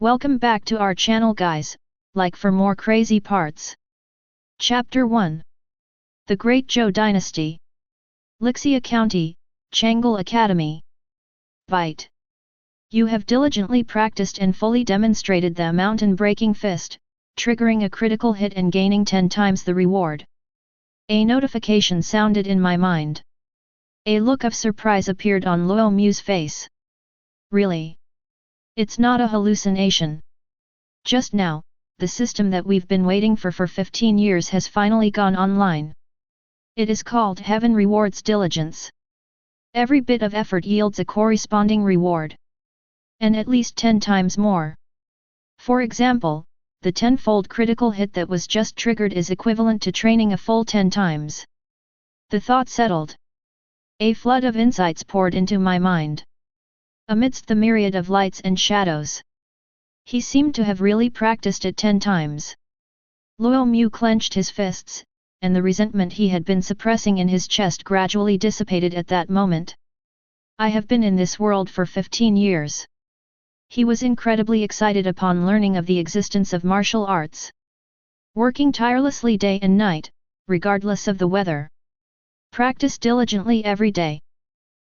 Welcome back to our channel guys, like for more crazy parts. Chapter 1. The Great Zhou Dynasty. Lixia County, Chang'an Academy. Bite. You have diligently practiced and fully demonstrated the mountain-breaking fist, triggering a critical hit and gaining 10 times the reward. A notification sounded in my mind. A look of surprise appeared on Luo Mu's face. Really? It's not a hallucination. Just now, the system that we've been waiting for 15 years has finally gone online. It is called Heaven Rewards Diligence. Every bit of effort yields a corresponding reward. And at least 10 times more. For example, the tenfold critical hit that was just triggered is equivalent to training a full 10 times. The thought settled. A flood of insights poured into my mind. Amidst the myriad of lights and shadows, he seemed to have really practiced it 10 times. Luo Mu clenched his fists, and the resentment he had been suppressing in his chest gradually dissipated at that moment. I have been in this world for 15 years. He was incredibly excited upon learning of the existence of martial arts. Working tirelessly day and night, regardless of the weather. Practice diligently every day.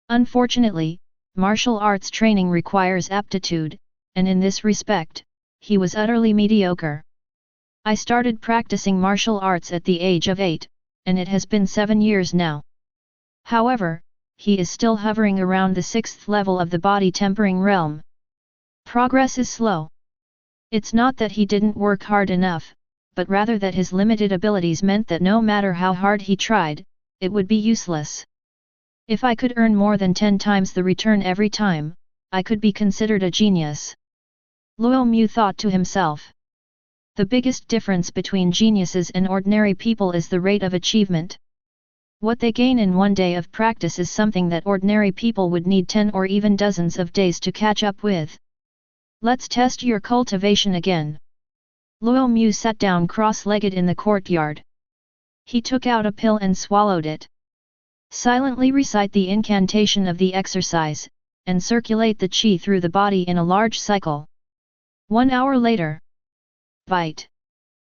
Unfortunately, martial arts training requires aptitude, and in this respect, he was utterly mediocre. I started practicing martial arts at the age of 8, and it has been 7 years now. However, he is still hovering around the 6th level of the body tempering realm. Progress is slow. It's not that he didn't work hard enough, but rather that his limited abilities meant that no matter how hard he tried, it would be useless. If I could earn more than 10 times the return every time, I could be considered a genius. Luo Mu thought to himself. The biggest difference between geniuses and ordinary people is the rate of achievement. What they gain in one day of practice is something that ordinary people would need 10 or even dozens of days to catch up with. Let's test your cultivation again. Luo Mu sat down cross-legged in the courtyard. He took out a pill and swallowed it. Silently recite the incantation of the exercise, and circulate the qi through the body in a large cycle. 1 hour later. Bite.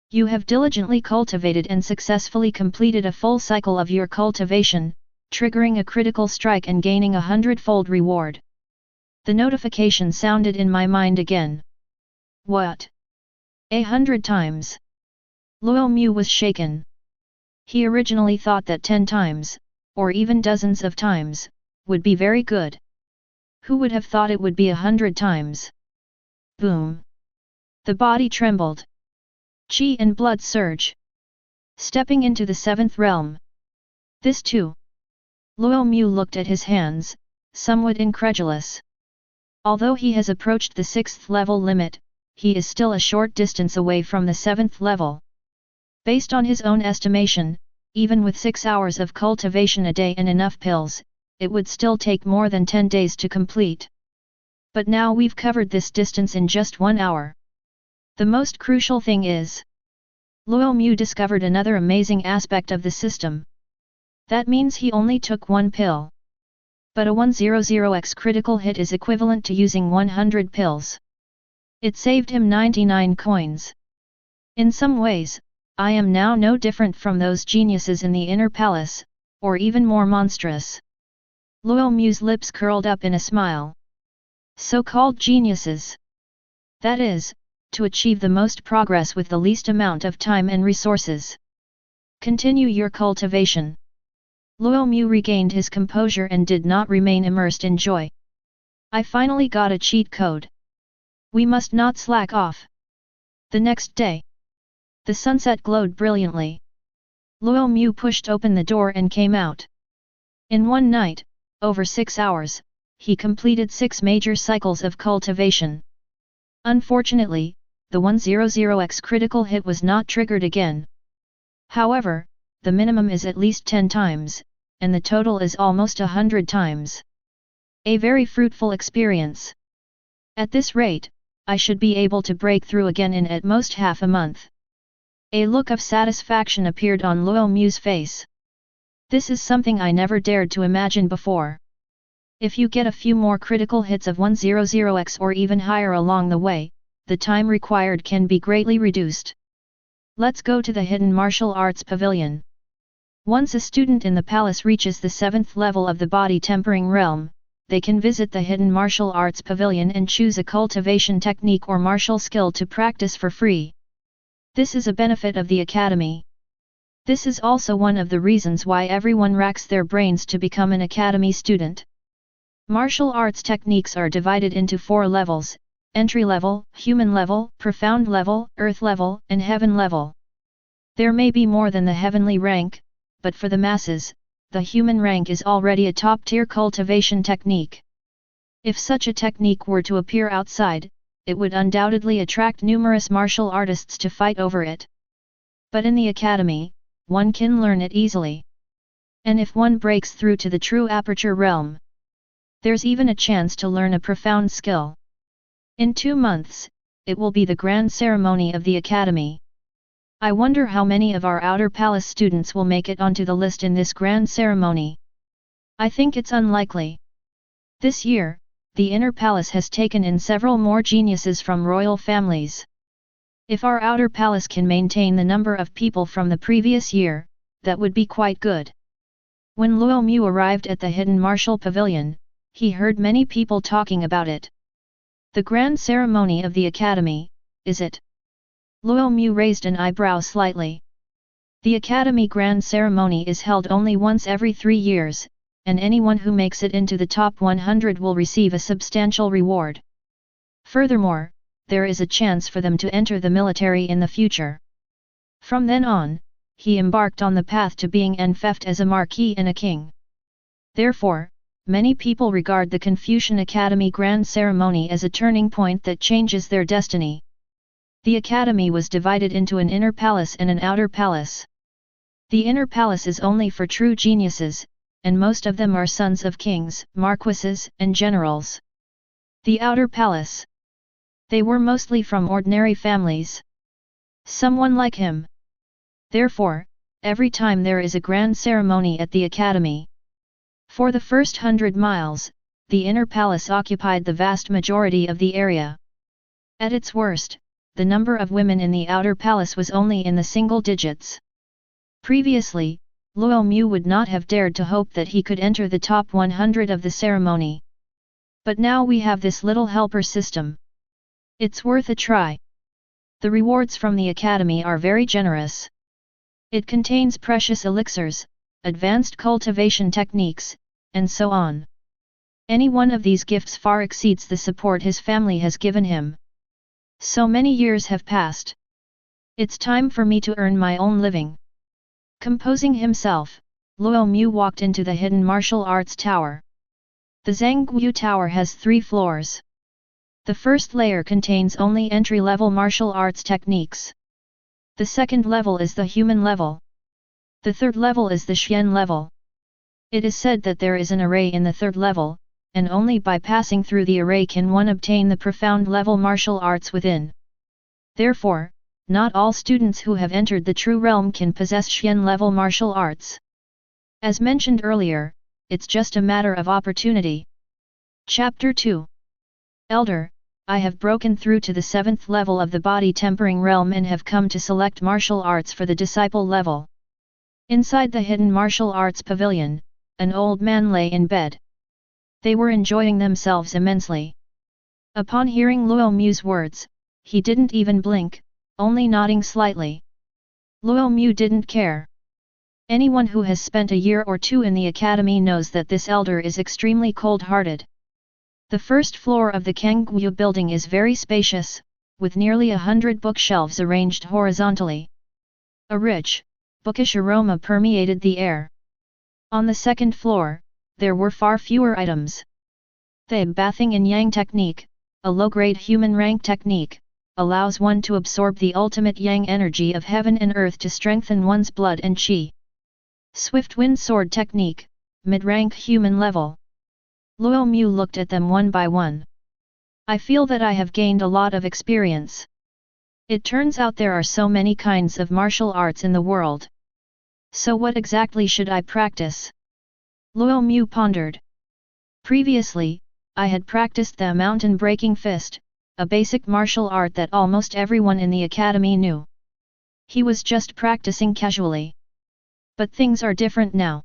You have diligently cultivated and successfully completed a full cycle of your cultivation, triggering a critical strike and gaining 100-fold reward. The notification sounded in my mind again. What? 100 times? Luo Mu was shaken. He originally thought that 10 times, or even dozens of times, would be very good. Who would have thought it would be 100 times? Boom! The body trembled. Qi and blood surge. Stepping into the 7th realm. This too. Luo Mu looked at his hands, somewhat incredulous. Although he has approached the 6th level limit, he is still a short distance away from the 7th level. Based on his own estimation, even with 6 hours of cultivation a day and enough pills, it would still take more than 10 days to complete. But now we've covered this distance in just 1 hour. The most crucial thing is, Luo Mu discovered another amazing aspect of the system. That means he only took 1 pill. But a 100x critical hit is equivalent to using 100 pills. It saved him 99 coins. In some ways, I am now no different from those geniuses in the inner palace, or even more monstrous. Luo Mu's lips curled up in a smile. So-called geniuses. That is, to achieve the most progress with the least amount of time and resources. Continue your cultivation. Luo Mu regained his composure and did not remain immersed in joy. I finally got a cheat code. We must not slack off. The next day. The sunset glowed brilliantly. Luo Mu pushed open the door and came out. In one night, over 6 hours, he completed 6 major cycles of cultivation. Unfortunately, the 100x critical hit was not triggered again. However, the minimum is at least 10 times, and the total is almost 100 times. A very fruitful experience. At this rate, I should be able to break through again in at most half a month. A look of satisfaction appeared on Luo Mu's face. This is something I never dared to imagine before. If you get a few more critical hits of 100x or even higher along the way, the time required can be greatly reduced. Let's go to the Hidden Martial Arts Pavilion. Once a student in the palace reaches the 7th level of the body tempering realm, they can visit the Hidden Martial Arts Pavilion and choose a cultivation technique or martial skill to practice for free. This is a benefit of the academy. This is also one of the reasons why everyone racks their brains to become an academy student. Martial arts techniques are divided into 4 levels: entry level, human level, profound level, earth level, and heaven level. There may be more than the heavenly rank, but for the masses, the human rank is already a top-tier cultivation technique. If such a technique were to appear outside, it would undoubtedly attract numerous martial artists to fight over it. But in the academy, one can learn it easily. And if one breaks through to the true aperture realm, there's even a chance to learn a profound skill. In 2 months, it will be the grand ceremony of the academy. I wonder how many of our outer palace students will make it onto the list in this grand ceremony. I think it's unlikely. This year, the inner palace has taken in several more geniuses from royal families. If our outer palace can maintain the number of people from the previous year, that would be quite good. When Luo Mu arrived at the Hidden Martial Pavilion, he heard many people talking about it. The grand ceremony of the academy, is it? Luo Mu raised an eyebrow slightly. The academy grand ceremony is held only once every 3 years, and anyone who makes it into the top 100 will receive a substantial reward. Furthermore, there is a chance for them to enter the military in the future. From then on, he embarked on the path to being enfeoffed as a marquis and a king. Therefore, many people regard the Confucian Academy Grand Ceremony as a turning point that changes their destiny. The academy was divided into an inner palace and an outer palace. The inner palace is only for true geniuses, and most of them are sons of kings, marquises, and generals. The outer palace. They were mostly from ordinary families. Someone like him. Therefore, every time there is a grand ceremony at the academy. For the first 100 miles, the inner palace occupied the vast majority of the area. At its worst, the number of women in the outer palace was only in the single digits. Previously, Luo Mu would not have dared to hope that he could enter the top 100 of the ceremony. But now we have this little helper system. It's worth a try. The rewards from the academy are very generous. It contains precious elixirs, advanced cultivation techniques, and so on. Any one of these gifts far exceeds the support his family has given him. So many years have passed. It's time for me to earn my own living. Composing himself, Luo Mu walked into the Hidden Martial Arts Tower. The Zhangguo Tower has 3 floors. The first layer contains only entry-level martial arts techniques. The second level is the human level. The third level is the Xian level. It is said that there is an array in the third level, and only by passing through the array can one obtain the profound level martial arts within. Therefore, not all students who have entered the true realm can possess Xian level martial arts. As mentioned earlier, it's just a matter of opportunity. Chapter 2. Elder, I have broken through to the 7th level of the body tempering realm and have come to select martial arts for the disciple level. Inside the Hidden Martial Arts Pavilion, an old man lay in bed. They were enjoying themselves immensely. Upon hearing Luo Mu's words, he didn't even blink, only nodding slightly. Luo Mu didn't care. Anyone who has spent a year or 2 in the academy knows that this elder is extremely cold-hearted. The first floor of the Kangguyu building is very spacious, with nearly 100 bookshelves arranged horizontally. A rich, bookish aroma permeated the air. On the second floor, there were far fewer items. The bathing in yang technique, a low-grade human rank technique, allows one to absorb the ultimate yang energy of heaven and earth to strengthen one's blood and qi. Swift wind sword technique, mid-rank human level. Luo Mu looked at them one by one. I feel that I have gained a lot of experience. It turns out there are so many kinds of martial arts in the world. So what exactly should I practice? Luo Mu pondered. Previously, I had practiced the mountain breaking fist, a basic martial art that almost everyone in the academy knew. He was just practicing casually. But things are different now.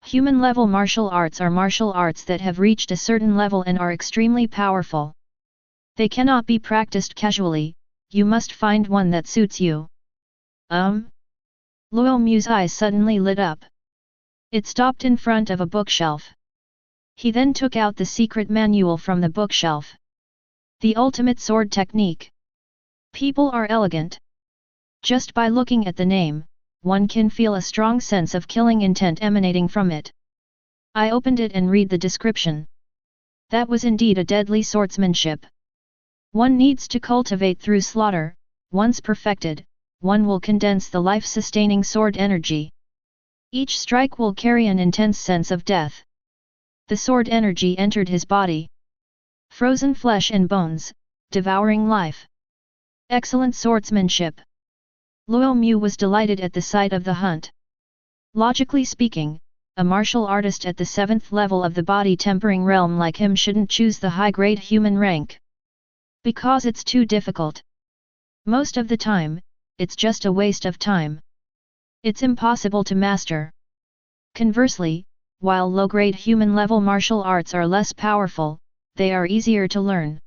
Human-level martial arts are martial arts that have reached a certain level and are extremely powerful. They cannot be practiced casually, you must find one that suits you. Luo Mu's eyes suddenly lit up. It stopped in front of a bookshelf. He then took out the secret manual from the bookshelf. The ultimate sword technique. People are elegant. Just by looking at the name, one can feel a strong sense of killing intent emanating from it. I opened it and read the description. That was indeed a deadly swordsmanship. One needs to cultivate through slaughter. Once perfected, one will condense the life-sustaining sword energy. Each strike will carry an intense sense of death. The sword energy entered his body. Frozen flesh and bones, devouring life. Excellent swordsmanship. Luo Mu was delighted at the sight of the hunt. Logically speaking, a martial artist at the 7th level of the body-tempering realm like him shouldn't choose the high-grade human rank. Because it's too difficult. Most of the time, it's just a waste of time. It's impossible to master. Conversely, while low-grade human-level martial arts are less powerful, they are easier to learn.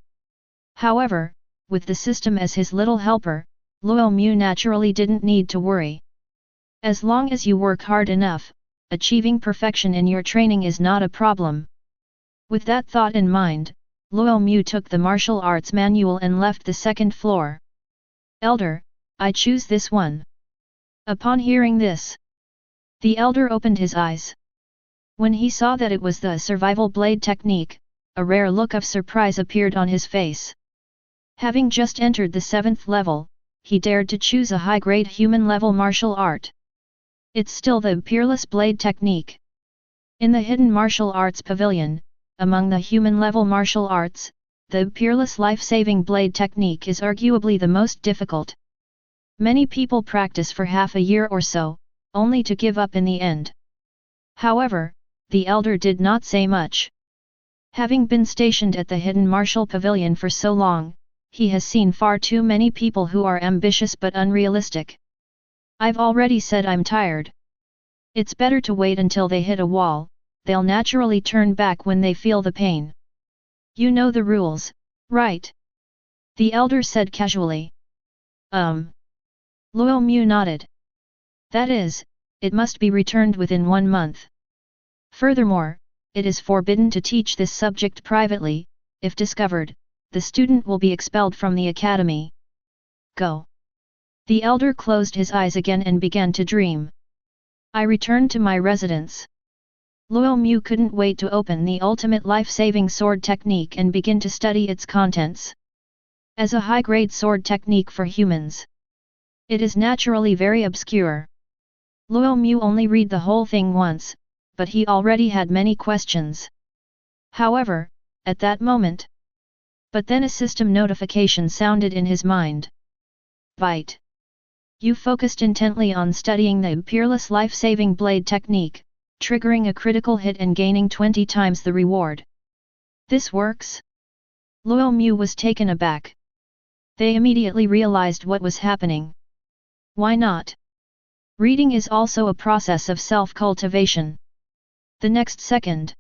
However, with the system as his little helper, Luo Mu naturally didn't need to worry. As long as you work hard enough, achieving perfection in your training is not a problem. With that thought in mind, Luo Mu took the martial arts manual and left the 2nd floor. Elder, I choose this one. Upon hearing this, the elder opened his eyes. When he saw that it was the survival blade technique, a rare look of surprise appeared on his face. Having just entered the 7th level, he dared to choose a high-grade human-level martial art. It's still the peerless blade technique. In the hidden martial arts pavilion, among the human-level martial arts, the peerless life-saving blade technique is arguably the most difficult. Many people practice for half a year or so, only to give up in the end. However, the elder did not say much. Having been stationed at the hidden martial pavilion for so long, he has seen far too many people who are ambitious but unrealistic. I've already said I'm tired. It's better to wait until they hit a wall. They'll naturally turn back when they feel the pain. You know the rules, right? The elder said casually. Luo Mu nodded. That is, it must be returned within 1 month. Furthermore, it is forbidden to teach this subject privately. If discovered, the student will be expelled from the academy. Go. The elder closed his eyes again and began to dream. I returned to my residence. Luo Mu couldn't wait to open the ultimate life-saving sword technique and begin to study its contents. As a high-grade sword technique for humans, it is naturally very obscure. Luo Mu only read the whole thing once, but he already had many questions. However, at that moment. But then a system notification sounded in his mind. Bite. You focused intently on studying the peerless life-saving blade technique, triggering a critical hit and gaining 20 times the reward. This works? Luo Mu was taken aback. They immediately realized what was happening. Why not? Reading is also a process of self-cultivation. The next second,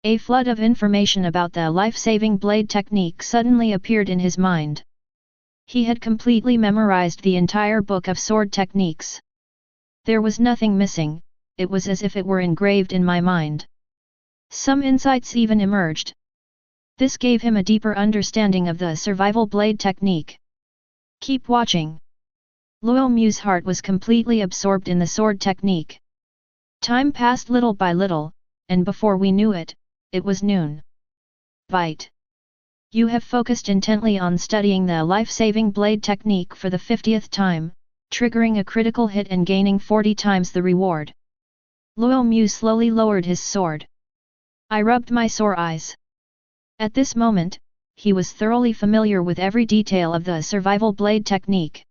a flood of information about the life-saving blade technique suddenly appeared in his mind. He had completely memorized the entire book of sword techniques. There was nothing missing, it was as if it were engraved in my mind. Some insights even emerged. This gave him a deeper understanding of the survival blade technique. Keep watching. Luo Mu's heart was completely absorbed in the sword technique. Time passed little by little, and before we knew it, it was noon. Bite. You have focused intently on studying the life-saving blade technique for the 50th time, triggering a critical hit and gaining 40 times the reward. Luo Mu slowly lowered his sword. I rubbed my sore eyes. At this moment, he was thoroughly familiar with every detail of the survival blade technique.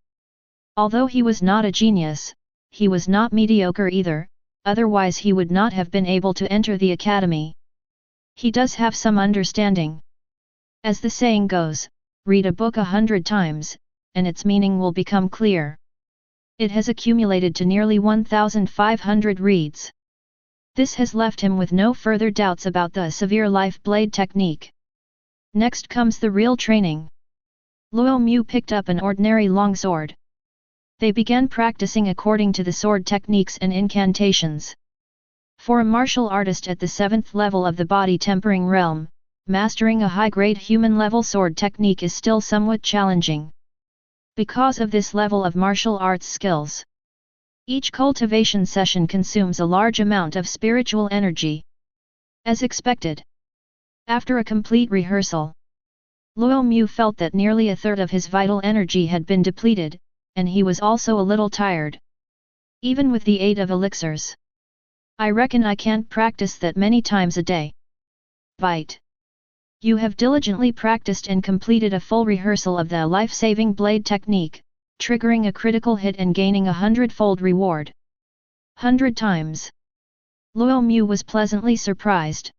Although he was not a genius, he was not mediocre either, otherwise he would not have been able to enter the academy. He does have some understanding. As the saying goes, read a book 100 times, and its meaning will become clear. It has accumulated to nearly 1,500 reads. This has left him with no further doubts about the severe life blade technique. Next comes the real training. Luo Mu picked up an ordinary longsword. They began practicing according to the sword techniques and incantations. For a martial artist at the 7th level of the body tempering realm, mastering a high-grade human-level sword technique is still somewhat challenging. Because of this level of martial arts skills, each cultivation session consumes a large amount of spiritual energy. As expected, after a complete rehearsal, Luo Mu felt that nearly a third of his vital energy had been depleted, and he was also a little tired. Even with the aid of elixirs, I reckon I can't practice that many times a day. Bite. You have diligently practiced and completed a full rehearsal of the life-saving blade technique, triggering a critical hit and gaining 100-fold reward. 100 times. Luo Mu was pleasantly surprised.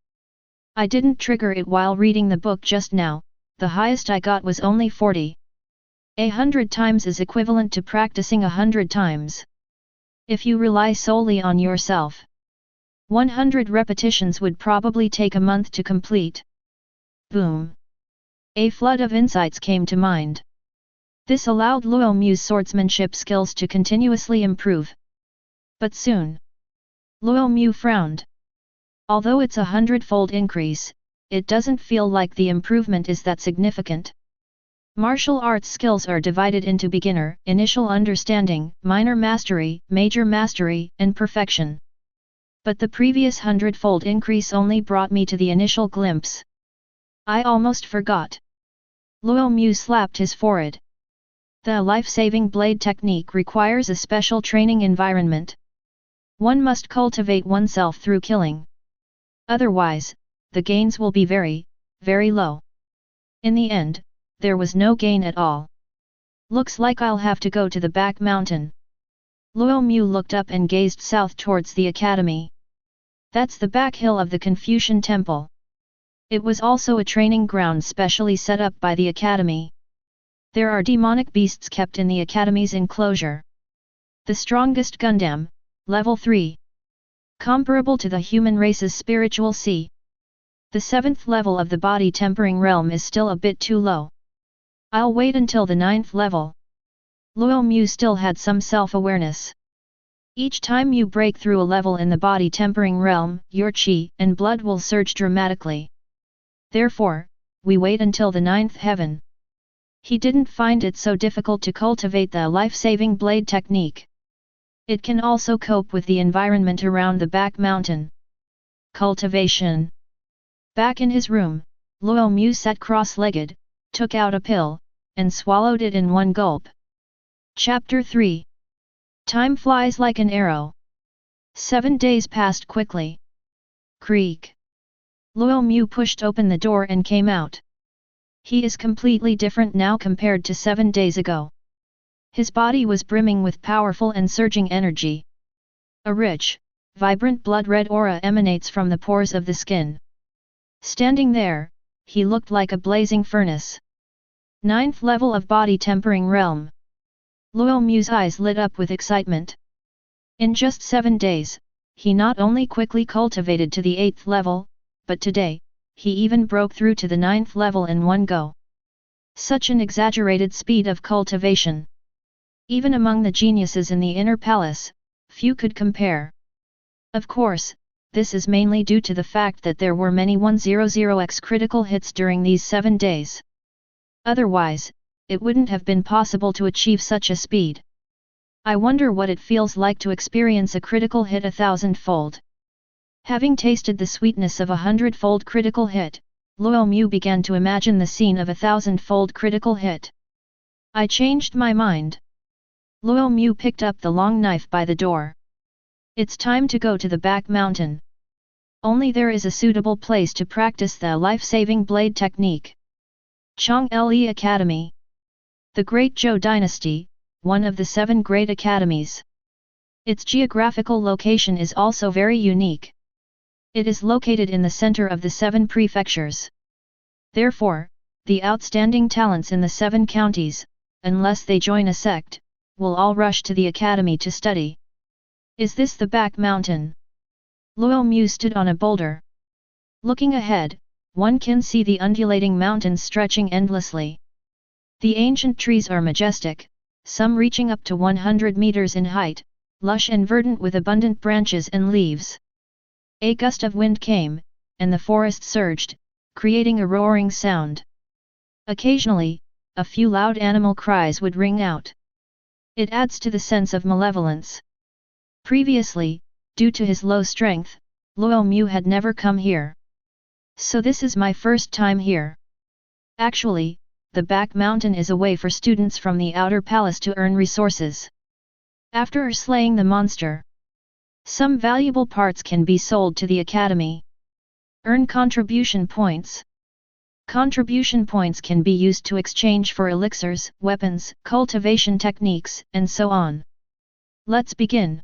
I didn't trigger it while reading the book just now, the highest I got was only 40. 100 times is equivalent to practicing 100 times. If you rely solely on yourself, 100 repetitions would probably take a month to complete. Boom! A flood of insights came to mind. This allowed Luo Mu's swordsmanship skills to continuously improve. But soon, Luo Mu frowned. Although it's 100-fold increase, it doesn't feel like the improvement is that significant. Martial arts skills are divided into beginner, initial understanding, minor mastery, major mastery, and perfection. But the previous 100-fold increase only brought me to the initial glimpse. I almost forgot. Luo Mu slapped his forehead. The life-saving blade technique requires a special training environment. One must cultivate oneself through killing. Otherwise, the gains will be very, very low. In the end, there was no gain at all. Looks like I'll have to go to the back mountain. Luo Mu looked up and gazed south towards the academy. That's the back hill of the Confucian temple. It was also a training ground specially set up by the academy. There are demonic beasts kept in the academy's enclosure. The strongest Gundam, level 3. Comparable to the human race's spiritual C. The 7th level of the body tempering realm is still a bit too low. I'll wait until the 9th level. Luo Mu still had some self-awareness. Each time you break through a level in the body tempering realm, your chi and blood will surge dramatically. Therefore, we wait until the 9th heaven. He didn't find it so difficult to cultivate the life-saving blade technique. It can also cope with the environment around the back mountain. Cultivation. Back in his room, Luo Mu sat cross-legged, took out a pill, and swallowed it in one gulp. Chapter 3. Time flies like an arrow. 7 days passed quickly. Creak. Luo Mu pushed open the door and came out. He is completely different now compared to 7 days ago. His body was brimming with powerful and surging energy. A rich, vibrant blood-red aura emanates from the pores of the skin. Standing there, he looked like a blazing furnace. 9th level of body tempering realm. Luo Mu's eyes lit up with excitement. In just 7 days, he not only quickly cultivated to the 8th level, but today, he even broke through to the 9th level in one go. Such an exaggerated speed of cultivation. Even among the geniuses in the inner palace, few could compare. Of course, this is mainly due to the fact that there were many 100x critical hits during these 7 days. Otherwise, it wouldn't have been possible to achieve such a speed. I wonder what it feels like to experience a critical hit 1000-fold. Having tasted the sweetness of 100-fold critical hit, Luo Mu began to imagine the scene of 1000-fold critical hit. I changed my mind. Luo Mu picked up the long knife by the door. It's time to go to the back mountain. Only there is a suitable place to practice the life-saving blade technique. Chang'e Academy. The Great Zhou Dynasty, one of the 7 great academies. Its geographical location is also very unique. It is located in the center of the 7 prefectures. Therefore, the outstanding talents in the 7 counties, unless they join a sect, will all rush to the academy to study. Is this the back mountain? Luo Mu stood on a boulder. Looking ahead, one can see the undulating mountains stretching endlessly. The ancient trees are majestic, some reaching up to 100 meters in height, lush and verdant with abundant branches and leaves. A gust of wind came, and the forest surged, creating a roaring sound. Occasionally, a few loud animal cries would ring out. It adds to the sense of malevolence. Previously, due to his low strength, Luo Mu had never come here. So this is my first time here. Actually, the back mountain is a way for students from the outer palace to earn resources. After slaying the monster, some valuable parts can be sold to the academy. Earn contribution points. Contribution points can be used to exchange for elixirs, weapons, cultivation techniques, and so on. Let's begin.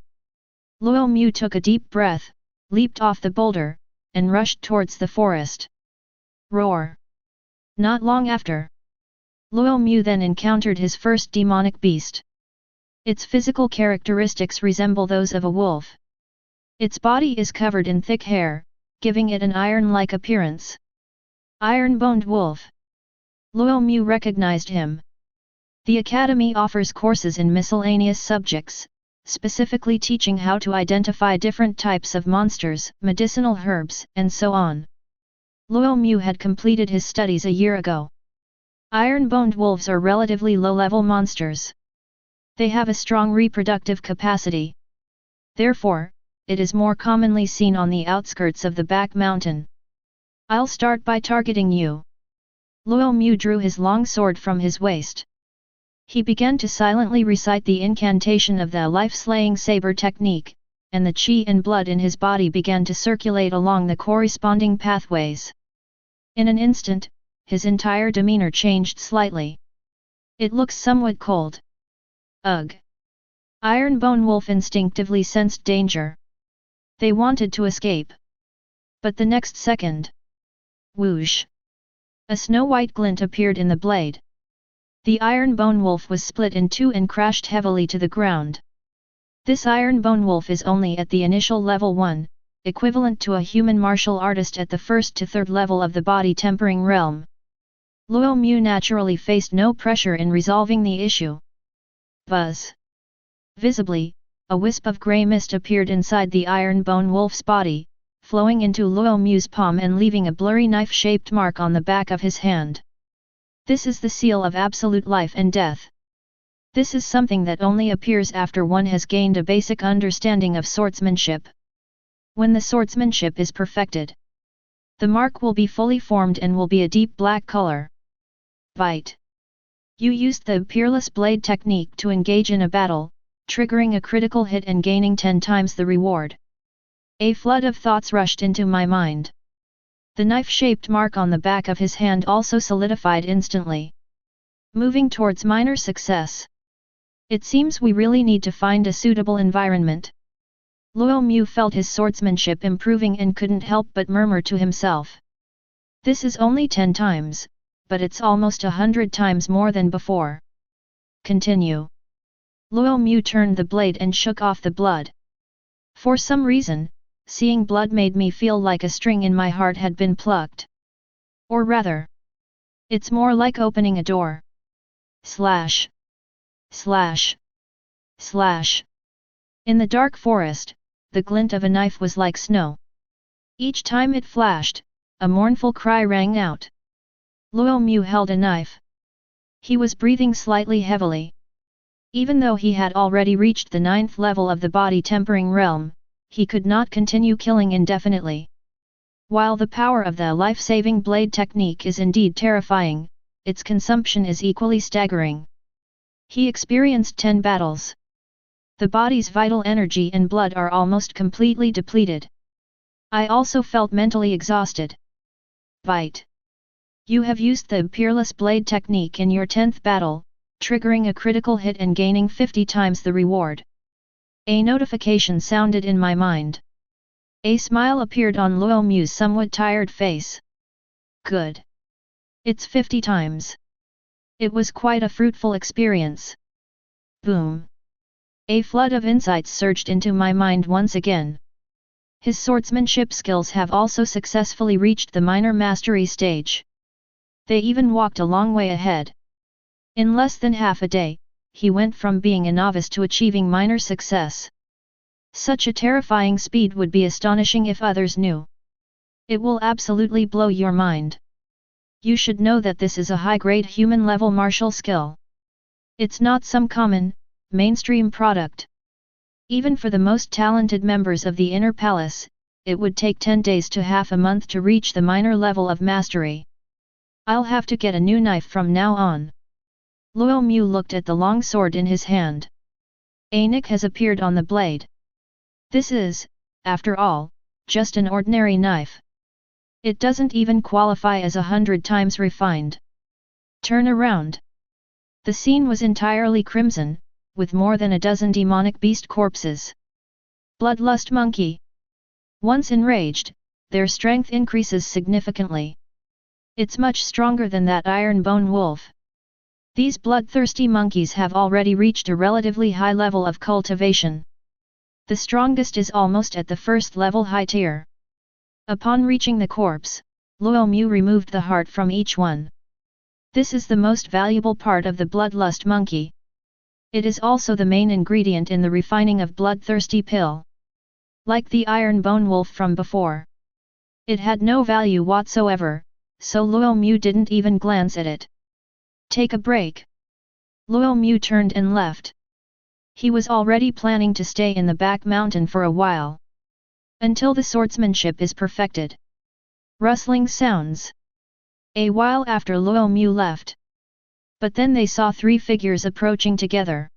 Luo Mu took a deep breath, leaped off the boulder, and rushed towards the forest. Roar! Not long after, Luo Mu then encountered his first demonic beast. Its physical characteristics resemble those of a wolf. Its body is covered in thick hair, giving it an iron-like appearance. Iron-boned wolf. Luo Mu recognized him. The academy offers courses in miscellaneous subjects, specifically teaching how to identify different types of monsters, medicinal herbs, and so on. Luo Mu had completed his studies a year ago. Iron-boned wolves are relatively low-level monsters. They have a strong reproductive capacity. Therefore, it is more commonly seen on the outskirts of the back mountain. I'll start by targeting you. Luo Mu drew his long sword from his waist. He began to silently recite the incantation of the life-slaying saber technique, and the qi and blood in his body began to circulate along the corresponding pathways. In an instant, his entire demeanor changed slightly. It looks somewhat cold. Ugh! Ironbone Wolf instinctively sensed danger. They wanted to escape. But the next second, whoosh! A snow-white glint appeared in the blade. The Ironbone Wolf was split in two and crashed heavily to the ground. This Ironbone Wolf is only at the initial level 1, equivalent to a human martial artist at the first to third level of the body tempering realm. Luo Mu naturally faced no pressure in resolving the issue. Buzz! Visibly, a wisp of grey mist appeared inside the Ironbone Wolf's body, flowing into Luo Mu's palm and leaving a blurry knife-shaped mark on the back of his hand. This is the seal of absolute life and death. This is something that only appears after one has gained a basic understanding of swordsmanship. When the swordsmanship is perfected, the mark will be fully formed and will be a deep black color. Bite. You used the peerless blade technique to engage in a battle, triggering a critical hit and gaining 10 times the reward. A flood of thoughts rushed into my mind. The knife-shaped mark on the back of his hand also solidified instantly. Moving towards minor success. It seems we really need to find a suitable environment. Luo Mu felt his swordsmanship improving and couldn't help but murmur to himself. This is only 10 times, but it's almost 100 times more than before. Continue. Luo Mu turned the blade and shook off the blood. For some reason, seeing blood made me feel like a string in my heart had been plucked. Or rather, it's more like opening a door. Slash. Slash. Slash. In the dark forest, the glint of a knife was like snow. Each time it flashed, a mournful cry rang out. Luo Mu held a knife. He was breathing slightly heavily. Even though he had already reached the 9th level of the body tempering realm, he could not continue killing indefinitely. While the power of the life-saving blade technique is indeed terrifying, its consumption is equally staggering. He experienced 10 battles. The body's vital energy and blood are almost completely depleted. I also felt mentally exhausted. Bite. You have used the peerless blade technique in your 10th battle, triggering a critical hit and gaining 50 times the reward. A notification sounded in my mind. A smile appeared on Luo Mu's somewhat tired face. Good. It's 50 times. It was quite a fruitful experience. Boom. A flood of insights surged into my mind once again. His swordsmanship skills have also successfully reached the minor mastery stage. They even walked a long way ahead. In less than half a day, he went from being a novice to achieving minor success. Such a terrifying speed would be astonishing if others knew. It will absolutely blow your mind. You should know that this is a high-grade human-level martial skill. It's not some common, mainstream product. Even for the most talented members of the Inner Palace, it would take 10 days to half a month to reach the minor level of mastery. I'll have to get a new knife from now on. Luo Mu looked at the long sword in his hand. A nick has appeared on the blade. This is, after all, just an ordinary knife. It doesn't even qualify as 100 times refined. Turn around. The scene was entirely crimson, with more than a dozen demonic beast corpses. Bloodlust monkey. Once enraged, their strength increases significantly. It's much stronger than that iron bone wolf. These bloodthirsty monkeys have already reached a relatively high level of cultivation. The strongest is almost at the first level high tier. Upon reaching the corpse, Luo Mu removed the heart from each one. This is the most valuable part of the bloodlust monkey. It is also the main ingredient in the refining of bloodthirsty pill. Like the iron bone wolf from before. It had no value whatsoever, so Luo Mu didn't even glance at it. Take a break. Luo Mu turned and left. He was already planning to stay in the back mountain for a while. Until the swordsmanship is perfected. Rustling sounds. A while after Luo Mu left. But then they saw 3 figures approaching together.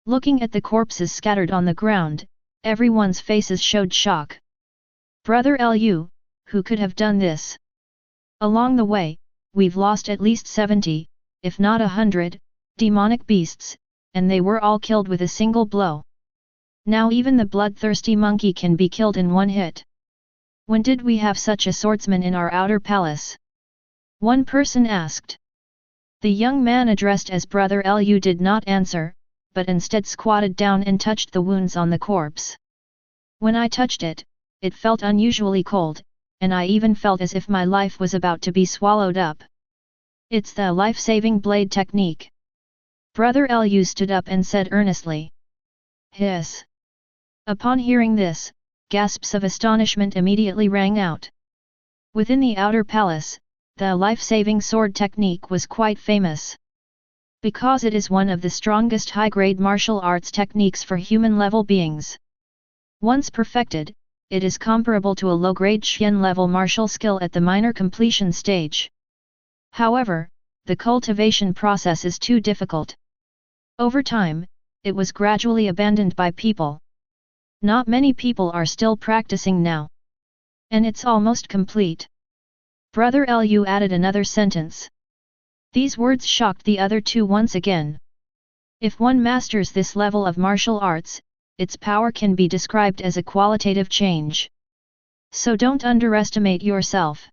Looking at the corpses scattered on the ground, everyone's faces showed shock. Brother Lu, who could have done this? Along the way, we've lost at least 70, if not 100, demonic beasts, and they were all killed with a single blow. Now even the bloodthirsty monkey can be killed in one hit. When did we have such a swordsman in our outer palace? One person asked. The young man addressed as Brother Lu did not answer, but instead squatted down and touched the wounds on the corpse. When I touched it, it felt unusually cold, and I even felt as if my life was about to be swallowed up. It's the life-saving blade technique. Brother Lu stood up and said earnestly. Hiss. Upon hearing this, gasps of astonishment immediately rang out. Within the outer palace, the life-saving sword technique was quite famous. Because it is one of the strongest high-grade martial arts techniques for human-level beings. Once perfected, it is comparable to a low-grade Xian-level martial skill at the minor completion stage. However, the cultivation process is too difficult. Over time, it was gradually abandoned by people. Not many people are still practicing now. And it's almost complete. Brother Lu added another sentence. These words shocked the other two once again. If one masters this level of martial arts, its power can be described as a qualitative change. So don't underestimate yourself.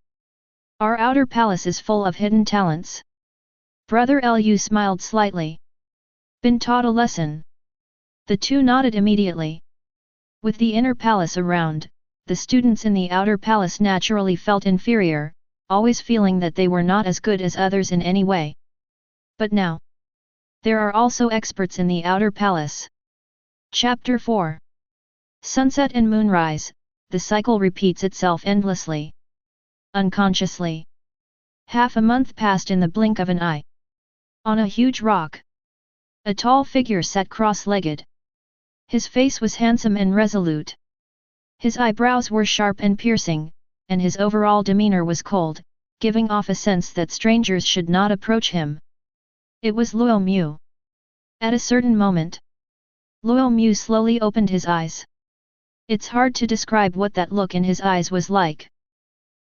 Our outer palace is full of hidden talents. Brother Lu smiled slightly. Been taught a lesson. The two nodded immediately. With the inner palace around, the students in the outer palace naturally felt inferior, always feeling that they were not as good as others in any way. But now, there are also experts in the outer palace. Chapter 4. Sunset and moonrise, the cycle repeats itself endlessly. Unconsciously. Half a month passed in the blink of an eye. On a huge rock, a tall figure sat cross-legged. His face was handsome and resolute. His eyebrows were sharp and piercing, and his overall demeanor was cold, giving off a sense that strangers should not approach him. It was Luo Mu. At a certain moment, Luo Mu slowly opened his eyes. It's hard to describe what that look in his eyes was like.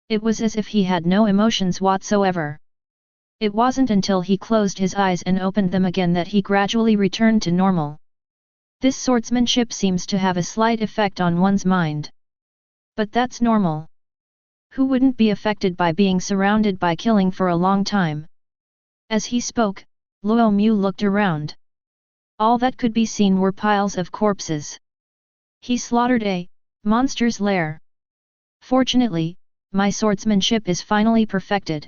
It was as if he had no emotions whatsoever. It wasn't until he closed his eyes and opened them again that he gradually returned to normal. This swordsmanship seems to have a slight effect on one's mind. But that's normal. Who wouldn't be affected by being surrounded by killing for a long time? As he spoke, Luo Mu looked around. All that could be seen were piles of corpses. He slaughtered a monster's lair. Fortunately, my swordsmanship is finally perfected.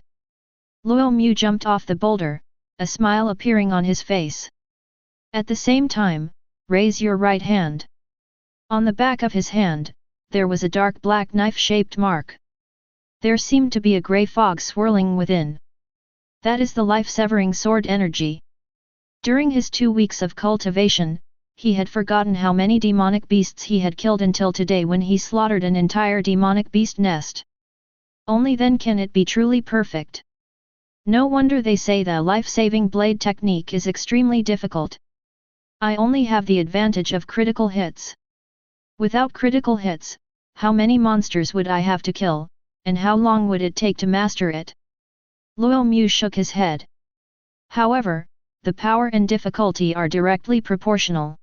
Luo Mu jumped off the boulder, a smile appearing on his face. At the same time, raise your right hand. On the back of his hand, there was a dark black knife-shaped mark. There seemed to be a grey fog swirling within. That is the life-severing sword energy. During his 2 weeks of cultivation, he had forgotten how many demonic beasts he had killed until today when he slaughtered an entire demonic beast nest. Only then can it be truly perfect. No wonder they say the life-saving blade technique is extremely difficult. I only have the advantage of critical hits. Without critical hits, how many monsters would I have to kill, and how long would it take to master it? Luo Mu shook his head. However, the power and difficulty are directly proportional.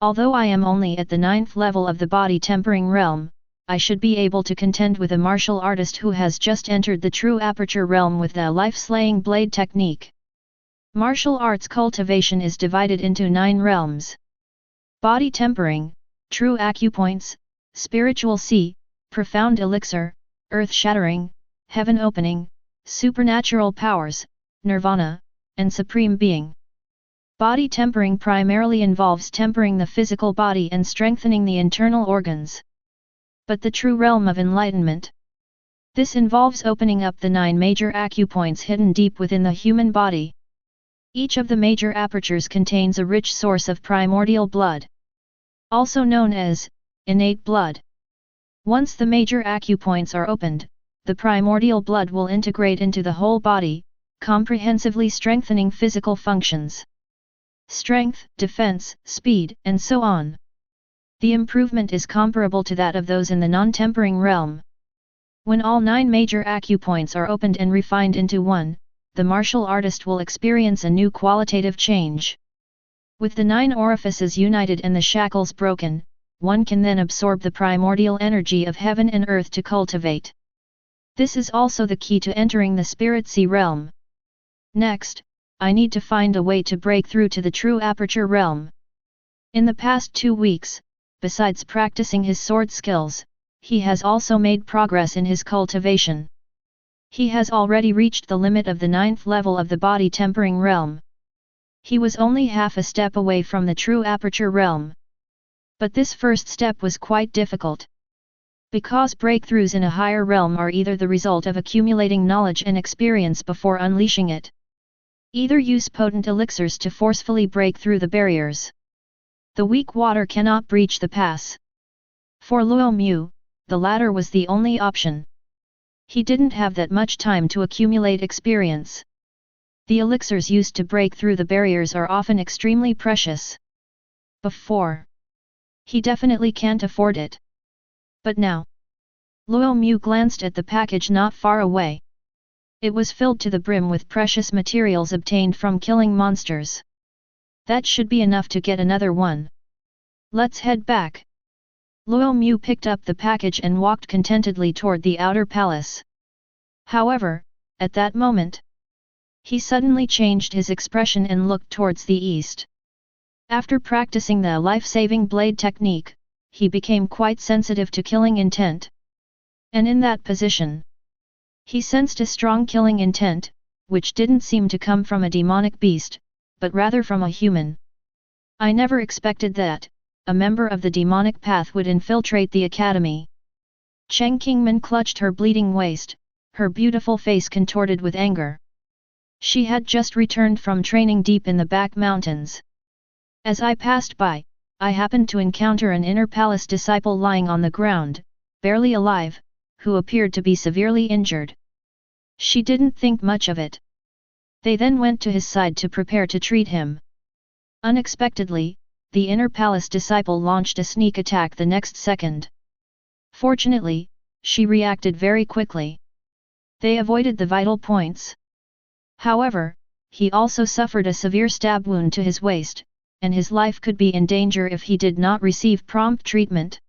Although I am only at the 9th level of the body tempering realm, I should be able to contend with a martial artist who has just entered the true aperture realm with the life-slaying blade technique. Martial arts cultivation is divided into 9 realms. Body tempering, true acupoints, spiritual sea, profound elixir, earth-shattering, heaven opening, supernatural powers, nirvana, and supreme being. Body tempering primarily involves tempering the physical body and strengthening the internal organs. But the true realm of enlightenment. This involves opening up the 9 major acupoints hidden deep within the human body. Each of the major apertures contains a rich source of primordial blood, also known as innate blood. Once the major acupoints are opened, the primordial blood will integrate into the whole body, comprehensively strengthening physical functions. Strength, defense, speed, and so on. The improvement is comparable to that of those in the non-tempering realm. When all 9 major acupoints are opened and refined into one, the martial artist will experience a new qualitative change. With the 9 orifices united and the shackles broken, one can then absorb the primordial energy of heaven and earth to cultivate. This is also the key to entering the spirit sea realm. Next, I need to find a way to break through to the true aperture realm. In the past 2 weeks, besides practicing his sword skills, he has also made progress in his cultivation. He has already reached the limit of the 9th level of the body tempering realm. He was only half a step away from the true aperture realm. But this first step was quite difficult. Because breakthroughs in a higher realm are either the result of accumulating knowledge and experience before unleashing it. Either use potent elixirs to forcefully break through the barriers. The weak water cannot breach the pass. For Luo Mu, the latter was the only option. He didn't have that much time to accumulate experience. The elixirs used to break through the barriers are often extremely precious. Before, he definitely can't afford it. But now, Luo Mu glanced at the package not far away. It was filled to the brim with precious materials obtained from killing monsters. That should be enough to get another one. Let's head back. Luo Mu picked up the package and walked contentedly toward the outer palace. However, at that moment, he suddenly changed his expression and looked towards the east. After practicing the life-saving blade technique, he became quite sensitive to killing intent. And in that position, he sensed a strong killing intent, which didn't seem to come from a demonic beast, but rather from a human. I never expected that a member of the demonic path would infiltrate the academy. Cheng Qingman clutched her bleeding waist, her beautiful face contorted with anger. She had just returned from training deep in the back mountains. As I passed by, I happened to encounter an inner palace disciple lying on the ground, barely alive, who appeared to be severely injured. She didn't think much of it. They then went to his side to prepare to treat him. Unexpectedly, the inner palace disciple launched a sneak attack the next second. Fortunately, she reacted very quickly. They avoided the vital points. However, he also suffered a severe stab wound to his waist, and his life could be in danger if he did not receive prompt treatment.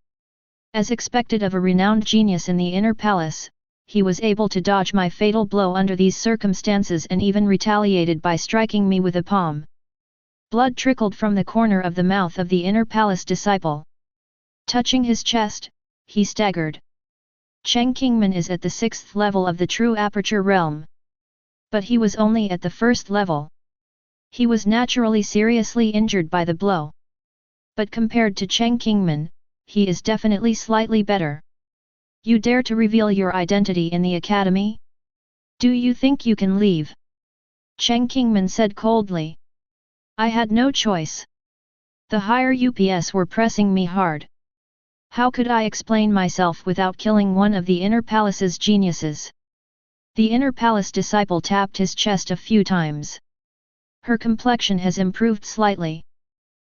As expected of a renowned genius in the inner palace, he was able to dodge my fatal blow under these circumstances and even retaliated by striking me with a palm. Blood trickled from the corner of the mouth of the inner palace disciple. Touching his chest, he staggered. Cheng Qingman is at the 6th level of the true aperture realm. But he was only at the 1st level. He was naturally seriously injured by the blow. But compared to Cheng Qingman, he is definitely slightly better. You dare to reveal your identity in the academy? Do you think you can leave? Cheng Qingman said coldly. I had no choice. The higher UPS were pressing me hard. How could I explain myself without killing one of the inner palace's geniuses? The inner palace disciple tapped his chest a few times. Her complexion has improved slightly.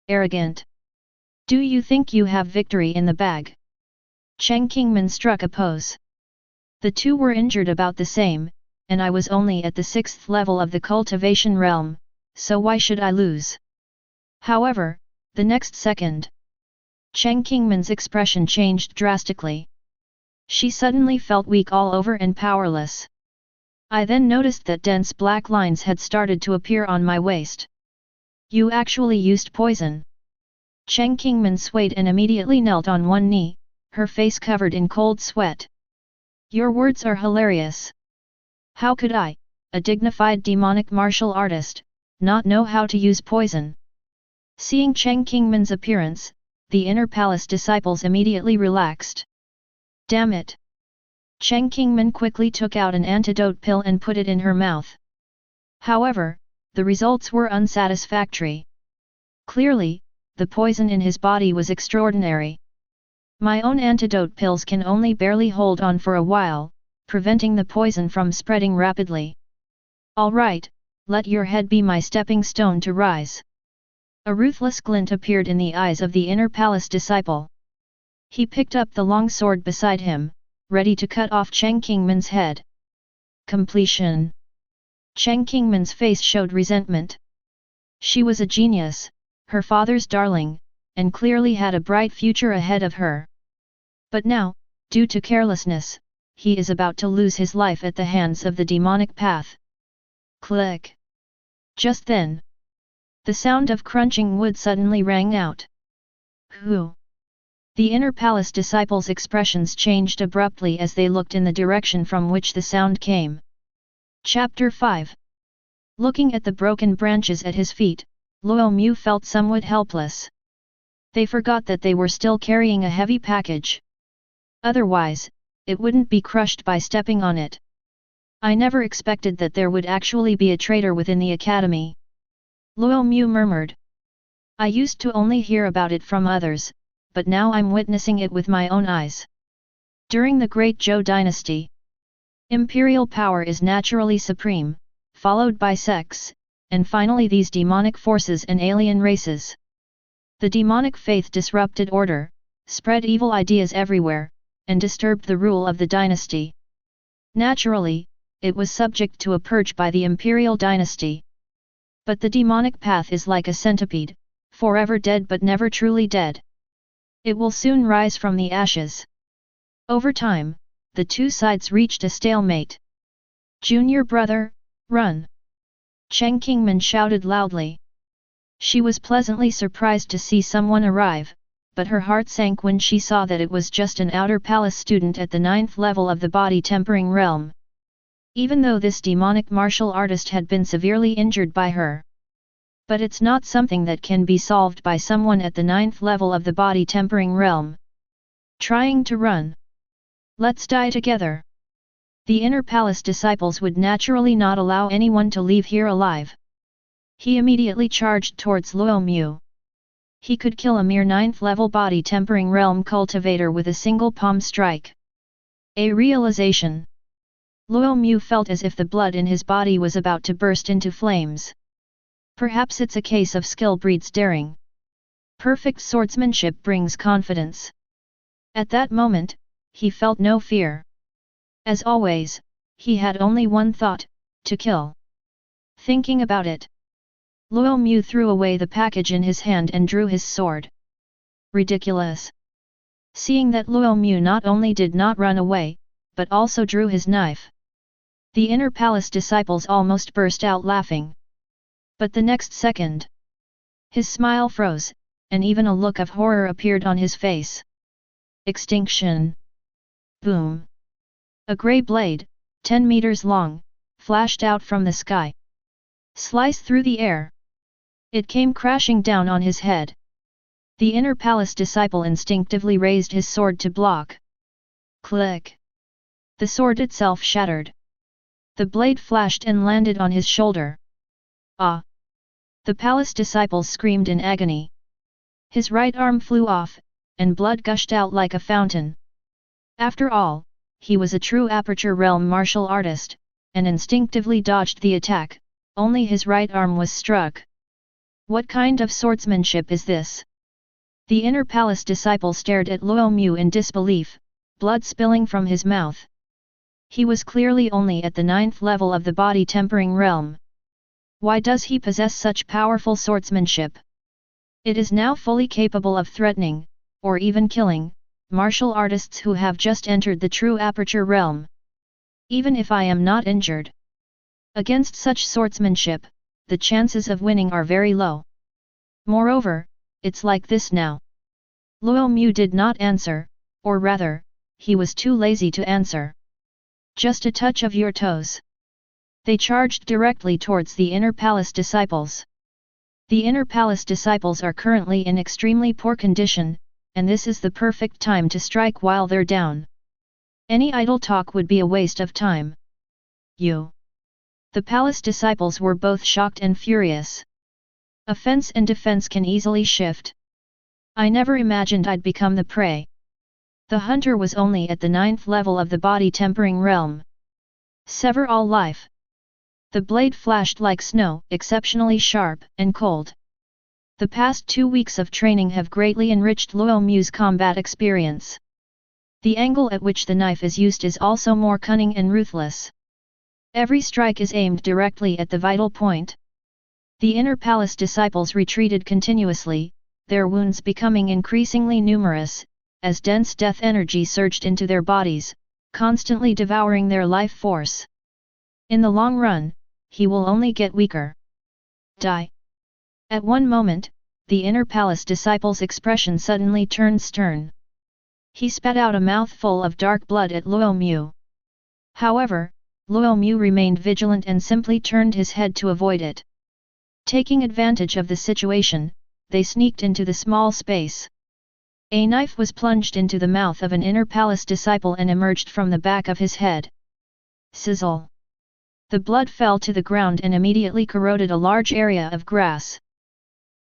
Arrogant. Do you think you have victory in the bag? Cheng Qingman struck a pose. The two were injured about the same, and I was only at the 6th level of the cultivation realm, so why should I lose? However, the next second, Cheng Qingman's expression changed drastically. She suddenly felt weak all over and powerless. I then noticed that dense black lines had started to appear on my waist. You actually used poison. Cheng Qingman swayed and immediately knelt on one knee, her face covered in cold sweat. Your words are hilarious. How could I, a dignified demonic martial artist, not know how to use poison? Seeing Cheng Qingman's appearance, the inner palace disciples immediately relaxed. Damn it! Cheng Qingman quickly took out an antidote pill and put it in her mouth. However, the results were unsatisfactory. Clearly, the poison in his body was extraordinary. My own antidote pills can only barely hold on for a while, preventing the poison from spreading rapidly. All right, let your head be my stepping stone to rise. A ruthless glint appeared in the eyes of the inner palace disciple. He picked up the long sword beside him, ready to cut off Cheng Qingman's head. Completion. Cheng Qingman's face showed resentment. She was a genius, her father's darling, and clearly had a bright future ahead of her. But now, due to carelessness, he is about to lose his life at the hands of the demonic path. Click! Just then, the sound of crunching wood suddenly rang out. Who? The inner palace disciples' expressions changed abruptly as they looked in the direction from which the sound came. Chapter 5. Looking at the broken branches at his feet, Luo Mu felt somewhat helpless. They forgot that they were still carrying a heavy package. Otherwise, it wouldn't be crushed by stepping on it. I never expected that there would actually be a traitor within the academy. Luo Mu murmured. I used to only hear about it from others, but now I'm witnessing it with my own eyes. During the Great Zhou dynasty, imperial power is naturally supreme, followed by sects, and finally these demonic forces and alien races. The demonic faith disrupted order, spread evil ideas everywhere, and disturbed the rule of the dynasty. Naturally, it was subject to a purge by the imperial dynasty. But the demonic path is like a centipede, forever dead but never truly dead. It will soon rise from the ashes. Over time, the two sides reached a stalemate. Junior brother, run! Cheng Qingman shouted loudly. She was pleasantly surprised to see someone arrive, but her heart sank when she saw that it was just an outer palace student at the 9th level of the body tempering realm. Even though this demonic martial artist had been severely injured by her. But it's not something that can be solved by someone at the 9th level of the body tempering realm. Trying to run. Let's die together. The inner palace disciples would naturally not allow anyone to leave here alive. He immediately charged towards Luo Mu. He could kill a mere 9th level body tempering realm cultivator with a single palm strike. A realization. Luo Mu felt as if the blood in his body was about to burst into flames. Perhaps it's a case of skill breeds daring. Perfect swordsmanship brings confidence. At that moment, he felt no fear. As always, he had only one thought, to kill. Thinking about it, Luo Mu threw away the package in his hand and drew his sword. Ridiculous. Seeing that Luo Mu not only did not run away, but also drew his knife. The inner palace disciples almost burst out laughing. But the next second, his smile froze, and even a look of horror appeared on his face. Extinction! Boom! A grey blade, 10 meters long, flashed out from the sky. Sliced through the air. It came crashing down on his head. The inner palace disciple instinctively raised his sword to block. Click! The sword itself shattered. The blade flashed and landed on his shoulder. Ah! The palace disciple screamed in agony. His right arm flew off, and blood gushed out like a fountain. After all, he was a true Aperture Realm martial artist, and instinctively dodged the attack, only his right arm was struck. What kind of swordsmanship is this? The inner palace disciple stared at Luo Mu in disbelief, blood spilling from his mouth. He was clearly only at the 9th level of the body tempering realm. Why does he possess such powerful swordsmanship? It is now fully capable of threatening, or even killing, martial artists who have just entered the true Aperture Realm. Even if I am not injured. Against such swordsmanship, the chances of winning are very low. Moreover, it's like this now. Luo Mu did not answer, or rather, he was too lazy to answer. Just a touch of your toes. They charged directly towards the inner palace disciples. The inner palace disciples are currently in extremely poor condition, and this is the perfect time to strike while they're down. Any idle talk would be a waste of time. You. The palace disciples were both shocked and furious. Offense and defense can easily shift. I never imagined I'd become the prey. The hunter was only at the 9th level of the body tempering realm. Sever all life. The blade flashed like snow, exceptionally sharp and cold. The past 2 weeks of training have greatly enriched Luo Mu's combat experience. The angle at which the knife is used is also more cunning and ruthless. Every strike is aimed directly at the vital point. The inner palace disciples retreated continuously, their wounds becoming increasingly numerous, as dense death energy surged into their bodies, constantly devouring their life force. In the long run, he will only get weaker. Die. At one moment, the inner palace disciple's expression suddenly turned stern. He spat out a mouthful of dark blood at Luo Mu. However, Luo Mu remained vigilant and simply turned his head to avoid it. Taking advantage of the situation, they sneaked into the small space. A knife was plunged into the mouth of an inner palace disciple and emerged from the back of his head. Sizzle! The blood fell to the ground and immediately corroded a large area of grass.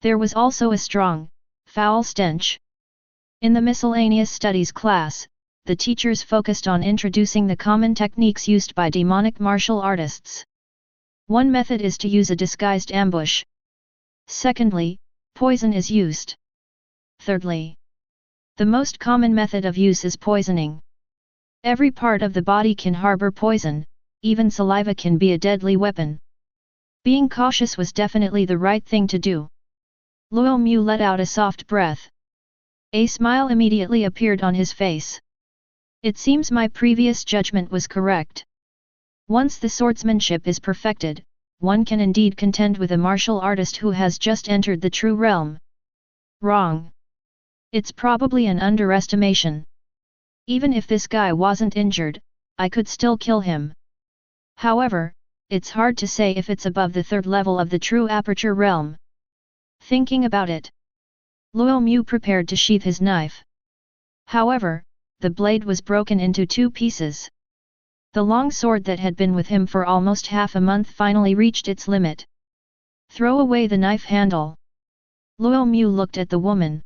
There was also a strong, foul stench. In the miscellaneous studies class, the teachers focused on introducing the common techniques used by demonic martial artists. One method is to use a disguised ambush. Secondly, poison is used. Thirdly, the most common method of use is poisoning. Every part of the body can harbor poison, even saliva can be a deadly weapon. Being cautious was definitely the right thing to do. Luo Mu let out a soft breath. A smile immediately appeared on his face. It seems my previous judgment was correct. Once the swordsmanship is perfected, one can indeed contend with a martial artist who has just entered the true realm. Wrong. It's probably an underestimation. Even if this guy wasn't injured, I could still kill him. However, it's hard to say if it's above the 3rd level of the true Aperture Realm. Thinking about it, Luo Mu prepared to sheath his knife. However, the blade was broken into 2 pieces. The long sword that had been with him for almost half a month finally reached its limit. Throw away the knife handle. Luo Mu looked at the woman.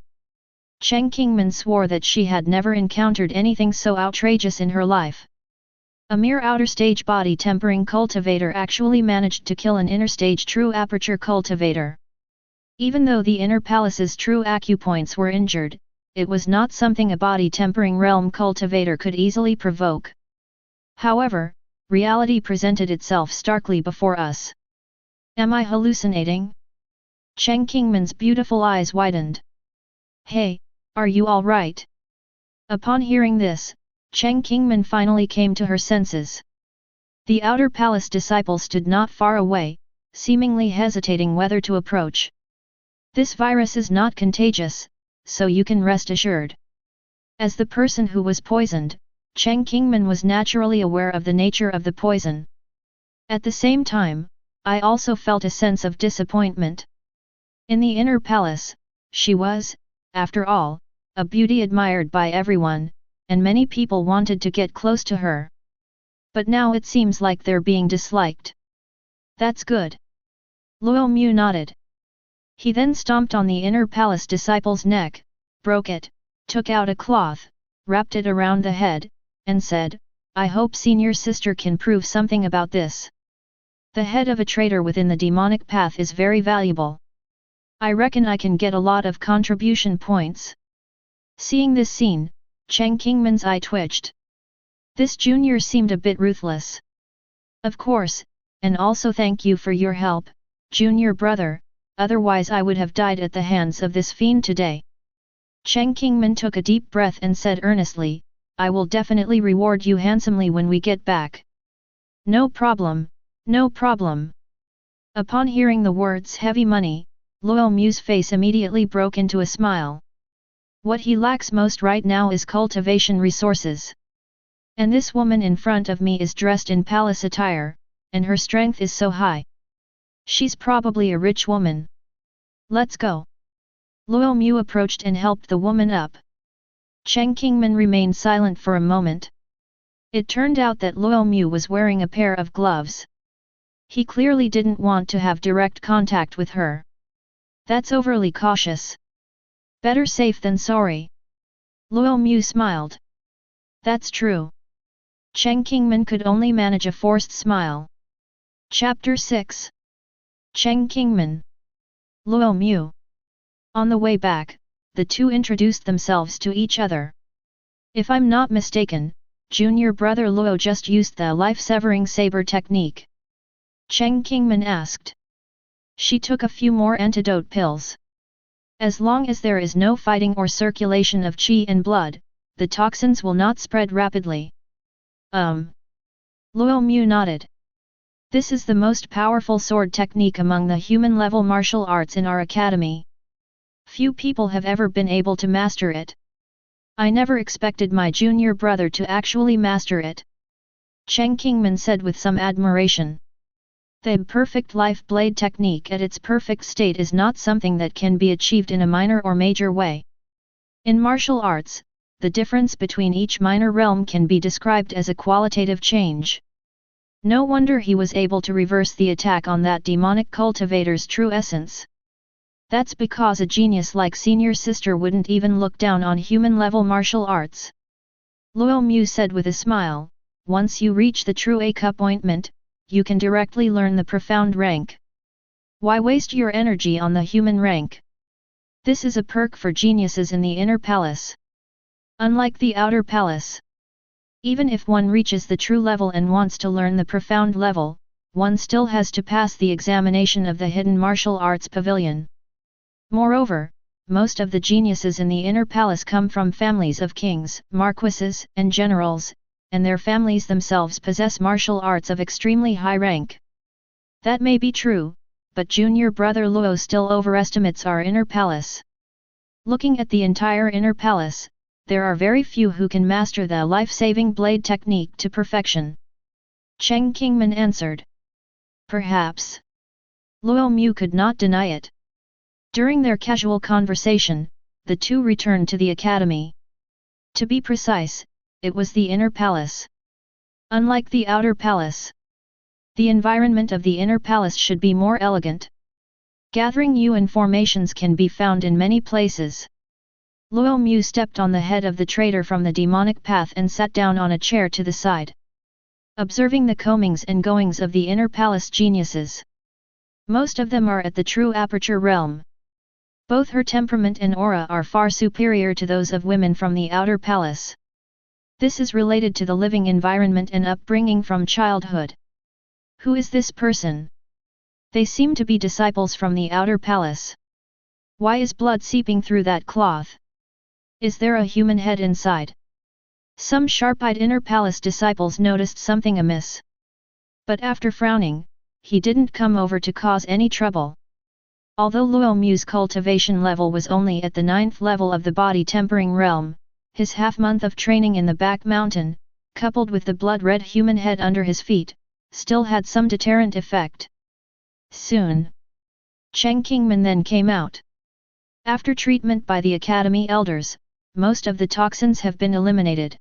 Cheng Qingman swore that she had never encountered anything so outrageous in her life. A mere outer stage body tempering cultivator actually managed to kill an inner stage true aperture cultivator. Even though the inner palace's true acupoints were injured, it was not something a body tempering realm cultivator could easily provoke. However, reality presented itself starkly before us. Am I hallucinating? Cheng Qingman's beautiful eyes widened. Hey, are you all right? Upon hearing this, Cheng Qingmen finally came to her senses. The outer palace disciple stood not far away, seemingly hesitating whether to approach. This virus is not contagious, so you can rest assured. As the person who was poisoned, Cheng Qingmen was naturally aware of the nature of the poison. At the same time, I also felt a sense of disappointment. In the inner palace, she was, after all, a beauty admired by everyone, and many people wanted to get close to her. But now it seems like they're being disliked. That's good. Luo Mu nodded. He then stomped on the inner palace disciple's neck, broke it, took out a cloth, wrapped it around the head, and said, I hope senior sister can prove something about this. The head of a traitor within the demonic path is very valuable. I reckon I can get a lot of contribution points. Seeing this scene, Cheng Qingmen's eye twitched. This junior seemed a bit ruthless. Of course, and also thank you for your help, junior brother, otherwise I would have died at the hands of this fiend today. Cheng Qingmen took a deep breath and said earnestly, I will definitely reward you handsomely when we get back. No problem, no problem. Upon hearing the words heavy money, Luo Mu's face immediately broke into a smile. What he lacks most right now is cultivation resources. And this woman in front of me is dressed in palace attire, and her strength is so high. She's probably a rich woman. Let's go. Luo Mu approached and helped the woman up. Cheng Qingmen remained silent for a moment. It turned out that Luo Mu was wearing a pair of gloves. He clearly didn't want to have direct contact with her. That's overly cautious. Better safe than sorry. Luo Mu smiled. That's true. Cheng Qingmen could only manage a forced smile. Chapter 6. Cheng Qingmen. Luo Mu. On the way back, the two introduced themselves to each other. If I'm not mistaken, junior brother Luo just used the life-severing saber technique. Cheng Qingmen asked. She took a few more antidote pills. As long as there is no fighting or circulation of qi and blood, the toxins will not spread rapidly. Luo Mu nodded. This is the most powerful sword technique among the human-level martial arts in our academy. Few people have ever been able to master it. I never expected my junior brother to actually master it. Cheng Qingmen said with some admiration. The perfect life blade technique at its perfect state is not something that can be achieved in a minor or major way. In martial arts, the difference between each minor realm can be described as a qualitative change. No wonder he was able to reverse the attack on that demonic cultivator's true essence. That's because a genius like senior sister wouldn't even look down on human-level martial arts. Luo Mu said with a smile, once you reach the true A-cup ointment, you can directly learn the profound rank. Why waste your energy on the human rank? This is a perk for geniuses in the inner palace. Unlike the outer palace. Even if one reaches the true level and wants to learn the profound level, one still has to pass the examination of the hidden martial arts pavilion. Moreover, most of the geniuses in the inner palace come from families of kings, marquises, and generals, and their families themselves possess martial arts of extremely high rank. That may be true, but junior brother Luo still overestimates our inner palace. Looking at the entire inner palace, there are very few who can master the life-saving blade technique to perfection. Cheng Qingmen answered. Perhaps. Luo Mu could not deny it. During their casual conversation, the two returned to the academy. To be precise, it was the inner palace. Unlike the outer palace, the environment of the inner palace should be more elegant. Gathering yuan formations can be found in many places. Luo Mu stepped on the head of the traitor from the demonic path and sat down on a chair to the side. Observing the comings and goings of the inner palace geniuses. Most of them are at the true aperture realm. Both her temperament and aura are far superior to those of women from the outer palace. This is related to the living environment and upbringing from childhood. Who is this person? They seem to be disciples from the outer palace. Why is blood seeping through that cloth? Is there a human head inside? Some sharp-eyed inner palace disciples noticed something amiss. But after frowning, he didn't come over to cause any trouble. Although Luo Mu's cultivation level was only at the 9th level of the body tempering realm, his half-month of training in the back mountain, coupled with the blood-red human head under his feet, still had some deterrent effect. Soon, Cheng Qingmen then came out. After treatment by the academy elders, most of the toxins have been eliminated.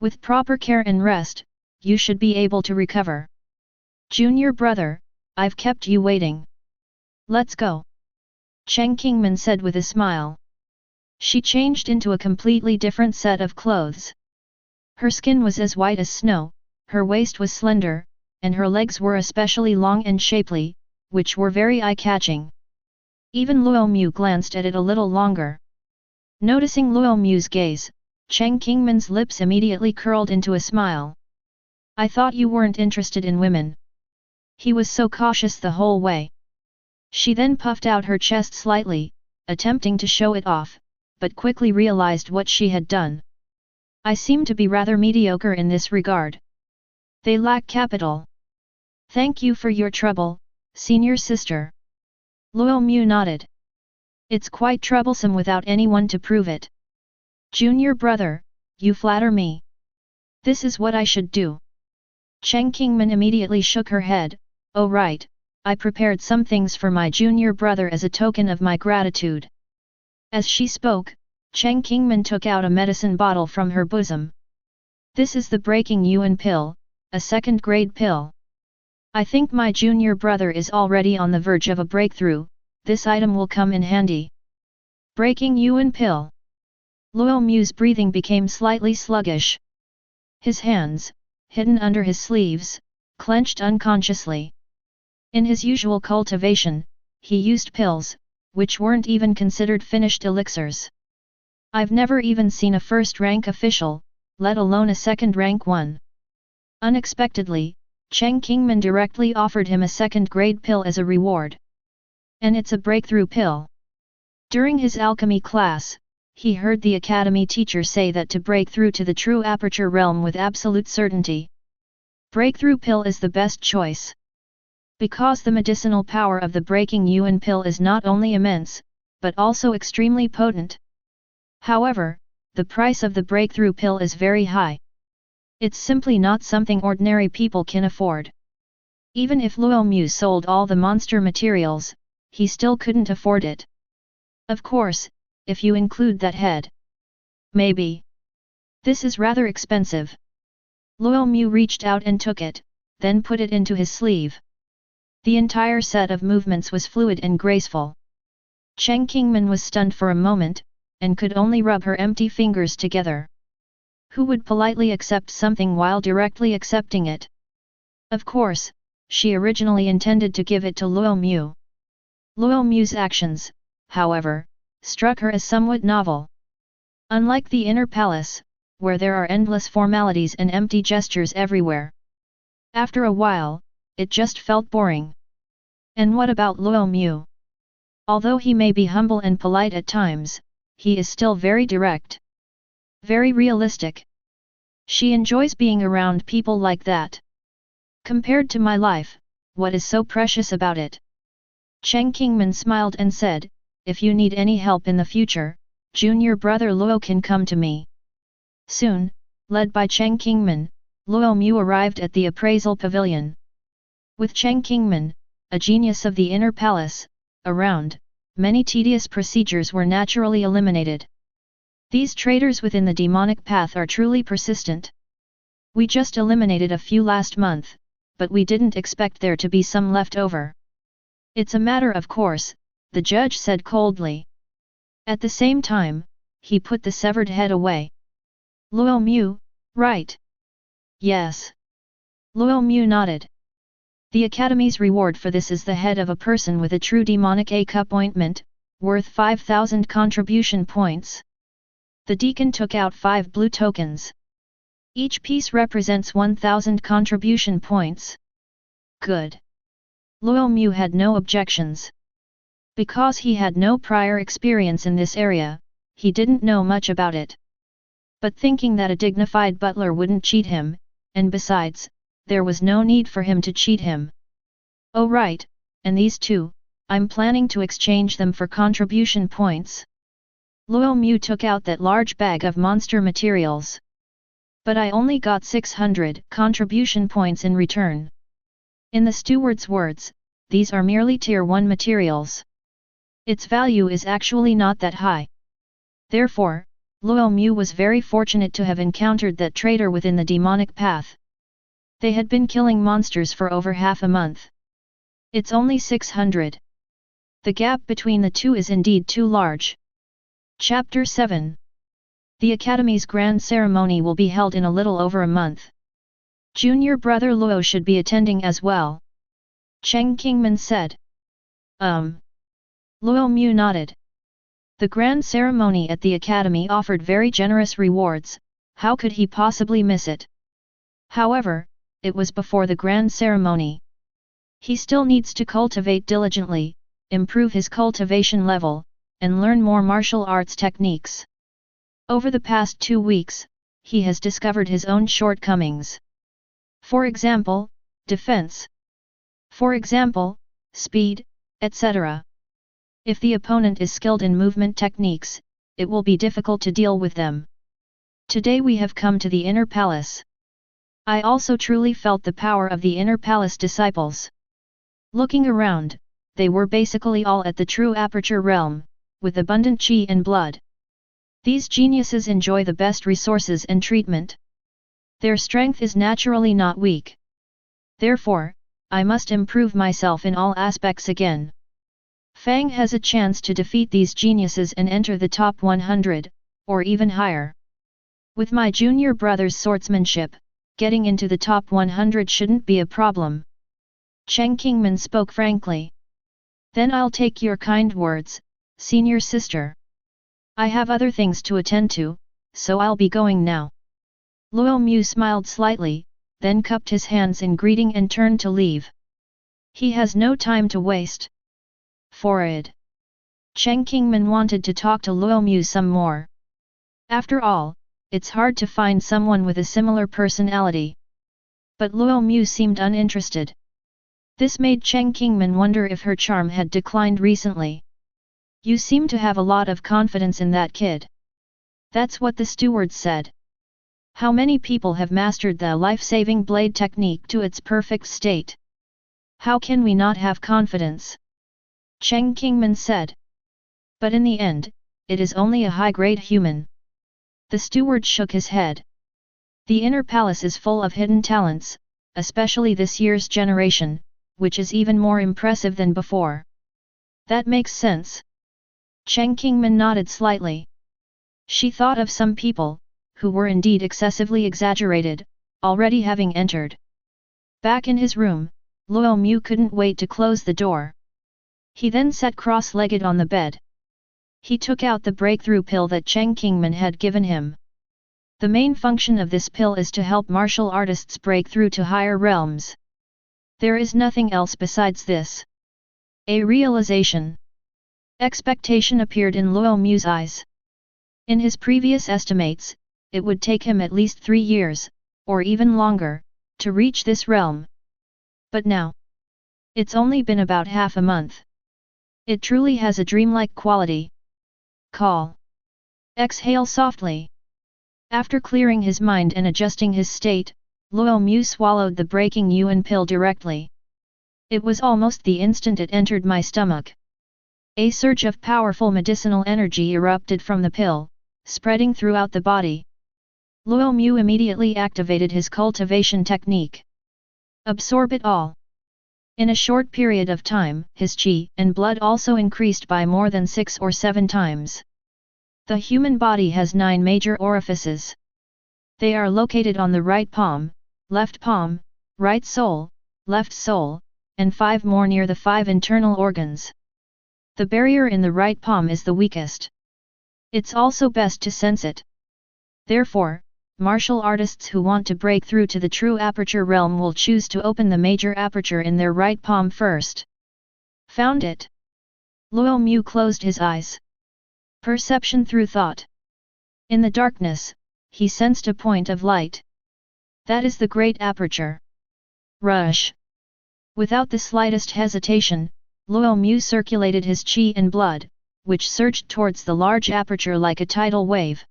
With proper care and rest, you should be able to recover. Junior brother, I've kept you waiting. Let's go. Cheng Qingmen said with a smile. She changed into a completely different set of clothes. Her skin was as white as snow, her waist was slender, and her legs were especially long and shapely, which were very eye-catching. Even Luo Mu glanced at it a little longer. Noticing Luo Mu's gaze, Cheng Qingmen's lips immediately curled into a smile. I thought you weren't interested in women. He was so cautious the whole way. She then puffed out her chest slightly, attempting to show it off, but quickly realized what she had done. I seem to be rather mediocre in this regard. They lack capital. Thank you for your trouble, senior sister. Luo Mu nodded. It's quite troublesome without anyone to prove it. Junior brother, you flatter me. This is what I should do. Cheng Qingmen immediately shook her head. Oh right, I prepared some things for my junior brother as a token of my gratitude. As she spoke, Cheng Qingmen took out a medicine bottle from her bosom. This is the Breaking Yuan pill, a second-grade pill. I think my junior brother is already on the verge of a breakthrough, this item will come in handy. Breaking Yuan pill. Luo Mu's breathing became slightly sluggish. His hands, hidden under his sleeves, clenched unconsciously. In his usual cultivation, he used pills, which weren't even considered finished elixirs. I've never even seen a first-rank official, let alone a second-rank one. Unexpectedly, Cheng Qingmen directly offered him a second-grade pill as a reward. And it's a breakthrough pill. During his alchemy class, he heard the academy teacher say that to break through to the true aperture realm with absolute certainty, breakthrough pill is the best choice. Because the medicinal power of the Breaking Yuan pill is not only immense, but also extremely potent. However, the price of the breakthrough pill is very high. It's simply not something ordinary people can afford. Even if Luo Mu sold all the monster materials, he still couldn't afford it. Of course, if you include that head. Maybe. This is rather expensive. Luo Mu reached out and took it, then put it into his sleeve. The entire set of movements was fluid and graceful. Cheng Qingmen was stunned for a moment, and could only rub her empty fingers together. Who would politely accept something while directly accepting it? Of course, she originally intended to give it to Luo Mu. Luo Mu's actions, however, struck her as somewhat novel. Unlike the inner palace, where there are endless formalities and empty gestures everywhere. After a while, it just felt boring. And what about Luo Mu? Although he may be humble and polite at times, he is still very direct. Very realistic. She enjoys being around people like that. Compared to my life, what is so precious about it? Cheng Qingmen smiled and said, if you need any help in the future, junior brother Luo can come to me. Soon, led by Cheng Qingmen, Luo Mu arrived at the appraisal pavilion. With Cheng Qingmen, a genius of the inner palace, around, many tedious procedures were naturally eliminated. These traitors within the demonic path are truly persistent. We just eliminated a few last month, but we didn't expect there to be some left over. It's a matter of course, the judge said coldly. At the same time, he put the severed head away. Luo Mu, right? Yes. Luo Mu nodded. The Academy's reward for this is the head of a person with a true demonic A-cup ointment, worth 5,000 contribution points. The deacon took out 5 blue tokens. Each piece represents 1,000 contribution points. Good. Luo Mu had no objections. Because he had no prior experience in this area, he didn't know much about it. But thinking that a dignified butler wouldn't cheat him, and besides, there was no need for him to cheat him. Oh right, and these two, I'm planning to exchange them for contribution points. Luo Mu took out that large bag of monster materials. But I only got 600 contribution points in return. In the steward's words, these are merely tier 1 materials. Its value is actually not that high. Therefore, Luo Mu was very fortunate to have encountered that traitor within the demonic path. They had been killing monsters for over half a month. It's only 600. The gap between the two is indeed too large. Chapter 7. The Academy's grand ceremony will be held in a little over a month. Junior brother Luo should be attending as well. Cheng Qingmin said. Luo Mu nodded. The grand ceremony at the Academy offered very generous rewards, how could he possibly miss it? However, it was before the grand ceremony. He still needs to cultivate diligently, improve his cultivation level, and learn more martial arts techniques. Over the past 2 weeks, he has discovered his own shortcomings. For example, defense. For example, speed, etc. If the opponent is skilled in movement techniques, it will be difficult to deal with them. Today we have come to the Inner Palace. I also truly felt the power of the Inner Palace disciples. Looking around, they were basically all at the true aperture realm, with abundant qi and blood. These geniuses enjoy the best resources and treatment. Their strength is naturally not weak. Therefore, I must improve myself in all aspects again. Fang has a chance to defeat these geniuses and enter the top 100, or even higher. With my junior brother's swordsmanship, getting into the top 100 shouldn't be a problem. Cheng Qingmin spoke frankly. Then I'll take your kind words, senior sister. I have other things to attend to, so I'll be going now. Luo Mu smiled slightly, then cupped his hands in greeting and turned to leave. He has no time to waste. Forward. Cheng Qingmin wanted to talk to Luo Mu some more. After all, it's hard to find someone with a similar personality. But Luo Mu seemed uninterested. This made Cheng Qingmin wonder if her charm had declined recently. You seem to have a lot of confidence in that kid. That's what the steward said. How many people have mastered the life-saving blade technique to its perfect state? How can we not have confidence? Cheng Qingmin said. But in the end, it is only a high-grade human. The steward shook his head. The Inner Palace is full of hidden talents, especially this year's generation, which is even more impressive than before. That makes sense. Cheng Qingmin nodded slightly. She thought of some people, who were indeed excessively exaggerated, already having entered. Back in his room, Luo Mu couldn't wait to close the door. He then sat cross-legged on the bed. He took out the breakthrough pill that Cheng Qingmin had given him. The main function of this pill is to help martial artists break through to higher realms. There is nothing else besides this. A realization. Expectation appeared in Luo Mu's eyes. In his previous estimates, it would take him at least 3 years, or even longer, to reach this realm. But now, it's only been about half a month. It truly has a dreamlike quality. Call. Exhale softly. After clearing his mind and adjusting his state, Luo Mu swallowed the breaking yuan pill directly. It was almost the instant it entered my stomach. A surge of powerful medicinal energy erupted from the pill, spreading throughout the body. Luo Mu immediately activated his cultivation technique. Absorb it all. In a short period of time, his qi and blood also increased by more than 6 or 7 times. The human body has 9 major orifices. They are located on the right palm, right sole, left sole, and 5 more near the 5 internal organs. The barrier in the right palm is the weakest. It's also best to sense it. Therefore, martial artists who want to break through to the true aperture realm will choose to open the major aperture in their right palm first. Found it. Luo Mu closed his eyes. Perception through thought. In the darkness, he sensed a point of light. That is the great aperture. Rush! Without the slightest hesitation, Luo Mu circulated his qi and blood, which surged towards the large aperture like a tidal wave.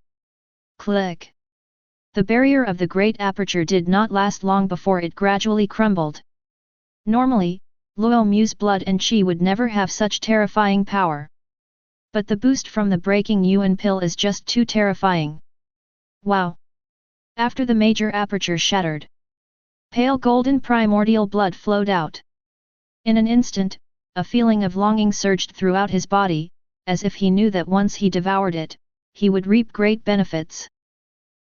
Click! The barrier of the great aperture did not last long before it gradually crumbled. Normally, Luo Mu's blood and qi would never have such terrifying power. But the boost from the breaking yuan pill is just too terrifying. Wow! After the major aperture shattered, pale golden primordial blood flowed out. In an instant, a feeling of longing surged throughout his body, as if he knew that once he devoured it, he would reap great benefits.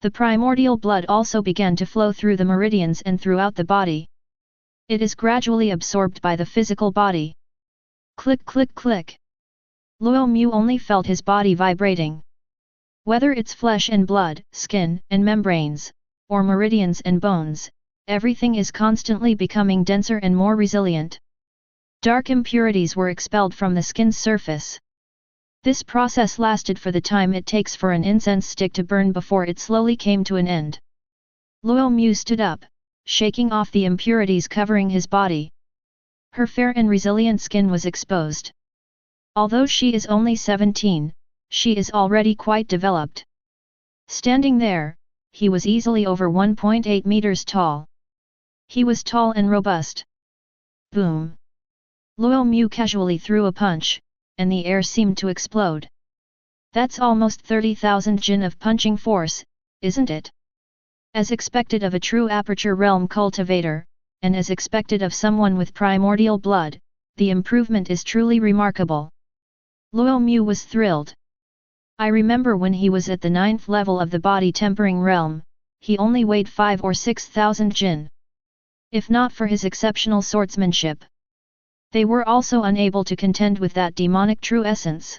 The primordial blood also began to flow through the meridians and throughout the body. It is gradually absorbed by the physical body. Click click click. Luo Mu only felt his body vibrating. Whether it's flesh and blood, skin and membranes, or meridians and bones, everything is constantly becoming denser and more resilient. Dark impurities were expelled from the skin's surface. This process lasted for the time it takes for an incense stick to burn before it slowly came to an end. Luo Mu stood up, shaking off the impurities covering his body. Her fair and resilient skin was exposed. Although she is only 17, she is already quite developed. Standing there, he was easily over 1.8 meters tall. He was tall and robust. Boom! Luo Mu casually threw a punch, and the air seemed to explode. That's almost 30,000 jin of punching force, isn't it? As expected of a true aperture realm cultivator, and as expected of someone with primordial blood, the improvement is truly remarkable. Luo Mu was thrilled. I remember when he was at the 9th level of the body tempering realm, he only weighed 5 or 6,000 jin. If not for his exceptional swordsmanship, they were also unable to contend with that demonic true essence.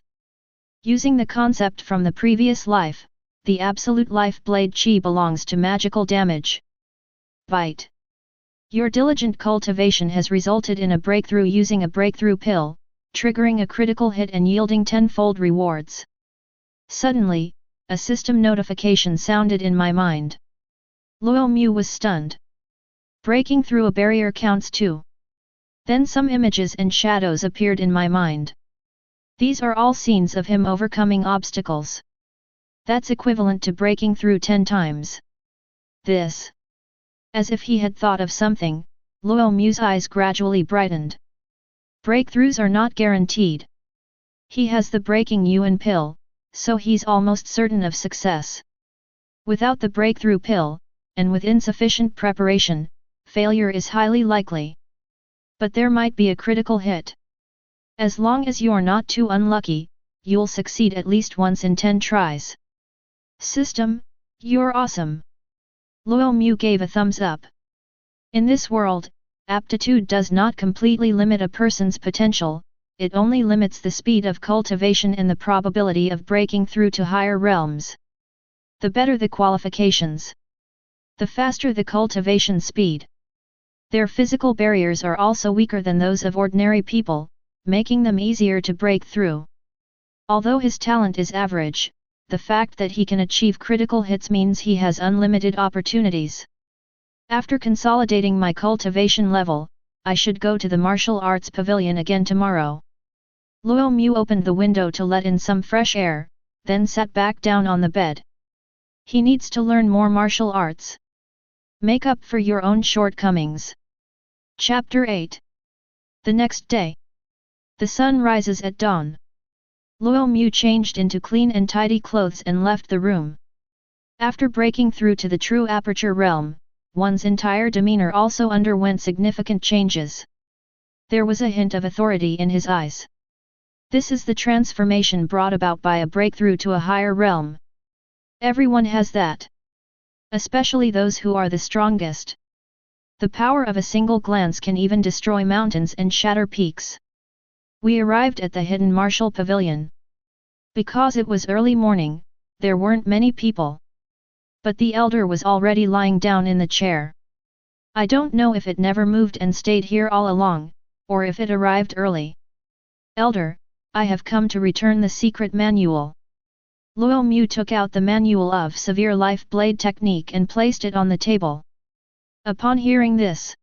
Using the concept from the previous life, the absolute life blade qi belongs to magical damage. Bite. Your diligent cultivation has resulted in a breakthrough using a breakthrough pill, triggering a critical hit and yielding tenfold rewards. Suddenly, a system notification sounded in my mind. Luo Mu was stunned. Breaking through a barrier counts too. Then some images and shadows appeared in my mind. These are all scenes of him overcoming obstacles. That's equivalent to breaking through 10 times. This. As if he had thought of something, Luo Mu's eyes gradually brightened. Breakthroughs are not guaranteed. He has the breaking yuan pill, so he's almost certain of success. Without the breakthrough pill, and with insufficient preparation, failure is highly likely. But there might be a critical hit. As long as you're not too unlucky, you'll succeed at least once in 10 tries. System, you're awesome. Luo Mu gave a thumbs up. In this world, aptitude does not completely limit a person's potential, it only limits the speed of cultivation and the probability of breaking through to higher realms. The better the qualifications, the faster the cultivation speed. Their physical barriers are also weaker than those of ordinary people, making them easier to break through. Although his talent is average, the fact that he can achieve critical hits means he has unlimited opportunities. After consolidating my cultivation level, I should go to the martial arts pavilion again tomorrow. Luo Mu opened the window to let in some fresh air, then sat back down on the bed. He needs to learn more martial arts. Make up for your own shortcomings. Chapter 8. The next day. The sun rises at dawn. Luo Mu changed into clean and tidy clothes and left the room. After breaking through to the true aperture realm, one's entire demeanor also underwent significant changes. There was a hint of authority in his eyes. This is the transformation brought about by a breakthrough to a higher realm. Everyone has that. Especially those who are the strongest. The power of a single glance can even destroy mountains and shatter peaks. We arrived at the hidden martial pavilion. Because it was early morning, there weren't many people. But the elder was already lying down in the chair. I don't know if it never moved and stayed here all along, or if it arrived early. Elder, I have come to return the secret manual. Luo Mu took out the manual of severe life blade technique and placed it on the table. Upon hearing this,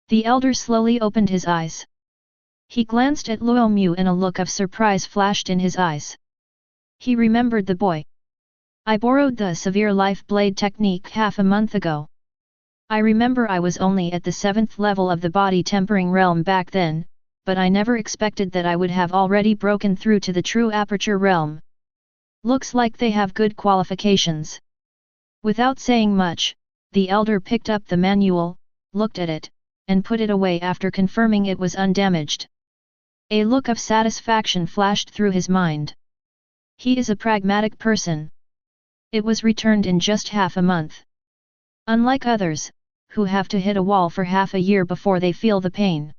the elder slowly opened his eyes. He glanced at Luo Mu and a look of surprise flashed in his eyes. He remembered the boy. I borrowed the severe life blade technique half a month ago. I remember I was only at the 7th level of the body tempering realm back then, but I never expected that I would have already broken through to the true aperture realm. Looks like they have good qualifications. Without saying much, the elder picked up the manual, looked at it, and put it away after confirming it was undamaged. A look of satisfaction flashed through his mind. He is a pragmatic person. It was returned in just half a month. Unlike others, who have to hit a wall for half a year before they feel the pain.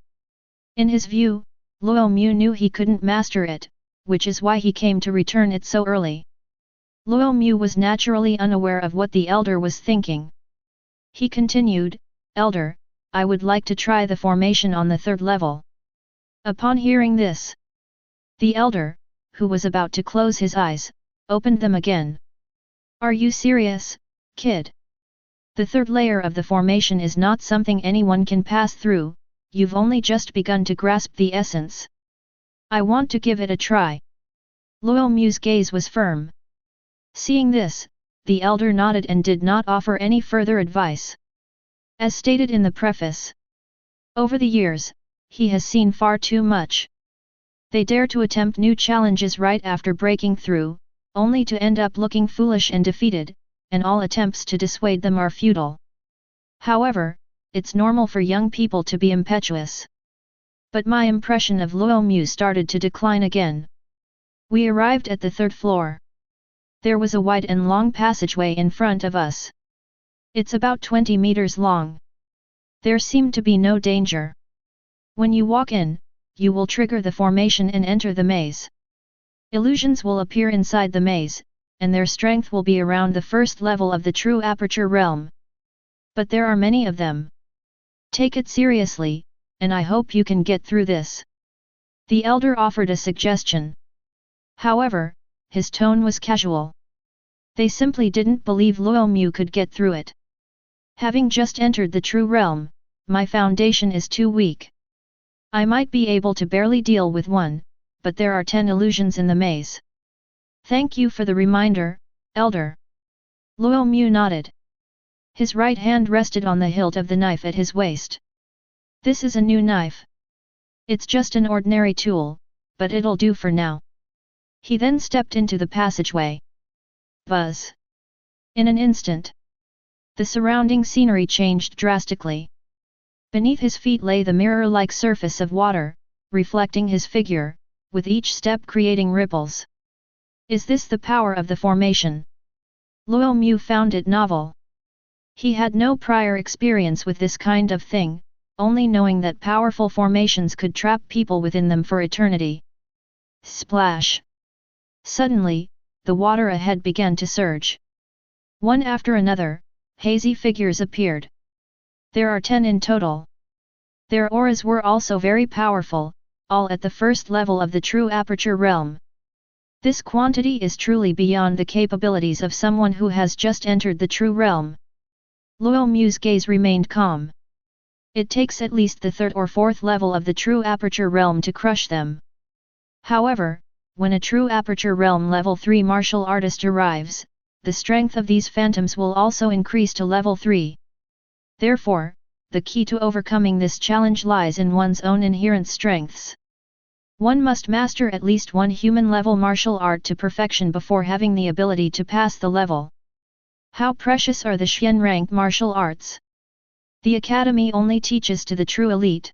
In his view, Luo Mu knew he couldn't master it, which is why he came to return it so early. Luo Mu was naturally unaware of what the elder was thinking. He continued, "Elder, I would like to try the formation on the 3rd level." Upon hearing this, the elder, who was about to close his eyes, opened them again. "Are you serious, kid? The 3rd layer of the formation is not something anyone can pass through, you've only just begun to grasp the essence. I want to give it a try." Luo Mu's gaze was firm. Seeing this, the elder nodded and did not offer any further advice. As stated in the preface, over the years, he has seen far too much. They dare to attempt new challenges right after breaking through, only to end up looking foolish and defeated, and all attempts to dissuade them are futile. However, it's normal for young people to be impetuous. But my impression of Luo Mu started to decline again. We arrived at the 3rd floor. There was a wide and long passageway in front of us. It's about 20 meters long. There seemed to be no danger. When you walk in, you will trigger the formation and enter the maze. Illusions will appear inside the maze, and their strength will be around the 1st level of the true aperture realm. But there are many of them. Take it seriously, and I hope you can get through this." The elder offered a suggestion. However, his tone was casual. They simply didn't believe Luo Mu could get through it. "Having just entered the true realm, my foundation is too weak. I might be able to barely deal with one, but there are 10 illusions in the maze." "Thank you for the reminder, elder." Luo Mu nodded. His right hand rested on the hilt of the knife at his waist. "This is a new knife. It's just an ordinary tool, but it'll do for now." He then stepped into the passageway. Buzz! In an instant, the surrounding scenery changed drastically. Beneath his feet lay the mirror-like surface of water, reflecting his figure, with each step creating ripples. Is this the power of the formation? Luo Mu found it novel. He had no prior experience with this kind of thing, only knowing that powerful formations could trap people within them for eternity. Splash! Suddenly, the water ahead began to surge. One after another, hazy figures appeared. There are 10 in total. Their auras were also very powerful, all at the 1st level of the true aperture realm. This quantity is truly beyond the capabilities of someone who has just entered the true realm. Luo Mu's gaze remained calm. It takes at least the 3rd or 4th level of the true aperture realm to crush them. However, when a true aperture realm level 3 martial artist arrives, the strength of these phantoms will also increase to level 3. Therefore, the key to overcoming this challenge lies in one's own inherent strengths. One must master at least one human-level martial art to perfection before having the ability to pass the level. How precious are the Xian-rank martial arts? The academy only teaches to the true elite.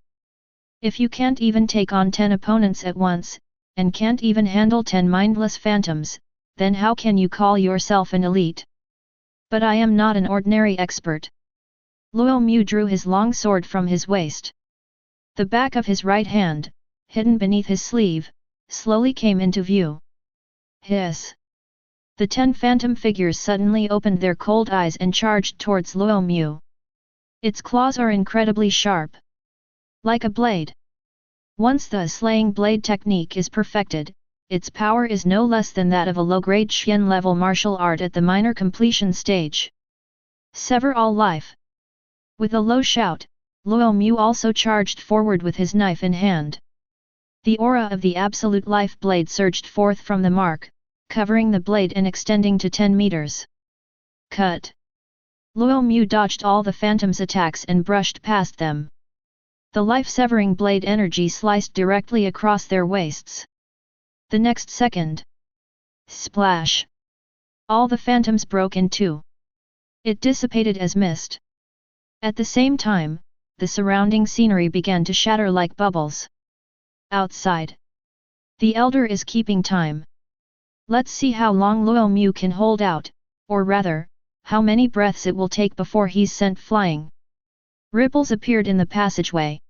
If you can't even take on 10 opponents at once, and can't even handle 10 mindless phantoms, then how can you call yourself an elite? But I am not an ordinary expert. Luo Mu drew his long sword from his waist. The back of his right hand, hidden beneath his sleeve, slowly came into view. Hiss! The 10 phantom figures suddenly opened their cold eyes and charged towards Luo Mu. Its claws are incredibly sharp. Like a blade. Once the slaying blade technique is perfected, its power is no less than that of a low-grade Xian-level martial art at the minor completion stage. Sever all life. With a low shout, Luo Mu also charged forward with his knife in hand. The aura of the absolute life blade surged forth from the mark, covering the blade and extending to 10 meters. Cut! Luo Mu dodged all the phantom's attacks and brushed past them. The life-severing blade energy sliced directly across their waists. The next second. Splash! All the phantoms broke in two. It dissipated as mist. At the same time, the surrounding scenery began to shatter like bubbles. Outside. The elder is keeping time. Let's see how long Luo Mu can hold out, or rather, how many breaths it will take before he's sent flying. Ripples appeared in the passageway.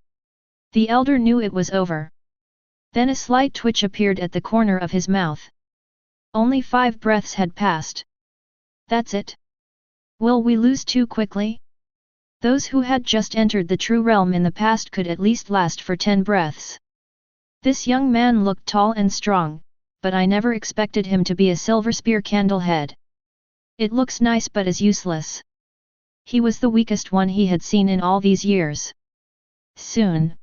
The elder knew it was over. Then a slight twitch appeared at the corner of his mouth. Only 5 breaths had passed. That's it. Will we lose too quickly? Those who had just entered the true realm in the past could at least last for 10 breaths. This young man looked tall and strong, but I never expected him to be a silver spear candlehead. It looks nice but is useless. He was the weakest one he had seen in all these years. Soon,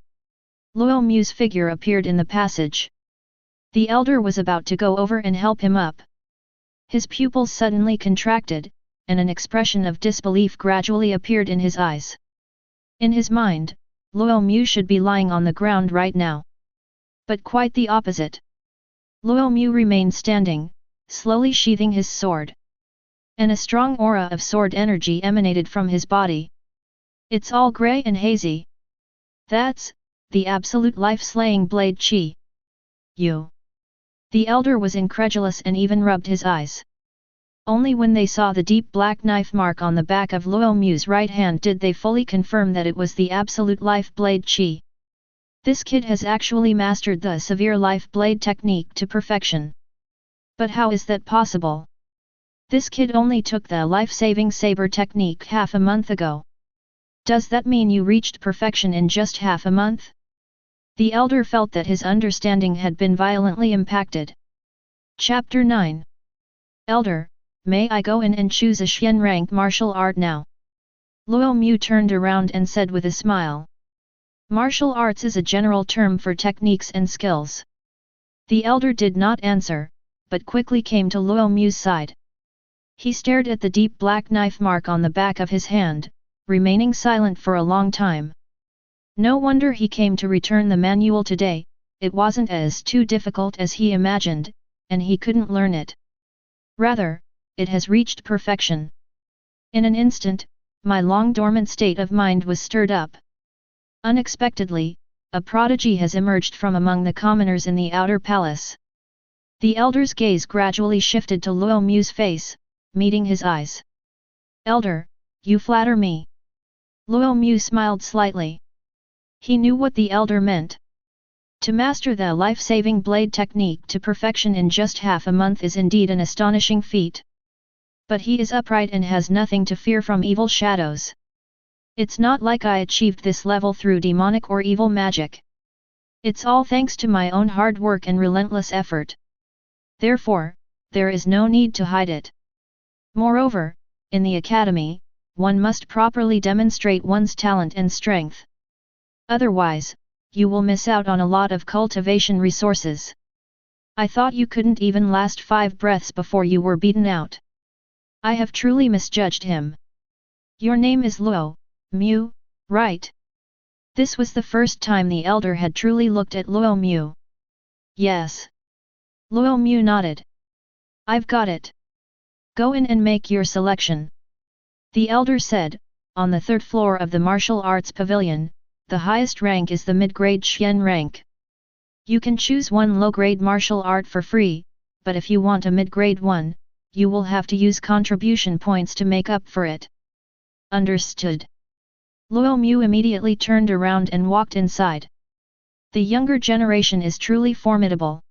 Luo Mu's figure appeared in the passage. The elder was about to go over and help him up. His pupils suddenly contracted, and an expression of disbelief gradually appeared in his eyes. In his mind, Luo Mu should be lying on the ground right now. But quite the opposite. Luo Mu remained standing, slowly sheathing his sword. And a strong aura of sword energy emanated from his body. It's all grey and hazy. That's the absolute life-slaying blade qi. You. The elder was incredulous and even rubbed his eyes. Only when they saw the deep black knife mark on the back of Luo Mu's right hand did they fully confirm that it was the absolute life blade qi. This kid has actually mastered the severe life blade technique to perfection. But how is that possible? This kid only took the life-saving saber technique half a month ago. Does that mean you reached perfection in just half a month? The elder felt that his understanding had been violently impacted. Chapter 9. Elder, may I go in and choose a Xian rank martial art now? Luo Mu turned around and said with a smile. Martial arts is a general term for techniques and skills. The elder did not answer, but quickly came to Luo Mu's side. He stared at the deep black knife mark on the back of his hand, remaining silent for a long time. No wonder he came to return the manual today, it wasn't as too difficult as he imagined, and he couldn't learn it. Rather, it has reached perfection. In an instant, my long-dormant state of mind was stirred up. Unexpectedly, a prodigy has emerged from among the commoners in the outer palace. The elder's gaze gradually shifted to Luo Mu's face, meeting his eyes. Elder, you flatter me. Luo Mu smiled slightly. He knew what the elder meant. To master the life-saving blade technique to perfection in just half a month is indeed an astonishing feat. But he is upright and has nothing to fear from evil shadows. It's not like I achieved this level through demonic or evil magic. It's all thanks to my own hard work and relentless effort. Therefore, there is no need to hide it. Moreover, in the academy, one must properly demonstrate one's talent and strength. Otherwise, you will miss out on a lot of cultivation resources. I thought you couldn't even last 5 breaths before you were beaten out. I have truly misjudged him. Your name is Luo Mu, right? This was the first time the elder had truly looked at Luo Mu. Yes. Luo Mu nodded. I've got it. Go in and make your selection. The elder said, on the 3rd floor of the martial arts pavilion, the highest rank is the mid-grade Xian rank. You can choose one low-grade martial art for free, but if you want a mid-grade one, you will have to use contribution points to make up for it. Understood. Luo Mu immediately turned around and walked inside. The younger generation is truly formidable.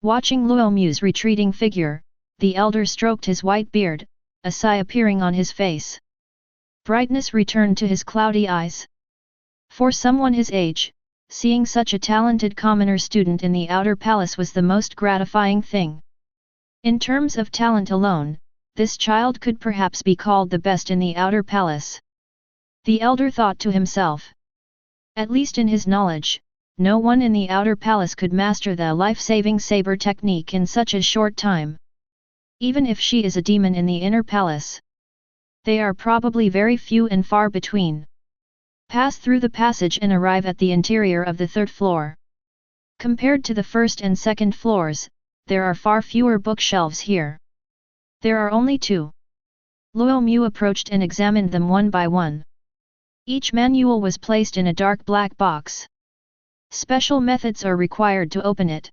Watching Luo Mu's retreating figure, the elder stroked his white beard, a sigh appearing on his face. Brightness returned to his cloudy eyes. For someone his age, seeing such a talented commoner student in the outer palace was the most gratifying thing. In terms of talent alone, this child could perhaps be called the best in the outer palace. The elder thought to himself. At least in his knowledge, no one in the outer palace could master the life-saving saber technique in such a short time. Even if she is a demon in the inner palace, they are probably very few and far between. Pass through the passage and arrive at the interior of the third floor. Compared to the first and second floors, there are far fewer bookshelves here. There are only 2. Luo Mu approached and examined them one by one. Each manual was placed in a dark black box. Special methods are required to open it.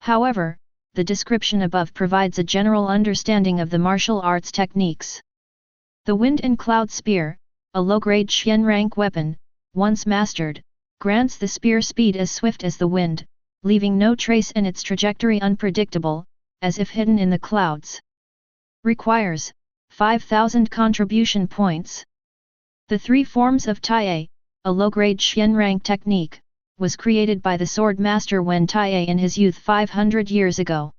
However, the description above provides a general understanding of the martial arts techniques. The Wind and Cloud Spear, a low-grade Xian rank weapon, once mastered, grants the spear speed as swift as the wind, leaving no trace and its trajectory unpredictable, as if hidden in the clouds. Requires 5,000 contribution points. The 3 forms of Taie, a low-grade Xian rank technique, was created by the sword master Wen Taie in his youth 500 years ago.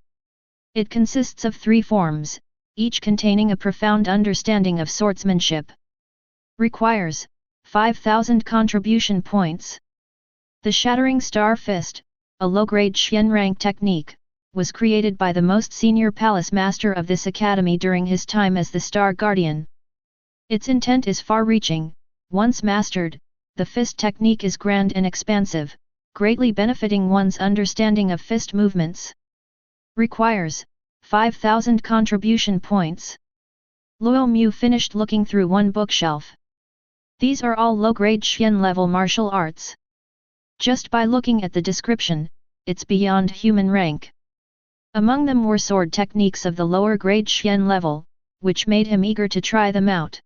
It consists of 3 forms, each containing a profound understanding of swordsmanship. Requires 5,000 contribution points. The Shattering Star Fist, a low-grade Xian rank technique, was created by the most senior palace master of this academy during his time as the Star Guardian. Its intent is far-reaching. Once mastered, the fist technique is grand and expansive, greatly benefiting one's understanding of fist movements. Requires 5,000 contribution points. Luo Mu finished looking through one bookshelf. These are all low-grade Xian level martial arts. Just by looking at the description, it's beyond human rank. Among them were sword techniques of the lower grade Xian level, which made him eager to try them out.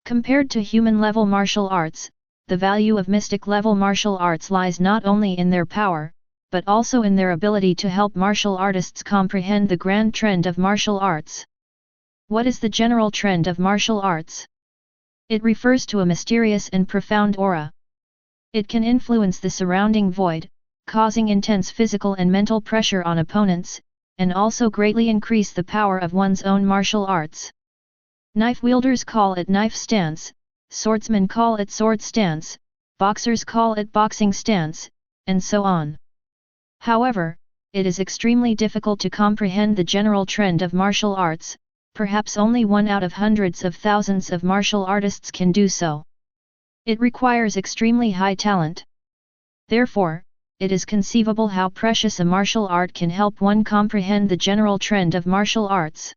Compared to human-level martial arts, the value of mystic-level martial arts lies not only in their power, but also in their ability to help martial artists comprehend the grand trend of martial arts. What is the general trend of martial arts? It refers to a mysterious and profound aura. It can influence the surrounding void, causing intense physical and mental pressure on opponents, and also greatly increase the power of one's own martial arts. Knife wielders call it knife stance, swordsmen call it sword stance, boxers call it boxing stance, and so on. However, it is extremely difficult to comprehend the general trend of martial arts. Perhaps only 1 out of hundreds of thousands of martial artists can do so. It requires extremely high talent. Therefore, it is conceivable how precious a martial art can help one comprehend the general trend of martial arts.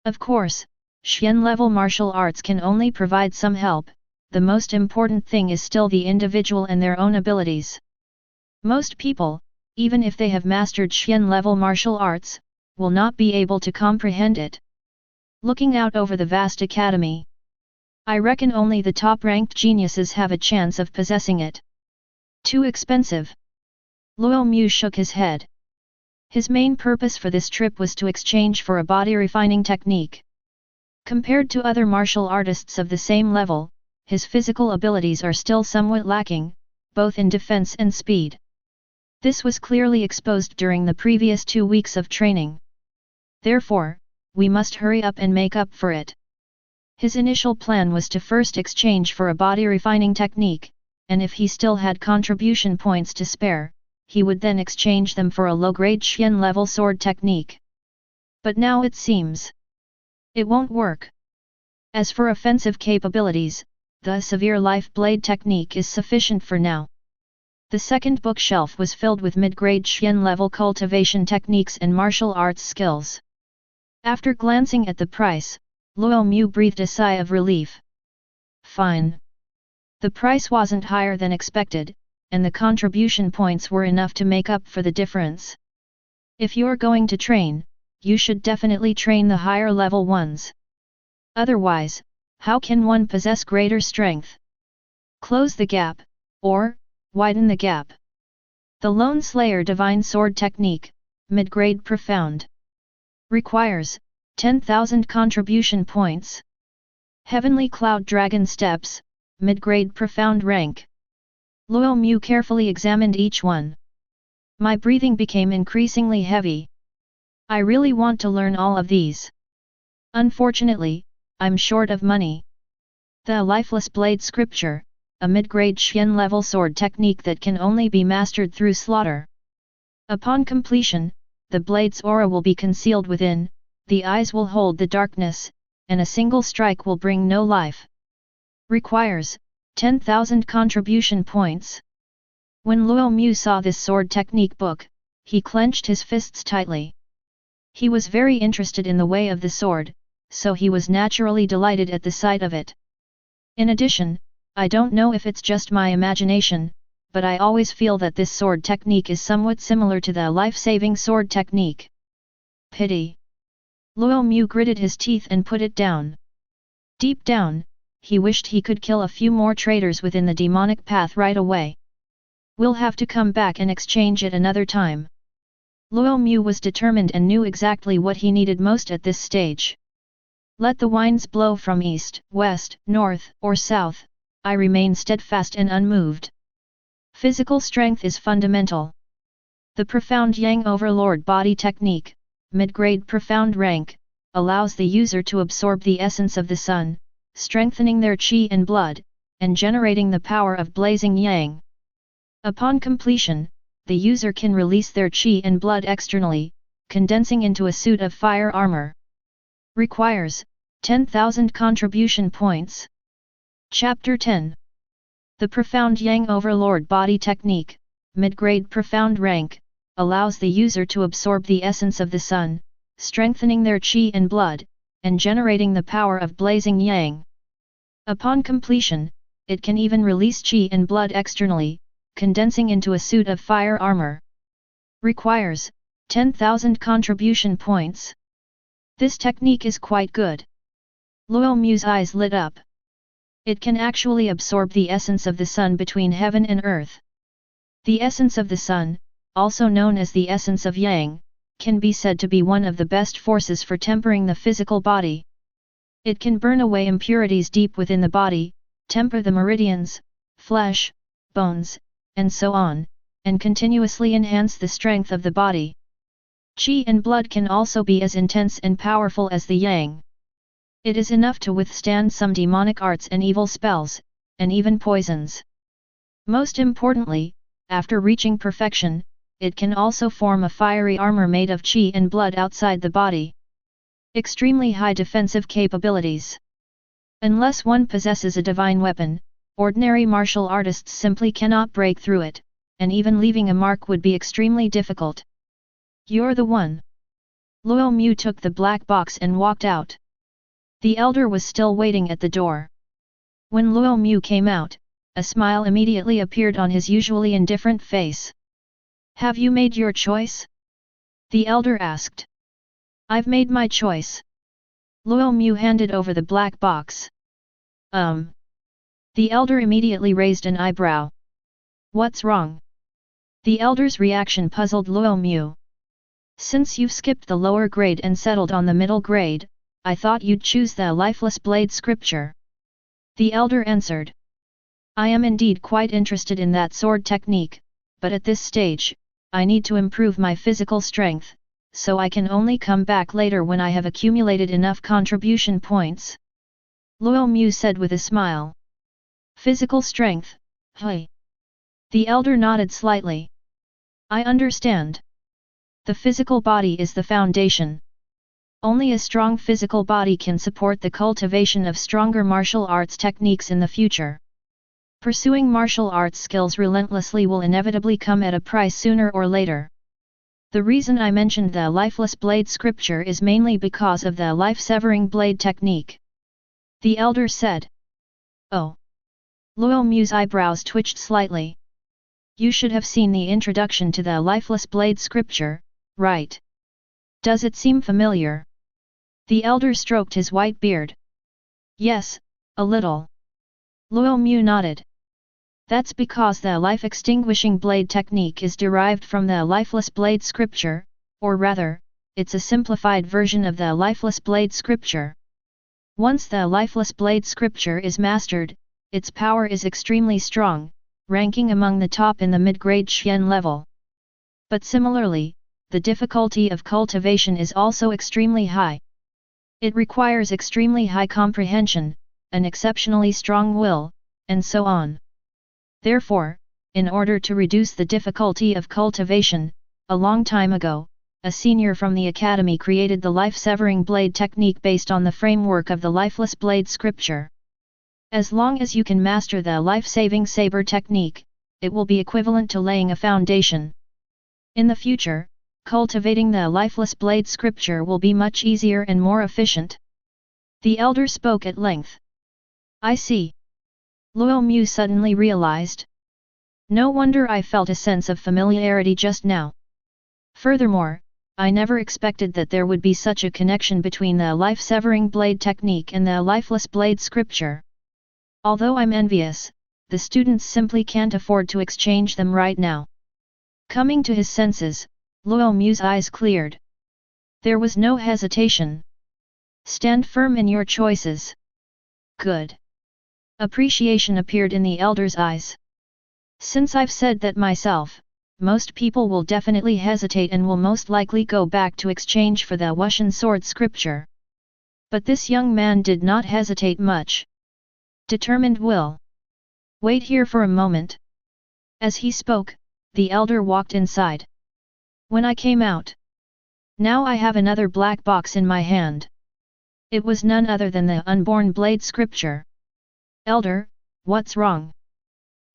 Of course, Xian-level martial arts can only provide some help. The most important thing is still the individual and their own abilities. Most people, even if they have mastered Xian-level martial arts, will not be able to comprehend it. Looking out over the vast academy, I reckon only the top-ranked geniuses have a chance of possessing it. Too expensive. Luo Mu shook his head. His main purpose for this trip was to exchange for a body-refining technique. Compared to other martial artists of the same level, his physical abilities are still somewhat lacking, both in defense and speed. This was clearly exposed during the previous 2 weeks of training. Therefore, we must hurry up and make up for it. His initial plan was to first exchange for a body-refining technique, and if he still had contribution points to spare, he would then exchange them for a low-grade Xian-level sword technique. But now it seems it won't work. As for offensive capabilities, the severe life blade technique is sufficient for now. The second bookshelf was filled with mid-grade Xian-level cultivation techniques and martial arts skills. After glancing at the price, Luo Mu breathed a sigh of relief. Fine. The price wasn't higher than expected, and the contribution points were enough to make up for the difference. If you're going to train, you should definitely train the higher level ones. Otherwise, how can one possess greater strength? Close the gap, or widen the gap. The Lone Slayer Divine Sword Technique, mid-grade profound. Requires 10,000 contribution points. Heavenly Cloud Dragon Steps, mid-grade profound rank. Luo Mu carefully examined each one. My breathing became increasingly heavy. I really want to learn all of these. Unfortunately, I'm short of money. The Lifeless Blade Scripture, a mid-grade Xian level sword technique that can only be mastered through slaughter. Upon completion, the blade's aura will be concealed within, the eyes will hold the darkness, and a single strike will bring no life. Requires 10,000 contribution points. When Luo Mu saw this sword technique book, he clenched his fists tightly. He was very interested in the way of the sword, so he was naturally delighted at the sight of it. In addition, I don't know if it's just my imagination, but I always feel that this sword technique is somewhat similar to the life-saving sword technique. Pity. Luo Mu gritted his teeth and put it down. Deep down, he wished he could kill a few more traitors within the demonic path right away. We'll have to come back and exchange it another time. Luo Mu was determined and knew exactly what he needed most at this stage. Let the winds blow from east, west, north, or south, I remain steadfast and unmoved. Physical strength is fundamental. The Profound Yang Overlord Body Technique, mid-grade profound rank, allows the user to absorb the essence of the sun, strengthening their qi and blood, and generating the power of blazing yang. Upon completion, the user can release their qi and blood externally, condensing into a suit of fire armor. Requires 10,000 contribution points. Chapter 10. The Profound Yang Overlord Body Technique, mid-grade profound rank, allows the user to absorb the essence of the sun, strengthening their qi and blood, and generating the power of blazing yang. Upon completion, it can even release qi and blood externally, condensing into a suit of fire armor. Requires 10,000 contribution points. This technique is quite good. Luo Mu's eyes lit up. It can actually absorb the essence of the sun between heaven and earth. The essence of the sun, also known as the essence of yang, can be said to be one of the best forces for tempering the physical body. It can burn away impurities deep within the body, temper the meridians, flesh, bones, and so on, and continuously enhance the strength of the body. Qi and blood can also be as intense and powerful as the yang. It is enough to withstand some demonic arts and evil spells, and even poisons. Most importantly, after reaching perfection, it can also form a fiery armor made of qi and blood outside the body. Extremely high defensive capabilities. Unless one possesses a divine weapon, ordinary martial artists simply cannot break through it, and even leaving a mark would be extremely difficult. You're the one. Luo Mu took the black box and walked out. The elder was still waiting at the door. When Luo Mu came out, a smile immediately appeared on his usually indifferent face. Have you made your choice? The elder asked. I've made my choice. Luo Mu handed over the black box. The elder immediately raised an eyebrow. What's wrong? The elder's reaction puzzled Luo Mu. Since you've skipped the lower grade and settled on the middle grade, I thought you'd choose the Lifeless Blade Scripture. The elder answered. I am indeed quite interested in that sword technique, but at this stage, I need to improve my physical strength, so I can only come back later when I have accumulated enough contribution points. Luo Mu said with a smile. Physical strength, hey. The elder nodded slightly. I understand. The physical body is the foundation. Only a strong physical body can support the cultivation of stronger martial arts techniques in the future. Pursuing martial arts skills relentlessly will inevitably come at a price sooner or later. The reason I mentioned the Lifeless Blade Scripture is mainly because of the life-severing blade technique. The elder said. Oh. Luo Mu's eyebrows twitched slightly. You should have seen the introduction to the Lifeless Blade Scripture, right? Does it seem familiar? The elder stroked his white beard. Yes, a little. Luo Mu nodded. That's because the life-extinguishing blade technique is derived from the Lifeless Blade Scripture, or rather, it's a simplified version of the Lifeless Blade Scripture. Once the Lifeless Blade Scripture is mastered, its power is extremely strong, ranking among the top in the mid-grade Xian level. But similarly, the difficulty of cultivation is also extremely high. It requires extremely high comprehension, an exceptionally strong will, and so on. Therefore, in order to reduce the difficulty of cultivation, a long time ago, a senior from the academy created the life-severing blade technique based on the framework of the lifeless blade scripture. As long as you can master the life-saving saber technique, it will be equivalent to laying a foundation. In the future, cultivating the lifeless blade scripture will be much easier and more efficient. The elder spoke at length. I see. Luo Mu suddenly realized. No wonder I felt a sense of familiarity just now. Furthermore, I never expected that there would be such a connection between the life-severing blade technique and the lifeless blade scripture. Although I'm envious, the students simply can't afford to exchange them right now. Coming to his senses, Luo Mu's eyes cleared. There was no hesitation. Stand firm in your choices. Good. Appreciation appeared in the elder's eyes. Since I've said that myself, most people will definitely hesitate and will most likely go back to exchange for the Wuxian sword scripture. But this young man did not hesitate much. Determined will. Wait here for a moment. As he spoke, the elder walked inside. When I came out. Now I have another black box in my hand. It was none other than the unborn blade scripture. Elder, what's wrong?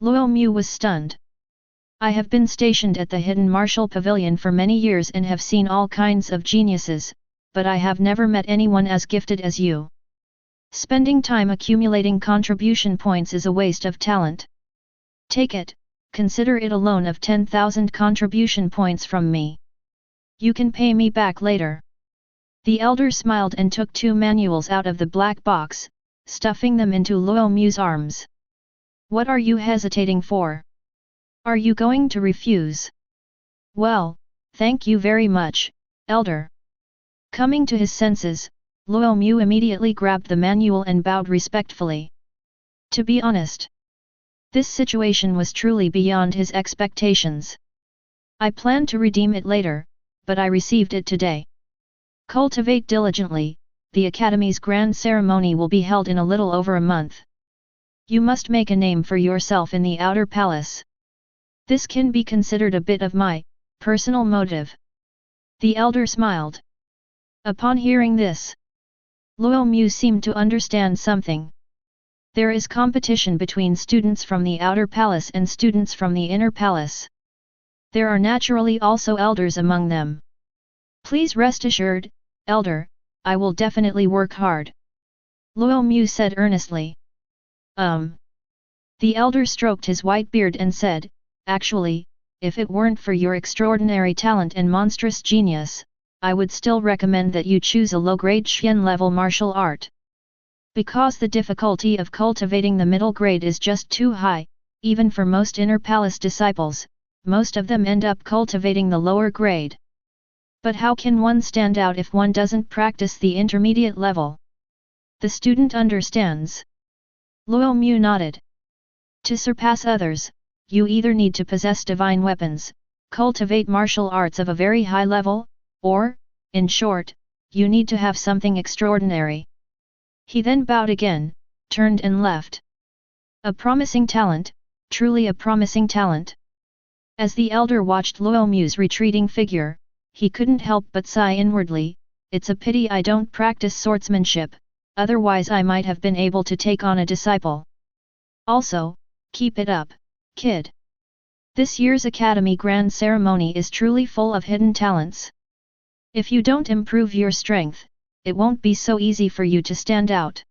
Luo Mu was stunned. I have been stationed at the hidden martial pavilion for many years and have seen all kinds of geniuses, but I have never met anyone as gifted as you. Spending time accumulating contribution points is a waste of talent. Take it, consider it a loan of 10,000 contribution points from me. You can pay me back later. The elder smiled and took 2 manuals out of the black box, stuffing them into Luo Mu's arms. What are you hesitating for? Are you going to refuse? Well, thank you very much, elder. Coming to his senses, Luo Mu immediately grabbed the manual and bowed respectfully. To be honest, this situation was truly beyond his expectations. I planned to redeem it later, but I received it today. Cultivate diligently, the Academy's grand ceremony will be held in a little over a month. You must make a name for yourself in the outer palace. This can be considered a bit of my personal motive. The elder smiled. Upon hearing this, Luo Mu seemed to understand something. There is competition between students from the outer palace and students from the inner palace. There are naturally also elders among them. Please rest assured, elder, I will definitely work hard. Luo Mu said earnestly. The elder stroked his white beard and said, actually, if it weren't for your extraordinary talent and monstrous genius, I would still recommend that you choose a low-grade Xian level martial art. Because the difficulty of cultivating the middle grade is just too high, even for most inner palace disciples, most of them end up cultivating the lower grade. But how can one stand out if one doesn't practice the intermediate level? The student understands. Luo Mu nodded. To surpass others, you either need to possess divine weapons, cultivate martial arts of a very high level, or, in short, you need to have something extraordinary. He then bowed again, turned and left. A promising talent, truly a promising talent. As the elder watched Luo Mu's retreating figure, he couldn't help but sigh inwardly, it's a pity I don't practice swordsmanship, otherwise I might have been able to take on a disciple. Also, keep it up, kid. This year's Academy Grand Ceremony is truly full of hidden talents. If you don't improve your strength, it won't be so easy for you to stand out.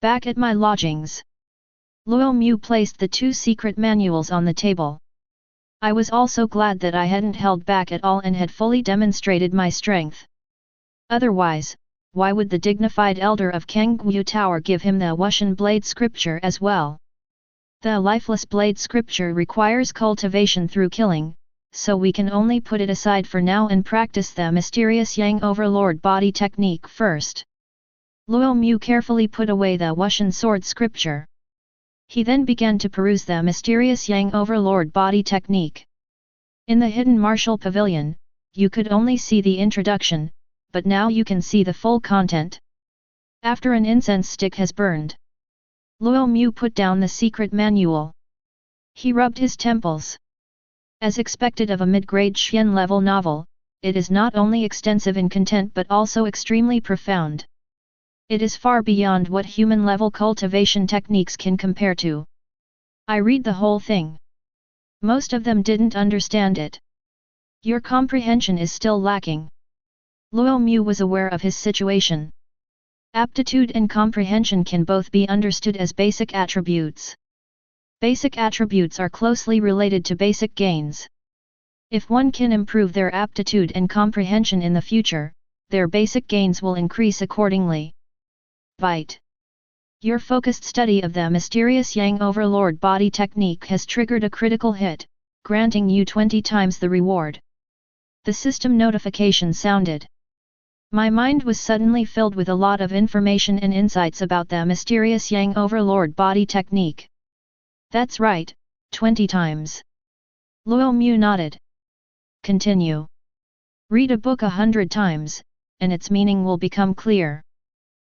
Back at my lodgings. Luo Mu placed the 2 secret manuals on the table. I was also glad that I hadn't held back at all and had fully demonstrated my strength. Otherwise, why would the dignified elder of Kanggu Tower give him the Wuxian blade scripture as well? The lifeless blade scripture requires cultivation through killing, so we can only put it aside for now and practice the mysterious Yang Overlord body technique first. Luo Mu carefully put away the Wuxian sword scripture. He then began to peruse the mysterious Yang Overlord body technique. In the hidden martial pavilion, you could only see the introduction, but now you can see the full content. After an incense stick has burned, Luo Mu put down the secret manual. He rubbed his temples. As expected of a mid-grade Xian level novel, it is not only extensive in content but also extremely profound. It is far beyond what human-level cultivation techniques can compare to. I read the whole thing. Most of them didn't understand it. Your comprehension is still lacking. Luo Mu was aware of his situation. Aptitude and comprehension can both be understood as basic attributes. Basic attributes are closely related to basic gains. If one can improve their aptitude and comprehension in the future, their basic gains will increase accordingly. Bite. Your focused study of the mysterious Yang Overlord body technique has triggered a critical hit, granting you 20 times the reward. The system notification sounded. My mind was suddenly filled with a lot of information and insights about the mysterious Yang Overlord body technique. That's right, 20 times. Luo Mu nodded. Continue. Read a book 100 times, and its meaning will become clear.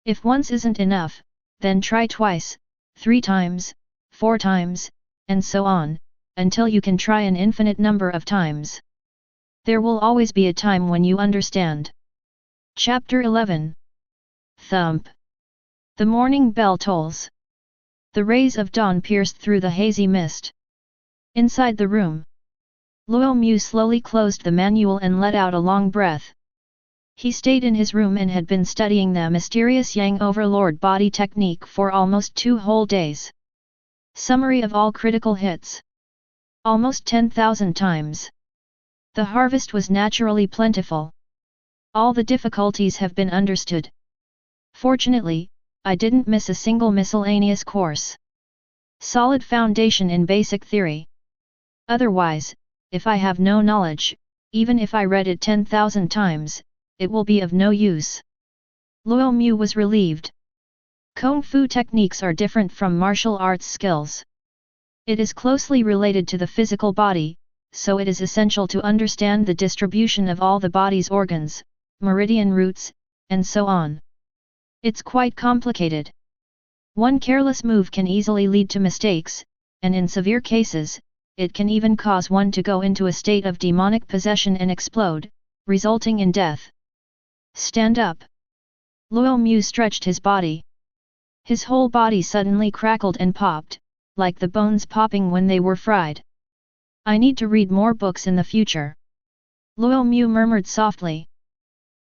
If once isn't enough, then try twice, 3 times, 4 times, and so on, until you can try an infinite number of times. There will always be a time when you understand. Chapter 11. Thump. The morning bell tolls. The rays of dawn pierced through the hazy mist. Inside the room, Luo Mu slowly closed the manual and let out a long breath. He stayed in his room and had been studying the mysterious Yang Overlord body technique for almost 2 whole days. Summary of all critical hits. Almost 10,000 times. The harvest was naturally plentiful. All the difficulties have been understood. Fortunately, I didn't miss a single miscellaneous course. Solid foundation in basic theory. Otherwise, if I have no knowledge, even if I read it 10,000 times, it will be of no use. Luo Mu was relieved. Kung Fu techniques are different from martial arts skills. It is closely related to the physical body, so it is essential to understand the distribution of all the body's organs, meridian routes, and so on. It's quite complicated. One careless move can easily lead to mistakes, and in severe cases, it can even cause one to go into a state of demonic possession and explode, resulting in death. Stand up. Luo Mu stretched his body. His whole body suddenly crackled and popped, like the bones popping when they were fried. I need to read more books in the future. Luo Mu murmured softly.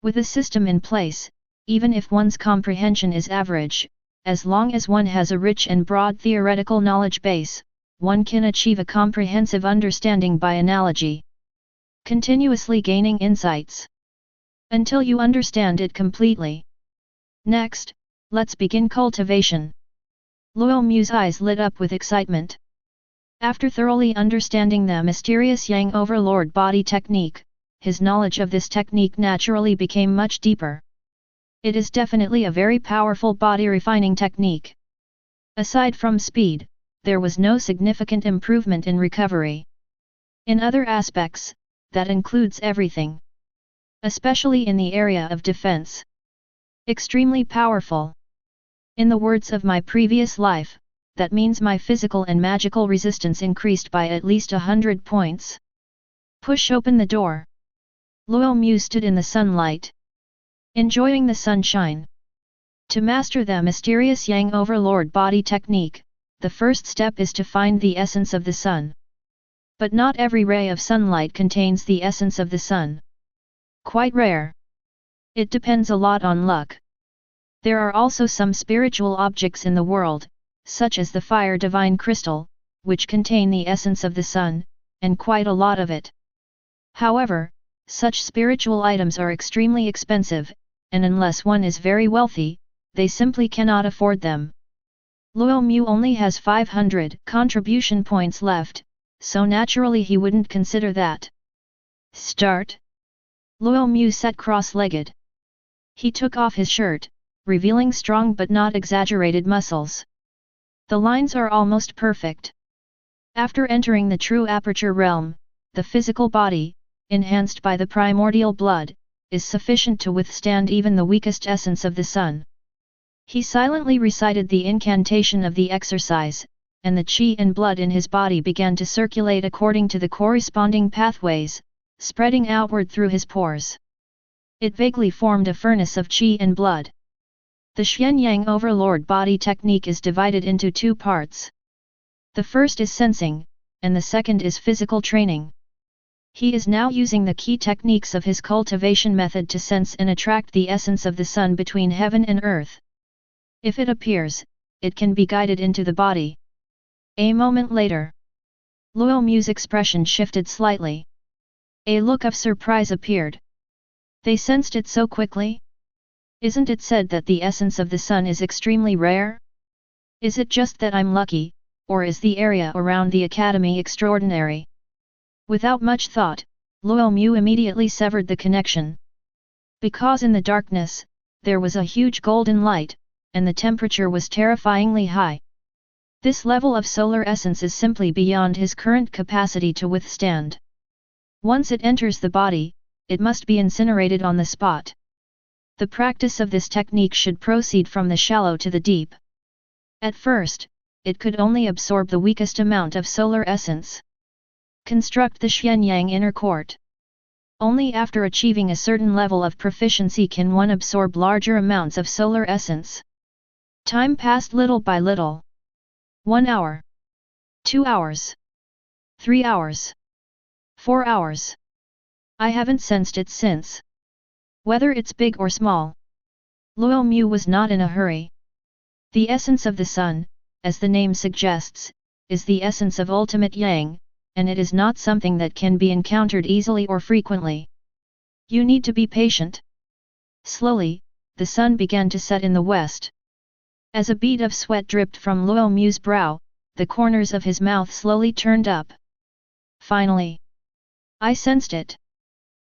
With a system in place, even if one's comprehension is average, as long as one has a rich and broad theoretical knowledge base, one can achieve a comprehensive understanding by analogy. Continuously gaining insights. Until you understand it completely. Next, let's begin cultivation. Luo Mu's eyes lit up with excitement. After thoroughly understanding the mysterious Yang Overlord body technique, his knowledge of this technique naturally became much deeper. It is definitely a very powerful body refining technique. Aside from speed, there was no significant improvement in recovery. In other aspects, that includes everything. Especially in the area of defense. Extremely powerful. In the words of my previous life, that means my physical and magical resistance increased by at least 100 points. Push open the door. Luo Mu stood in the sunlight. Enjoying the sunshine. To master the mysterious Yang Overlord body technique, the first step is to find the essence of the sun. But not every ray of sunlight contains the essence of the sun. Quite rare. It depends a lot on luck. There are also some spiritual objects in the world, such as the fire divine crystal, which contain the essence of the sun, and quite a lot of it. However, such spiritual items are extremely expensive, and unless one is very wealthy, they simply cannot afford them. Luo Mu only has 500 contribution points left, so naturally he wouldn't consider that. Start. Luo Mu sat cross-legged. He took off his shirt, revealing strong but not exaggerated muscles. The lines are almost perfect. After entering the true aperture realm, the physical body, enhanced by the primordial blood, is sufficient to withstand even the weakest essence of the sun. He silently recited the incantation of the exercise, and the qi and blood in his body began to circulate according to the corresponding pathways, spreading outward through his pores. It vaguely formed a furnace of qi and blood. The Xuanyang Overlord body technique is divided into two parts. The first is sensing, and the second is physical training. He is now using the key techniques of his cultivation method to sense and attract the essence of the sun between heaven and earth. If it appears, it can be guided into the body. A moment later, Luo Mu's expression shifted slightly. A look of surprise appeared. They sensed it so quickly? Isn't it said that the essence of the sun is extremely rare? Is it just that I'm lucky, or is the area around the academy extraordinary? Without much thought, Luo Mu immediately severed the connection. Because in the darkness, there was a huge golden light, and the temperature was terrifyingly high. This level of solar essence is simply beyond his current capacity to withstand. Once it enters the body, it must be incinerated on the spot. The practice of this technique should proceed from the shallow to the deep. At first, it could only absorb the weakest amount of solar essence. Construct the Xuanyang inner court. Only after achieving a certain level of proficiency can one absorb larger amounts of solar essence. Time passed little by little. 1 hour. 2 hours. 3 hours. 4 hours. I haven't sensed it since. Whether it's big or small. Luo Mu was not in a hurry. The essence of the sun, as the name suggests, is the essence of ultimate yang, and it is not something that can be encountered easily or frequently. You need to be patient. Slowly, the sun began to set in the west. As a bead of sweat dripped from Luo Mu's brow, the corners of his mouth slowly turned up. Finally, I sensed it.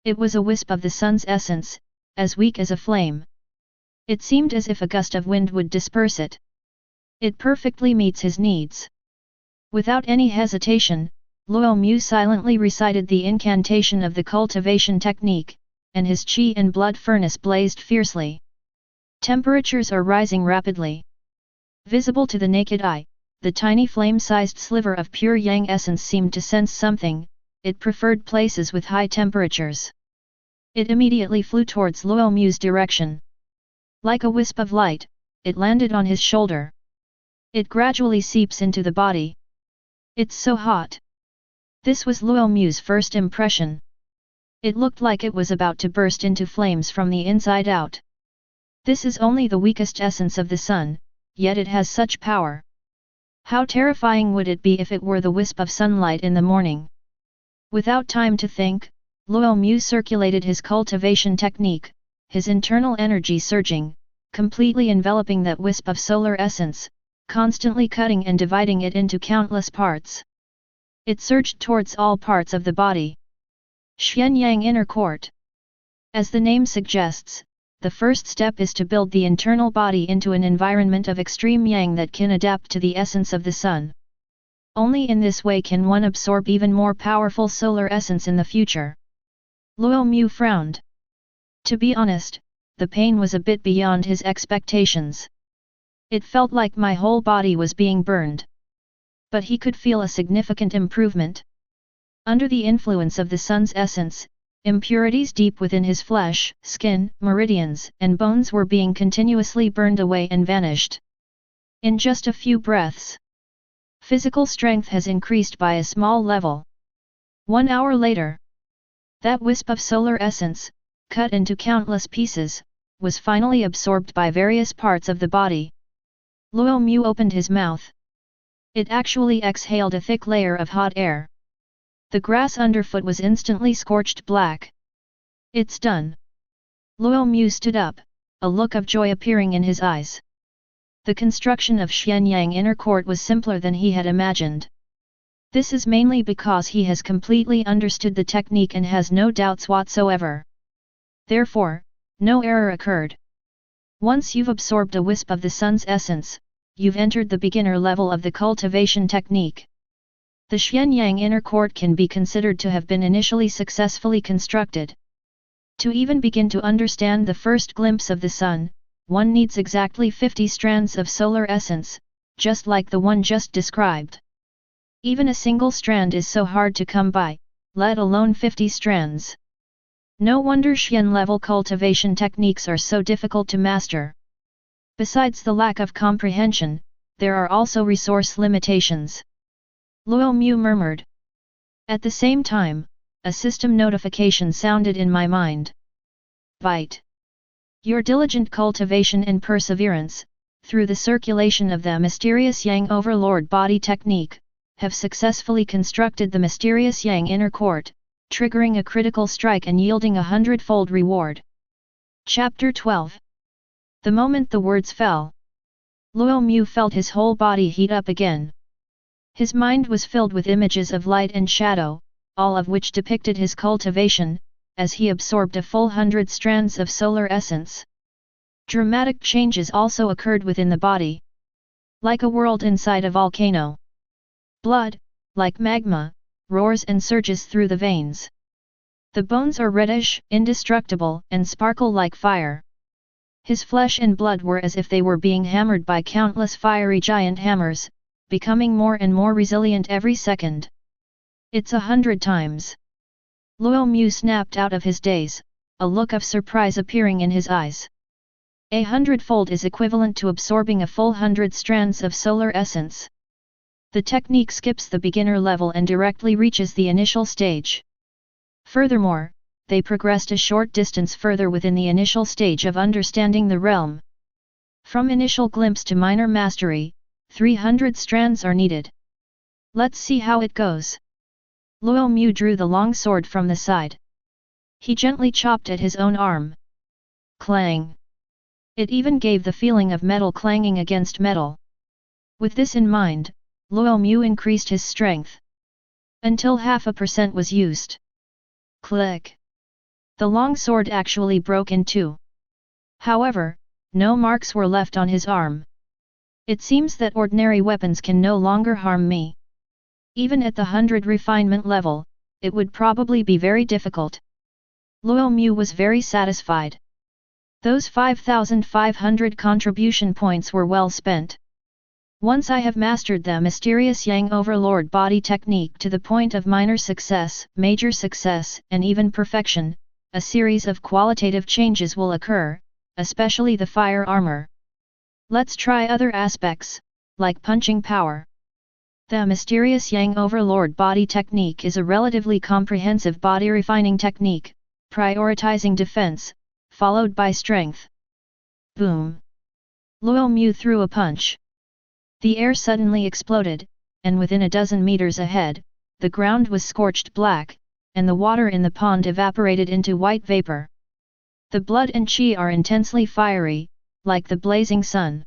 It was a wisp of the sun's essence, as weak as a flame. It seemed as if a gust of wind would disperse it. It perfectly meets his needs. Without any hesitation, Luo Mu silently recited the incantation of the cultivation technique, and his qi and blood furnace blazed fiercely. Temperatures are rising rapidly. Visible to the naked eye, the tiny flame-sized sliver of pure yang essence seemed to sense something. It preferred places with high temperatures. It immediately flew towards Luo Mu's direction. Like a wisp of light, it landed on his shoulder. It gradually seeps into the body. It's so hot. This was Luo Mu's first impression. It looked like it was about to burst into flames from the inside out. This is only the weakest essence of the sun, yet it has such power. How terrifying would it be if it were the wisp of sunlight in the morning? Without time to think, Luo Mu circulated his cultivation technique, his internal energy surging, completely enveloping that wisp of solar essence, constantly cutting and dividing it into countless parts. It surged towards all parts of the body. Xuanyang Inner Court. As the name suggests, the first step is to build the internal body into an environment of extreme yang that can adapt to the essence of the sun. Only in this way can one absorb even more powerful solar essence in the future. Luo Mu frowned. To be honest, the pain was a bit beyond his expectations. It felt like my whole body was being burned. But he could feel a significant improvement. Under the influence of the sun's essence, impurities deep within his flesh, skin, meridians, and bones were being continuously burned away and vanished. In just a few breaths, physical strength has increased by a small level. 1 hour later, that wisp of solar essence, cut into countless pieces, was finally absorbed by various parts of the body. Luo Mu opened his mouth. It actually exhaled a thick layer of hot air. The grass underfoot was instantly scorched black. It's done. Luo Mu stood up, a look of joy appearing in his eyes. The construction of Xuanyang Inner Court was simpler than he had imagined. This is mainly because he has completely understood the technique and has no doubts whatsoever. Therefore, no error occurred. Once you've absorbed a wisp of the sun's essence, you've entered the beginner level of the cultivation technique. The Xianyang inner court can be considered to have been initially successfully constructed. To even begin to understand the first glimpse of the sun, one needs exactly 50 strands of solar essence, just like the one just described. Even a single strand is so hard to come by, let alone 50 strands. No wonder Xian level cultivation techniques are so difficult to master. Besides the lack of comprehension, there are also resource limitations. Luo Mu murmured. At the same time, a system notification sounded in my mind. Bite. Your diligent cultivation and perseverance, through the circulation of the mysterious Yang Overlord body technique, have successfully constructed the mysterious Yang inner court, triggering a critical strike and yielding a 100-fold reward. Chapter 12. The moment the words fell, Luo Mu felt his whole body heat up again. His mind was filled with images of light and shadow, all of which depicted his cultivation, as he absorbed a full 100 strands of solar essence. Dramatic changes also occurred within the body. Like a world inside a volcano. Blood, like magma, roars and surges through the veins. The bones are reddish, indestructible, and sparkle like fire. His flesh and blood were as if they were being hammered by countless fiery giant hammers, becoming more and more resilient every second. It's 100 times. Luo Mu snapped out of his daze, a look of surprise appearing in his eyes. 100-fold is equivalent to absorbing a full 100 strands of solar essence. The technique skips the beginner level and directly reaches the initial stage. Furthermore, they progressed a short distance further within the initial stage of understanding the realm. From initial glimpse to minor mastery, 300 strands are needed. Let's see how it goes. Luo Mu drew the long sword from the side. He gently chopped at his own arm. Clang! It even gave the feeling of metal clanging against metal. With this in mind, Luo Mu increased his strength. Until 0.5% was used. Click! The long sword actually broke in two. However, no marks were left on his arm. It seems that ordinary weapons can no longer harm me. Even at the 100 refinement level, it would probably be very difficult. Luo Mu was very satisfied. Those 5,500 contribution points were well spent. Once I have mastered the mysterious Yang Overlord body technique to the point of minor success, major success, and even perfection, a series of qualitative changes will occur, especially the fire armor. Let's try other aspects, like punching power. The mysterious Yang Overlord body technique is a relatively comprehensive body refining technique, prioritizing defense, followed by strength. Boom! Luo Mu threw a punch. The air suddenly exploded, and within a dozen meters ahead, the ground was scorched black, and the water in the pond evaporated into white vapor. The blood and qi are intensely fiery, like the blazing sun.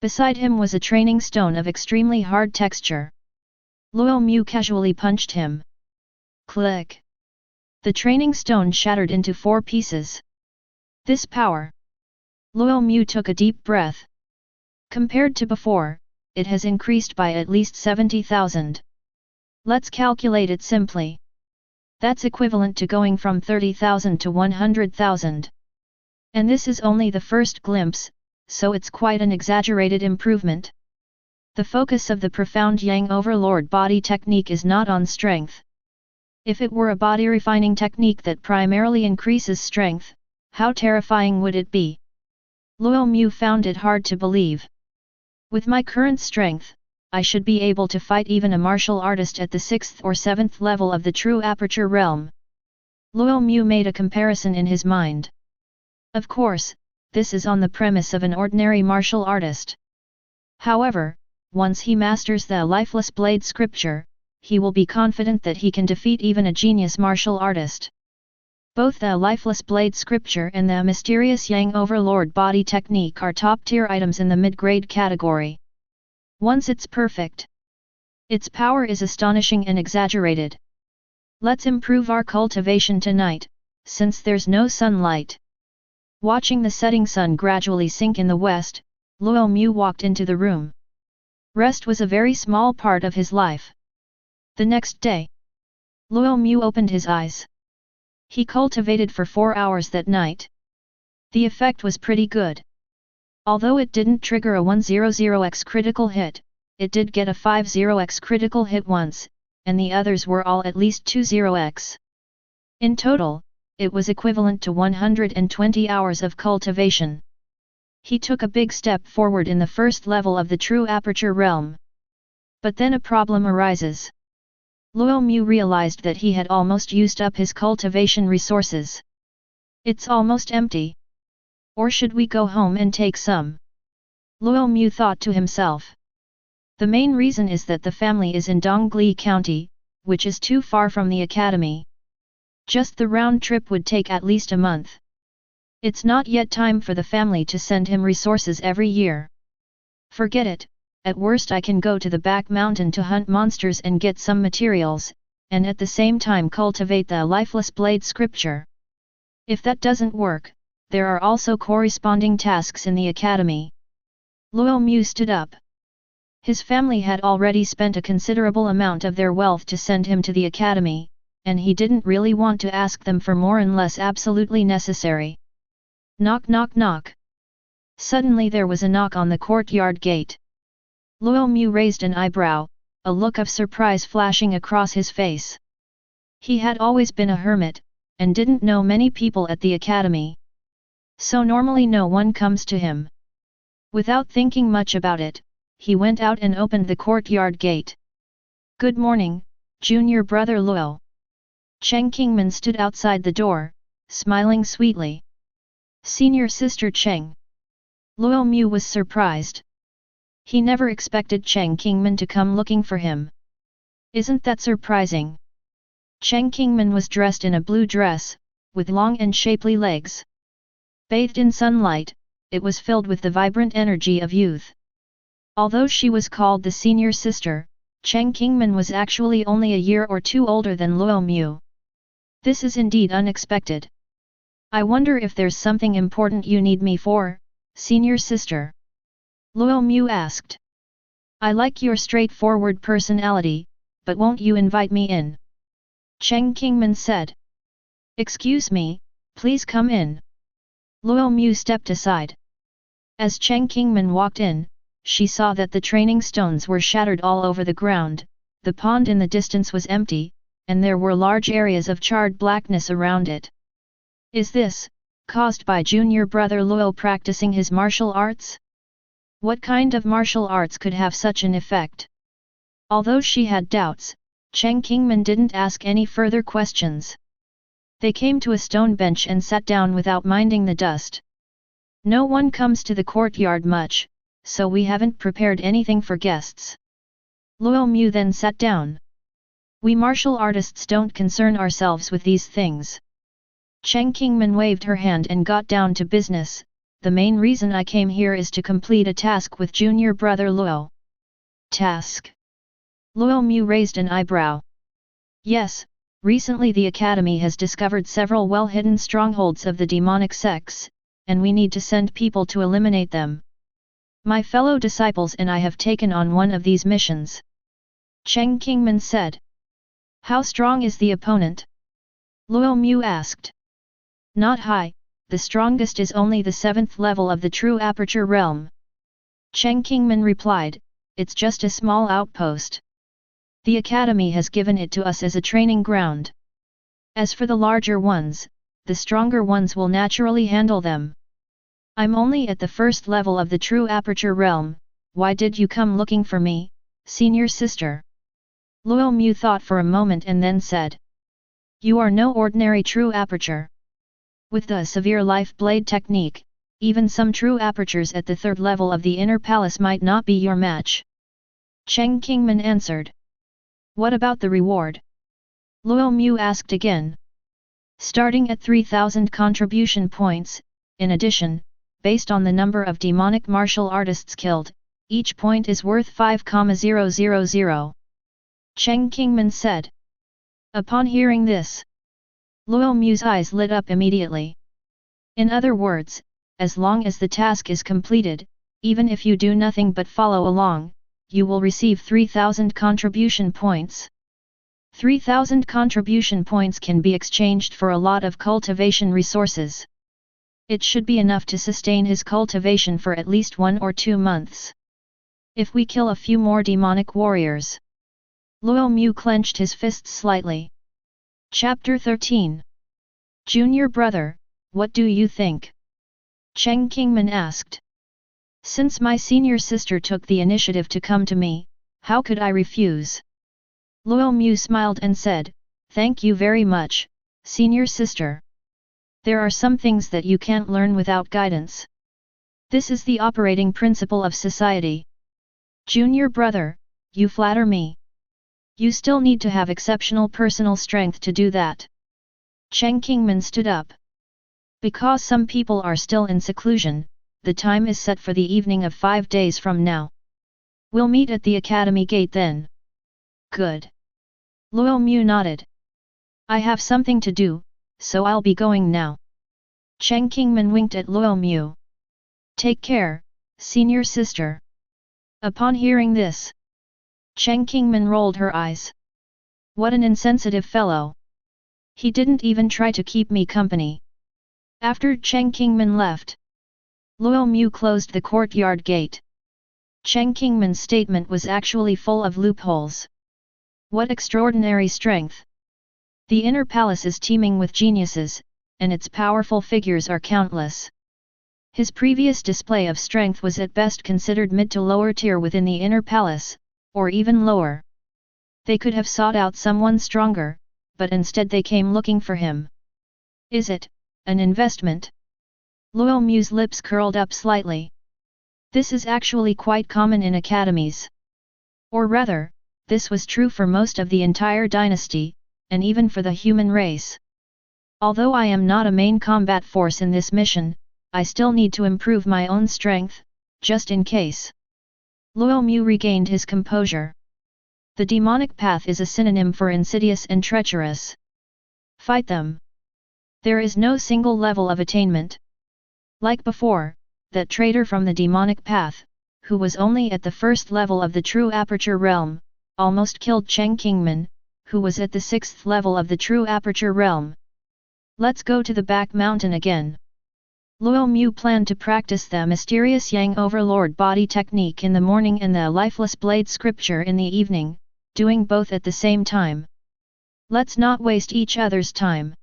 Beside him was a training stone of extremely hard texture. Luo Mu casually punched him. Click! The training stone shattered into 4 pieces. This power! Luo Mu took a deep breath. Compared to before, it has increased by at least 70,000. Let's calculate it simply. That's equivalent to going from 30,000 to 100,000. And this is only the first glimpse, so it's quite an exaggerated improvement. The focus of the profound Yang Overlord body technique is not on strength. If it were a body refining technique that primarily increases strength, how terrifying would it be? Luo Mu found it hard to believe. With my current strength, I should be able to fight even a martial artist at the 6th or 7th level of the true aperture realm. Luo Mu made a comparison in his mind. Of course, this is on the premise of an ordinary martial artist. However, once he masters the lifeless blade scripture, he will be confident that he can defeat even a genius martial artist. Both the lifeless blade scripture and the mysterious Yang Overlord body technique are top-tier items in the mid-grade category. Once it's perfect, its power is astonishing and exaggerated. Let's improve our cultivation tonight, since there's no sunlight. Watching the setting sun gradually sink in the west, Luo Mu walked into the room. Rest was a very small part of his life. The next day, Luo Mu opened his eyes. He cultivated for 4 hours that night. The effect was pretty good. Although it didn't trigger a 100x critical hit, it did get a 50x critical hit once, and the others were all at least 20x. In total, it was equivalent to 120 hours of cultivation. He took a big step forward in the first level of the true aperture realm. But then a problem arises. Luo Mu realized that he had almost used up his cultivation resources. It's almost empty. Or should we go home and take some? Luo Mu thought to himself. The main reason is that the family is in Dongli County, which is too far from the academy. Just the round trip would take at least a month. It's not yet time for the family to send him resources every year. Forget it, at worst I can go to the back mountain to hunt monsters and get some materials, and at the same time cultivate the lifeless blade scripture. If that doesn't work, there are also corresponding tasks in the academy. Luo Mu stood up. His family had already spent a considerable amount of their wealth to send him to the academy, and he didn't really want to ask them for more unless absolutely necessary. Knock knock knock. Suddenly there was a knock on the courtyard gate. Luo Mu raised an eyebrow, a look of surprise flashing across his face. He had always been a hermit, and didn't know many people at the academy. So normally no one comes to him. Without thinking much about it, he went out and opened the courtyard gate. Good morning, junior brother Luo. Cheng Qingmin stood outside the door, smiling sweetly. Senior sister Cheng. Luo Mu was surprised. He never expected Cheng Qingmin to come looking for him. Isn't that surprising? Cheng Qingmin was dressed in a blue dress, with long and shapely legs. Bathed in sunlight, it was filled with the vibrant energy of youth. Although she was called the senior sister, Cheng Qingmin was actually only a year or two older than Luo Mu. This is indeed unexpected. I wonder if there's something important you need me for, senior sister? Luo Mu asked. I like your straightforward personality, but won't you invite me in? Cheng Qingmin said. Excuse me, please come in. Luo Mu stepped aside. As Cheng Qingmin walked in, she saw that the training stones were shattered all over the ground, the pond in the distance was empty, and there were large areas of charred blackness around it. Is this caused by junior brother Luo practicing his martial arts? What kind of martial arts could have such an effect? Although she had doubts, Cheng Qingmin didn't ask any further questions. They came to a stone bench and sat down without minding the dust. No one comes to the courtyard much, so we haven't prepared anything for guests. Luo Mu then sat down. We martial artists don't concern ourselves with these things. Cheng Qingmin waved her hand and got down to business. The main reason I came here is to complete a task with junior brother Luo. Task? Luo Mu raised an eyebrow. Yes, recently the academy has discovered several well-hidden strongholds of the demonic sects, and we need to send people to eliminate them. My fellow disciples and I have taken on one of these missions. Cheng Qingmin said. How strong is the opponent? Luo Mu asked. Not high. The strongest is only the 7th level of the true aperture realm. Cheng Qingmin replied, it's just a small outpost. The academy has given it to us as a training ground. As for the larger ones, the stronger ones will naturally handle them. I'm only at the 1st level of the true aperture realm, why did you come looking for me, senior sister? Luo Mu thought for a moment and then said. You are no ordinary true aperture. With the severe life blade technique, even some true apertures at the 3rd level of the inner palace might not be your match. Cheng Qingmin answered. What about the reward? Luo Mu asked again. Starting at 3,000 contribution points, in addition, based on the number of demonic martial artists killed, each point is worth 5,000. Cheng Qingmin said. Upon hearing this, Luo Mu's eyes lit up immediately. In other words, as long as the task is completed, even if you do nothing but follow along, you will receive 3,000 contribution points. 3,000 contribution points can be exchanged for a lot of cultivation resources. It should be enough to sustain his cultivation for at least 1 or 2 months. If we kill a few more demonic warriors. Luo Mu clenched his fists slightly. Chapter 13. Junior brother, what do you think? Cheng Kingman asked. Since my senior sister took the initiative to come to me, how could I refuse? Luo Mu smiled and said, thank you very much, senior sister. There are some things that you can't learn without guidance. This is the operating principle of society. Junior brother, you flatter me. You still need to have exceptional personal strength to do that. Cheng Kingman stood up. Because some people are still in seclusion, the time is set for the evening of 5 days from now. We'll meet at the academy gate then. Good. Luo Mu nodded. I have something to do, so I'll be going now. Cheng Kingman winked at Luo Mu. Take care, senior sister. Upon hearing this, Cheng Kingman rolled her eyes. What an insensitive fellow. He didn't even try to keep me company. After Cheng Kingman left, Luo Mu closed the courtyard gate. Cheng Kingman's statement was actually full of loopholes. What extraordinary strength! The inner palace is teeming with geniuses, and its powerful figures are countless. His previous display of strength was at best considered mid to lower tier within the inner palace, or even lower. They could have sought out someone stronger, but instead they came looking for him. Is it an investment? Luo Mu's lips curled up slightly. This is actually quite common in academies. Or rather, this was true for most of the entire dynasty, and even for the human race. Although I am not a main combat force in this mission, I still need to improve my own strength, just in case. Luo Mu regained his composure. The demonic path is a synonym for insidious and treacherous. Fight them. There is no single level of attainment. Like before, that traitor from the demonic path, who was only at the first level of the true aperture realm, almost killed Cheng Kingman, who was at the 6th level of the true aperture realm. Let's go to the back mountain again. Luo Mu planned to practice the mysterious Yang Overlord body technique in the morning and the lifeless blade scripture in the evening, doing both at the same time. Let's not waste each other's time.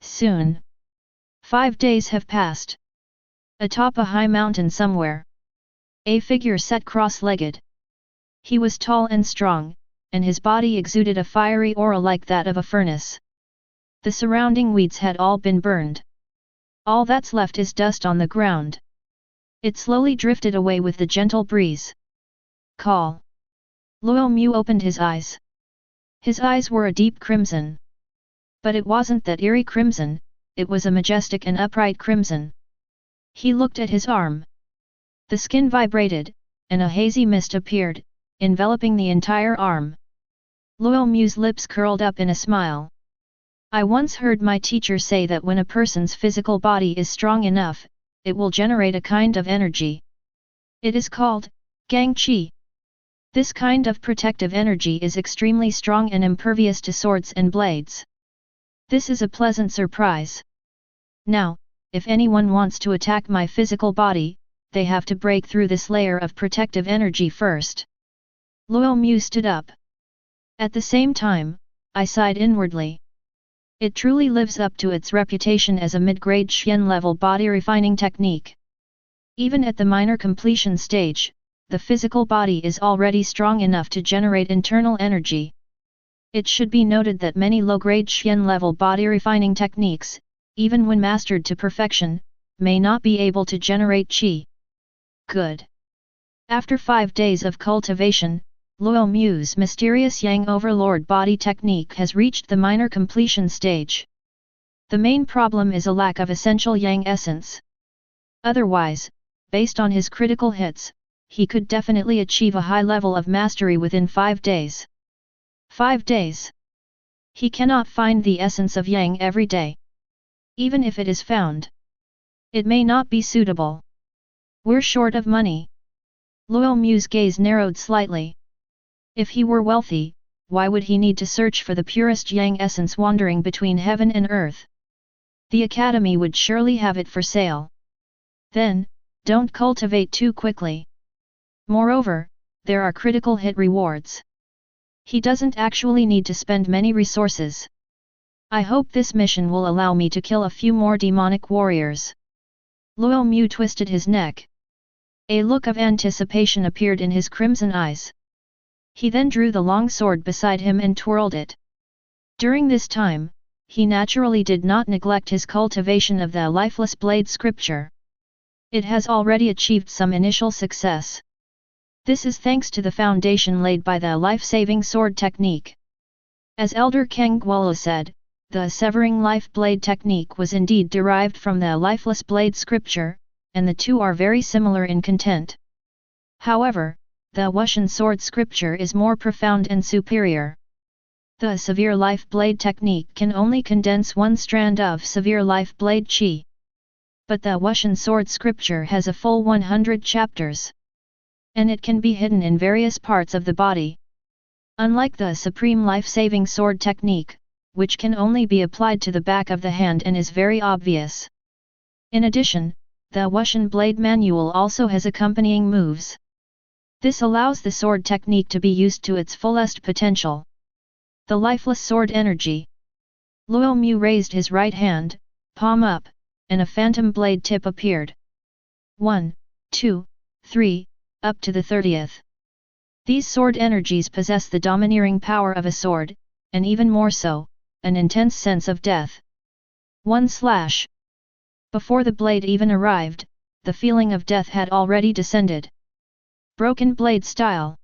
Soon. 5 days have passed. Atop a high mountain somewhere, a figure sat cross-legged. He was tall and strong, and his body exuded a fiery aura like that of a furnace. The surrounding weeds had all been burned. All that's left is dust on the ground. It slowly drifted away with the gentle breeze. Call. Luo Mu opened his eyes. His eyes were a deep crimson. But it wasn't that eerie crimson, it was a majestic and upright crimson. He looked at his arm. The skin vibrated, and a hazy mist appeared, enveloping the entire arm. Luo Mu's lips curled up in a smile. I once heard my teacher say that when a person's physical body is strong enough, it will generate a kind of energy. It is called Gang Qi. This kind of protective energy is extremely strong and impervious to swords and blades. This is a pleasant surprise. Now, if anyone wants to attack my physical body, they have to break through this layer of protective energy first. Luo Mu stood up. At the same time, I sighed inwardly. It truly lives up to its reputation as a mid-grade Xian-level body refining technique. Even at the minor completion stage, the physical body is already strong enough to generate internal energy. It should be noted that many low-grade Xian-level body refining techniques, even when mastered to perfection, may not be able to generate qi. Good. After 5 days of cultivation, Luo Mu's mysterious Yang Overlord body technique has reached the minor completion stage. The main problem is a lack of essential Yang essence. Otherwise, based on his critical hits, he could definitely achieve a high level of mastery within 5 days. 5 days. He cannot find the essence of Yang every day. Even if it is found, it may not be suitable. We're short of money. Luo Mu's gaze narrowed slightly. If he were wealthy, why would he need to search for the purest yang essence wandering between heaven and earth? The academy would surely have it for sale. Then, don't cultivate too quickly. Moreover, there are critical hit rewards. He doesn't actually need to spend many resources. I hope this mission will allow me to kill a few more demonic warriors. Luo Mu twisted his neck. A look of anticipation appeared in his crimson eyes. He then drew the long sword beside him and twirled it. During this time, he naturally did not neglect his cultivation of the lifeless blade scripture. It has already achieved some initial success. This is thanks to the foundation laid by the life-saving sword technique. As Elder Kang Guolo said, the severing life blade technique was indeed derived from the lifeless blade scripture, and the two are very similar in content. However, the Wuxian sword scripture is more profound and superior. The severe life blade technique can only condense one strand of severe life blade qi. But the Wuxian sword scripture has a full 100 chapters. And it can be hidden in various parts of the body. Unlike the supreme life-saving sword technique, which can only be applied to the back of the hand and is very obvious. In addition, the Wuxian blade manual also has accompanying moves. This allows the sword technique to be used to its fullest potential. The lifeless sword energy. Luo Mu raised his right hand, palm up, and a phantom blade tip appeared. 1, 2, 3, up to the 30th. These sword energies possess the domineering power of a sword, and even more so, an intense sense of death. 1 slash. Before the blade even arrived, the feeling of death had already descended. Broken blade style.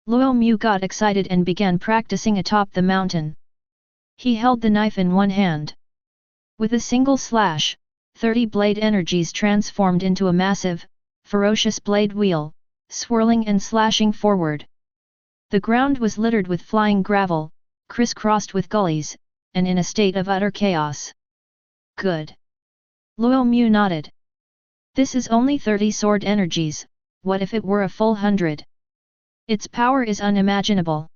Luo Mu got excited and began practicing atop the mountain. He held the knife in one hand. With a single slash, 30 blade energies transformed into a massive, ferocious blade wheel, swirling and slashing forward. The ground was littered with flying gravel, crisscrossed with gullies, and in a state of utter chaos. Good. Luo Mu nodded. This is only 30 sword energies, what if it were a full 100? Its power is unimaginable.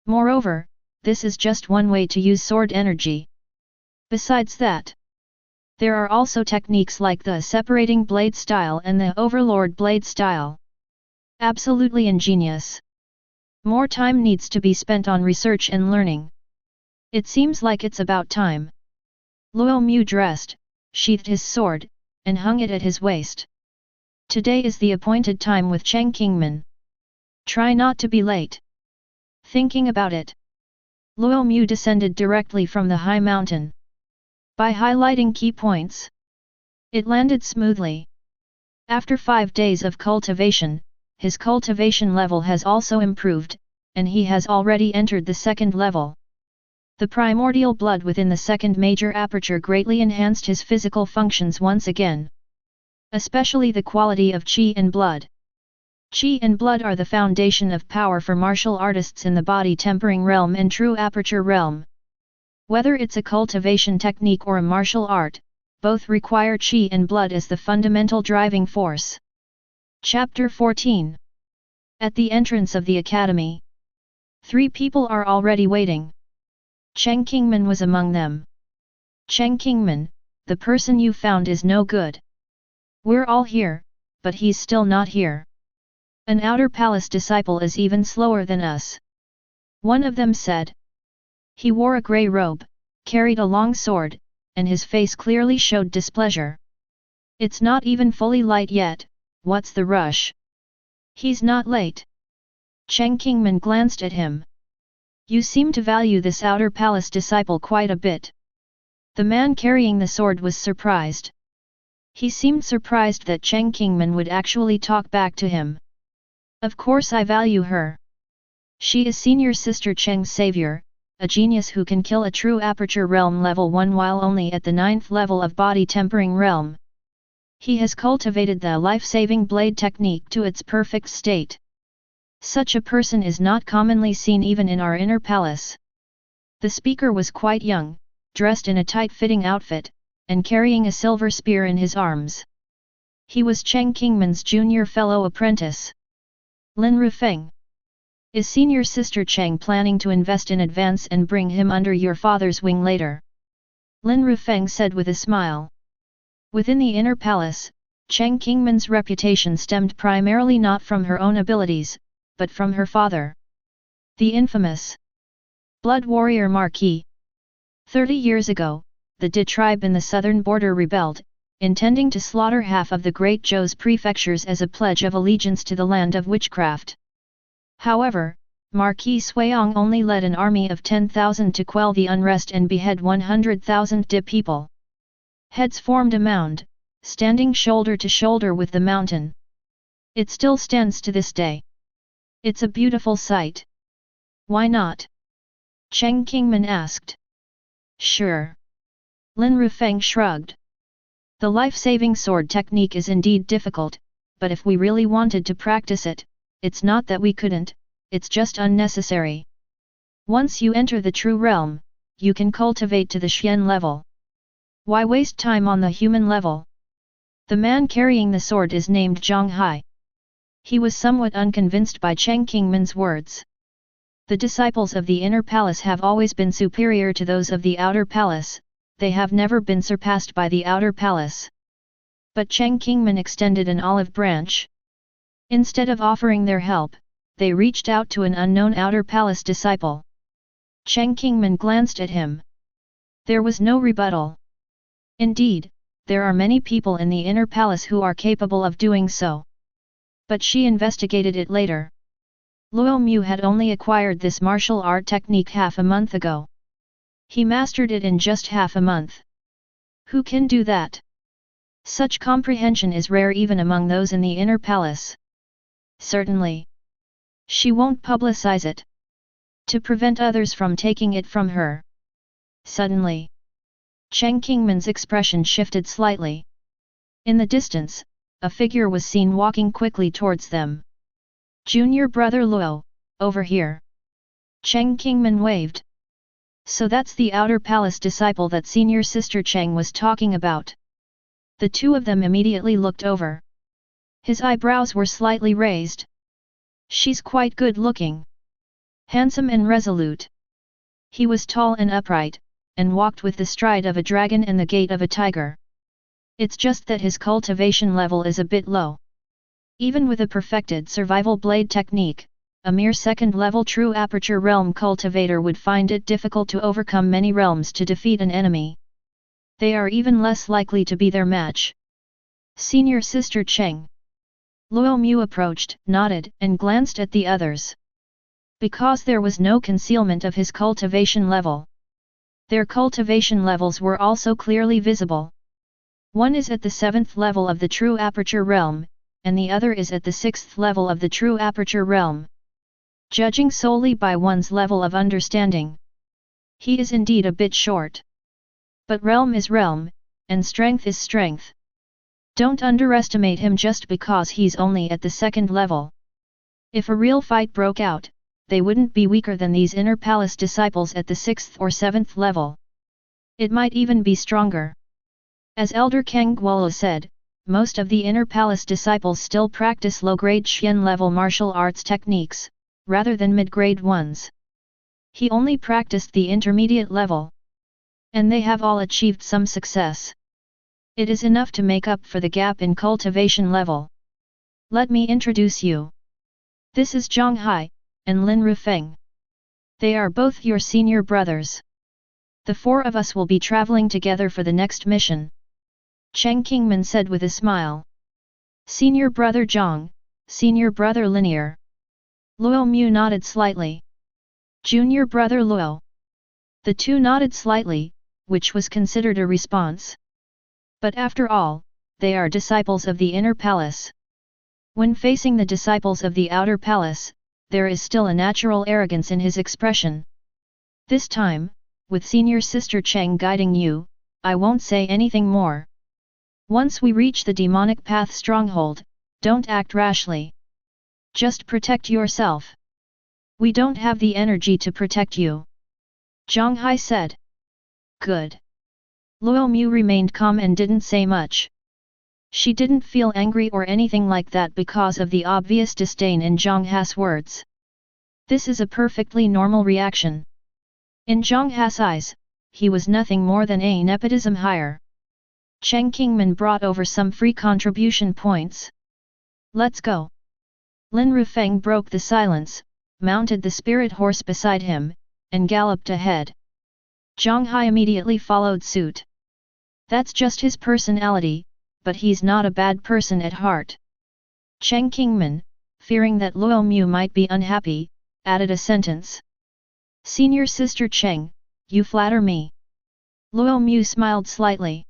Moreover, this is just one way to use sword energy. Besides that, there are also techniques like the separating blade style and the overlord blade style. Absolutely ingenious. More time needs to be spent on research and learning. It seems like it's about time. Luo Mu dressed, sheathed his sword, and hung it at his waist. Today is the appointed time with Cheng Kingman. Try not to be late. Thinking about it, Luo Mu descended directly from the high mountain. By highlighting key points, it landed smoothly. After 5 days of cultivation, his cultivation level has also improved, and he has already entered the second level. The primordial blood within the second major aperture greatly enhanced his physical functions once again. Especially the quality of qi and blood. Qi and blood are the foundation of power for martial artists in the body tempering realm and true aperture realm. Whether it's a cultivation technique or a martial art, both require qi and blood as the fundamental driving force. Chapter 14. At the entrance of the academy, 3 people are already waiting. Cheng Kingman was among them. Cheng Kingman, the person you found is no good. We're all here, but he's still not here. An outer palace disciple is even slower than us. One of them said. He wore a grey robe, carried a long sword, and his face clearly showed displeasure. It's not even fully light yet, what's the rush? He's not late. Cheng Kingman glanced at him. You seem to value this outer palace disciple quite a bit. The man carrying the sword was surprised. He seemed surprised that Cheng Kingman would actually talk back to him. Of course I value her. She is senior sister Cheng's savior, a genius who can kill a true aperture realm level 1 while only at the 9th level of body tempering realm. He has cultivated the life-saving blade technique to its perfect state. Such a person is not commonly seen even in our inner palace. The speaker was quite young, dressed in a tight-fitting outfit, and carrying a silver spear in his arms. He was Cheng Kingman's junior fellow apprentice. Lin Rufeng. Is senior sister Cheng planning to invest in advance and bring him under your father's wing later? Lin Rufeng said with a smile. Within the inner palace, Cheng Kingman's reputation stemmed primarily not from her own abilities, but from her father. The infamous Blood Warrior Marquis. 30 years ago, the De tribe in the southern border rebelled, intending to slaughter half of the Great Zhou's prefectures as a pledge of allegiance to the land of witchcraft. However, Marquis Suiyong only led an army of 10,000 to quell the unrest and behead 100,000 De people. Heads formed a mound, standing shoulder to shoulder with the mountain. It still stands to this day. It's a beautiful sight. Why not? Cheng Kingman asked. Sure. Lin Rufeng shrugged. The life-saving sword technique is indeed difficult, but if we really wanted to practice it, it's not that we couldn't, it's just unnecessary. Once you enter the true realm, you can cultivate to the Xian level. Why waste time on the human level? The man carrying the sword is named Zhang Hai. He was somewhat unconvinced by Cheng Kingman's words. The disciples of the inner palace have always been superior to those of the outer palace, they have never been surpassed by the outer palace. But Cheng Kingman extended an olive branch. Instead of offering their help, they reached out to an unknown outer palace disciple. Cheng Kingman glanced at him. There was no rebuttal. Indeed, there are many people in the inner palace who are capable of doing so. But she investigated it later. Luo Mu had only acquired this martial art technique half a month ago. He mastered it in just half a month. Who can do that? Such comprehension is rare even among those in the inner palace. Certainly. She won't publicize it. To prevent others from taking it from her. Suddenly, Cheng Kingman's expression shifted slightly. In the distance, a figure was seen walking quickly towards them. Junior brother Luo, over here. Cheng Kingman waved. So that's the outer palace disciple that senior sister Cheng was talking about. The two of them immediately looked over. His eyebrows were slightly raised. She's quite good looking. Handsome and resolute. He was tall and upright, and walked with the stride of a dragon and the gait of a tiger. It's just that his cultivation level is a bit low. Even with a perfected survival blade technique, a mere second-level true aperture realm cultivator would find it difficult to overcome many realms to defeat an enemy. They are even less likely to be their match. Senior Sister Cheng. Luo Mu approached, nodded, and glanced at the others. Because there was no concealment of his cultivation level. Their cultivation levels were also clearly visible. One is at the 7th level of the true aperture realm, and the other is at the 6th level of the true aperture realm. Judging solely by one's level of understanding, he is indeed a bit short. But realm is realm, and strength is strength. Don't underestimate him just because he's only at the 2nd level. If a real fight broke out, they wouldn't be weaker than these inner palace disciples at the 6th or 7th level. It might even be stronger. As Elder Kang Guolo said, most of the inner palace disciples still practice low-grade Xian level martial arts techniques, rather than mid-grade ones. He only practiced the intermediate level. And they have all achieved some success. It is enough to make up for the gap in cultivation level. Let me introduce you. This is Zhang Hai, and Lin Rufeng. They are both your senior brothers. The four of us will be traveling together for the next mission. Cheng Kingman said with a smile. Senior brother Zhang, senior brother Linear. Luo Mu nodded slightly. Junior brother Luo. The two nodded slightly, which was considered a response. But after all, they are disciples of the inner palace. When facing the disciples of the outer palace, there is still a natural arrogance in his expression. This time, with senior sister Cheng guiding you, I won't say anything more. Once we reach the demonic path stronghold, don't act rashly. Just protect yourself. We don't have the energy to protect you. Zhang Hai said. Good. Luo Mu remained calm and didn't say much. She didn't feel angry or anything like that because of the obvious disdain in Zhang Ha's words. This is a perfectly normal reaction. In Zhang Ha's eyes, he was nothing more than a nepotism hire. Cheng Qingmin brought over some free contribution points. Let's go. Lin Rufeng broke the silence, mounted the spirit horse beside him, and galloped ahead. Zhang Hai immediately followed suit. That's just his personality, but he's not a bad person at heart. Cheng Qingmin, fearing that Luo Mu might be unhappy, added a sentence. Senior Sister Cheng, you flatter me. Luo Mu smiled slightly.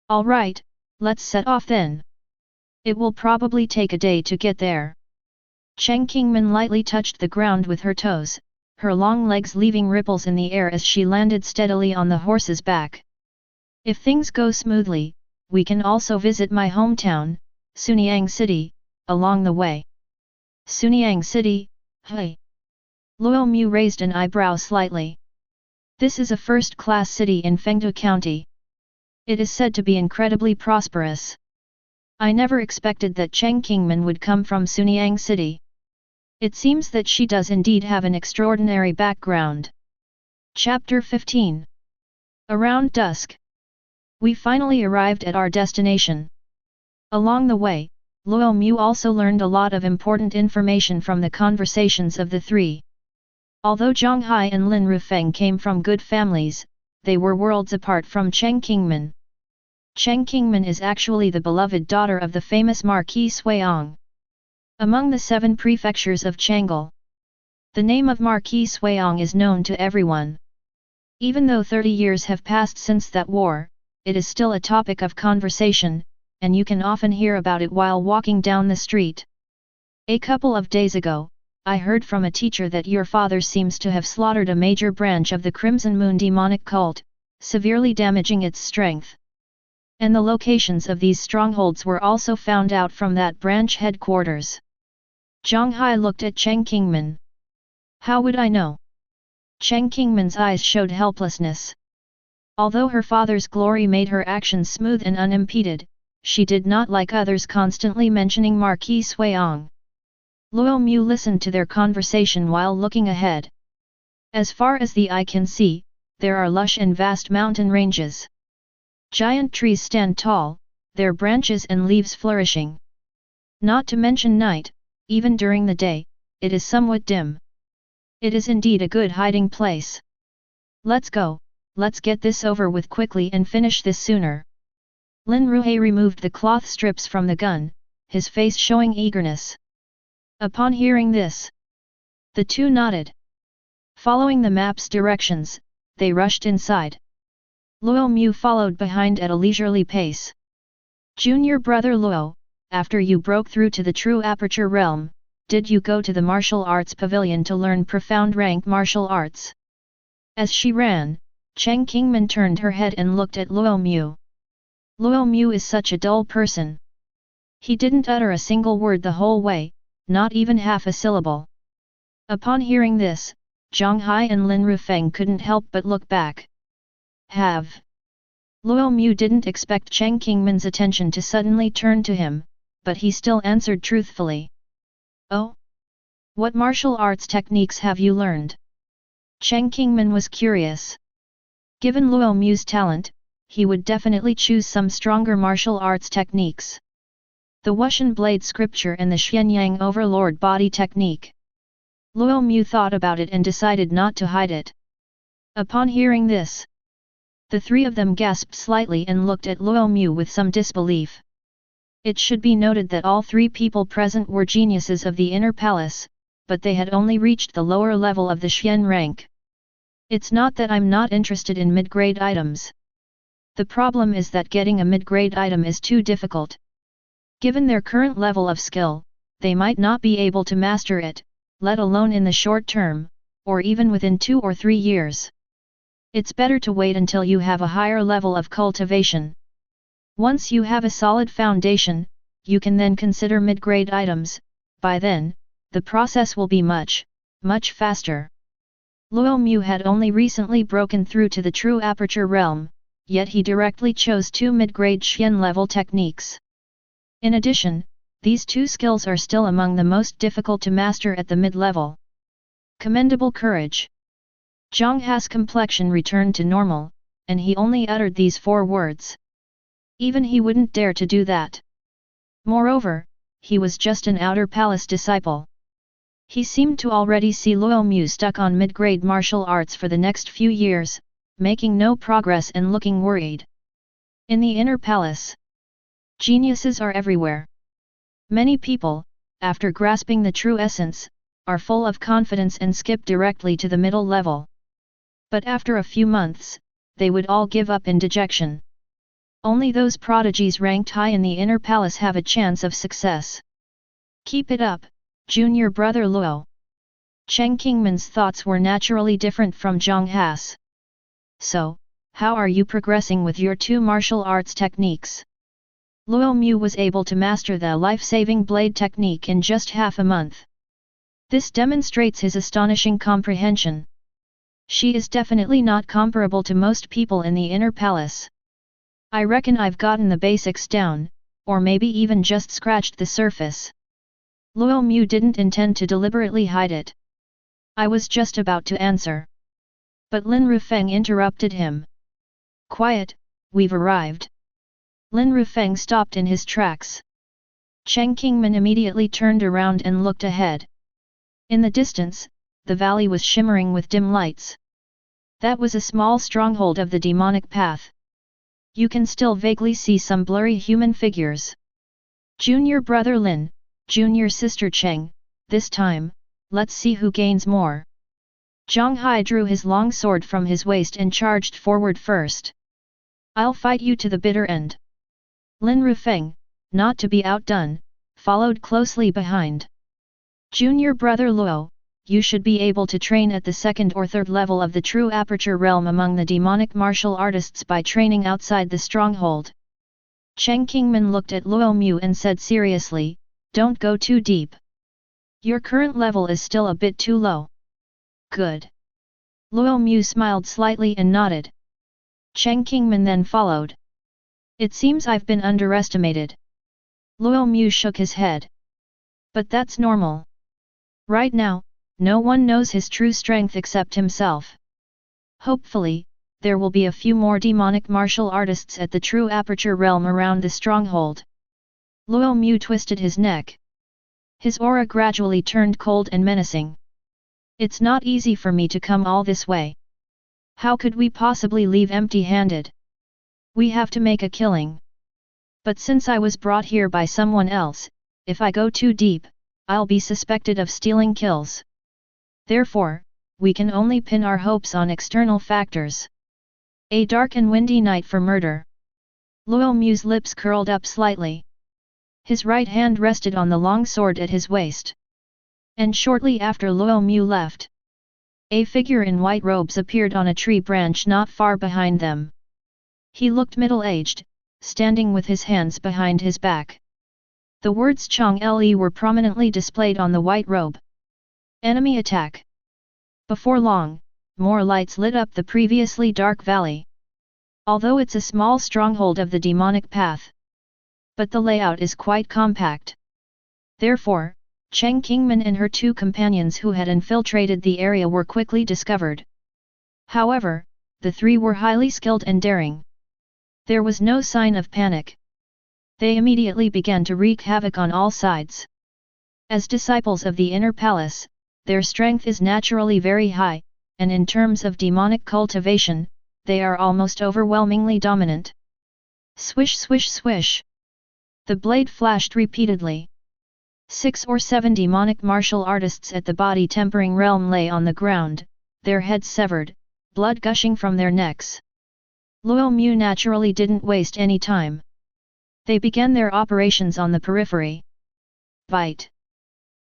All right, let's set off then. It will probably take a day to get there. Cheng Qingmin lightly touched the ground with her toes, her long legs leaving ripples in the air as she landed steadily on the horse's back. If things go smoothly, we can also visit my hometown, Sunyang City, along the way. Sunyang City, hey. Luo Mu raised an eyebrow slightly. This is a first-class city in Fengdu County. It is said to be incredibly prosperous. I never expected that Cheng Qingmin would come from Sunyang City. It seems that she does indeed have an extraordinary background. Chapter 15. Around dusk. We finally arrived at our destination. Along the way, Luo Mu also learned a lot of important information from the conversations of the three. Although Zhang Hai and Lin Rufeng came from good families, they were worlds apart from Cheng Qingmin. Cheng Qingmin is actually the beloved daughter of the famous Marquis Suiong. Among the 7 prefectures of Chang'an, the name of Marquis Suiong is known to everyone. Even though 30 years have passed since that war, it is still a topic of conversation, and you can often hear about it while walking down the street. A couple of days ago, I heard from a teacher that your father seems to have slaughtered a major branch of the Crimson Moon demonic cult, severely damaging its strength. And the locations of these strongholds were also found out from that branch headquarters. Zhang Hai looked at Cheng Qingmin. How would I know? Cheng Qingmin's eyes showed helplessness. Although her father's glory made her actions smooth and unimpeded, she did not like others constantly mentioning Marquis Suiong. Luo Mu listened to their conversation while looking ahead. As far as the eye can see, there are lush and vast mountain ranges. Giant trees stand tall, their branches and leaves flourishing. Not to mention night, even during the day, it is somewhat dim. It is indeed a good hiding place. Let's go, let's get this over with quickly and finish this sooner. Lin Ruhe removed the cloth strips from the gun, his face showing eagerness. Upon hearing this, the two nodded. Following the map's directions, they rushed inside. Luo Mu followed behind at a leisurely pace. Junior brother Luo, after you broke through to the true aperture realm, did you go to the martial arts pavilion to learn profound rank martial arts? As she ran, Cheng Qingmin turned her head and looked at Luo Mu. Luo Mu is such a dull person. He didn't utter a single word the whole way, not even half a syllable. Upon hearing this, Zhang Hai and Lin Rufeng couldn't help but look back. Have. Luo Mu didn't expect Cheng Qingmin's attention to suddenly turn to him, but he still answered truthfully. Oh? What martial arts techniques have you learned? Cheng Qingmin was curious. Given Luo Mu's talent, he would definitely choose some stronger martial arts techniques. The Wushan Blade Scripture and the Xianyang Overlord Body Technique. Luo Mu thought about it and decided not to hide it. Upon hearing this, the three of them gasped slightly and looked at Luo Mu with some disbelief. It should be noted that all 3 people present were geniuses of the inner palace, but they had only reached the lower level of the Xian rank. It's not that I'm not interested in mid-grade items. The problem is that getting a mid-grade item is too difficult. Given their current level of skill, they might not be able to master it, let alone in the short term, or even within 2 or 3 years. It's better to wait until you have a higher level of cultivation. Once you have a solid foundation, you can then consider mid-grade items. By then, the process will be much faster. Luo Mu had only recently broken through to the true aperture realm, yet he directly chose 2 mid-grade Xian level techniques. In addition, these two skills are still among the most difficult to master at the mid-level. Commendable courage. Zhang Ha's complexion returned to normal, and he only uttered these 4 words. Even he wouldn't dare to do that. Moreover, he was just an outer palace disciple. He seemed to already see Luo Mu stuck on mid-grade martial arts for the next few years, making no progress and looking worried. In the inner palace, geniuses are everywhere. Many people, after grasping the true essence, are full of confidence and skip directly to the middle level. But after a few months, they would all give up in dejection. Only those prodigies ranked high in the inner palace have a chance of success. Keep it up, junior brother Luo. Cheng Qingman's thoughts were naturally different from Zhang Ha's. So, how are you progressing with your 2 martial arts techniques? Luo Mu was able to master the life-saving blade technique in just half a month. This demonstrates his astonishing comprehension. She is definitely not comparable to most people in the inner palace. I reckon I've gotten the basics down, or maybe even just scratched the surface. Luo Mu didn't intend to deliberately hide it. I was just about to answer. But Lin Rufeng interrupted him. Quiet, we've arrived. Lin Rufeng stopped in his tracks. Cheng Qingman immediately turned around and looked ahead. In the distance, the valley was shimmering with dim lights. That was a small stronghold of the demonic path. You can still vaguely see some blurry human figures. Junior brother Lin, junior sister Cheng, this time, let's see who gains more. Zhang Hai drew his long sword from his waist and charged forward first. I'll fight you to the bitter end. Lin Rufeng, not to be outdone, followed closely behind. Junior brother Luo, you should be able to train at the 2nd or 3rd level of the true aperture realm among the demonic martial artists by training outside the stronghold. Cheng Qingman looked at Luo Mu and said seriously, don't go too deep. Your current level is still a bit too low. Good. Luo Mu smiled slightly and nodded. Cheng Qingman then followed. It seems I've been underestimated. Luo Mu shook his head. But that's normal. Right now, no one knows his true strength except himself. Hopefully, there will be a few more demonic martial artists at the true aperture realm around the stronghold. Luo Mu twisted his neck. His aura gradually turned cold and menacing. It's not easy for me to come all this way. How could we possibly leave empty-handed? We have to make a killing. But since I was brought here by someone else, if I go too deep, I'll be suspected of stealing kills. Therefore, we can only pin our hopes on external factors. A dark and windy night for murder. Luo Mu's lips curled up slightly. His right hand rested on the long sword at his waist. And shortly after Luo Mu left, a figure in white robes appeared on a tree branch not far behind them. He looked middle-aged, standing with his hands behind his back. The words Chong Le were prominently displayed on the white robe. Enemy attack. Before long, more lights lit up the previously dark valley. Although it's a small stronghold of the demonic path, but the layout is quite compact. Therefore, Cheng Qingman and her 2 companions who had infiltrated the area were quickly discovered. However, the 3 were highly skilled and daring. There was no sign of panic. They immediately began to wreak havoc on all sides. As disciples of the inner palace, their strength is naturally very high, and in terms of demonic cultivation, they are almost overwhelmingly dominant. Swish swish swish. The blade flashed repeatedly. 6 or 7 demonic martial artists at the body tempering realm lay on the ground, their heads severed, blood gushing from their necks. Luo Mu naturally didn't waste any time. They began their operations on the periphery. Bite.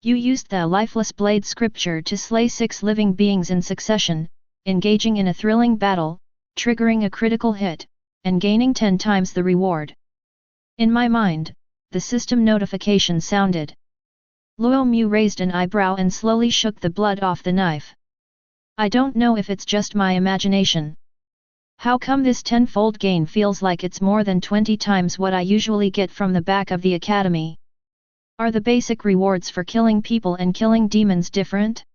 You used the lifeless blade scripture to slay 6 living beings in succession, engaging in a thrilling battle, triggering a critical hit, and gaining 10 times the reward. In my mind, the system notification sounded. Luo Mu raised an eyebrow and slowly shook the blood off the knife. I don't know if it's just my imagination. How come this tenfold gain feels like it's more than 20 times what I usually get from the back of the academy? Are the basic rewards for killing people and killing demons different?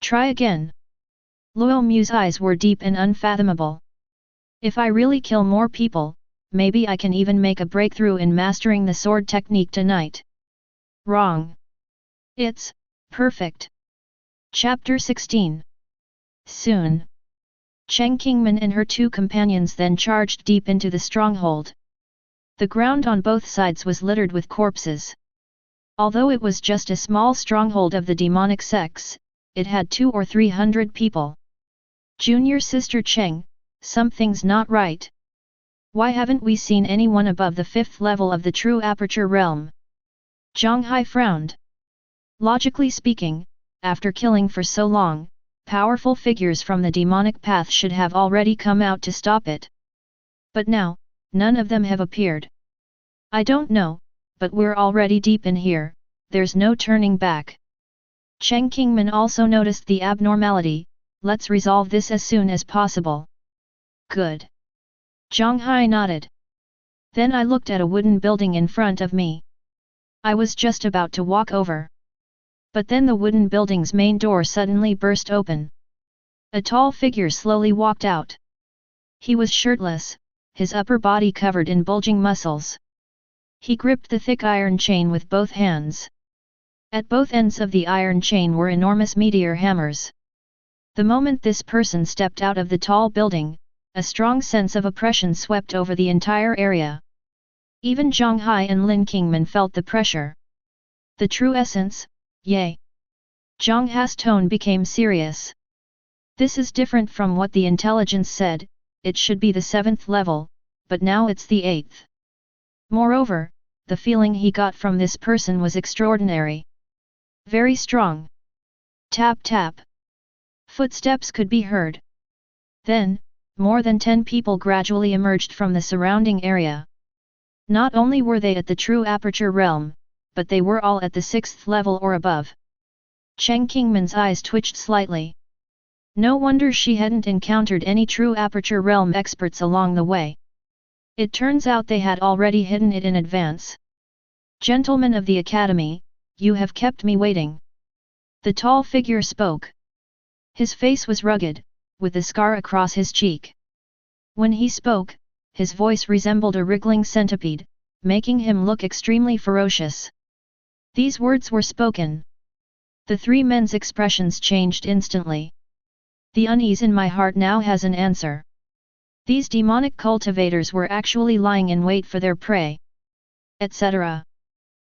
Try again. Luo Mu's eyes were deep and unfathomable. If I really kill more people, maybe I can even make a breakthrough in mastering the sword technique tonight. Wrong. It's perfect. Chapter 16. Soon. Cheng Qingmen and her two companions then charged deep into the stronghold. The ground on both sides was littered with corpses. Although it was just a small stronghold of the demonic sects, it had 200 or 300 people. Junior sister Cheng, something's not right. Why haven't we seen anyone above the 5th level of the true aperture realm? Zhang Hai frowned. Logically speaking, after killing for so long, powerful figures from the demonic path should have already come out to stop it. But now, none of them have appeared. I don't know, but we're already deep in here, there's no turning back. Cheng Qingmen also noticed the abnormality. Let's resolve this as soon as possible. Good. Zhang Hai nodded. Then I looked at a wooden building in front of me. I was just about to walk over. But then the wooden building's main door suddenly burst open. A tall figure slowly walked out. He was shirtless, his upper body covered in bulging muscles. He gripped the thick iron chain with both hands. At both ends of the iron chain were enormous meteor hammers. The moment this person stepped out of the tall building, a strong sense of oppression swept over the entire area. Even Zhang Hai and Lin Qingmen felt the pressure. The true essence, yay! Zhang Hai's tone became serious. This is different from what the intelligence said, it should be the 7th level, but now it's the 8th. Moreover, the feeling he got from this person was extraordinary. Very strong. Tap tap. Footsteps could be heard. Then, more than 10 people gradually emerged from the surrounding area. Not only were they at the true aperture realm, but they were all at the 6th level or above. Cheng Qingmen's eyes twitched slightly. No wonder she hadn't encountered any true aperture realm experts along the way. It turns out they had already hidden it in advance. Gentlemen of the academy, you have kept me waiting. The tall figure spoke. His face was rugged, with a scar across his cheek. When he spoke, his voice resembled a wriggling centipede, making him look extremely ferocious. These words were spoken. The three men's expressions changed instantly. The unease in my heart now has an answer. These demonic cultivators were actually lying in wait for their prey. Etc.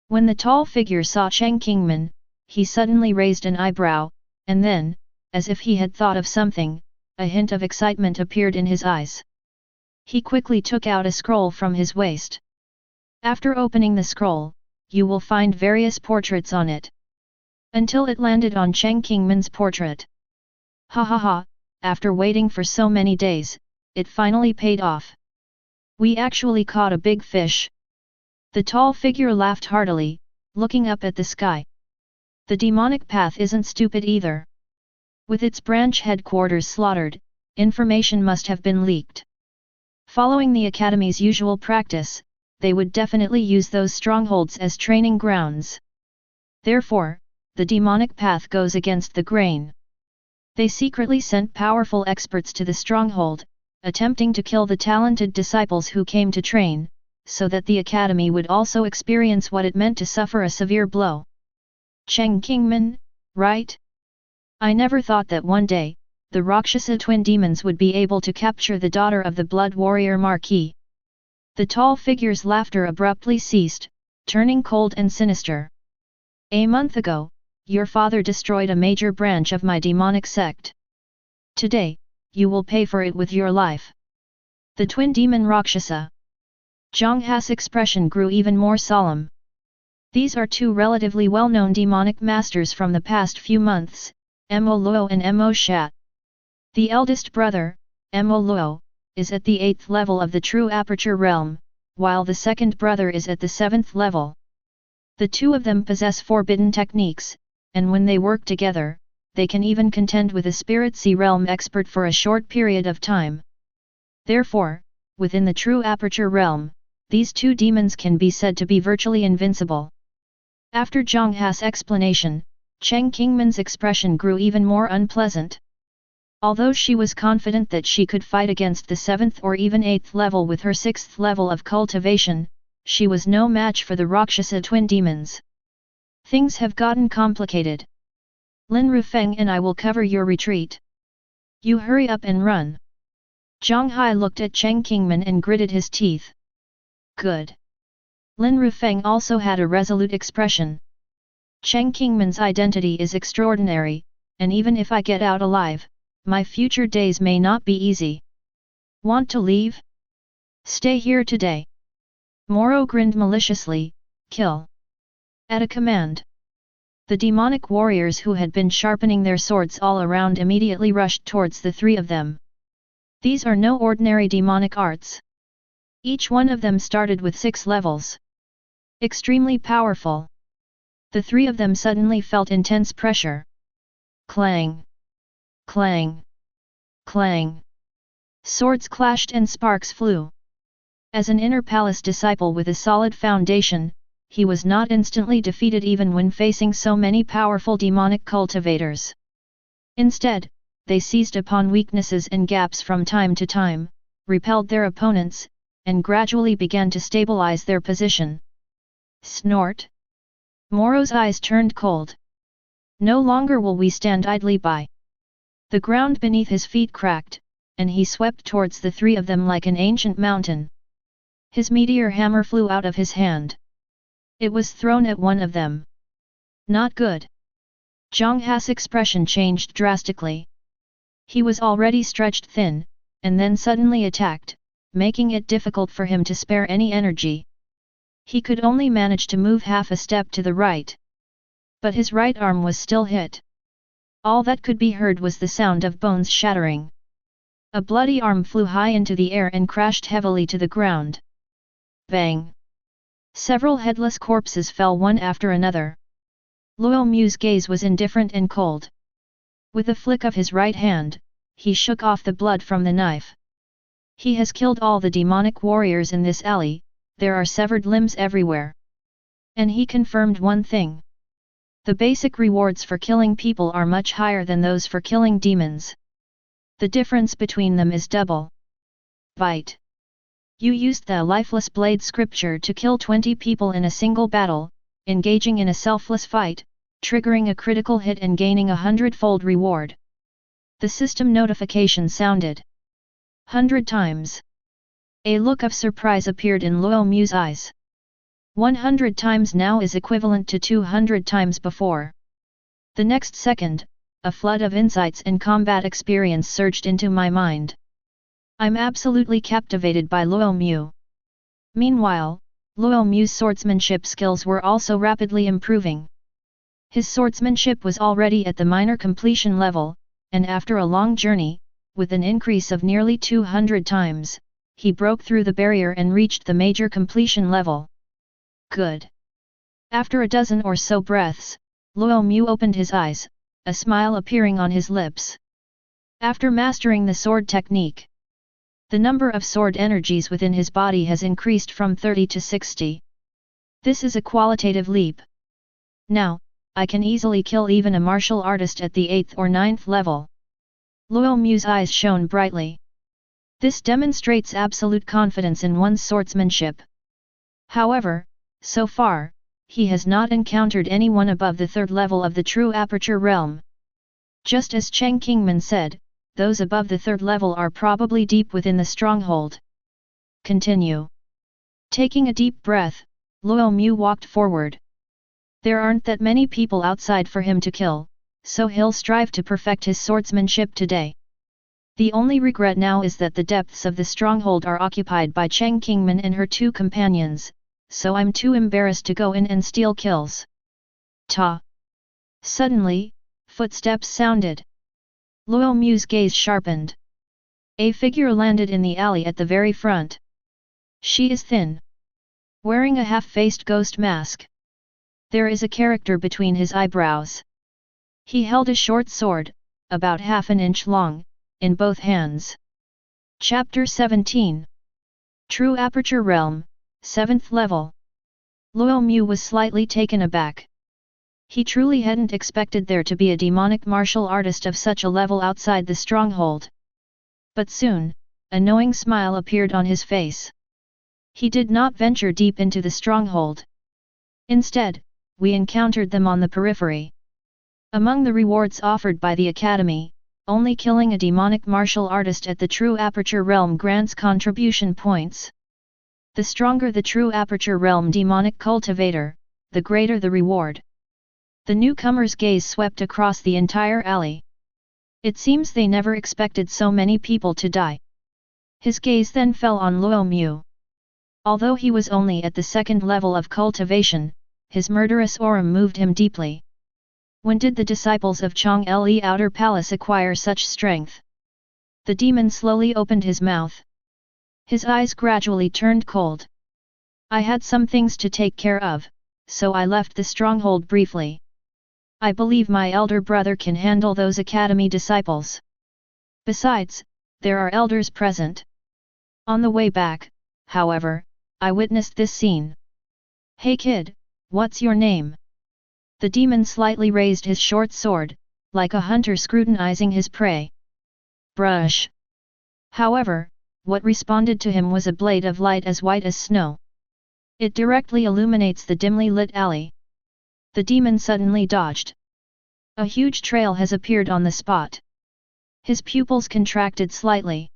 When the tall figure saw Cheng Qingmen, he suddenly raised an eyebrow, and then, as if he had thought of something, a hint of excitement appeared in his eyes. He quickly took out a scroll from his waist. After opening the scroll, you will find various portraits on it. Until it landed on Cheng Qingmen's portrait. Ha ha ha, after waiting for so many days, it finally paid off. We actually caught a big fish. The tall figure laughed heartily, looking up at the sky. The demonic path isn't stupid either. With its branch headquarters slaughtered, information must have been leaked. Following the academy's usual practice, they would definitely use those strongholds as training grounds. Therefore, the demonic path goes against the grain. They secretly sent powerful experts to the stronghold, attempting to kill the talented disciples who came to train, so that the academy would also experience what it meant to suffer a severe blow. Cheng Qingmen, right? I never thought that one day, the Rakshasa twin demons would be able to capture the daughter of the blood warrior Marquis. The tall figure's laughter abruptly ceased, turning cold and sinister. A month ago, your father destroyed a major branch of my demonic sect. Today, you will pay for it with your life. The twin demon Rakshasa. Zhang Hai's expression grew even more solemn. These are two relatively well-known demonic masters from the past few months, Mo Luo and Mo Shat. The eldest brother, Mo Luo, is at the 8th level of the true aperture realm, while the second brother is at the 7th level. The two of them possess forbidden techniques, and when they work together, they can even contend with a spirit sea realm expert for a short period of time. Therefore, within the true aperture realm, these two demons can be said to be virtually invincible. After Zhang Ha's explanation, Cheng Qingman's expression grew even more unpleasant. Although she was confident that she could fight against the 7th or even 8th level with her 6th level of cultivation, she was no match for the Rakshasa twin demons. Things have gotten complicated. Lin Rufeng and I will cover your retreat. You hurry up and run. Zhang Hai looked at Cheng Qingman and gritted his teeth. Good. Lin Rufeng also had a resolute expression. Cheng Qingman's identity is extraordinary, and even if I get out alive, my future days may not be easy. Want to leave? Stay here today. Moro grinned maliciously, kill. At a command. The demonic warriors who had been sharpening their swords all around immediately rushed towards the three of them. These are no ordinary demonic arts. Each one of them started with 6 levels. Extremely powerful. The three of them suddenly felt intense pressure. Clang! Clang! Clang! Swords clashed and sparks flew. As an inner palace disciple with a solid foundation, he was not instantly defeated even when facing so many powerful demonic cultivators. Instead, they seized upon weaknesses and gaps from time to time, repelled their opponents, and gradually began to stabilize their position. Snort! Moro's eyes turned cold. No longer will we stand idly by. The ground beneath his feet cracked, and he swept towards the three of them like an ancient mountain. His meteor hammer flew out of his hand. It was thrown at one of them. Not good. Zhang Ha's expression changed drastically. He was already stretched thin, and then suddenly attacked, making it difficult for him to spare any energy. He could only manage to move half a step to the right. But his right arm was still hit. All that could be heard was the sound of bones shattering. A bloody arm flew high into the air and crashed heavily to the ground. Bang! Several headless corpses fell one after another. Luo Mu's gaze was indifferent and cold. With a flick of his right hand, he shook off the blood from the knife. He has killed all the demonic warriors in this alley, there are severed limbs everywhere. And he confirmed one thing. The basic rewards for killing people are much higher than those for killing demons. The difference between them is double. Bite. You used the lifeless blade scripture to kill 20 people in a single battle, engaging in a selfless fight, triggering a critical hit and gaining a 100-fold reward. The system notification sounded. 100 times. A look of surprise appeared in Luo Mu's eyes. 100 times now is equivalent to 200 times before. The next second, a flood of insights and combat experience surged into my mind. I'm absolutely captivated by Luo Mu. Meanwhile, Luo Mu's swordsmanship skills were also rapidly improving. His swordsmanship was already at the minor completion level, and after a long journey, with an increase of nearly 200 times, he broke through the barrier and reached the major completion level. Good. After a dozen or so breaths, Luo Mu opened his eyes, a smile appearing on his lips. After mastering the sword technique, the number of sword energies within his body has increased from 30 to 60. This is a qualitative leap. Now, I can easily kill even a martial artist at the 8th or 9th level. Luo Mu's eyes shone brightly. This demonstrates absolute confidence in one's swordsmanship. However, so far, he has not encountered anyone above the 3rd level of the true aperture realm. Just as Cheng Qingman said, those above the 3rd level are probably deep within the stronghold. Continue. Taking a deep breath, Luo Mu walked forward. There aren't that many people outside for him to kill, so he'll strive to perfect his swordsmanship today. The only regret now is that the depths of the stronghold are occupied by Cheng Qingman and her 2 companions, so I'm too embarrassed to go in and steal kills. Ta! Suddenly, footsteps sounded. Luo Mu's gaze sharpened. A figure landed in the alley at the very front. She is thin, wearing a half-faced ghost mask. There is a character between his eyebrows. He held a short sword, about half an inch long, in both hands. Chapter 17. True Aperture Realm, 7th level. Luo Mu was slightly taken aback. He truly hadn't expected there to be a demonic martial artist of such a level outside the stronghold. But soon, a knowing smile appeared on his face. He did not venture deep into the stronghold. Instead, we encountered them on the periphery. Among the rewards offered by the Academy, only killing a demonic martial artist at the True Aperture Realm grants contribution points. The stronger the True Aperture Realm demonic cultivator, the greater the reward. The newcomer's gaze swept across the entire alley. It seems they never expected so many people to die. His gaze then fell on Luo Mu. Although he was only at the 2nd level of cultivation, his murderous aura moved him deeply. When did the disciples of Chang Le Outer Palace acquire such strength? The demon slowly opened his mouth. His eyes gradually turned cold. I had some things to take care of, so I left the stronghold briefly. I believe my elder brother can handle those academy disciples. Besides, there are elders present. On the way back, however, I witnessed this scene. Hey kid, what's your name? The demon slightly raised his short sword, like a hunter scrutinizing his prey. Brush. However, what responded to him was a blade of light as white as snow. It directly illuminates the dimly lit alley. The demon suddenly dodged. A huge trail has appeared on the spot. His pupils contracted slightly.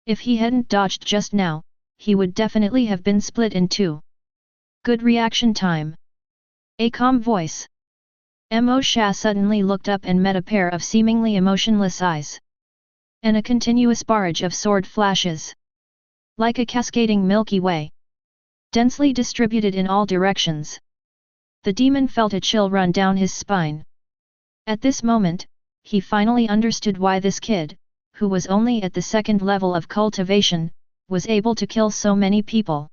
If he hadn't dodged just now, he would definitely have been split in two. Good reaction time. A calm voice. Mo Sha suddenly looked up and met a pair of seemingly emotionless eyes. And a continuous barrage of sword flashes. Like a cascading Milky Way. Densely distributed in all directions. The demon felt a chill run down his spine. At this moment, he finally understood why this kid, who was only at the 2nd level of cultivation, was able to kill so many people.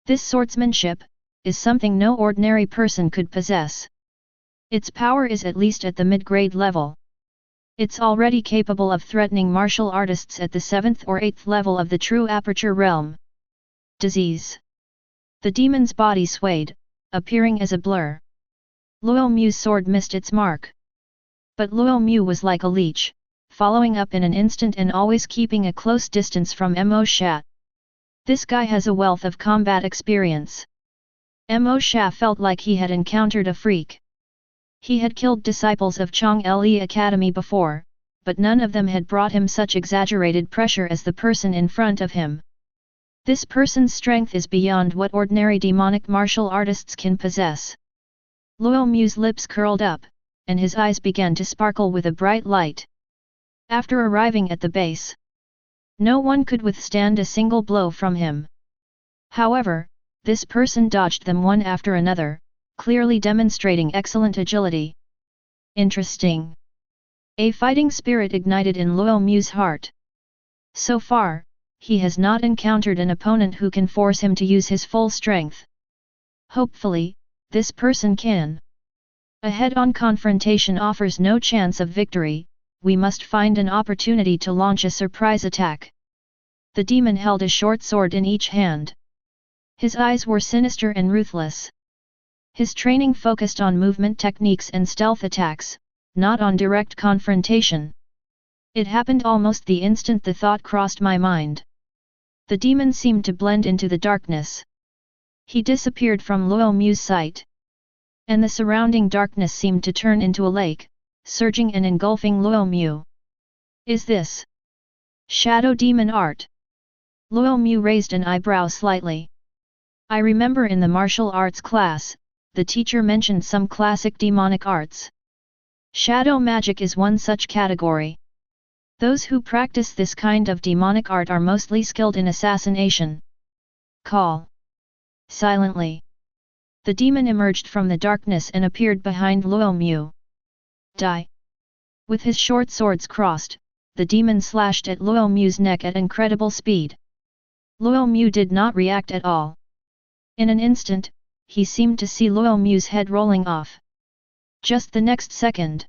This swordsmanship is something no ordinary person could possess. Its power is at least at the mid-grade level. It's already capable of threatening martial artists at the 7th or 8th level of the True Aperture Realm. Disease. The demon's body swayed, appearing as a blur. Luo Mu's sword missed its mark. But Luo Mu was like a leech, following up in an instant and always keeping a close distance from Mo Sha. This guy has a wealth of combat experience. Mo Sha felt like he had encountered a freak. He had killed disciples of Chang Le Academy before, but none of them had brought him such exaggerated pressure as the person in front of him. This person's strength is beyond what ordinary demonic martial artists can possess. Luo Mu's lips curled up, and his eyes began to sparkle with a bright light. After arriving at the base, no one could withstand a single blow from him. However, this person dodged them one after another, clearly demonstrating excellent agility. Interesting. A fighting spirit ignited in Luo Mu's heart. So far, he has not encountered an opponent who can force him to use his full strength. Hopefully, this person can. A head-on confrontation offers no chance of victory, we must find an opportunity to launch a surprise attack. The demon held a short sword in each hand. His eyes were sinister and ruthless. His training focused on movement techniques and stealth attacks, not on direct confrontation. It happened almost the instant the thought crossed my mind. The demon seemed to blend into the darkness. He disappeared from Luo Mu's sight. And the surrounding darkness seemed to turn into a lake, surging and engulfing Luo Mu. Is this shadow demon art? Luo Mu raised an eyebrow slightly. I remember in the martial arts class, the teacher mentioned some classic demonic arts. Shadow magic is one such category. Those who practice this kind of demonic art are mostly skilled in assassination. Call. Silently. The demon emerged from the darkness and appeared behind Luo Mu. Die. With his short swords crossed, the demon slashed at Luo Mu's neck at incredible speed. Luo Mu did not react at all. In an instant, he seemed to see Luo Mu's head rolling off. Just the next second.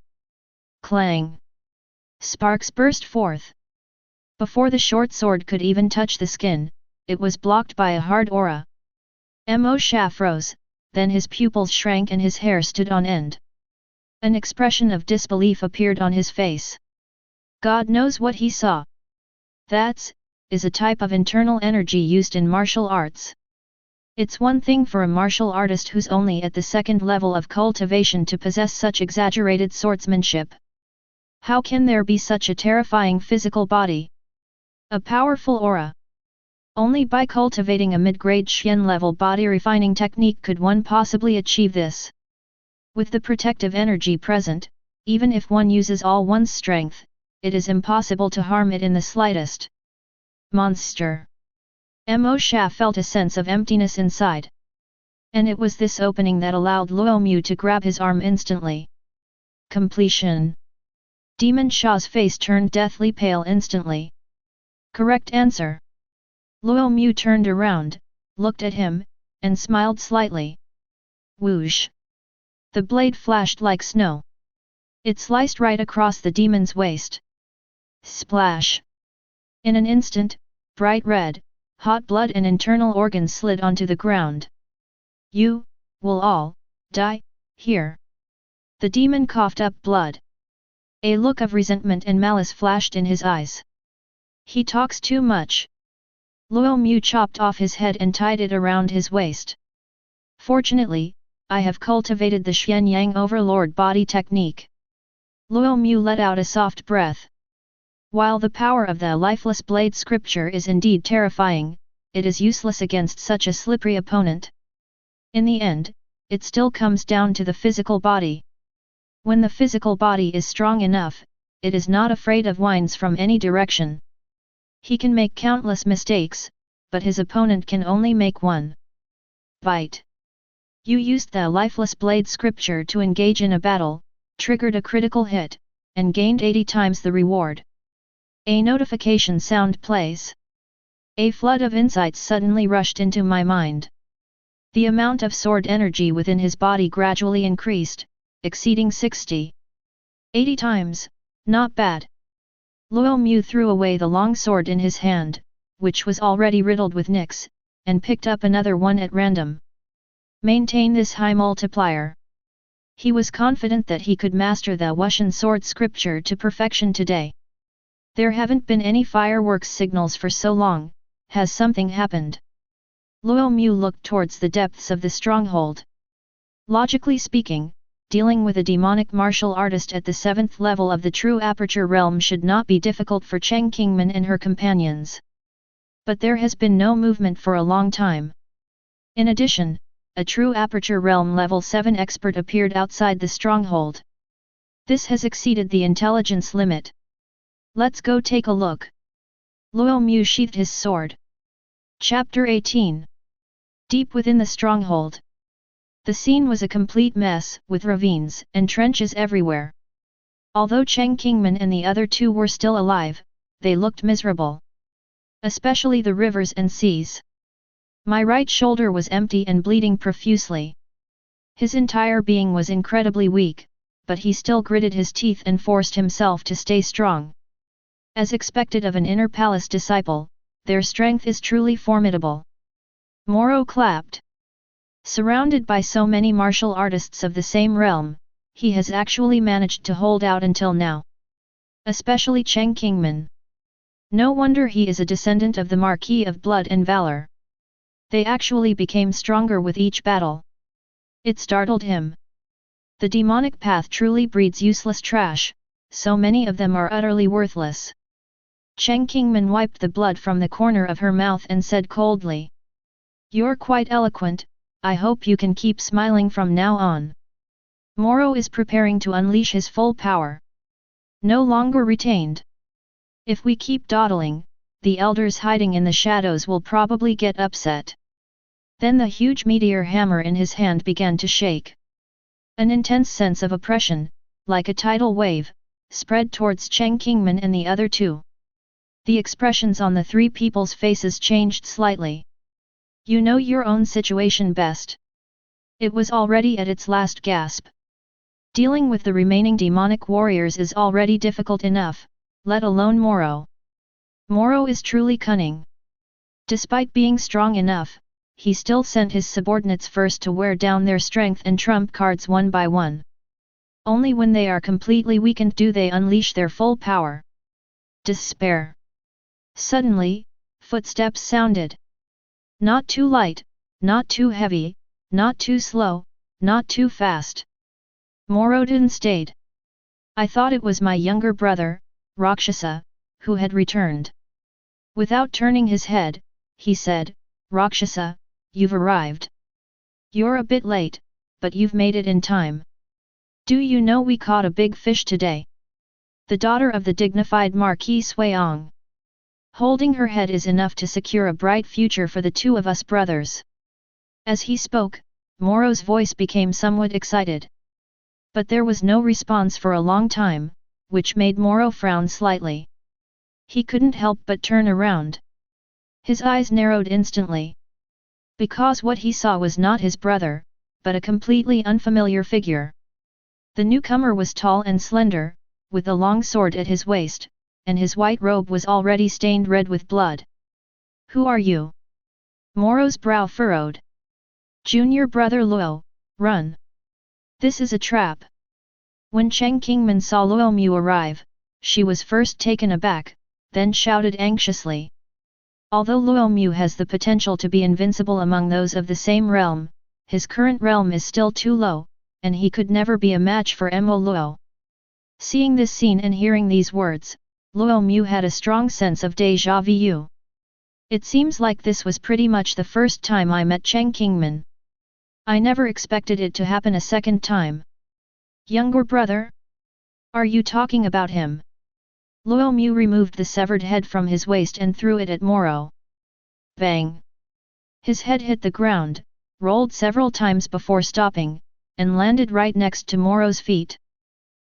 Clang! Sparks burst forth. Before the short sword could even touch the skin, it was blocked by a hard aura. Mo Sha froze, then his pupils shrank and his hair stood on end. An expression of disbelief appeared on his face. God knows what he saw. Is a type of internal energy used in martial arts. It's one thing for a martial artist who's only at the second level of cultivation to possess such exaggerated swordsmanship. How can there be such a terrifying physical body? A powerful aura. Only by cultivating a mid-grade Xian level body refining technique could one possibly achieve this. With the protective energy present, even if one uses all one's strength, it is impossible to harm it in the slightest. Monster. Mo Sha felt a sense of emptiness inside. And it was this opening that allowed Luo Mu to grab his arm instantly. Completion. Demon Sha's face turned deathly pale instantly. Correct answer. Luo Mu turned around, looked at him, and smiled slightly. Whoosh! The blade flashed like snow. It sliced right across the demon's waist. Splash! In an instant, bright red, hot blood and internal organs slid onto the ground. You will all die here. The demon coughed up blood. A look of resentment and malice flashed in his eyes. He talks too much. Luo Mu chopped off his head and tied it around his waist. Fortunately, I have cultivated the Xian Yang Overlord body technique. Luo Mu let out a soft breath. While the power of the lifeless blade scripture is indeed terrifying, it is useless against such a slippery opponent. In the end, it still comes down to the physical body. When the physical body is strong enough, it is not afraid of winds from any direction. He can make countless mistakes, but his opponent can only make one. Bite. You used the lifeless blade scripture to engage in a battle, triggered a critical hit, and gained 80 times the reward. A notification sound plays. A flood of insights suddenly rushed into my mind. The amount of sword energy within his body gradually increased, exceeding 60. 80 times, not bad. Luo Mu threw away the long sword in his hand, which was already riddled with nicks, and picked up another one at random. Maintain this high multiplier. He was confident that he could master the Wuxian sword scripture to perfection today. There haven't been any fireworks signals for so long, has something happened? Luo Mu looked towards the depths of the stronghold. Logically speaking, dealing with a demonic martial artist at the 7th level of the true aperture realm should not be difficult for Cheng Qingman and her companions. But there has been no movement for a long time. In addition, a true aperture realm level 7 expert appeared outside the stronghold. This has exceeded the intelligence limit. Let's go take a look. Luo Mu sheathed his sword. Chapter 18. Deep within the stronghold. The scene was a complete mess, with ravines and trenches everywhere. Although Cheng Qingman and the other two were still alive, they looked miserable. Especially the rivers and seas. My right shoulder was empty and bleeding profusely. His entire being was incredibly weak, but he still gritted his teeth and forced himself to stay strong. As expected of an inner palace disciple, their strength is truly formidable. Moro clapped. Surrounded by so many martial artists of the same realm, he has actually managed to hold out until now. Especially Cheng Qingman. No wonder he is a descendant of the Marquis of Blood and Valor. They actually became stronger with each battle. It startled him. The demonic path truly breeds useless trash, so many of them are utterly worthless. Cheng Qingman wiped the blood from the corner of her mouth and said coldly. You're quite eloquent, I hope you can keep smiling from now on. Moro is preparing to unleash his full power. No longer retained. If we keep dawdling, the elders hiding in the shadows will probably get upset. Then the huge meteor hammer in his hand began to shake. An intense sense of oppression, like a tidal wave, spread towards Cheng Qingman and the other two. The expressions on the three people's faces changed slightly. You know your own situation best. It was already at its last gasp. Dealing with the remaining demonic warriors is already difficult enough, let alone Moro. Moro is truly cunning. Despite being strong enough, he still sent his subordinates first to wear down their strength and trump cards one by one. Only when they are completely weakened do they unleash their full power. Despair. Suddenly, footsteps sounded. Not too light, not too heavy, not too slow, not too fast. Morodin stayed. I thought it was my younger brother, Rakshasa, who had returned. Without turning his head, he said, Rakshasa, you've arrived. You're a bit late, but you've made it in time. Do you know we caught a big fish today? The daughter of the dignified Marquis Suiong. Holding her head is enough to secure a bright future for the two of us brothers. As he spoke, Moro's voice became somewhat excited. But there was no response for a long time, which made Moro frown slightly. He couldn't help but turn around. His eyes narrowed instantly. Because what he saw was not his brother, but a completely unfamiliar figure. The newcomer was tall and slender, with a long sword at his waist, and his white robe was already stained red with blood. Who are you? Moro's brow furrowed. Junior brother Luo, run. This is a trap. When Cheng Qingman saw Luo Mu arrive, she was first taken aback, then shouted anxiously. Although Luo Mu has the potential to be invincible among those of the same realm, his current realm is still too low, and he could never be a match for Mo Luo. Seeing this scene and hearing these words, Luo Mu had a strong sense of déjà vu. It seems like this was pretty much the first time I met Cheng Qingman. I never expected it to happen a second time. Younger brother? Are you talking about him? Luo Mu removed the severed head from his waist and threw it at Moro. Bang! His head hit the ground, rolled several times before stopping, and landed right next to Moro's feet.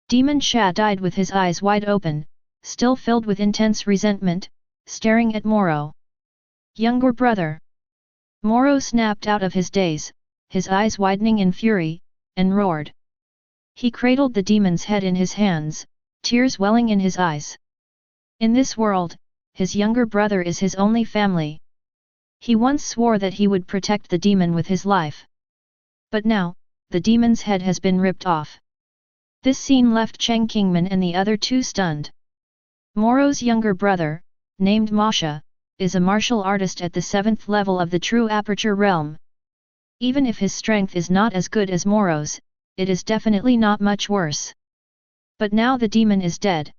Demon Sha died with his eyes wide open, still filled with intense resentment, staring at Moro. Younger brother! Moro snapped out of his daze, his eyes widening in fury, and roared. He cradled the demon's head in his hands, tears welling in his eyes. In this world, his younger brother is his only family. He once swore that he would protect the demon with his life. But now, the demon's head has been ripped off. This scene left Cheng Qingman and the other two stunned. Moro's younger brother, named Masha, is a martial artist at the 7th level of the True Aperture realm. Even if his strength is not as good as Moro's, it is definitely not much worse. But now the demon is dead.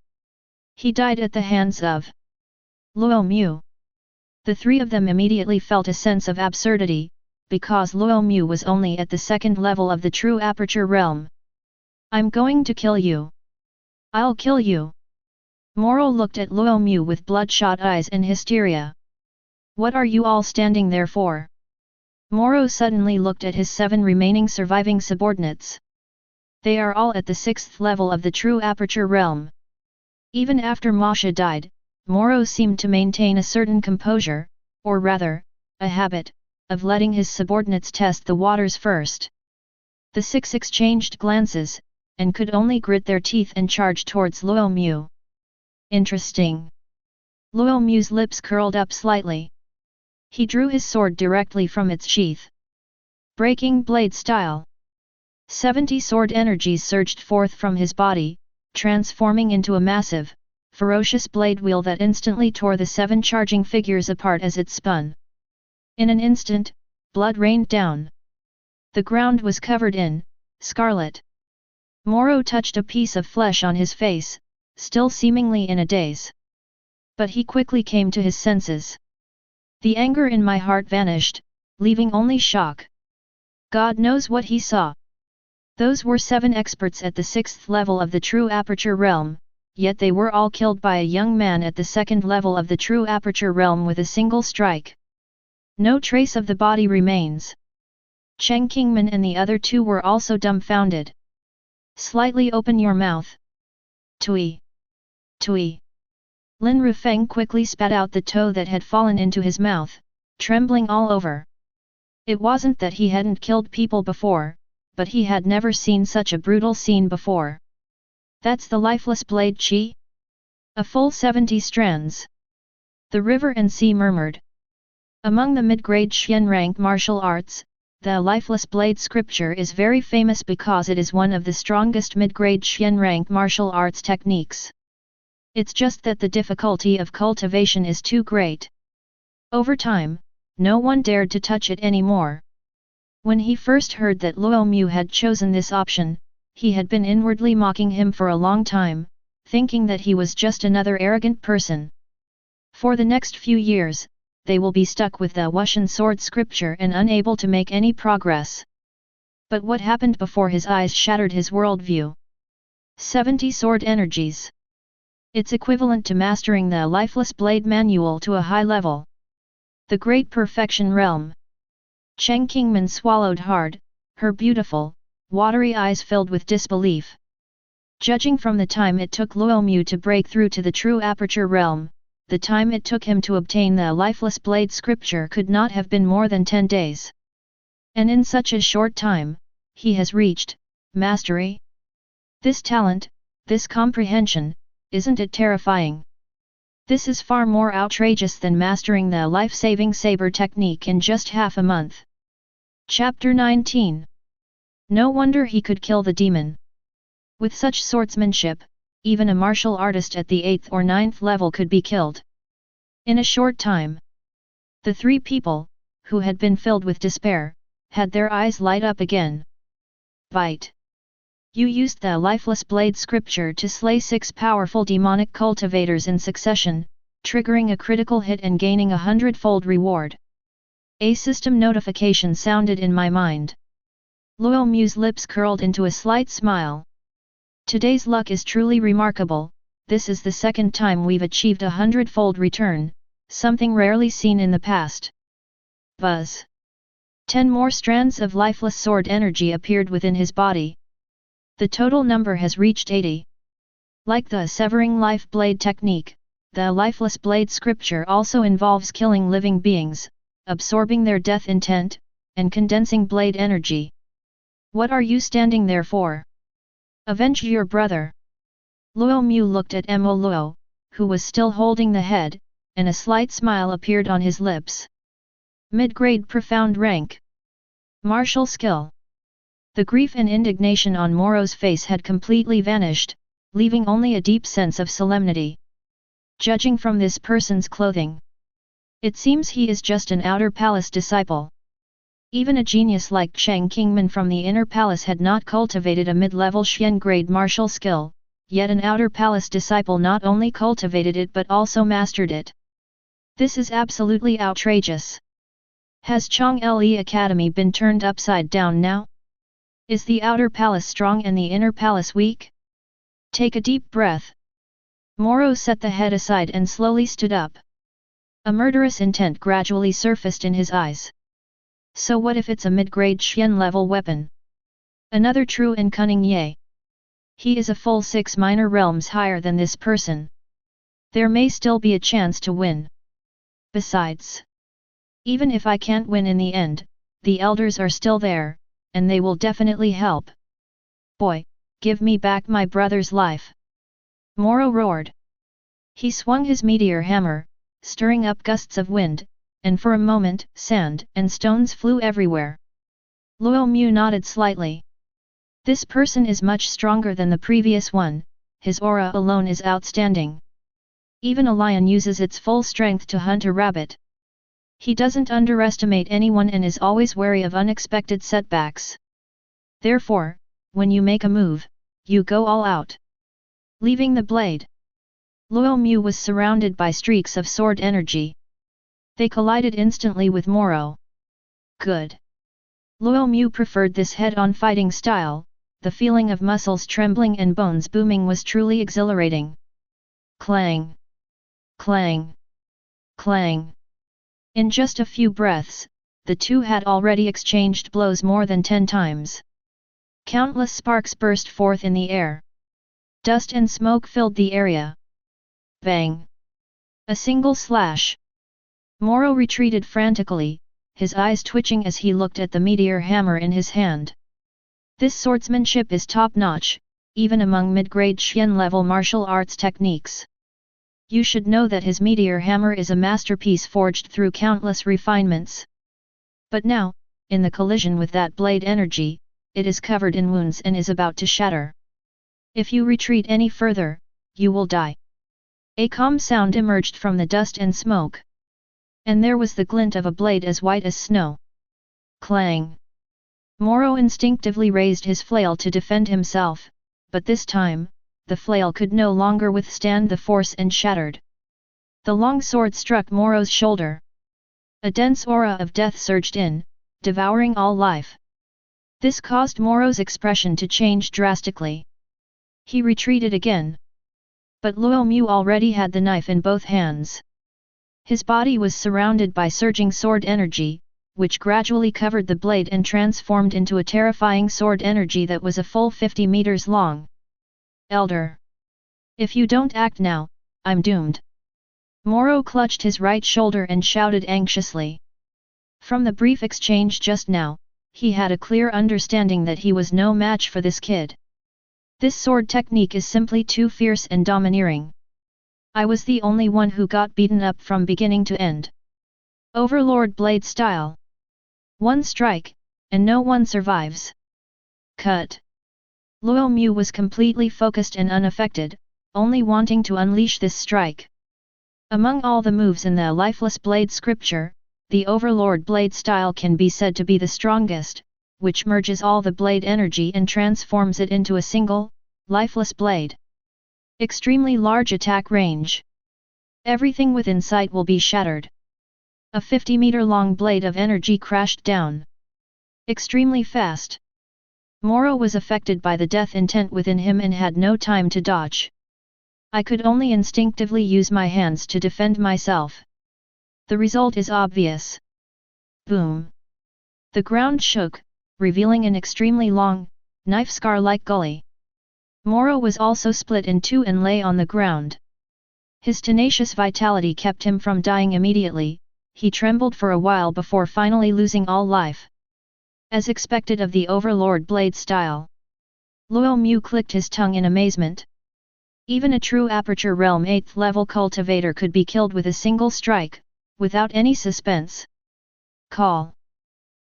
He died at the hands of Luo Mu. The three of them immediately felt a sense of absurdity, because Luo Mu was only at the 2nd level of the True Aperture realm. I'm going to kill you. I'll kill you. Moro looked at Luo Mu with bloodshot eyes and hysteria. What are you all standing there for? Moro suddenly looked at his 7 remaining surviving subordinates. They are all at the 6th level of the True Aperture realm. Even after Masha died, Moro seemed to maintain a certain composure, or rather, a habit, of letting his subordinates test the waters first. The 6 exchanged glances, and could only grit their teeth and charge towards Luo Mu. Interesting. Luo Mu's lips curled up slightly. He drew his sword directly from its sheath. Breaking blade style. 70 sword energies surged forth from his body, transforming into a massive, ferocious blade wheel that instantly tore the 7 charging figures apart as it spun. In an instant, blood rained down. The ground was covered in scarlet. Moro touched a piece of flesh on his face, still seemingly in a daze. But he quickly came to his senses. The anger in my heart vanished, leaving only shock. God knows what he saw. Those were 7 experts at the 6th level of the True Aperture realm, yet they were all killed by a young man at the 2nd level of the True Aperture realm with a single strike. No trace of the body remains. Cheng Qingman and the other 2 were also dumbfounded. Slightly open your mouth. Tui. Tui. Lin Rufeng quickly spat out the toe that had fallen into his mouth, trembling all over. It wasn't that he hadn't killed people before, but he had never seen such a brutal scene before. That's the lifeless blade chi? A full 70 strands. The river and sea murmured. Among the mid-grade Xian rank martial arts, the lifeless blade scripture is very famous because it is one of the strongest mid-grade Xian rank martial arts techniques. It's just that the difficulty of cultivation is too great. Over time, no one dared to touch it anymore. When he first heard that Luo Mu had chosen this option, he had been inwardly mocking him for a long time, thinking that he was just another arrogant person. For the next few years, they will be stuck with the Wuxian sword scripture and unable to make any progress. But what happened before his eyes shattered his worldview? 70 sword energies. It's equivalent to mastering the lifeless blade manual to a high level. The Great Perfection Realm. Cheng Qingmin swallowed hard, her beautiful, watery eyes filled with disbelief. Judging from the time it took Luo Mu to break through to the true aperture realm, the time it took him to obtain the lifeless blade scripture could not have been more than 10 days. And in such a short time, he has reached mastery. This talent, this comprehension, isn't it terrifying? This is far more outrageous than mastering the life-saving saber technique in just half a month. Chapter 19. No wonder he could kill the demon. With such swordsmanship, even a martial artist at the 8th or 9th level could be killed. In a short time, the three people, who had been filled with despair, had their eyes light up again. Bite. You used the lifeless blade scripture to slay 6 powerful demonic cultivators in succession, triggering a critical hit and gaining 100-fold reward. A system notification sounded in my mind. Luo Mu's lips curled into a slight smile. Today's luck is truly remarkable. This is the second time we've achieved a 100-fold return, something rarely seen in the past. Buzz. 10 more strands of lifeless sword energy appeared within his body. The total number has reached 80. Like the severing life blade technique, the lifeless blade scripture also involves killing living beings, absorbing their death intent, and condensing blade energy. What are you standing there for? Avenge your brother. Luo Mu looked at Mo Luo, who was still holding the head, and a slight smile appeared on his lips. Mid-grade profound rank. Martial skill. The grief and indignation on Moro's face had completely vanished, leaving only a deep sense of solemnity. Judging from this person's clothing, it seems he is just an outer palace disciple. Even a genius like Cheng Qingmin from the inner palace had not cultivated a mid-level Xian grade martial skill, yet an outer palace disciple not only cultivated it but also mastered it. This is absolutely outrageous. Has Chong Le Academy been turned upside down now? Is the outer palace strong and the inner palace weak? Take a deep breath. Moro set the head aside and slowly stood up. A murderous intent gradually surfaced in his eyes. So what if it's a mid-grade Xian level weapon? Another true and cunning Ye. He is a full 6 minor realms higher than this person. There may still be a chance to win. Besides, even if I can't win in the end, the elders are still there, and they will definitely help. Boy, give me back my brother's life. Moro roared. He swung his meteor hammer, stirring up gusts of wind, and for a moment sand and stones flew everywhere. Luo Mu nodded slightly. This person is much stronger than the previous one, his aura alone is outstanding. Even a lion uses its full strength to hunt a rabbit. He doesn't underestimate anyone and is always wary of unexpected setbacks. Therefore, when you make a move, you go all out. Leaving the blade, Luo Mu was surrounded by streaks of sword energy. They collided instantly with Moro. Good. Luo Mu preferred this head-on fighting style. The feeling of muscles trembling and bones booming was truly exhilarating. Clang! Clang! Clang! In just a few breaths, the two had already exchanged blows more than 10 times. Countless sparks burst forth in the air. Dust and smoke filled the area. Bang! A single slash. Moro retreated frantically, his eyes twitching as he looked at the meteor hammer in his hand. This swordsmanship is top-notch, even among mid-grade Xian level martial arts techniques. You should know that his meteor hammer is a masterpiece forged through countless refinements. But now, in the collision with that blade energy, it is covered in wounds and is about to shatter. If you retreat any further, you will die. A calm sound emerged from the dust and smoke. And there was the glint of a blade as white as snow. Clang! Moro instinctively raised his flail to defend himself, but this time, the flail could no longer withstand the force and shattered. The long sword struck Moro's shoulder. A dense aura of death surged in, devouring all life. This caused Moro's expression to change drastically. He retreated again. But Luo Mu already had the knife in both hands. His body was surrounded by surging sword energy, which gradually covered the blade and transformed into a terrifying sword energy that was a full 50 meters long. Elder! If you don't act now, I'm doomed. Moro clutched his right shoulder and shouted anxiously. From the brief exchange just now, he had a clear understanding that he was no match for this kid. This sword technique is simply too fierce and domineering. I was the only one who got beaten up from beginning to end. Overlord blade style. One strike, and no one survives. Cut. Luo Mu was completely focused and unaffected, only wanting to unleash this strike. Among all the moves in the lifeless blade scripture, the Overlord blade style can be said to be the strongest, which merges all the blade energy and transforms it into a single, lifeless blade. Extremely large attack range. Everything within sight will be shattered. A 50-meter-long blade of energy crashed down. Extremely fast. Moro was affected by the death intent within him and had no time to dodge. I could only instinctively use my hands to defend myself. The result is obvious. Boom! The ground shook, revealing an extremely long, knife scar-like gully. Moro was also split in two and lay on the ground. His tenacious vitality kept him from dying immediately. He trembled for a while before finally losing all life. As expected of the Overlord blade style. Luo Mu clicked his tongue in amazement. Even a true Aperture Realm 8th level cultivator could be killed with a single strike, without any suspense. Call.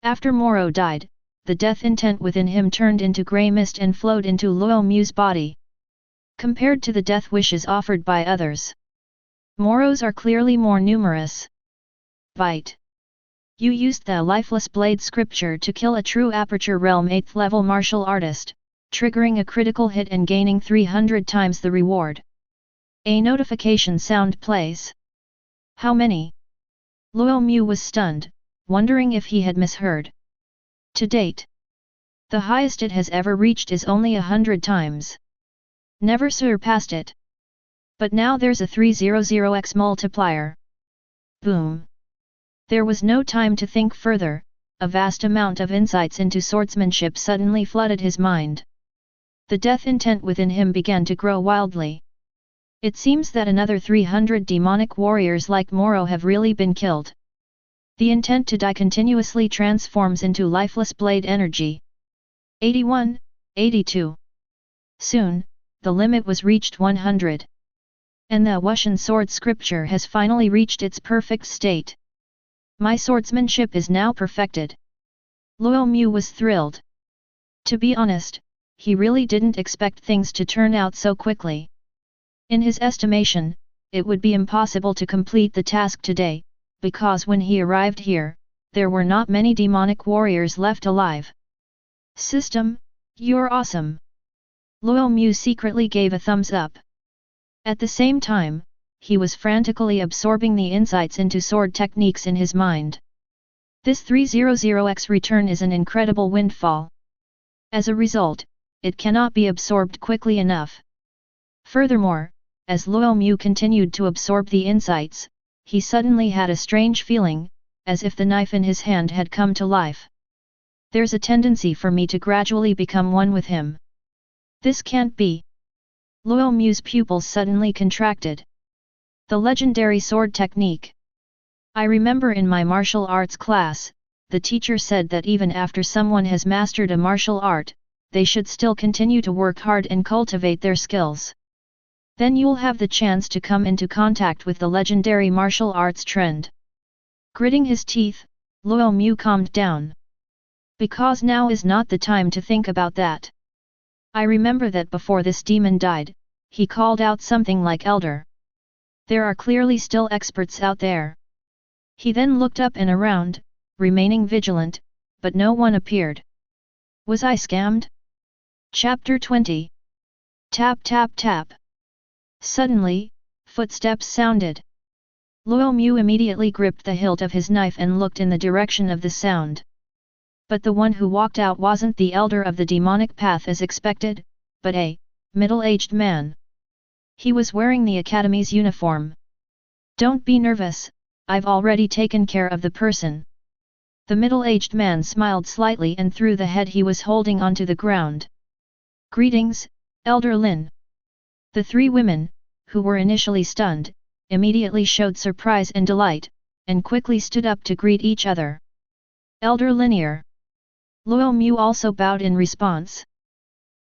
After Moro died, the death intent within him turned into grey mist and flowed into Luo Mu's body. Compared to the death wishes offered by others, Moro's are clearly more numerous. Bite. You used the lifeless blade scripture to kill a true Aperture Realm 8th level martial artist, triggering a critical hit and gaining 300 times the reward. A notification sound plays. How many? Luo Mu was stunned, wondering if he had misheard. To date, the highest it has ever reached is only 100 times. Never surpassed it. But now there's a 300x multiplier. Boom! There was no time to think further, a vast amount of insights into swordsmanship suddenly flooded his mind. The death intent within him began to grow wildly. It seems that another 300 demonic warriors like Moro have really been killed. The intent to die continuously transforms into lifeless blade energy. 81, 82. Soon, the limit was reached 100. And the Wuxian sword scripture has finally reached its perfect state. My swordsmanship is now perfected. Luo Mu was thrilled. To be honest, he really didn't expect things to turn out so quickly. In his estimation, it would be impossible to complete the task today, because when he arrived here, there were not many demonic warriors left alive. System, you're awesome. Luo Mu secretly gave a thumbs up. At the same time, he was frantically absorbing the insights into sword techniques in his mind. This 300x return is an incredible windfall. As a result, it cannot be absorbed quickly enough. Furthermore, as Luo Mu continued to absorb the insights, he suddenly had a strange feeling, as if the knife in his hand had come to life. There's a tendency for me to gradually become one with him. This can't be. Luo Mu's pupils suddenly contracted. The legendary sword technique. I remember in my martial arts class, the teacher said that even after someone has mastered a martial art, they should still continue to work hard and cultivate their skills. Then you'll have the chance to come into contact with the legendary martial arts trend. Gritting his teeth, Luo Mu calmed down. Because now is not the time to think about that. I remember that before this demon died, he called out something like elder. There are clearly still experts out there. He then looked up and around, remaining vigilant, but no one appeared. Was I scammed? Chapter 20. Tap tap tap. Suddenly, footsteps sounded. Luo Mu immediately gripped the hilt of his knife and looked in the direction of the sound. But the one who walked out wasn't the elder of the demonic path as expected, but a middle-aged man. He was wearing the academy's uniform. Don't be nervous, I've already taken care of the person. The middle-aged man smiled slightly and threw the head he was holding onto the ground. Greetings, Elder Lin. The three women, who were initially stunned, immediately showed surprise and delight, and quickly stood up to greet each other. Elder Linear. Luo Mu also bowed in response.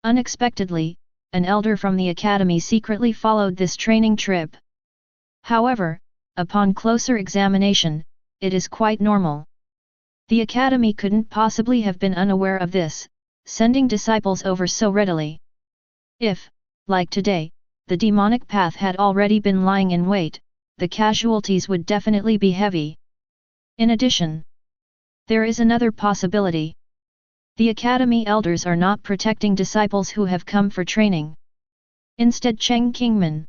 Unexpectedly, an elder from the academy secretly followed this training trip. However, upon closer examination, it is quite normal. The academy couldn't possibly have been unaware of this, sending disciples over so readily. If, like today, the demonic path had already been lying in wait, the casualties would definitely be heavy. In addition, there is another possibility. The academy elders are not protecting disciples who have come for training. Instead, Cheng Kingman,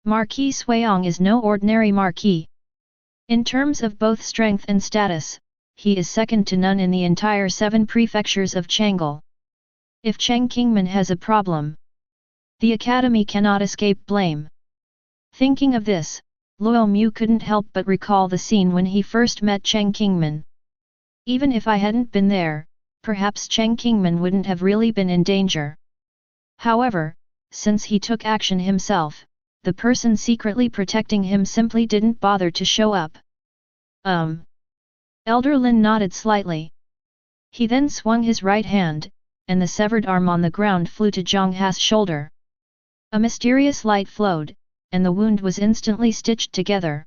Marquis Suiyong, is no ordinary marquis. In terms of both strength and status, he is second to none in the entire 7 prefectures of Chang'an. If Cheng Kingman has a problem, the academy cannot escape blame. Thinking of this, Luo Mu couldn't help but recall the scene when he first met Cheng Kingman. Even if I hadn't been there, perhaps Cheng Kingman wouldn't have really been in danger. However, since he took action himself, the person secretly protecting him simply didn't bother to show up. Elder Lin nodded slightly. He then swung his right hand, and the severed arm on the ground flew to Zhang Ha's shoulder. A mysterious light flowed, and the wound was instantly stitched together.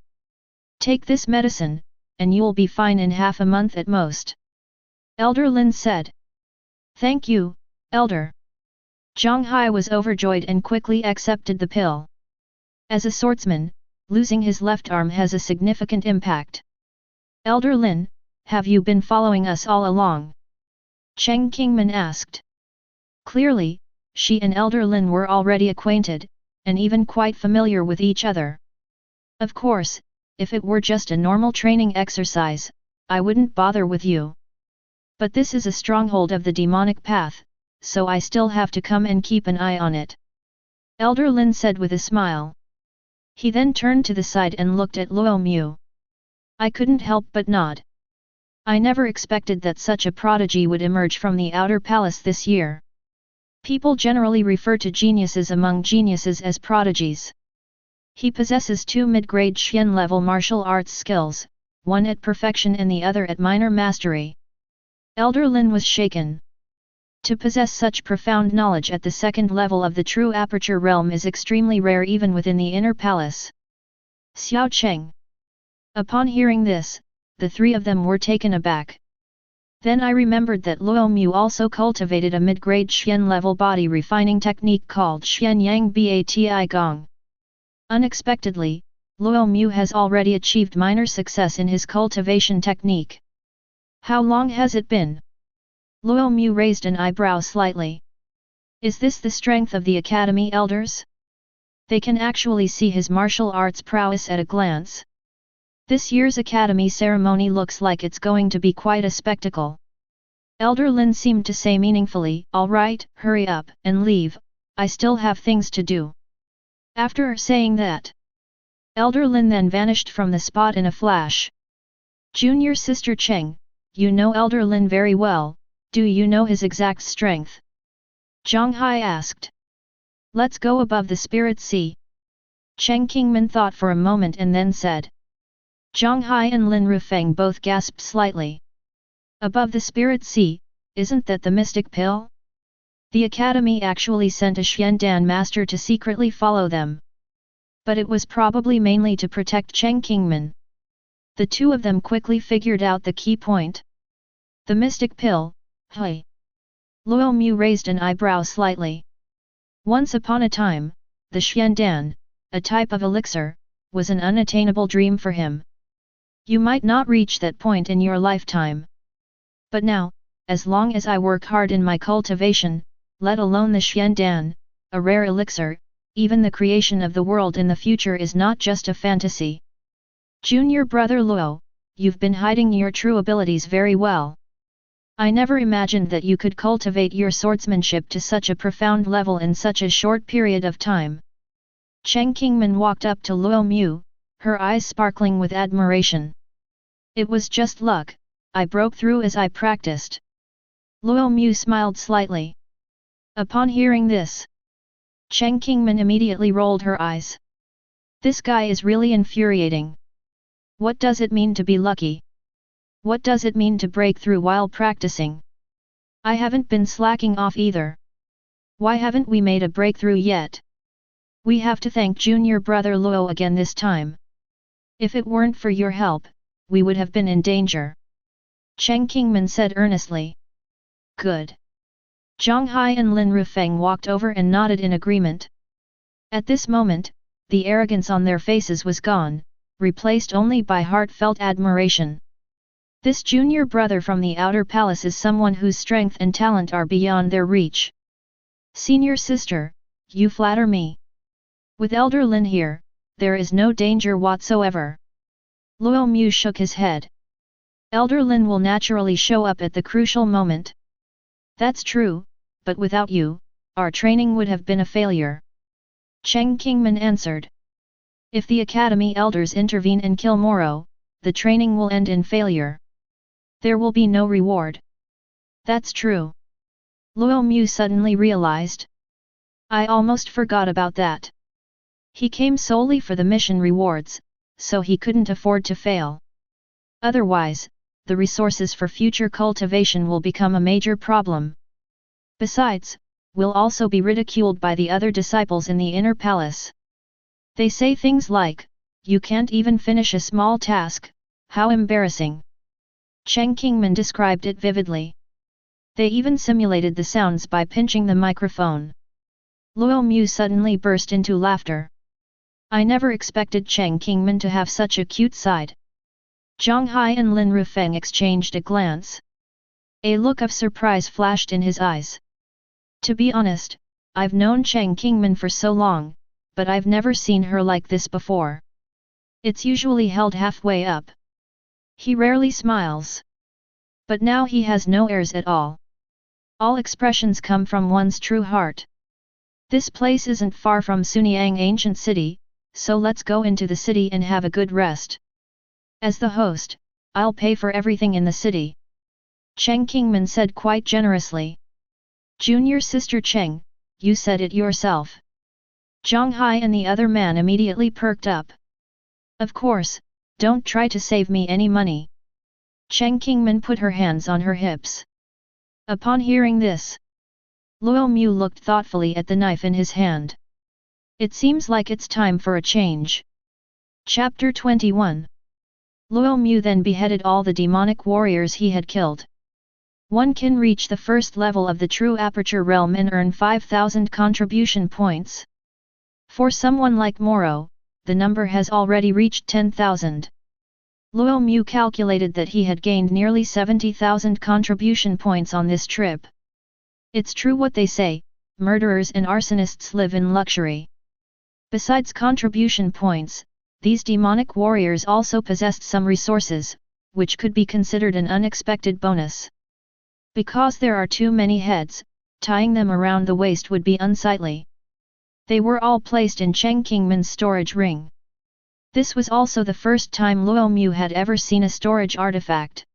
Take this medicine, and you'll be fine in half a month at most. Elder Lin said. Thank you, Elder. Zhang Hai was overjoyed and quickly accepted the pill. As a swordsman, losing his left arm has a significant impact. Elder Lin, have you been following us all along? Cheng Kingman asked. Clearly, she and Elder Lin were already acquainted, and even quite familiar with each other. Of course, if it were just a normal training exercise, I wouldn't bother with you. But this is a stronghold of the demonic path, so I still have to come and keep an eye on it. Elder Lin said with a smile. He then turned to the side and looked at Luo Mu. I couldn't help but nod. I never expected that such a prodigy would emerge from the outer palace this year. People generally refer to geniuses among geniuses as prodigies. He possesses 2 mid-grade Xian-level martial arts skills, one at perfection and the other at minor mastery. Elder Lin was shaken. To possess such profound knowledge at the 2nd level of the true aperture realm is extremely rare even within the inner palace. Xiao Cheng. Upon hearing this, the 3 of them were taken aback. Then I remembered that Luo Mu also cultivated a mid-grade Xian-level body refining technique called Xian Yang Bati Gong. Unexpectedly, Luo Mu has already achieved minor success in his cultivation technique. How long has it been? Luo Mu raised an eyebrow slightly. Is this the strength of the academy elders? They can actually see his martial arts prowess at a glance. This year's academy ceremony looks like it's going to be quite a spectacle. Elder Lin seemed to say meaningfully, all right, hurry up and leave, I still have things to do. After saying that, Elder Lin then vanished from the spot in a flash. Junior Sister Cheng, you know Elder Lin very well, do you know his exact strength? Zhang Hai asked. Let's go above the spirit sea. Cheng Kingman thought for a moment and then said. Zhang Hai and Lin Rufeng both gasped slightly. Above the spirit sea, isn't that the mystic pill? The academy actually sent a showdown master to secretly follow them. But it was probably mainly to protect Cheng Kingman. The two of them quickly figured out the key point. The mystic pill, hey. Luo Mu raised an eyebrow slightly. Once upon a time, the showdown, a type of elixir, was an unattainable dream for him. You might not reach that point in your lifetime. But now, as long as I work hard in my cultivation, let alone the showdown, a rare elixir, even the creation of the world in the future is not just a fantasy. Junior brother Luo, you've been hiding your true abilities very well. I never imagined that you could cultivate your swordsmanship to such a profound level in such a short period of time. Cheng Kingman walked up to Luo Mu, her eyes sparkling with admiration. It was just luck, I broke through as I practiced. Luo Mu smiled slightly. Upon hearing this, Cheng Kingman immediately rolled her eyes. This guy is really infuriating. What does it mean to be lucky? What does it mean to break through while practicing? I haven't been slacking off either. Why haven't we made a breakthrough yet? We have to thank junior brother Luo again this time. If it weren't for your help, we would have been in danger. Cheng Kingman said earnestly. Good. Zhang Hai and Lin Rufeng walked over and nodded in agreement. At this moment, the arrogance on their faces was gone, replaced only by heartfelt admiration. This junior brother from the outer palace is someone whose strength and talent are beyond their reach. Senior sister, you flatter me. With Elder Lin here, there is no danger whatsoever. Luo Mu shook his head. Elder Lin will naturally show up at the crucial moment. That's true, but without you, our training would have been a failure. Cheng Kingman answered. If the academy elders intervene and kill Moro, the training will end in failure. There will be no reward. That's true. Luo Mu suddenly realized. I almost forgot about that. He came solely for the mission rewards, so he couldn't afford to fail. Otherwise, the resources for future cultivation will become a major problem. Besides, we'll also be ridiculed by the other disciples in the inner palace. They say things like, you can't even finish a small task, how embarrassing. Cheng Kingman described it vividly. They even simulated the sounds by pinching the microphone. Luo Mu suddenly burst into laughter. I never expected Cheng Kingman to have such a cute side. Zhang Hai and Lin Rufeng exchanged a glance. A look of surprise flashed in his eyes. To be honest, I've known Cheng Kingman for so long, but I've never seen her like this before. It's usually held halfway up. He rarely smiles. But now he has no airs at all. All expressions come from one's true heart. This place isn't far from Sunyang ancient city, so let's go into the city and have a good rest. As the host, I'll pay for everything in the city. Cheng Kingman said quite generously. Junior sister Cheng, you said it yourself. Zhang Hai and the other man immediately perked up. Of course, don't try to save me any money. Cheng Kingman put her hands on her hips. Upon hearing this, Luo Mu looked thoughtfully at the knife in his hand. It seems like it's time for a change. Chapter 21. Luo Mu then beheaded all the demonic warriors he had killed. One can reach the first level of the true aperture realm and earn 5,000 contribution points. For someone like Moro, the number has already reached 10,000. Luo Mu calculated that he had gained nearly 70,000 contribution points on this trip. It's true what they say, murderers and arsonists live in luxury. Besides contribution points, these demonic warriors also possessed some resources, which could be considered an unexpected bonus. Because there are too many heads, tying them around the waist would be unsightly. They were all placed in Cheng Kingman's storage ring. This was also the first time Luo Mu had ever seen a storage artifact.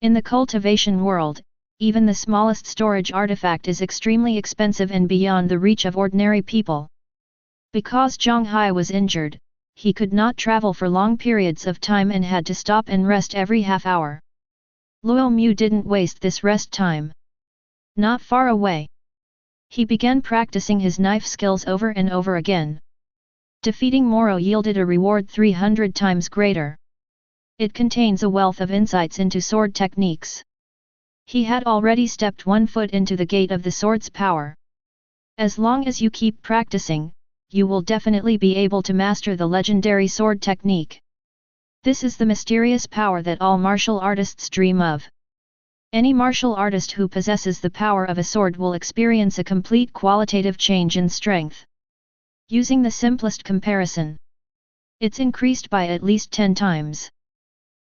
In the cultivation world, even the smallest storage artifact is extremely expensive and beyond the reach of ordinary people. Because Zhang Hai was injured, he could not travel for long periods of time and had to stop and rest every half hour. Luo Mu didn't waste this rest time. Not far away, He began practicing his knife skills over and over again. Defeating Moro yielded a reward 300 times greater. It contains a wealth of insights into sword techniques. He had already stepped one foot into the gate of the sword's power. As long as you keep practicing, you will definitely be able to master the legendary sword technique. This is the mysterious power that all martial artists dream of. Any martial artist who possesses the power of a sword will experience a complete qualitative change in strength. Using the simplest comparison, it's increased by at least 10 times.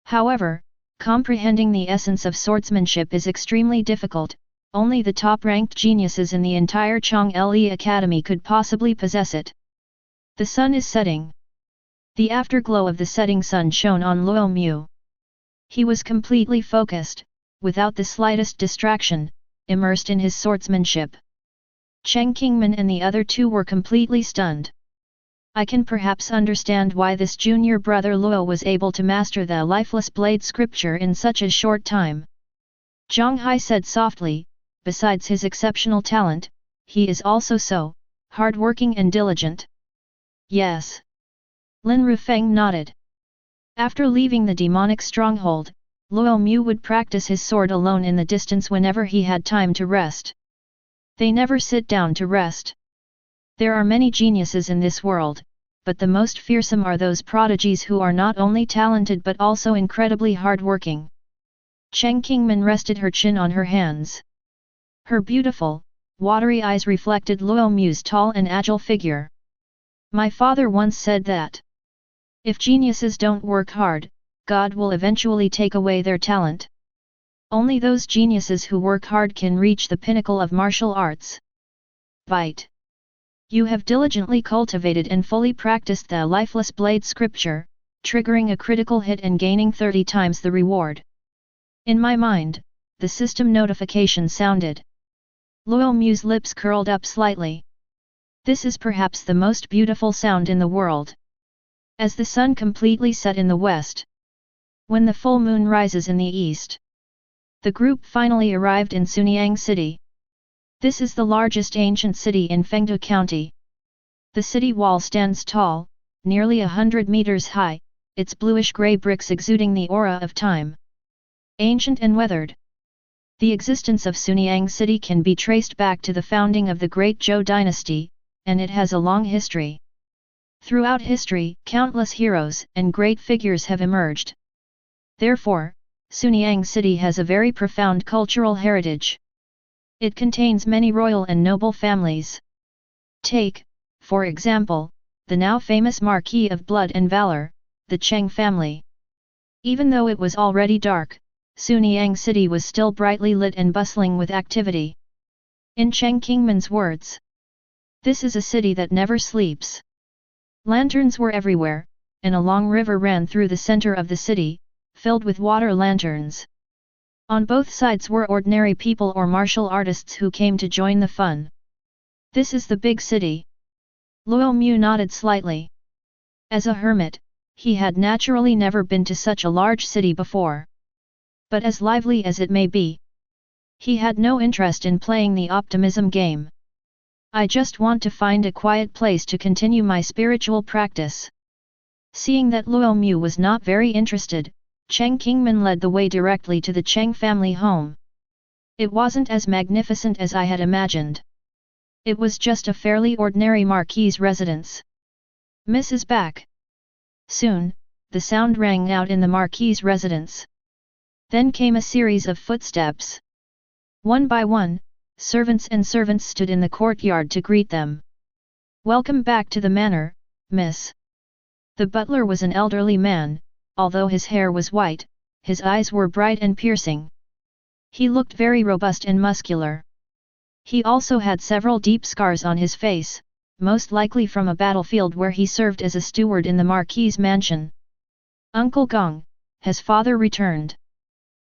However, comprehending the essence of swordsmanship is extremely difficult. Only the top-ranked geniuses in the entire Chang'e Academy could possibly possess it. The sun is setting. The afterglow of the setting sun shone on Luo Mu. He was completely focused, without the slightest distraction, immersed in his swordsmanship. Cheng Qingmin and the other two were completely stunned. I can perhaps understand why this junior brother Luo was able to master the lifeless blade scripture in such a short time. Zhang Hai said softly, besides his exceptional talent, he is also so hard-working and diligent. Yes. Lin Rufeng nodded. After leaving the demonic stronghold, Luo Mu would practice his sword alone in the distance whenever he had time to rest. They never sit down to rest. There are many geniuses in this world, but the most fearsome are those prodigies who are not only talented but also incredibly hard-working. Cheng Qingmin rested her chin on her hands. Her beautiful, watery eyes reflected Luo Mu's tall and agile figure. My father once said that if geniuses don't work hard, God will eventually take away their talent. Only those geniuses who work hard can reach the pinnacle of martial arts. Bite. You have diligently cultivated and fully practiced the lifeless blade scripture, triggering a critical hit and gaining 30 times the reward. In my mind, the system notification sounded. Luo Mu's lips curled up slightly. This is perhaps the most beautiful sound in the world. As the sun completely set in the west, when the full moon rises in the east, the group finally arrived in Sunyang City. This is the largest ancient city in Fengdu County. The city wall stands tall, nearly 100 meters high, its bluish-gray bricks exuding the aura of time. Ancient and weathered. The existence of Sunyang City can be traced back to the founding of the Great Zhou Dynasty, and it has a long history. Throughout history, countless heroes and great figures have emerged. Therefore, Sunyang City has a very profound cultural heritage. It contains many royal and noble families. Take, for example, the now famous Marquis of Blood and Valor, the Cheng family. Even though it was already dark, Sunyang City was still brightly lit and bustling with activity. In Cheng Qingmin's words, this is a city that never sleeps. Lanterns were everywhere, and a long river ran through the center of the city, filled with water lanterns. On both sides were ordinary people or martial artists who came to join the fun. This is the big city. Luo Mu nodded slightly. As a hermit, he had naturally never been to such a large city before. But as lively as it may be, he had no interest in playing the optimism game. I just want to find a quiet place to continue my spiritual practice. Seeing that Luo Mu was not very interested, Cheng Qingmin led the way directly to the Cheng family home. It wasn't as magnificent as I had imagined. It was just a fairly ordinary marquis residence. Miss is back. Soon, the sound rang out in the marquis residence. Then came a series of footsteps. One by one, servants stood in the courtyard to greet them. Welcome back to the manor, miss. The butler was an elderly man. Although his hair was white, his eyes were bright and piercing. He looked very robust and muscular. He also had several deep scars on his face, most likely from a battlefield where he served as a steward in the Marquis' mansion. Uncle Gong, has father returned?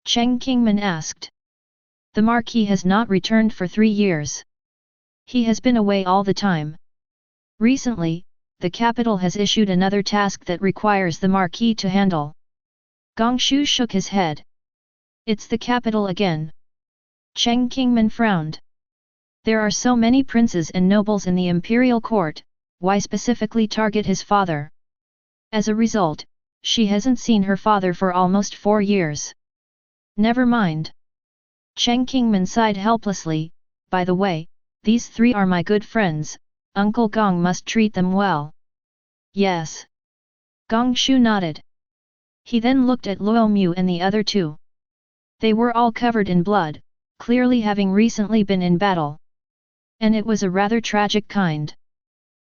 Cheng Qingmin asked. The Marquis has not returned for 3 years. He has been away all the time. Recently, the capital has issued another task that requires the Marquis to handle. Gong Shu shook his head. It's the capital again. Cheng Qingmin frowned. There are so many princes and nobles in the imperial court, why specifically target his father? As a result, she hasn't seen her father for almost 4 years. Never mind. Cheng Qingmin sighed helplessly. By the way, these 3 are my good friends, Uncle Gong must treat them well. Yes. Gong Shu nodded. He then looked at Luo Mu and the other 2. They were all covered in blood, clearly having recently been in battle. And it was a rather tragic kind.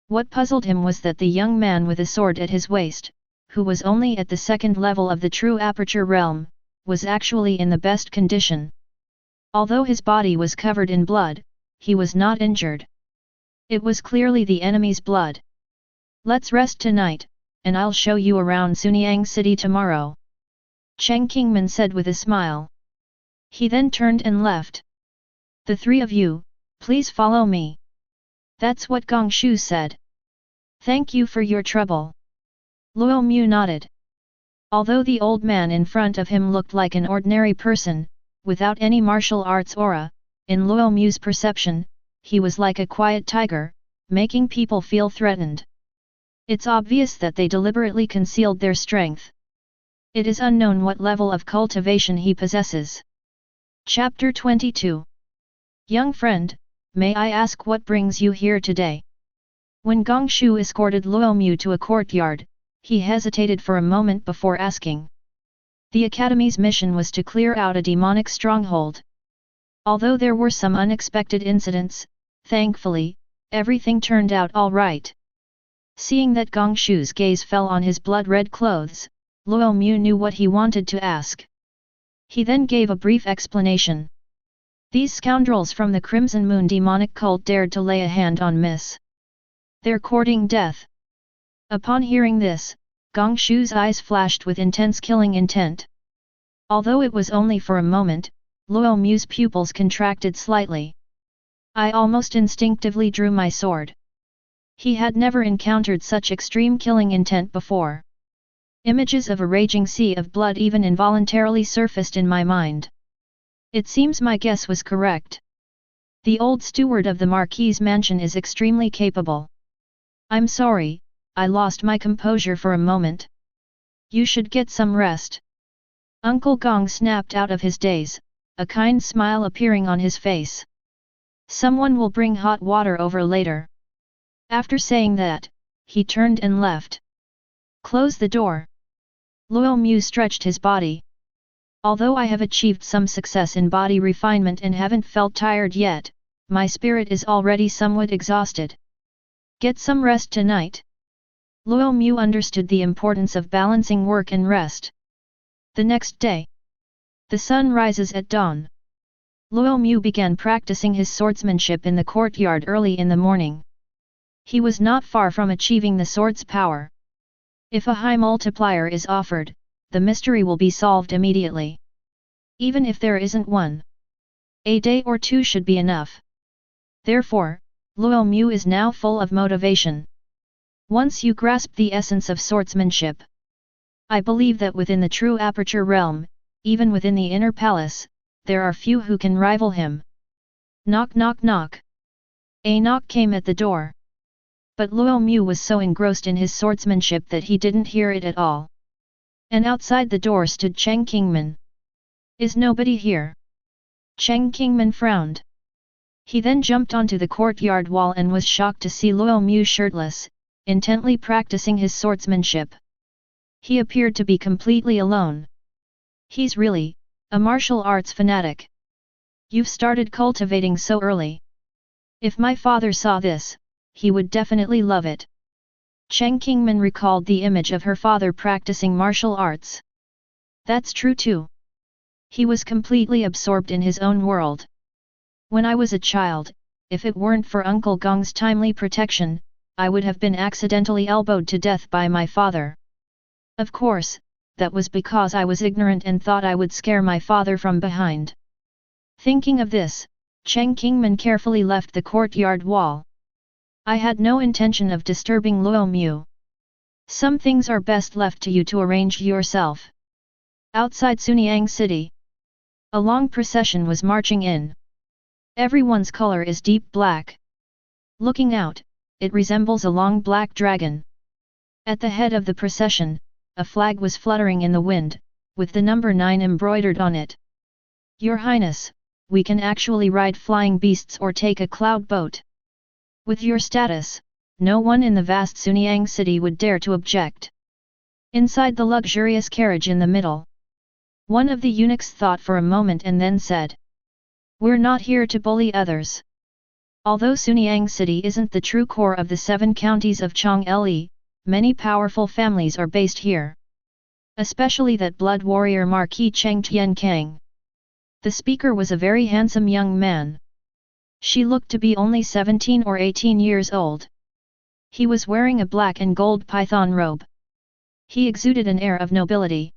What puzzled him was that the young man with a sword at his waist, who was only at the 2nd level of the true aperture realm, was actually in the best condition. Although his body was covered in blood, he was not injured. It was clearly the enemy's blood. Let's rest tonight, and I'll show you around Sunyang City tomorrow. Cheng Qingmin said with a smile. He then turned and left. The 3 of you, please follow me. That's what Gong Shu said. Thank you for your trouble. Luo Mu nodded. Although the old man in front of him looked like an ordinary person, without any martial arts aura, in Luo Mu's perception, he was like a quiet tiger, making people feel threatened. It's obvious that they deliberately concealed their strength. It is unknown what level of cultivation he possesses. Chapter 22. Young friend, may I ask what brings you here today? When Gong Shu escorted Luo Mu to a courtyard, he hesitated for a moment before asking. The Academy's mission was to clear out a demonic stronghold. Although there were some unexpected incidents, thankfully, everything turned out all right. Seeing that Gong Shu's gaze fell on his blood-red clothes, Luo Mu knew what he wanted to ask. He then gave a brief explanation. These scoundrels from the Crimson Moon demonic cult dared to lay a hand on Miss. They're courting death. Upon hearing this, Gong Shu's eyes flashed with intense killing intent. Although it was only for a moment, Luo Mu's pupils contracted slightly. I almost instinctively drew my sword. He had never encountered such extreme killing intent before. Images of a raging sea of blood even involuntarily surfaced in my mind. It seems my guess was correct. The old steward of the Marquis's mansion is extremely capable. I'm sorry, I lost my composure for a moment. You should get some rest. Uncle Gong snapped out of his daze, a kind smile appearing on his face. Someone will bring hot water over later. After saying that, he turned and left. Close the door. Luo Mu stretched his body. Although I have achieved some success in body refinement and haven't felt tired yet, my spirit is already somewhat exhausted. Get some rest tonight. Luo Mu understood the importance of balancing work and rest. The next day, the sun rises at dawn. Luo Mu began practicing his swordsmanship in the courtyard early in the morning. He was not far from achieving the sword's power. If a high multiplier is offered, the mystery will be solved immediately. Even if there isn't one, a day or 2 should be enough. Therefore, Luo Mu is now full of motivation. Once you grasp the essence of swordsmanship, I believe that within the true aperture realm, even within the inner palace, there are few who can rival him. Knock knock knock. A knock came at the door. But Luo Mu was so engrossed in his swordsmanship that he didn't hear it at all. And outside the door stood Cheng Qingmin. Is nobody here? Cheng Qingmin frowned. He then jumped onto the courtyard wall and was shocked to see Luo Mu shirtless, intently practicing his swordsmanship. He appeared to be completely alone. He's really a martial arts fanatic. You've started cultivating so early. If my father saw this, he would definitely love it. Cheng Qingmin recalled the image of her father practicing martial arts. That's true too. He was completely absorbed in his own world. When I was a child, if it weren't for Uncle Gong's timely protection, I would have been accidentally elbowed to death by my father. Of course, that was because I was ignorant and thought I would scare my father from behind. Thinking of this, Cheng Qingmin carefully left the courtyard wall. I had no intention of disturbing Luo Mu. Some things are best left to you to arrange yourself. Outside Sunyang City, a long procession was marching in. Everyone's color is deep black. Looking out, it resembles a long black dragon. At the head of the procession, a flag was fluttering in the wind, with the number 9 embroidered on it. Your Highness, we can actually ride flying beasts or take a cloud boat. With your status, no one in the vast Sunyang city would dare to object. Inside the luxurious carriage in the middle, one of the eunuchs thought for a moment and then said, "We're not here to bully others. Although Sunyang city isn't the true core of the 7 counties of Chang'e, many powerful families are based here. Especially that blood warrior Marquis Cheng Tian Kang." The speaker was a very handsome young man. She looked to be only 17 or 18 years old. He was wearing a black and gold python robe. He exuded an air of nobility.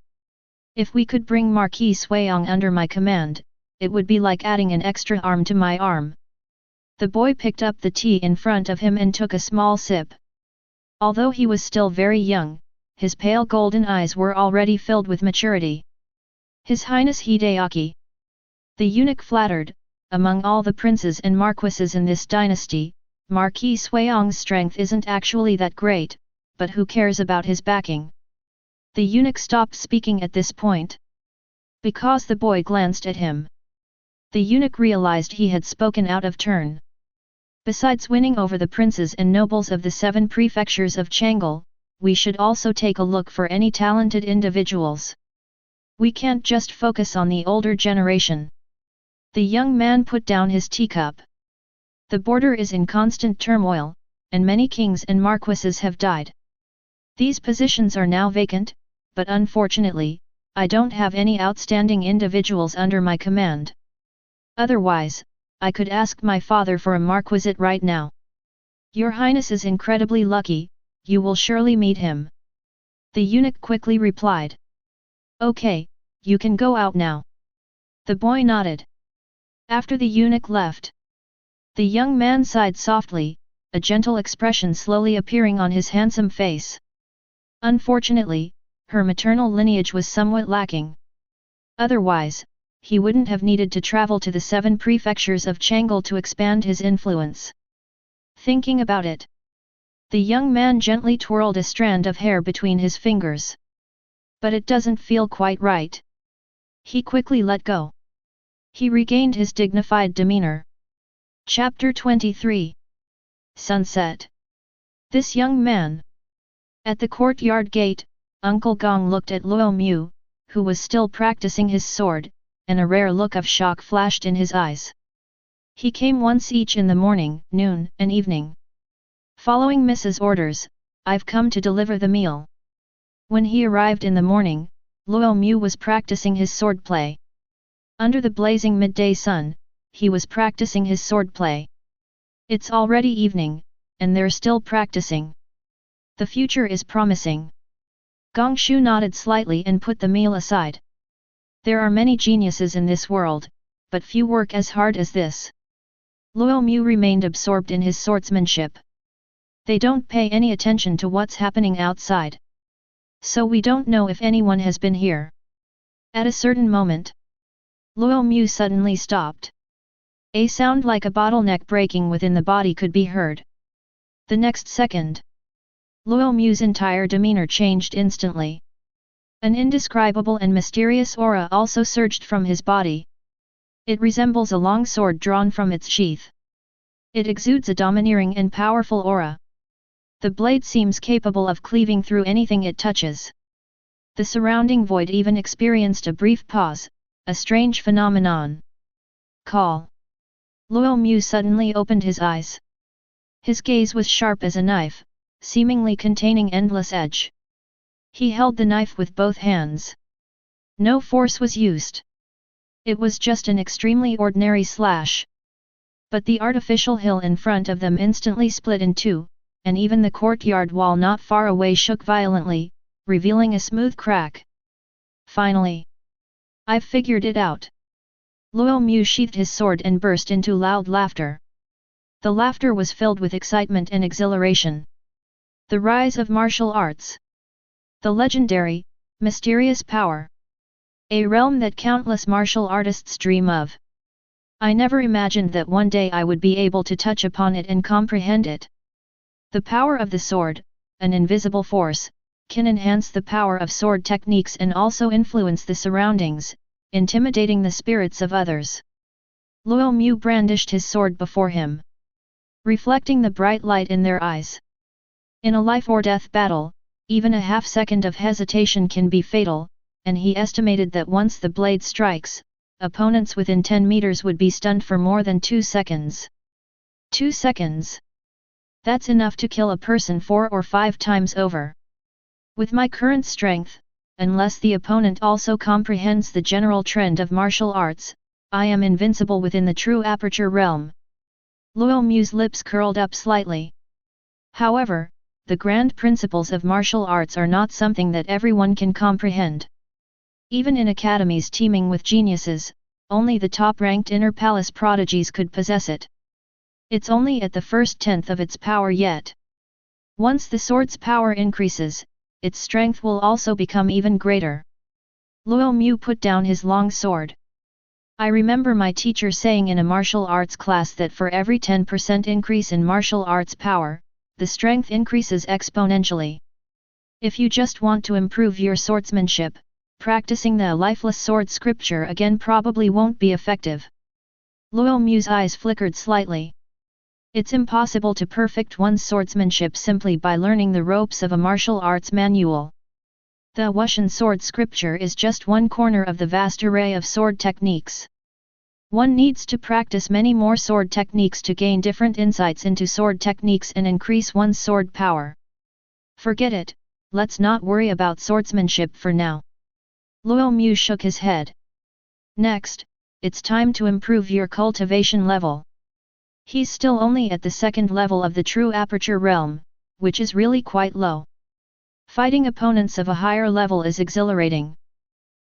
If we could bring Marquis Suiyong under my command, it would be like adding an extra arm to my arm. The boy picked up the tea in front of him and took a small sip. Although he was still very young, his pale golden eyes were already filled with maturity. His Highness Hideaki. The eunuch flattered, among all the princes and marquises in this dynasty, Marquis Suiyong's strength isn't actually that great, but who cares about his backing? The eunuch stopped speaking at this point. Because the boy glanced at him. The eunuch realized he had spoken out of turn. Besides winning over the princes and nobles of the 7 prefectures of Chang'e, we should also take a look for any talented individuals. We can't just focus on the older generation. The young man put down his teacup. The border is in constant turmoil, and many kings and marquises have died. These positions are now vacant, but unfortunately, I don't have any outstanding individuals under my command. Otherwise, I could ask my father for a marquisate right now. Your Highness is incredibly lucky, you will surely meet him. The eunuch quickly replied. Okay, you can go out now. The boy nodded. After the eunuch left, the young man sighed softly, a gentle expression slowly appearing on his handsome face. Unfortunately, her maternal lineage was somewhat lacking. Otherwise, he wouldn't have needed to travel to the 7 prefectures of Chang'e to expand his influence. Thinking about it, the young man gently twirled a strand of hair between his fingers. But it doesn't feel quite right. He quickly let go. He regained his dignified demeanor. Chapter 23. Sunset. This young man. At the courtyard gate, Uncle Gong looked at Luo Mu, who was still practicing his sword, and a rare look of shock flashed in his eyes. He came once each in the morning, noon, and evening. Following Mrs. orders, I've come to deliver the meal. When he arrived in the morning, Luo Mu was practicing his swordplay. Under the blazing midday sun, he was practicing his swordplay. It's already evening, and they're still practicing. The future is promising. Gong Shu nodded slightly and put the meal aside. There are many geniuses in this world, but few work as hard as this. Luo Mu remained absorbed in his swordsmanship. They don't pay any attention to what's happening outside. So we don't know if anyone has been here. At a certain moment, Luo Mu suddenly stopped. A sound like a bottleneck breaking within the body could be heard. The next second, Luo Mu's entire demeanor changed instantly. An indescribable and mysterious aura also surged from his body. It resembles a long sword drawn from its sheath. It exudes a domineering and powerful aura. The blade seems capable of cleaving through anything it touches. The surrounding void even experienced a brief pause, a strange phenomenon. Call. Luo Mu suddenly opened his eyes. His gaze was sharp as a knife, seemingly containing endless edge. He held the knife with both hands. No force was used. It was just an extremely ordinary slash. But the artificial hill in front of them instantly split in two, and even the courtyard wall not far away shook violently, revealing a smooth crack. Finally! I've figured it out. Luo Mu sheathed his sword and burst into loud laughter. The laughter was filled with excitement and exhilaration. The rise of martial arts. The legendary, mysterious power. A realm that countless martial artists dream of. I never imagined that one day I would be able to touch upon it and comprehend it. The power of the sword, an invisible force, can enhance the power of sword techniques and also influence the surroundings, intimidating the spirits of others. Luo Mu brandished his sword before him, reflecting the bright light in their eyes. In a life-or-death battle, even a half-second of hesitation can be fatal, and he estimated that once the blade strikes, opponents within 10 meters would be stunned for more than 2 seconds. 2 seconds. That's enough to kill a person 4 or 5 times over. With my current strength, unless the opponent also comprehends the general trend of martial arts, I am invincible within the true aperture realm. Luo Mu's lips curled up slightly. However, the grand principles of martial arts are not something that everyone can comprehend. Even in academies teeming with geniuses, only the top-ranked inner palace prodigies could possess it. It's only at the first tenth of its power yet. Once the sword's power increases, its strength will also become even greater. Luo Mu put down his long sword. I remember my teacher saying in a martial arts class that for every 10% increase in martial arts power, the strength increases exponentially. If you just want to improve your swordsmanship, practicing the lifeless sword scripture again probably won't be effective. Luo Mu's eyes flickered slightly. It's impossible to perfect one's swordsmanship simply by learning the ropes of a martial arts manual. The Wuxian sword scripture is just one corner of the vast array of sword techniques. One needs to practice many more sword techniques to gain different insights into sword techniques and increase one's sword power. Forget it, let's not worry about swordsmanship for now. Luo Mu shook his head. Next, it's time to improve your cultivation level. He's still only at the second level of the true aperture realm, which is really quite low. Fighting opponents of a higher level is exhilarating.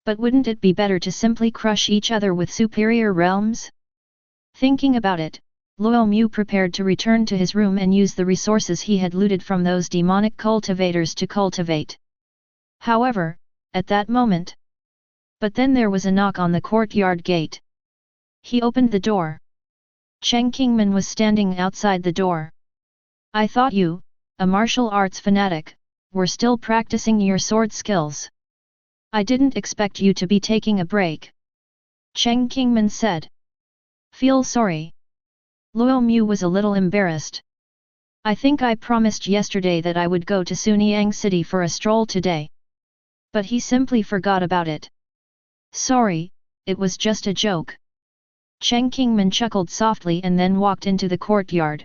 But wouldn't it be better to simply crush each other with superior realms? Thinking about it, Luo Mu prepared to return to his room and use the resources he had looted from those demonic cultivators to cultivate. However, at that moment. But then there was a knock on the courtyard gate. He opened the door. Cheng Qingmin was standing outside the door. I thought you, a martial arts fanatic, were still practicing your sword skills. I didn't expect you to be taking a break. Cheng Qingmin said. Feel sorry. Luo Mu was a little embarrassed. I think I promised yesterday that I would go to Sunyang City for a stroll today. But he simply forgot about it. Sorry, it was just a joke. Cheng Qingmin chuckled softly and then walked into the courtyard.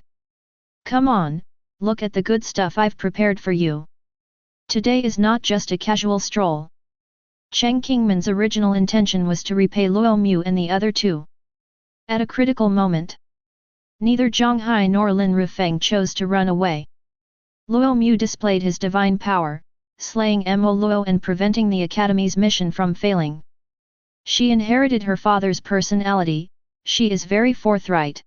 Come on, look at the good stuff I've prepared for you. Today is not just a casual stroll. Cheng Qingmin's original intention was to repay Luo Mu and the other two. At a critical moment, neither Zhang Hai nor Lin Rufeng chose to run away. Luo Mu displayed his divine power, slaying Mo Luo and preventing the Academy's mission from failing. She inherited her father's personality, she is very forthright.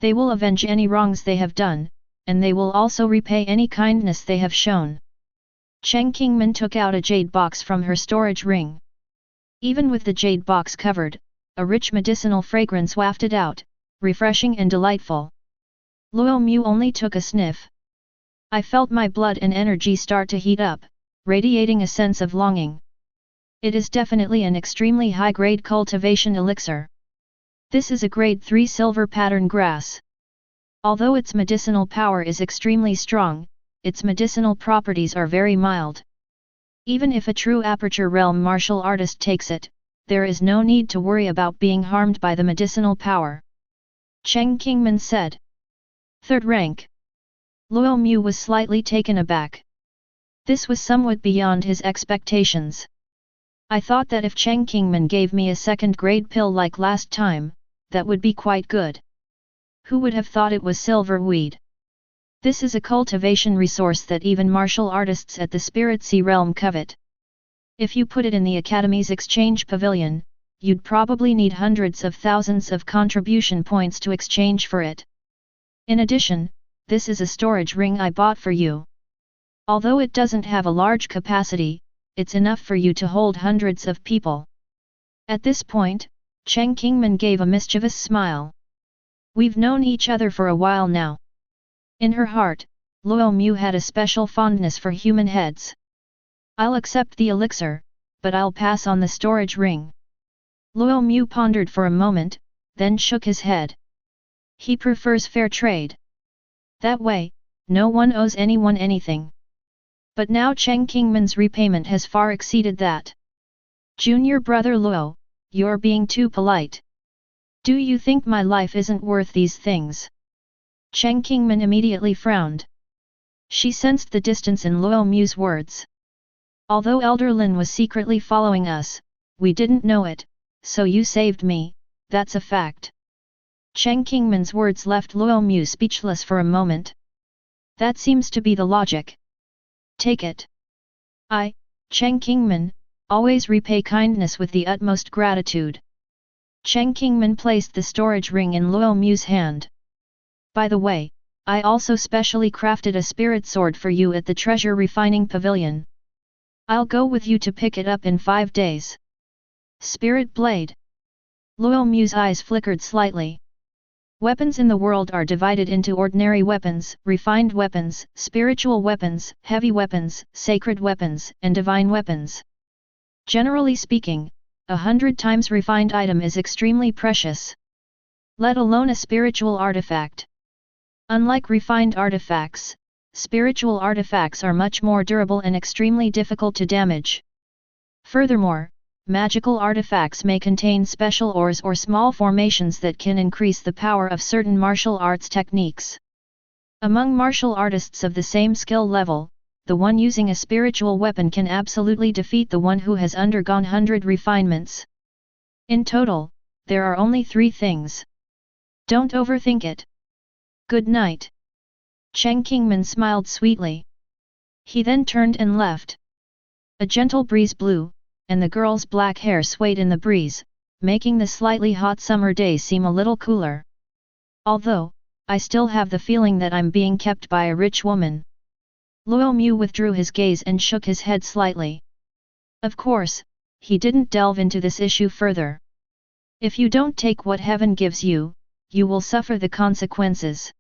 They will avenge any wrongs they have done, and they will also repay any kindness they have shown. Cheng Qingmin took out a jade box from her storage ring. Even with the jade box covered, a rich medicinal fragrance wafted out, refreshing and delightful. Luo Mu only took a sniff. I felt my blood and energy start to heat up, radiating a sense of longing. It is definitely an extremely high-grade cultivation elixir. This is a grade 3 silver pattern grass. Although its medicinal power is extremely strong, its medicinal properties are very mild. Even if a true aperture realm martial artist takes it, there is no need to worry about being harmed by the medicinal power. Cheng Qingmin said. Third rank. Luo Mu was slightly taken aback. This was somewhat beyond his expectations. I thought that if Cheng Qingmin gave me a second-grade pill like last time, that would be quite good. Who would have thought it was silver weed? This is a cultivation resource that even martial artists at the Spirit Sea realm covet. If you put it in the Academy's exchange pavilion, you'd probably need hundreds of thousands of contribution points to exchange for it. In addition, this is a storage ring I bought for you. Although it doesn't have a large capacity, it's enough for you to hold hundreds of people. At this point, Cheng Kingman gave a mischievous smile. We've known each other for a while now. In her heart, Luo Mu had a special fondness for human heads. I'll accept the elixir, but I'll pass on the storage ring. Luo Mu pondered for a moment, then shook his head. He prefers fair trade. That way, no one owes anyone anything. But now Cheng Kingman's repayment has far exceeded that. Junior brother Luo, you're being too polite. Do you think my life isn't worth these things? Cheng Kingman immediately frowned. She sensed the distance in Luo Mu's words. Although Elder Lin was secretly following us, we didn't know it, so you saved me, that's a fact. Cheng Kingman's words left Luo Mu speechless for a moment. That seems to be the logic. Take it. I, Cheng Kingman, always repay kindness with the utmost gratitude. Cheng Kingman placed the storage ring in Luo Mu's hand. By the way, I also specially crafted a spirit sword for you at the treasure refining pavilion. I'll go with you to pick it up in 5 days. Spirit blade. Luo Mu's eyes flickered slightly. Weapons in the world are divided into ordinary weapons, refined weapons, spiritual weapons, heavy weapons, sacred weapons, and divine weapons. Generally speaking, 100 times refined item is extremely precious. Let alone a spiritual artifact. Unlike refined artifacts, spiritual artifacts are much more durable and extremely difficult to damage. Furthermore, magical artifacts may contain special ores or small formations that can increase the power of certain martial arts techniques. Among martial artists of the same skill level, the one using a spiritual weapon can absolutely defeat the one who has undergone 100 refinements. In total, there are only 3 things. Don't overthink it. Good night. Cheng Kingman smiled sweetly. He then turned and left. A gentle breeze blew, and the girl's black hair swayed in the breeze, making the slightly hot summer day seem a little cooler. Although, I still have the feeling that I'm being kept by a rich woman. Luo Mu withdrew his gaze and shook his head slightly. Of course, he didn't delve into this issue further. If you don't take what heaven gives you, you will suffer the consequences.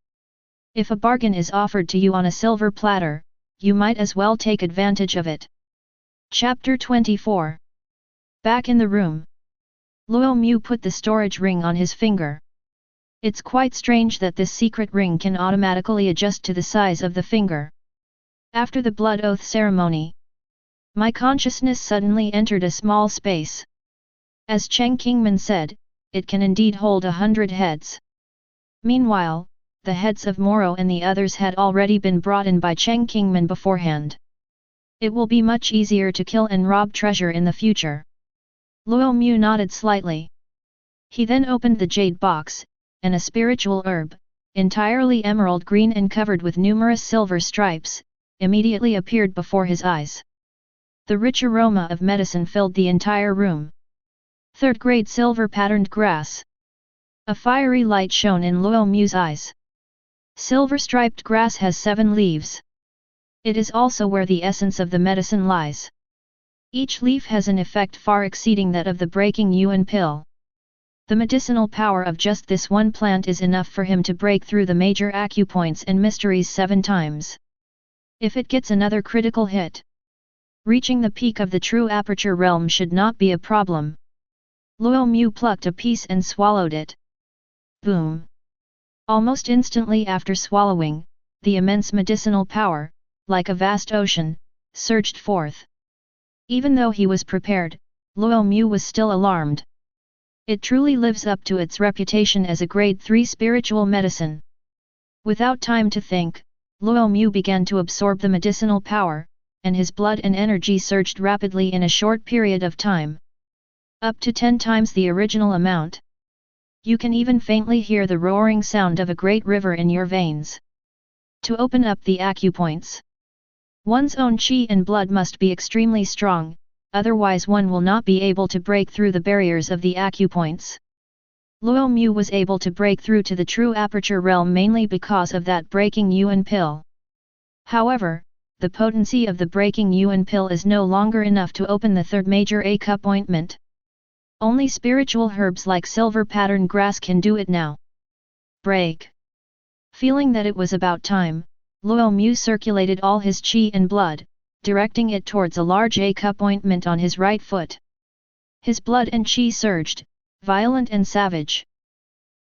If a bargain is offered to you on a silver platter, you might as well take advantage of it. Chapter 24. Back in the room. Luo Mu put the storage ring on his finger. It's quite strange that this secret ring can automatically adjust to the size of the finger. After the blood oath ceremony, my consciousness suddenly entered a small space. As Cheng Kingman said, it can indeed hold 100 heads. Meanwhile, the heads of Moro and the others had already been brought in by Cheng Kingman beforehand. It will be much easier to kill and rob treasure in the future. Luo Mu nodded slightly. He then opened the jade box, and a spiritual herb, entirely emerald green and covered with numerous silver stripes, immediately appeared before his eyes. The rich aroma of medicine filled the entire room. 3rd grade silver patterned grass. A fiery light shone in Luo Mu's eyes. Silver-striped grass has 7 leaves. It is also where the essence of the medicine lies. Each leaf has an effect far exceeding that of the breaking yuan pill. The medicinal power of just this one plant is enough for him to break through the major acupoints and mysteries 7 times. If it gets another critical hit, reaching the peak of the true aperture realm should not be a problem. Luo Mu plucked a piece and swallowed it. Boom! Almost instantly after swallowing, the immense medicinal power, like a vast ocean, surged forth. Even though he was prepared, Luo Mu was still alarmed. It truly lives up to its reputation as a grade 3 spiritual medicine. Without time to think, Luo Mu began to absorb the medicinal power, and his blood and energy surged rapidly in a short period of time. Up to 10 times the original amount. You can even faintly hear the roaring sound of a great river in your veins. To open up the acupoints, one's own qi and blood must be extremely strong, otherwise one will not be able to break through the barriers of the acupoints. Luo Mu was able to break through to the true aperture realm mainly because of that breaking yuan pill. However, the potency of the breaking yuan pill is no longer enough to open the 3rd major acupointment. Only spiritual herbs like silver pattern grass can do it now. Break. Feeling that it was about time, Luo Mu circulated all his qi and blood, directing it towards a large A-cup ointment on his right foot. His blood and qi surged, violent and savage.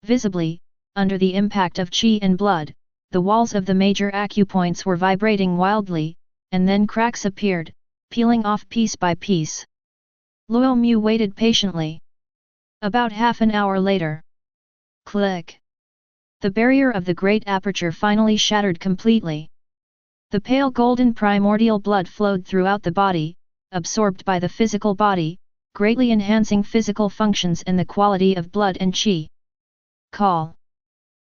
Visibly, under the impact of qi and blood, the walls of the major acupoints were vibrating wildly, and then cracks appeared, peeling off piece by piece. Luo Mu waited patiently. About half an hour later. Click! The barrier of the great aperture finally shattered completely. The pale golden primordial blood flowed throughout the body, absorbed by the physical body, greatly enhancing physical functions and the quality of blood and qi. Call.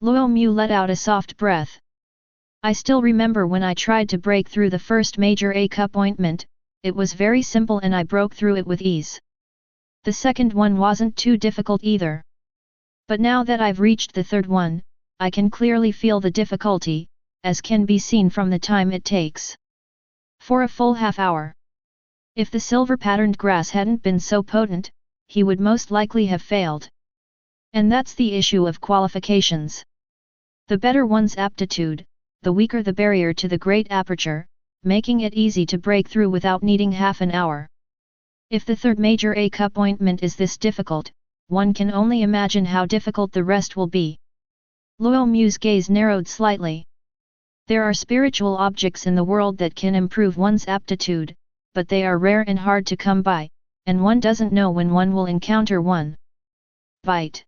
Luo Mu let out a soft breath. I still remember when I tried to break through the first major A-cup ointment, it was very simple and I broke through it with ease. The second one wasn't too difficult either. But now that I've reached the third one, I can clearly feel the difficulty, as can be seen from the time it takes. For a full half hour. If the silver-patterned grass hadn't been so potent, he would most likely have failed. And that's the issue of qualifications. The better one's aptitude, the weaker the barrier to the great aperture, making it easy to break through without needing half an hour. If the third major A-cup ointment is this difficult, one can only imagine how difficult the rest will be. Luo Mu's gaze narrowed slightly. There are spiritual objects in the world that can improve one's aptitude, but they are rare and hard to come by, and one doesn't know when one will encounter one. Bite.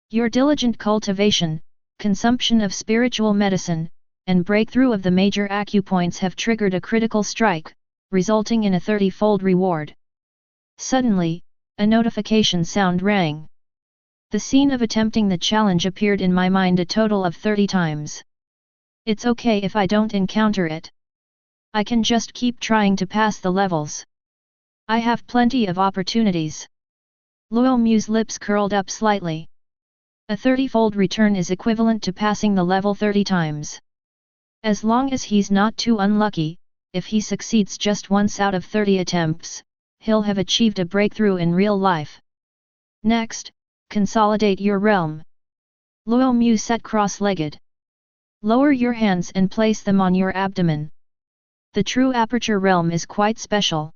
Your diligent cultivation, consumption of spiritual medicine, and breakthrough of the major acupoints have triggered a critical strike, resulting in a 30-fold reward. Suddenly, a notification sound rang. The scene of attempting the challenge appeared in my mind a total of 30 times. It's okay if I don't encounter it. I can just keep trying to pass the levels. I have plenty of opportunities. Luo Mu's lips curled up slightly. A 30-fold return is equivalent to passing the level 30 times. As long as he's not too unlucky, if he succeeds just once out of 30 attempts, he'll have achieved a breakthrough in real life. Next, consolidate your realm. Luo Mu sat cross-legged. Lower your hands and place them on your abdomen. The true aperture realm is quite special.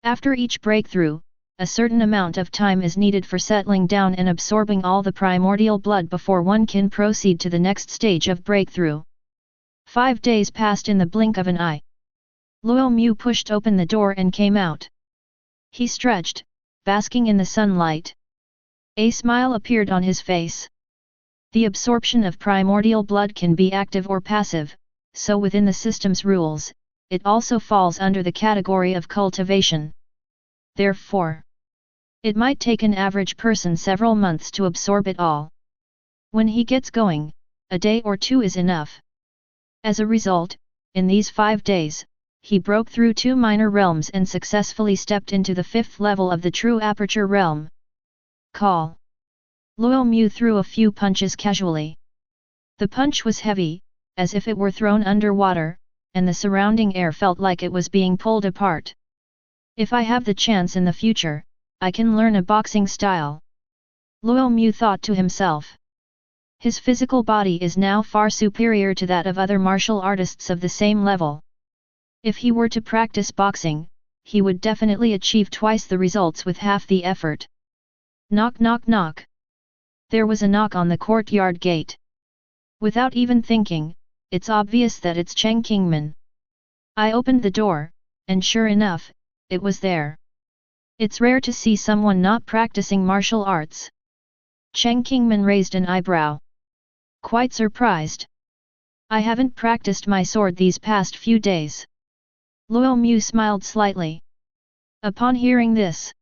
After each breakthrough, a certain amount of time is needed for settling down and absorbing all the primordial blood before one can proceed to the next stage of breakthrough. 5 days passed in the blink of an eye. Luo Mu pushed open the door and came out. He stretched, basking in the sunlight. A smile appeared on his face. The absorption of primordial blood can be active or passive, so within the system's rules, it also falls under the category of cultivation. Therefore, it might take an average person several months to absorb it all. When he gets going, a day or two is enough. As a result, in these 5 days, he broke through 2 minor realms and successfully stepped into the 5th level of the true aperture realm. Call. Luo Mu threw a few punches casually. The punch was heavy, as if it were thrown underwater, and the surrounding air felt like it was being pulled apart. If I have the chance in the future, I can learn a boxing style. Luo Mu thought to himself. His physical body is now far superior to that of other martial artists of the same level. If he were to practice boxing, he would definitely achieve twice the results with half the effort. Knock knock knock. There was a knock on the courtyard gate. Without even thinking, it's obvious that it's Cheng Kingman. I opened the door, and sure enough, it was there. It's rare to see someone not practicing martial arts. Cheng Kingman raised an eyebrow. Quite surprised. I haven't practiced my sword these past few days. Luo Mu smiled slightly. Upon hearing this,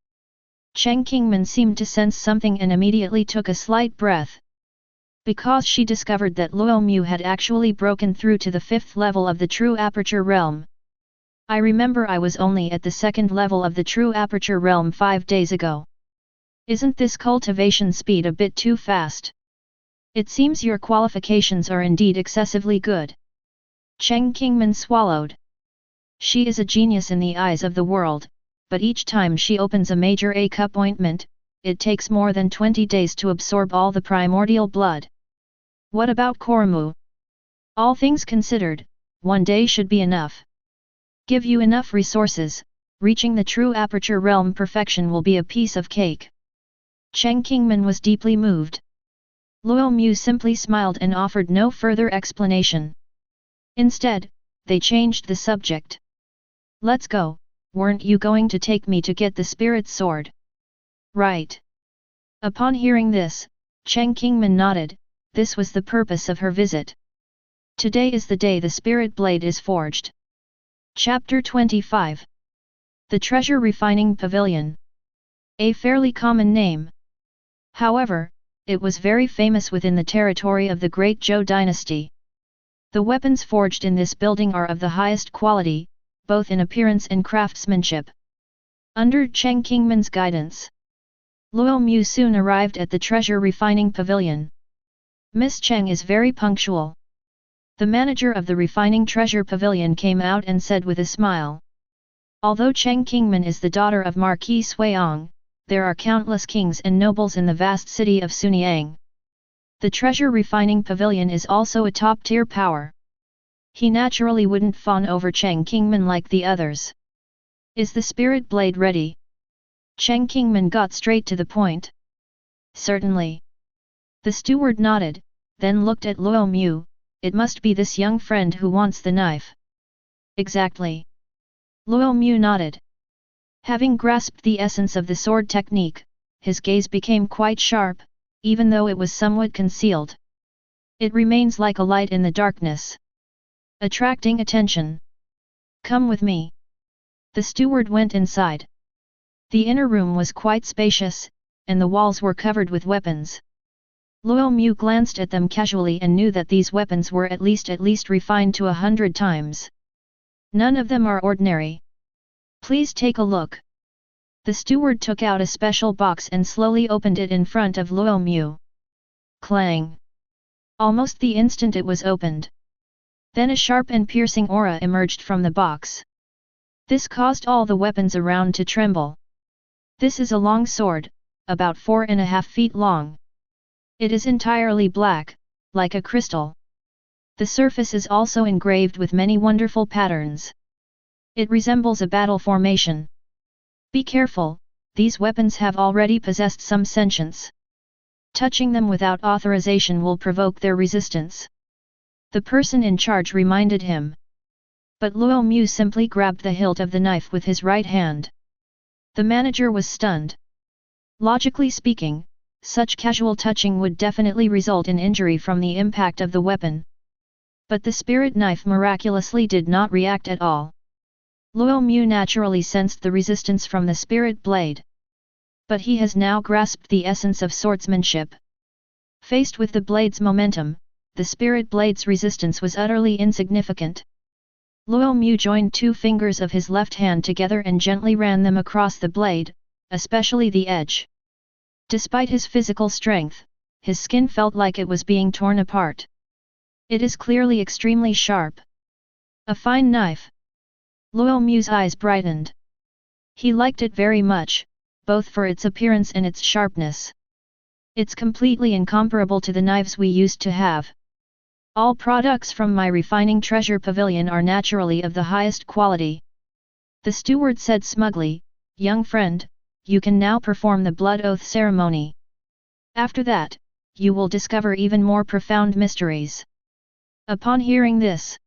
Cheng Kingman seemed to sense something and immediately took a slight breath. Because she discovered that Luo Mu had actually broken through to the 5th level of the true aperture realm. I remember I was only at the 2nd level of the true aperture realm 5 days ago. Isn't this cultivation speed a bit too fast? It seems your qualifications are indeed excessively good. Cheng Kingman swallowed. She is a genius in the eyes of the world, but each time she opens a major A-cup ointment, it takes more than 20 days to absorb all the primordial blood. What about Mu? All things considered, 1 day should be enough. Give you enough resources, reaching the true aperture realm perfection will be a piece of cake. Cheng Qingmin was deeply moved. Luo Mu simply smiled and offered no further explanation. Instead, they changed the subject. Let's go, weren't you going to take me to get the spirit sword? Right. Upon hearing this, Cheng Qingmin nodded, this was the purpose of her visit. Today is the day the spirit blade is forged. Chapter 25. The Treasure Refining Pavilion. A fairly common name. However, it was very famous within the territory of the Great Zhou dynasty. The weapons forged in this building are of the highest quality, both in appearance and craftsmanship. Under Cheng Qingmin's guidance, Luo Mu soon arrived at the Treasure Refining Pavilion. Miss Cheng is very punctual. The manager of the Refining Treasure Pavilion came out and said with a smile. Although Cheng Qingmin is the daughter of Marquis Suiong, there are countless kings and nobles in the vast city of Sunyang. The Treasure Refining Pavilion is also a top-tier power. He naturally wouldn't fawn over Cheng Qingmin like the others. Is the spirit blade ready? Cheng Qingmin got straight to the point. Certainly. The steward nodded, then looked at Luo Mu, it must be this young friend who wants the knife. Exactly. Luo Mu nodded. Having grasped the essence of the sword technique, his gaze became quite sharp, even though it was somewhat concealed. It remains like a light in the darkness, attracting attention. Come with me. The steward went inside. The inner room was quite spacious, and the walls were covered with weapons. Luo Mu glanced at them casually and knew that these weapons were at least refined to 100 times. None of them are ordinary. Please take a look. The steward took out a special box and slowly opened it in front of Luo Mu. Clang! Almost the instant it was opened. Then a sharp and piercing aura emerged from the box. This caused all the weapons around to tremble. This is a long sword, about 4.5 feet long. It is entirely black, like a crystal. The surface is also engraved with many wonderful patterns. It resembles a battle formation. Be careful, these weapons have already possessed some sentience. Touching them without authorization will provoke their resistance. The person in charge reminded him. But Luo Mu simply grabbed the hilt of the knife with his right hand. The manager was stunned. Logically speaking, such casual touching would definitely result in injury from the impact of the weapon. But the spirit knife miraculously did not react at all. Luo Mu naturally sensed the resistance from the spirit blade. But he has now grasped the essence of swordsmanship. Faced with the blade's momentum, the spirit blade's resistance was utterly insignificant. Luo Mu joined 2 fingers of his left hand together and gently ran them across the blade, especially the edge. Despite his physical strength, his skin felt like it was being torn apart. It is clearly extremely sharp. A fine knife. Luo Mu's eyes brightened. He liked it very much, both for its appearance and its sharpness. It's completely incomparable to the knives we used to have. All products from my refining treasure pavilion are naturally of the highest quality. The steward said smugly, young friend, you can now perform the blood oath ceremony. After that, you will discover even more profound mysteries. Upon hearing this,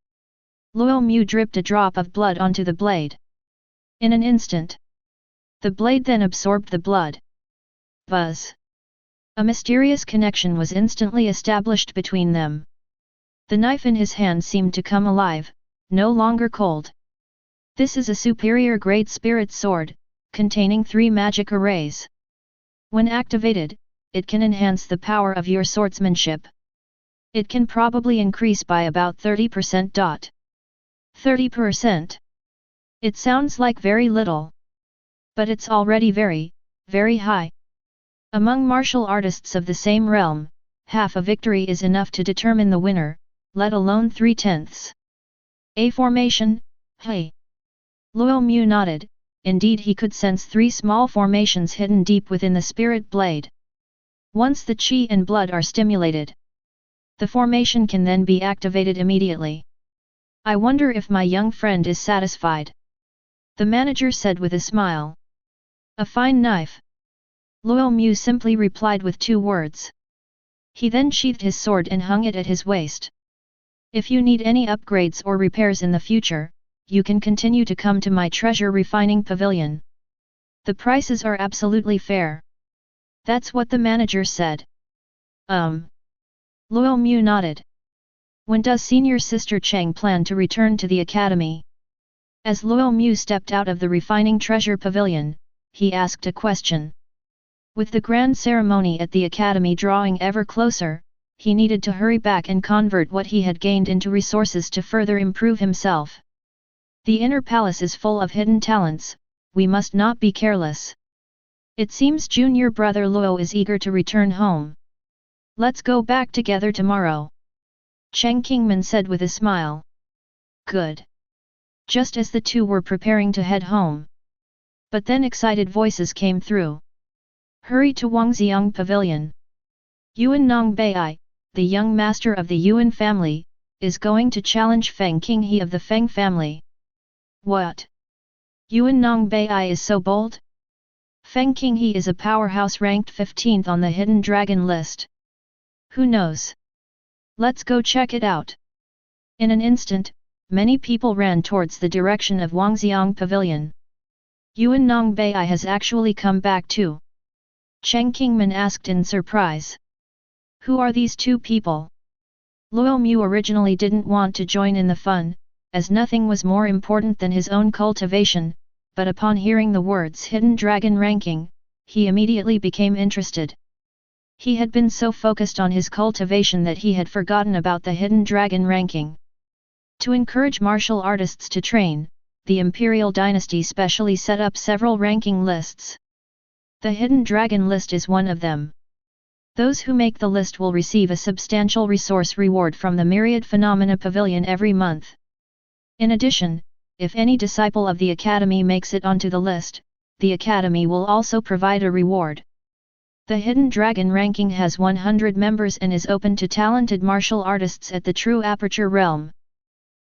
Luo Mu dripped a drop of blood onto the blade. In an instant, the blade then absorbed the blood. Buzz! A mysterious connection was instantly established between them. The knife in his hand seemed to come alive, no longer cold. This is a superior Great Spirit Sword, containing 3 magic arrays. When activated, it can enhance the power of your swordsmanship. It can probably increase by about 30%. 30%? It sounds like very little. But it's already very, very high. Among martial artists of the same realm, half a victory is enough to determine the winner, let alone 3/10. A formation, hey. Luo Mu nodded, indeed he could sense 3 small formations hidden deep within the spirit blade. Once the qi and blood are stimulated, the formation can then be activated immediately. I wonder if my young friend is satisfied, the manager said with a smile. A fine knife. Luo Mu simply replied with 2 words. He then sheathed his sword and hung it at his waist. If you need any upgrades or repairs in the future, you can continue to come to my treasure refining pavilion. The prices are absolutely fair. That's what the manager said. Luo Mu nodded. When does senior sister Cheng plan to return to the academy? As Luo Mu stepped out of the refining treasure pavilion, he asked a question. With the grand ceremony at the academy drawing ever closer, he needed to hurry back and convert what he had gained into resources to further improve himself. The inner palace is full of hidden talents, we must not be careless. It seems junior brother Luo is eager to return home. Let's go back together tomorrow, Cheng Qingman said with a smile. Good. Just as the two were preparing to head home. But then excited voices came through. Hurry to Wangxiang Pavilion. Yuan Nong Bai, the young master of the Yuan family, is going to challenge Feng Qinghe of the Feng family. What? Yuan Nong Bai is so bold? Feng Qinghe is a powerhouse ranked 15th on the hidden dragon list. Who knows? Let's go check it out. In an instant, many people ran towards the direction of Wangxiang Pavilion. Yuan Nong Bai has actually come back too. Cheng Qingman asked in surprise. Who are these 2 people? Luo Mu originally didn't want to join in the fun, as nothing was more important than his own cultivation, but upon hearing the words hidden dragon ranking, he immediately became interested. He had been so focused on his cultivation that he had forgotten about the hidden dragon ranking. To encourage martial artists to train, the imperial dynasty specially set up several ranking lists. The hidden dragon list is one of them. Those who make the list will receive a substantial resource reward from the Myriad Phenomena Pavilion every month. In addition, if any disciple of the academy makes it onto the list, the academy will also provide a reward. The hidden dragon ranking has 100 members and is open to talented martial artists at the True Aperture realm.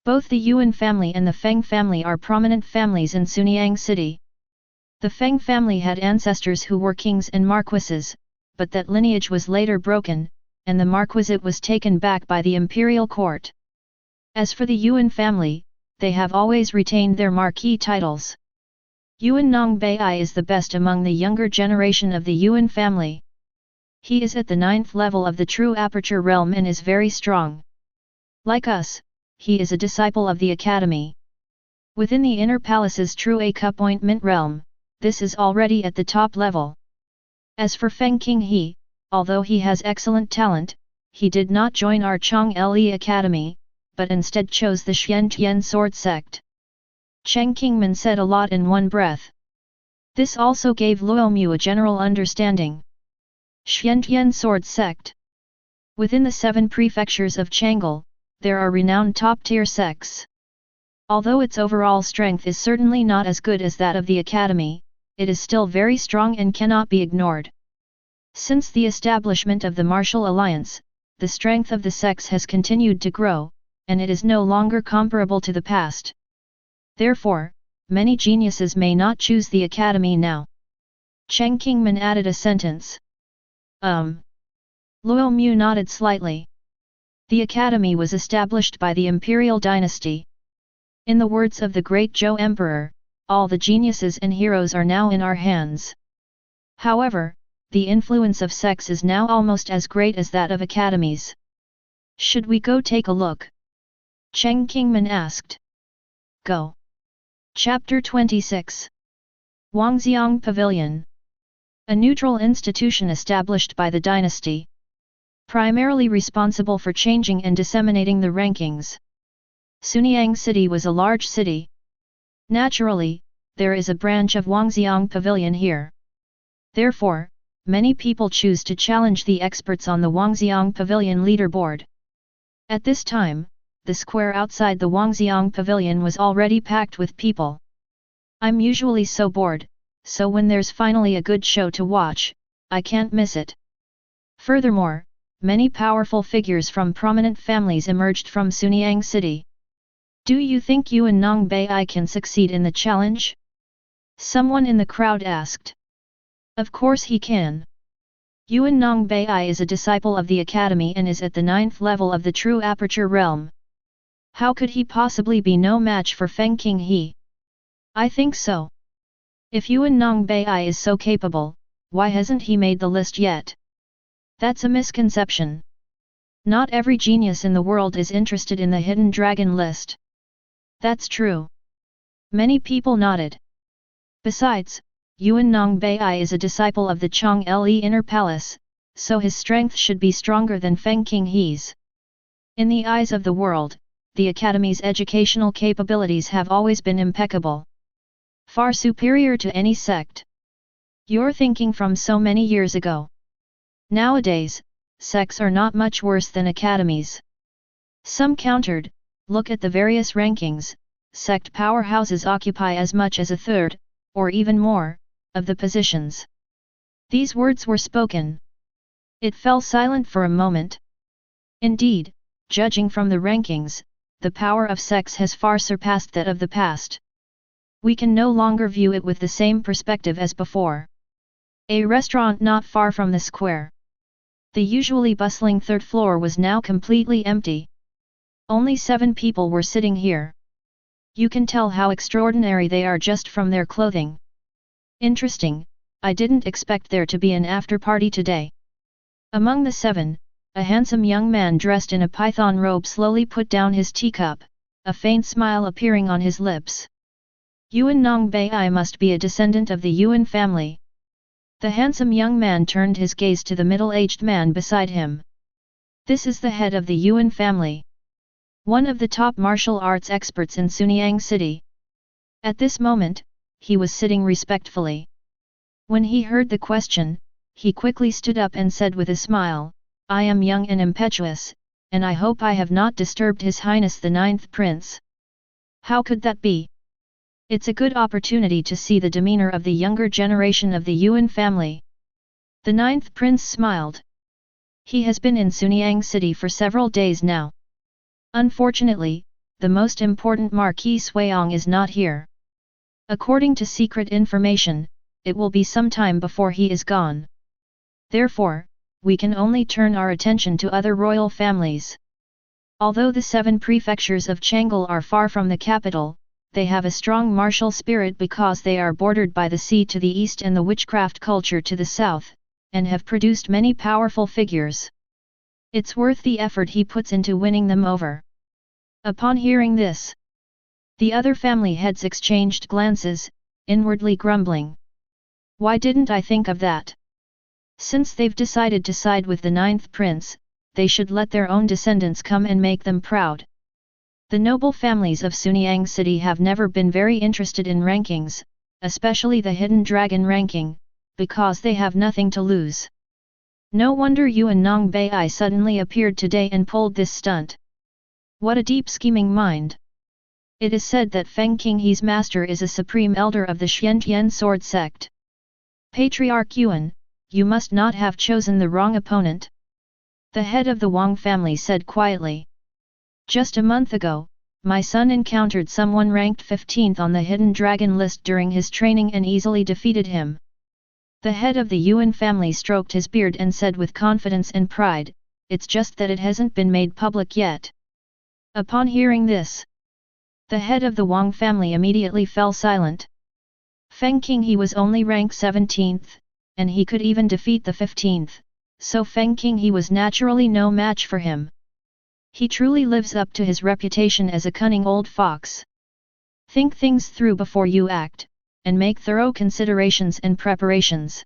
Both the Yuan family and the Feng family are prominent families in Sunyang City. The Feng family had ancestors who were kings and marquises, but that lineage was later broken, and the marquisate was taken back by the imperial court. As for the Yuan family, they have always retained their marquis titles. Yuan Nong Bai is the best among the younger generation of the Yuan family. He is at the 9th level of the True Aperture realm and is very strong. Like us, he is a disciple of the academy. Within the inner palace's True Appointment realm, this is already at the top level. As for Feng Qinghe, although he has excellent talent, he did not join our Chong Le Academy, but instead chose the Xiantian sword sect. Cheng Qingman said a lot in one breath. This also gave Luo Mu a general understanding. Xiantian sword sect. Within the 7 prefectures of Chang'an, there are renowned top-tier sects. Although its overall strength is certainly not as good as that of the academy, it is still very strong and cannot be ignored. Since the establishment of the martial alliance, the strength of the sects has continued to grow, and it is no longer comparable to the past. Therefore, many geniuses may not choose the academy now. Cheng Qingman added a sentence. Luo Mu nodded slightly. The academy was established by the imperial dynasty. In the words of the Great Zhou Emperor, all the geniuses and heroes are now in our hands. However, the influence of sects is now almost as great as that of academies. Should we go take a look? Cheng Qingman asked. Go. Chapter 26. Wangxiang Pavilion. A neutral institution established by the dynasty. Primarily responsible for changing and disseminating the rankings. Sunyang City was a large city. Naturally, there is a branch of Wangxiang Pavilion here. Therefore, many people choose to challenge the experts on the Wangxiang Pavilion leaderboard. At this time, the square outside the Wangxiang Pavilion was already packed with people. I'm usually so bored, so when there's finally a good show to watch, I can't miss it. Furthermore, many powerful figures from prominent families emerged from Sunyang City. Do you think Yuan Nong Bai can succeed in the challenge? Someone in the crowd asked. Of course he can. Yuan Nong Bai is a disciple of the academy and is at the 9th level of the true aperture realm. How could he possibly be no match for Feng Qinghe? I think so. If Yuan Nong Bai is so capable, why hasn't he made the list yet? That's a misconception. Not every genius in the world is interested in the hidden dragon list. That's true. Many people nodded. Besides, Yuan Nong Bai is a disciple of the Chong Le Inner Palace, so his strength should be stronger than Feng Qinghe's. In the eyes of the world, the Academy's educational capabilities have always been impeccable. Far superior to any sect. You're thinking from so many years ago. Nowadays, sects are not much worse than academies. Some countered, look at the various rankings, sect powerhouses occupy as much as a third, or even more, of the positions. These words were spoken. It fell silent for a moment. Indeed, judging from the rankings, the power of sects has far surpassed that of the past. We can no longer view it with the same perspective as before. A restaurant not far from the square. The usually bustling third floor was now completely empty. Only 7 people were sitting here. You can tell how extraordinary they are just from their clothing. Interesting, I didn't expect there to be an after-party today. Among the 7, a handsome young man dressed in a python robe slowly put down his teacup, a faint smile appearing on his lips. Yuan Nong Bai must be a descendant of the Yuan family. The handsome young man turned his gaze to the middle-aged man beside him. This is the head of the Yuan family. One of the top martial arts experts in Sunyang City. At this moment, he was sitting respectfully. When he heard the question, he quickly stood up and said with a smile, I am young and impetuous, and I hope I have not disturbed His Highness the 9th Prince. How could that be? It's a good opportunity to see the demeanor of the younger generation of the Yuan family. The 9th Prince smiled. He has been in Sunyang City for several days now. Unfortunately, the most important Marquis Suiong is not here. According to secret information, it will be some time before he is gone. Therefore, we can only turn our attention to other royal families. Although the 7 prefectures of Chang'an are far from the capital, they have a strong martial spirit because they are bordered by the sea to the east and the witchcraft culture to the south, and have produced many powerful figures. It's worth the effort he puts into winning them over. Upon hearing this, the other family heads exchanged glances, inwardly grumbling. Why didn't I think of that? Since they've decided to side with the 9th Prince, they should let their own descendants come and make them proud. The noble families of Sunyang City have never been very interested in rankings, especially the hidden dragon ranking, because they have nothing to lose. No wonder Yuan Nong Bai suddenly appeared today and pulled this stunt. What a deep scheming mind! It is said that Feng Qinghe's master is a supreme elder of the Xiantian sword sect. Patriarch Yuan, you must not have chosen the wrong opponent. The head of the Wang family said quietly. Just a month ago, my son encountered someone ranked 15th on the hidden dragon list during his training and easily defeated him. The head of the Yuan family stroked his beard and said with confidence and pride, it's just that it hasn't been made public yet. Upon hearing this, the head of the Wang family immediately fell silent. Feng Qinghe was only ranked 17th, and he could even defeat the 15th, so Feng Qinghe was naturally no match for him. He truly lives up to his reputation as a cunning old fox. Think things through before you act, and make thorough considerations and preparations.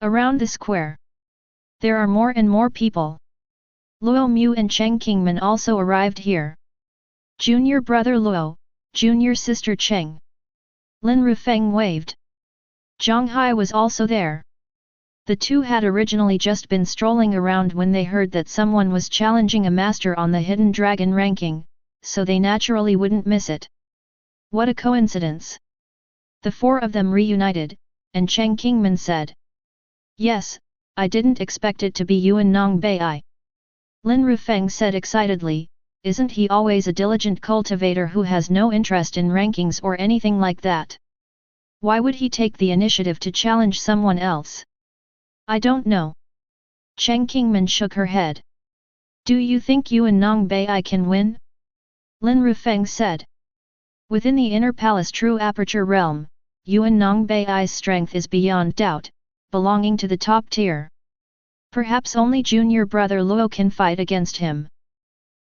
Around the square, there are more and more people. Luo Mu and Cheng Qingman also arrived here. Junior brother Luo, junior sister Cheng. Lin Rufeng waved. Zhang Hai was also there. The two had originally just been strolling around when they heard that someone was challenging a master on the hidden dragon ranking, so they naturally wouldn't miss it. What a coincidence! The four of them reunited, and Cheng Kingman said. Yes, I didn't expect it to be Yuan Nong Bai. Lin Rufeng said excitedly, isn't he always a diligent cultivator who has no interest in rankings or anything like that? Why would he take the initiative to challenge someone else? I don't know. Cheng Kingman shook her head. Do you think Yuan Nong Bai can win? Lin Rufeng said. Within the inner palace true aperture realm, Yuan Nong Bai's strength is beyond doubt, belonging to the top tier. Perhaps only junior brother Luo can fight against him.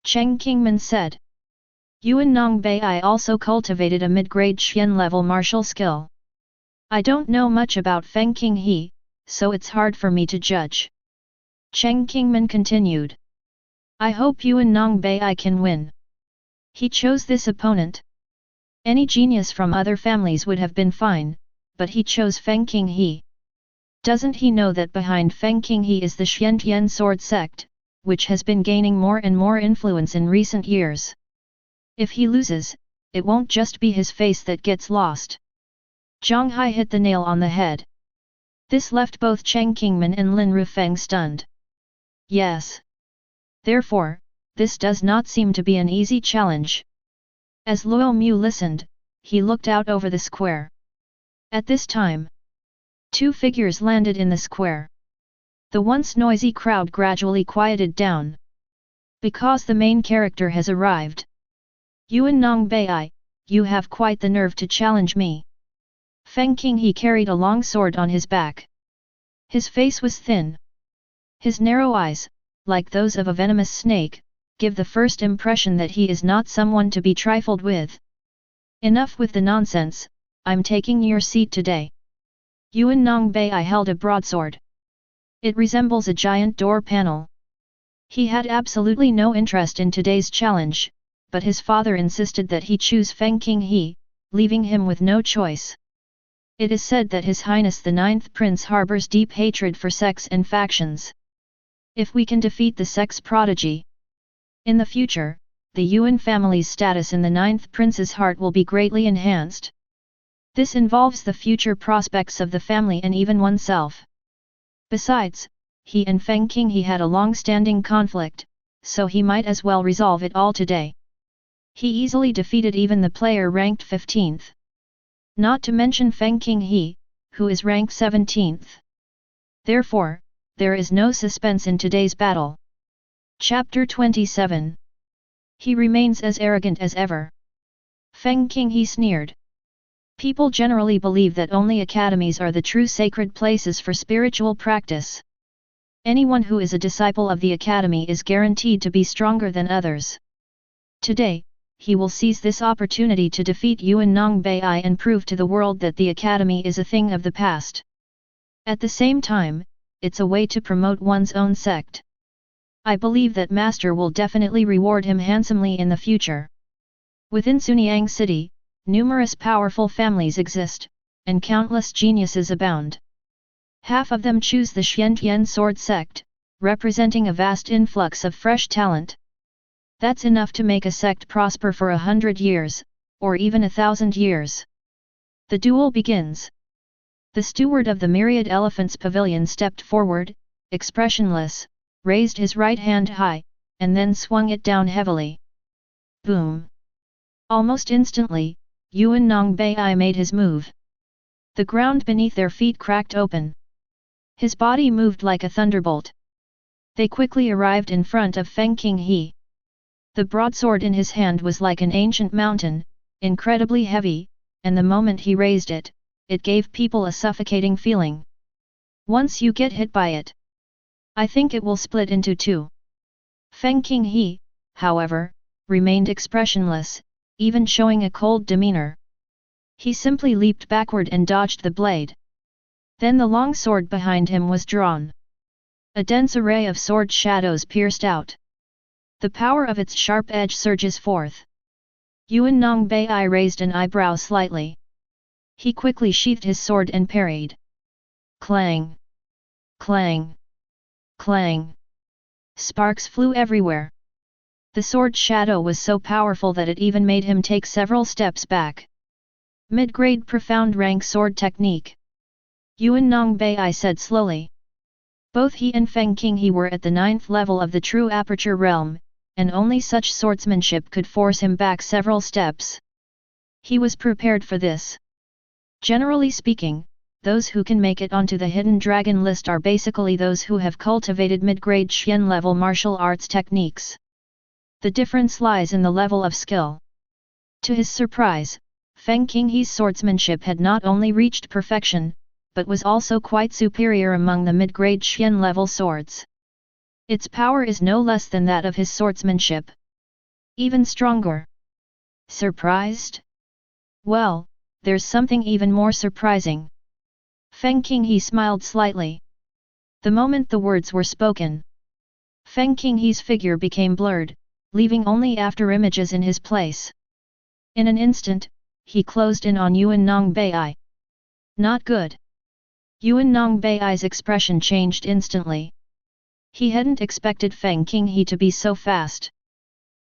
Cheng Kingman said. Yuan Nong Bai also cultivated a mid-grade Xian level martial skill. I don't know much about Feng Qinghe, so it's hard for me to judge. Cheng Kingman continued. I hope Yuan Nong Bai can win. He chose this opponent. Any genius from other families would have been fine, but he chose Feng Qinghe. Doesn't he know that behind Feng Qinghe is the Xiantian sword sect, which has been gaining more and more influence in recent years? If he loses, it won't just be his face that gets lost. Zhang Hai hit the nail on the head. This left both Cheng Kingman and Lin Rufeng stunned. Yes. Therefore, this does not seem to be an easy challenge. As Luo Mu listened, he looked out over the square. At this time, two figures landed in the square. The once noisy crowd gradually quieted down. Because the main character has arrived. Yuan Nong Bai, you have quite the nerve to challenge me. Feng Qinghe carried a long sword on his back. His face was thin. His narrow eyes, like those of a venomous snake, give the first impression that he is not someone to be trifled with. Enough with the nonsense, I'm taking your seat today. Yuan Nong Bai held a broadsword. It resembles a giant door panel. He had absolutely no interest in today's challenge, but his father insisted that he choose Feng Qinghe, leaving him with no choice. It is said that His Highness the Ninth Prince harbors deep hatred for sects and factions. If we can defeat the sex prodigy, in the future, the Yuan family's status in the Ninth Prince's heart will be greatly enhanced. This involves the future prospects of the family and even oneself. Besides, he and Feng Qinghe had a long-standing conflict, so he might as well resolve it all today. He easily defeated even the player ranked 15th. Not to mention Feng Qinghe, who is ranked 17th. Therefore, there is no suspense in today's battle. Chapter 27. He remains as arrogant as ever. Feng Qinghe sneered. People generally believe that only academies are the true sacred places for spiritual practice. Anyone who is a disciple of the academy is guaranteed to be stronger than others. Today, he will seize this opportunity to defeat Yuan Nong Bai and prove to the world that the academy is a thing of the past. At the same time, it's a way to promote one's own sect. I believe that Master will definitely reward him handsomely in the future. Within Sunyang City, numerous powerful families exist, and countless geniuses abound. Half of them choose the Xiantian sword sect, representing a vast influx of fresh talent. That's enough to make a sect prosper for 100 years, or even 1,000 years. The duel begins. The steward of the Myriad Elephants Pavilion stepped forward, expressionless, raised his right hand high, and then swung it down heavily. Boom! Almost instantly, Yuan Nong Bai made his move. The ground beneath their feet cracked open. His body moved like a thunderbolt. They quickly arrived in front of Feng Qinghe. The broadsword in his hand was like an ancient mountain, incredibly heavy, and the moment he raised it, it gave people a suffocating feeling. Once you get hit by it, I think it will split into two. Feng Qinghe, however, remained expressionless, even showing a cold demeanor. He simply leaped backward and dodged the blade. Then the long sword behind him was drawn. A dense array of sword shadows pierced out. The power of its sharp edge surges forth. Yuan Nong Bai raised an eyebrow slightly. He quickly sheathed his sword and parried. Clang! Clang! Clang! Sparks flew everywhere. The sword shadow was so powerful that it even made him take several steps back. Mid-grade profound rank sword technique. Yuan Nongbei said slowly. Both he and Feng Qinghe were at the 9th level of the true aperture realm, and only such swordsmanship could force him back several steps. He was prepared for this. Generally speaking, those who can make it onto the hidden dragon list are basically those who have cultivated mid-grade Xian level martial arts techniques. The difference lies in the level of skill. To his surprise, Feng Qinghe's swordsmanship had not only reached perfection, but was also quite superior among the mid-grade Xian level swords. Its power is no less than that of his swordsmanship. Even stronger. Surprised? Well, there's something even more surprising. Feng Qinghe smiled slightly. The moment the words were spoken, Feng Qinghe's figure became blurred, leaving only after images in his place. In an instant, he closed in on Yuan Nongbei. Not good. Yuan Nongbei's expression changed instantly. He hadn't expected Feng Qinghe to be so fast.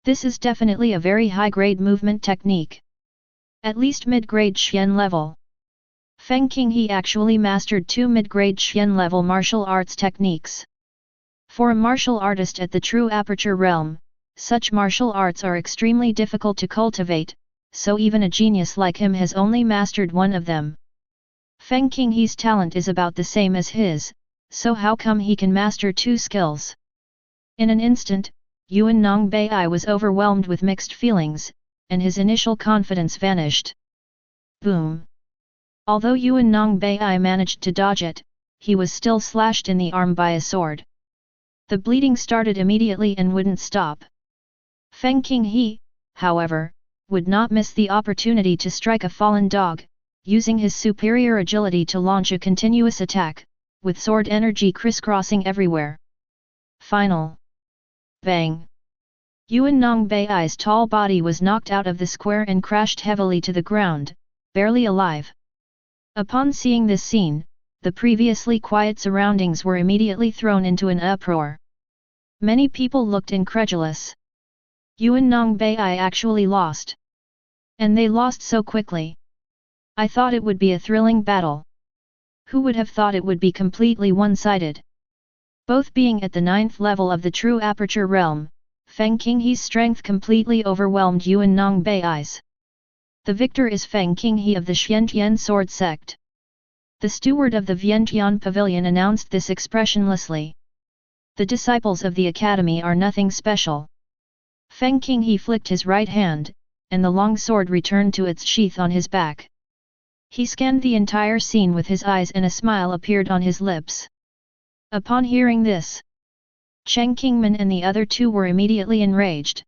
This is definitely a very high-grade movement technique. At least mid-grade Xian level. Feng Qinghe actually mastered 2 mid-grade Xian level martial arts techniques. For a martial artist at the true aperture realm, such martial arts are extremely difficult to cultivate, so even a genius like him has only mastered one of them. Feng Qinghe's talent is about the same as his, so how come he can master 2 skills? In an instant, Yuan Nongbei was overwhelmed with mixed feelings, and his initial confidence vanished. Boom! Although Yuan Nongbei managed to dodge it, he was still slashed in the arm by a sword. The bleeding started immediately and wouldn't stop. Feng Qinghe, however, would not miss the opportunity to strike a fallen dog, using his superior agility to launch a continuous attack, with sword energy crisscrossing everywhere. Final. Bang! Yuan Nongbei's tall body was knocked out of the square and crashed heavily to the ground, barely alive. Upon seeing this scene, the previously quiet surroundings were immediately thrown into an uproar. Many people looked incredulous. Yuan Nongbei actually lost. And they lost so quickly. I thought it would be a thrilling battle. Who would have thought it would be completely one-sided? Both being at the 9th level of the true aperture realm, Feng Qinghe's strength completely overwhelmed Yuan Nongbei's. The victor is Feng Qinghe of the Xiantian sword sect. The steward of the Vientian pavilion announced this expressionlessly. The disciples of the academy are nothing special. Feng Qinghe flicked his right hand, and the long sword returned to its sheath on his back. He scanned the entire scene with his eyes and a smile appeared on his lips. Upon hearing this, Cheng Qingman and the other 2 were immediately enraged.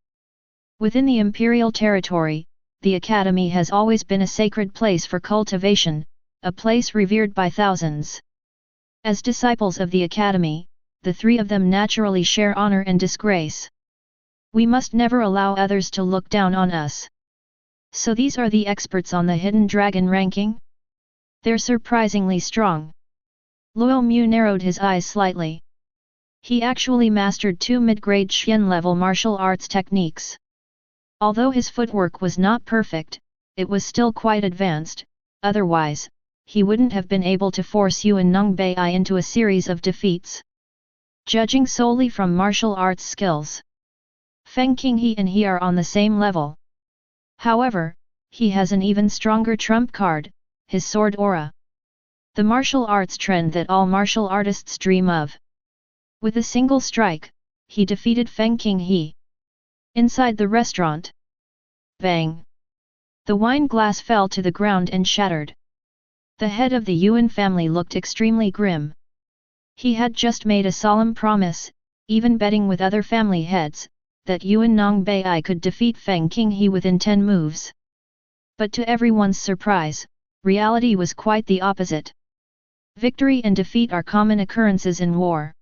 Within the imperial territory, the academy has always been a sacred place for cultivation, a place revered by thousands. As disciples of the academy, the 3 of them naturally share honor and disgrace. We must never allow others to look down on us. So these are the experts on the hidden dragon ranking? They're surprisingly strong. Luo Mu narrowed his eyes slightly. He actually mastered 2 mid-grade Xian level martial arts techniques. Although his footwork was not perfect, it was still quite advanced, otherwise, he wouldn't have been able to force Yuan Nongbei into a series of defeats. Judging solely from martial arts skills, Feng Qinghe and he are on the same level. However, he has an even stronger trump card, his sword aura. The martial arts trend that all martial artists dream of. With a single strike, he defeated Feng Qinghe. Inside the restaurant. Bang! The wine glass fell to the ground and shattered. The head of the Yuan family looked extremely grim. He had just made a solemn promise, even betting with other family heads, that Yuan Nongbei could defeat Feng Qinghe within 10 moves. But to everyone's surprise, reality was quite the opposite. Victory and defeat are common occurrences in war.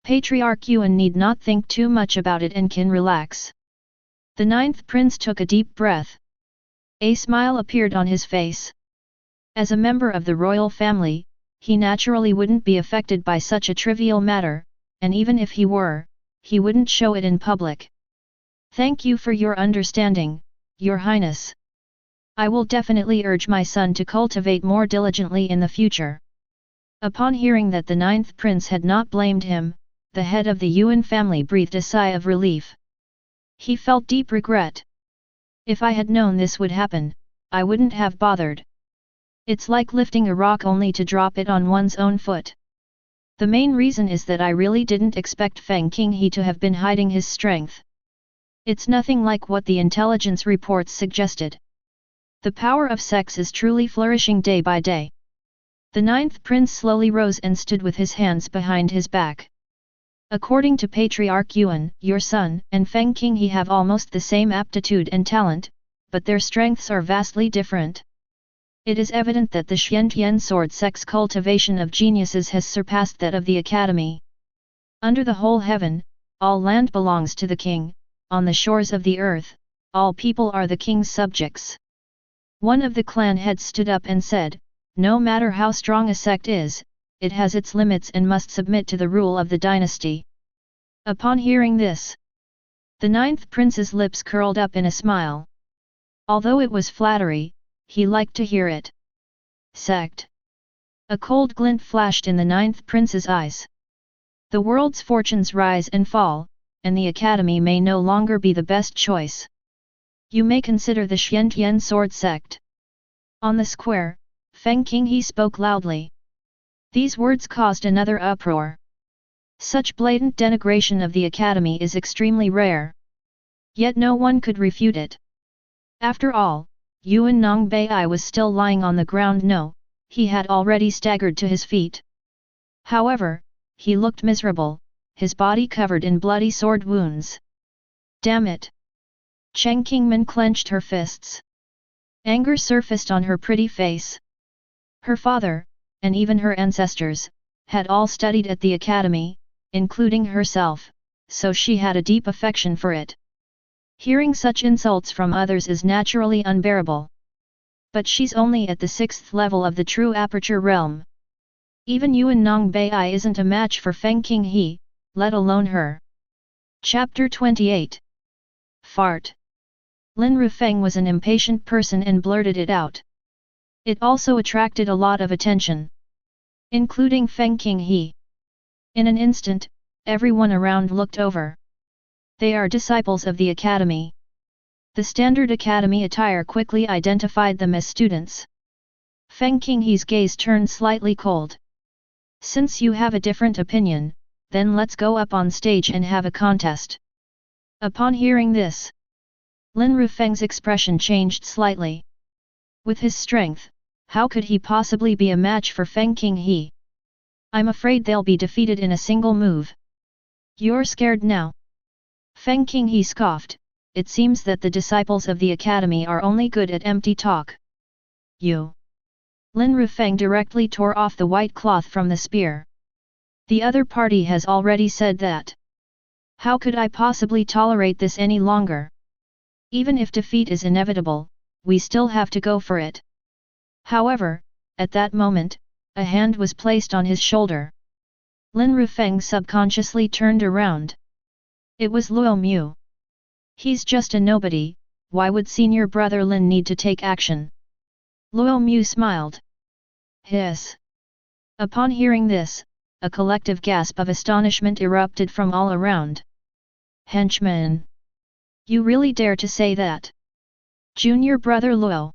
Patriarch Yuan need not think too much about it and can relax. The 9th prince took a deep breath. A smile appeared on his face. As a member of the royal family, he naturally wouldn't be affected by such a trivial matter, and even if he were, he wouldn't show it in public. Thank you for your understanding, Your Highness. I will definitely urge my son to cultivate more diligently in the future. Upon hearing that the ninth prince had not blamed him, the head of the Yuan family breathed a sigh of relief. He felt deep regret. If I had known this would happen, I wouldn't have bothered. It's like lifting a rock only to drop it on one's own foot. The main reason is that I really didn't expect Feng Qinghe to have been hiding his strength. It's nothing like what the intelligence reports suggested. The power of sex is truly flourishing day by day. The ninth prince slowly rose and stood with his hands behind his back. According to Patriarch Yuan, your son and Feng Qinghe have almost the same aptitude and talent, but their strengths are vastly different. It is evident that the Xiantian sword sex cultivation of geniuses has surpassed that of the academy. Under the whole heaven, all land belongs to the king, on the shores of the earth, all people are the king's subjects. One of the clan heads stood up and said, no matter how strong a sect is, it has its limits and must submit to the rule of the dynasty. Upon hearing this, the ninth prince's lips curled up in a smile. Although it was flattery, he liked to hear it. Sect. A cold glint flashed in the ninth prince's eyes. The world's fortunes rise and fall, and the academy may no longer be the best choice. You may consider the Xiantian sword sect. On the square, Feng Qinghe spoke loudly. These words caused another uproar. Such blatant denigration of the academy is extremely rare. Yet no one could refute it. After all, Yuan Nongbei was still lying on the ground. No, he had already staggered to his feet. However, he looked miserable, his body covered in bloody sword wounds. Damn it! Cheng Qingmin clenched her fists. Anger surfaced on her pretty face. Her father, and even her ancestors, had all studied at the academy, including herself, so she had a deep affection for it. Hearing such insults from others is naturally unbearable. But she's only at the 6th level of the true aperture realm. Even Yuan Nongbei isn't a match for Feng Qinghe, let alone her. Chapter 28. Fart. Lin Rufeng was an impatient person and blurted it out. It also attracted a lot of attention, including Feng Qinghe. In an instant, everyone around looked over. They are disciples of the academy. The standard academy attire quickly identified them as students. Feng Qinghe's gaze turned slightly cold. Since you have a different opinion, then let's go up on stage and have a contest. Upon hearing this, Lin Rufeng's expression changed slightly. With his strength, how could he possibly be a match for Feng Qinghe? I'm afraid they'll be defeated in a single move. You're scared now? Feng Qinghe scoffed. It seems that the disciples of the academy are only good at empty talk. You. Lin Rufeng directly tore off the white cloth from the spear. The other party has already said that. How could I possibly tolerate this any longer? Even if defeat is inevitable, we still have to go for it. However, at that moment, a hand was placed on his shoulder. Lin Rufeng subconsciously turned around. It was Luo Mu. He's just a nobody, why would senior brother Lin need to take action? Luo Mu smiled. Hiss. Upon hearing this, a collective gasp of astonishment erupted from all around. Henchman! You really dare to say that? Junior brother Luo.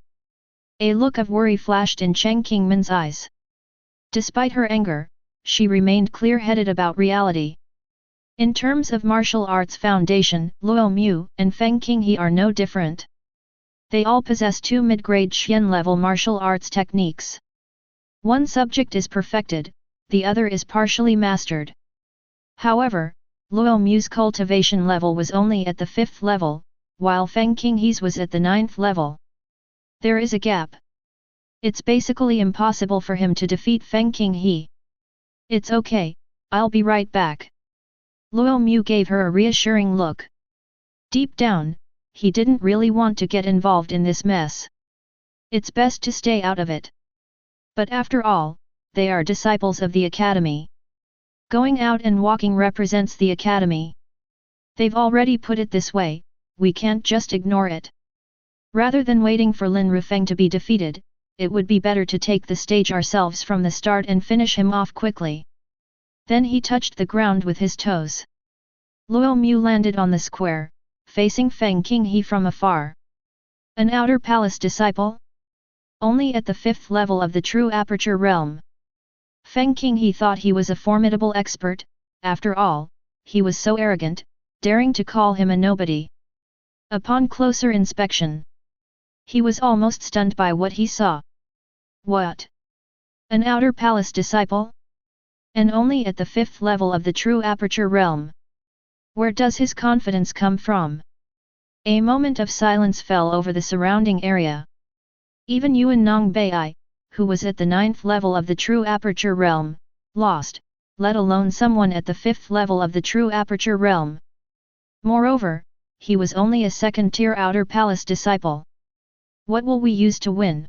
A look of worry flashed in Cheng Qingmin's eyes. Despite her anger, she remained clear-headed about reality. In terms of martial arts foundation, Luo Mu and Feng Qinghe are no different. They all possess 2 mid-grade Xian-level martial arts techniques. One subject is perfected, the other is partially mastered. However, Luo Mu's cultivation level was only at the 5th level, while Feng Qinghe's was at the 9th level. There is a gap. It's basically impossible for him to defeat Feng Qinghe. It's okay, I'll be right back. Luo Mu gave her a reassuring look. Deep down, he didn't really want to get involved in this mess. It's best to stay out of it. But after all, they are disciples of the academy. Going out and walking represents the academy. They've already put it this way, we can't just ignore it. Rather than waiting for Lin Rufeng to be defeated, it would be better to take the stage ourselves from the start and finish him off quickly. Then he touched the ground with his toes. Luo Mu landed on the square, facing Feng Qinghe from afar. An outer palace disciple? Only at the 5th level of the true aperture realm. Feng Qinghe thought he was a formidable expert. After all, he was so arrogant, daring to call him a nobody. Upon closer inspection, he was almost stunned by what he saw. What? An outer palace disciple? And only at the 5th level of the true aperture realm. Where does his confidence come from? A moment of silence fell over the surrounding area. Even Yuan Nongbei, who was at the 9th level of the true aperture realm, lost, let alone someone at the 5th level of the true aperture realm. Moreover, he was only a second-tier outer palace disciple. What will we use to win?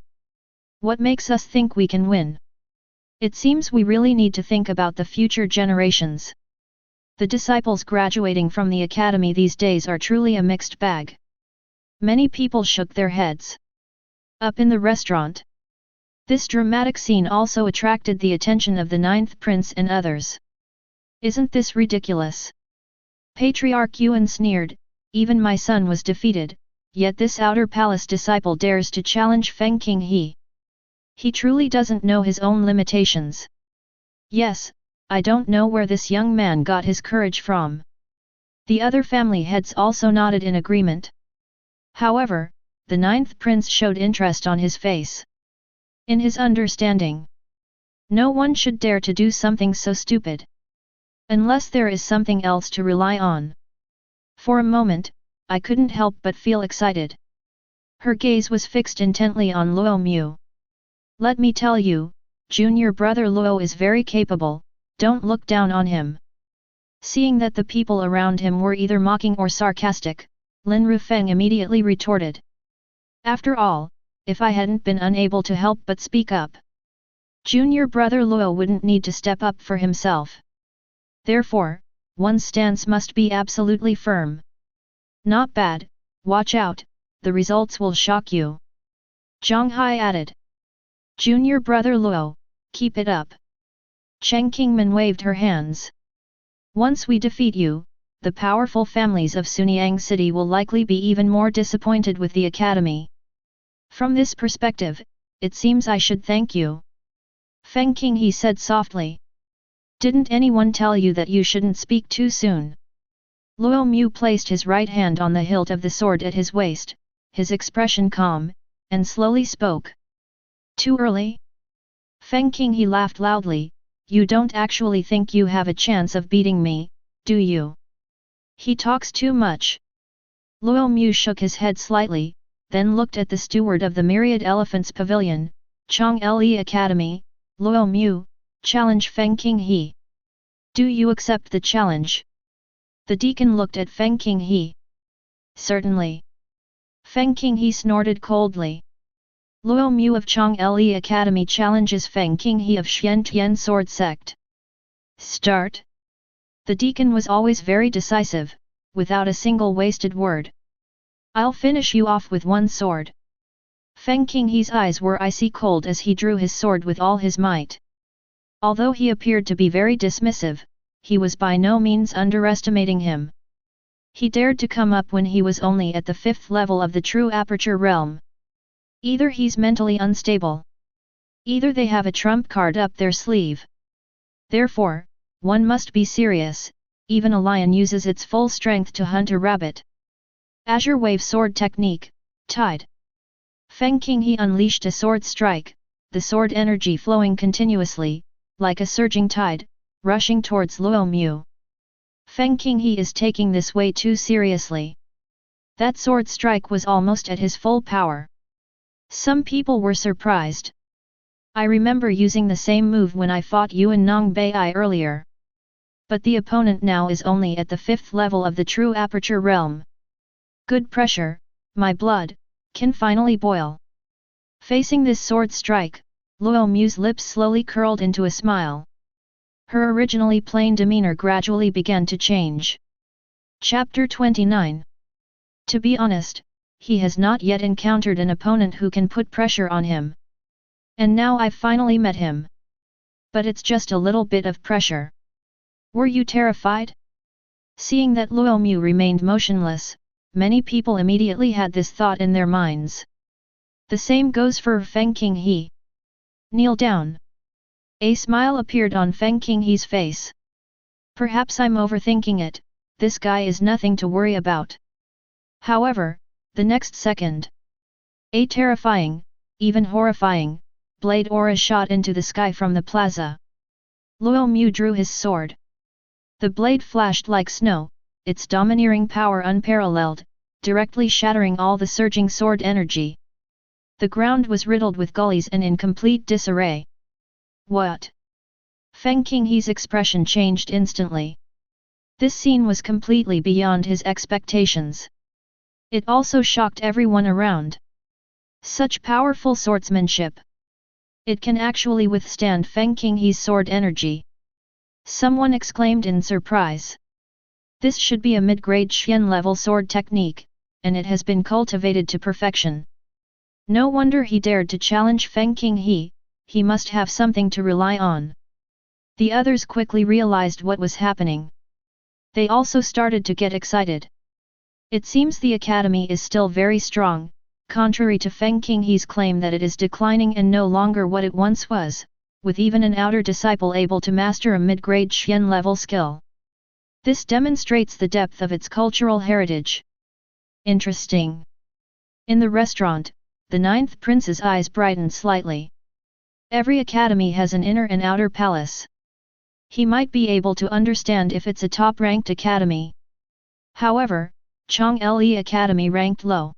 What makes us think we can win? It seems we really need to think about the future generations. The disciples graduating from the academy these days are truly a mixed bag. Many people shook their heads. Up in the restaurant, this dramatic scene also attracted the attention of the 9th prince and others. Isn't this ridiculous? Patriarch Yuan sneered, even my son was defeated, yet this outer palace disciple dares to challenge Feng Qinghe. He truly doesn't know his own limitations. Yes, I don't know where this young man got his courage from. The other family heads also nodded in agreement. However, the 9th prince showed interest on his face. In his understanding, no one should dare to do something so stupid. Unless there is something else to rely on. For a moment, I couldn't help but feel excited. Her gaze was fixed intently on Luo Mu. Let me tell you, junior brother Luo is very capable, don't look down on him. Seeing that the people around him were either mocking or sarcastic, Lin Rufeng immediately retorted. After all, if I hadn't been unable to help but speak up, junior brother Luo wouldn't need to step up for himself. Therefore, one's stance must be absolutely firm. Not bad, watch out, the results will shock you. Zhang Hai added. Junior brother Luo, keep it up. Cheng Qingman waved her hands. Once we defeat you, the powerful families of Sunyang City will likely be even more disappointed with the academy. From this perspective, it seems I should thank you. Feng Qinghe said softly. Didn't anyone tell you that you shouldn't speak too soon? Luo Mu placed his right hand on the hilt of the sword at his waist, his expression calm, and slowly spoke. Too early? Feng Qinghe laughed loudly. You don't actually think you have a chance of beating me, do you? He talks too much. Luo Mu shook his head slightly, then looked at the steward of the Myriad Elephants Pavilion, Chong Le Academy. Luo Mu, challenge Feng Qinghe. Do you accept the challenge? The deacon looked at Feng Qinghe. Certainly. Feng Qinghe snorted coldly. Luo Mu of Chong Le Academy challenges Feng Qinghe of Xian Tian Sword Sect. Start. The deacon was always very decisive, without a single wasted word. I'll finish you off with one sword. Feng Qinghe's eyes were icy cold as he drew his sword with all his might. Although he appeared to be very dismissive, he was by no means underestimating him. He dared to come up when he was only at the 5th level of the true aperture realm. Either he's mentally unstable. Either they have a trump card up their sleeve. Therefore, one must be serious, even a lion uses its full strength to hunt a rabbit. Azure Wave Sword Technique, Tide. Feng Qinghe unleashed a sword strike, the sword energy flowing continuously, like a surging tide, rushing towards Luo Mu. Feng Qinghe is taking this way too seriously. That sword strike was almost at his full power. Some people were surprised. I remember using the same move when I fought Yuan Nongbei earlier. But the opponent now is only at the 5th level of the true aperture realm. Good pressure, my blood can finally boil. Facing this sword strike, Luo Mu's lips slowly curled into a smile. Her originally plain demeanor gradually began to change. Chapter 29. To be honest, he has not yet encountered an opponent who can put pressure on him. And now I've finally met him. But it's just a little bit of pressure. Were you terrified? Seeing that Luo Mu remained motionless, many people immediately had this thought in their minds. The same goes for Feng Qinghe. Kneel down. A smile appeared on Feng Qinghe's face. Perhaps I'm overthinking it, this guy is nothing to worry about. However, the next second, a terrifying, even horrifying, blade aura shot into the sky from the plaza. Luo Mu drew his sword. The blade flashed like snow, its domineering power unparalleled, directly shattering all the surging sword energy. The ground was riddled with gullies and in complete disarray. What? Feng Qinghe's expression changed instantly. This scene was completely beyond his expectations. It also shocked everyone around. Such powerful swordsmanship. It can actually withstand Feng Qinghe's sword energy. Someone exclaimed in surprise. This should be a mid-grade Xian level sword technique, and it has been cultivated to perfection. No wonder he dared to challenge Feng Qinghe, he must have something to rely on. The others quickly realized what was happening. They also started to get excited. It seems the academy is still very strong, contrary to Feng Qinghe's claim that it is declining and no longer what it once was, with even an outer disciple able to master a mid-grade Xian level skill. This demonstrates the depth of its cultural heritage. Interesting. In the restaurant, the ninth prince's eyes brightened slightly. Every academy has an inner and outer palace. He might be able to understand if it's a top-ranked academy. However, Chong Le Academy ranked low.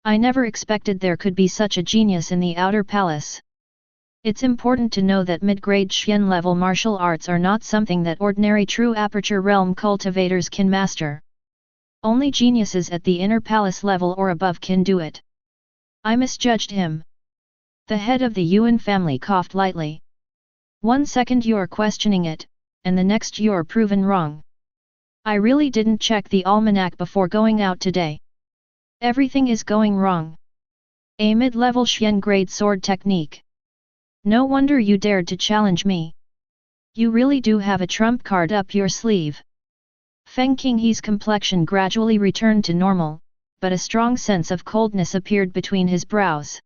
I never expected there could be such a genius in the outer palace. It's important to know that mid-grade Xian level martial arts are not something that ordinary true aperture realm cultivators can master. Only geniuses at the inner palace level or above can do it. I misjudged him. The head of the Yuan family coughed lightly. 1 second you're questioning it, and the next you're proven wrong. I really didn't check the almanac before going out today. Everything is going wrong. A mid-level Xian grade sword technique. No wonder you dared to challenge me. You really do have a trump card up your sleeve. Feng Qinghe's complexion gradually returned to normal, but a strong sense of coldness appeared between his brows.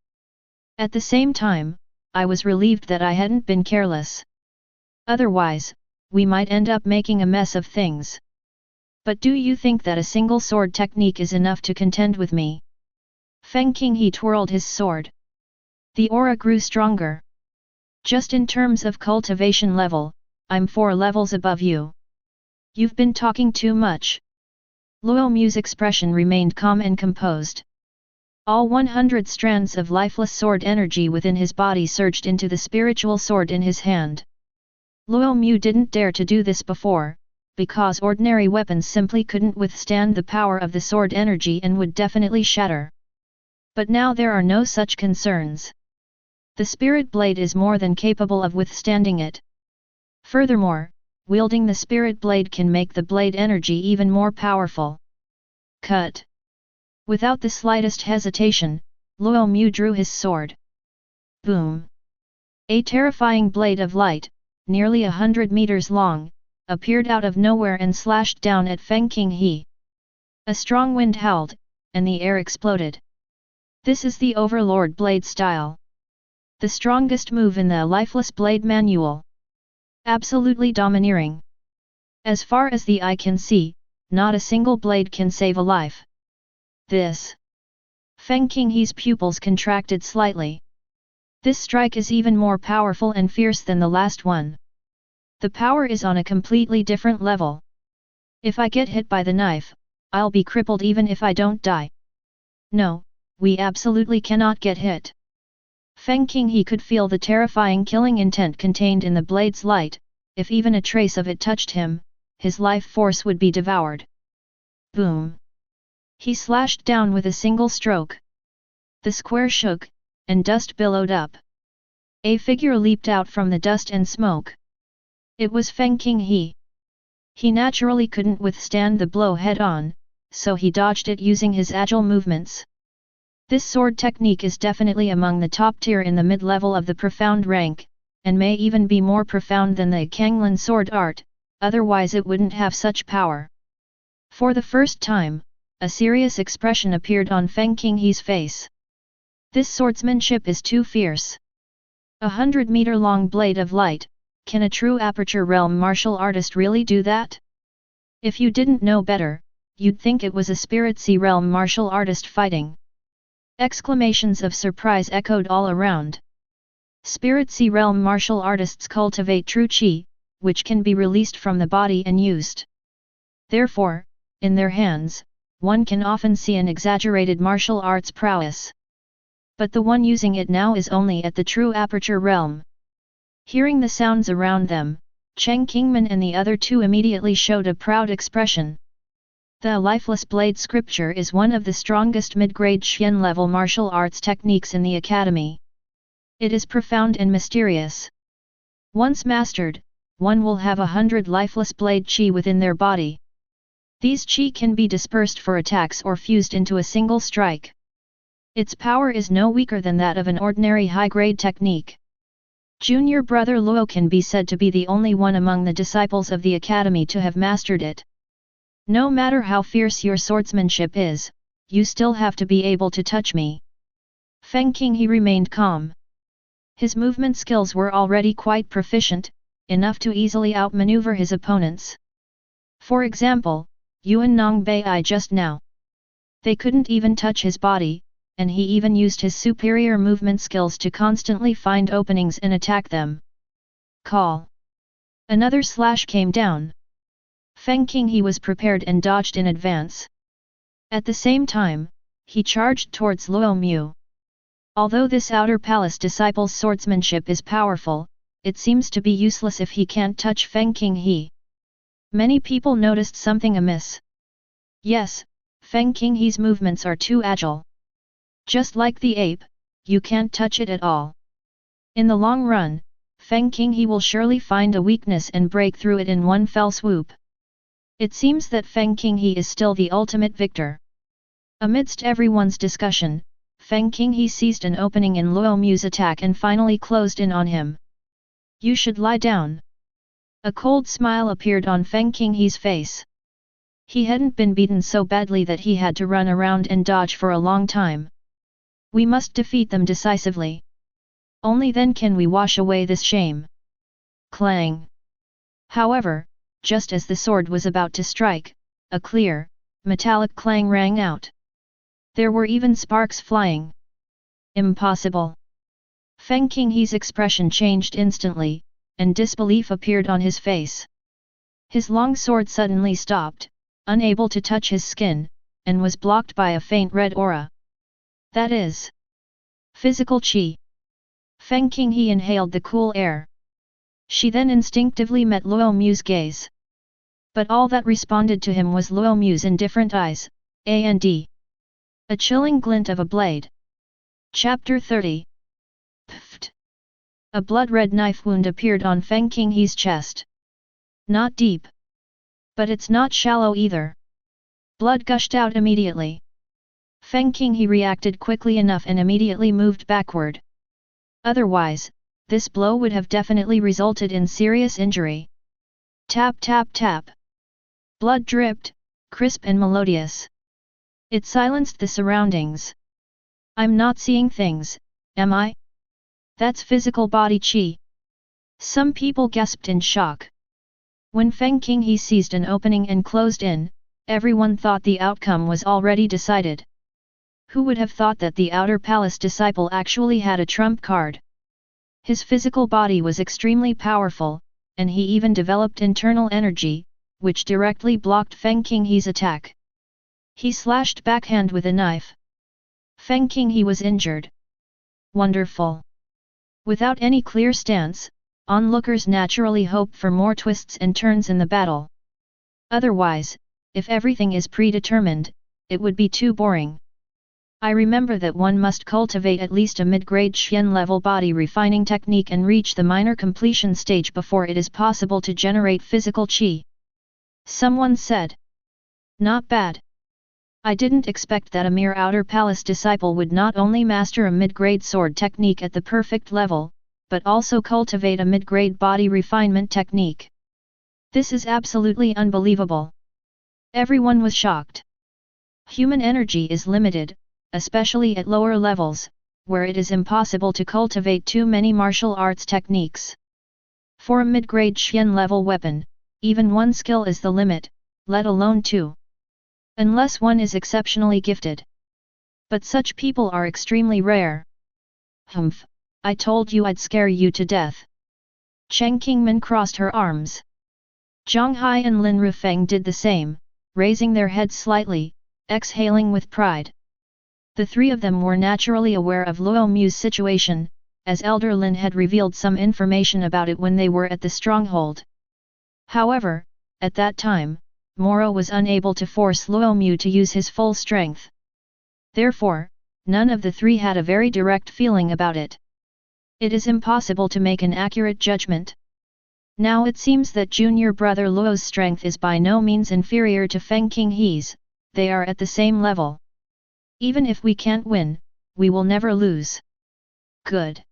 At the same time, I was relieved that I hadn't been careless. Otherwise, we might end up making a mess of things. But do you think that a single sword technique is enough to contend with me? Feng Qinghe twirled his sword. The aura grew stronger. Just in terms of cultivation level, I'm 4 levels above you. You've been talking too much. Luo Mu's expression remained calm and composed. All 100 strands of lifeless sword energy within his body surged into the spiritual sword in his hand. Luo Mu didn't dare to do this before, because ordinary weapons simply couldn't withstand the power of the sword energy and would definitely shatter. But now there are no such concerns. The spirit blade is more than capable of withstanding it. Furthermore, wielding the spirit blade can make the blade energy even more powerful. Cut. Without the slightest hesitation, Luo Mu drew his sword. Boom! A terrifying blade of light, nearly 100 meters long, appeared out of nowhere and slashed down at Feng Qinghe. A strong wind howled, and the air exploded. This is the Overlord blade style. The strongest move in the lifeless blade manual. Absolutely domineering. As far as the eye can see, not a single blade can save a life. This. Feng Qinghe's pupils contracted slightly. This strike is even more powerful and fierce than the last one. The power is on a completely different level. If I get hit by the knife, I'll be crippled even if I don't die. No, we absolutely cannot get hit. Feng Qinghe could feel the terrifying killing intent contained in the blade's light. If even a trace of it touched him, his life force would be devoured. Boom! He slashed down with a single stroke. The square shook, and dust billowed up. A figure leaped out from the dust and smoke. It was Feng Qinghe. He naturally couldn't withstand the blow head-on, so he dodged it using his agile movements. This sword technique is definitely among the top tier in the mid-level of the profound rank, and may even be more profound than the Kanglan sword art, otherwise it wouldn't have such power. For the first time, a serious expression appeared on Feng Qinghe's face. This swordsmanship is too fierce. 100-meter-long blade of light, can a true aperture realm martial artist really do that? If you didn't know better, you'd think it was a spirit sea realm martial artist fighting. Exclamations of surprise echoed all around. Spirit sea realm martial artists cultivate true qi, which can be released from the body and used. Therefore, in their hands, one can often see an exaggerated martial arts prowess. But the one using it now is only at the true aperture realm. Hearing the sounds around them, Cheng Qingman and the other two immediately showed a proud expression. The lifeless blade scripture is one of the strongest mid-grade Xian-level martial arts techniques in the academy. It is profound and mysterious. Once mastered, one will have 100 lifeless blade qi within their body. These qi can be dispersed for attacks or fused into a single strike. Its power is no weaker than that of an ordinary high-grade technique. Junior brother Luo can be said to be the only one among the disciples of the academy to have mastered it. No matter how fierce your swordsmanship is, you still have to be able to touch me. Feng Qinghe remained calm. His movement skills were already quite proficient, enough to easily outmaneuver his opponents. For example, Yuan Nong Bai just now. They couldn't even touch his body, and he even used his superior movement skills to constantly find openings and attack them. Call. Another slash came down. Feng Qinghe was prepared and dodged in advance. At the same time, he charged towards Luo Mu. Although this outer palace disciple's swordsmanship is powerful, it seems to be useless if he can't touch Feng Qinghe. Many people noticed something amiss. Yes, Feng Qinghe's movements are too agile. Just like the ape, you can't touch it at all. In the long run, Feng Qinghe will surely find a weakness and break through it in one fell swoop. It seems that Feng Qinghe is still the ultimate victor. Amidst everyone's discussion, Feng Qinghe seized an opening in Luo Mu's attack and finally closed in on him. You should lie down. A cold smile appeared on Feng Qinghe's face. He hadn't been beaten so badly that he had to run around and dodge for a long time. We must defeat them decisively. Only then can we wash away this shame. Clang. However, just as the sword was about to strike, a clear, metallic clang rang out. There were even sparks flying. Impossible. Feng Qinghe's expression changed instantly, and disbelief appeared on his face. His long sword suddenly stopped, unable to touch his skin, and was blocked by a faint red aura. That is physical qi. Feng Qinghe inhaled the cool air. She then instinctively met Luo Mu's gaze. But all that responded to him was Luo Mu's indifferent eyes, and a chilling glint of a blade. Chapter 30. Pfft. A blood-red knife wound appeared on Feng Qinghe's chest. Not deep. But it's not shallow either. Blood gushed out immediately. Feng Qinghe reacted quickly enough and immediately moved backward. Otherwise, this blow would have definitely resulted in serious injury. Tap tap tap. Blood dripped, crisp and melodious. It silenced the surroundings. I'm not seeing things, am I? That's physical body qi. Some people gasped in shock. When Feng Qinghe seized an opening and closed in, everyone thought the outcome was already decided. Who would have thought that the outer palace disciple actually had a trump card? His physical body was extremely powerful, and he even developed internal energy, which directly blocked Feng Qinghe's attack. He slashed backhand with a knife. Feng Qinghe was injured. Wonderful. Without any clear stance, onlookers naturally hoped for more twists and turns in the battle. Otherwise, if everything is predetermined, it would be too boring. I remember that one must cultivate at least a mid-grade Xian-level body refining technique and reach the minor completion stage before it is possible to generate physical qi. Someone said. Not bad. I didn't expect that a mere outer palace disciple would not only master a mid-grade sword technique at the perfect level, but also cultivate a mid-grade body refinement technique. This is absolutely unbelievable. Everyone was shocked. Human energy is limited, especially at lower levels, where it is impossible to cultivate too many martial arts techniques. For a mid-grade Xian level weapon, even one skill is the limit, let alone two. Unless one is exceptionally gifted. But such people are extremely rare. Humph, I told you I'd scare you to death. Cheng Qingmin crossed her arms. Zhang Hai and Lin Rufeng did the same, raising their heads slightly, exhaling with pride. The three of them were naturally aware of Luo Mu's situation, as Elder Lin had revealed some information about it when they were at the stronghold. However, at that time, Moro was unable to force Luo Mu to use his full strength. Therefore, none of the three had a very direct feeling about it. It is impossible to make an accurate judgment. Now it seems that junior brother Luo's strength is by no means inferior to Feng Qinghe's, they are at the same level. Even if we can't win, we will never lose. Good.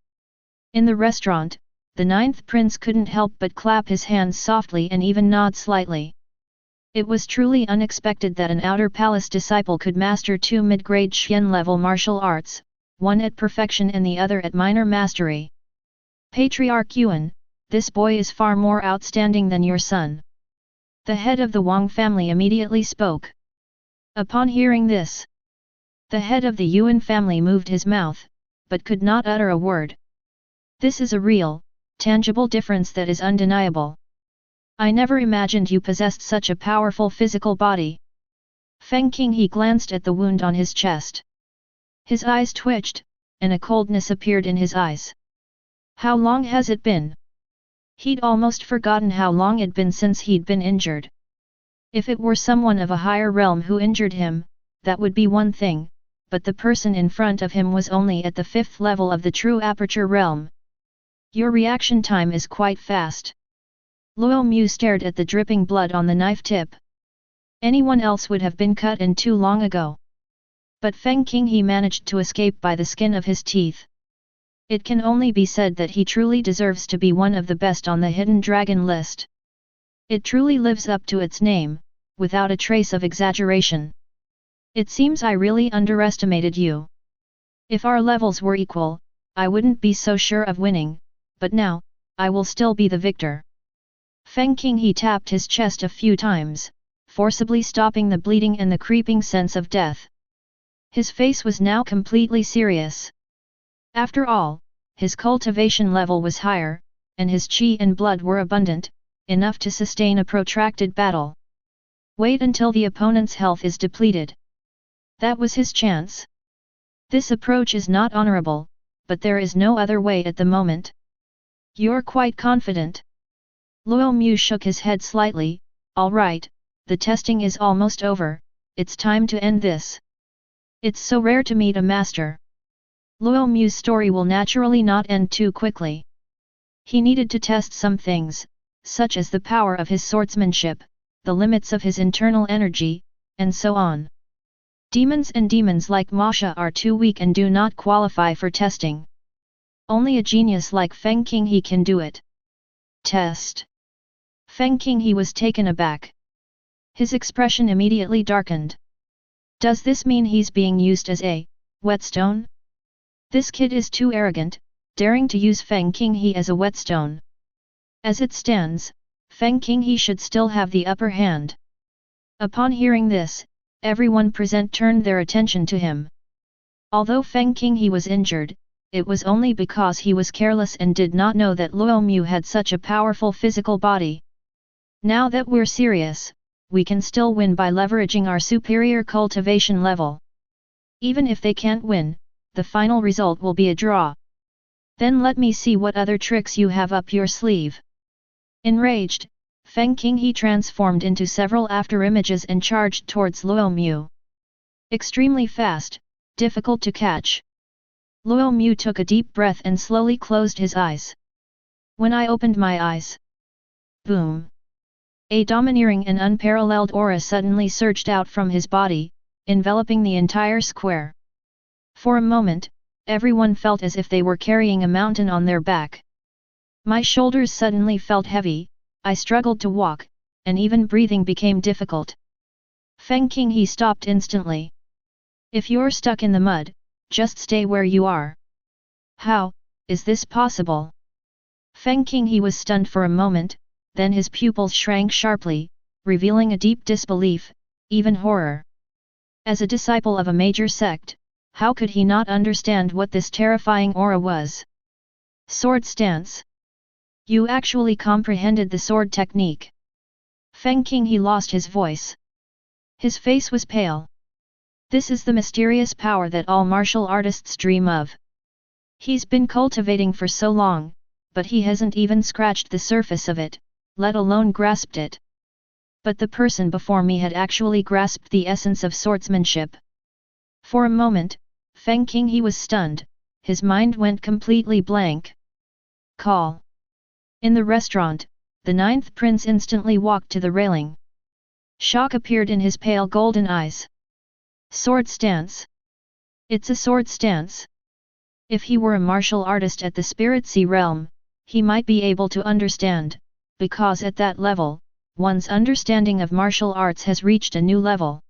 In the restaurant, the ninth prince couldn't help but clap his hands softly and even nod slightly. It was truly unexpected that an outer palace disciple could master two mid-grade Xian level martial arts, one at perfection and the other at minor mastery. Patriarch Yuan, this boy is far more outstanding than your son. The head of the Wang family immediately spoke. Upon hearing this, the head of the Yuan family moved his mouth, but could not utter a word. This is a real, tangible difference that is undeniable. I never imagined you possessed such a powerful physical body. Feng Qinghe glanced at the wound on his chest. His eyes twitched, and a coldness appeared in his eyes. How long has it been? He'd almost forgotten how long it'd been since he'd been injured. If it were someone of a higher realm who injured him, that would be one thing, but the person in front of him was only at the 5th level of the true aperture realm. Your reaction time is quite fast. Luo Mu stared at the dripping blood on the knife tip. Anyone else would have been cut in too long ago. But Feng Qinghe managed to escape by the skin of his teeth. It can only be said that he truly deserves to be one of the best on the hidden dragon list. It truly lives up to its name, without a trace of exaggeration. It seems I really underestimated you. If our levels were equal, I wouldn't be so sure of winning, but now, I will still be the victor. Feng Qinghe tapped his chest a few times, forcibly stopping the bleeding and the creeping sense of death. His face was now completely serious. After all, his cultivation level was higher, and his qi and blood were abundant, enough to sustain a protracted battle. Wait until the opponent's health is depleted. That was his chance. This approach is not honorable, but there is no other way at the moment. You're quite confident. Luo Mu shook his head slightly. All right, the testing is almost over, it's time to end this. It's so rare to meet a master. Luo Mu's story will naturally not end too quickly. He needed to test some things, such as the power of his swordsmanship, the limits of his internal energy, and so on. Demons and demons like Masha are too weak and do not qualify for testing. Only a genius like Feng Qinghe can do it. Test. Feng Qinghe was taken aback. His expression immediately darkened. Does this mean he's being used as a whetstone? This kid is too arrogant, daring to use Feng Qinghe as a whetstone. As it stands, Feng Qinghe should still have the upper hand. Upon hearing this, everyone present turned their attention to him. Although Feng Qinghe was injured, it was only because he was careless and did not know that Luo Mu had such a powerful physical body. Now that we're serious, we can still win by leveraging our superior cultivation level. Even if they can't win, the final result will be a draw. Then let me see what other tricks you have up your sleeve. Enraged, Feng Qinghe transformed into several afterimages and charged towards Luo Mu. Extremely fast, difficult to catch. Luo Mu took a deep breath and slowly closed his eyes. When I opened my eyes. Boom! A domineering and unparalleled aura suddenly surged out from his body, enveloping the entire square. For a moment, everyone felt as if they were carrying a mountain on their back. My shoulders suddenly felt heavy, I struggled to walk, and even breathing became difficult. Feng Qinghe stopped instantly. If you're stuck in the mud, just stay where you are. How is this possible? Feng Qinghe was stunned for a moment, then his pupils shrank sharply, revealing a deep disbelief, even horror. As a disciple of a major sect, how could he not understand what this terrifying aura was? Sword stance. You actually comprehended the sword technique. Feng Qinghe lost his voice. His face was pale. This is the mysterious power that all martial artists dream of. He's been cultivating for so long, but he hasn't even scratched the surface of it, let alone grasped it. But the person before me had actually grasped the essence of swordsmanship. For a moment, Feng Qinghe was stunned, his mind went completely blank. Call. In the restaurant, the ninth prince instantly walked to the railing. Shock appeared in his pale golden eyes. Sword stance. It's a sword stance. If he were a martial artist at the Spirit Sea realm, he might be able to understand, because at that level, one's understanding of martial arts has reached a new level.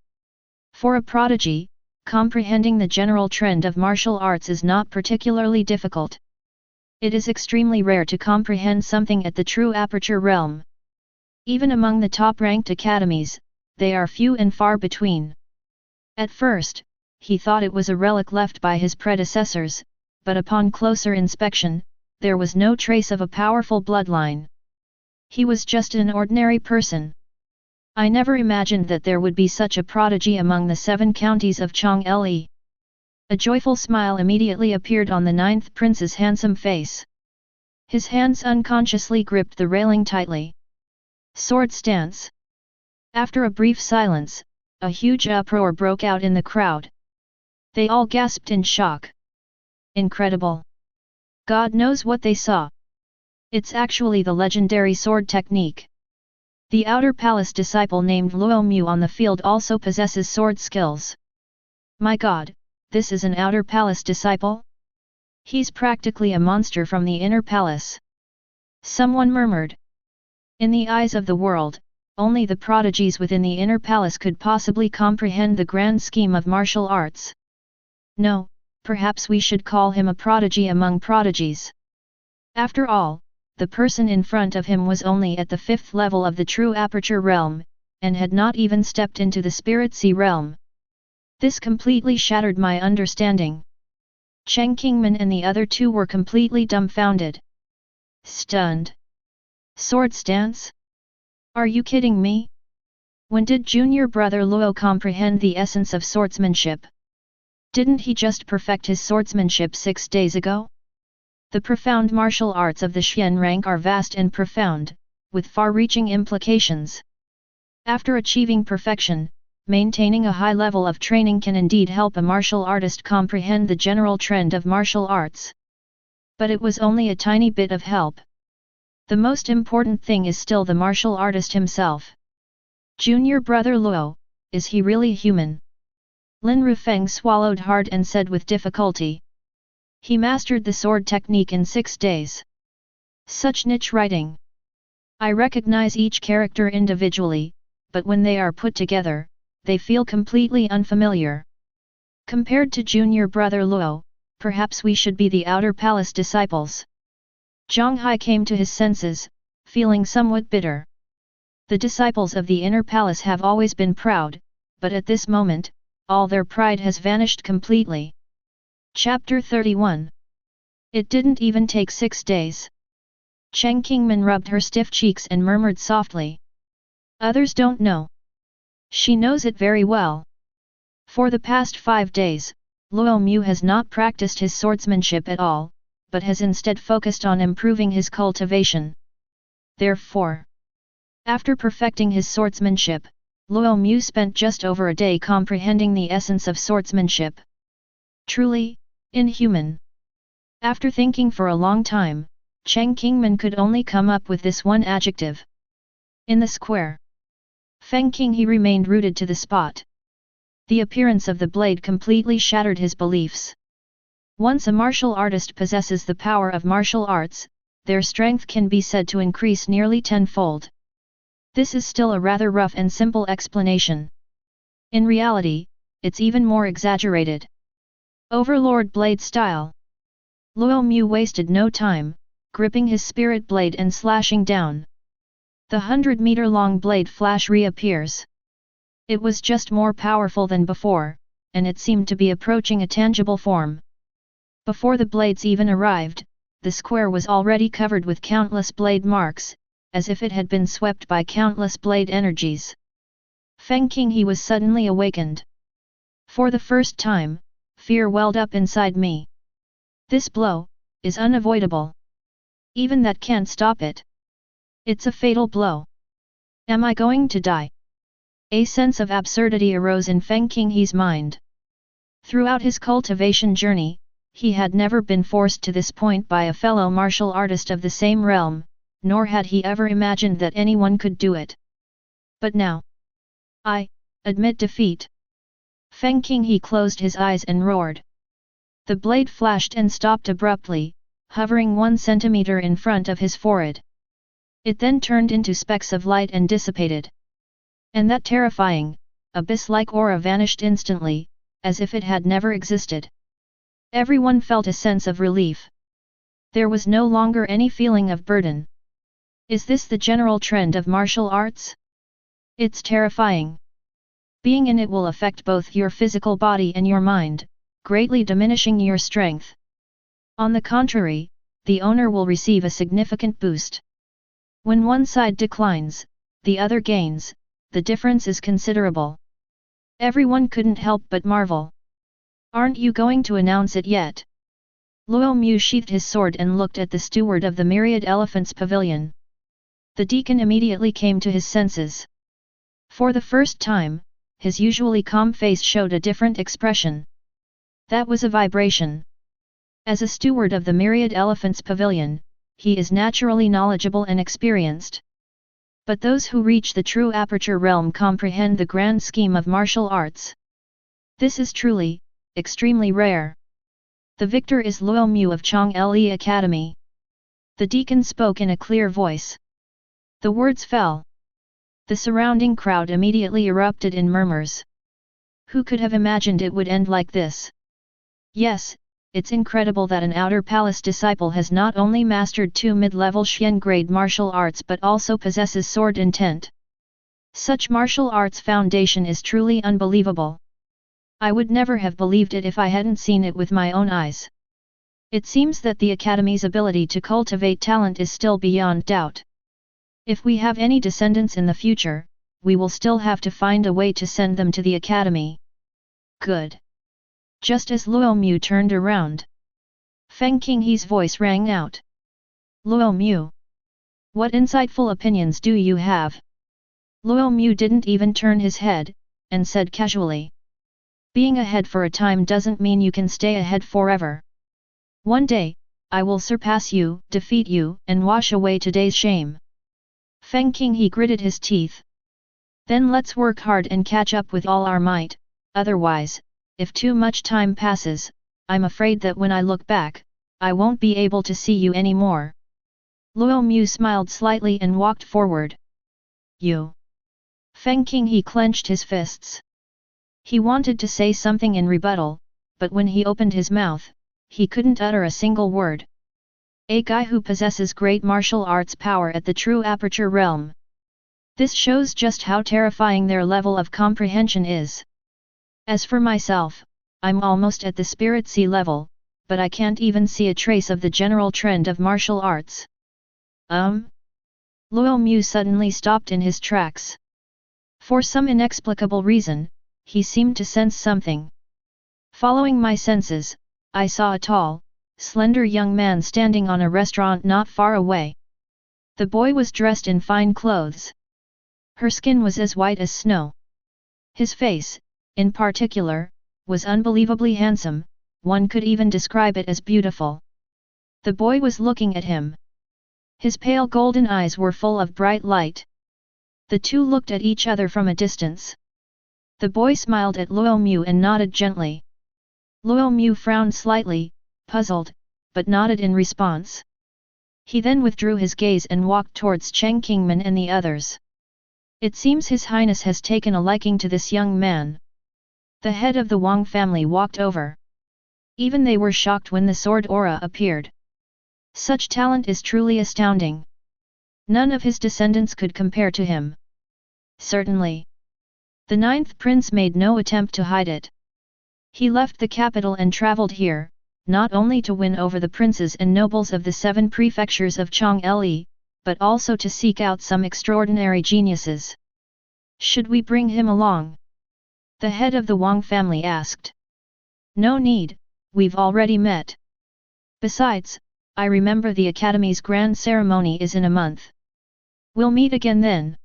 For a prodigy, comprehending the general trend of martial arts is not particularly difficult. It is extremely rare to comprehend something at the true aperture realm. Even among the top-ranked academies, they are few and far between. At first, he thought it was a relic left by his predecessors, but upon closer inspection, there was no trace of a powerful bloodline. He was just an ordinary person. I never imagined that there would be such a prodigy among the 7 counties of Chang'e. A joyful smile immediately appeared on the ninth prince's handsome face. His hands unconsciously gripped the railing tightly. Sword stance. After a brief silence, a huge uproar broke out in the crowd. They all gasped in shock. Incredible! God knows what they saw. It's actually the legendary sword technique. The Outer Palace disciple named Luo Mu on the field also possesses sword skills. My God, this is an Outer Palace disciple? He's practically a monster from the Inner Palace. Someone murmured. In the eyes of the world, only the prodigies within the Inner Palace could possibly comprehend the grand scheme of martial arts. No, perhaps we should call him a prodigy among prodigies. After all, the person in front of him was only at the 5th level of the true aperture realm, and had not even stepped into the Spirit Sea realm. This completely shattered my understanding. Cheng Qingman and the other 2 were completely dumbfounded. Stunned. Sword stance? Are you kidding me? When did junior brother Luo comprehend the essence of swordsmanship? Didn't he just perfect his swordsmanship 6 days ago? The profound martial arts of the Xian rank are vast and profound, with far-reaching implications. After achieving perfection, maintaining a high level of training can indeed help a martial artist comprehend the general trend of martial arts. But it was only a tiny bit of help. The most important thing is still the martial artist himself. Junior brother Luo, is he really human? Lin Rufeng swallowed hard and said with difficulty. He mastered the sword technique in 6 days. Such niche writing. I recognize each character individually, but when they are put together, they feel completely unfamiliar. Compared to junior brother Luo, perhaps we should be the Outer Palace disciples. Zhang Hai came to his senses, feeling somewhat bitter. The disciples of the Inner Palace have always been proud, but at this moment, all their pride has vanished completely. Chapter 31. It didn't even take 6 days. Cheng Qingman rubbed her stiff cheeks and murmured softly. Others don't know. She knows it very well. For the past 5 days, Luo Mu has not practiced his swordsmanship at all, but has instead focused on improving his cultivation. Therefore, after perfecting his swordsmanship, Luo Mu spent just over a day comprehending the essence of swordsmanship. Truly, inhuman. After thinking for a long time, Cheng Qingman could only come up with this one adjective. In the square, Feng Qinghe remained rooted to the spot. The appearance of the blade completely shattered his beliefs. Once a martial artist possesses the power of martial arts, their strength can be said to increase nearly tenfold. This is still a rather rough and simple explanation. In reality, it's even more exaggerated. Overlord blade style. Luo Mu wasted no time, gripping his spirit blade and slashing down. The 100-meter-long blade flash reappears. It was just more powerful than before, and it seemed to be approaching a tangible form. Before the blades even arrived, the square was already covered with countless blade marks, as if it had been swept by countless blade energies. Feng Qinghe was suddenly awakened. For the first time, fear welled up inside me. This blow is unavoidable. Even that can't stop it. It's a fatal blow. Am I going to die? A sense of absurdity arose in Feng Qinghe's mind. Throughout his cultivation journey, he had never been forced to this point by a fellow martial artist of the same realm, nor had he ever imagined that anyone could do it. But now, I admit defeat. Feng Qinghe closed his eyes and roared. The blade flashed and stopped abruptly, hovering 1 centimeter in front of his forehead. It then turned into specks of light and dissipated. And that terrifying, abyss-like aura vanished instantly, as if it had never existed. Everyone felt a sense of relief. There was no longer any feeling of burden. Is this the general trend of martial arts? It's terrifying. Being in it will affect both your physical body and your mind, greatly diminishing your strength. On the contrary, the owner will receive a significant boost. When one side declines, the other gains, the difference is considerable. Everyone couldn't help but marvel. Aren't you going to announce it yet? Luo Mu sheathed his sword and looked at the steward of the Myriad Elephants Pavilion. The deacon immediately came to his senses. For the first time, his usually calm face showed a different expression. That was a vibration. As a steward of the Myriad Elephants Pavilion, he is naturally knowledgeable and experienced. But those who reach the true aperture realm comprehend the grand scheme of martial arts. This is truly, extremely rare. The victor is Luo Mu of Chang'e Academy. The deacon spoke in a clear voice. The words fell. The surrounding crowd immediately erupted in murmurs. Who could have imagined it would end like this? Yes, it's incredible that an Outer Palace disciple has not only mastered 2 mid-level Xian grade martial arts but also possesses sword intent. Such martial arts foundation is truly unbelievable. I would never have believed it if I hadn't seen it with my own eyes. It seems that the Academy's ability to cultivate talent is still beyond doubt. If we have any descendants in the future, we will still have to find a way to send them to the Academy. Good. Just as Luo Mu turned around, Feng Qinghe's voice rang out. Luo Mu. What insightful opinions do you have? Luo Mu didn't even turn his head, and said casually. Being ahead for a time doesn't mean you can stay ahead forever. One day, I will surpass you, defeat you, and wash away today's shame. Feng Qinghe gritted his teeth. Then let's work hard and catch up with all our might, otherwise, if too much time passes, I'm afraid that when I look back, I won't be able to see you anymore. Luo Mu smiled slightly and walked forward. You. Feng Qinghe clenched his fists. He wanted to say something in rebuttal, but when he opened his mouth, he couldn't utter a single word. A guy who possesses great martial arts power at the true aperture realm. This shows just how terrifying their level of comprehension is. As for myself, I'm almost at the spirit sea level, but I can't even see a trace of the general trend of martial arts. Luo Mu suddenly stopped in his tracks. For some inexplicable reason, he seemed to sense something. Following my senses, I saw a tall, slender young man standing on a restaurant not far away. The boy was dressed in fine clothes. Her skin was as white as snow. His face, in particular, was unbelievably handsome, one could even describe it as beautiful. The boy was looking at him. His pale golden eyes were full of bright light. The two looked at each other from a distance. The boy smiled at Luo Mu and nodded gently. Luo Mu frowned slightly, puzzled, but nodded in response. He then withdrew his gaze and walked towards Cheng Kingman and the others. It seems His Highness has taken a liking to this young man. The head of the Wang family walked over. Even they were shocked when the sword aura appeared. Such talent is truly astounding. None of his descendants could compare to him. Certainly. The ninth prince made no attempt to hide it. He left the capital and travelled here, not only to win over the princes and nobles of the 7 prefectures of Chang'e, but also to seek out some extraordinary geniuses. Should we bring him along? The head of the Wang family asked. No need, we've already met. Besides, I remember the Academy's grand ceremony is in a month. We'll meet again then.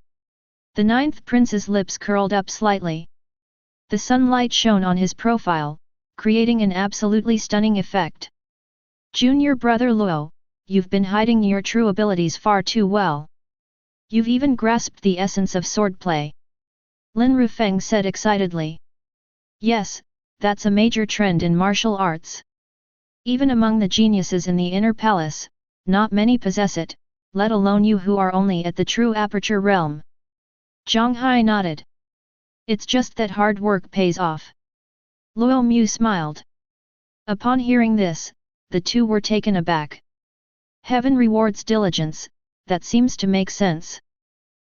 The ninth prince's lips curled up slightly. The sunlight shone on his profile, creating an absolutely stunning effect. Junior brother Luo, you've been hiding your true abilities far too well. You've even grasped the essence of swordplay. Lin Rufeng said excitedly. Yes, that's a major trend in martial arts. Even among the geniuses in the inner palace, not many possess it, let alone you who are only at the true aperture realm. Zhang Hai nodded. It's just that hard work pays off. Luo Mu smiled. Upon hearing this, the two were taken aback. Heaven rewards diligence, that seems to make sense.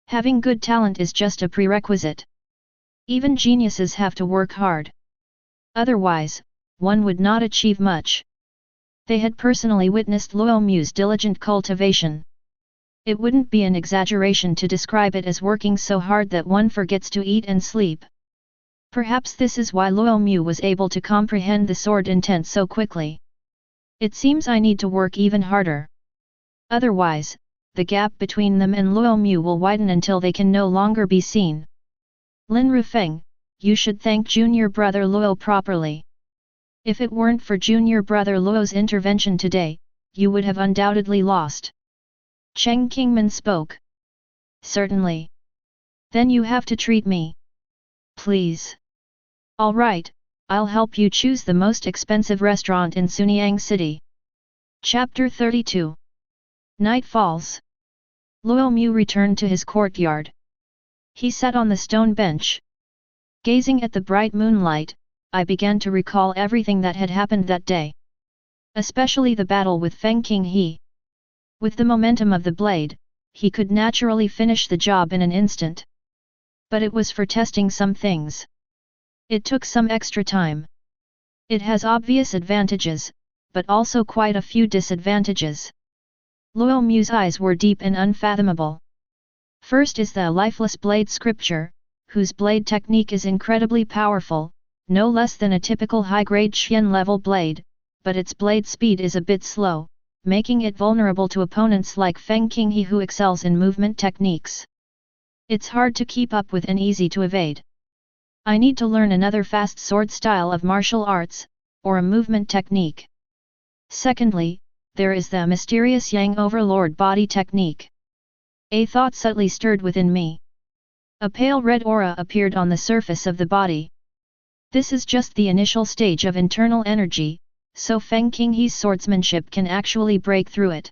Having good talent is just a prerequisite. Even geniuses have to work hard. Otherwise, one would not achieve much. They had personally witnessed Luo Mu's diligent cultivation. It wouldn't be an exaggeration to describe it as working so hard that one forgets to eat and sleep. Perhaps this is why Luo Mu was able to comprehend the sword intent so quickly. It seems I need to work even harder. Otherwise, the gap between them and Luo Mu will widen until they can no longer be seen. Lin Rufeng, you should thank junior brother Luo properly. If it weren't for junior brother Luo's intervention today, you would have undoubtedly lost. Cheng Kingman spoke. Certainly. Then you have to treat me. Please. All right, I'll help you choose the most expensive restaurant in Sunyang City. Chapter 32. Night falls. Luo Mu returned to his courtyard. He sat on the stone bench. Gazing at the bright moonlight, I began to recall everything that had happened that day. Especially the battle with Feng Qinghe. With the momentum of the blade, he could naturally finish the job in an instant. But it was for testing some things. It took some extra time. It has obvious advantages, but also quite a few disadvantages. Luo Mu's eyes were deep and unfathomable. First is the lifeless blade scripture, whose blade technique is incredibly powerful, no less than a typical high-grade Xian level blade, but its blade speed is a bit slow, making it vulnerable to opponents like Feng Qinghe who excels in movement techniques. It's hard to keep up with and easy to evade. I need to learn another fast sword style of martial arts, or a movement technique. Secondly, there is the mysterious Yang Overlord body technique. A thought subtly stirred within me. A pale red aura appeared on the surface of the body. This is just the initial stage of internal energy, so Feng Qinghe's swordsmanship can actually break through it.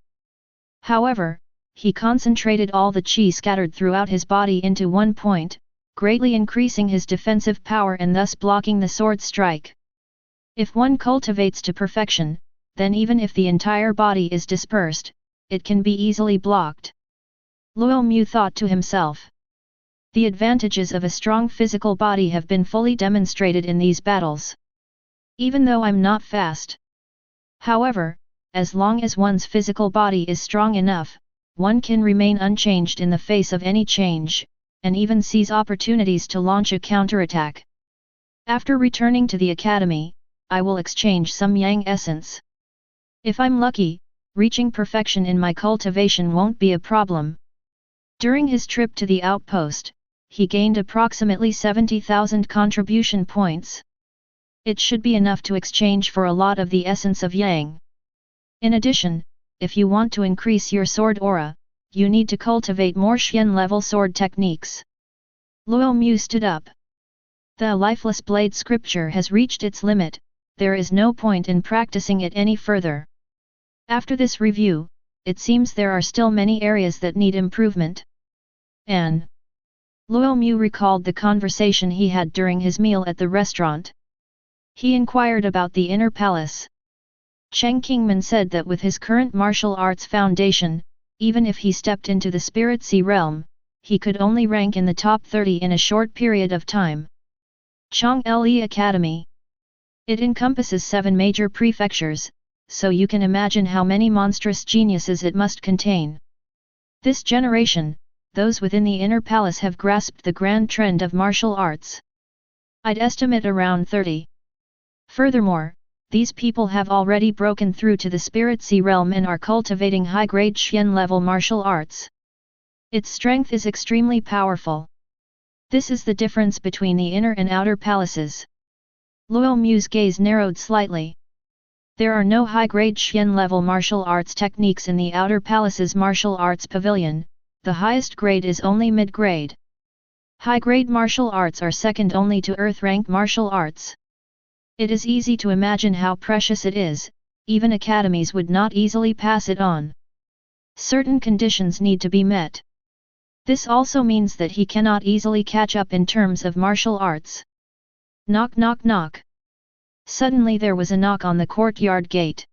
However, he concentrated all the qi scattered throughout his body into one point, greatly increasing his defensive power and thus blocking the sword strike. If one cultivates to perfection, then even if the entire body is dispersed, it can be easily blocked. Luo Mu thought to himself. The advantages of a strong physical body have been fully demonstrated in these battles. Even though I'm not fast. However, as long as one's physical body is strong enough, one can remain unchanged in the face of any change, and even seize opportunities to launch a counterattack. After returning to the academy, I will exchange some Yang essence. If I'm lucky, reaching perfection in my cultivation won't be a problem. During his trip to the outpost, he gained approximately 70,000 contribution points. It should be enough to exchange for a lot of the essence of Yang. In addition, if you want to increase your sword aura, you need to cultivate more Xian level sword techniques. Luo Mu stood up. The lifeless blade scripture has reached its limit, there is no point in practicing it any further. After this review, it seems there are still many areas that need improvement. An. Luo Mu recalled the conversation he had during his meal at the restaurant. He inquired about the inner palace. Cheng Qingmin said that with his current martial arts foundation, even if he stepped into the spirit sea realm, he could only rank in the top 30 in a short period of time. Chong Le Academy. It encompasses 7 major prefectures, so you can imagine how many monstrous geniuses it must contain. This generation, those within the inner palace have grasped the grand trend of martial arts. I'd estimate around 30. Furthermore, these people have already broken through to the spirit sea realm and are cultivating high-grade Xian-level martial arts. Its strength is extremely powerful. This is the difference between the inner and outer palaces. Luo Mu's gaze narrowed slightly. There are no high-grade Xian-level martial arts techniques in the outer palace's martial arts pavilion, the highest grade is only mid-grade. High-grade martial arts are second only to earth-rank martial arts. It is easy to imagine how precious it is, even academies would not easily pass it on. Certain conditions need to be met. This also means that he cannot easily catch up in terms of martial arts. Knock knock knock. Suddenly there was a knock on the courtyard gate.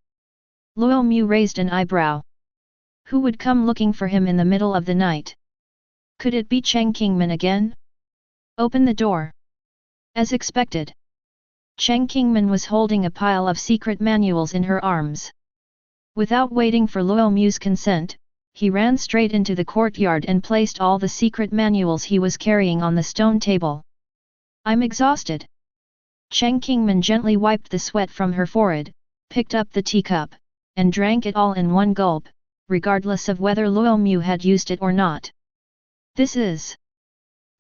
Luo Mu raised an eyebrow. Who would come looking for him in the middle of the night? Could it be Cheng Qingmin again? Open the door. As expected. Cheng Qingmin was holding a pile of secret manuals in her arms. Without waiting for Luo Mu's consent, he ran straight into the courtyard and placed all the secret manuals he was carrying on the stone table. I'm exhausted. Cheng Qingmin gently wiped the sweat from her forehead, picked up the teacup, and drank it all in one gulp, regardless of whether Luo Mu had used it or not. This is...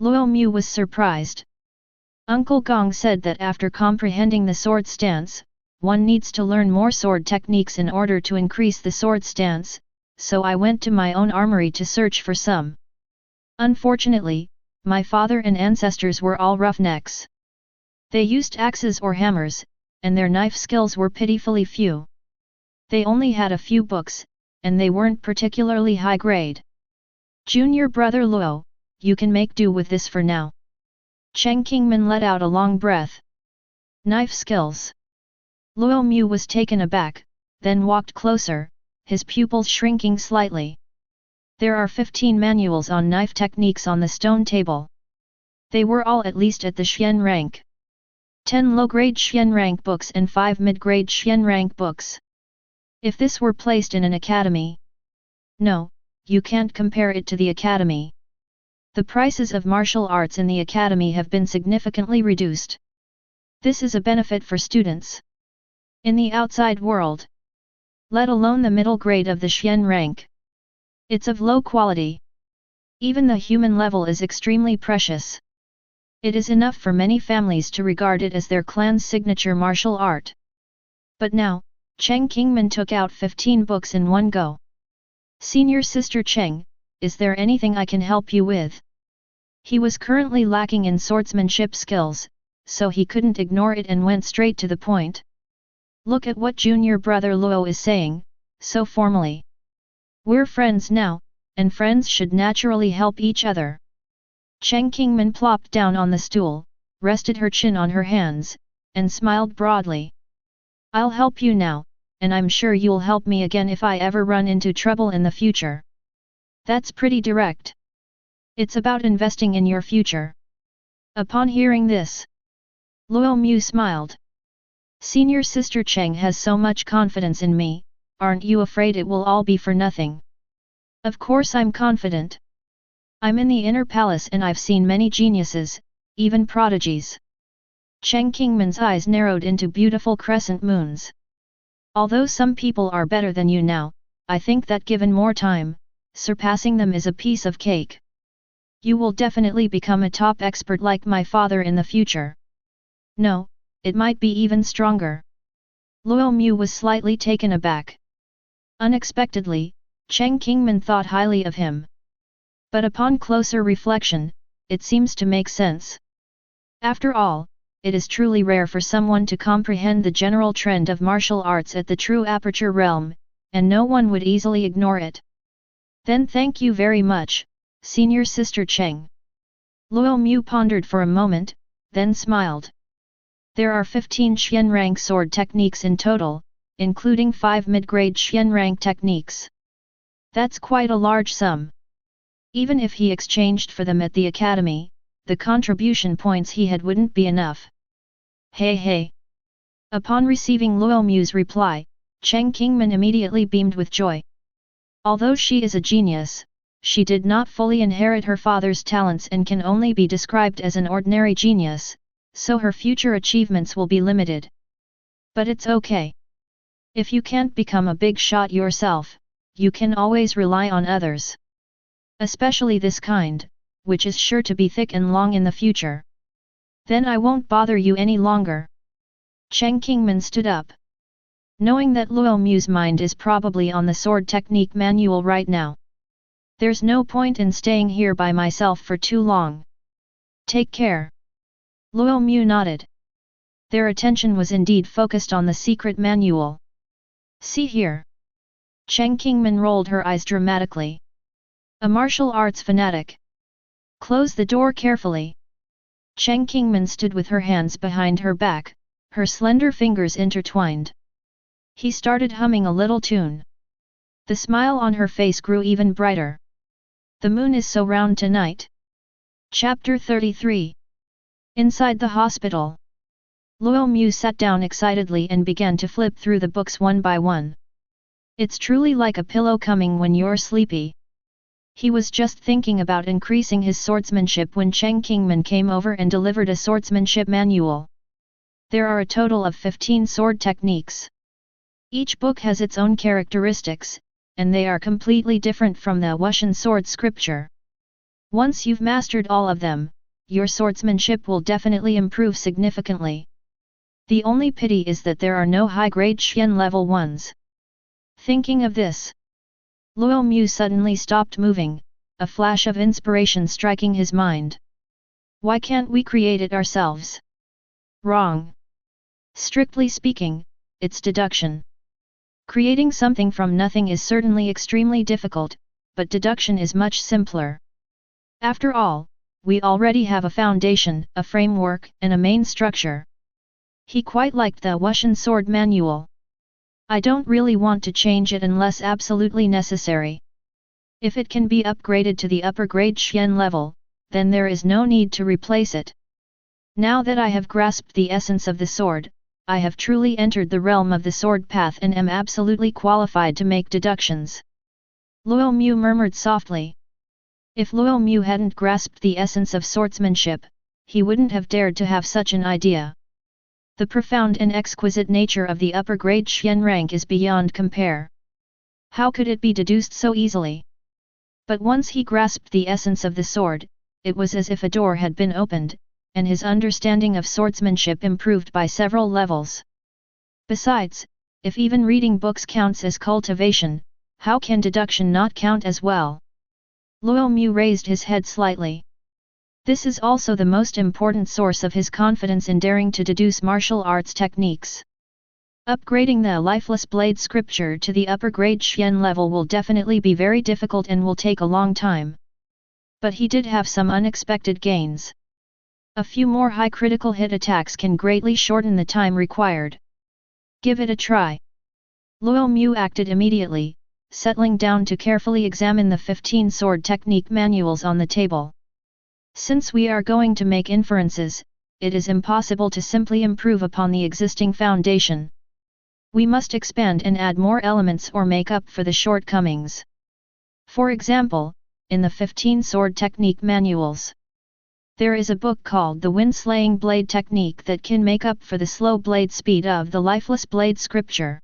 Luo Mu was surprised. Uncle Gong said that after comprehending the sword stance, one needs to learn more sword techniques in order to increase the sword stance, so I went to my own armory to search for some. Unfortunately, my father and ancestors were all roughnecks. They used axes or hammers, and their knife skills were pitifully few. They only had a few books, and they weren't particularly high grade. Junior brother Luo, you can make do with this for now. Cheng Qingmin let out a long breath. Knife skills. Luo Mu was taken aback, then walked closer, his pupils shrinking slightly. There are 15 manuals on knife techniques on the stone table. They were all at least at the Xian rank. 10 low-grade Xian rank books and 5 mid-grade Xian rank books. If this were placed in an academy... No, you can't compare it to the academy. The prices of martial arts in the academy have been significantly reduced. This is a benefit for students. In the outside world, let alone the middle grade of the Xian rank, it's of low quality. Even the human level is extremely precious. It is enough for many families to regard it as their clan's signature martial art. But now, Cheng Qingmin took out 15 books in one go. Senior Sister Cheng, is there anything I can help you with? He was currently lacking in swordsmanship skills, so he couldn't ignore it and went straight to the point. Look at what junior brother Luo is saying, so formally. We're friends now, and friends should naturally help each other. Cheng Qingmin plopped down on the stool, rested her chin on her hands, and smiled broadly. I'll help you now, and I'm sure you'll help me again if I ever run into trouble in the future. That's pretty direct. It's about investing in your future. Upon hearing this, Luo Mu smiled. Senior Sister Cheng has so much confidence in me, aren't you afraid it will all be for nothing? Of course I'm confident. I'm in the inner palace and I've seen many geniuses, even prodigies. Cheng Qingmin's eyes narrowed into beautiful crescent moons. Although some people are better than you now, I think that given more time, surpassing them is a piece of cake. You will definitely become a top expert like my father in the future. No, it might be even stronger. Luo Mu was slightly taken aback. Unexpectedly, Cheng Qingmin thought highly of him. But upon closer reflection, it seems to make sense. After all, it is truly rare for someone to comprehend the general trend of martial arts at the true aperture realm, and no one would easily ignore it. Then thank you very much, Senior Sister Cheng. Luo Mu pondered for a moment, then smiled. There are 15 Xian rank sword techniques in total, including 5 mid-grade Xian rank techniques. That's quite a large sum. Even if he exchanged for them at the academy, the contribution points he had wouldn't be enough. Hey hey! Upon receiving Luo Mu's reply, Cheng Qingmin immediately beamed with joy. Although she is a genius, she did not fully inherit her father's talents and can only be described as an ordinary genius, so her future achievements will be limited. But it's okay. If you can't become a big shot yourself, you can always rely on others. Especially this kind, which is sure to be thick and long in the future. Then I won't bother you any longer. Cheng Qingmin stood up. Knowing that Luo Mu's mind is probably on the sword technique manual right now. There's no point in staying here by myself for too long. Take care. Luo Mu nodded. Their attention was indeed focused on the secret manual. See here. Cheng Qingmin rolled her eyes dramatically. A martial arts fanatic. Close the door carefully. Cheng Qingmin stood with her hands behind her back, her slender fingers intertwined. He started humming a little tune. The smile on her face grew even brighter. The moon is so round tonight. Chapter 33. Inside the hospital. Luo Mu sat down excitedly and began to flip through the books one by one. It's truly like a pillow coming when you're sleepy. He was just thinking about increasing his swordsmanship when Cheng Qingmin came over and delivered a swordsmanship manual. There are a total of 15 sword techniques. Each book has its own characteristics, and they are completely different from the Wuxian sword scripture. Once you've mastered all of them, your swordsmanship will definitely improve significantly. The only pity is that there are no high-grade Xian level ones. Thinking of this, Luo Mu suddenly stopped moving, a flash of inspiration striking his mind. Why can't we create it ourselves? Wrong. Strictly speaking, it's deduction. Creating something from nothing is certainly extremely difficult, but deduction is much simpler. After all, we already have a foundation, a framework, and a main structure. He quite liked the Wuxian sword manual. I don't really want to change it unless absolutely necessary. If it can be upgraded to the upper grade Xian level, then there is no need to replace it. Now that I have grasped the essence of the sword, I have truly entered the realm of the sword path and am absolutely qualified to make deductions. Luo Mu murmured softly. If Luo Mu hadn't grasped the essence of swordsmanship, he wouldn't have dared to have such an idea. The profound and exquisite nature of the upper grade Xian rank is beyond compare. How could it be deduced so easily? But once he grasped the essence of the sword, it was as if a door had been opened, and his understanding of swordsmanship improved by several levels. Besides, if even reading books counts as cultivation, how can deduction not count as well? Luo Mu raised his head slightly. This is also the most important source of his confidence in daring to deduce martial arts techniques. Upgrading the lifeless blade scripture to the upper grade Xian level will definitely be very difficult and will take a long time. But he did have some unexpected gains. A few more high critical hit attacks can greatly shorten the time required. Give it a try. Luo Mu acted immediately, settling down to carefully examine the 15 sword technique manuals on the table. Since we are going to make inferences, it is impossible to simply improve upon the existing foundation. We must expand and add more elements or make up for the shortcomings. For example, in the 15 sword technique manuals, there is a book called the Wind-Slaying Blade Technique that can make up for the slow blade speed of the lifeless blade scripture.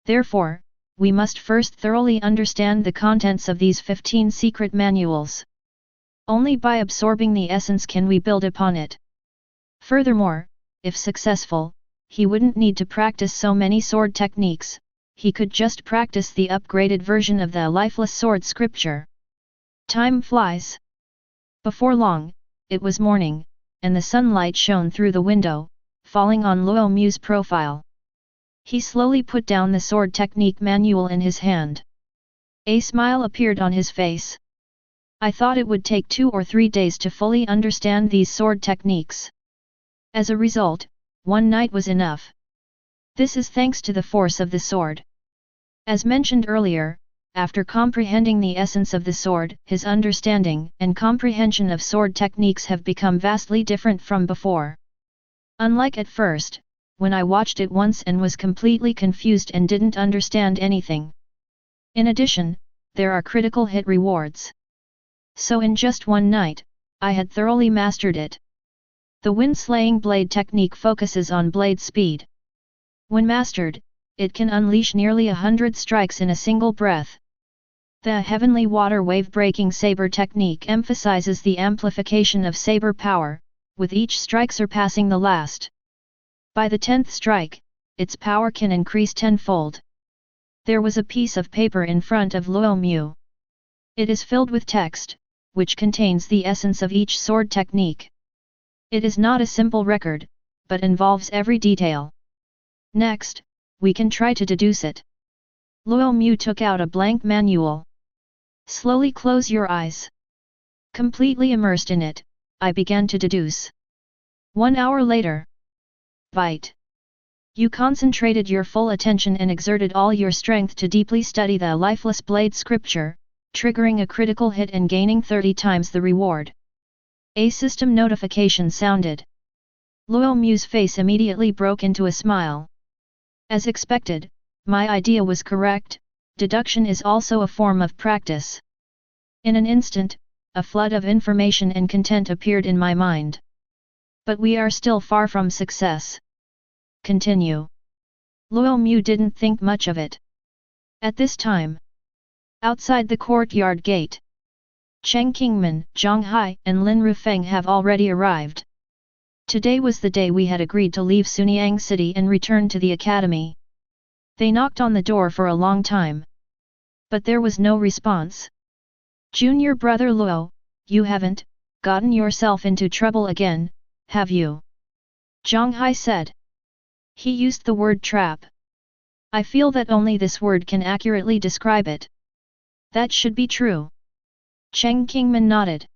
Therefore, we must first thoroughly understand the contents of these 15 secret manuals. Only by absorbing the essence can we build upon it. Furthermore, if successful, he wouldn't need to practice so many sword techniques, he could just practice the upgraded version of the lifeless sword scripture. Time flies. Before long, it was morning, and the sunlight shone through the window, falling on Luo Mu's profile. He slowly put down the sword technique manual in his hand. A smile appeared on his face. I thought it would take 2 or 3 days to fully understand these sword techniques. As a result, 1 night was enough. This is thanks to the force of the sword. As mentioned earlier, after comprehending the essence of the sword, his understanding and comprehension of sword techniques have become vastly different from before. Unlike at first, when I watched it once and was completely confused and didn't understand anything. In addition, there are critical hit rewards. So in just 1 night, I had thoroughly mastered it. The wind-slaying blade technique focuses on blade speed. When mastered, it can unleash nearly 100 strikes in a single breath. The heavenly water wave-breaking saber technique emphasizes the amplification of saber power, with each strike surpassing the last. By the 10th strike, its power can increase tenfold. There was a piece of paper in front of Luo Mu. It is filled with text, which contains the essence of each sword technique. It is not a simple record, but involves every detail. Next, we can try to deduce it. Luo Mu took out a blank manual. Slowly close your eyes. Completely immersed in it, I began to deduce. 1 hour later. Bite. You concentrated your full attention and exerted all your strength to deeply study the lifeless blade scripture, triggering a critical hit and gaining 30 times the reward. A system notification sounded. Luo Mu's face immediately broke into a smile. As expected, my idea was correct. Deduction is also a form of practice. In an instant, a flood of information and content appeared in my mind. But we are still far from success. Continue. Luo Mu didn't think much of it. At this time, outside the courtyard gate, Cheng Qingmin, Zhang Hai and Lin Rufeng have already arrived. Today was the day we had agreed to leave Sunyang City and return to the academy. They knocked on the door for a long time. But there was no response. Junior brother Luo, you haven't gotten yourself into trouble again, have you? Zhang Hai said. He used the word trap. I feel that only this word can accurately describe it. That should be true. Cheng Qingmin nodded.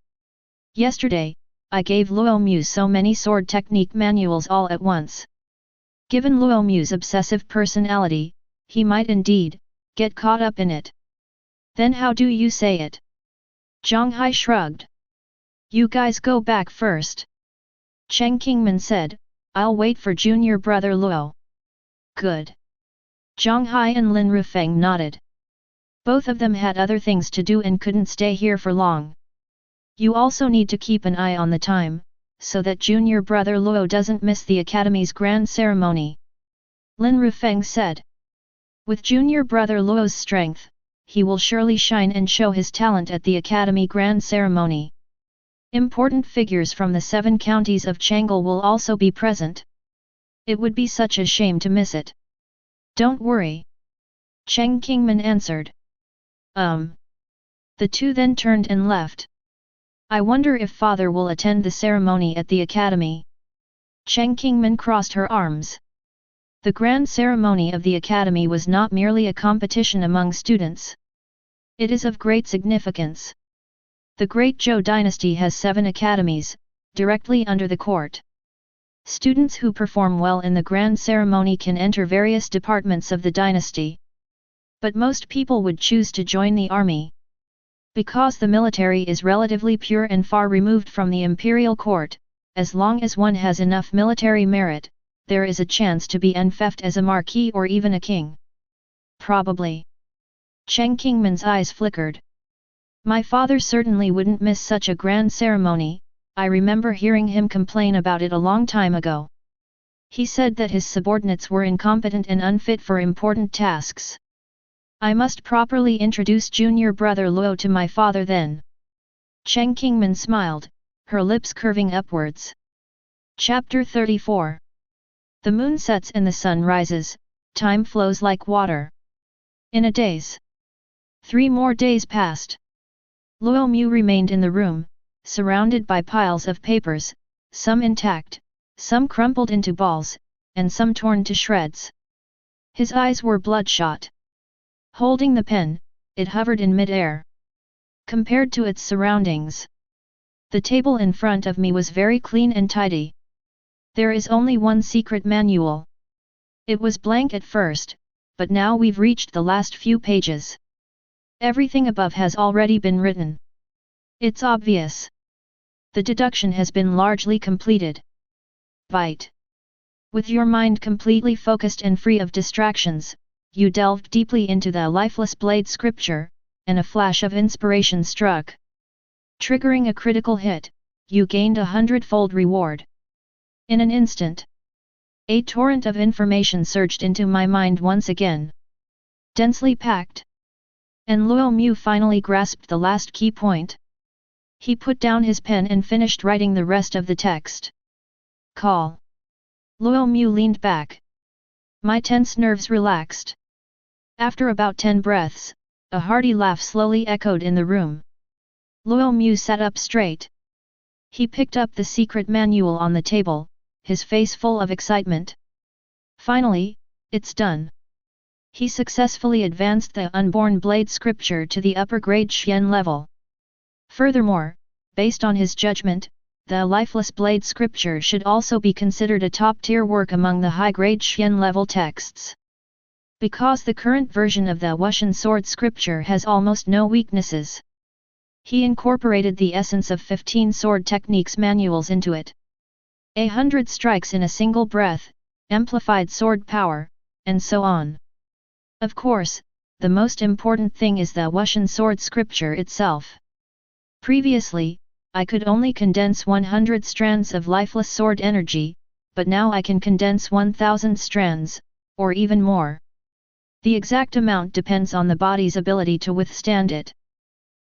Yesterday, I gave Luo Mu so many sword technique manuals all at once. Given Luo Mu's obsessive personality, he might indeed get caught up in it. Then how do you say it? Zhang Hai shrugged. You guys go back first. Cheng Qingmin said, I'll wait for junior brother Luo. Good. Zhang Hai and Lin Rufeng nodded. Both of them had other things to do and couldn't stay here for long. You also need to keep an eye on the time, so that junior brother Luo doesn't miss the academy's grand ceremony. Lin Rufeng said. With junior brother Luo's strength, he will surely shine and show his talent at the academy grand ceremony. Important figures from the 7 counties of Chang'an will also be present. It would be such a shame to miss it. Don't worry. Cheng Qingmin answered. The two then turned and left. I wonder if father will attend the ceremony at the academy. Cheng Qingmin crossed her arms. The grand ceremony of the academy was not merely a competition among students. It is of great significance. The Great Zhou dynasty has 7 academies, directly under the court. Students who perform well in the grand ceremony can enter various departments of the dynasty. But most people would choose to join the army. Because the military is relatively pure and far removed from the imperial court, as long as one has enough military merit, there is a chance to be enfeoffed as a marquis or even a king. Probably. Cheng Qingmin's eyes flickered. My father certainly wouldn't miss such a grand ceremony. I remember hearing him complain about it a long time ago. He said that his subordinates were incompetent and unfit for important tasks. I must properly introduce junior brother Luo to my father then. Cheng Qingmin smiled, her lips curving upwards. Chapter 34. The moon sets and the sun rises, time flows like water. In a daze. 3 more days passed. Luo Mu remained in the room, surrounded by piles of papers, some intact, some crumpled into balls, and some torn to shreds. His eyes were bloodshot. Holding the pen, it hovered in mid-air. Compared to its surroundings, the table in front of me was very clean and tidy. There is only one secret manual. It was blank at first, but now we've reached the last few pages. Everything above has already been written. It's obvious. The deduction has been largely completed. Bite. With your mind completely focused and free of distractions, you delved deeply into the lifeless blade scripture, and a flash of inspiration struck. Triggering a critical hit, you gained 100-fold reward. In an instant, a torrent of information surged into my mind once again. Densely packed. And Luo Mu finally grasped the last key point. He put down his pen and finished writing the rest of the text. Call. Luo Mu leaned back. My tense nerves relaxed. After about 10 breaths, a hearty laugh slowly echoed in the room. Luo Mu sat up straight. He picked up the secret manual on the table, his face full of excitement. Finally, it's done. He successfully advanced the unborn blade scripture to the upper grade Xian level. Furthermore, based on his judgment, the lifeless blade scripture should also be considered a top-tier work among the high-grade Xian level texts. Because the current version of the Wuxian sword scripture has almost no weaknesses. He incorporated the essence of 15 sword techniques manuals into it. 100 strikes in a single breath, amplified sword power, and so on. Of course, the most important thing is the Wuxian sword scripture itself. Previously, I could only condense 100 strands of lifeless sword energy, but now I can condense 1000 strands, or even more. The exact amount depends on the body's ability to withstand it.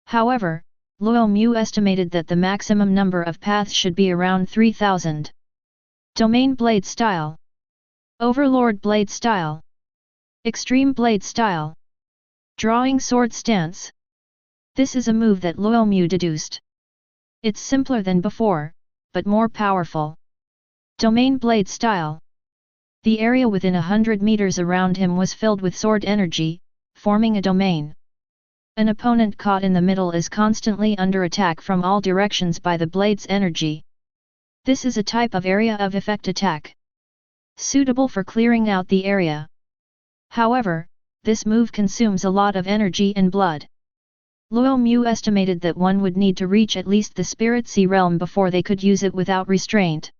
However, Luo Mu estimated that the maximum number of paths should be around 3000. Domain blade style. Overlord blade style. Extreme blade style. Drawing sword stance. This is a move that Luo Mu deduced. It's simpler than before, but more powerful. Domain blade style. The area within 100 meters around him was filled with sword energy, forming a domain. An opponent caught in the middle is constantly under attack from all directions by the blade's energy. This is a type of area of effect attack, suitable for clearing out the area. However, this move consumes a lot of energy and blood. Luo Mu estimated that one would need to reach at least the Spirit Sea realm before they could use it without restraint.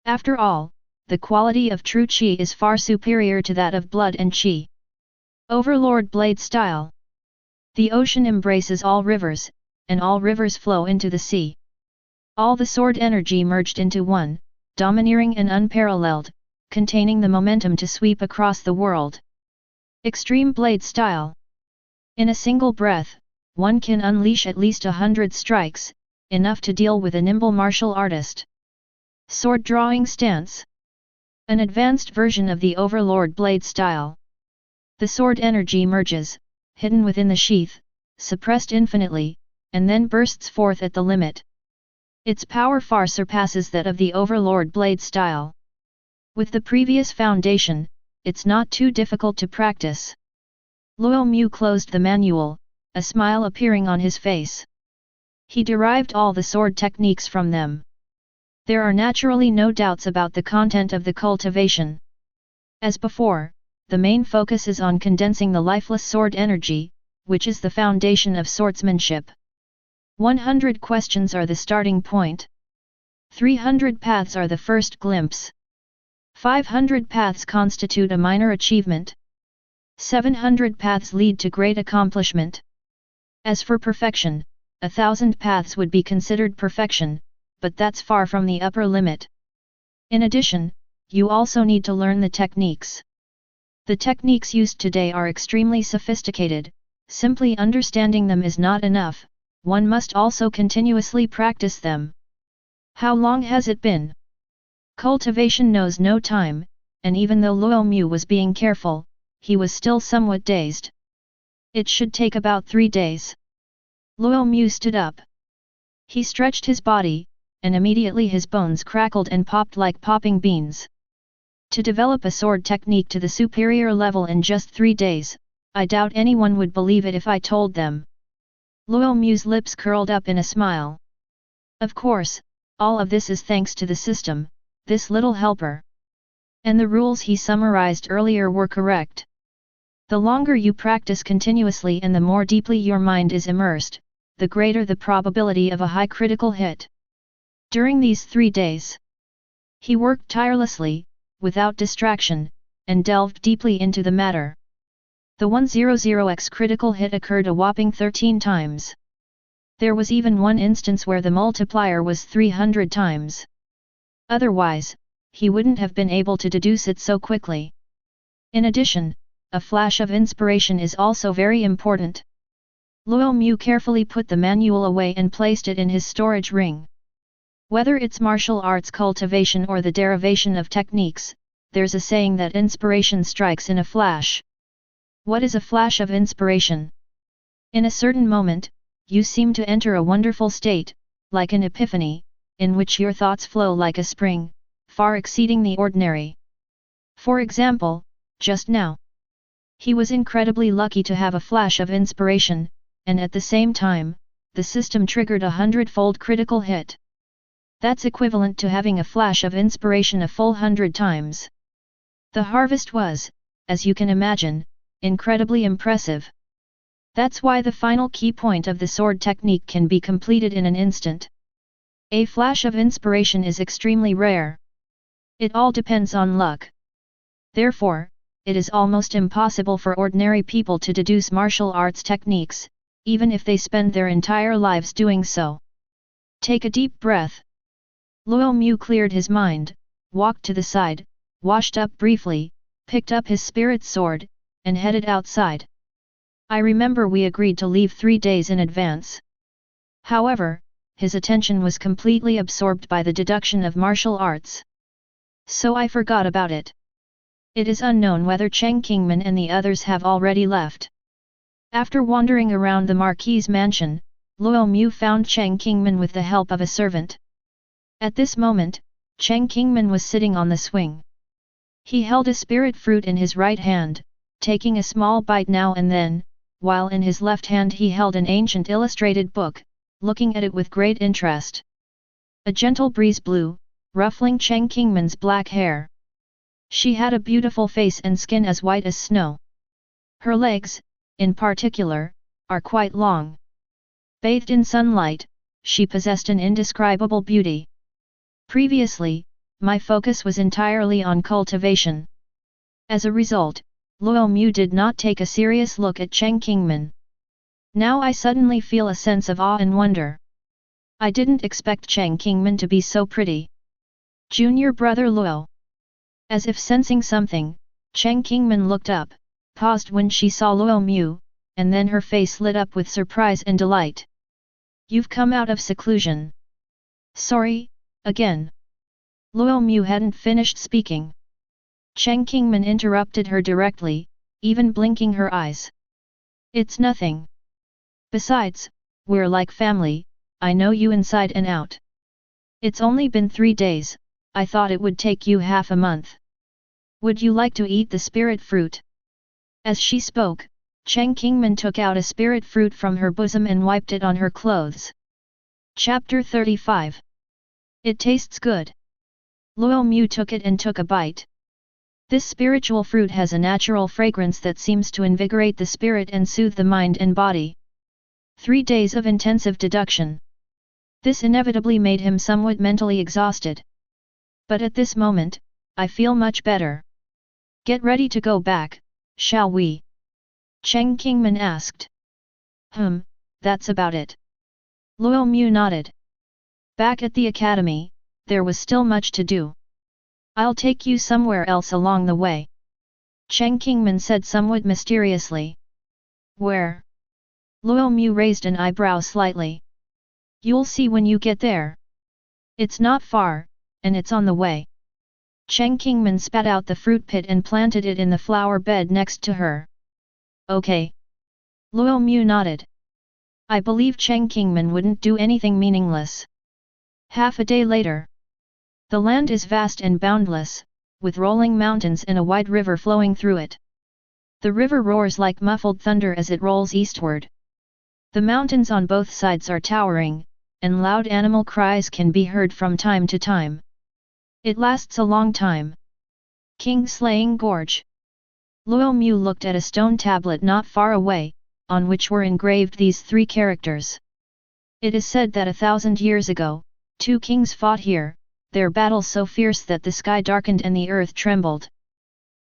After all, the quality of true qi is far superior to that of blood and qi. Overlord blade style. The ocean embraces all rivers, and all rivers flow into the sea. All the sword energy merged into one, domineering and unparalleled, containing the momentum to sweep across the world. Extreme blade style. In a single breath, one can unleash at least 100 strikes, enough to deal with a nimble martial artist. Sword drawing stance. An advanced version of the Overlord blade style. The sword energy merges, hidden within the sheath, suppressed infinitely, and then bursts forth at the limit. Its power far surpasses that of the Overlord blade style. With the previous foundation, it's not too difficult to practice. Luo Mu closed the manual, a smile appearing on his face. He derived all the sword techniques from them. There are naturally no doubts about the content of the cultivation. As before, the main focus is on condensing the lifeless sword energy, which is the foundation of swordsmanship. 100 questions are the starting point. 300 paths are the first glimpse. 500 paths constitute a minor achievement. 700 paths lead to great accomplishment. As for perfection, 1000 paths would be considered perfection, but that's far from the upper limit. In addition, you also need to learn the techniques. The techniques used today are extremely sophisticated, simply understanding them is not enough, one must also continuously practice them. How long has it been? Cultivation knows no time, and even though Luo Mu was being careful, he was still somewhat dazed. It should take about 3 days. Luo Mu stood up. He stretched his body, and immediately his bones crackled and popped like popping beans. To develop a sword technique to the superior level in just 3 days, I doubt anyone would believe it if I told them. Luo Mu's lips curled up in a smile. Of course, all of this is thanks to the system, this little helper. And the rules he summarized earlier were correct. The longer you practice continuously and the more deeply your mind is immersed, the greater the probability of a high critical hit. During these 3 days, he worked tirelessly, without distraction, and delved deeply into the matter. The 100x critical hit occurred a whopping 13 times. There was even one instance where the multiplier was 300 times. Otherwise, he wouldn't have been able to deduce it so quickly. In addition, a flash of inspiration is also very important. Luo Mu carefully put the manual away and placed it in his storage ring. Whether it's martial arts cultivation or the derivation of techniques, there's a saying that inspiration strikes in a flash. What is a flash of inspiration? In a certain moment, you seem to enter a wonderful state, like an epiphany, in which your thoughts flow like a spring, far exceeding the ordinary. For example, just now, he was incredibly lucky to have a flash of inspiration, and at the same time, the system triggered a 100-fold critical hit. That's equivalent to having a flash of inspiration a full 100 times. The harvest was, as you can imagine, incredibly impressive. That's why the final key point of the sword technique can be completed in an instant. A flash of inspiration is extremely rare. It all depends on luck. Therefore, it is almost impossible for ordinary people to deduce martial arts techniques, even if they spend their entire lives doing so. Take a deep breath. Luo Mu cleared his mind, walked to the side, washed up briefly, picked up his spirit sword, and headed outside. I remember we agreed to leave 3 days in advance. However, his attention was completely absorbed by the deduction of martial arts. So I forgot about it. It is unknown whether Cheng Kingman and the others have already left. After wandering around the Marquis's mansion, Luo Mu found Cheng Kingman with the help of a servant. At this moment, Cheng Kingman was sitting on the swing. He held a spirit fruit in his right hand, taking a small bite now and then, while in his left hand he held an ancient illustrated book, looking at it with great interest. A gentle breeze blew, ruffling Cheng Kingman's black hair. She had a beautiful face and skin as white as snow. Her legs, in particular, are quite long. Bathed in sunlight, she possessed an indescribable beauty. Previously, my focus was entirely on cultivation. As a result, Luo Mu did not take a serious look at Cheng Kingman. Now I suddenly feel a sense of awe and wonder. I didn't expect Cheng Kingman to be so pretty. Junior brother Luo. As if sensing something, Cheng Kingman looked up, paused when she saw Luo Mu, and then her face lit up with surprise and delight. You've come out of seclusion. Sorry, again. Luo Mu hadn't finished speaking. Cheng Kingman interrupted her directly, even blinking her eyes. It's nothing. Besides, we're like family, I know you inside and out. It's only been 3 days, I thought it would take you half a month. Would you like to eat the spirit fruit? As she spoke, Cheng Kingman took out a spirit fruit from her bosom and wiped it on her clothes. Chapter 35. It tastes good. Luo Mu took it and took a bite. This spiritual fruit has a natural fragrance that seems to invigorate the spirit and soothe the mind and body. 3 days of intensive deduction. This inevitably made him somewhat mentally exhausted. But at this moment, I feel much better. Get ready to go back, shall we? Cheng Kingman asked. That's about it. Luo Mu nodded. Back at the academy, there was still much to do. I'll take you somewhere else along the way. Cheng Kingman said somewhat mysteriously. Where? Luo Mu raised an eyebrow slightly. You'll see when you get there. It's not far, and it's on the way. Cheng Kingman spat out the fruit pit and planted it in the flower bed next to her. Okay. Luo Mu nodded. I believe Cheng Kingman wouldn't do anything meaningless. Half a day later. The land is vast and boundless, with rolling mountains and a wide river flowing through it. The river roars like muffled thunder as it rolls eastward. The mountains on both sides are towering, and loud animal cries can be heard from time to time. It lasts a long time. King Slaying Gorge. Luo Mu looked at a stone tablet not far away, on which were engraved these three characters. It is said that 1,000 years ago, two kings fought here, their battle so fierce that the sky darkened and the earth trembled.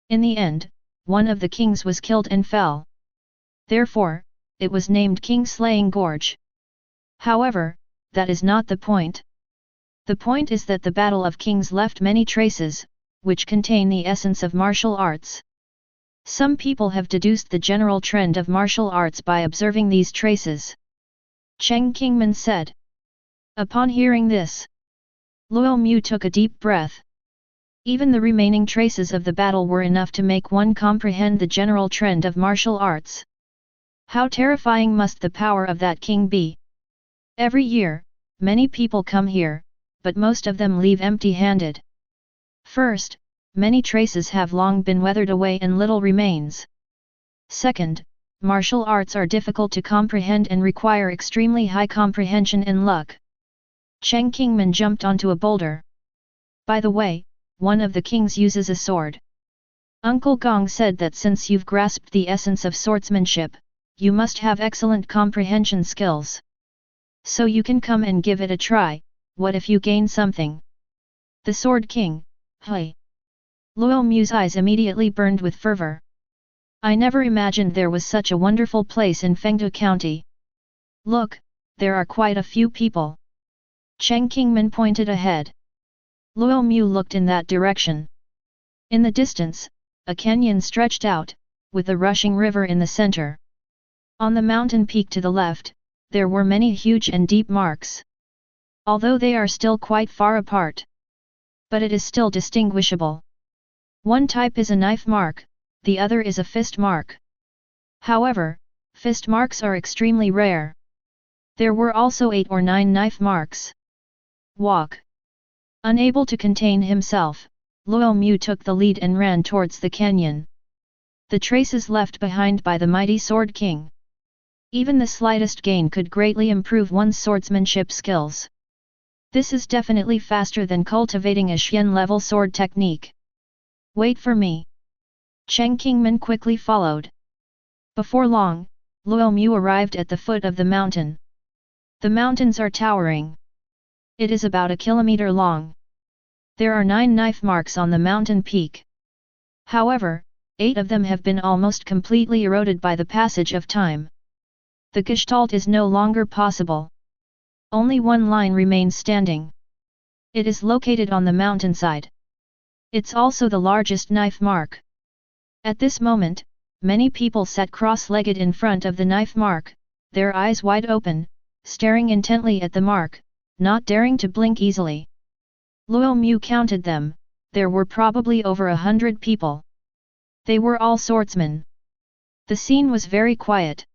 In the end, one of the kings was killed and fell. Therefore, it was named King Slaying Gorge. However, that is not the point. The point is that the Battle of Kings left many traces, which contain the essence of martial arts. Some people have deduced the general trend of martial arts by observing these traces. Cheng Kingman said. Upon hearing this, Luo Mu took a deep breath. Even the remaining traces of the battle were enough to make one comprehend the general trend of martial arts. How terrifying must the power of that king be? Every year, many people come here, but most of them leave empty-handed. First, many traces have long been weathered away and little remains. Second, martial arts are difficult to comprehend and require extremely high comprehension and luck. Cheng Kingman jumped onto a boulder. By the way, one of the kings uses a sword. Uncle Gong said that since you've grasped the essence of swordsmanship, you must have excellent comprehension skills. So you can come and give it a try. What if you gain something? The Sword King, hey! Luo Mu's eyes immediately burned with fervor. I never imagined there was such a wonderful place in Fengdu County. Look, there are quite a few people. Cheng Kingman pointed ahead. Luo Mu looked in that direction. In the distance, a canyon stretched out, with a rushing river in the center. On the mountain peak to the left, there were many huge and deep marks. Although they are still quite far apart. But it is still distinguishable. One type is a knife mark, the other is a fist mark. However, fist marks are extremely rare. There were also 8 or 9 knife marks. Walk. Unable to contain himself, Luo Mu took the lead and ran towards the canyon. The traces left behind by the mighty Sword King. Even the slightest gain could greatly improve one's swordsmanship skills. This is definitely faster than cultivating a Xian-level sword technique. Wait for me. Cheng Kingman quickly followed. Before long, Luo Mu arrived at the foot of the mountain. The mountains are towering. It is about a kilometer long. There are 9 knife marks on the mountain peak. However, 8 of them have been almost completely eroded by the passage of time. The gestalt is no longer possible. Only one line remains standing. It is located on the mountainside. It's also the largest knife mark. At this moment, many people sat cross-legged in front of the knife mark, their eyes wide open, staring intently at the mark, not daring to blink easily. Luo Mu counted them, there were probably over 100 people. They were all swordsmen. The scene was very quiet.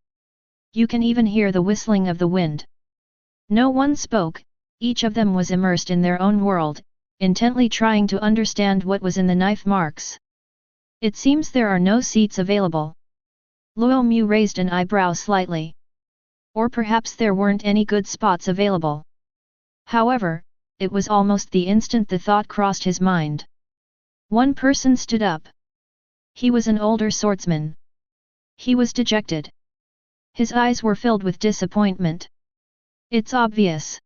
You can even hear the whistling of the wind. No one spoke, each of them was immersed in their own world, intently trying to understand what was in the knife marks. It seems there are no seats available. Luo Mu raised an eyebrow slightly. Or perhaps there weren't any good spots available. However, it was almost the instant the thought crossed his mind. One person stood up. He was an older swordsman. He was dejected. His eyes were filled with disappointment. It's obvious.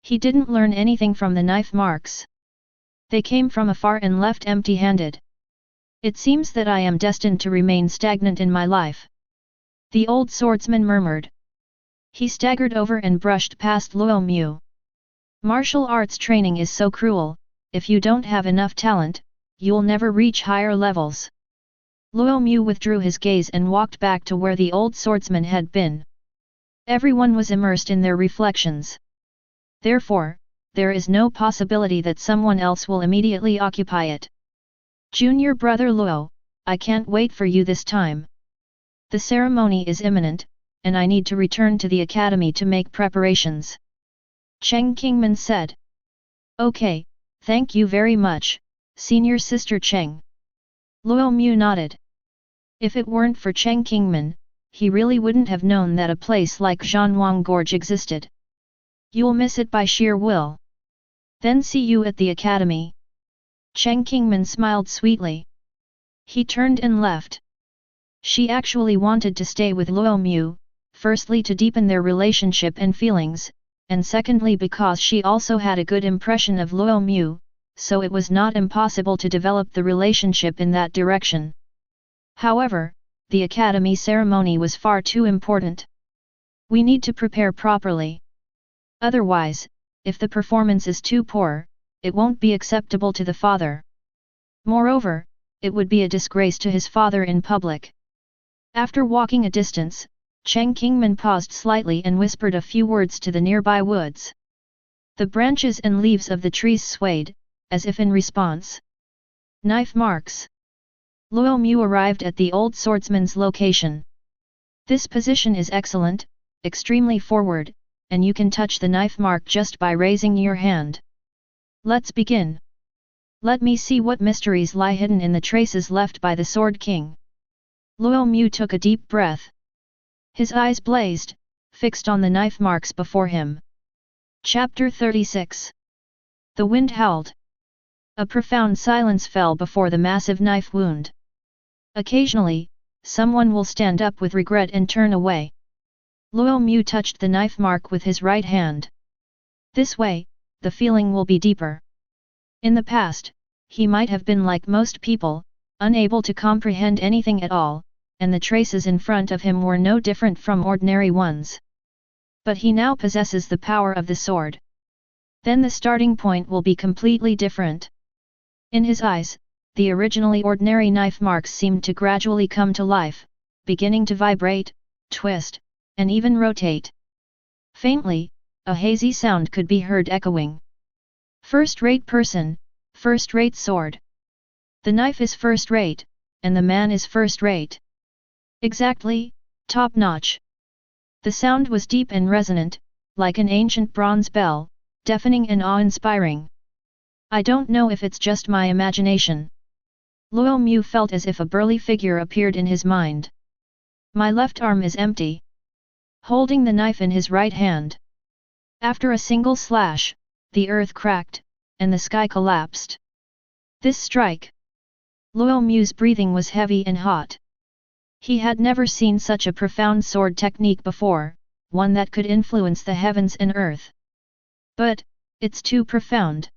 He didn't learn anything from the knife marks. They came from afar and left empty-handed. It seems that I am destined to remain stagnant in my life. The old swordsman murmured. He staggered over and brushed past Luo Mu. Martial arts training is so cruel, if you don't have enough talent, you'll never reach higher levels. Luo Mu withdrew his gaze and walked back to where the old swordsman had been. Everyone was immersed in their reflections. Therefore, there is no possibility that someone else will immediately occupy it. Junior brother Luo, I can't wait for you this time. The ceremony is imminent, and I need to return to the academy to make preparations. Cheng Kingman said. Okay, thank you very much, Senior Sister Cheng. Luo Mu nodded. If it weren't for Cheng Kingman, he really wouldn't have known that a place like Zhanwang Gorge existed. You'll miss it by sheer will. Then see you at the academy. Cheng Kingman smiled sweetly. He turned and left. She actually wanted to stay with Luo Mu, firstly to deepen their relationship and feelings, and secondly because she also had a good impression of Luo Mu, so it was not impossible to develop the relationship in that direction. However, the academy ceremony was far too important. We need to prepare properly. Otherwise, if the performance is too poor, it won't be acceptable to the father. Moreover, it would be a disgrace to his father in public. After walking a distance, Cheng Kingman paused slightly and whispered a few words to the nearby woods. The branches and leaves of the trees swayed, as if in response. Knife marks. Luo Mu arrived at the old swordsman's location. This position is excellent, extremely forward, and you can touch the knife mark just by raising your hand. Let's begin. Let me see what mysteries lie hidden in the traces left by the Sword King. Luo Mu took a deep breath. His eyes blazed, fixed on the knife marks before him. Chapter 36. The wind howled. A profound silence fell before the massive knife wound. Occasionally, someone will stand up with regret and turn away. Luo Mu touched the knife mark with his right hand. This way, the feeling will be deeper. In the past, he might have been like most people, unable to comprehend anything at all, and the traces in front of him were no different from ordinary ones. But he now possesses the power of the sword. Then the starting point will be completely different. In his eyes, the originally ordinary knife marks seemed to gradually come to life, beginning to vibrate, twist, and even rotate. Faintly, a hazy sound could be heard echoing. First-rate person, first-rate sword. The knife is first-rate, and the man is first-rate. Exactly, top-notch. The sound was deep and resonant, like an ancient bronze bell, deafening and awe-inspiring. I don't know if it's just my imagination. Luo Mu felt as if a burly figure appeared in his mind. My left arm is empty. Holding the knife in his right hand. After a single slash, the earth cracked, and the sky collapsed. This strike. Luo Mu's breathing was heavy and hot. He had never seen such a profound sword technique before, one that could influence the heavens and earth. But, it's too profound.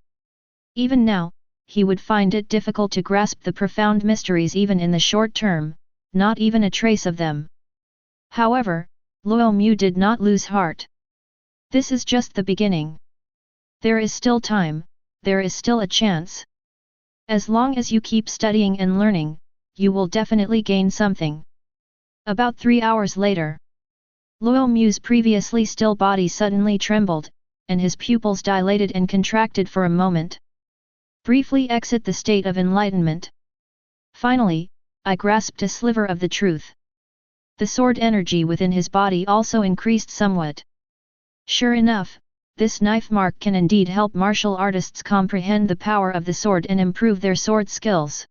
Even now, he would find it difficult to grasp the profound mysteries even in the short term, not even a trace of them. However, Luo Mu did not lose heart. This is just the beginning. There is still time, there is still a chance. As long as you keep studying and learning, you will definitely gain something. About 3 hours later, Luo Mu's previously still body suddenly trembled, and his pupils dilated and contracted for a moment. Briefly exit the state of enlightenment. Finally, I grasped a sliver of the truth. The sword energy within his body also increased somewhat. Sure enough, this knife mark can indeed help martial artists comprehend the power of the sword and improve their sword skills.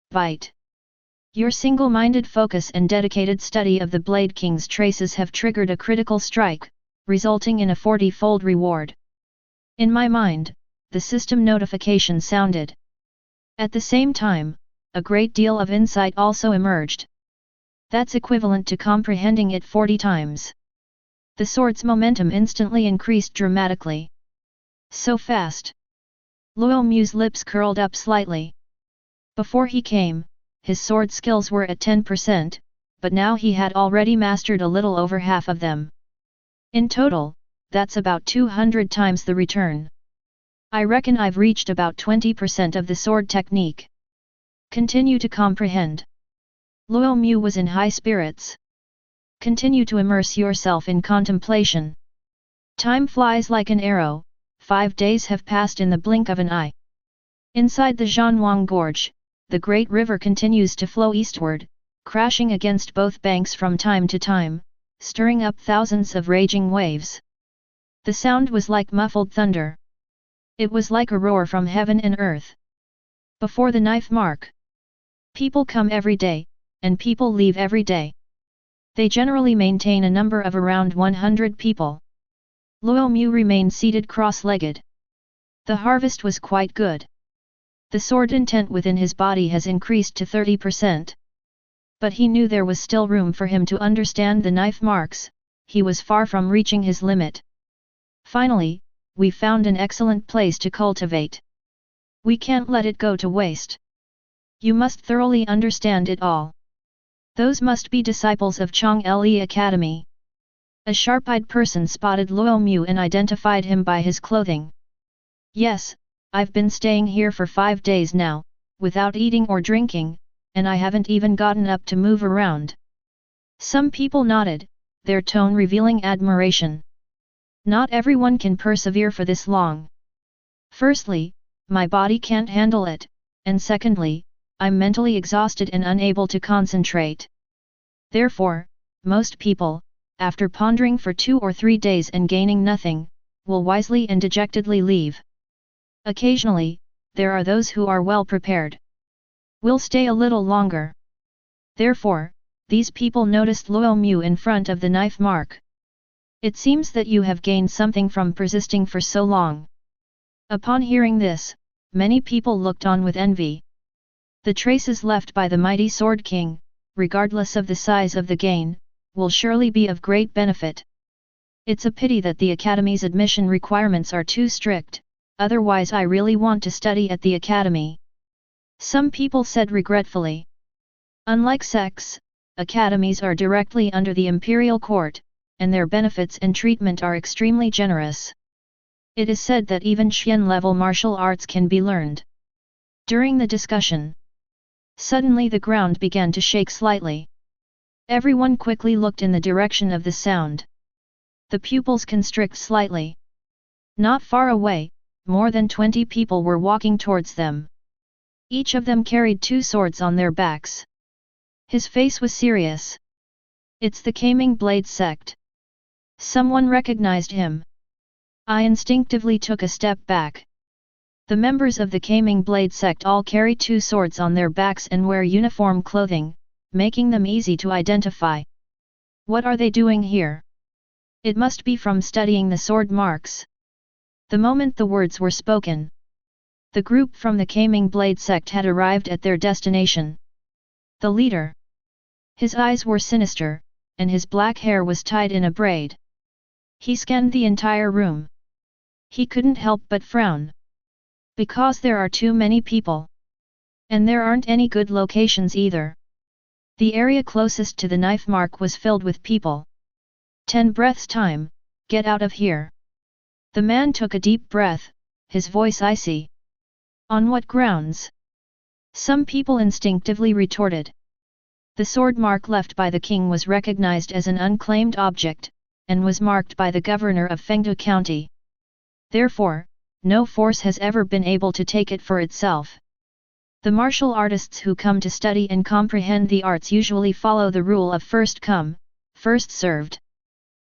Bite. Your single-minded focus and dedicated study of the Blade King's traces have triggered a critical strike, resulting in a 40-fold reward. In my mind, the system notification sounded. At the same time, a great deal of insight also emerged. That's equivalent to comprehending it 40 times. The sword's momentum instantly increased dramatically. So fast. Luo Mu's lips curled up slightly. Before he came, his sword skills were at 10%, but now he had already mastered a little over half of them. In total, that's about 200 times the return. I reckon I've reached about 20% of the sword technique. Continue to comprehend. Luo Mu was in high spirits. Continue to immerse yourself in contemplation. Time flies like an arrow, 5 days have passed in the blink of an eye. Inside the Zhanwang Gorge, the great river continues to flow eastward, crashing against both banks from time to time, stirring up thousands of raging waves. The sound was like muffled thunder. It was like a roar from heaven and earth. Before the knife mark, people come every day, and people leave every day. They generally maintain a number of around 100 people. Luo Mu remained seated cross-legged. The harvest was quite good. The sword intent within his body has increased to 30%. But he knew there was still room for him to understand the knife marks, he was far from reaching his limit. Finally, we found an excellent place to cultivate. We can't let it go to waste. You must thoroughly understand it all. Those must be disciples of Chong Le Academy. A sharp-eyed person spotted Luo Mu and identified him by his clothing. Yes, I've been staying here for 5 days now, without eating or drinking, and I haven't even gotten up to move around. Some people nodded, their tone revealing admiration. Not everyone can persevere for this long. Firstly, my body can't handle it, and secondly, I'm mentally exhausted and unable to concentrate. Therefore, most people, after pondering for 2 or 3 days and gaining nothing, will wisely and dejectedly leave. Occasionally, there are those who are well prepared. Will stay a little longer. Therefore, these people noticed Luo Mu in front of the knife mark. It seems that you have gained something from persisting for so long. Upon hearing this, many people looked on with envy. The traces left by the mighty Sword King, regardless of the size of the gain, will surely be of great benefit. It's a pity that the Academy's admission requirements are too strict, otherwise I really want to study at the Academy. Some people said regretfully. Unlike sects, academies are directly under the imperial court, and their benefits and treatment are extremely generous. It is said that even Xian-level martial arts can be learned. During the discussion, suddenly the ground began to shake slightly. Everyone quickly looked in the direction of the sound. The pupils constrict slightly. Not far away, more than 20 people were walking towards them. Each of them carried 2 swords on their backs. His face was serious. It's the Kaming Blade sect. Someone recognized him. I instinctively took a step back. The members of the Kaming Blade sect all carry 2 swords on their backs and wear uniform clothing, making them easy to identify. What are they doing here? It must be from studying the sword marks. The moment the words were spoken, the group from the Kaming Blade sect had arrived at their destination. The leader. His eyes were sinister, and his black hair was tied in a braid. He scanned the entire room. He couldn't help but frown. Because there are too many people. And there aren't any good locations either. The area closest to the knife mark was filled with people. 10 breaths time, get out of here. The man took a deep breath, his voice icy. On what grounds? Some people instinctively retorted. The sword mark left by the king was recognized as an unclaimed object, and was marked by the governor of Fengdu County. Therefore, no force has ever been able to take it for itself. The martial artists who come to study and comprehend the arts usually follow the rule of first come, first served.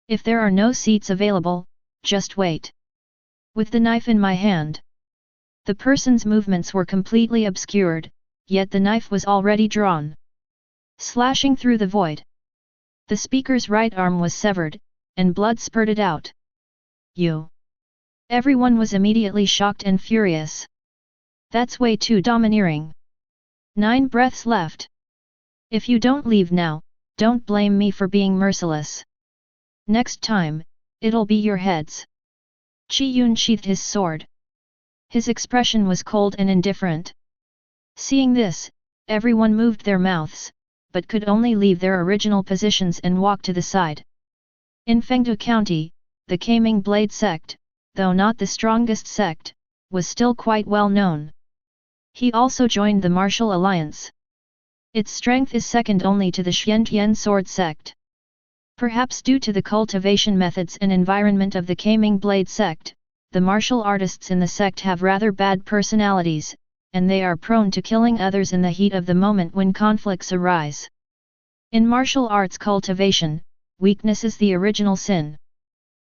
If there are no seats available, just wait. With the knife in my hand. The person's movements were completely obscured, yet the knife was already drawn. Slashing through the void. The speaker's right arm was severed, and blood spurted out. You. Everyone was immediately shocked and furious. That's way too domineering. 9 breaths left. If you don't leave now, don't blame me for being merciless. Next time, it'll be your heads. Qi Yun sheathed his sword. His expression was cold and indifferent. Seeing this, everyone moved their mouths, but could only leave their original positions and walk to the side. In Fengdu County, the Kaming Blade sect, though not the strongest sect, was still quite well known. He also joined the Martial Alliance. Its strength is second only to the Xiantian sword sect. Perhaps due to the cultivation methods and environment of the Kaming Blade sect, the martial artists in the sect have rather bad personalities, and they are prone to killing others in the heat of the moment when conflicts arise. In martial arts cultivation, weakness is the original sin.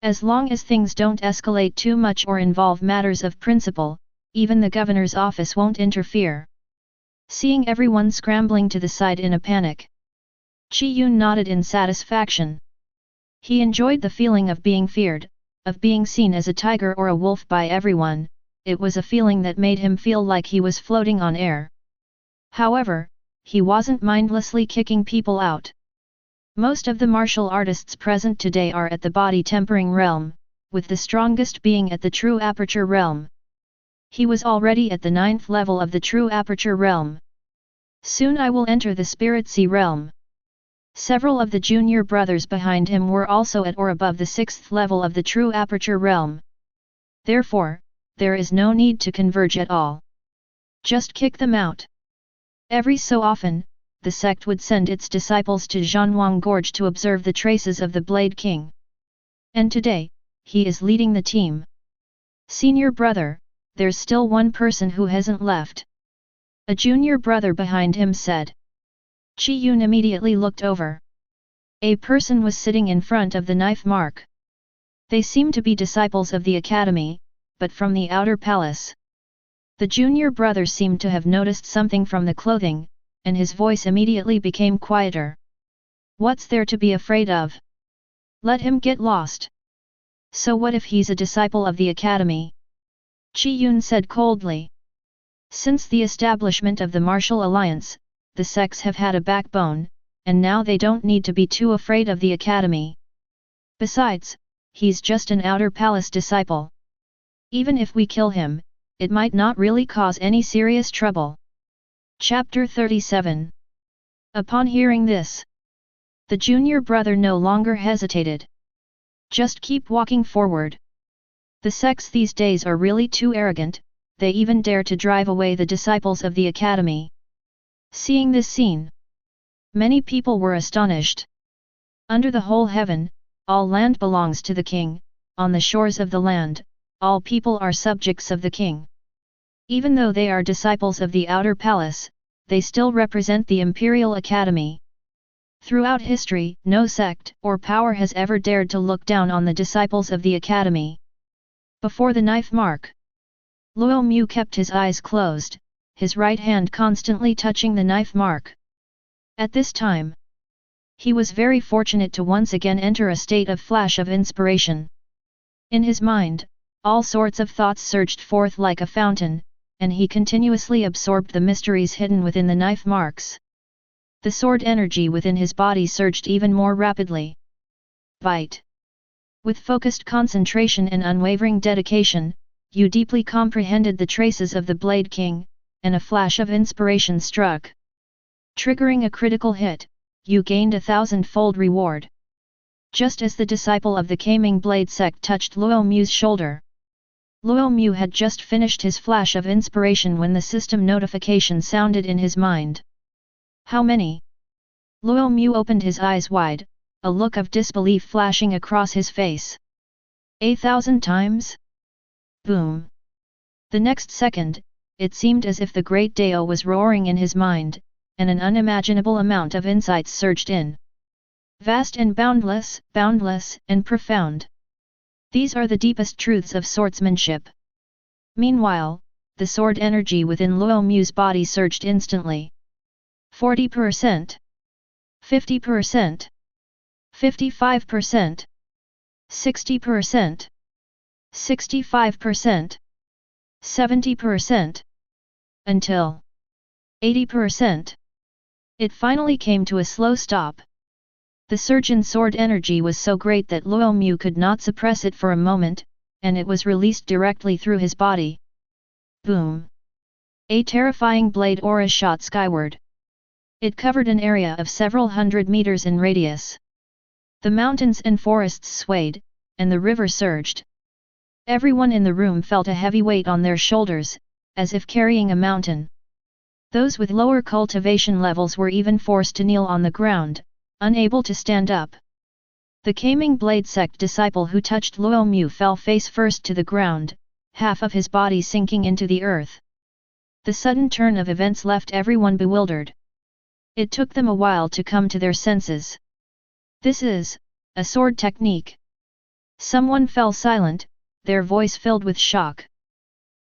As long as things don't escalate too much or involve matters of principle, even the governor's office won't interfere. Seeing everyone scrambling to the side in a panic, Qi Yun nodded in satisfaction. He enjoyed the feeling of being feared, of being seen as a tiger or a wolf by everyone. It was a feeling that made him feel like he was floating on air. However, he wasn't mindlessly kicking people out. Most of the martial artists present today are at the body tempering realm, with the strongest being at the true aperture realm. He was already at the 9th level of the true aperture realm. Soon I will enter the spirit sea realm. Several of the junior brothers behind him were also at or above the 6th level of the true aperture realm. Therefore, there is no need to converge at all. Just kick them out. Every so often, the sect would send its disciples to Zhanwang Gorge to observe the traces of the Blade King. And today, he is leading the team. Senior brother, there's still one person who hasn't left. A junior brother behind him said. Qi Yun immediately looked over. A person was sitting in front of the knife mark. They seemed to be disciples of the academy, but from the outer palace. The junior brother seemed to have noticed something from the clothing, and his voice immediately became quieter. What's there to be afraid of? Let him get lost. So what if he's a disciple of the academy? Qi Yun said coldly. Since the establishment of the martial alliance, the sects have had a backbone, and now they don't need to be too afraid of the academy. Besides, he's just an outer palace disciple. Even if we kill him, it might not really cause any serious trouble. Chapter 37. Upon hearing this, the junior brother no longer hesitated. Just keep walking forward. The sects these days are really too arrogant, they even dare to drive away the disciples of the academy. Seeing this scene, many people were astonished. Under the whole heaven, all land belongs to the king, on the shores of the land, all people are subjects of the king. Even though they are disciples of the outer palace, they still represent the Imperial Academy. Throughout history, no sect or power has ever dared to look down on the disciples of the academy. Before the knife mark, Luo Mu kept his eyes closed, his right hand constantly touching the knife mark. At this time, he was very fortunate to once again enter a state of flash of inspiration. In his mind, all sorts of thoughts surged forth like a fountain, and he continuously absorbed the mysteries hidden within the knife marks. The sword energy within his body surged even more rapidly. Bite. With focused concentration and unwavering dedication, you deeply comprehended the traces of the Blade King, and a flash of inspiration struck. Triggering a critical hit, you gained a thousandfold reward. Just as the disciple of the Kaming Blade sect touched Luo Mu's shoulder. Luo Mu had just finished his flash of inspiration when the system notification sounded in his mind. How many? Luo Mu opened his eyes wide, a look of disbelief flashing across his face. 1,000 times? Boom! The next second, it seemed as if the Great Dao was roaring in his mind, and an unimaginable amount of insights surged in. Vast and boundless, boundless and profound. These are the deepest truths of swordsmanship. Meanwhile, the sword energy within Luo Mu's body surged instantly. 40%. 50%. 55%. 60%. 65%. 70%. Until 80%. It finally came to a slow stop. The surge in sword energy was so great that Luo Mu could not suppress it for a moment, and it was released directly through his body. Boom! A terrifying blade aura shot skyward. It covered an area of several hundred meters in radius. The mountains and forests swayed, and the river surged. Everyone in the room felt a heavy weight on their shoulders, as if carrying a mountain. Those with lower cultivation levels were even forced to kneel on the ground, unable to stand up. The Kaming Blade sect disciple who touched Luo Mu fell face first to the ground, half of his body sinking into the earth. The sudden turn of events left everyone bewildered. It took them a while to come to their senses. This is a sword technique. Someone fell silent, their voice filled with shock.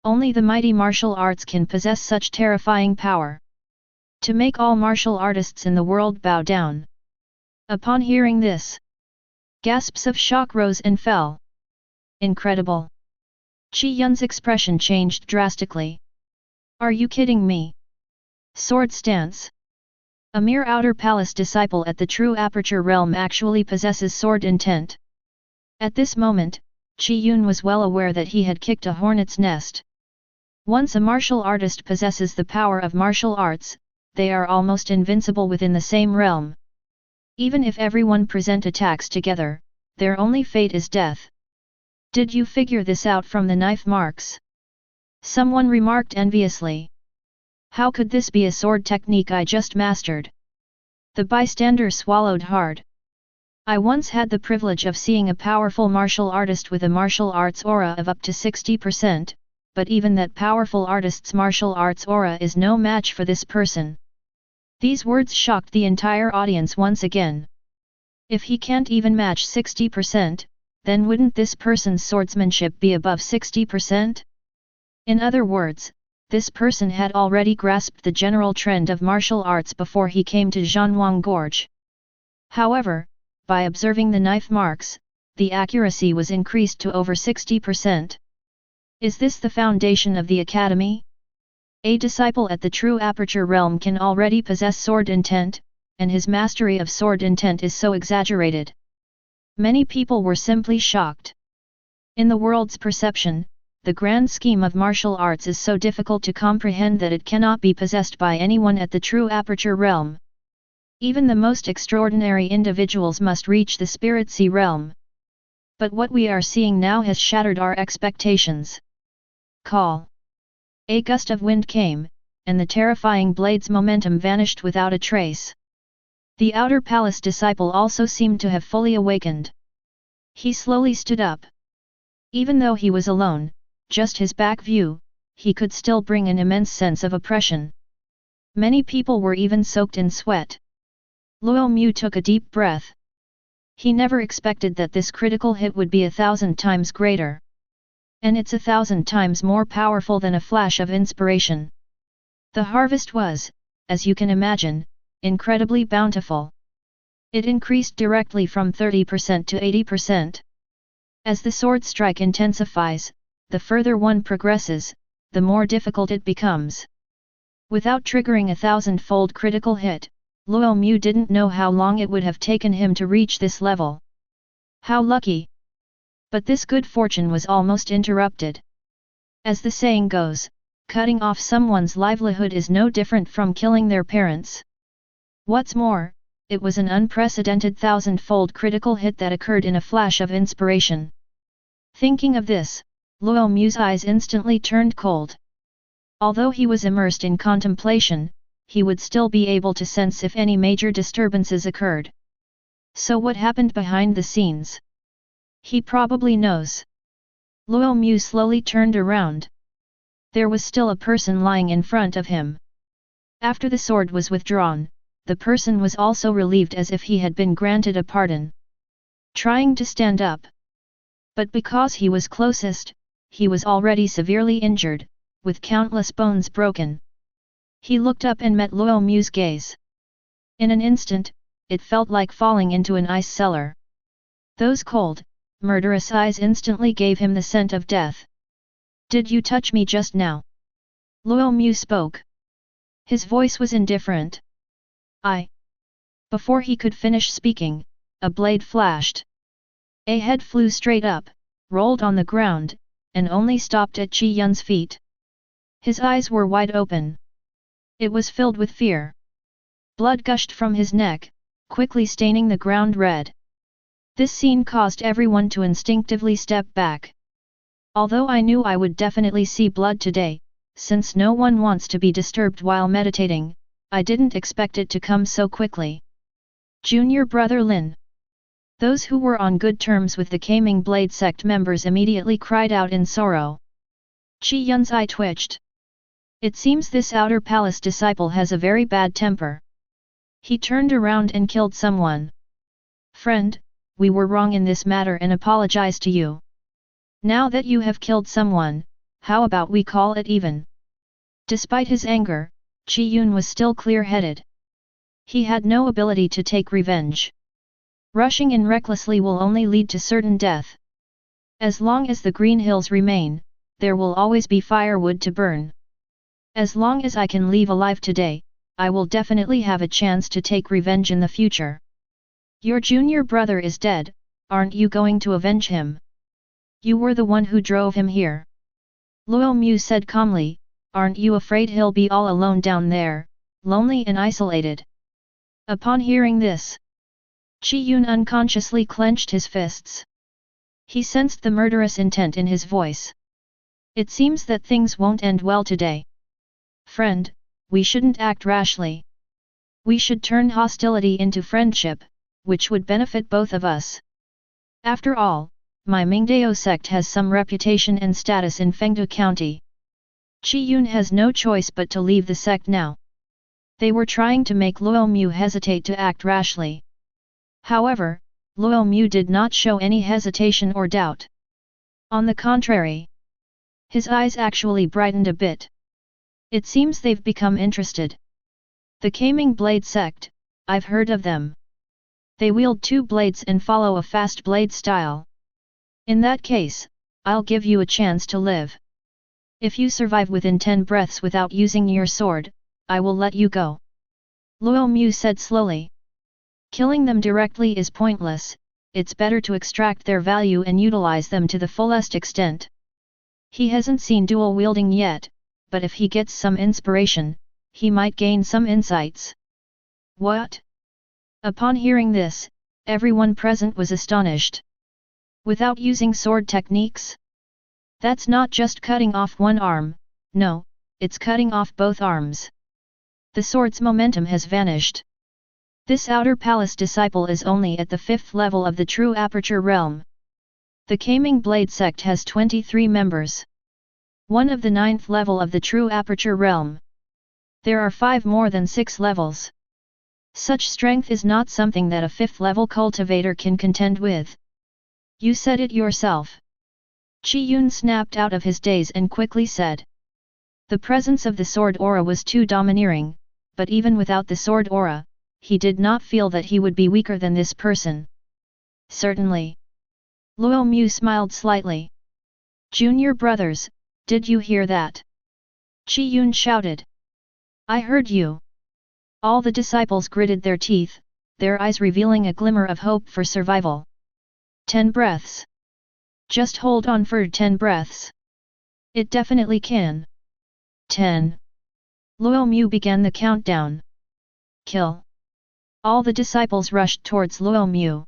Only the mighty martial arts can possess such terrifying power. To make all martial artists in the world bow down. Upon hearing this, gasps of shock rose and fell. Incredible! Qi Yun's expression changed drastically. Are you kidding me? Sword stance. A mere outer palace disciple at the true aperture realm actually possesses sword intent. At this moment, Qi Yun was well aware that he had kicked a hornet's nest. Once a martial artist possesses the power of martial arts, they are almost invincible within the same realm. Even if everyone present attacks together, their only fate is death. Did you figure this out from the knife marks? Someone remarked enviously. How could this be a sword technique I just mastered? The bystander swallowed hard. I once had the privilege of seeing a powerful martial artist with a martial arts aura of up to 60%, but even that powerful artist's martial arts aura is no match for this person. These words shocked the entire audience once again. If he can't even match 60%, then wouldn't this person's swordsmanship be above 60%? In other words, this person had already grasped the general trend of martial arts before he came to Zhanwang Gorge. However, by observing the knife marks, the accuracy was increased to over 60%. Is this the foundation of the academy? A disciple at the true aperture realm can already possess sword intent, and his mastery of sword intent is so exaggerated. Many people were simply shocked. In the world's perception, the grand scheme of martial arts is so difficult to comprehend that it cannot be possessed by anyone at the true aperture realm. Even the most extraordinary individuals must reach the spirit sea realm. But what we are seeing now has shattered our expectations. Call. A gust of wind came, and the terrifying blade's momentum vanished without a trace. The outer palace disciple also seemed to have fully awakened. He slowly stood up. Even though he was alone, just his back view, he could still bring an immense sense of oppression. Many people were even soaked in sweat. Luo Mu took a deep breath. He never expected that this critical hit would be 1,000 times greater. And it's 1,000 times more powerful than a flash of inspiration. The harvest was, as you can imagine, incredibly bountiful. It increased directly from 30% to 80%. As the sword strike intensifies, the further one progresses, the more difficult it becomes. Without triggering a thousandfold critical hit, Luo Mu didn't know how long it would have taken him to reach this level. How lucky! But this good fortune was almost interrupted. As the saying goes, cutting off someone's livelihood is no different from killing their parents. What's more, it was an unprecedented thousandfold critical hit that occurred in a flash of inspiration. Thinking of this, Luo Mu's eyes instantly turned cold. Although he was immersed in contemplation, he would still be able to sense if any major disturbances occurred. So what happened behind the scenes? He probably knows. Luo Mu slowly turned around. There was still a person lying in front of him. After the sword was withdrawn, the person was also relieved as if he had been granted a pardon. Trying to stand up. But because he was closest, he was already severely injured, with countless bones broken. He looked up and met Luo Mu's gaze. In an instant, it felt like falling into an ice cellar. Those cold, murderous eyes instantly gave him the scent of death. Did you touch me just now? Luo Mu spoke. His voice was indifferent. Before he could finish speaking, a blade flashed. A head flew straight up, rolled on the ground, and only stopped at Qi Yun's feet. His eyes were wide open. It was filled with fear. Blood gushed from his neck, quickly staining the ground red. This scene caused everyone to instinctively step back. Although I knew I would definitely see blood today, since no one wants to be disturbed while meditating, I didn't expect it to come so quickly. Junior brother Lin. Those who were on good terms with the Kaming Blade sect members immediately cried out in sorrow. Qi Yun's eye twitched. It seems this outer palace disciple has a very bad temper. He turned around and killed someone. Friend, we were wrong in this matter and apologize to you. Now that you have killed someone, how about we call it even? Despite his anger, Qi Yun was still clear-headed. He had no ability to take revenge. Rushing in recklessly will only lead to certain death. As long as the green hills remain, there will always be firewood to burn. As long as I can leave alive today, I will definitely have a chance to take revenge in the future. Your junior brother is dead, aren't you going to avenge him? You were the one who drove him here. Luo Mu said calmly, aren't you afraid he'll be all alone down there, lonely and isolated? Upon hearing this, Qi Yun unconsciously clenched his fists. He sensed the murderous intent in his voice. It seems that things won't end well today. Friend, we shouldn't act rashly. We should turn hostility into friendship, which would benefit both of us. After all, my Mingdao sect has some reputation and status in Fengdu County. Qi Yun has no choice but to leave the sect now. They were trying to make Luo Mu hesitate to act rashly. However, Luo Mu did not show any hesitation or doubt. On the contrary, his eyes actually brightened a bit. It seems they've become interested. The Kaming Blade sect, I've heard of them. They wield 2 blades and follow a fast blade style. In that case, I'll give you a chance to live. If you survive within 10 breaths without using your sword, I will let you go. Luo Mu said slowly. Killing them directly is pointless, it's better to extract their value and utilize them to the fullest extent. He hasn't seen dual wielding yet, but if he gets some inspiration, he might gain some insights. What? Upon hearing this, everyone present was astonished. Without using sword techniques? That's not just cutting off one arm, no, it's cutting off both arms. The sword's momentum has vanished. This outer palace disciple is only at the 5th level of the true aperture realm. The Kaming Blade sect has 23 members. One of the 9th level of the true aperture realm. There are 5 more than 6 levels. Such strength is not something that a 5th level cultivator can contend with. You said it yourself. Qi Yun snapped out of his daze and quickly said. The presence of the sword aura was too domineering, but even without the sword aura, he did not feel that he would be weaker than this person. Certainly. Luo Mu smiled slightly. Junior brothers, did you hear that? Qi Yun shouted. I heard you. All the disciples gritted their teeth, their eyes revealing a glimmer of hope for survival. 10 breaths. Just hold on for 10 breaths. It definitely can. 10. Luo Mu began the countdown. Kill. All the disciples rushed towards Luo Mu.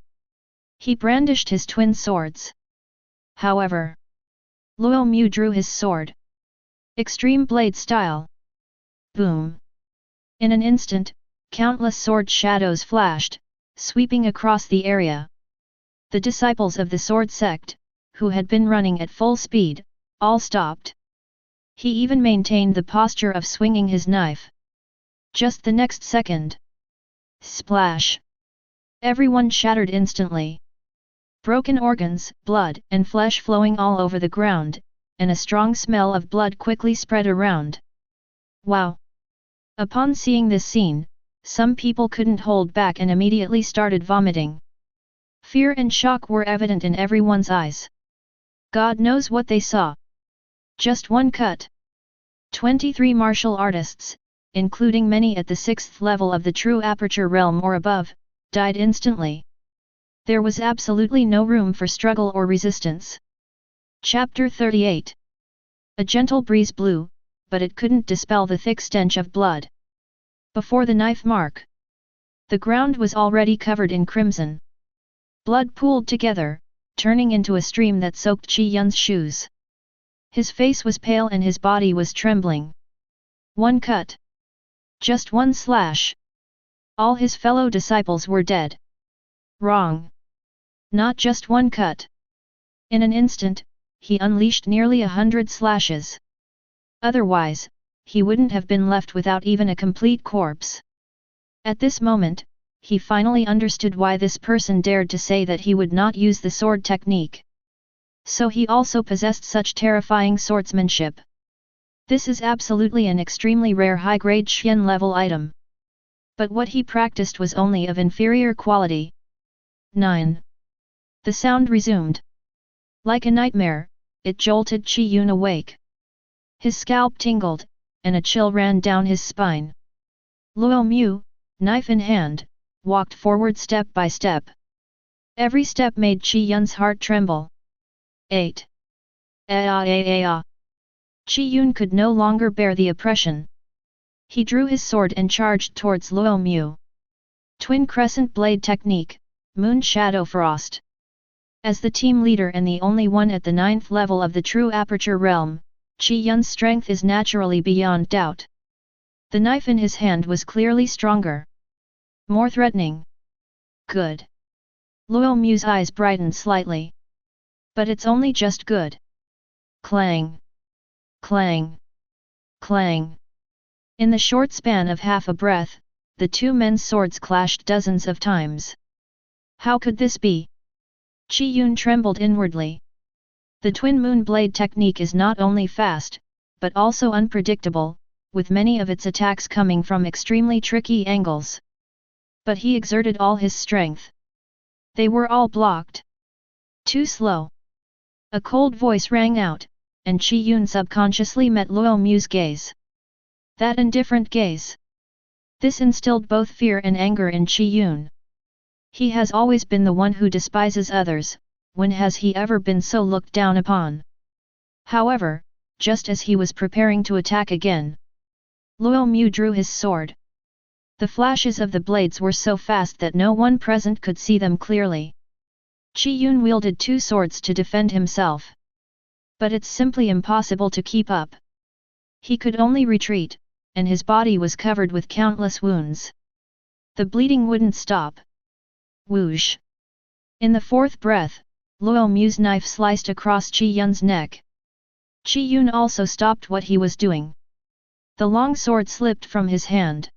He brandished his twin swords. However, Luo Mu drew his sword. Extreme blade style. Boom. In an instant, countless sword shadows flashed, sweeping across the area. The disciples of the sword sect, who had been running at full speed, all stopped. He even maintained the posture of swinging his knife. Just the next second. Splash! Everyone shattered instantly. Broken organs, blood, and flesh flowing all over the ground, and a strong smell of blood quickly spread around. Wow! Upon seeing this scene, some people couldn't hold back and immediately started vomiting. Fear and shock were evident in everyone's eyes. God knows what they saw. Just one cut. 23 martial artists, including many at the 6th level of the true aperture realm or above, died instantly. There was absolutely no room for struggle or resistance. Chapter 38. A gentle breeze blew, but it couldn't dispel the thick stench of blood. Before the knife mark, the ground was already covered in crimson. Blood pooled together, turning into a stream that soaked Qi Yun's shoes. His face was pale and his body was trembling. One cut. Just one slash. All his fellow disciples were dead. Wrong. Not just one cut. In an instant, he unleashed nearly 100 slashes. Otherwise, he wouldn't have been left without even a complete corpse. At this moment, he finally understood why this person dared to say that he would not use the sword technique. So he also possessed such terrifying swordsmanship. This is absolutely an extremely rare high-grade Xian level item. But what he practiced was only of inferior quality. 9. The sound resumed. Like a nightmare, it jolted Qi Yun awake. His scalp tingled, and a chill ran down his spine. Luo Mu, knife in hand, walked forward step by step. Every step made Qi Yun's heart tremble. 8. Qi Yun could no longer bear the oppression. He drew his sword and charged towards Luo Mu. Twin Crescent Blade Technique, Moon Shadow Frost. As the team leader and the only one at the 9th level of the True Aperture Realm, Qi Yun's strength is naturally beyond doubt. The knife in his hand was clearly stronger. More threatening. Good. Luo Mu's eyes brightened slightly. But it's only just good. Clang. Clang. Clang. In the short span of half a breath, the two men's swords clashed dozens of times. How could this be? Qi Yun trembled inwardly. The twin moon blade technique is not only fast, but also unpredictable, with many of its attacks coming from extremely tricky angles. But he exerted all his strength. They were all blocked. Too slow. A cold voice rang out, and Qi Yun subconsciously met Luo Mu's gaze. That indifferent gaze. This instilled both fear and anger in Qi Yun. He has always been the one who despises others. When has he ever been so looked down upon? However, just as he was preparing to attack again, Luo Mu drew his sword. The flashes of the blades were so fast that no one present could see them clearly. Qi Yun wielded two swords to defend himself. But it's simply impossible to keep up. He could only retreat, and his body was covered with countless wounds. The bleeding wouldn't stop. Whoosh! In the fourth breath, Luo Mu's knife sliced across Qi Yun's neck. Qi Yun also stopped what he was doing. The long sword slipped from his hand.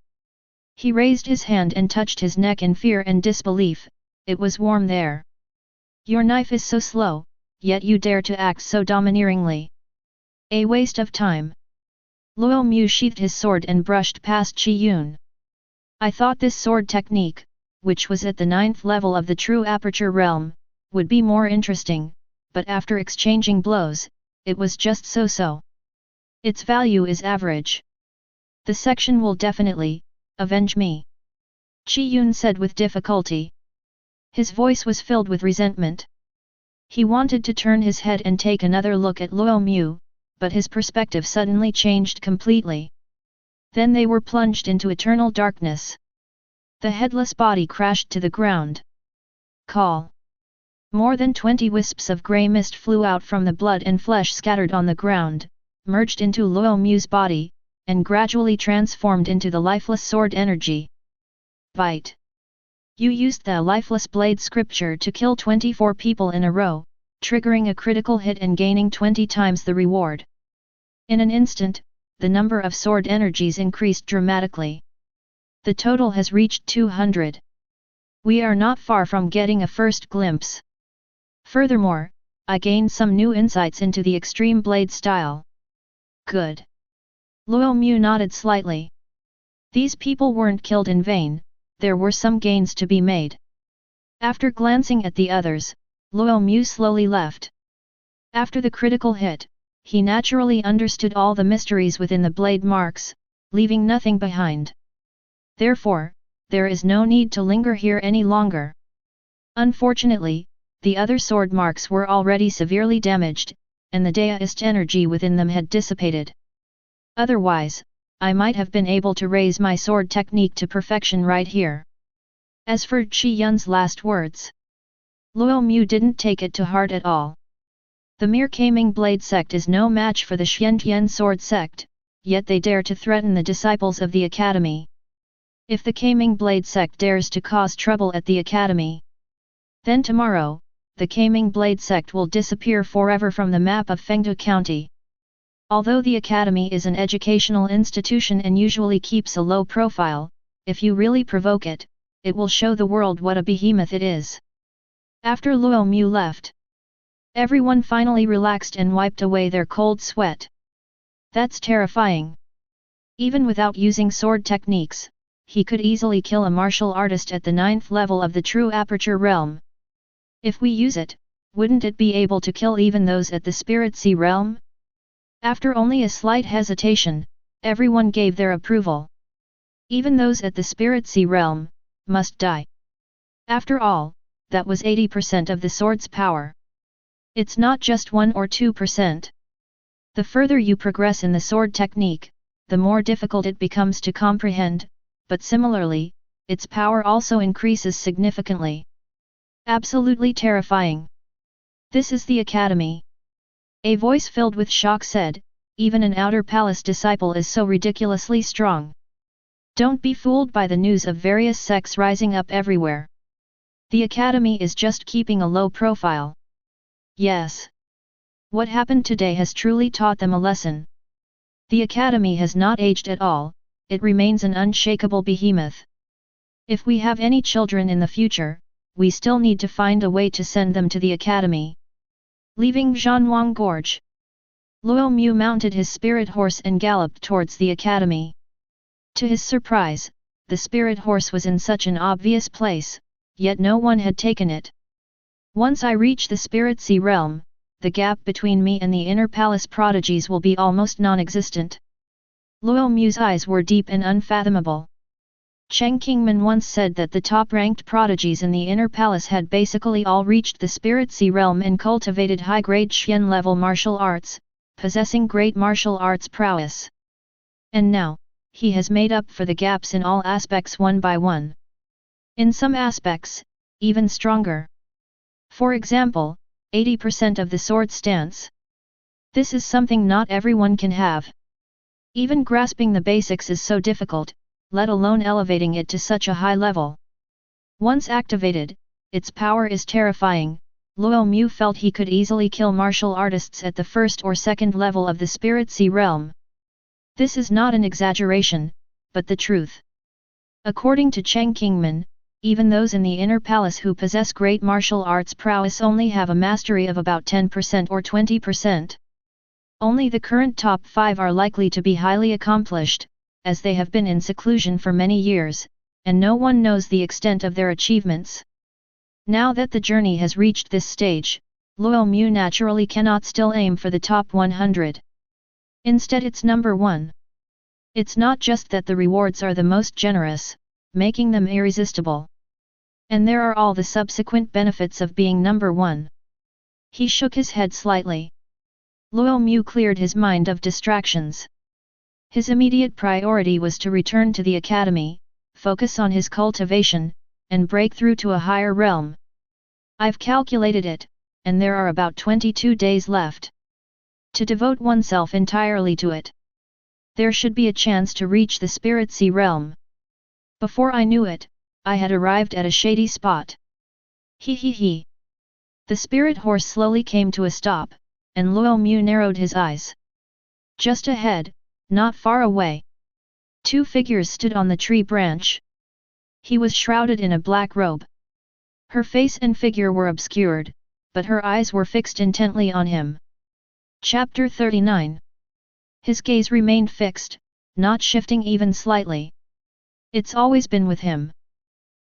He raised his hand and touched his neck in fear and disbelief. It was warm there. Your knife is so slow, yet you dare to act so domineeringly. A waste of time. Luo Mu sheathed his sword and brushed past Qi Yun. I thought this sword technique, which was at the 9th level of the True Aperture Realm, would be more interesting, but after exchanging blows, it was just so-so. Its value is average. The section will definitely avenge me, Qi Yun said with difficulty. His voice was filled with resentment. He wanted to turn his head and take another look at Luo Mu, but his perspective suddenly changed completely. Then they were plunged into eternal darkness. The headless body crashed to the ground. Call. More than 20 wisps of grey mist flew out from the blood and flesh scattered on the ground, merged into Luo Mu's body, and gradually transformed into the lifeless sword energy. Bite. You used the lifeless blade scripture to kill 24 people in a row, triggering a critical hit and gaining 20 times the reward. In an instant, the number of sword energies increased dramatically. The total has reached 200. We are not far from getting a first glimpse. Furthermore, I gained some new insights into the extreme blade style. Good. Luo Mu nodded slightly. These people weren't killed in vain, there were some gains to be made. After glancing at the others, Luo Mu slowly left. After the critical hit, he naturally understood all the mysteries within the blade marks, leaving nothing behind. Therefore, there is no need to linger here any longer. Unfortunately, the other sword marks were already severely damaged, and the Taoist energy within them had dissipated. Otherwise, I might have been able to raise my sword technique to perfection right here. As for Qi Yun's last words, Luo Mu didn't take it to heart at all. The mere Kaming Blade sect is no match for the Xiantian sword sect, yet they dare to threaten the disciples of the academy. If the Kaming Blade sect dares to cause trouble at the academy, then tomorrow, the Kaming Blade sect will disappear forever from the map of Fengdu County. Although the academy is an educational institution and usually keeps a low profile, if you really provoke it, it will show the world what a behemoth it is. After Luo Mu left, everyone finally relaxed and wiped away their cold sweat. That's terrifying. Even without using sword techniques, he could easily kill a martial artist at the 9th level of the true aperture realm. If we use it, wouldn't it be able to kill even those at the Spirit Sea realm? After only a slight hesitation, everyone gave their approval. Even those at the Spirit Sea realm must die. After all, that was 80% of the sword's power. It's not just 1 or 2%. The further you progress in the sword technique, the more difficult it becomes to comprehend, but similarly, its power also increases significantly. Absolutely terrifying. This is the academy. A voice filled with shock said, even an outer palace disciple is so ridiculously strong. Don't be fooled by the news of various sects rising up everywhere. The academy is just keeping a low profile. Yes. What happened today has truly taught them a lesson. The academy has not aged at all, it remains an unshakable behemoth. If we have any children in the future, we still need to find a way to send them to the academy. Leaving Zhanwang Gorge, Luo Mu mounted his spirit horse and galloped towards the academy. To his surprise, the spirit horse was in such an obvious place, yet no one had taken it. Once I reach the Spirit Sea realm, the gap between me and the inner palace prodigies will be almost non-existent. Luo Mu's eyes were deep and unfathomable. Cheng Qingman once said that the top-ranked prodigies in the inner palace had basically all reached the Spirit Sea realm and cultivated high-grade Xian-level martial arts, possessing great martial arts prowess. And now, he has made up for the gaps in all aspects one by one. In some aspects, even stronger. For example, 80% of the sword stance. This is something not everyone can have. Even grasping the basics is so difficult, let alone elevating it to such a high level. Once activated, its power is terrifying. Luo Mu felt he could easily kill martial artists at the 1st or 2nd level of the Spirit Sea realm. This is not an exaggeration, but the truth. According to Cheng Qingman, even those in the inner palace who possess great martial arts prowess only have a mastery of about 10% or 20%. Only the current top 5 are likely to be highly accomplished, as they have been in seclusion for many years, and no one knows the extent of their achievements. Now that the journey has reached this stage, Luo Mu naturally cannot still aim for the top 100. Instead it's number 1. It's not just that the rewards are the most generous, making them irresistible. And there are all the subsequent benefits of being number 1. He shook his head slightly. Luo Mu cleared his mind of distractions. His immediate priority was to return to the academy, focus on his cultivation, and break through to a higher realm. I've calculated it, and there are about 22 days left. To devote oneself entirely to it. There should be a chance to reach the Spirit Sea realm. Before I knew it, I had arrived at a shady spot. He. The spirit horse slowly came to a stop, and Luo Mu narrowed his eyes. Just ahead, not far away, 2 figures stood on the tree branch. He was shrouded in a black robe. Her face and figure were obscured, but her eyes were fixed intently on him. Chapter 39. His gaze remained fixed, not shifting even slightly. It's always been with him.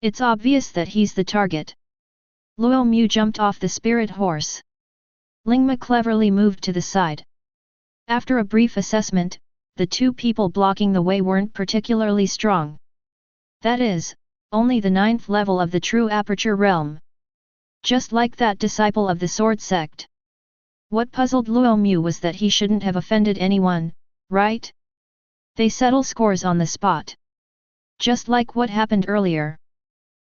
It's obvious that he's the target. Luo Mu jumped off the spirit horse. Lingma cleverly moved to the side. After a brief assessment, the 2 people blocking the way weren't particularly strong. That is, only the 9th level of the true aperture realm. Just like that disciple of the sword sect. What puzzled Luo Mu was that he shouldn't have offended anyone, right? They settle scores on the spot. Just like what happened earlier.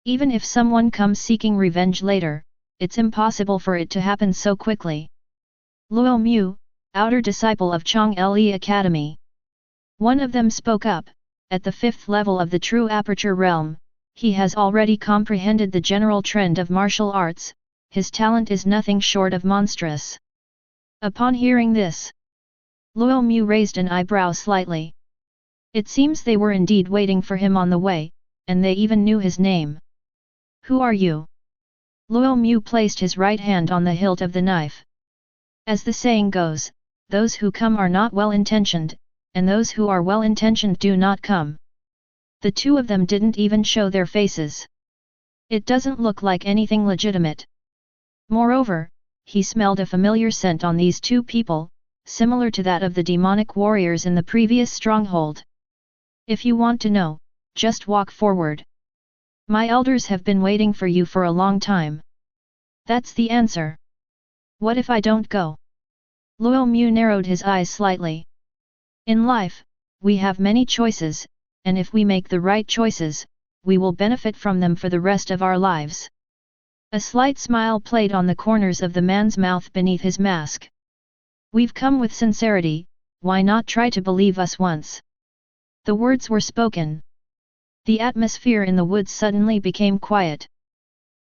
Even if someone comes seeking revenge later, it's impossible for it to happen so quickly. Luo Mu, outer disciple of Chong Le Academy. One of them spoke up. At the 5th level of the true aperture realm, he has already comprehended the general trend of martial arts, his talent is nothing short of monstrous. Upon hearing this, Luo Mu raised an eyebrow slightly. It seems they were indeed waiting for him on the way, and they even knew his name. "Who are you?" Luo Mu placed his right hand on the hilt of the knife. As the saying goes, those who come are not well-intentioned, and those who are well-intentioned do not come. The two of them didn't even show their faces. It doesn't look like anything legitimate. Moreover, he smelled a familiar scent on these two people, similar to that of the demonic warriors in the previous stronghold. "If you want to know, just walk forward. My elders have been waiting for you for a long time." "That's the answer. What if I don't go?" Luo Mu narrowed his eyes slightly. "In life, we have many choices, and if we make the right choices, we will benefit from them for the rest of our lives." A slight smile played on the corners of the man's mouth beneath his mask. "We've come with sincerity, why not try to believe us once?" The words were spoken. The atmosphere in the woods suddenly became quiet.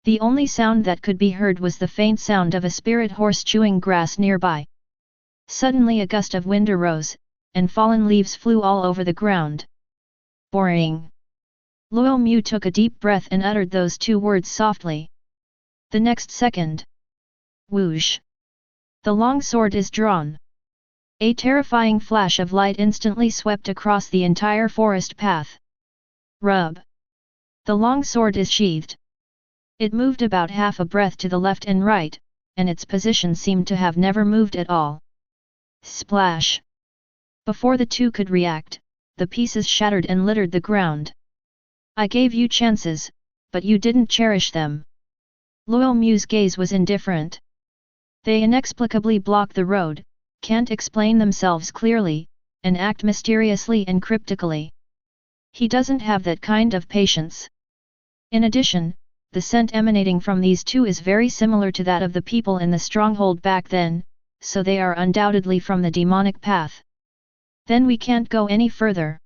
The only sound that could be heard was the faint sound of a spirit horse chewing grass nearby. Suddenly a gust of wind arose, and fallen leaves flew all over the ground. "Boring." Luo Mu took a deep breath and uttered those two words softly. The next second, whoosh! The long sword is drawn. A terrifying flash of light instantly swept across the entire forest path. Rub! The long sword is sheathed. It moved about half a breath to the left and right, and its position seemed to have never moved at all. Splash! Before the two could react, the pieces shattered and littered the ground. "I gave you chances, but you didn't cherish them." Luo Mu's gaze was indifferent. They inexplicably block the road, can't explain themselves clearly, and act mysteriously and cryptically. He doesn't have that kind of patience. In addition, the scent emanating from these two is very similar to that of the people in the stronghold back then, so they are undoubtedly from the demonic path. Then we can't go any further.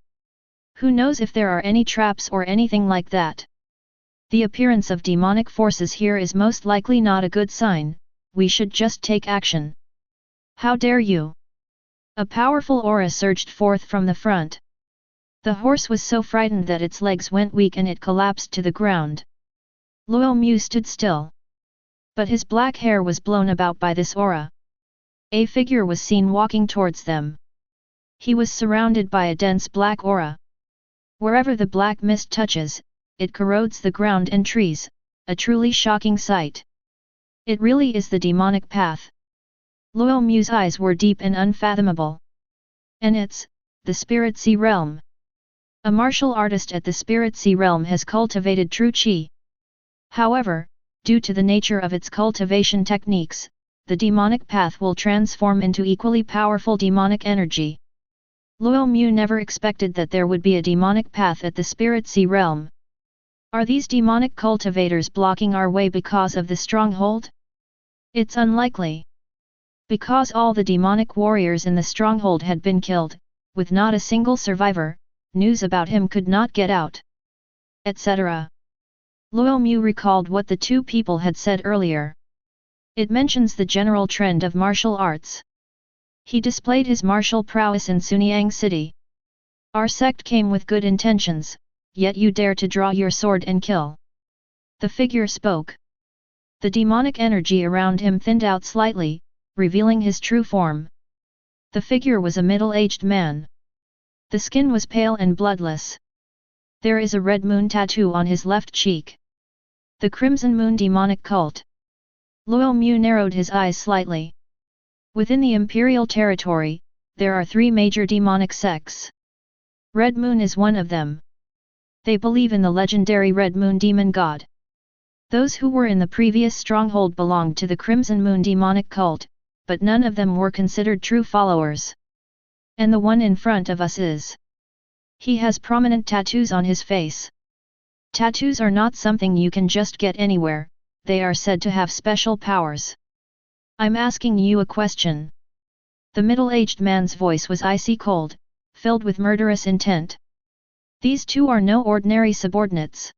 Who knows if there are any traps or anything like that? The appearance of demonic forces here is most likely not a good sign, we should just take action. How dare you! A powerful aura surged forth from the front. The horse was so frightened that its legs went weak and it collapsed to the ground. Luo Mu stood still. But his black hair was blown about by this aura. A figure was seen walking towards them. He was surrounded by a dense black aura. Wherever the black mist touches, it corrodes the ground and trees, a truly shocking sight. It really is the demonic path. Luo Mu's eyes were deep and unfathomable. And it's the Spirit Sea Realm. A martial artist at the Spirit Sea Realm has cultivated true qi. However, due to the nature of its cultivation techniques, the demonic path will transform into equally powerful demonic energy. Luo Mu never expected that there would be a demonic path at the Spirit Sea Realm. Are these demonic cultivators blocking our way because of the stronghold? It's unlikely. Because all the demonic warriors in the stronghold had been killed, with not a single survivor, news about him could not get out. Etc. Luo Mu recalled what the two people had said earlier. It mentions the general trend of martial arts. He displayed his martial prowess in Sunyang City. Our sect came with good intentions, yet you dare to draw your sword and kill. The figure spoke. The demonic energy around him thinned out slightly, revealing his true form. The figure was a middle-aged man. The skin was pale and bloodless. There is a red moon tattoo on his left cheek. The Crimson Moon demonic cult. Luo Mu narrowed his eyes slightly. Within the imperial territory, there are 3 major demonic sects. Red Moon is one of them. They believe in the legendary Red Moon demon god. Those who were in the previous stronghold belonged to the Crimson Moon demonic cult, but none of them were considered true followers. And the one in front of us is. He has prominent tattoos on his face. Tattoos are not something you can just get anywhere, they are said to have special powers. I'm asking you a question. The middle-aged man's voice was icy cold, filled with murderous intent. These two are no ordinary subordinates.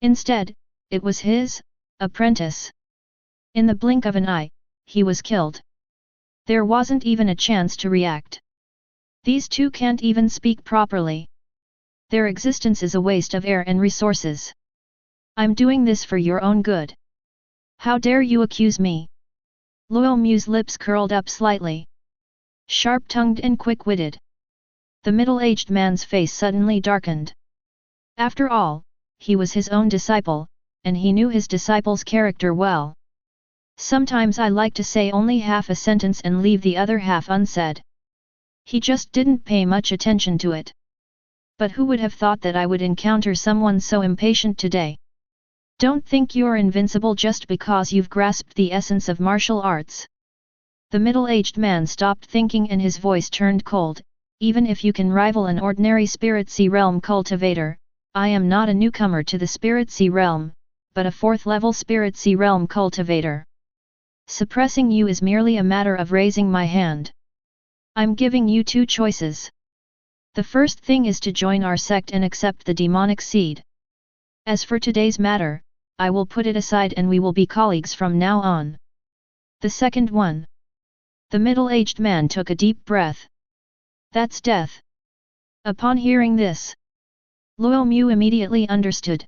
Instead, it was his apprentice. In the blink of an eye, he was killed. There wasn't even a chance to react. These two can't even speak properly. Their existence is a waste of air and resources. I'm doing this for your own good. How dare you accuse me? Luo Mu's lips curled up slightly. Sharp-tongued and quick-witted. The middle-aged man's face suddenly darkened. After all, he was his own disciple, and he knew his disciple's character well. Sometimes I like to say only half a sentence and leave the other half unsaid. He just didn't pay much attention to it. But who would have thought that I would encounter someone so impatient today? Don't think you're invincible just because you've grasped the essence of martial arts. The middle-aged man stopped thinking and his voice turned cold. Even if you can rival an ordinary Spirit Sea Realm cultivator, I am not a newcomer to the Spirit Sea Realm, but a 4th-level Spirit Sea Realm cultivator. Suppressing you is merely a matter of raising my hand. I'm giving you 2 choices. The first thing is to join our sect and accept the demonic seed. As for today's matter, I will put it aside and we will be colleagues from now on. The second one. The middle-aged man took a deep breath. That's death. Upon hearing this, Luo Mu immediately understood.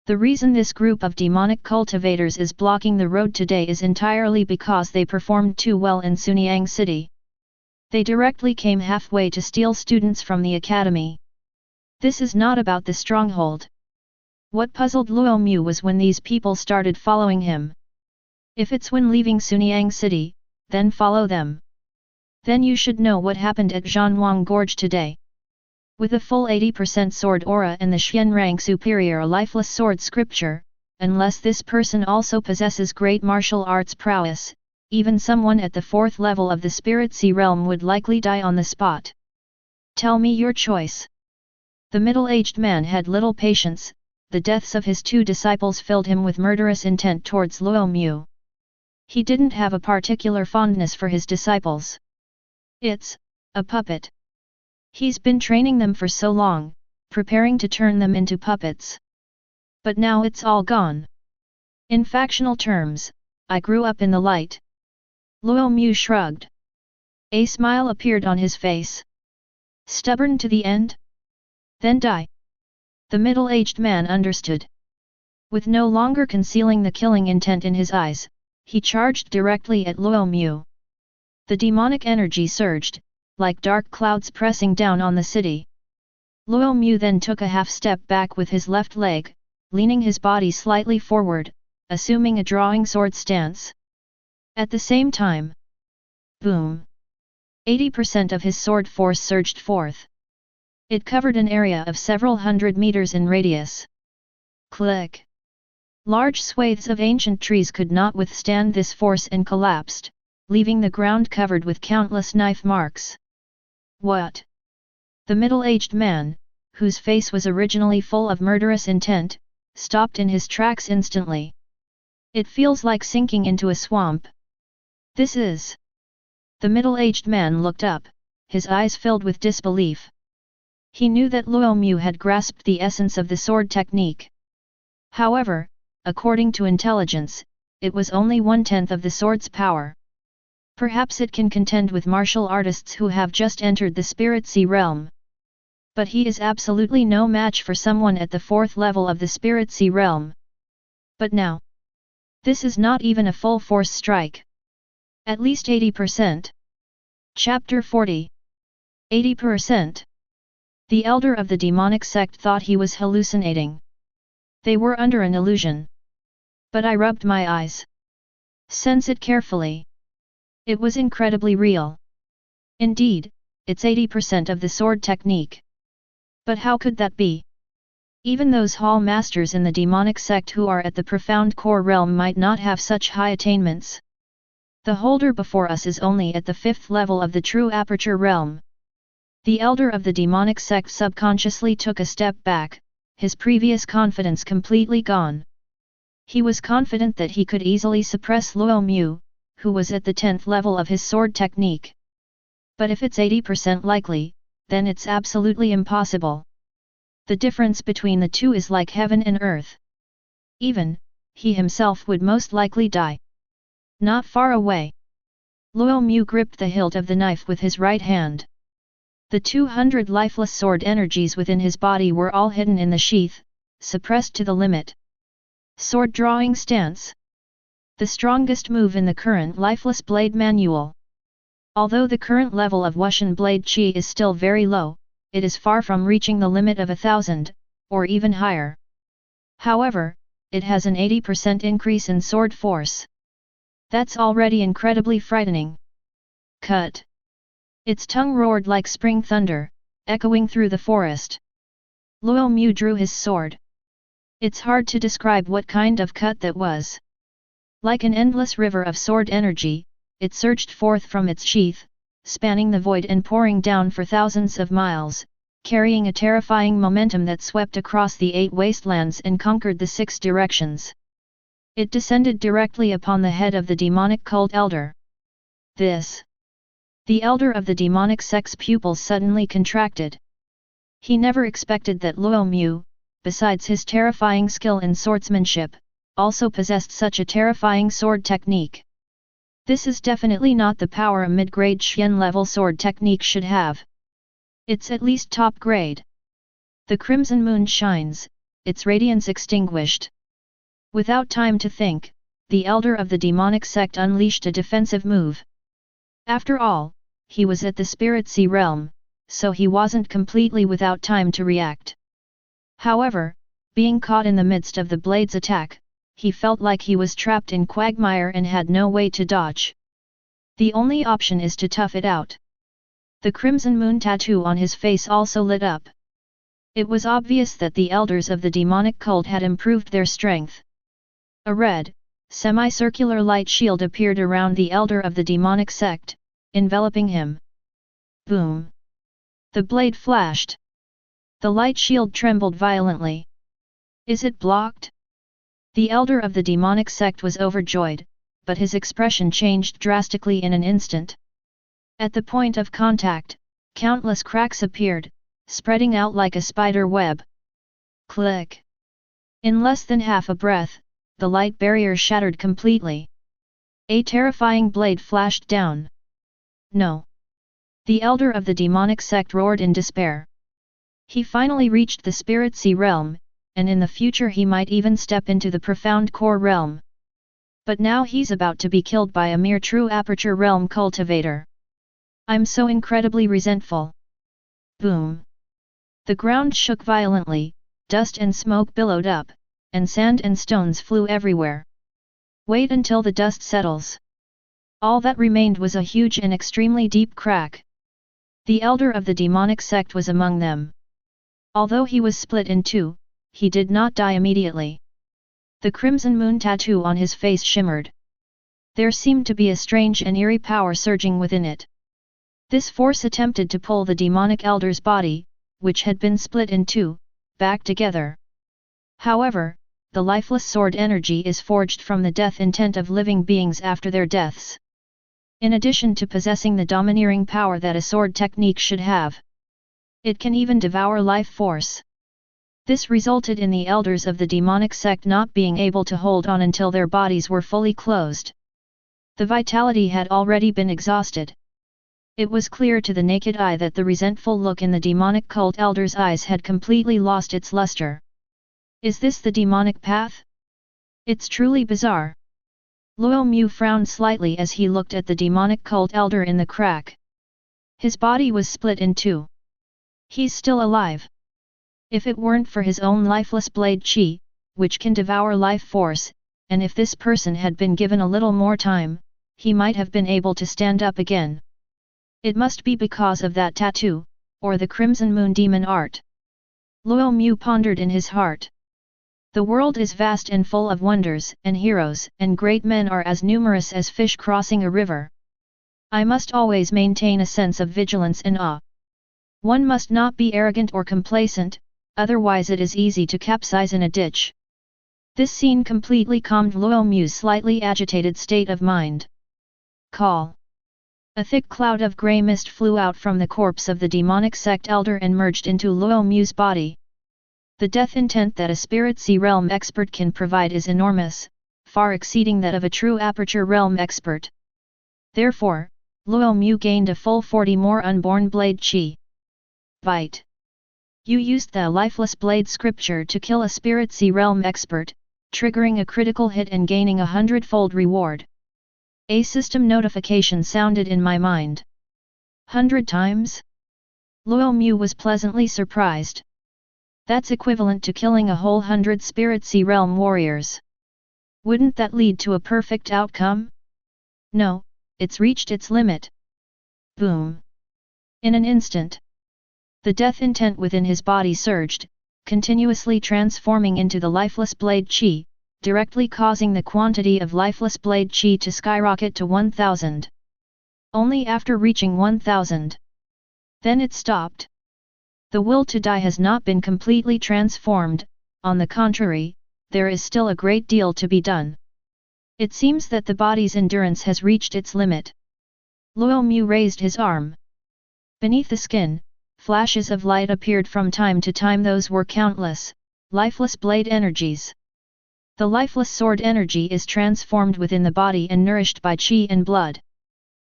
The reason this group of demonic cultivators is blocking the road today is entirely because they performed too well in Sunyang City. They directly came halfway to steal students from the academy. This is not about the stronghold. What puzzled Luo Mu was when these people started following him. If it's when leaving Sunyang City, then follow them. Then you should know what happened at Zhanwang Gorge today. With a full 80% sword aura and the Xian rank superior lifeless sword scripture, unless this person also possesses great martial arts prowess, even someone at the 4th level of the Spirit Sea Realm would likely die on the spot. Tell me your choice. The middle-aged man had little patience. The deaths of his 2 disciples filled him with murderous intent towards Luo Mu. He didn't have a particular fondness for his disciples. It's a puppet. He's been training them for so long, preparing to turn them into puppets. But now it's all gone. In factional terms, I grew up in the light. Luo Mu shrugged. A smile appeared on his face. Stubborn to the end? Then die. The middle-aged man understood. With no longer concealing the killing intent in his eyes, he charged directly at Luo Mu. The demonic energy surged, like dark clouds pressing down on the city. Luo Mu then took a half-step back with his left leg, leaning his body slightly forward, assuming a drawing sword stance. At the same time, boom! 80% of his sword force surged forth. It covered an area of several hundred meters in radius. Click! Large swathes of ancient trees could not withstand this force and collapsed, leaving the ground covered with countless knife marks. What? The middle-aged man, whose face was originally full of murderous intent, stopped in his tracks instantly. It feels like sinking into a swamp. This is... The middle-aged man looked up, his eyes filled with disbelief. He knew that Luo Mu had grasped the essence of the sword technique. However, according to intelligence, it was only 1/10 of the sword's power. Perhaps it can contend with martial artists who have just entered the Spirit Sea Realm. But he is absolutely no match for someone at the 4th level of the Spirit Sea Realm. But now, this is not even a full force strike. At least 80%. Chapter 40. 80%. The elder of the demonic sect thought he was hallucinating. They were under an illusion. But I rubbed my eyes. Sense it carefully. It was incredibly real. Indeed, it's 80% of the sword technique. But how could that be? Even those hall masters in the demonic sect who are at the profound core realm might not have such high attainments. The holder before us is only at the 5th level of the true aperture realm. The elder of the demonic sect subconsciously took a step back, his previous confidence completely gone. He was confident that he could easily suppress Luo Mu, who was at the 10th level of his sword technique. But if it's 80% likely, then it's absolutely impossible. The difference between the two is like heaven and earth. Even, he himself would most likely die. Not far away. Luo Mu gripped the hilt of the knife with his right hand. The 200 lifeless sword energies within his body were all hidden in the sheath, suppressed to the limit. Sword drawing stance. The strongest move in the current lifeless blade manual. Although the current level of Wuxian blade qi is still very low, it is far from reaching the limit of 1,000, or even higher. However, it has an 80% increase in sword force. That's already incredibly frightening. Cut! Its tongue roared like spring thunder, echoing through the forest. Luo Mu drew his sword. It's hard to describe what kind of cut that was. Like an endless river of sword energy, it surged forth from its sheath, spanning the void and pouring down for thousands of miles, carrying a terrifying momentum that swept across the 8 wastelands and conquered the 6 directions. It descended directly upon the head of the demonic cult elder. This. The elder of the demonic sect's pupils suddenly contracted. He never expected that Luo Mu, besides his terrifying skill in swordsmanship, also possessed such a terrifying sword technique. This is definitely not the power a mid-grade Xian level sword technique should have. It's at least top grade. The crimson moon shines, its radiance extinguished. Without time to think, the elder of the demonic sect unleashed a defensive move. After all, he was at the Spirit Sea realm, so he wasn't completely without time to react. However, being caught in the midst of the blade's attack, he felt like he was trapped in quagmire and had no way to dodge. The only option is to tough it out. The crimson moon tattoo on his face also lit up. It was obvious that the elders of the demonic cult had improved their strength. A red, semicircular light shield appeared around the elder of the demonic sect, enveloping him. Boom! The blade flashed. The light shield trembled violently. Is it blocked? The elder of the demonic sect was overjoyed, but his expression changed drastically in an instant. At the point of contact, countless cracks appeared, spreading out like a spider web. Click! In less than half a breath, the light barrier shattered completely. A terrifying blade flashed down. No! The elder of the demonic sect roared in despair. He finally reached the Spirit Sea realm, and in the future he might even step into the profound core realm. But now he's about to be killed by a mere true aperture realm cultivator. I'm so incredibly resentful. Boom! The ground shook violently, dust and smoke billowed up, and sand and stones flew everywhere. Wait until the dust settles. All that remained was a huge and extremely deep crack. The elder of the demonic sect was among them. Although he was split in two, he did not die immediately. The crimson moon tattoo on his face shimmered. There seemed to be a strange and eerie power surging within it. This force attempted to pull the demonic elder's body, which had been split in two, back together. However, the lifeless sword energy is forged from the death intent of living beings after their deaths. In addition to possessing the domineering power that a sword technique should have, it can even devour life force. This resulted in the elders of the demonic sect not being able to hold on until their bodies were fully closed. The vitality had already been exhausted. It was clear to the naked eye that the resentful look in the demonic cult elder's eyes had completely lost its luster. Is this the demonic path? It's truly bizarre. Luo Mu frowned slightly as he looked at the demonic cult elder in the crack. His body was split in two. He's still alive. If it weren't for his own lifeless blade qi, which can devour life force, and if this person had been given a little more time, he might have been able to stand up again. It must be because of that tattoo, or the Crimson Moon Demon art. Luo Mu pondered in his heart. The world is vast and full of wonders, and heroes, and great men are as numerous as fish crossing a river. I must always maintain a sense of vigilance and awe. One must not be arrogant or complacent, otherwise it is easy to capsize in a ditch. This scene completely calmed Luo Mu's slightly agitated state of mind. Call. A thick cloud of grey mist flew out from the corpse of the demonic sect elder and merged into Luo Mu's body. The death intent that a Spirit Sea realm expert can provide is enormous, far exceeding that of a true aperture realm expert. Therefore, Luo Mu gained a full 40 more unborn blade qi. Bite. You used the lifeless blade scripture to kill a spirit sea realm expert, triggering a critical hit and gaining 100-fold reward. A system notification sounded in my mind. 100 times? Luo Mu was pleasantly surprised. That's equivalent to killing a whole 100 spirit sea realm warriors. Wouldn't that lead to a perfect outcome? No, it's reached its limit. Boom. In an instant, the death intent within his body surged, continuously transforming into the lifeless blade qi, directly causing the quantity of lifeless blade qi to skyrocket to 1000. Only after reaching 1000. Then it stopped. The will to die has not been completely transformed, on the contrary, there is still a great deal to be done. It seems that the body's endurance has reached its limit. Luo Mu raised his arm. Beneath the skin, flashes of light appeared from time to time. Those were countless, lifeless blade energies. The lifeless sword energy is transformed within the body and nourished by qi and blood.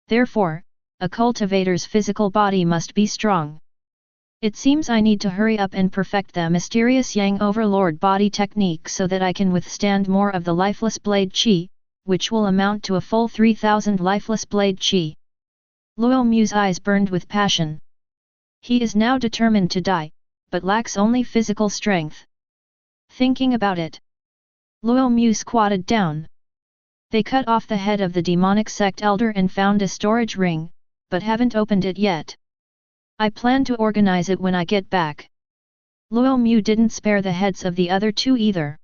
Therefore, a cultivator's physical body must be strong. It seems I need to hurry up and perfect the mysterious Yang Overlord body technique so that I can withstand more of the lifeless blade qi, which will amount to a full 3000 lifeless blade qi. Luo Mu's eyes burned with passion. He is now determined to die, but lacks only physical strength. Thinking about it, Luo Mu squatted down. They cut off the head of the demonic sect elder and found a storage ring, but haven't opened it yet. I plan to organize it when I get back. Luo Mu didn't spare the heads of the other two either.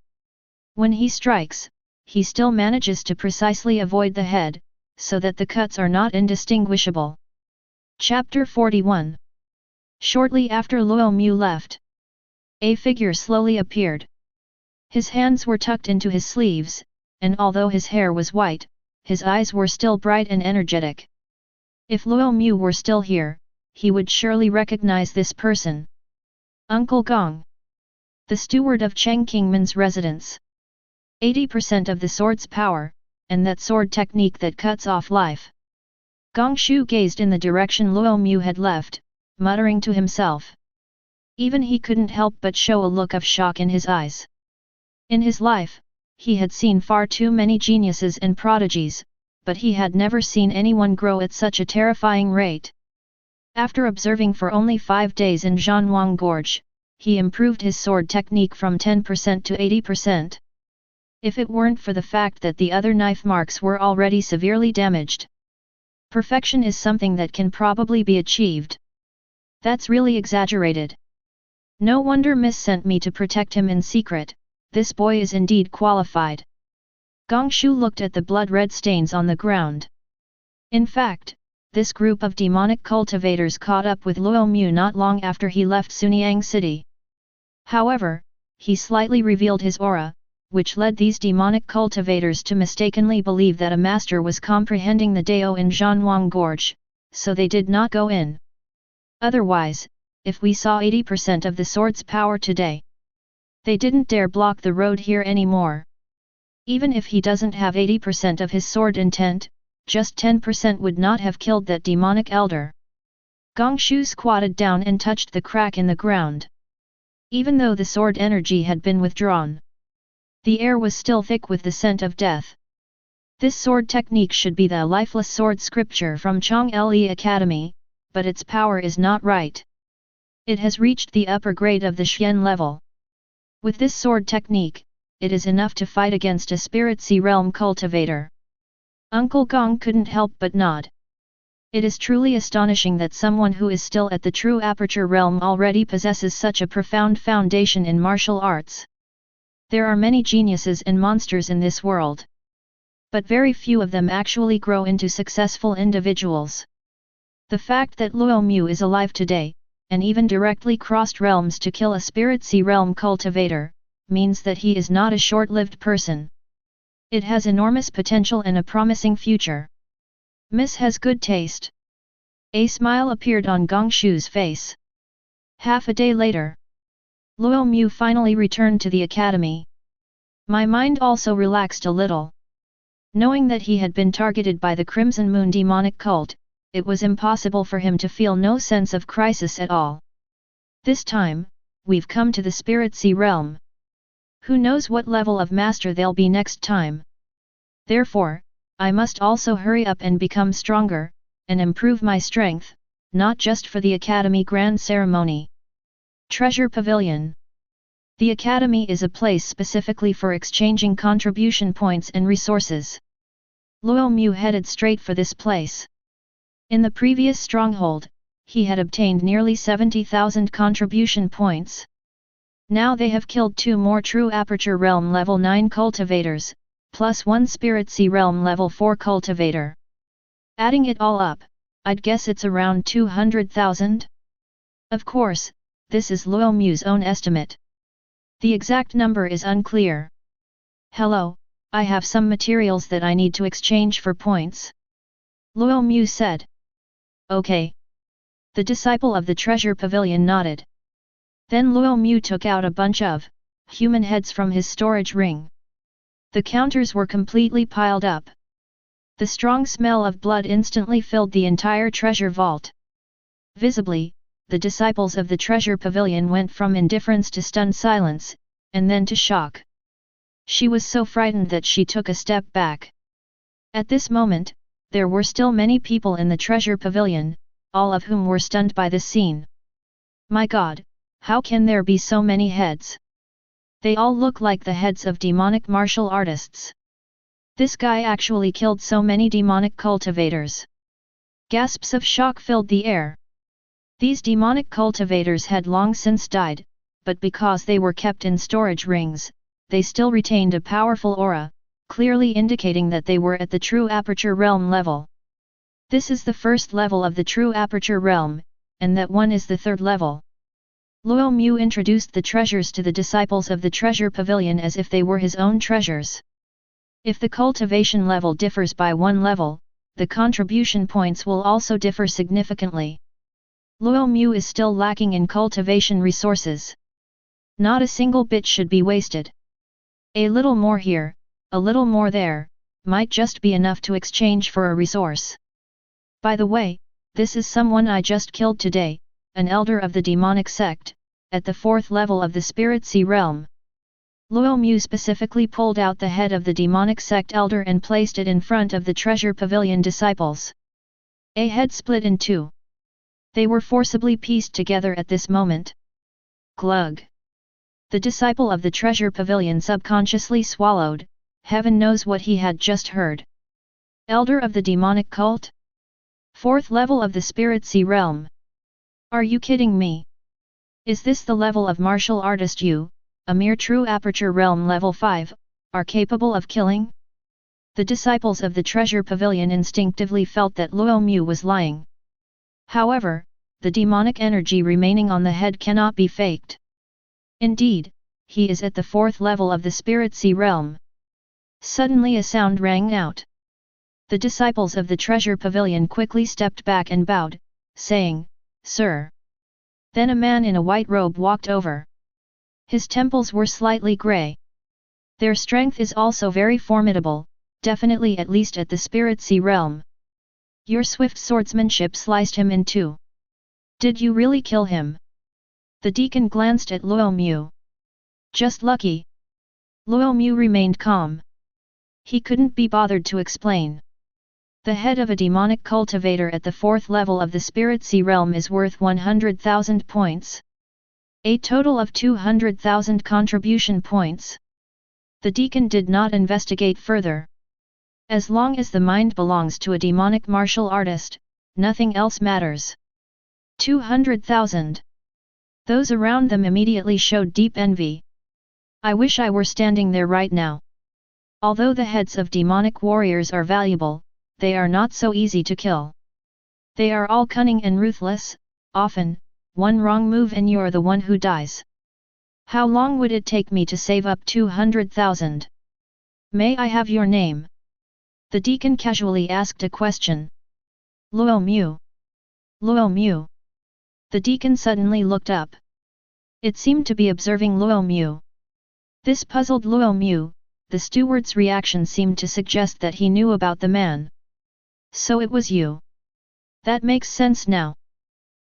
When he strikes, he still manages to precisely avoid the head, so that the cuts are not indistinguishable. Chapter 41. Shortly after Luo Mu left, a figure slowly appeared. His hands were tucked into his sleeves, and although his hair was white, his eyes were still bright and energetic. If Luo Mu were still here, he would surely recognize this person. Uncle Gong, the steward of Cheng Kingman's residence. 80% of the sword's power, and that sword technique that cuts off life. Gong Shu gazed in the direction Luo Mu had left, muttering to himself. Even he couldn't help but show a look of shock in his eyes. In his life, he had seen far too many geniuses and prodigies, but he had never seen anyone grow at such a terrifying rate. After observing for only 5 days in Zhanwang Gorge, he improved his sword technique from 10% to 80%. If it weren't for the fact that the other knife marks were already severely damaged. Perfection is something that can probably be achieved. That's really exaggerated. No wonder Miss sent me to protect him in secret, this boy is indeed qualified. Gong Shu looked at the blood-red stains on the ground. In fact, this group of demonic cultivators caught up with Luo Mu not long after he left Sunyang City. However, he slightly revealed his aura, which led these demonic cultivators to mistakenly believe that a master was comprehending the Dao in Zhanwang Gorge, so they did not go in. Otherwise, if we saw 80% of the sword's power today, they didn't dare block the road here anymore. Even if he doesn't have 80% of his sword intent, just 10% would not have killed that demonic elder. Gong Shu squatted down and touched the crack in the ground. Even though the sword energy had been withdrawn, the air was still thick with the scent of death. This sword technique should be the lifeless sword scripture from Chong Le Academy, but its power is not right. It has reached the upper grade of the Xian level. With this sword technique, it is enough to fight against a spirit sea realm cultivator. Uncle Gong couldn't help but nod. It is truly astonishing that someone who is still at the true aperture realm already possesses such a profound foundation in martial arts. There are many geniuses and monsters in this world, but very few of them actually grow into successful individuals. The fact that Luo Mu is alive today, and even directly crossed realms to kill a spirit sea realm cultivator, means that he is not a short-lived person. It has enormous potential and a promising future. Miss has good taste. A smile appeared on Gong Shu's face. Half a day later, Luo Mu finally returned to the academy. My mind also relaxed a little. Knowing that he had been targeted by the Crimson Moon demonic cult, it was impossible for him to feel no sense of crisis at all. This time, we've come to the Spirit Sea realm. Who knows what level of master they'll be next time? Therefore, I must also hurry up and become stronger, and improve my strength, not just for the Academy Grand Ceremony. Treasure Pavilion. The Academy is a place specifically for exchanging contribution points and resources. Luo Mu headed straight for this place. In the previous stronghold, he had obtained nearly 70,000 contribution points. Now they have killed 2 more True Aperture Realm level 9 cultivators, plus 1 Spirit Sea Realm level 4 cultivator. Adding it all up, I'd guess it's around 200,000? Of course, this is Luo Mu's own estimate. The exact number is unclear. Hello, I have some materials that I need to exchange for points. Luo Mu said. Okay. The disciple of the treasure pavilion nodded. Then Luo Mu took out a bunch of human heads from his storage ring. The counters were completely piled up. The strong smell of blood instantly filled the entire treasure vault. Visibly, the disciples of the treasure pavilion went from indifference to stunned silence, and then to shock. She was so frightened that she took a step back. At this moment, there were still many people in the treasure pavilion, all of whom were stunned by the scene. My God, how can there be so many heads? They all look like the heads of demonic martial artists. This guy actually killed so many demonic cultivators. Gasps of shock filled the air. These demonic cultivators had long since died, but because they were kept in storage rings, they still retained a powerful aura, clearly indicating that they were at the True Aperture Realm level. This is the first level of the True Aperture Realm, and that one is the third level. Luo Mu introduced the treasures to the disciples of the treasure pavilion as if they were his own treasures. If the cultivation level differs by 1 level, the contribution points will also differ significantly. Luo Mu is still lacking in cultivation resources. Not a single bit should be wasted. A little more here, a little more there, might just be enough to exchange for a resource. By the way, this is someone I just killed today, an elder of the demonic sect, at the 4th level of the Spirit Sea realm. Luo Mu specifically pulled out the head of the demonic sect elder and placed it in front of the treasure pavilion disciples. A head split in 2. They were forcibly pieced together at this moment. Glug. The disciple of the treasure pavilion subconsciously swallowed, heaven knows what he had just heard. Elder of the demonic cult? 4th level of the Spirit Sea realm. Are you kidding me? Is this the level of martial artist you, a mere True Aperture Realm level 5, are capable of killing? The disciples of the treasure pavilion instinctively felt that Luo Mu was lying. However, the demonic energy remaining on the head cannot be faked. Indeed, he is at the 4th level of the Spirit Sea realm. Suddenly a sound rang out. The disciples of the treasure pavilion quickly stepped back and bowed, saying, "Sir." Then a man in a white robe walked over. His temples were slightly grey. Their strength is also very formidable, definitely at least at the Spirit Sea realm. Your swift swordsmanship sliced him in 2. Did you really kill him? The deacon glanced at Luo Mu. Just lucky. Luo Mu remained calm. He couldn't be bothered to explain. The head of a demonic cultivator at the 4th level of the Spirit Sea realm is worth 100,000 points. A total of 200,000 contribution points. The deacon did not investigate further. As long as the mind belongs to a demonic martial artist, nothing else matters. 200,000. Those around them immediately showed deep envy. I wish I were standing there right now. Although the heads of demonic warriors are valuable, they are not so easy to kill. They are all cunning and ruthless, often, one wrong move and you're the one who dies. How long would it take me to save up 200,000? May I have your name? The deacon casually asked a question. Luo Mu. Luo Mu. The deacon suddenly looked up. It seemed to be observing Luo Mu. This puzzled Luo Mu. The steward's reaction seemed to suggest that he knew about the man. So it was you. That makes sense now.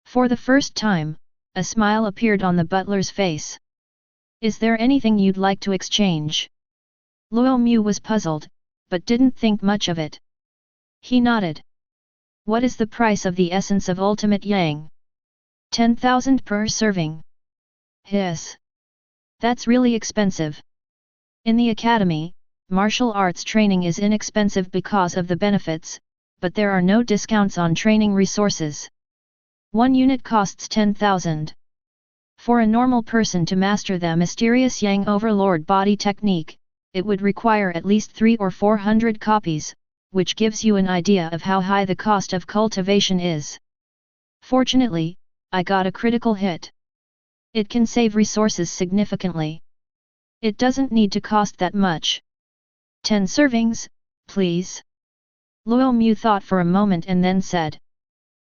For the first time, a smile appeared on the butler's face. Is there anything you'd like to exchange? Luo Mu was puzzled, but didn't think much of it. He nodded. What is the price of the essence of ultimate yang? 10,000 per serving. Hiss. That's really expensive. In the academy, martial arts training is inexpensive because of the benefits, but there are no discounts on training resources. One unit costs 10,000. For a normal person to master the mysterious Yang Overlord body technique, it would require at least 300 or 400 copies, which gives you an idea of how high the cost of cultivation is. Fortunately, I got a critical hit. It can save resources significantly. It doesn't need to cost that much. 10 servings, please. Luo Mu thought for a moment and then said.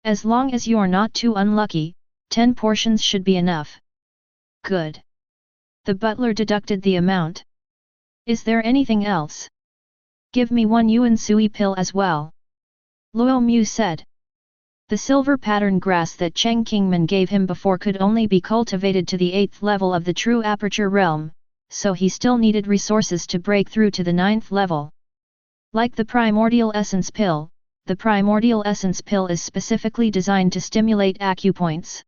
As long as you're not too unlucky, 10 portions should be enough. Good. The butler deducted the amount. Is there anything else? Give me 1 yuan sui pill as well. Luo Mu said. The silver pattern grass that Cheng Kingman gave him before could only be cultivated to the 8th level of the true aperture realm, so he still needed resources to break through to the 9th level. Like the primordial essence pill, the primordial essence pill is specifically designed to stimulate acupoints.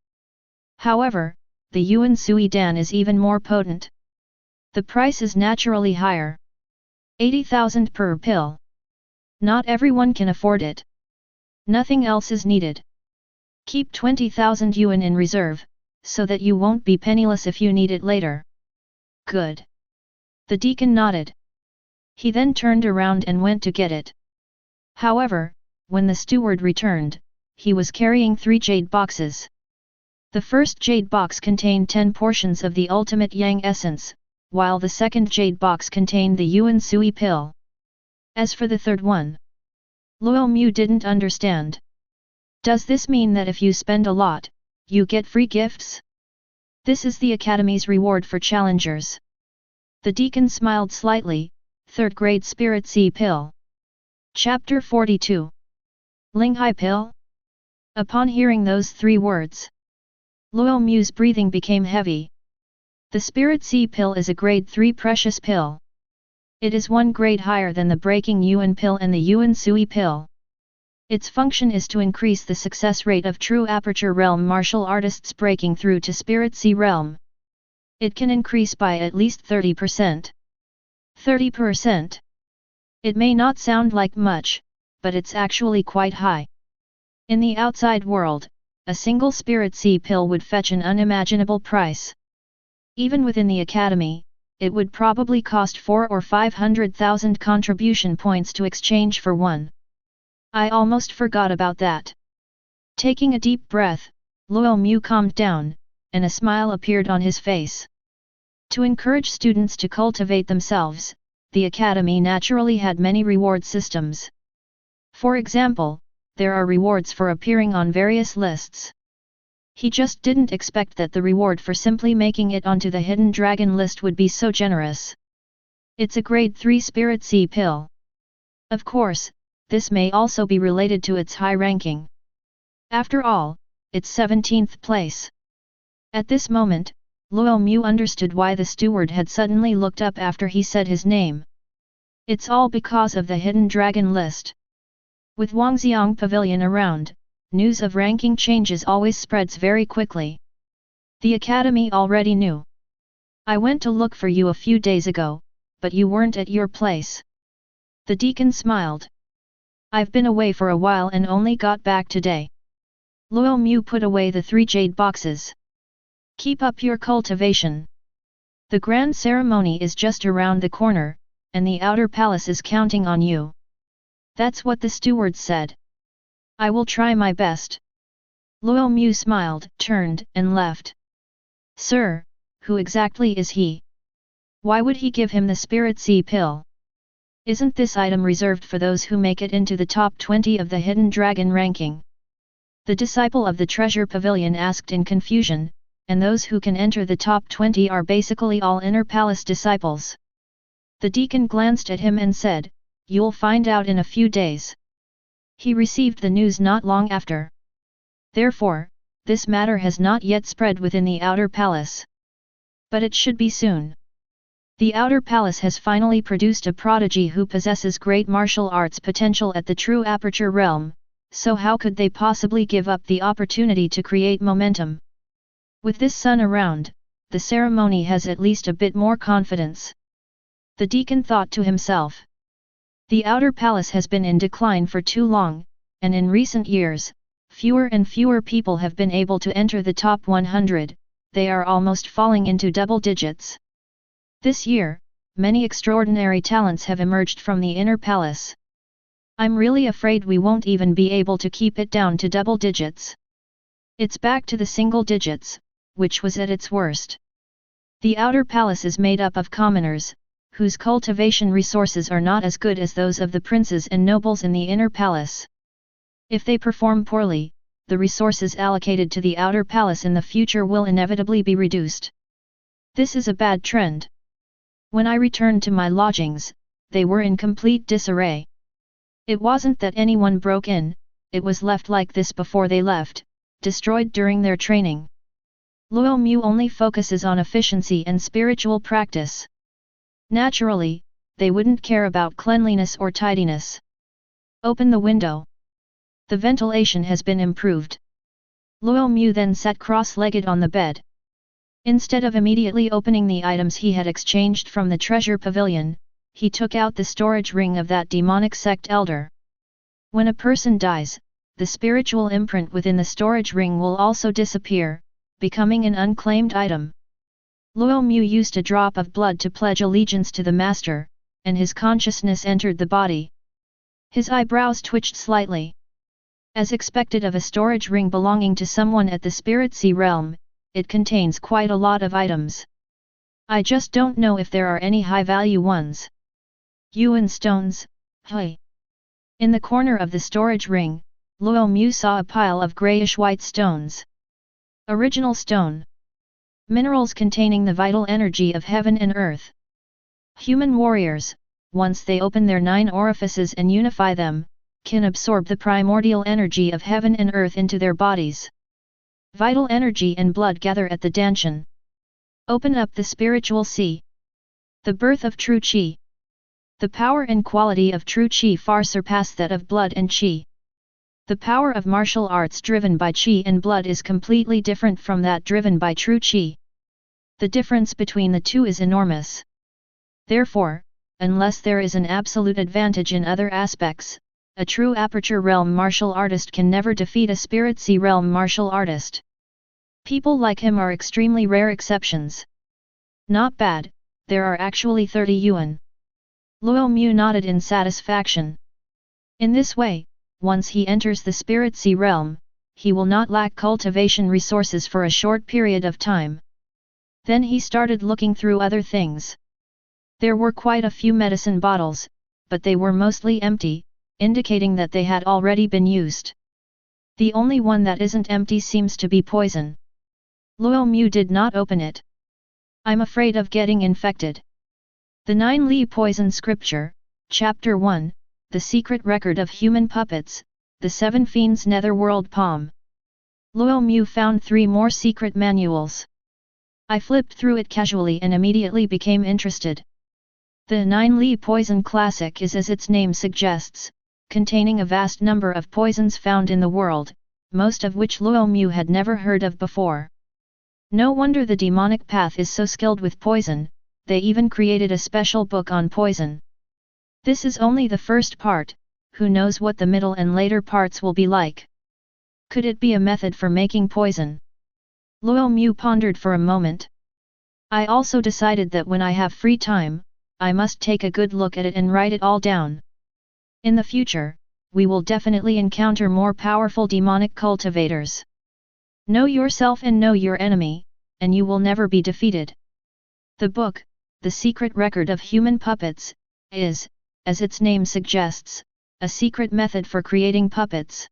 However, the yuan sui dan is even more potent. The price is naturally higher. 80,000 per pill. Not everyone can afford it. Nothing else is needed. Keep 20,000 yuan in reserve, so that you won't be penniless if you need it later. Good. The deacon nodded. He then turned around and went to get it. However, when the steward returned, he was carrying 3 jade boxes. The first jade box contained 10 portions of the ultimate yang essence, while the second jade box contained the yuan sui pill. As for the third one, Luo Mu didn't understand. Does this mean that if you spend a lot, you get free gifts? This is the Academy's reward for challengers. The deacon smiled slightly. 3rd grade Spirit Sea Pill. Chapter 42. Linghai Pill? Upon hearing those 3 words, Luo Mu's breathing became heavy. The Spirit Sea Pill is a grade 3 precious pill. It is 1 grade higher than the Breaking Yuan Pill and the Yuan Sui Pill. Its function is to increase the success rate of true aperture realm martial artists breaking through to Spirit Sea realm. It can increase by at least 30%. 30%. It may not sound like much, but it's actually quite high. In the outside world, a single Spirit Sea pill would fetch an unimaginable price. Even within the academy, it would probably cost 400,000 or 500,000 contribution points to exchange for one. I almost forgot about that. Taking a deep breath, Luo Mu calmed down, and a smile appeared on his face. To encourage students to cultivate themselves, the academy naturally had many reward systems. For example, there are rewards for appearing on various lists. He just didn't expect that the reward for simply making it onto the Hidden Dragon list would be so generous. It's a grade 3 Spirit Sea pill. Of course, this may also be related to its high ranking. After all, it's 17th place. At this moment, Luo Mu understood why the steward had suddenly looked up after he said his name. It's all because of the Hidden Dragon list. With Wangxiang Pavilion around, news of ranking changes always spreads very quickly. The academy already knew. I went to look for you a few days ago, but you weren't at your place. The deacon smiled. I've been away for a while and only got back today. Luo Mu put away the 3 jade boxes. Keep up your cultivation. The grand ceremony is just around the corner, and the outer palace is counting on you. That's what the steward said. I will try my best. Luo Mu smiled, turned, and left. Sir, who exactly is he? Why would he give him the Spirit Sea pill? Isn't this item reserved for those who make it into the top 20 of the Hidden Dragon ranking? The disciple of the Treasure Pavilion asked in confusion, and those who can enter the top 20 are basically all Inner Palace disciples. The deacon glanced at him and said, You'll find out in a few days. He received the news not long after. Therefore, this matter has not yet spread within the outer palace. But it should be soon. The outer palace has finally produced a prodigy who possesses great martial arts potential at the true aperture realm, so how could they possibly give up the opportunity to create momentum? With this son around, the ceremony has at least a bit more confidence. The deacon thought to himself. The outer palace has been in decline for too long, and in recent years, fewer and fewer people have been able to enter the top 100, they are almost falling into double digits. This year, many extraordinary talents have emerged from the inner palace. I'm really afraid we won't even be able to keep it down to double digits. It's back to the single digits, which was at its worst. The outer palace is made up of commoners, whose cultivation resources are not as good as those of the princes and nobles in the inner palace. If they perform poorly, the resources allocated to the outer palace in the future will inevitably be reduced. This is a bad trend. When I returned to my lodgings, they were in complete disarray. It wasn't that anyone broke in, it was left like this before they left, destroyed during their training. Luo Mu only focuses on efficiency and spiritual practice. Naturally, they wouldn't care about cleanliness or tidiness. Open the window. The ventilation has been improved. Luo Mu then sat cross-legged on the bed. Instead of immediately opening the items he had exchanged from the treasure pavilion, he took out the storage ring of that demonic sect elder. When a person dies, the spiritual imprint within the storage ring will also disappear, becoming an unclaimed item. Luo Mu used a drop of blood to pledge allegiance to the master, and his consciousness entered the body. His eyebrows twitched slightly. As expected of a storage ring belonging to someone at the spirit sea realm, it contains quite a lot of items. I just don't know if there are any high-value ones. Yuan stones, hey. In the corner of the storage ring, Luo Mu saw a pile of grayish-white stones. Original stone. Minerals containing the vital energy of heaven and earth. Human warriors, once they open their 9 orifices and unify them, can absorb the primordial energy of heaven and earth into their bodies. Vital energy and blood gather at the Danshan. Open up the spiritual sea. The birth of true qi. The power and quality of true qi far surpass that of blood and qi. The power of martial arts driven by qi and blood is completely different from that driven by true qi. The difference between the two is enormous. Therefore, unless there is an absolute advantage in other aspects, a true aperture realm martial artist can never defeat a spirit sea realm martial artist. People like him are extremely rare exceptions. Not bad, there are actually 30 yuan. Luo Mu nodded in satisfaction. In this way, once he enters the spirit sea realm, he will not lack cultivation resources for a short period of time. Then he started looking through other things. There were quite a few medicine bottles, but they were mostly empty, indicating that they had already been used. The only one that isn't empty seems to be poison. Luo Mu did not open it. I'm afraid of getting infected. The 9 Li Poison Scripture, Chapter 1, The Secret Record of Human Puppets, The 7 Fiends Netherworld Palm. Luo Mu found 3 more secret manuals. I flipped through it casually and immediately became interested. The 9 Li Poison Classic is, as its name suggests, containing a vast number of poisons found in the world, most of which Luo Mu had never heard of before. No wonder the demonic path is so skilled with poison, they even created a special book on poison. This is only the first part, who knows what the middle and later parts will be like. Could it be a method for making poison? Luo Mu pondered for a moment. I also decided that when I have free time, I must take a good look at it and write it all down. In the future, we will definitely encounter more powerful demonic cultivators. Know yourself and know your enemy, and you will never be defeated. The book, The Secret Record of Human Puppets, is, as its name suggests, a secret method for creating puppets.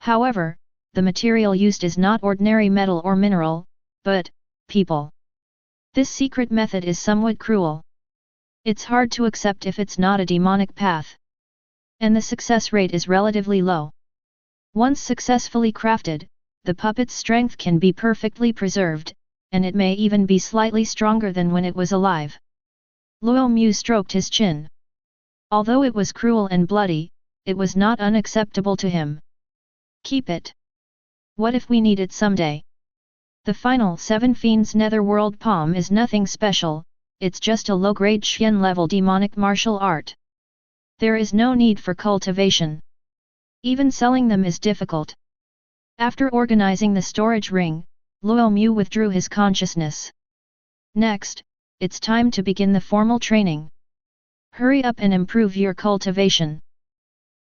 However, the material used is not ordinary metal or mineral, but people. This secret method is somewhat cruel. It's hard to accept if it's not a demonic path. And the success rate is relatively low. Once successfully crafted, the puppet's strength can be perfectly preserved, and it may even be slightly stronger than when it was alive. Luo Mu stroked his chin. Although it was cruel and bloody, it was not unacceptable to him. Keep it. What if we need it someday? The final 7 Fiends Netherworld Palm is nothing special, it's just a low-grade Xian level demonic martial art. There is no need for cultivation. Even selling them is difficult. After organizing the storage ring, Luo Mu withdrew his consciousness. Next, it's time to begin the formal training. Hurry up and improve your cultivation.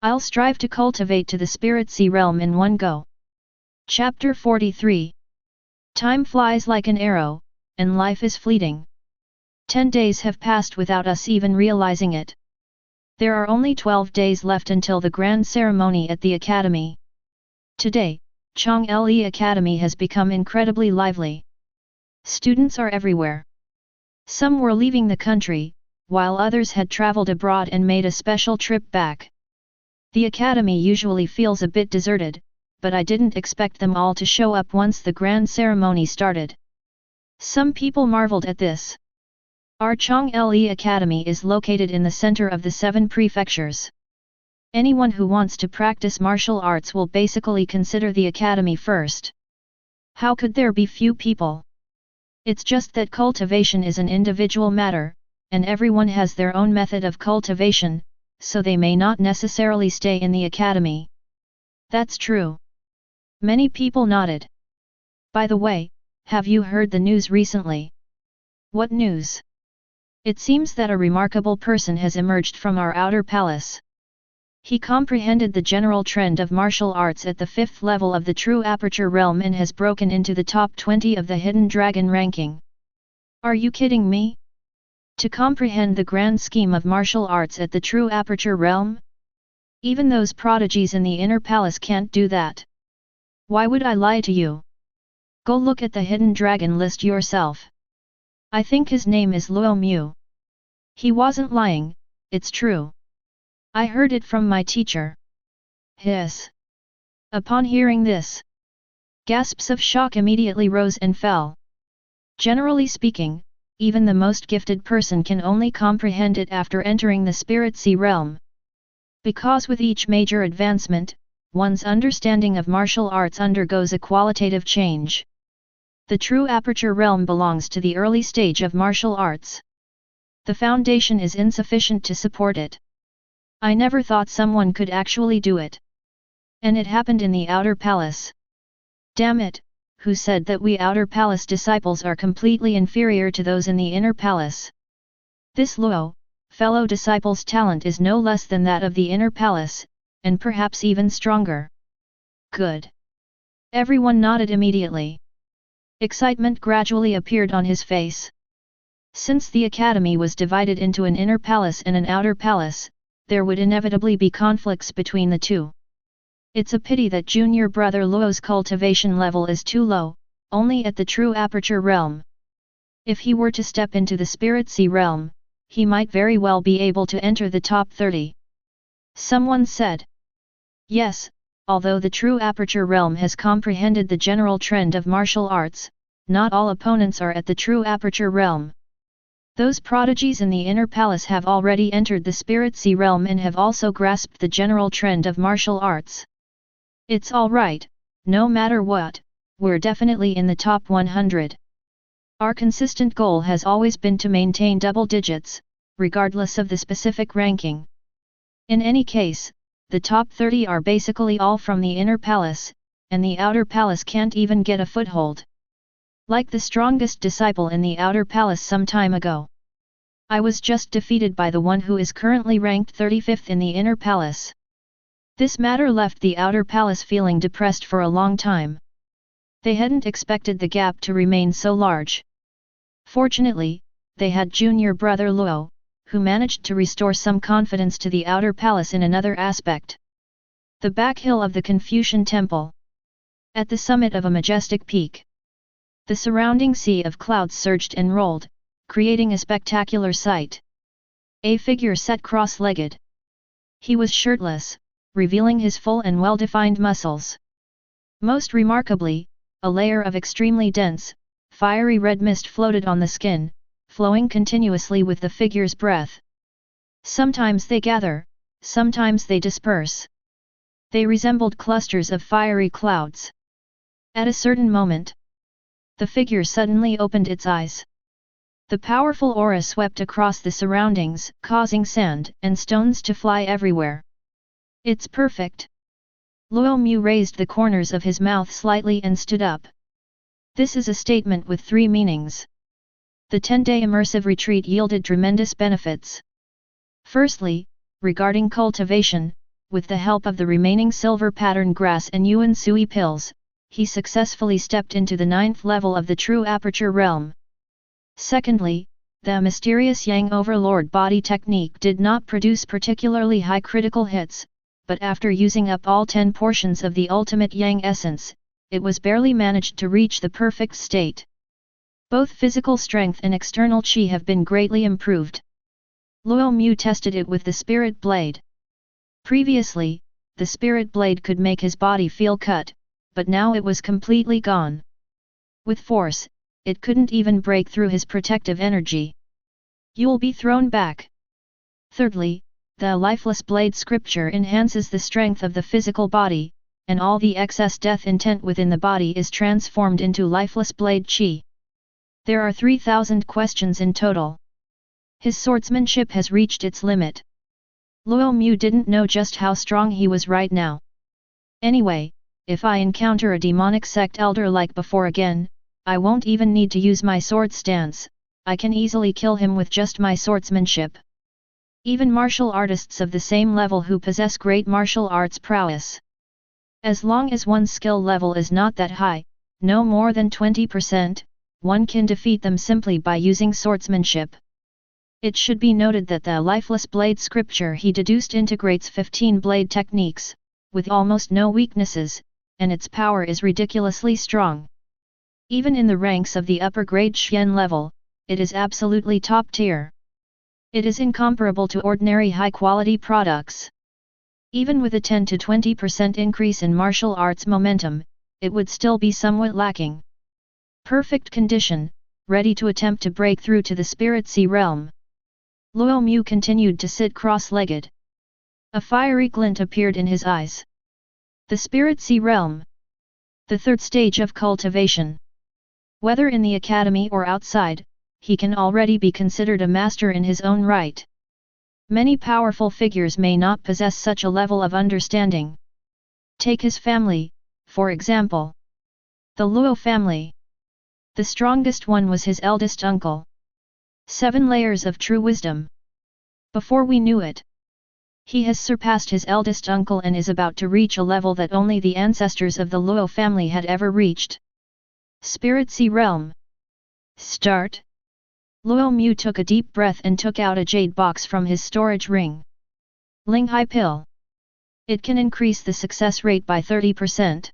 I'll strive to cultivate to the Spirit Sea realm in one go. Chapter 43. Time flies like an arrow, and life is fleeting. 10 days have passed without us even realizing it. There are only 12 days left until the grand ceremony at the academy. Today, Chong Le Academy has become incredibly lively. Students are everywhere. Some were leaving the country, while others had traveled abroad and made a special trip back. The academy usually feels a bit deserted, but I didn't expect them all to show up once the grand ceremony started. Some people marveled at this. Our Chong Le Academy is located in the center of the 7 prefectures. Anyone who wants to practice martial arts will basically consider the academy first. How could there be few people? It's just that cultivation is an individual matter, and everyone has their own method of cultivation, so they may not necessarily stay in the academy. That's true. Many people nodded. By the way, have you heard the news recently? What news? It seems that a remarkable person has emerged from our outer palace. He comprehended the general trend of martial arts at the 5th level of the True Aperture realm and has broken into the top 20 of the Hidden Dragon ranking. Are you kidding me? To comprehend the grand scheme of martial arts at the True Aperture realm? Even those prodigies in the inner palace can't do that. Why would I lie to you? Go look at the Hidden Dragon list yourself. I think his name is Luo Mu. He wasn't lying, it's true. I heard it from my teacher. Hiss. Upon hearing this, gasps of shock immediately rose and fell. Generally speaking, even the most gifted person can only comprehend it after entering the Spirit Sea realm. Because with each major advancement, one's understanding of martial arts undergoes a qualitative change. The True Aperture realm belongs to the early stage of martial arts. The foundation is insufficient to support it. I never thought someone could actually do it. And it happened in the Outer Palace. Damn it, who said that we Outer Palace disciples are completely inferior to those in the Inner Palace? This Luo, fellow disciple's talent is no less than that of the Inner Palace, and perhaps even stronger. Good. Everyone nodded immediately. Excitement gradually appeared on his face. Since the academy was divided into an inner palace and an outer palace, there would inevitably be conflicts between the two. It's a pity that junior brother Luo's cultivation level is too low, only at the True Aperture realm. If he were to step into the Spirit Sea realm, he might very well be able to enter the top 30. Someone said. Yes, although the True Aperture realm has comprehended the general trend of martial arts, not all opponents are at the True Aperture realm. Those prodigies in the Inner Palace have already entered the Spirit Sea realm and have also grasped the general trend of martial arts. It's alright, no matter what, we're definitely in the top 100. Our consistent goal has always been to maintain double digits, regardless of the specific ranking. In any case, the top 30 are basically all from the Inner Palace, and the Outer Palace can't even get a foothold. Like the strongest disciple in the Outer Palace some time ago. I was just defeated by the one who is currently ranked 35th in the Inner Palace. This matter left the Outer Palace feeling depressed for a long time. They hadn't expected the gap to remain so large. Fortunately, they had junior brother Luo, who managed to restore some confidence to the Outer Palace in another aspect. The back hill of the Confucian Temple. At the summit of a majestic peak. The surrounding sea of clouds surged and rolled, creating a spectacular sight. A figure sat cross-legged. He was shirtless, revealing his full and well-defined muscles. Most remarkably, a layer of extremely dense, fiery red mist floated on the skin, flowing continuously with the figure's breath. Sometimes they gather, sometimes they disperse. They resembled clusters of fiery clouds. At a certain moment, the figure suddenly opened its eyes. The powerful aura swept across the surroundings, causing sand and stones to fly everywhere. It's perfect. Luo Mu raised the corners of his mouth slightly and stood up. This is a statement with three meanings. The 10-day immersive retreat yielded tremendous benefits. Firstly, regarding cultivation, with the help of the remaining silver pattern grass and Yuan Sui pills, he successfully stepped into the 9th level of the true aperture realm. Secondly, the mysterious Yang Overlord body technique did not produce particularly high critical hits, but after using up all 10 portions of the ultimate Yang essence, it was barely managed to reach the perfect state. Both physical strength and external qi have been greatly improved. Luo Mu tested it with the spirit blade. Previously, the spirit blade could make his body feel cut, but now it was completely gone. With force, it couldn't even break through his protective energy. You'll be thrown back. Thirdly, the lifeless blade scripture enhances the strength of the physical body, and all the excess death intent within the body is transformed into lifeless blade qi. There are 3,000 questions in total. His swordsmanship has reached its limit. Luo Mu didn't know just how strong he was right now. Anyway, if I encounter a demonic sect elder like before again, I won't even need to use my sword stance, I can easily kill him with just my swordsmanship. Even martial artists of the same level who possess great martial arts prowess. As long as one's skill level is not that high, no more than 20%, one can defeat them simply by using swordsmanship. It should be noted that the lifeless blade scripture he deduced integrates 15 blade techniques, with almost no weaknesses, and its power is ridiculously strong. Even in the ranks of the upper grade Xian level, it is absolutely top tier. It is incomparable to ordinary high-quality products. Even with a 10 to 20% increase in martial arts momentum, it would still be somewhat lacking. Perfect condition, ready to attempt to break through to the spirit sea realm. Luo Mu continued to sit cross-legged. A fiery glint appeared in his eyes. The spirit sea realm. The third stage of cultivation. Whether in the academy or outside, he can already be considered a master in his own right. Many powerful figures may not possess such a level of understanding. Take his family, for example. The Luo family. The strongest one was his eldest uncle. 7 layers of true wisdom. Before we knew it, he has surpassed his eldest uncle and is about to reach a level that only the ancestors of the Luo family had ever reached. Spirit Sea Realm. Start. Luo Mu took a deep breath and took out a jade box from his storage ring. Linghai Pill. It can increase the success rate by 30%.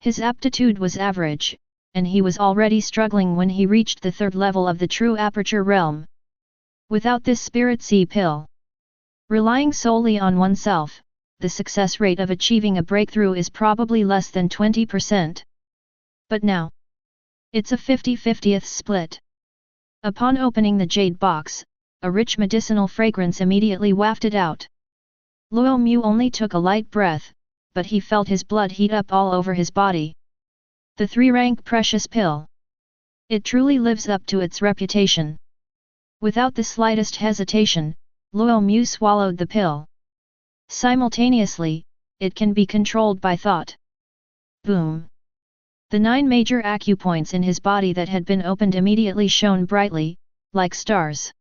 His aptitude was average, and he was already struggling when he reached the 3rd level of the true aperture realm. Without this spirit sea pill, relying solely on oneself, the success rate of achieving a breakthrough is probably less than 20%. But now, it's a 50-50th split. Upon opening the jade box, a rich medicinal fragrance immediately wafted out. Luo Mu only took a light breath, but he felt his blood heat up all over his body. The 3-rank precious pill. It truly lives up to its reputation. Without the slightest hesitation, Luo Mu swallowed the pill. Simultaneously, it can be controlled by thought. Boom! The 9 major acupoints in his body that had been opened immediately shone brightly, like stars.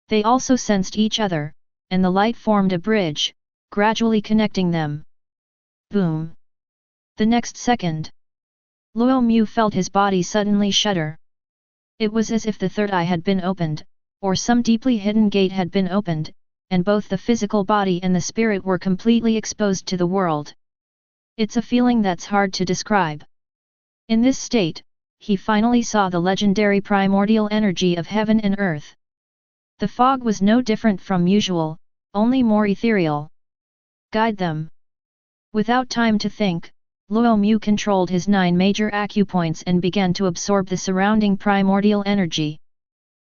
They also sensed each other, and the light formed a bridge, gradually connecting them. Boom! The next second, Luo Mu felt his body suddenly shudder. It was as if the third eye had been opened, or some deeply hidden gate had been opened, and both the physical body and the spirit were completely exposed to the world. It's a feeling that's hard to describe. In this state, he finally saw the legendary primordial energy of heaven and earth. The fog was no different from usual, only more ethereal. Guide them. Without time to think, Luo Mu controlled his 9 major acupoints and began to absorb the surrounding primordial energy.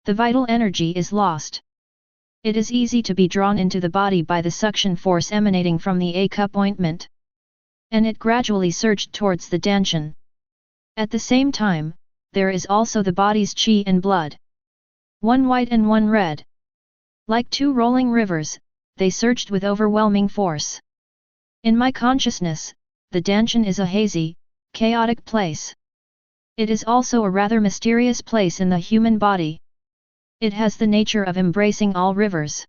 The vital energy is lost. It is easy to be drawn into the body by the suction force emanating from the A-cup ointment. And it gradually surged towards the Danshan. At the same time, there is also the body's qi and blood. One white and one red. Like 2 rolling rivers, they surged with overwhelming force. In my consciousness, the Danshan is a hazy, chaotic place. It is also a rather mysterious place in the human body. It has the nature of embracing all rivers.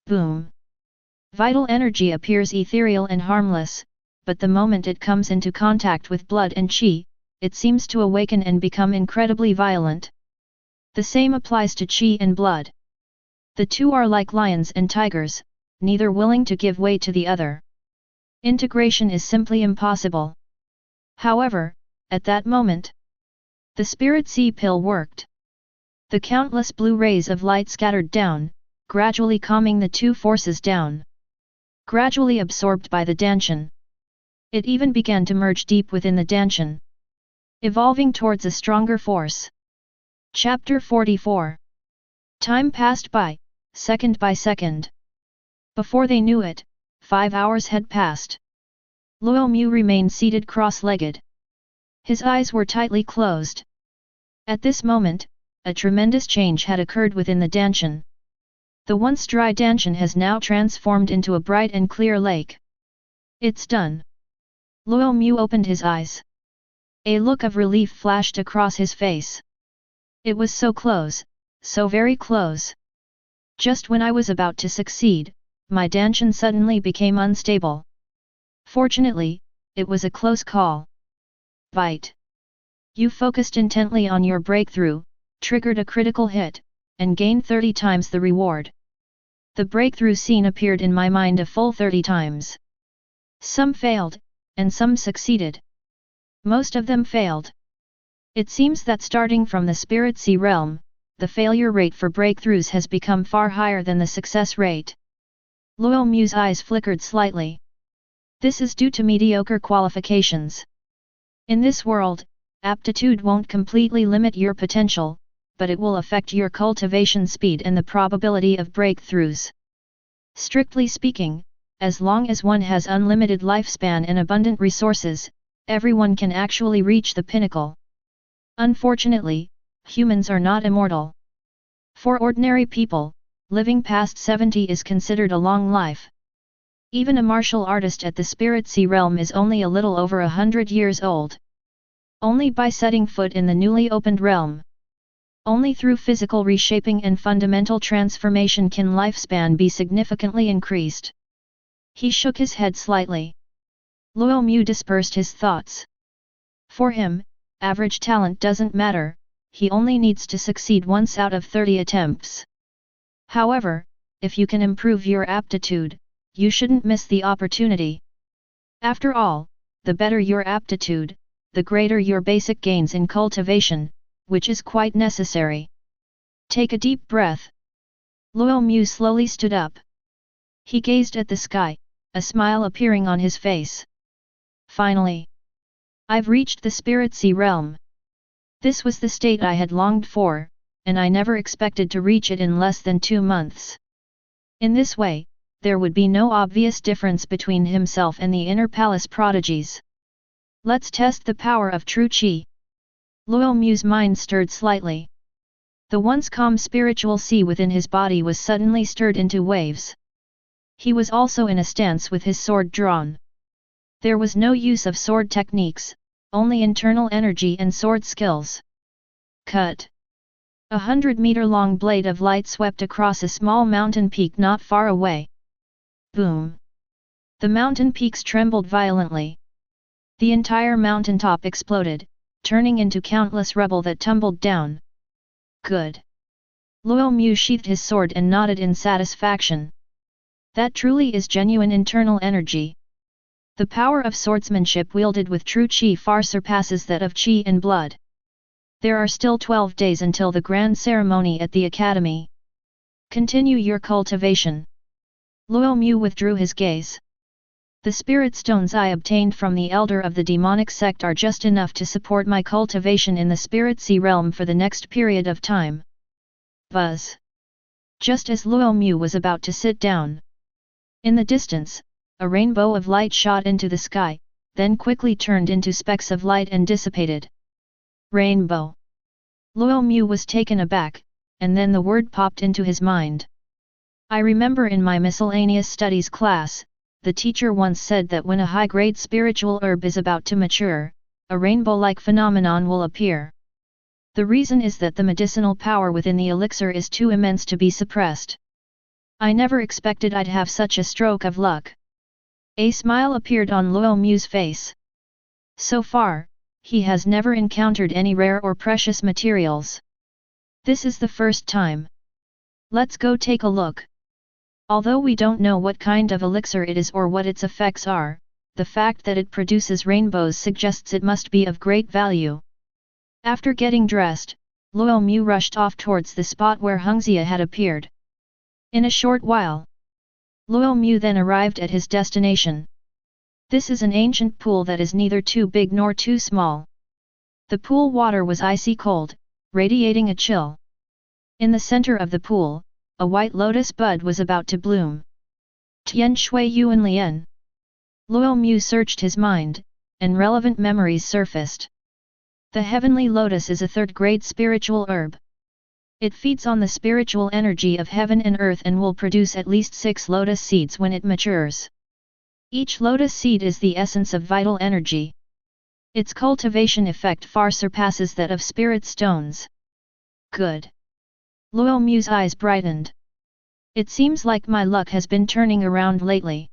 Boom! Vital energy appears ethereal and harmless, but the moment it comes into contact with blood and qi, it seems to awaken and become incredibly violent. The same applies to qi and blood. The two are like lions and tigers, neither willing to give way to the other. Integration is simply impossible. However, at that moment, the spirit sea pill worked. The countless blue rays of light scattered down, gradually calming the two forces down. Gradually absorbed by the Danshan. It even began to merge deep within the Danshan, evolving towards a stronger force. Chapter 44. Time passed by, second by second. Before they knew it, 5 hours had passed. Luo Mu remained seated cross-legged. His eyes were tightly closed. At this moment, a tremendous change had occurred within the Danshan. The once dry Danshan has now transformed into a bright and clear lake. It's done. Luo Mu opened his eyes. A look of relief flashed across his face. It was so close, so very close. Just when I was about to succeed, my Danshan suddenly became unstable. Fortunately, it was a close call. Bite. You focused intently on your breakthrough, triggered a critical hit, and gained 30 times the reward. The breakthrough scene appeared in my mind a full 30 times. Some failed, and some succeeded. Most of them failed. It seems that starting from the spirit sea realm, the failure rate for breakthroughs has become far higher than the success rate. Luo Mu's eyes flickered slightly. This is due to mediocre qualifications. In this world, aptitude won't completely limit your potential, but it will affect your cultivation speed and the probability of breakthroughs. Strictly speaking, as long as one has unlimited lifespan and abundant resources, everyone can actually reach the pinnacle. Unfortunately, humans are not immortal. For ordinary people, living past 70 is considered a long life. Even a martial artist at the spirit sea realm is only a little over 100 years old. Only by setting foot in the newly opened realm. Only through physical reshaping and fundamental transformation can lifespan be significantly increased. He shook his head slightly. Luo Mu dispersed his thoughts. For him, average talent doesn't matter, he only needs to succeed once out of 30 attempts. However, if you can improve your aptitude, you shouldn't miss the opportunity. After all, the better your aptitude, the greater your basic gains in cultivation, which is quite necessary. Take a deep breath. Luo Mu slowly stood up. He gazed at the sky, a smile appearing on his face. Finally, I've reached the spirit sea realm. This was the state I had longed for, and I never expected to reach it in less than 2 months. In this way, there would be no obvious difference between himself and the inner palace prodigies. Let's test the power of true qi. Luo Mu's mind stirred slightly. The once calm spiritual sea within his body was suddenly stirred into waves. He was also in a stance with his sword drawn. There was no use of sword techniques, only internal energy and sword skills. Cut. 100-meter-long blade of light swept across a small mountain peak not far away. Boom! The mountain peaks trembled violently. The entire mountaintop exploded, turning into countless rubble that tumbled down. Good. Luo Mu sheathed his sword and nodded in satisfaction. That truly is genuine internal energy. The power of swordsmanship wielded with true qi far surpasses that of qi and blood. There are still 12 days until the grand ceremony at the academy. Continue your cultivation. Luo Mu withdrew his gaze. The spirit stones I obtained from the elder of the demonic sect are just enough to support my cultivation in the spirit sea realm for the next period of time. Buzz. Just as Luo Mu was about to sit down. In the distance, a rainbow of light shot into the sky, then quickly turned into specks of light and dissipated. Rainbow. Luo Mu was taken aback, and then the word popped into his mind. I remember in my miscellaneous studies class, the teacher once said that when a high-grade spiritual herb is about to mature, a rainbow-like phenomenon will appear. The reason is that the medicinal power within the elixir is too immense to be suppressed. I never expected I'd have such a stroke of luck. A smile appeared on Luo Mu's face. So far, he has never encountered any rare or precious materials. This is the first time. Let's go take a look. Although we don't know what kind of elixir it is or what its effects are, the fact that it produces rainbows suggests it must be of great value. After getting dressed, Luo Mu rushed off towards the spot where Hengxia had appeared. In a short while, Luo Mu then arrived at his destination. This is an ancient pool that is neither too big nor too small. The pool water was icy cold, radiating a chill. In the center of the pool, a white lotus bud was about to bloom. Tian Shui Yuan Lian. Luo Mu searched his mind, and relevant memories surfaced. The heavenly lotus is a third-grade spiritual herb. It feeds on the spiritual energy of heaven and earth and will produce at least 6 lotus seeds when it matures. Each lotus seed is the essence of vital energy. Its cultivation effect far surpasses that of spirit stones. Good. Luo Mu's eyes brightened. It seems like my luck has been turning around lately.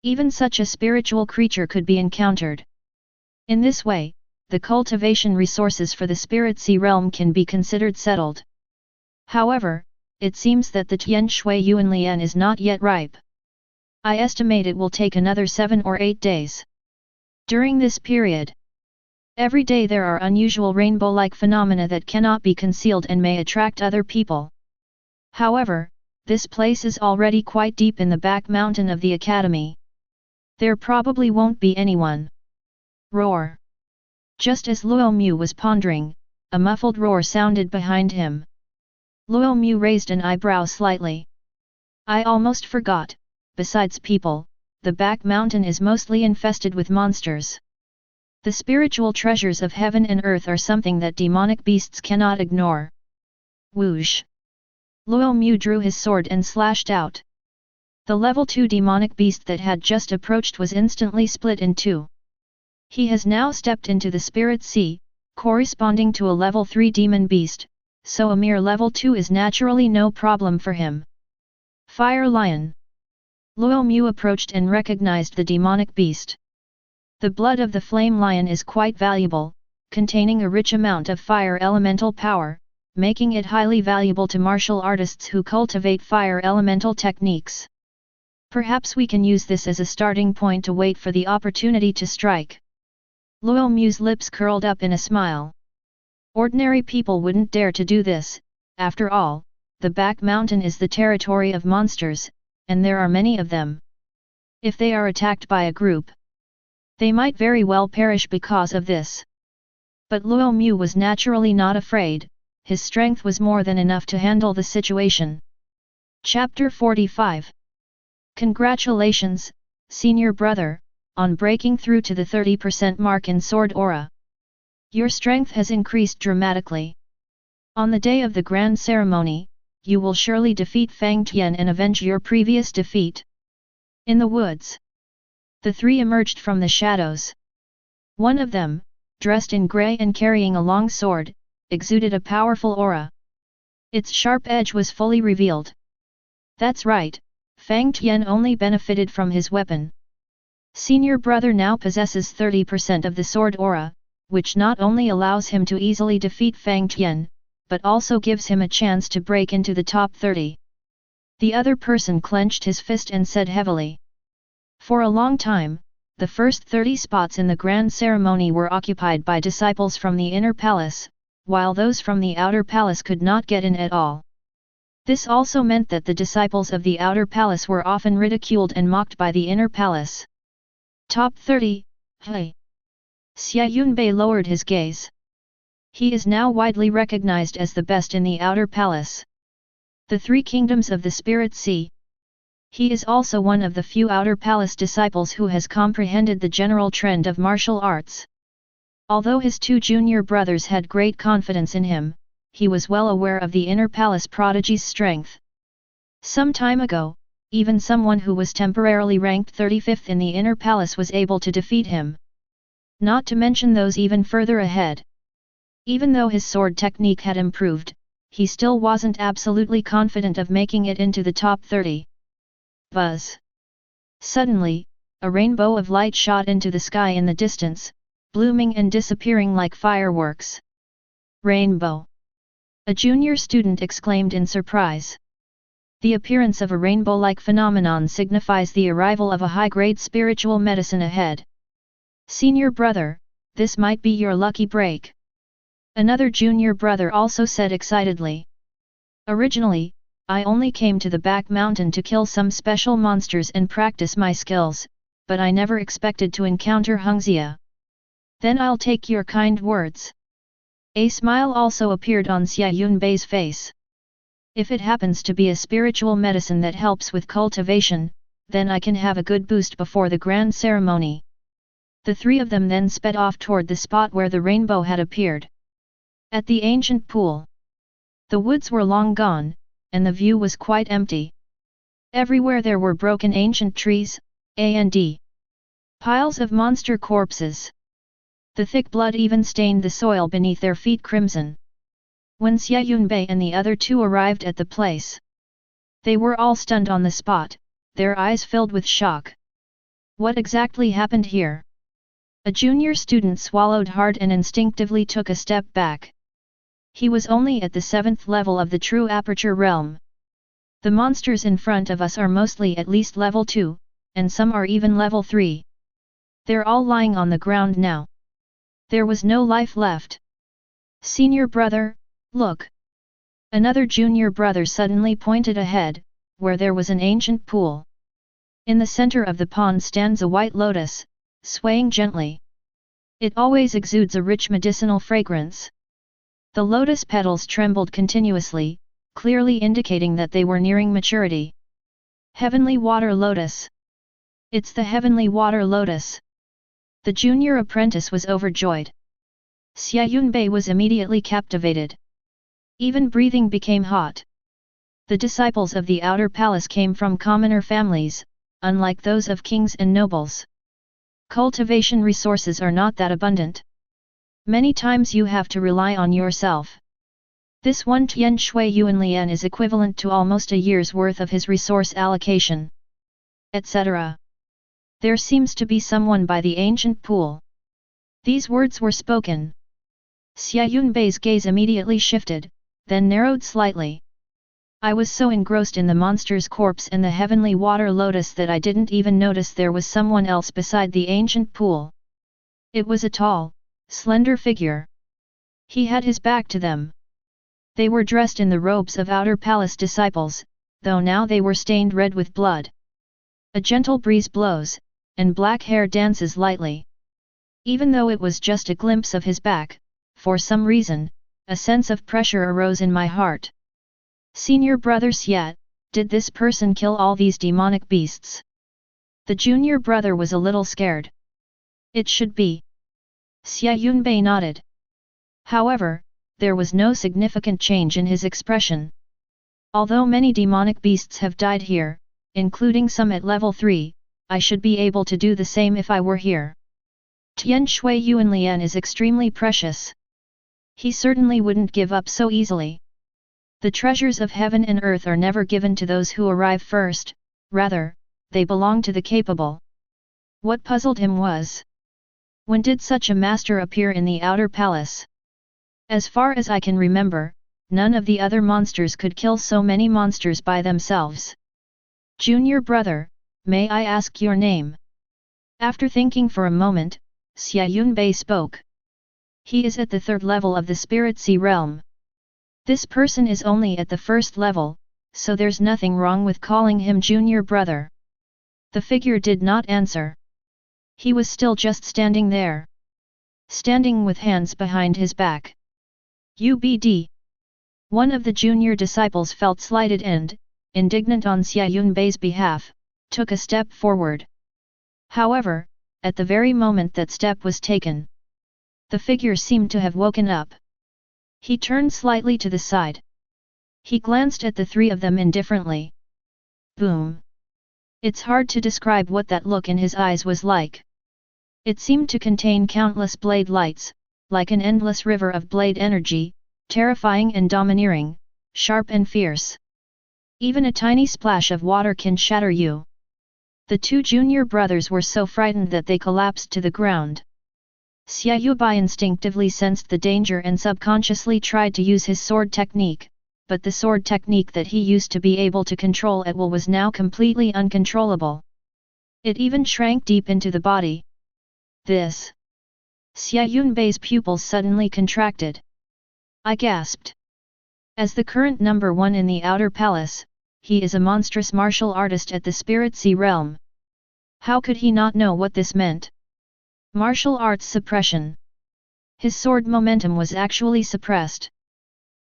Even such a spiritual creature could be encountered. In this way, the cultivation resources for the spirit sea realm can be considered settled. However, it seems that the Tian Shui Yuan Lian is not yet ripe. I estimate it will take another 7 or 8 days. During this period, every day there are unusual rainbow-like phenomena that cannot be concealed and may attract other people. However, this place is already quite deep in the back mountain of the academy. There probably won't be anyone. Roar. Just as Luo Mu was pondering, a muffled roar sounded behind him. Luo Mu raised an eyebrow slightly. I almost forgot, besides people, the back mountain is mostly infested with monsters. The spiritual treasures of heaven and earth are something that demonic beasts cannot ignore. Whoosh! Luo Mu drew his sword and slashed out. The level 2 demonic beast that had just approached was instantly split in two. He has now stepped into the spirit sea, corresponding to a level 3 demon beast, so a mere level 2 is naturally no problem for him. Fire Lion. Luo Mu approached and recognized the demonic beast. The blood of the flame lion is quite valuable, containing a rich amount of fire elemental power, making it highly valuable to martial artists who cultivate fire elemental techniques. Perhaps we can use this as a starting point to wait for the opportunity to strike. Luo Mu's lips curled up in a smile. Ordinary people wouldn't dare to do this. After all, the back mountain is the territory of monsters, and there are many of them. If they are attacked by a group, they might very well perish because of this. But Luo Mu was naturally not afraid, his strength was more than enough to handle the situation. Chapter 45. Congratulations, senior brother, on breaking through to the 30% mark in Sword Aura. Your strength has increased dramatically. On the day of the grand ceremony, you will surely defeat Fang Tian and avenge your previous defeat. In the woods, the three emerged from the shadows. One of them, dressed in grey and carrying a long sword, exuded a powerful aura. Its sharp edge was fully revealed. That's right, Fang Tian only benefited from his weapon. Senior brother now possesses 30% of the sword aura, which not only allows him to easily defeat Fang Tian, but also gives him a chance to break into the top 30. The other person clenched his fist and said heavily. For a long time, the first 30 spots in the grand ceremony were occupied by disciples from the inner palace, while those from the outer palace could not get in at all. This also meant that the disciples of the outer palace were often ridiculed and mocked by the inner palace. Top 30, hey. Xia Yunbei lowered his gaze. He is now widely recognized as the best in the Outer Palace. The three kingdoms of the Spirit Sea. He is also one of the few Outer Palace disciples who has comprehended the general trend of martial arts. Although his two junior brothers had great confidence in him, he was well aware of the Inner Palace prodigy's strength. Some time ago, even someone who was temporarily ranked 35th in the Inner Palace was able to defeat him. Not to mention those even further ahead. Even though his sword technique had improved, he still wasn't absolutely confident of making it into the top 30. Buzz! Suddenly, a rainbow of light shot into the sky in the distance, blooming and disappearing like fireworks. Rainbow! A junior student exclaimed in surprise. The appearance of a rainbow-like phenomenon signifies the arrival of a high-grade spiritual medicine ahead. Senior brother, this might be your lucky break. Another junior brother also said excitedly. Originally, I only came to the back mountain to kill some special monsters and practice my skills, but I never expected to encounter Hungzia. Then I'll take your kind words. A smile also appeared on Xia Yunbei's face. If it happens to be a spiritual medicine that helps with cultivation, then I can have a good boost before the grand ceremony. The three of them then sped off toward the spot where the rainbow had appeared. At the ancient pool. The woods were long gone, and the view was quite empty. Everywhere there were broken ancient trees, and piles of monster corpses. The thick blood even stained the soil beneath their feet crimson. When Xia Yunbei and the other two arrived at the place, they were all stunned on the spot, their eyes filled with shock. What exactly happened here? A junior student swallowed hard and instinctively took a step back. He was only at the 7th level of the true aperture realm. The monsters in front of us are mostly at least level 2, and some are even level 3. They're all lying on the ground now. There was no life left. Senior brother, look! Another junior brother suddenly pointed ahead, where there was an ancient pool. In the center of the pond stands a white lotus, swaying gently. It always exudes a rich medicinal fragrance. The lotus petals trembled continuously, clearly indicating that they were nearing maturity. Heavenly Water Lotus! It's the Heavenly Water Lotus! The junior apprentice was overjoyed. Xia Yunbei was immediately captivated. Even breathing became hot. The disciples of the Outer Palace came from commoner families, unlike those of kings and nobles. Cultivation resources are not that abundant. Many times you have to rely on yourself. This one Tian Shui Yuan Lian is equivalent to almost a year's worth of his resource allocation. Etc. There seems to be someone by the ancient pool. These words were spoken. Xia Yunbei's gaze immediately shifted, then narrowed slightly. I was so engrossed in the monster's corpse and the heavenly water lotus that I didn't even notice there was someone else beside the ancient pool. It was a tall, slender figure. He had his back to them. They were dressed in the robes of Outer Palace disciples, though now they were stained red with blood. A gentle breeze blows, and black hair dances lightly. Even though it was just a glimpse of his back, for some reason, a sense of pressure arose in my heart. Senior brother Xia, did this person kill all these demonic beasts? The junior brother was a little scared. It should be. Xia Yunbei nodded. However, there was no significant change in his expression. Although many demonic beasts have died here, including some at level 3, I should be able to do the same if I were here. Tian Shui Yuan Lian is extremely precious. He certainly wouldn't give up so easily. The treasures of heaven and earth are never given to those who arrive first, rather, they belong to the capable. What puzzled him was, when did such a master appear in the Outer Palace? As far as I can remember, none of the other monsters could kill so many monsters by themselves. Junior brother, may I ask your name? After thinking for a moment, Xia Yunbei spoke. He is at the 3rd level of the Spirit Sea realm. This person is only at the 1st level, so there's nothing wrong with calling him junior brother. The figure did not answer. He was still just standing there. Standing with hands behind his back. UBD. One of the junior disciples felt slighted and, indignant on Xia Yunbei's behalf, took a step forward. However, at the very moment that step was taken, the figure seemed to have woken up. He turned slightly to the side. He glanced at the three of them indifferently. Boom. It's hard to describe what that look in his eyes was like. It seemed to contain countless blade lights, like an endless river of blade energy, terrifying and domineering, sharp and fierce. Even a tiny splash of water can shatter you. The two junior brothers were so frightened that they collapsed to the ground. Xia Yubai instinctively sensed the danger and subconsciously tried to use his sword technique, but the sword technique that he used to be able to control at will was now completely uncontrollable. It even shrank deep into the body. This. Xia Yunbei's pupils suddenly contracted. I gasped. As the current number one in the Outer Palace, he is a monstrous martial artist at the Spirit Sea realm. How could he not know what this meant? Martial arts suppression. His sword momentum was actually suppressed.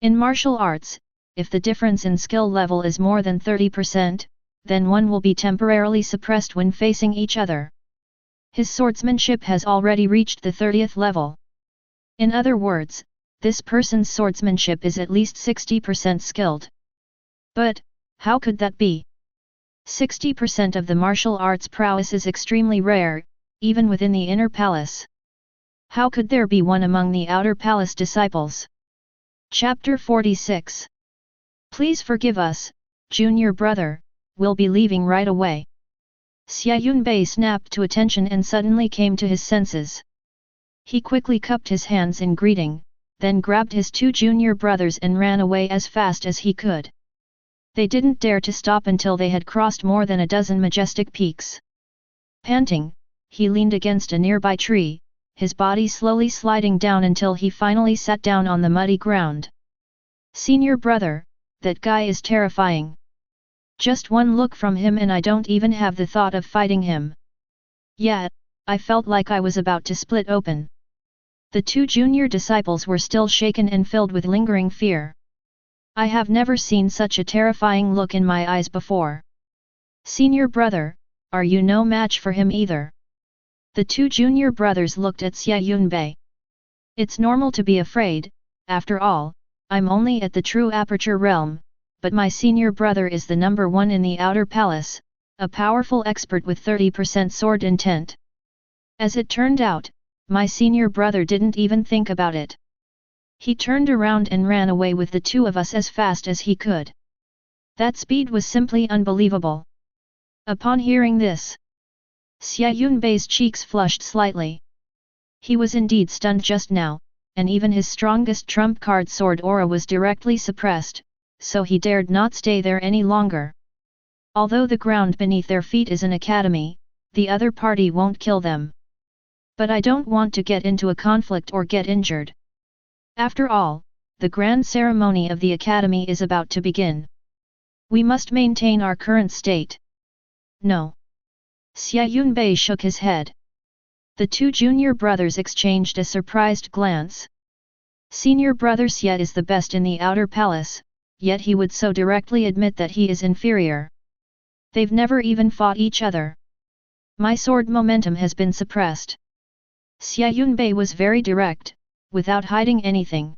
In martial arts, if the difference in skill level is more than 30%, then one will be temporarily suppressed when facing each other. His swordsmanship has already reached the 30th level. In other words, this person's swordsmanship is at least 60% skilled. But, how could that be? 60% of the martial arts prowess is extremely rare, even within the inner palace. How could there be one among the outer palace disciples? Chapter 46. Please forgive us, junior brother, we'll be leaving right away. Xia Yunbei snapped to attention and suddenly came to his senses. He quickly cupped his hands in greeting, then grabbed his two junior brothers and ran away as fast as he could. They didn't dare to stop until they had crossed more than a dozen majestic peaks. Panting, he leaned against a nearby tree, his body slowly sliding down until he finally sat down on the muddy ground. Senior brother, that guy is terrifying. Just one look from him and I don't even have the thought of fighting him. Yet, I felt like I was about to split open. The two junior disciples were still shaken and filled with lingering fear. I have never seen such a terrifying look in my eyes before. Senior brother, are you no match for him either? The two junior brothers looked at Xia Yunbei. It's normal to be afraid, after all, I'm only at the true aperture realm, but my senior brother is the number one in the outer palace, a powerful expert with 30% sword intent. As it turned out, my senior brother didn't even think about it. He turned around and ran away with the two of us as fast as he could. That speed was simply unbelievable. Upon hearing this, Xia Yunbei's cheeks flushed slightly. He was indeed stunned just now, and even his strongest trump card sword aura was directly suppressed, so he dared not stay there any longer. Although the ground beneath their feet is an academy, the other party won't kill them. But I don't want to get into a conflict or get injured. After all, the grand ceremony of the academy is about to begin. We must maintain our current state. No. Xia Yunbei shook his head. The two junior brothers exchanged a surprised glance. Senior brother Xia is the best in the outer palace, yet he would so directly admit that he is inferior. They've never even fought each other. My sword momentum has been suppressed. Xia Yunbei was very direct, without hiding anything.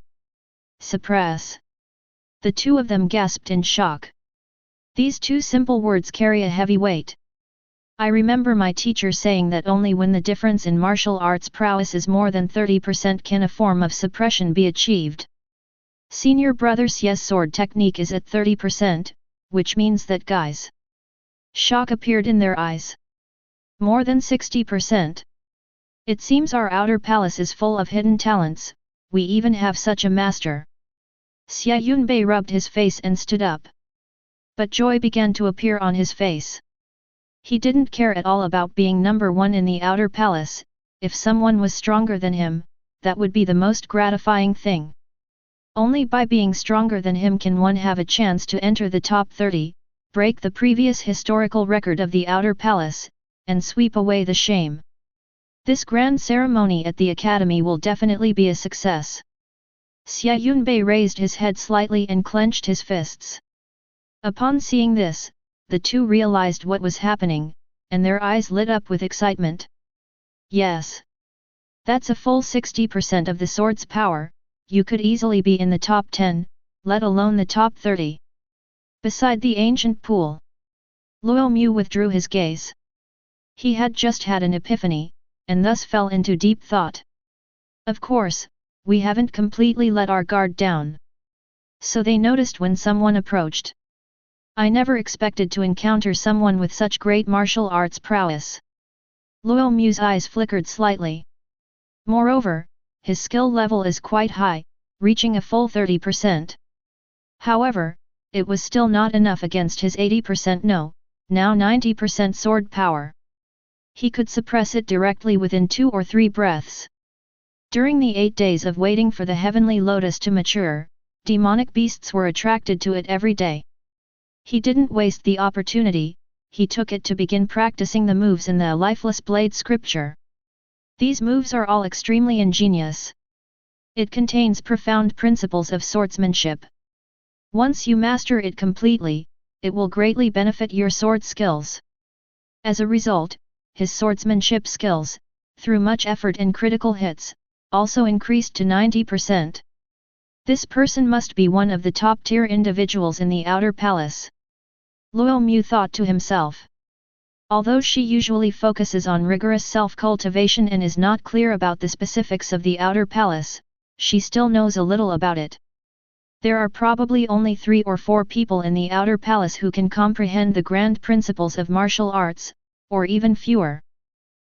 Suppress. The two of them gasped in shock. These two simple words carry a heavy weight. I remember my teacher saying that only when the difference in martial arts prowess is more than 30% can a form of suppression be achieved. Senior brother Xia's sword technique is at 30%, which means that guys. Shock appeared in their eyes. More than 60%. It seems our outer palace is full of hidden talents, we even have such a master. Xia Yunbei rubbed his face and stood up. But joy began to appear on his face. He didn't care at all about being number one in the outer palace. If someone was stronger than him, that would be the most gratifying thing. Only by being stronger than him can one have a chance to enter the top 30, break the previous historical record of the outer palace, and sweep away the shame. This grand ceremony at the academy will definitely be a success. Xia Yunbei raised his head slightly and clenched his fists. Upon seeing this, the two realized what was happening, and their eyes lit up with excitement. Yes. That's a full 60% of the sword's power, you could easily be in the top 10, let alone the top 30. Beside the ancient pool, Luo Mu withdrew his gaze. He had just had an epiphany, and thus fell into deep thought. Of course, we haven't completely let our guard down. So they noticed when someone approached. I never expected to encounter someone with such great martial arts prowess. Luo Mu's eyes flickered slightly. Moreover, his skill level is quite high, reaching a full 30%. However, it was still not enough against his 80% no, now 90% sword power. He could suppress it directly within 2 or 3 breaths. During the 8 days of waiting for the heavenly lotus to mature, demonic beasts were attracted to it every day. He didn't waste the opportunity, he took it to begin practicing the moves in the lifeless blade scripture. These moves are all extremely ingenious. It contains profound principles of swordsmanship. Once you master it completely, it will greatly benefit your sword skills. As a result, his swordsmanship skills, through much effort and critical hits, also increased to 90%. This person must be one of the top-tier individuals in the outer palace. Luo Mu thought to himself. Although she usually focuses on rigorous self-cultivation and is not clear about the specifics of the outer palace, she still knows a little about it. There are probably only 3 or 4 people in the outer palace who can comprehend the grand principles of martial arts, or even fewer.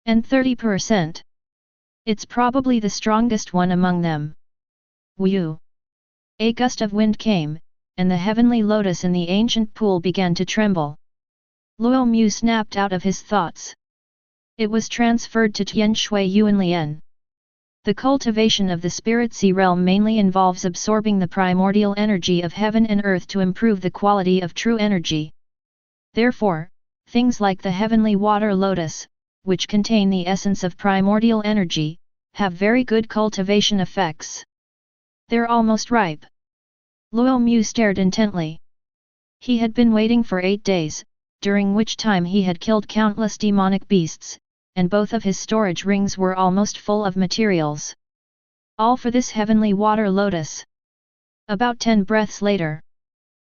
And 30%. It's probably the strongest one among them. Wu! A gust of wind came, and the heavenly lotus in the ancient pool began to tremble. Luo Mu snapped out of his thoughts. It was transferred to Tian Shui Yuan Lian. The cultivation of the spirit sea realm mainly involves absorbing the primordial energy of heaven and earth to improve the quality of true energy. Therefore, things like the heavenly water lotus, which contain the essence of primordial energy, have very good cultivation effects. They're almost ripe. Luo Mu stared intently. He had been waiting for 8 days, during which time he had killed countless demonic beasts, and both of his storage rings were almost full of materials. All for this heavenly water lotus. About 10 breaths later,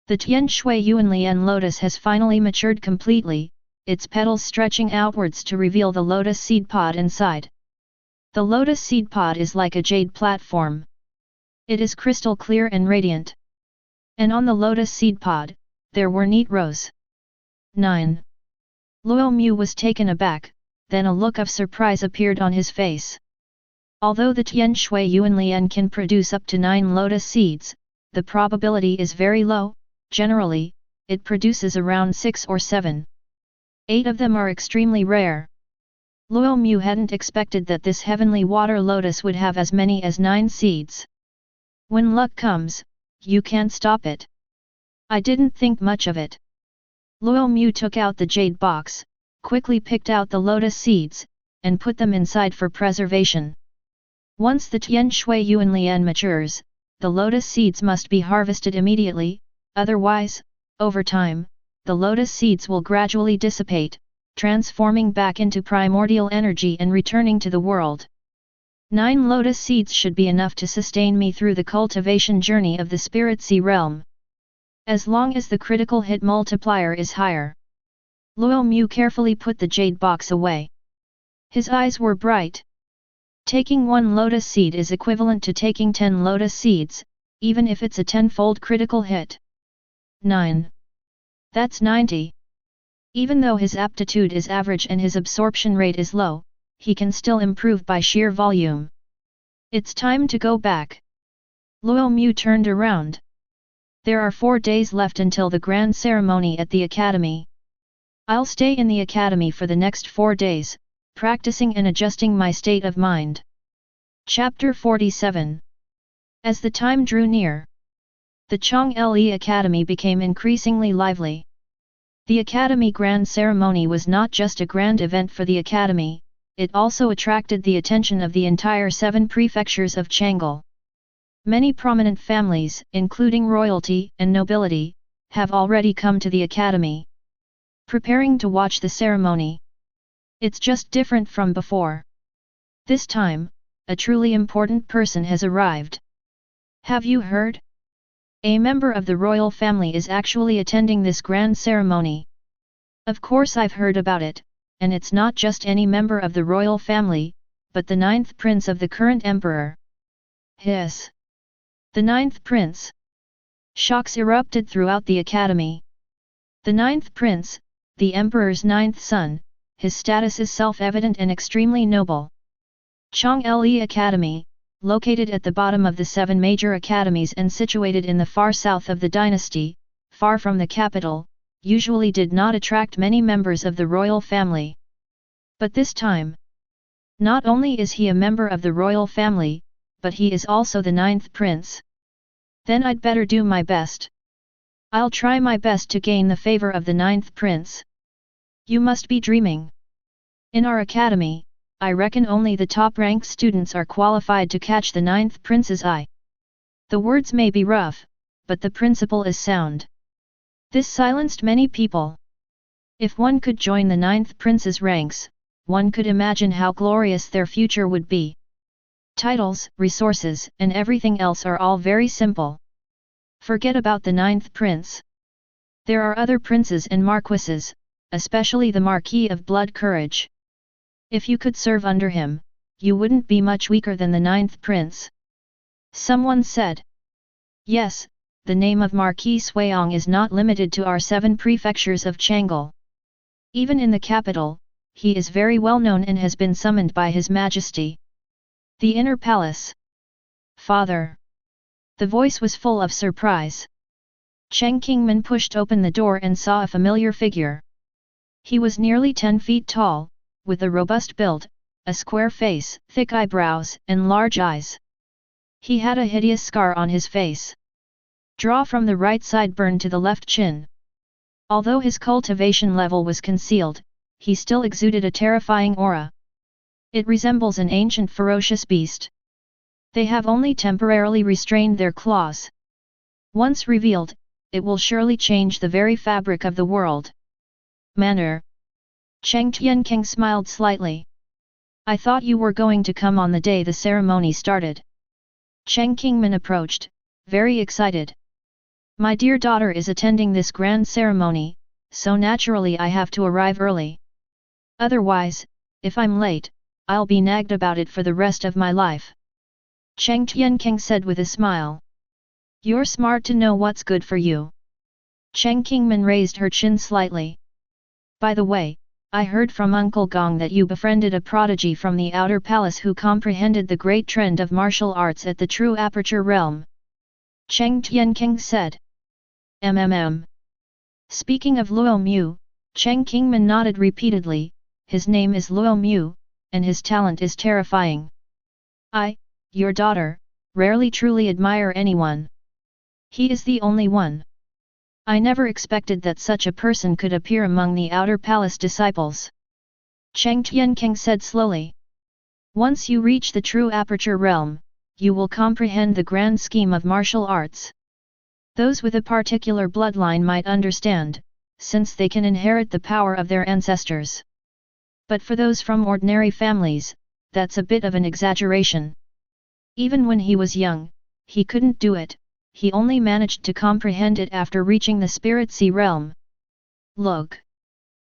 the Tian Shui Yuan Lian lotus has finally matured completely, its petals stretching outwards to reveal the lotus seed pod inside. The lotus seed pod is like a jade platform. It is crystal clear and radiant. And on the lotus seed pod, there were neat rows. 9. Luo Mu was taken aback, then a look of surprise appeared on his face. Although the Tian Shui Yuan Lian can produce up to 9 lotus seeds, the probability is very low. Generally, it produces around 6 or 7. 8 of them are extremely rare. Luo Mu hadn't expected that this heavenly water lotus would have as many as 9 seeds. When luck comes, you can't stop it. I didn't think much of it. Luo Mu took out the jade box, quickly picked out the lotus seeds, and put them inside for preservation. Once the Tian Shui Yuan Lian matures, the lotus seeds must be harvested immediately, otherwise, over time, the lotus seeds will gradually dissipate, transforming back into primordial energy and returning to the world. 9 lotus seeds should be enough to sustain me through the cultivation journey of the spirit sea realm. As long as the critical hit multiplier is higher. Luo Mu carefully put the jade box away. His eyes were bright. Taking 1 lotus seed is equivalent to taking 10 lotus seeds, even if it's a 10-fold critical hit. 9. That's 90. Even though his aptitude is average and his absorption rate is low, he can still improve by sheer volume. It's time to go back. Luo Mu turned around. There are 4 days left until the grand ceremony at the academy. I'll stay in the academy for the next 4 days, practicing and adjusting my state of mind. Chapter 47. As the time drew near, the Chang'e Academy became increasingly lively. The academy grand ceremony was not just a grand event for the academy, it also attracted the attention of the entire 7 prefectures of Chang'e. Many prominent families, including royalty and nobility, have already come to the academy, preparing to watch the ceremony. It's just different from before. This time, a truly important person has arrived. Have you heard? A member of the royal family is actually attending this grand ceremony. Of course I've heard about it, and it's not just any member of the royal family, but the 9th prince of the current emperor. Hiss! The 9th prince! Shocks erupted throughout the academy. The 9th prince, the emperor's 9th son, his status is self-evident and extremely noble. Chang'e Academy, located at the bottom of the 7 major academies and situated in the far south of the dynasty, far from the capital, usually did not attract many members of the royal family. But this time, not only is he a member of the royal family, but he is also the 9th prince. Then I'd better do my best. I'll try my best to gain the favor of the 9th prince. You must be dreaming. In our academy, I reckon only the top-ranked students are qualified to catch the 9th prince's eye. The words may be rough, but the principle is sound. This silenced many people. If one could join the 9th prince's ranks, one could imagine how glorious their future would be. Titles, resources, and everything else are all very simple. Forget about the 9th prince. There are other princes and marquises, especially the Marquis of Blood Courage. If you could serve under him, you wouldn't be much weaker than the 9th prince. Someone said. Yes, the name of Marquis Suiyong is not limited to our 7 prefectures of Chang'e. Even in the capital, he is very well known and has been summoned by His Majesty. The inner palace. Father. The voice was full of surprise. Cheng Qingmin pushed open the door and saw a familiar figure. He was nearly 10 feet tall, with a robust build, a square face, thick eyebrows, and large eyes. He had a hideous scar on his face. Draw from the right sideburn to the left chin. Although his cultivation level was concealed, he still exuded a terrifying aura. It resembles an ancient ferocious beast. They have only temporarily restrained their claws. Once revealed, it will surely change the very fabric of the world. Manner. Cheng Tiankeng smiled slightly. I thought you were going to come on the day the ceremony started. Cheng Qingmin approached, very excited. My dear daughter is attending this grand ceremony, so naturally I have to arrive early. Otherwise, if I'm late, I'll be nagged about it for the rest of my life. Cheng Tiankeng said with a smile. You're smart to know what's good for you. Cheng Qingmin raised her chin slightly. By the way, I heard from Uncle Gong that you befriended a prodigy from the outer palace who comprehended the great trend of martial arts at the true aperture realm. Cheng Tiankeng said. Speaking of Luo Mu, Cheng Qingmin nodded repeatedly. His name is Luo Mu, and his talent is terrifying. I, your daughter, rarely truly admire anyone. He is the only one. I never expected that such a person could appear among the outer palace disciples. Cheng Tiankeng said slowly. Once you reach the true aperture realm, you will comprehend the grand scheme of martial arts. Those with a particular bloodline might understand, since they can inherit the power of their ancestors. But for those from ordinary families, that's a bit of an exaggeration. Even when he was young, he couldn't do it, he only managed to comprehend it after reaching the Spirit Sea realm. Look!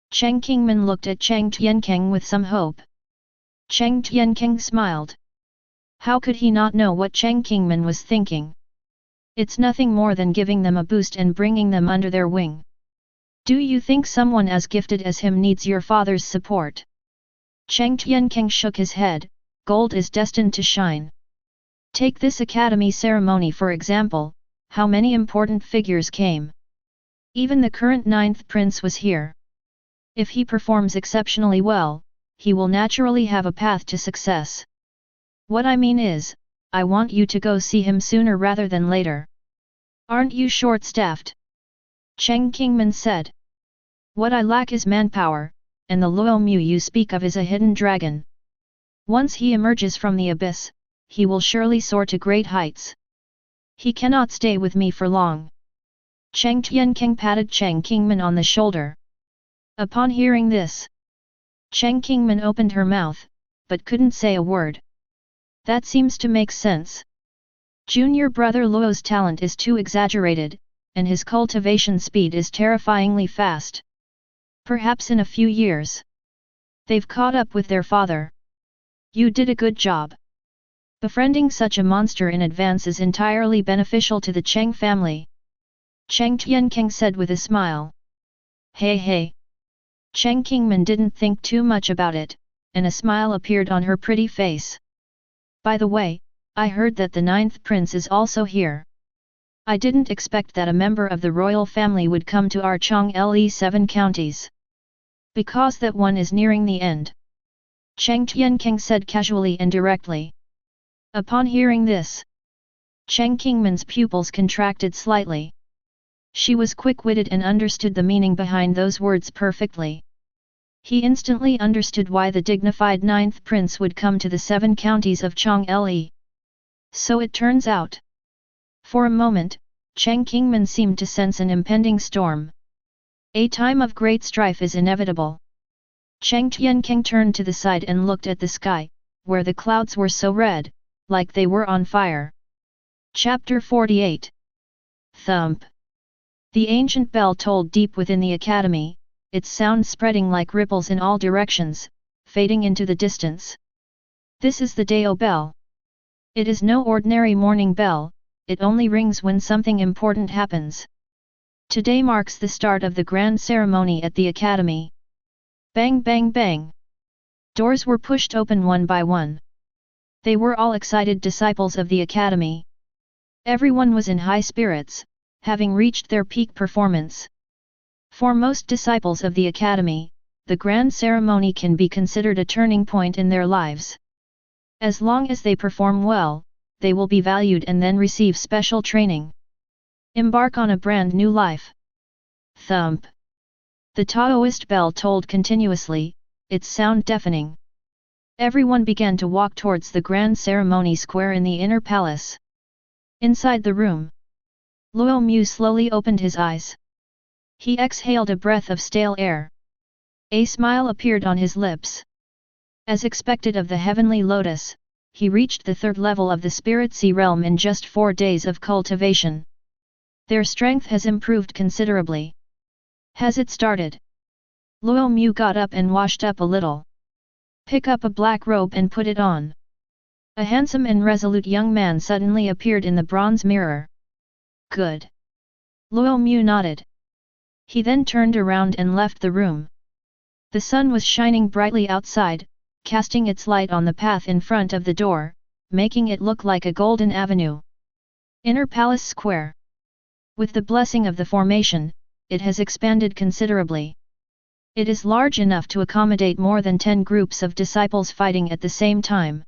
Cheng Qingmin looked at Cheng Tiankeng with some hope. Cheng Tiankeng smiled. How could he not know what Cheng Qingmin was thinking? It's nothing more than giving them a boost and bringing them under their wing. Do you think someone as gifted as him needs your father's support? Cheng Tiankeng shook his head. Gold is destined to shine. Take this academy ceremony for example, how many important figures came. Even the current 9th prince was here. If he performs exceptionally well, he will naturally have a path to success. What I mean is, I want you to go see him sooner rather than later. Aren't you short-staffed? Cheng Qingmin said. What I lack is manpower, and the Luo Mu you speak of is a hidden dragon, Once he emerges from the abyss, he will surely soar to great heights. He cannot stay with me for long. Cheng Tiankeng patted Cheng Kingman on the shoulder. Upon hearing this, Cheng Kingman opened her mouth, but couldn't say a word. That seems to make sense. Junior brother Luo's talent is too exaggerated, and his cultivation speed is terrifyingly fast. Perhaps in a few years, they've caught up with their father. You did a good job. Befriending such a monster in advance is entirely beneficial to the Cheng family. Cheng Tiankeng said with a smile. Hey hey. Cheng Kingman didn't think too much about it, and a smile appeared on her pretty face. By the way, I heard that the 9th prince is also here. I didn't expect that a member of the royal family would come to our Chong-Le 7 counties. Because that one is nearing the end. Cheng Tiankeng said casually and directly. Upon hearing this, Cheng Kingman's pupils contracted slightly. She was quick-witted and understood the meaning behind those words perfectly. He instantly understood why the dignified 9th prince would come to the 7 counties of Chong-Le. So it turns out. For a moment, Cheng Kingman seemed to sense an impending storm. A time of great strife is inevitable. Cheng Tiankeng turned to the side and looked at the sky, where the clouds were so red, like they were on fire. Chapter 48. Thump. The ancient bell tolled deep within the academy, its sound spreading like ripples in all directions, fading into the distance. This is the Dao bell. It is no ordinary morning bell, it only rings when something important happens. Today marks the start of the grand ceremony at the academy. Bang bang bang. Doors were pushed open one by one. They were all excited disciples of the academy. Everyone was in high spirits, having reached their peak performance. For most disciples of the academy, the grand ceremony can be considered a turning point in their lives. As long as they perform well, they will be valued and then receive special training. Embark on a brand new life. Thump. The Taoist bell tolled continuously, its sound deafening. Everyone began to walk towards the grand ceremony square in the inner palace. Inside the room, Luo Mu slowly opened his eyes. He exhaled a breath of stale air. A smile appeared on his lips. As expected of the heavenly lotus, he reached the 3rd level of the Spirit Sea realm in just 4 days of cultivation. Their strength has improved considerably. Has it started? Luo Mu got up and washed up a little. Pick up a black robe and put it on. A handsome and resolute young man suddenly appeared in the bronze mirror. Good. Luo Mu nodded. He then turned around and left the room. The sun was shining brightly outside, casting its light on the path in front of the door, making it look like a golden avenue. Inner Palace Square. With the blessing of the formation, it has expanded considerably. It is large enough to accommodate more than 10 groups of disciples fighting at the same time.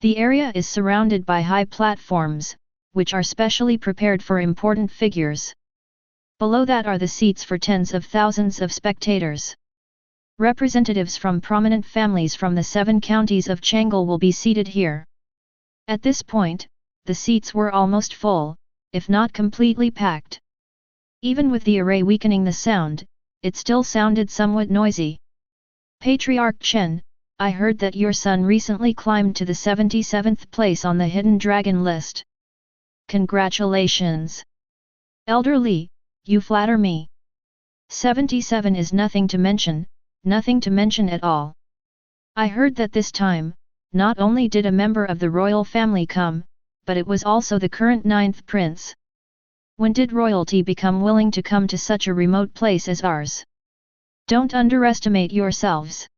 The area is surrounded by high platforms, which are specially prepared for important figures. Below that are the seats for tens of thousands of spectators. Representatives from prominent families from the 7 counties of Chang'e will be seated here. At this point, the seats were almost full, if not completely packed. Even with the array weakening the sound, it still sounded somewhat noisy. Patriarch Chen, I heard that your son recently climbed to the 77th place on the Hidden Dragon list. Congratulations! Elder Li, you flatter me. 77 is nothing to mention at all. I heard that this time, not only did a member of the royal family come, but it was also the current 9th prince. When did royalty become willing to come to such a remote place as ours? Don't underestimate yourselves.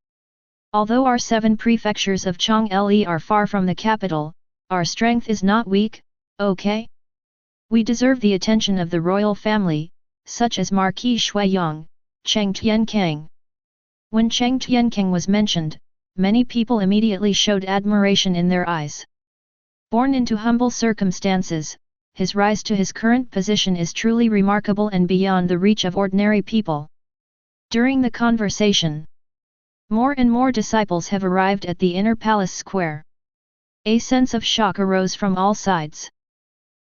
Although our 7 prefectures of Chong-Le are far from the capital, our strength is not weak, okay? We deserve the attention of the royal family, such as Marquis Shuiyang, Cheng Tiankeng. When Cheng Tiankeng was mentioned, many people immediately showed admiration in their eyes. Born into humble circumstances, his rise to his current position is truly remarkable and beyond the reach of ordinary people. During the conversation, More and more disciples have arrived at the inner palace square. A sense of shock arose from all sides.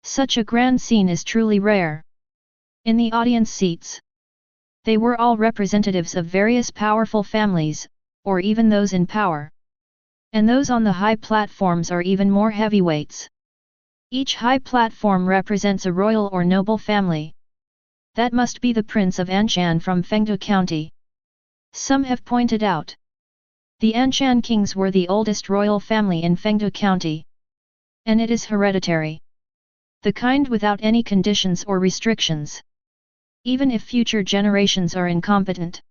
Such a grand scene is truly rare. In the audience seats, they were all representatives of various powerful families, or even those in power. And those on the high platforms are even more heavyweights. Each high platform represents a royal or noble family. That must be the Prince of Anshan from Fengdu County. Some have pointed out. The Anshan kings were the oldest royal family in Fengdu County. And it is hereditary. The kind without any conditions or restrictions. Even if future generations are incompetent,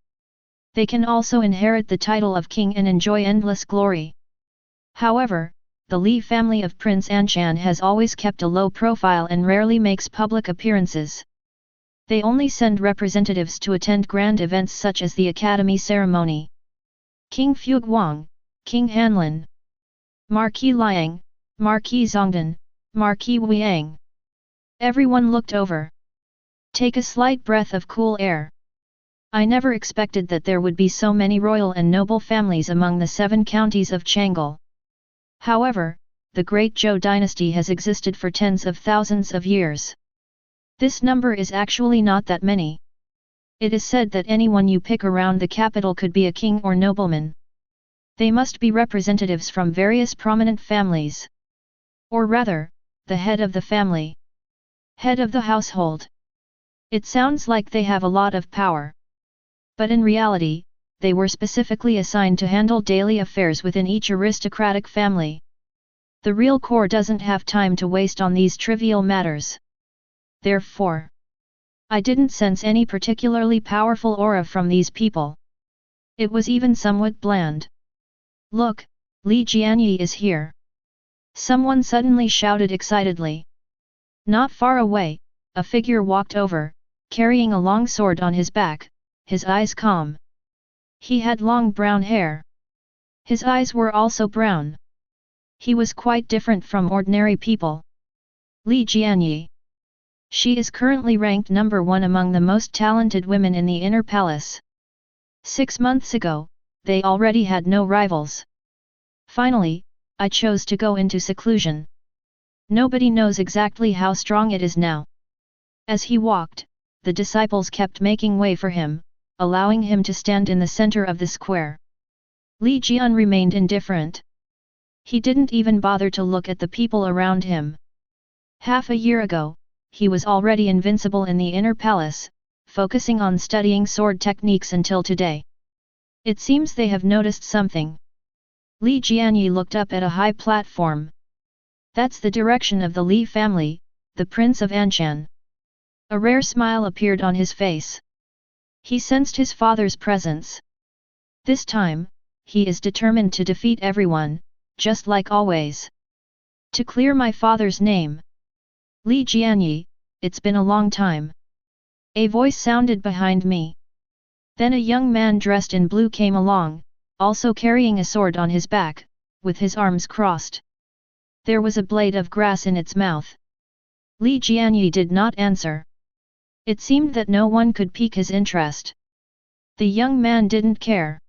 they can also inherit the title of king and enjoy endless glory. However, the Li family of Prince Anshan has always kept a low profile and rarely makes public appearances. They only send representatives to attend grand events such as the Academy ceremony. King Fuguang, King Hanlin, Marquis Liang, Marquis Zongdan, Marquis Weiyang. Everyone looked over. Take a slight breath of cool air. I never expected that there would be so many royal and noble families among the 7 counties of Chang'an. However, the Great Zhou dynasty has existed for tens of thousands of years. This number is actually not that many. It is said that anyone you pick around the capital could be a king or nobleman. They must be representatives from various prominent families. Or rather, the head of the family. Head of the household. It sounds like they have a lot of power. But in reality, they were specifically assigned to handle daily affairs within each aristocratic family. The real core doesn't have time to waste on these trivial matters. Therefore, I didn't sense any particularly powerful aura from these people. It was even somewhat bland. Look, Li Jianyi is here. Someone suddenly shouted excitedly. Not far away, a figure walked over, carrying a long sword on his back, his eyes calm. He had long brown hair. His eyes were also brown. He was quite different from ordinary people. Li Jianyi. She is currently ranked number 1 among the most talented women in the inner palace. 6 months ago, they already had no rivals. Finally, I chose to go into seclusion. Nobody knows exactly how strong it is now. As he walked, the disciples kept making way for him, allowing him to stand in the center of the square. Li Jian remained indifferent. He didn't even bother to look at the people around him. Half a year ago, he was already invincible in the inner palace, focusing on studying sword techniques until today. It seems they have noticed something. Li Jianyi looked up at a high platform. That's the direction of the Li family, the Prince of Anshan. A rare smile appeared on his face. He sensed his father's presence. This time, he is determined to defeat everyone, just like always. To clear my father's name. Li Jianyi, it's been a long time. A voice sounded behind me. Then a young man dressed in blue came along, also carrying a sword on his back, with his arms crossed. There was a blade of grass in its mouth. Li Jianyi did not answer. It seemed that no one could pique his interest. The young man didn't care.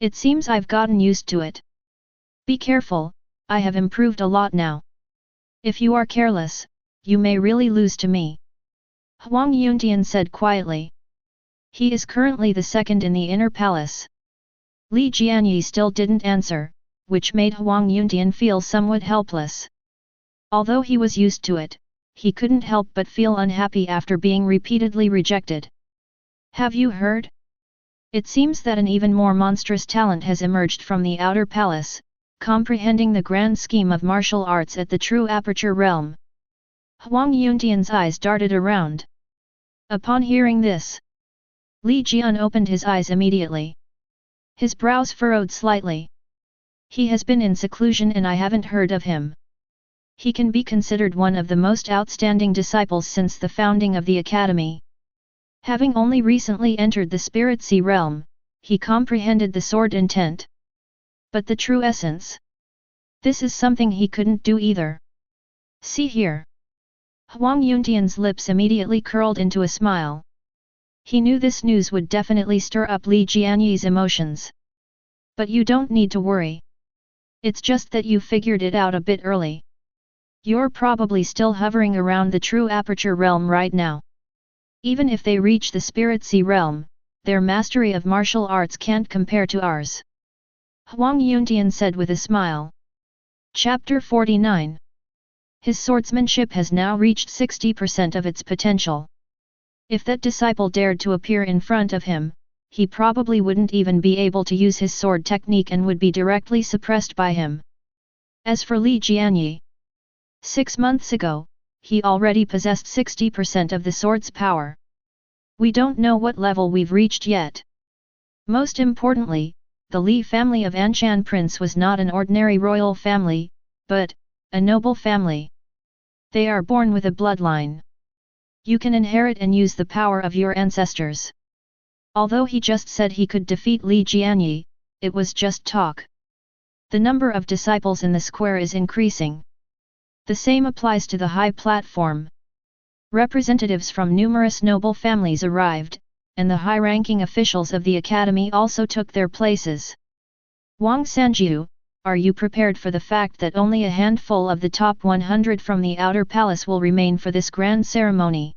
It seems I've gotten used to it. Be careful, I have improved a lot now. If you are careless, you may really lose to me. Huang Yuntian said quietly. He is currently the second in the inner palace. Li Jianyi still didn't answer, which made Huang Yuntian feel somewhat helpless. Although he was used to it, he couldn't help but feel unhappy after being repeatedly rejected. Have you heard? It seems that an even more monstrous talent has emerged from the outer palace, comprehending the grand scheme of martial arts at the true aperture realm. Huang Yuntian's eyes darted around. Upon hearing this, Li Jian opened his eyes immediately. His brows furrowed slightly. He has been in seclusion and I haven't heard of him. He can be considered one of the most outstanding disciples since the founding of the academy. Having only recently entered the Spirit Sea realm, he comprehended the sword intent. But the true essence? This is something he couldn't do either. See here. Huang Yuntian's lips immediately curled into a smile. He knew this news would definitely stir up Li Jianyi's emotions. But you don't need to worry. It's just that you figured it out a bit early. You're probably still hovering around the true aperture realm right now. Even if they reach the spirit sea realm, their mastery of martial arts can't compare to ours. Huang Yuntian said with a smile. Chapter 49. His swordsmanship has now reached 60% of its potential. If that disciple dared to appear in front of him, he probably wouldn't even be able to use his sword technique and would be directly suppressed by him. As for Li Jianyi, 6 months ago, he already possessed 60% of the sword's power. We don't know what level we've reached yet. Most importantly, the Li family of Anshan Prince was not an ordinary royal family, but a noble family. They are born with a bloodline. You can inherit and use the power of your ancestors. Although he just said he could defeat Li Jianyi, it was just talk. The number of disciples in the square is increasing. The same applies to the high platform. Representatives from numerous noble families arrived, and the high-ranking officials of the academy also took their places. Wang Sanjiu, are you prepared for the fact that only a handful of the top 100 from the outer palace will remain for this grand ceremony?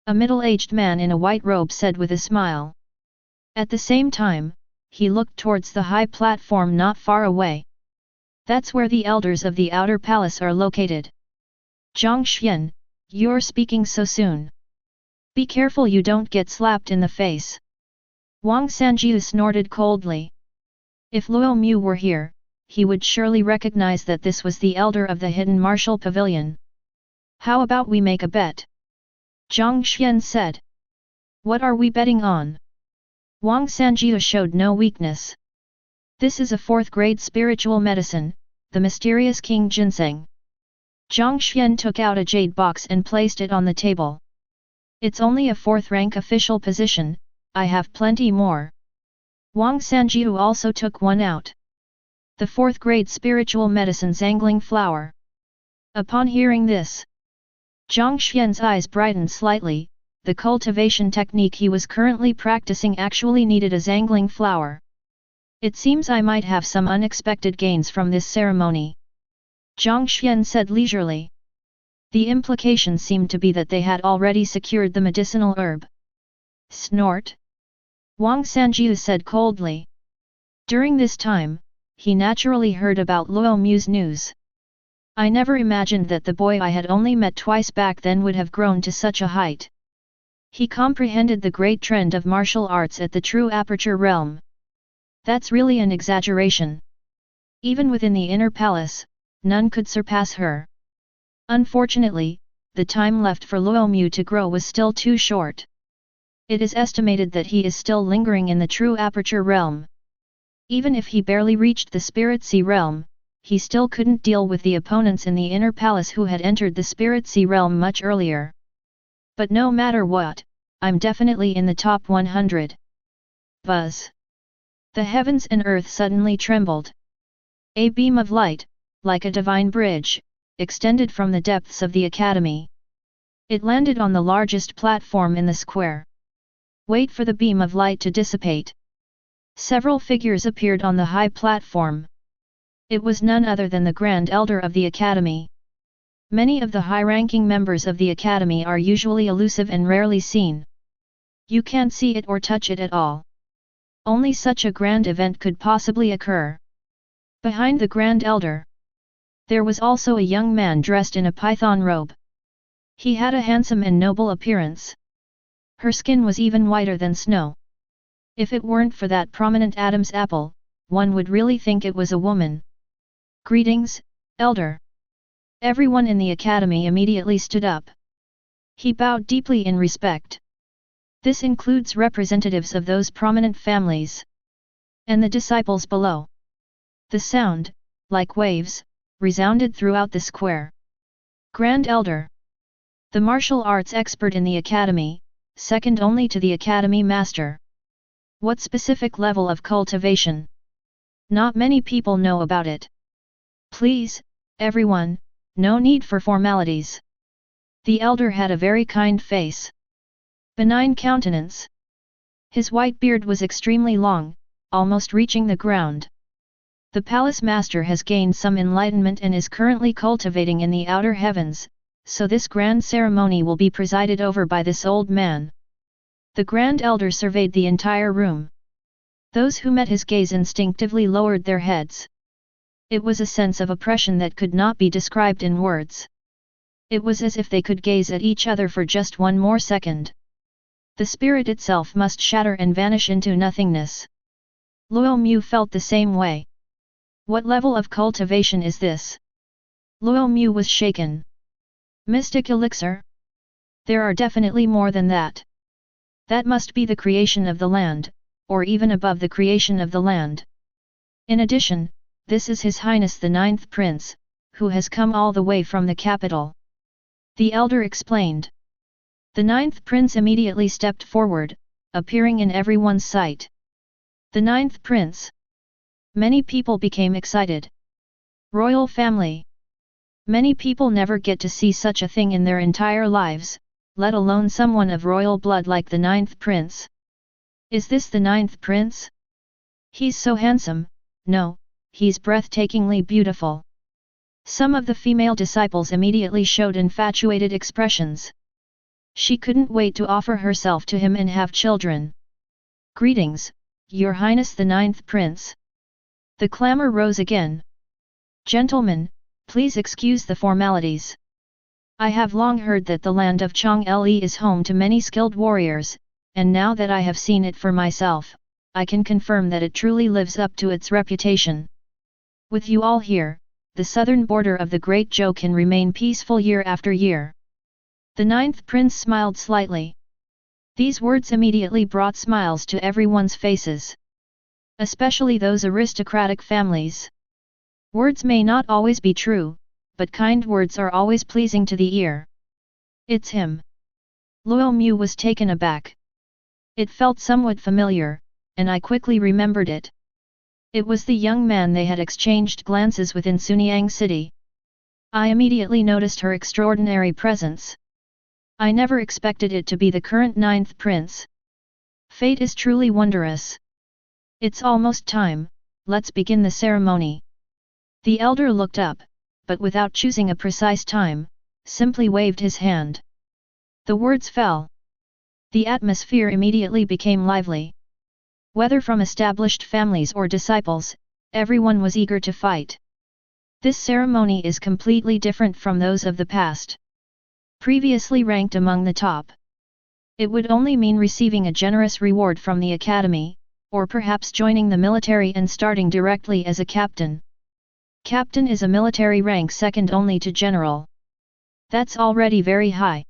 A middle-aged man in a white robe said with a smile. At the same time, he looked towards the high platform not far away. That's where the elders of the outer palace are located. Zhang Xian, you're speaking so soon. Be careful you don't get slapped in the face. Wang Sanjiu snorted coldly. If Luo Mu were here, he would surely recognize that this was the elder of the hidden martial pavilion. How about we make a bet? Zhang Xian said. What are we betting on? Wang Sanjiu showed no weakness. This is a 4th-grade spiritual medicine, the mysterious king ginseng. Zhang Xian took out a jade box and placed it on the table. It's only a 4th-rank official position, I have plenty more. Wang Sanjiu also took one out. The 4th-grade spiritual medicine Zangling flower. Upon hearing this, Zhang Xian's eyes brightened slightly. The cultivation technique he was currently practicing actually needed a Zangling flower. It seems I might have some unexpected gains from this ceremony. Zhang Xian said leisurely. The implication seemed to be that they had already secured the medicinal herb. Snort. Wang Sanjiu said coldly. During this time, he naturally heard about Luo Mu's news. I never imagined that the boy I had only met twice back then would have grown to such a height. He comprehended the great trend of martial arts at the true aperture realm. That's really an exaggeration. Even within the inner palace, none could surpass her. Unfortunately, the time left for Luo Mu to grow was still too short. It is estimated that he is still lingering in the true aperture realm. Even if he barely reached the spirit sea realm, he still couldn't deal with the opponents in the inner palace who had entered the spirit sea realm much earlier. But no matter what, I'm definitely in the top 100. Buzz. The heavens and earth suddenly trembled. A beam of light, like a divine bridge, extended from the depths of the academy. It landed on the largest platform in the square. Wait for the beam of light to dissipate. Several figures appeared on the high platform. It was none other than the Grand Elder of the Academy. Many of the high-ranking members of the Academy are usually elusive and rarely seen. You can't see it or touch it at all. Only such a grand event could possibly occur. Behind the Grand Elder, there was also a young man dressed in a python robe. He had a handsome and noble appearance. Her skin was even whiter than snow. If it weren't for that prominent Adam's apple, one would really think it was a woman. Greetings, Elder. Everyone in the academy immediately stood up. He bowed deeply in respect. This includes representatives of those prominent families. And the disciples below. The sound, like waves, resounded throughout the square. Grand Elder. The martial arts expert in the academy, second only to the academy master. What specific level of cultivation? Not many people know about it. Please, everyone, no need for formalities. The elder had a very kind face. Benign countenance. His white beard was extremely long, almost reaching the ground. The palace master has gained some enlightenment and is currently cultivating in the outer heavens, so this grand ceremony will be presided over by this old man. The Grand Elder surveyed the entire room. Those who met his gaze instinctively lowered their heads. It was a sense of oppression that could not be described in words. It was as if they could gaze at each other for just one more second. The spirit itself must shatter and vanish into nothingness. Luo Mu felt the same way. What level of cultivation is this? Luo Mu was shaken. Mystic elixir? There are definitely more than that. That must be the creation of the land, or even above the creation of the land. In addition, this is His Highness the Ninth Prince, who has come all the way from the capital. The elder explained. The Ninth Prince immediately stepped forward, appearing in everyone's sight. The Ninth Prince. Many people became excited. Royal family. Many people never get to see such a thing in their entire lives, let alone someone of royal blood like the Ninth Prince. Is this the Ninth Prince? He's so handsome. No, he's breathtakingly beautiful. Some of the female disciples immediately showed infatuated expressions. She couldn't wait to offer herself to him and have children. Greetings, Your Highness the Ninth Prince. The clamor rose again. Gentlemen, please excuse the formalities. I have long heard that the land of Chang'e is home to many skilled warriors, and now that I have seen it for myself, I can confirm that it truly lives up to its reputation. With you all here, the southern border of the Great Zhou can remain peaceful year after year. The Ninth Prince smiled slightly. These words immediately brought smiles to everyone's faces. Especially those aristocratic families. Words may not always be true, but kind words are always pleasing to the ear. It's him. Luo Mu was taken aback. It felt somewhat familiar, and I quickly remembered it. It was the young man they had exchanged glances with in Sunyang City. I immediately noticed her extraordinary presence. I never expected it to be the current Ninth Prince. Fate is truly wondrous. It's almost time, let's begin the ceremony. The elder looked up, but without choosing a precise time, simply waved his hand. The words fell. The atmosphere immediately became lively. Whether from established families or disciples, everyone was eager to fight. This ceremony is completely different from those of the past. Previously ranked among the top. It would only mean receiving a generous reward from the academy, or perhaps joining the military and starting directly as a captain. Captain is a military rank second only to general. That's already very high.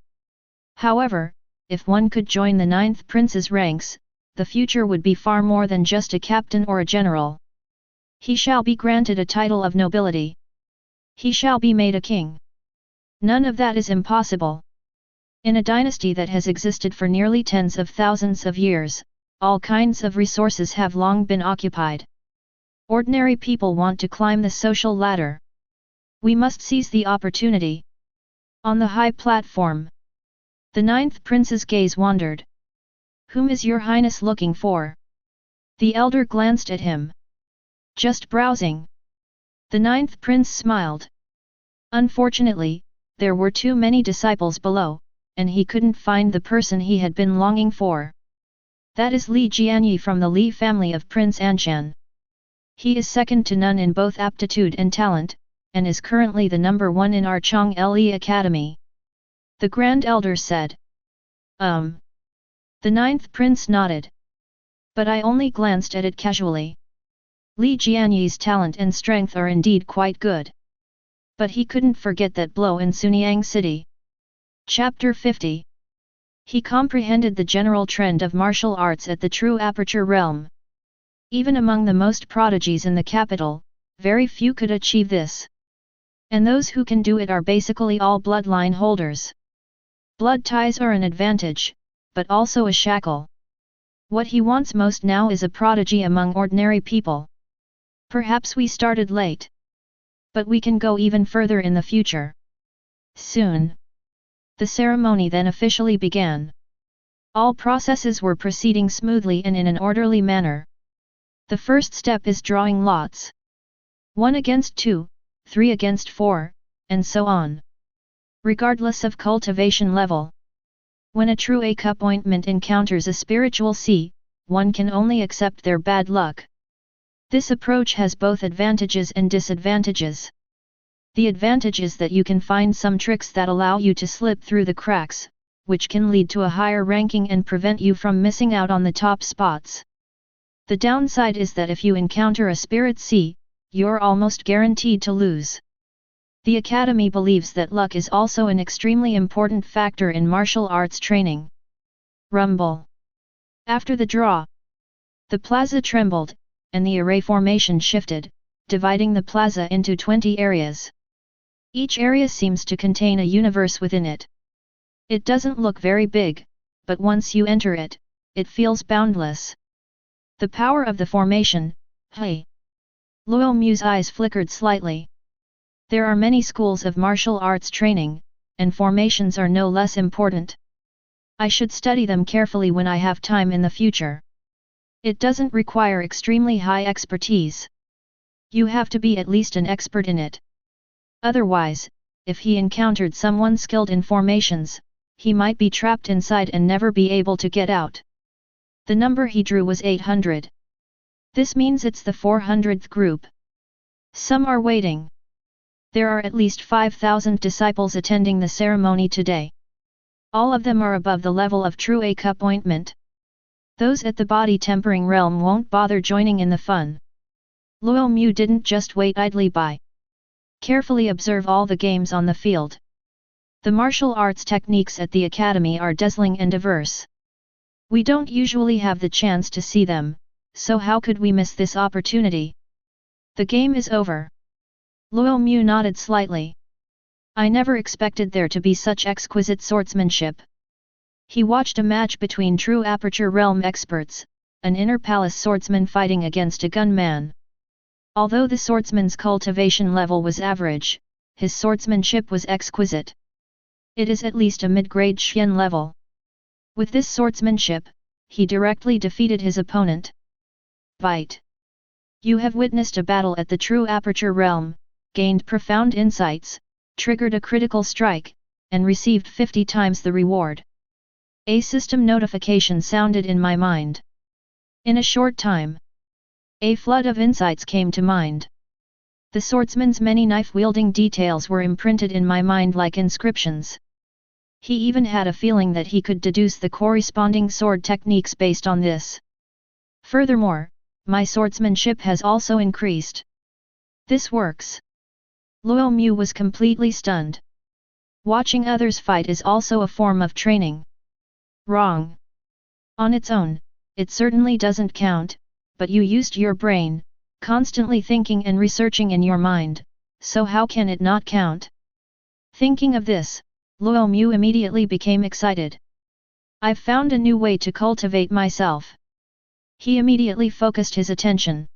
However, if one could join the Ninth Prince's ranks, the future would be far more than just a captain or a general. He shall be granted a title of nobility. He shall be made a king. None of that is impossible. In a dynasty that has existed for nearly tens of thousands of years, all kinds of resources have long been occupied. Ordinary people want to climb the social ladder. We must seize the opportunity. On the high platform, the Ninth Prince's gaze wandered. Whom is your highness looking for? The elder glanced at him. Just browsing. The Ninth Prince smiled. Unfortunately, there were too many disciples below, and he couldn't find the person he had been longing for. That is Li Jianyi from the Li family of Prince Anshan. He is second to none in both aptitude and talent, and is currently the number one in our Chang'e Academy. The Grand Elder said. The Ninth Prince nodded. But I only glanced at it casually. Li Jianyi's talent and strength are indeed quite good. But he couldn't forget that blow in Sunyang City. Chapter 50. He comprehended the general trend of martial arts at the true aperture realm. Even among the most prodigies in the capital, very few could achieve this. And those who can do it are basically all bloodline holders. Blood ties are an advantage, but also a shackle. What he wants most now is a prodigy among ordinary people. Perhaps we started late. But we can go even further in the future. Soon. The ceremony then officially began. All processes were proceeding smoothly and in an orderly manner. The first step is drawing lots. 1 against 2, 3 against 4, and so on. Regardless of cultivation level. When a true appointment encounters a spiritual C, one can only accept their bad luck. This approach has both advantages and disadvantages. The advantage is that you can find some tricks that allow you to slip through the cracks, which can lead to a higher ranking and prevent you from missing out on the top spots. The downside is that if you encounter a spirit C, you're almost guaranteed to lose. The Academy believes that luck is also an extremely important factor in martial arts training. Rumble. After the draw, the plaza trembled, and the array formation shifted, dividing the plaza into 20 areas. Each area seems to contain a universe within it. It doesn't look very big, but once you enter it, it feels boundless. The power of the formation, hey! Luo Mu's eyes flickered slightly. There are many schools of martial arts training, and formations are no less important. I should study them carefully when I have time in the future. It doesn't require extremely high expertise. You have to be at least an expert in it. Otherwise, if he encountered someone skilled in formations, he might be trapped inside and never be able to get out. The number he drew was 800. This means it's the 400th group. Some are waiting. There are at least 5,000 disciples attending the ceremony today. All of them are above the level of true appointment. Those at the body tempering realm won't bother joining in the fun. Luo Mu didn't just wait idly by. Carefully observe all the games on the field. The martial arts techniques at the Academy are dazzling and diverse. We don't usually have the chance to see them, so how could we miss this opportunity? The game is over. Luo Mu nodded slightly. I never expected there to be such exquisite swordsmanship. He watched a match between true Aperture Realm experts, an inner palace swordsman fighting against a gunman. Although the swordsman's cultivation level was average, his swordsmanship was exquisite. It is at least a mid-grade Xian level. With this swordsmanship, he directly defeated his opponent. Fight. You have witnessed a battle at the true Aperture Realm, gained profound insights, triggered a critical strike, and received 50 times the reward. A system notification sounded in my mind. In a short time, a flood of insights came to mind. The swordsman's many knife-wielding details were imprinted in my mind like inscriptions. He even had a feeling that he could deduce the corresponding sword techniques based on this. Furthermore, my swordsmanship has also increased. This works. Luo Mu was completely stunned. Watching others fight is also a form of training. Wrong. On its own, it certainly doesn't count, but you used your brain, constantly thinking and researching in your mind, so how can it not count? Thinking of this, Luo Mu immediately became excited. I've found a new way to cultivate myself. He immediately focused his attention.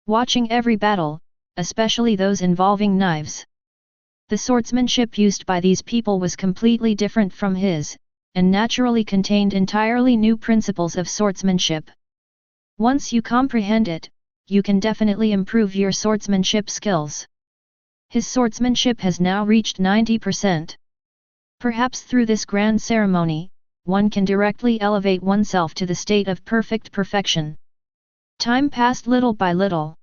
Watching every battle, especially those involving knives. The swordsmanship used by these people was completely different from his, and naturally contained entirely new principles of swordsmanship. Once you comprehend it, you can definitely improve your swordsmanship skills. His swordsmanship has now reached 90%. Perhaps through this grand ceremony, one can directly elevate oneself to the state of perfect perfection. Time passed little by little.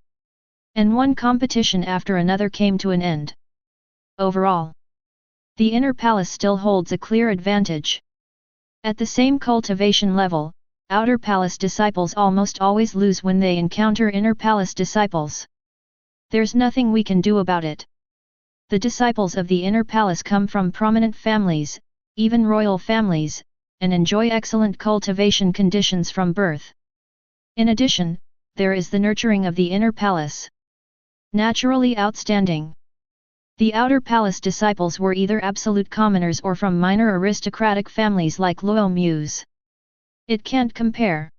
And one competition after another came to an end. Overall, the inner palace still holds a clear advantage. At the same cultivation level, outer palace disciples almost always lose when they encounter inner palace disciples. There's nothing we can do about it. The disciples of the inner palace come from prominent families, even royal families, and enjoy excellent cultivation conditions from birth. In addition, there is the nurturing of the inner palace. Naturally outstanding. The outer palace disciples were either absolute commoners or from minor aristocratic families like Luo Mu's. It can't compare.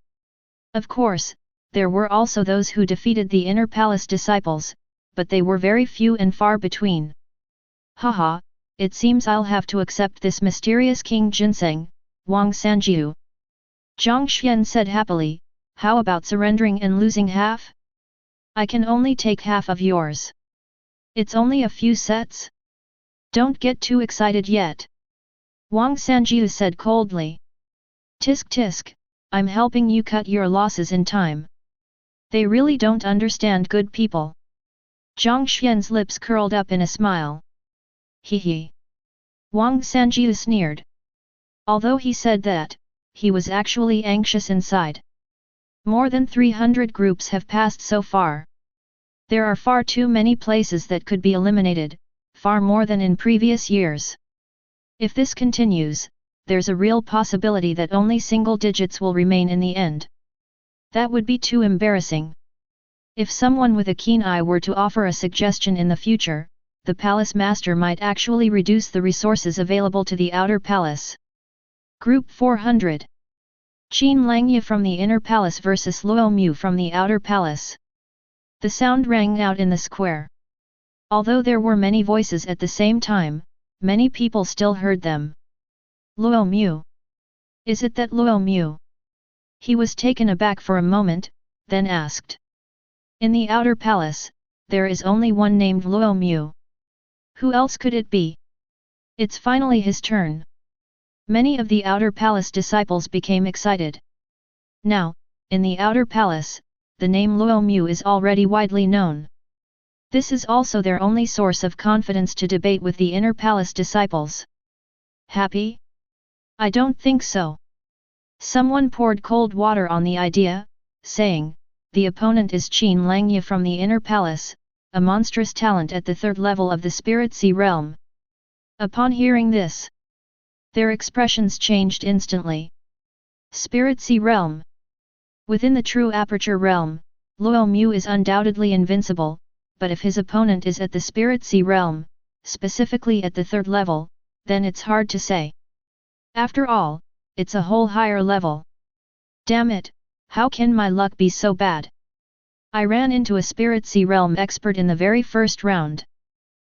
Of course, there were also those who defeated the inner palace disciples, but they were very few and far between. Haha, it seems I'll have to accept this mysterious King Ginseng, Wang Sanjiu. Zhang Xian said happily, how about surrendering and losing half? I can only take half of yours. It's only a few sets. Don't get too excited yet. Wang Sanjiu said coldly. Tisk tisk, I'm helping you cut your losses in time. They really don't understand good people. Zhang Xian's lips curled up in a smile. Hee. Wang Sanjiu sneered. Although he said that, he was actually anxious inside. More than 300 groups have passed so far. There are far too many places that could be eliminated, far more than in previous years. If this continues, there's a real possibility that only single digits will remain in the end. That would be too embarrassing. If someone with a keen eye were to offer a suggestion in the future, the palace master might actually reduce the resources available to the outer palace. Group 400. Qin Langya from the inner palace versus Luo Mu from the outer palace. The sound rang out in the square. Although there were many voices at the same time, many people still heard them. Luo Mu. Is it that Luo Mu? He was taken aback for a moment, then asked. In the outer palace, there is only one named Luo Mu. Who else could it be? It's finally his turn. Many of the outer palace disciples became excited. Now, in the outer palace, the name Luo Mu is already widely known. This is also their only source of confidence to debate with the inner palace disciples. Happy? I don't think so. Someone poured cold water on the idea, saying, the opponent is Qin Langya from the inner palace, a monstrous talent at the third level of the Spirit Sea realm. Upon hearing this, their expressions changed instantly. Spirit Sea realm. Within the true aperture realm, Luo Mu is undoubtedly invincible, but if his opponent is at the Spirit Sea realm, specifically at the third level, then it's hard to say. After all, it's a whole higher level. Damn it, how can my luck be so bad? I ran into a Spirit Sea realm expert in the very first round.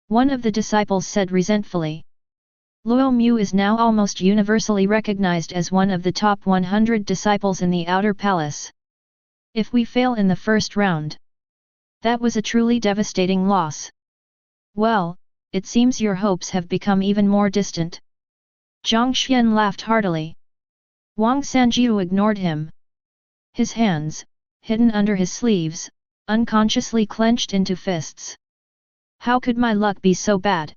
One of the disciples said resentfully. Luo Mu is now almost universally recognized as one of the top 100 disciples in the outer palace. If we fail in the first round, that was a truly devastating loss. Well, it seems your hopes have become even more distant. Zhang Xian laughed heartily. Wang Sanjiu ignored him. His hands, hidden under his sleeves, unconsciously clenched into fists. How could my luck be so bad?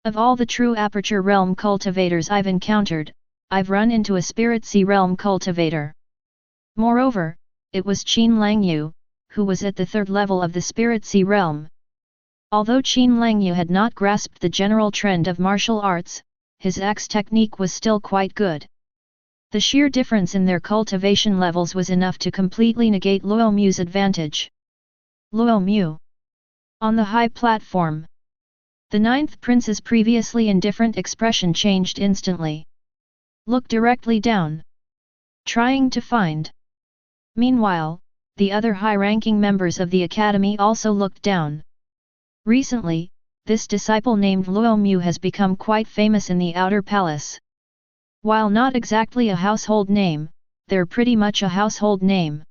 Of all the true aperture realm cultivators I've encountered, I've run into a Spirit Sea realm cultivator. Moreover, it was Qin Langyu, who was at the third level of the Spirit Sea realm. Although Qin Langyu had not grasped the general trend of martial arts, his axe technique was still quite good. The sheer difference in their cultivation levels was enough to completely negate Luo Mu's advantage. Luo Mu. On the high platform. The ninth prince's previously indifferent expression changed instantly. Look directly down. Trying to find. Meanwhile, the other high-ranking members of the academy also looked down. Recently, this disciple named Luo Mu has become quite famous in the outer palace. While not exactly a household name, they're pretty much a household name.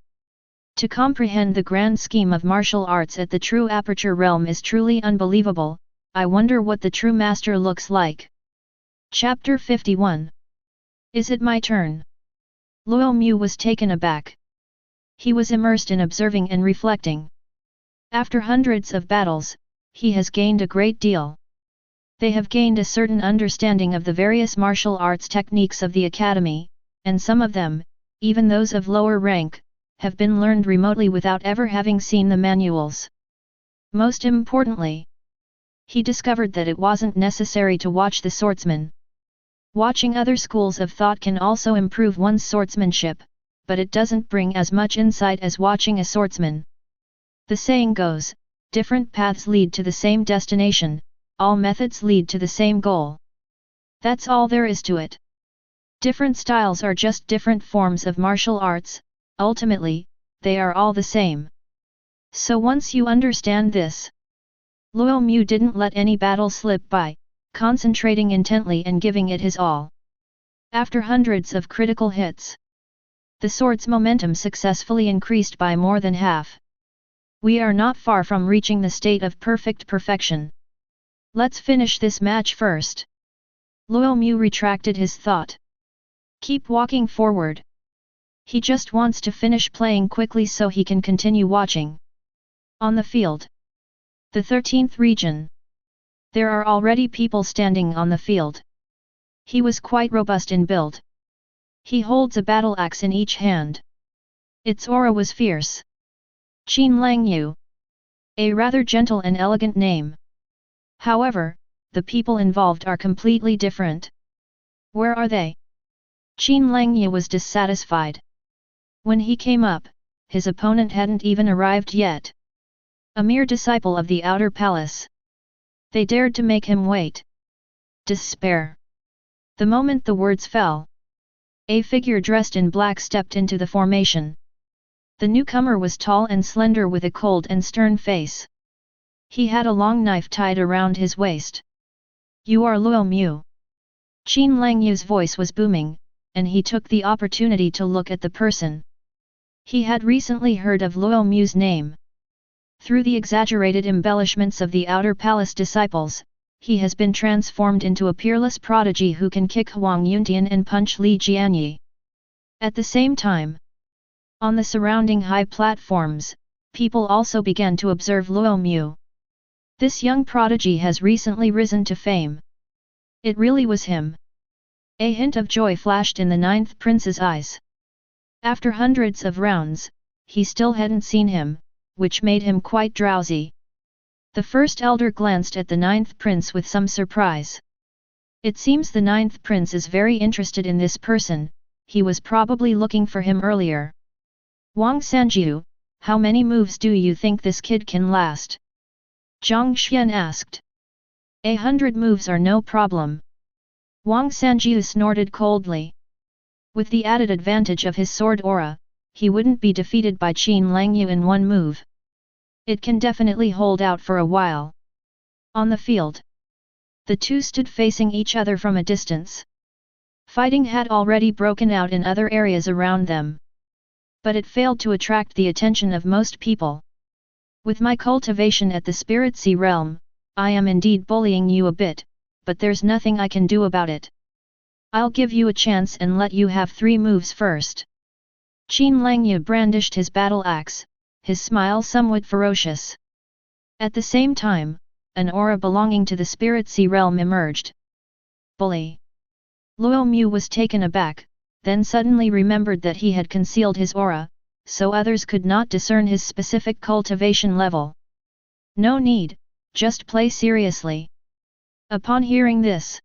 To comprehend the grand scheme of martial arts at the true aperture realm is truly unbelievable. I wonder what the true master looks like. Chapter 51. Is it my turn? Luo Mu was taken aback. He was immersed in observing and reflecting. After hundreds of battles, he has gained a great deal. They have gained a certain understanding of the various martial arts techniques of the academy, and some of them, even those of lower rank, have been learned remotely without ever having seen the manuals. Most importantly, he discovered that it wasn't necessary to watch the swordsman. Watching other schools of thought can also improve one's swordsmanship, but it doesn't bring as much insight as watching a swordsman. The saying goes, different paths lead to the same destination, all methods lead to the same goal. That's all there is to it. Different styles are just different forms of martial arts, ultimately, they are all the same. So once you understand this, Luo Mu didn't let any battle slip by, concentrating intently and giving it his all. After hundreds of critical hits, The sword's momentum successfully increased by more than half. We are not far from reaching the state of perfect perfection. Let's finish this match first. Luo Mu retracted his thought. Keep walking forward. He just wants to finish playing quickly so he can continue watching. On the field. The 13th region. There are already people standing on the field. He was quite robust in build. He holds a battle axe in each hand. Its aura was fierce. Qin Lang Yu. A rather gentle and elegant name. However, the people involved are completely different. Where are they? Qin Lang Yu was dissatisfied. When he came up, his opponent hadn't even arrived yet. A mere disciple of the outer palace. They dared to make him wait. Despair. The moment the words fell, a figure dressed in black stepped into the formation. The newcomer was tall and slender with a cold and stern face. He had a long knife tied around his waist. You are Luo Mu. Qin Lang Yu's voice was booming, and he took the opportunity to look at the person. He had recently heard of Luo Mu's name. Through the exaggerated embellishments of the outer palace disciples, he has been transformed into a peerless prodigy who can kick Huang Yuntian and punch Li Jianyi. At the same time, on the surrounding high platforms, people also began to observe Luo Mu. This young prodigy has recently risen to fame. It really was him. A hint of joy flashed in the 9th prince's eyes. After hundreds of rounds, he still hadn't seen him, which made him quite drowsy. The first elder glanced at the 9th prince with some surprise. It seems the 9th prince is very interested in this person, he was probably looking for him earlier. Wang Sanjiu, how many moves do you think this kid can last? Zhang Xian asked. 100 moves are no problem. Wang Sanjiu snorted coldly. With the added advantage of his sword aura, he wouldn't be defeated by Qin Lang Yu in one move. It can definitely hold out for a while. On the field, the two stood facing each other from a distance. Fighting had already broken out in other areas around them. But it failed to attract the attention of most people. With my cultivation at the Spirit Sea realm, I am indeed bullying you a bit, but there's nothing I can do about it. I'll give you a chance and let you have 3 moves first. Qin Lang Yu brandished his battle axe, his smile somewhat ferocious. At the same time, an aura belonging to the Spirit Sea realm emerged. Bully. Luo Mu was taken aback, then suddenly remembered that he had concealed his aura, so others could not discern his specific cultivation level. No need, just play seriously. Upon hearing this,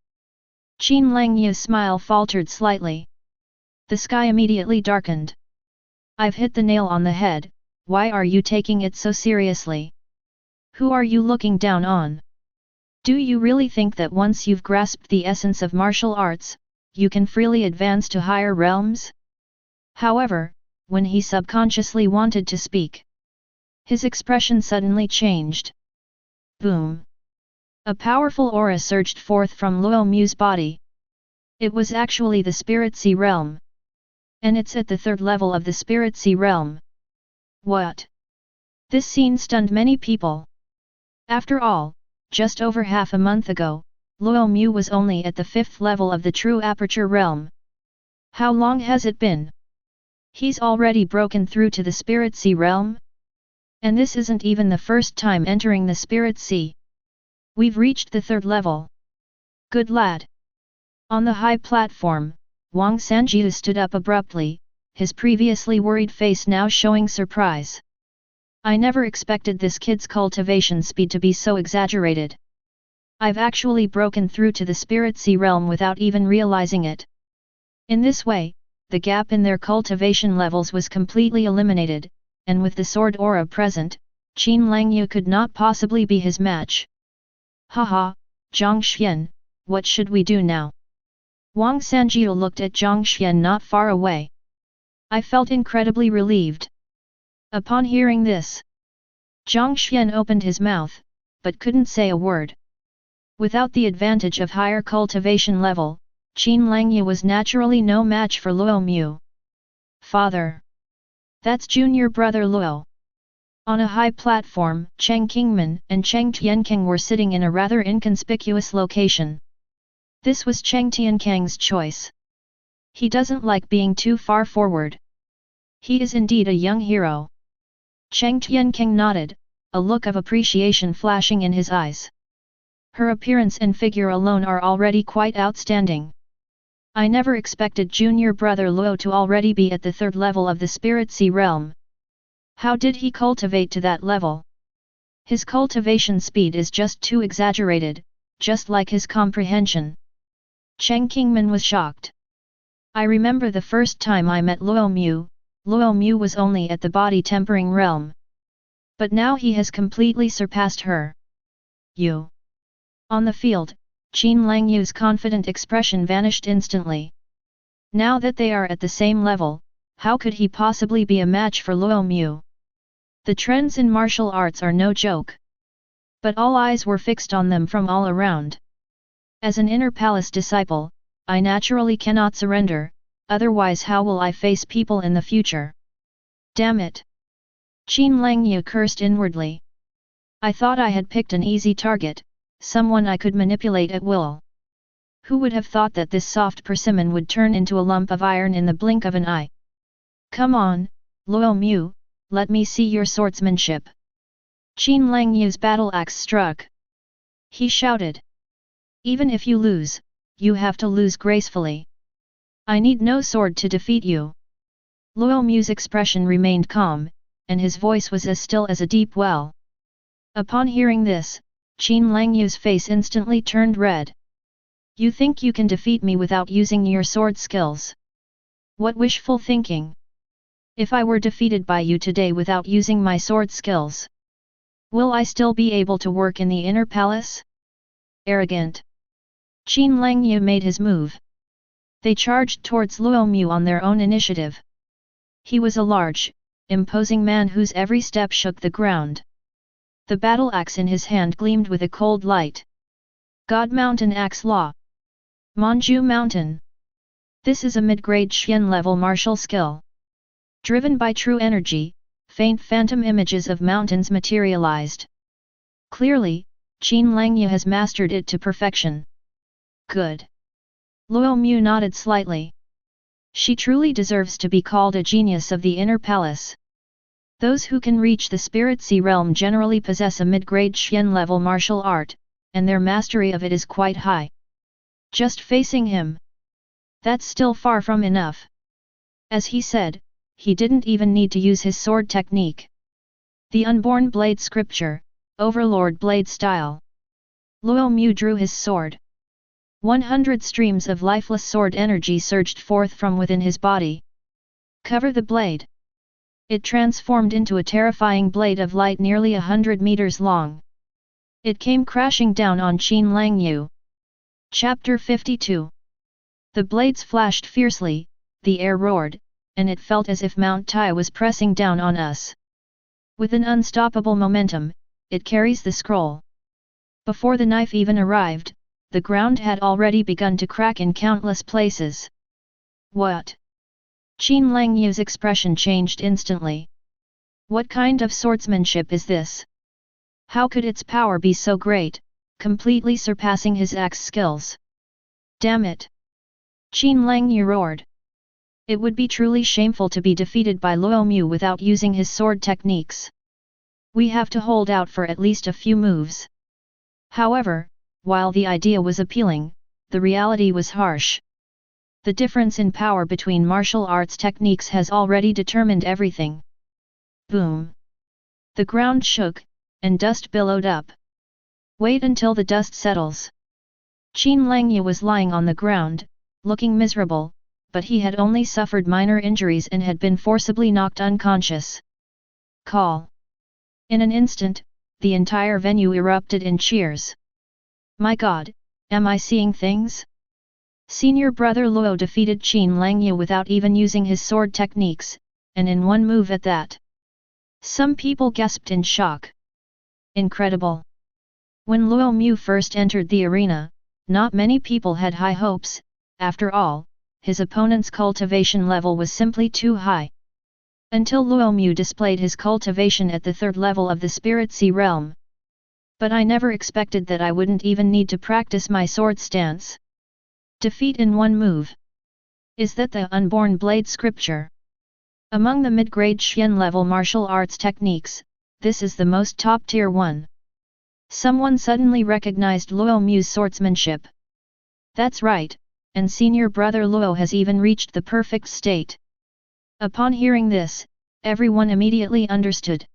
Qin Lang Yu's smile faltered slightly. The sky immediately darkened. I've hit the nail on the head, why are you taking it so seriously? Who are you looking down on? Do you really think that once you've grasped the essence of martial arts, you can freely advance to higher realms? However, when he subconsciously wanted to speak, his expression suddenly changed. Boom! A powerful aura surged forth from Luo Mu's body. It was actually the Spirit Sea realm. And it's at the 3rd level of the Spirit Sea realm. What? This scene stunned many people. After all, just over half a month ago, Luo Mu was only at the 5th level of the True Aperture realm. How long has it been? He's already broken through to the Spirit Sea realm? And this isn't even the first time entering the Spirit Sea. We've reached the 3rd level. Good lad. On the high platform, Wang Sanjiu stood up abruptly, his previously worried face now showing surprise. I never expected this kid's cultivation speed to be so exaggerated. I've actually broken through to the Spirit Sea realm without even realizing it. In this way, the gap in their cultivation levels was completely eliminated, and with the sword aura present, Qin Lang Yu could not possibly be his match. Haha, Zhang Xian, what should we do now? Wang Sanjiu looked at Zhang Xian not far away. I felt incredibly relieved. Upon hearing this, Zhang Xian opened his mouth, but couldn't say a word. Without the advantage of higher cultivation level, Qin Lang Yu was naturally no match for Luo Mu. Father! That's junior brother Luo. On a high platform, Cheng Qingman and Cheng Tiankang were sitting in a rather inconspicuous location. This was Cheng Tiankang's choice. He doesn't like being too far forward. He is indeed a young hero. Cheng Tiankang nodded, a look of appreciation flashing in his eyes. Her appearance and figure alone are already quite outstanding. I never expected junior brother Luo to already be at the third level of the Spirit Sea realm. How did he cultivate to that level? His cultivation speed is just too exaggerated, just like his comprehension. Cheng Qingman was shocked. I remember the first time I met Luo Mu was only at the body tempering realm. But now he has completely surpassed her. You. On the field, Qin Langyu's confident expression vanished instantly. Now that they are at the same level, how could he possibly be a match for Luo Mu? The trends in martial arts are no joke. But all eyes were fixed on them from all around. As an inner palace disciple, I naturally cannot surrender, otherwise how will I face people in the future? Damn it! Qin Langyu cursed inwardly. I thought I had picked an easy target, someone I could manipulate at will. Who would have thought that this soft persimmon would turn into a lump of iron in the blink of an eye? Come on, Luo Mu, let me see your swordsmanship. Qin Langyu's battle axe struck. He shouted. Even if you lose, you have to lose gracefully. I need no sword to defeat you. Luo Mu's expression remained calm, and his voice was as still as a deep well. Upon hearing this, Qin Langyu's face instantly turned red. You think you can defeat me without using your sword skills? What wishful thinking! If I were defeated by you today without using my sword skills, will I still be able to work in the inner palace? Arrogant! Qin Langyu made his move. They charged towards Luo Mu on their own initiative. He was a large, imposing man whose every step shook the ground. The battle axe in his hand gleamed with a cold light. God Mountain Axe Law. Manju Mountain. This is a mid-grade Xian level martial skill. Driven by true energy, faint phantom images of mountains materialized. Clearly, Qin Langyu has mastered it to perfection. Good. Luo Mu nodded slightly. She truly deserves to be called a genius of the inner palace. Those who can reach the Spirit Sea realm generally possess a mid-grade Xian level martial art, and their mastery of it is quite high. Just facing him. That's still far from enough. As he said, he didn't even need to use his sword technique. The unborn blade scripture, Overlord blade style. Luo Mu drew his sword. 100 streams of lifeless sword energy surged forth from within his body. Cover the blade. It transformed into a terrifying blade of light nearly 100 meters long. It came crashing down on Qin Langyu. Chapter 52. The blades flashed fiercely, the air roared, and it felt as if Mount Tai was pressing down on us. With an unstoppable momentum, it carries the scroll. Before the knife even arrived, the ground had already begun to crack in countless places. What? Qin Langyu's expression changed instantly. What kind of swordsmanship is this? How could its power be so great, completely surpassing his axe skills? Damn it! Qin Langyu roared. It would be truly shameful to be defeated by Luo Mu without using his sword techniques. We have to hold out for at least a few moves. However, while the idea was appealing, the reality was harsh. The difference in power between martial arts techniques has already determined everything. Boom! The ground shook, and dust billowed up. Wait until the dust settles. Qin Langyu was lying on the ground, looking miserable, but he had only suffered minor injuries and had been forcibly knocked unconscious. Call! In an instant, the entire venue erupted in cheers. My God, am I seeing things? Senior brother Luo defeated Qin Langyu without even using his sword techniques, and in one move at that. Some people gasped in shock. Incredible! When Luo Mu first entered the arena, not many people had high hopes. After all, his opponent's cultivation level was simply too high. Until Luo Mu displayed his cultivation at the 3rd level of the Spirit Sea realm. But I never expected that I wouldn't even need to practice my sword stance. Defeat in one move. Is that the unborn blade scripture? Among the mid-grade Xian level martial arts techniques, this is the most top-tier one. Someone suddenly recognized Luo Mu's swordsmanship. That's right, and senior brother Luo has even reached the perfect state. Upon hearing this, everyone immediately understood.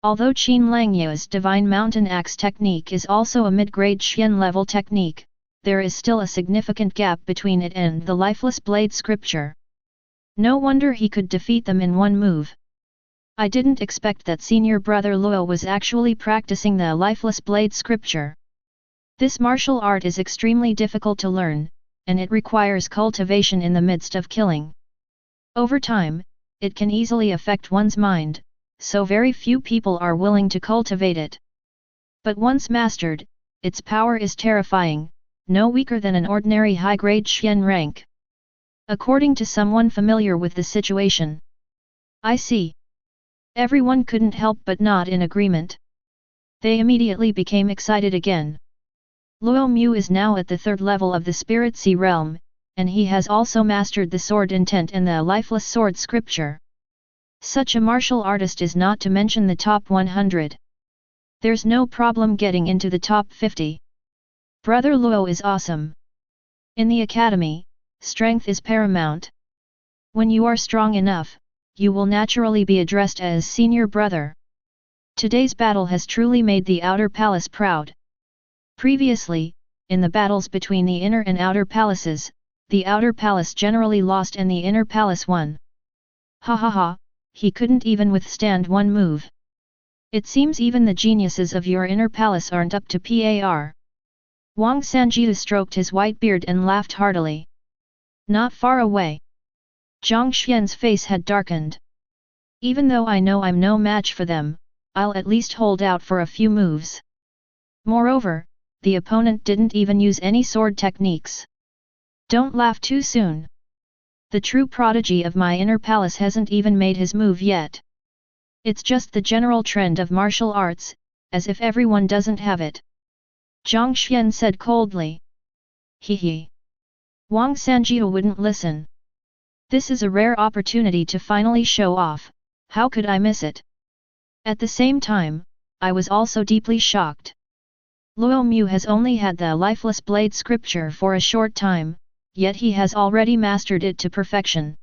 Although Qin Langyu's Divine Mountain Axe technique is also a mid-grade Xian level technique, there is still a significant gap between it and the lifeless blade scripture. No wonder he could defeat them in one move. I didn't expect that senior brother Luo was actually practicing the lifeless blade scripture. This martial art is extremely difficult to learn, and it requires cultivation in the midst of killing. Over time, it can easily affect one's mind, so very few people are willing to cultivate it. But once mastered, its power is terrifying, no weaker than an ordinary high-grade Xian rank. According to someone familiar with the situation. I see. Everyone couldn't help but nod in agreement. They immediately became excited again. Luo Mu is now at the 3rd level of the Spirit Sea realm, and he has also mastered the sword intent and the lifeless sword scripture. Such a martial artist is not to mention the top 100. There's no problem getting into the top 50. Brother Luo is awesome. In the academy, strength is paramount. When you are strong enough, you will naturally be addressed as senior brother. Today's battle has truly made the outer palace proud. Previously, in the battles between the inner and outer palaces, the outer palace generally lost and the inner palace won. Ha ha ha, he couldn't even withstand one move. It seems even the geniuses of your inner palace aren't up to par. Wang Sanjiu stroked his white beard and laughed heartily. Not far away. Zhang Xian's face had darkened. Even though I know I'm no match for them, I'll at least hold out for a few moves. Moreover, the opponent didn't even use any sword techniques. Don't laugh too soon. The true prodigy of my inner palace hasn't even made his move yet. It's just the general trend of martial arts, as if everyone doesn't have it. Zhang Xian said coldly. Hee hee. Wang Sanjiu wouldn't listen. This is a rare opportunity to finally show off, how could I miss it? At the same time, I was also deeply shocked. Luo Mu has only had the lifeless blade scripture for a short time, yet he has already mastered it to perfection.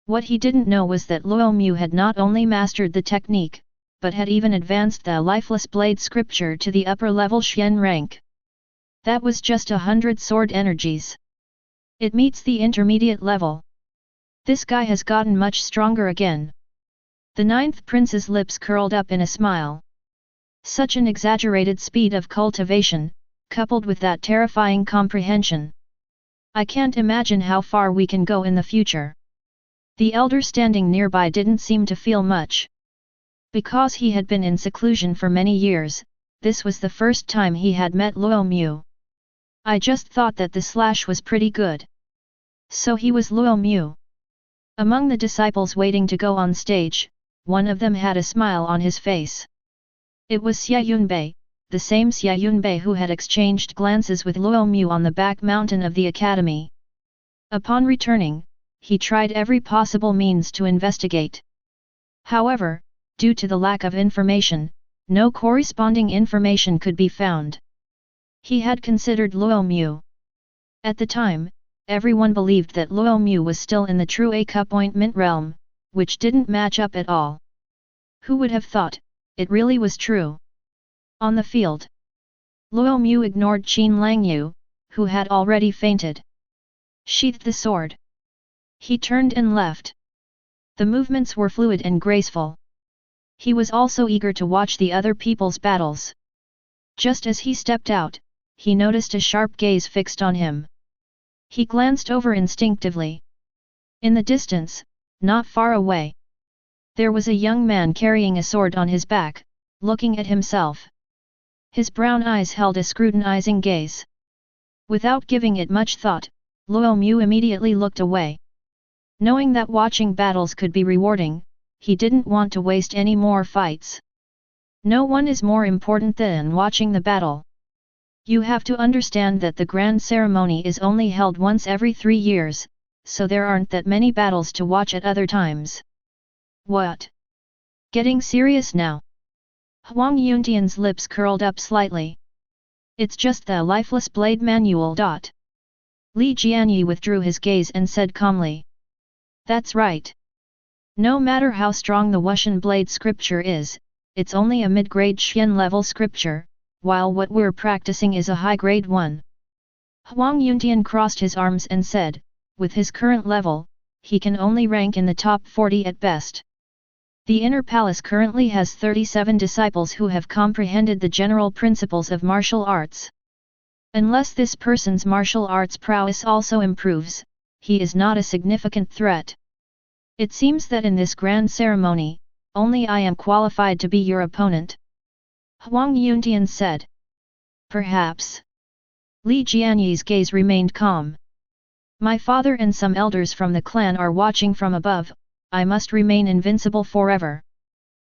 What he didn't know was that Luo Mu had not only mastered the technique, but had even advanced the lifeless blade scripture to the upper level Xian rank. That was just 100 sword energies. It meets the intermediate level. This guy has gotten much stronger again. The 9th prince's lips curled up in a smile. Such an exaggerated speed of cultivation, coupled with that terrifying comprehension. I can't imagine how far we can go in the future. The elder standing nearby didn't seem to feel much. Because he had been in seclusion for many years, this was the first time he had met Luo Mu. I just thought that the slash was pretty good. So he was Luo Mu. Among the disciples waiting to go on stage, one of them had a smile on his face. It was Xia Yunbei, the same Xia Yunbei who had exchanged glances with Luo Mu on the back mountain of the academy. Upon returning, he tried every possible means to investigate. However, due to the lack of information, no corresponding information could be found. He had considered Luo Mu. At the time, everyone believed that Luo Mu was still in the true appointment realm, which didn't match up at all. Who would have thought, it really was true? On the field, Luo Mu ignored Qin Langyu, who had already fainted. Sheathed the sword. He turned and left. The movements were fluid and graceful. He was also eager to watch the other people's battles. Just as he stepped out, he noticed a sharp gaze fixed on him. He glanced over instinctively. In the distance, not far away, there was a young man carrying a sword on his back, looking at himself. His brown eyes held a scrutinizing gaze. Without giving it much thought, Luo Mu immediately looked away. Knowing that watching battles could be rewarding, he didn't want to waste any more fights. No one is more important than watching the battle. You have to understand that the grand ceremony is only held once every 3 years, so there aren't that many battles to watch at other times. What? Getting serious now? Huang Yuntian's lips curled up slightly. It's just the lifeless blade manual. Li Jianyi withdrew his gaze and said calmly. That's right. No matter how strong the Wuxian blade scripture is, it's only a mid-grade Xian level scripture, while what we're practicing is a high-grade one. Huang Yuntian crossed his arms and said, with his current level, he can only rank in the top 40 at best. The inner palace currently has 37 disciples who have comprehended the general principles of martial arts. Unless this person's martial arts prowess also improves, he is not a significant threat. It seems that in this grand ceremony, only I am qualified to be your opponent. Huang Yuntian said. Perhaps. Li Jianyi's gaze remained calm. My father and some elders from the clan are watching from above, I must remain invincible forever.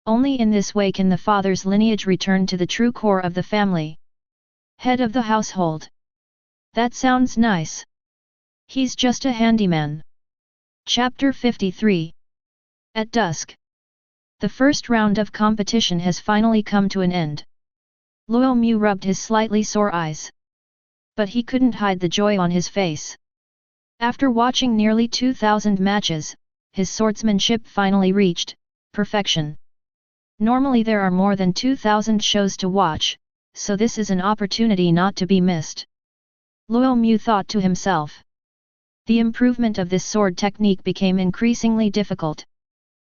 Only in this way can the father's lineage return to the true core of the family. Head of the household. That sounds nice. He's just a handyman. Chapter 53. At dusk. The first round of competition has finally come to an end. Luo Mu rubbed his slightly sore eyes. But he couldn't hide the joy on his face. After watching nearly 2,000 matches, his swordsmanship finally reached perfection. Normally there are more than 2,000 shows to watch, so this is an opportunity not to be missed. Luo Mu thought to himself. The improvement of this sword technique became increasingly difficult.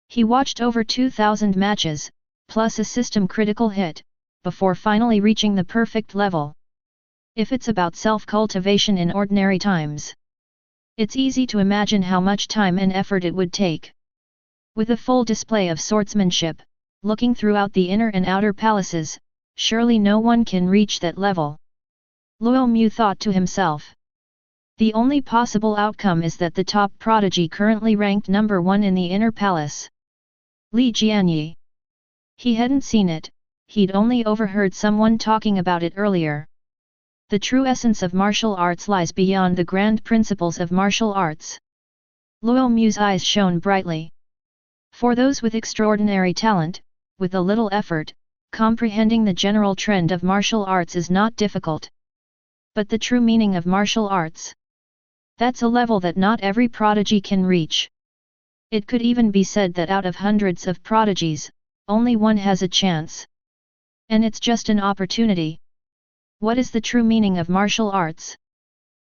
He watched over 2,000 matches, plus a system critical hit, before finally reaching the perfect level. If it's about self-cultivation in ordinary times, it's easy to imagine how much time and effort it would take. With a full display of swordsmanship, looking throughout the inner and outer palaces, surely no one can reach that level. Luo Mu thought to himself. The only possible outcome is that the top prodigy currently ranked number 1 in the inner palace. Li Jianyi. He hadn't seen it, he'd only overheard someone talking about it earlier. The true essence of martial arts lies beyond the grand principles of martial arts. Luo Mu's eyes shone brightly. For those with extraordinary talent, with a little effort, comprehending the general trend of martial arts is not difficult. But the true meaning of martial arts? That's a level that not every prodigy can reach. It could even be said that out of hundreds of prodigies, only one has a chance. And it's just an opportunity. What is the true meaning of martial arts?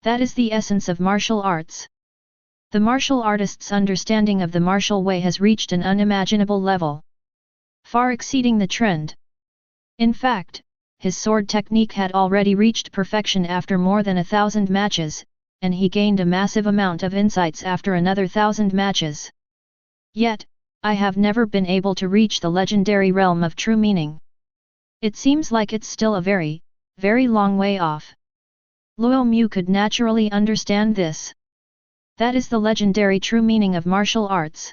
That is the essence of martial arts. The martial artist's understanding of the martial way has reached an unimaginable level, far exceeding the trend. In fact, his sword technique had already reached perfection after more than 1,000 matches, and he gained a massive amount of insights after another 1,000 matches. Yet, I have never been able to reach the legendary realm of true meaning. It seems like it's still a very, very long way off. Luo Mu could naturally understand this. That is the legendary true meaning of martial arts.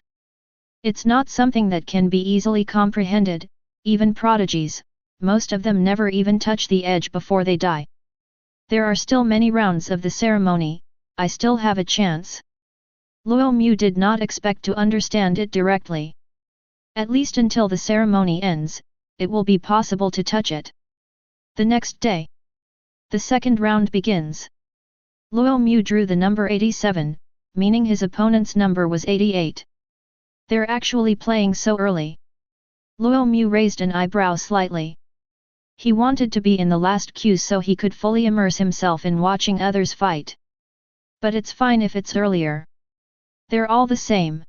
It's not something that can be easily comprehended, even prodigies, most of them never even touch the edge before they die. There are still many rounds of the ceremony, I still have a chance. Luo Mu did not expect to understand it directly. At least until the ceremony ends, it will be possible to touch it. The next day, the second round begins. Luo Mu drew the number 87, meaning his opponent's number was 88. They're actually playing so early. Luo Mu raised an eyebrow slightly. He wanted to be in the last queue so he could fully immerse himself in watching others fight. But it's fine if it's earlier. They're all the same.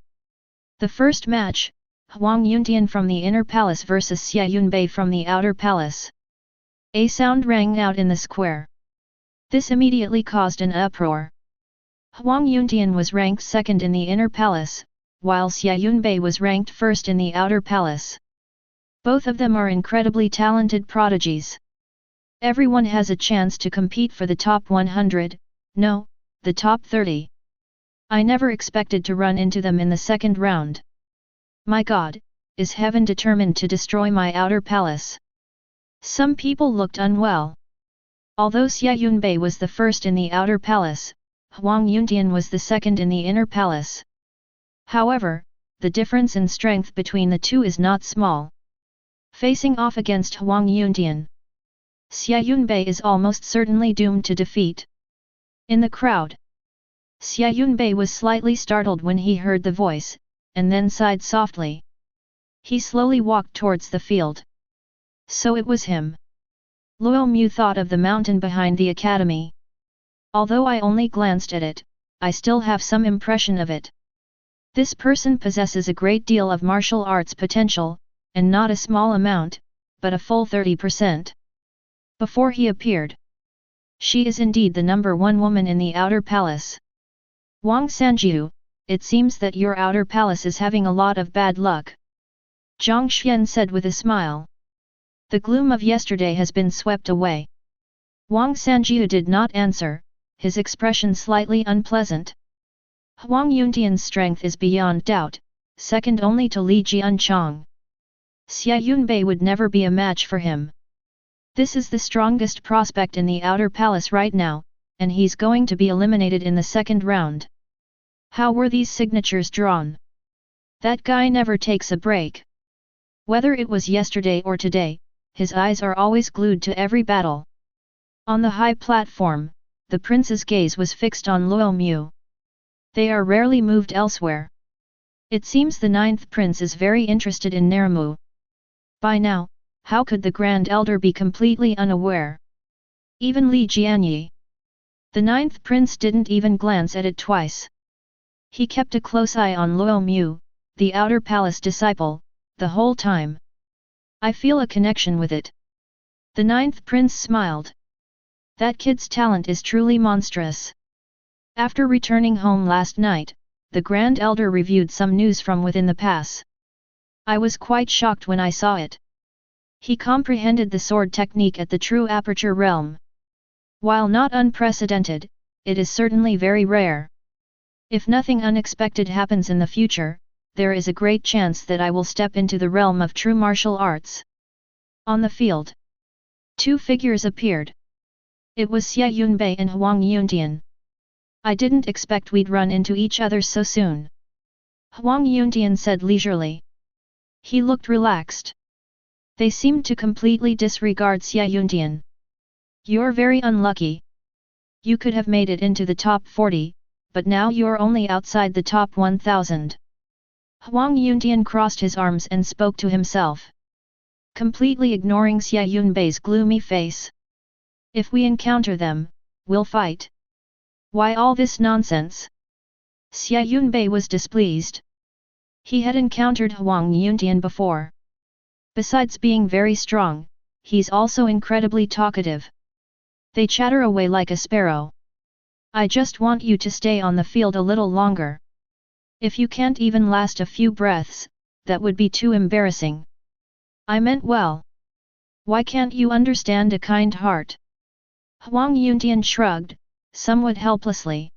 The first match, Huang Yuntian from the inner palace versus Xia Yunbei from the outer palace. A sound rang out in the square. This immediately caused an uproar. Huang Yuntian was ranked second in the inner palace, while Xia Yunbei was ranked first in the outer palace. Both of them are incredibly talented prodigies. Everyone has a chance to compete for the top 100, no, the top 30. I never expected to run into them in the second round. My God, is heaven determined to destroy my outer palace? Some people looked unwell. Although Xia Yunbei was the first in the outer palace, Huang Yuntian was the second in the inner palace. However, the difference in strength between the two is not small. Facing off against Huang Yuntian, Xia Yunbei is almost certainly doomed to defeat. In the crowd, Xia Yunbei was slightly startled when he heard the voice, and then sighed softly. He slowly walked towards the field. So it was him. Luo Mu thought of the mountain behind the academy. Although I only glanced at it, I still have some impression of it. This person possesses a great deal of martial arts potential, and not a small amount, but a full 30%. Before he appeared, she is indeed the number one woman in the outer palace. Wang Sanjiu, it seems that your outer palace is having a lot of bad luck. Zhang Xian said with a smile. The gloom of yesterday has been swept away. Wang Sanjiu did not answer, his expression slightly unpleasant. Huang Yuntian's strength is beyond doubt, second only to Li Jianchong. Xia Yunbei would never be a match for him. This is the strongest prospect in the outer palace right now, and he's going to be eliminated in the second round. How were these signatures drawn? That guy never takes a break. Whether it was yesterday or today, his eyes are always glued to every battle. On the high platform, the prince's gaze was fixed on Luo Mu. They are rarely moved elsewhere. It seems the ninth prince is very interested in Neramu. By now, how could the Grand Elder be completely unaware? Even Li Jianyi. The ninth prince didn't even glance at it twice. He kept a close eye on Luo Mu, the outer palace disciple, the whole time. I feel a connection with it. The ninth prince smiled. That kid's talent is truly monstrous. After returning home last night, the Grand Elder reviewed some news from within the pass. I was quite shocked when I saw it. He comprehended the sword technique at the true aperture realm. While not unprecedented, it is certainly very rare. If nothing unexpected happens in the future, there is a great chance that I will step into the realm of true martial arts. On the field, two figures appeared. It was Xia Yunbei and Huang Yuntian. I didn't expect we'd run into each other so soon. Huang Yuntian said leisurely. He looked relaxed. They seemed to completely disregard Xia Yuntian. You're very unlucky. You could have made it into the top 40, but now you're only outside the top 1000. Huang Yuntian crossed his arms and spoke to himself, completely ignoring Xia Yunbei's gloomy face. If we encounter them, we'll fight. Why all this nonsense? Xia Yunbei was displeased. He had encountered Huang Yuntian before. Besides being very strong, he's also incredibly talkative. They chatter away like a sparrow. I just want you to stay on the field a little longer. If you can't even last a few breaths, that would be too embarrassing. I meant well. Why can't you understand a kind heart? Huang Yuntian shrugged, somewhat helplessly.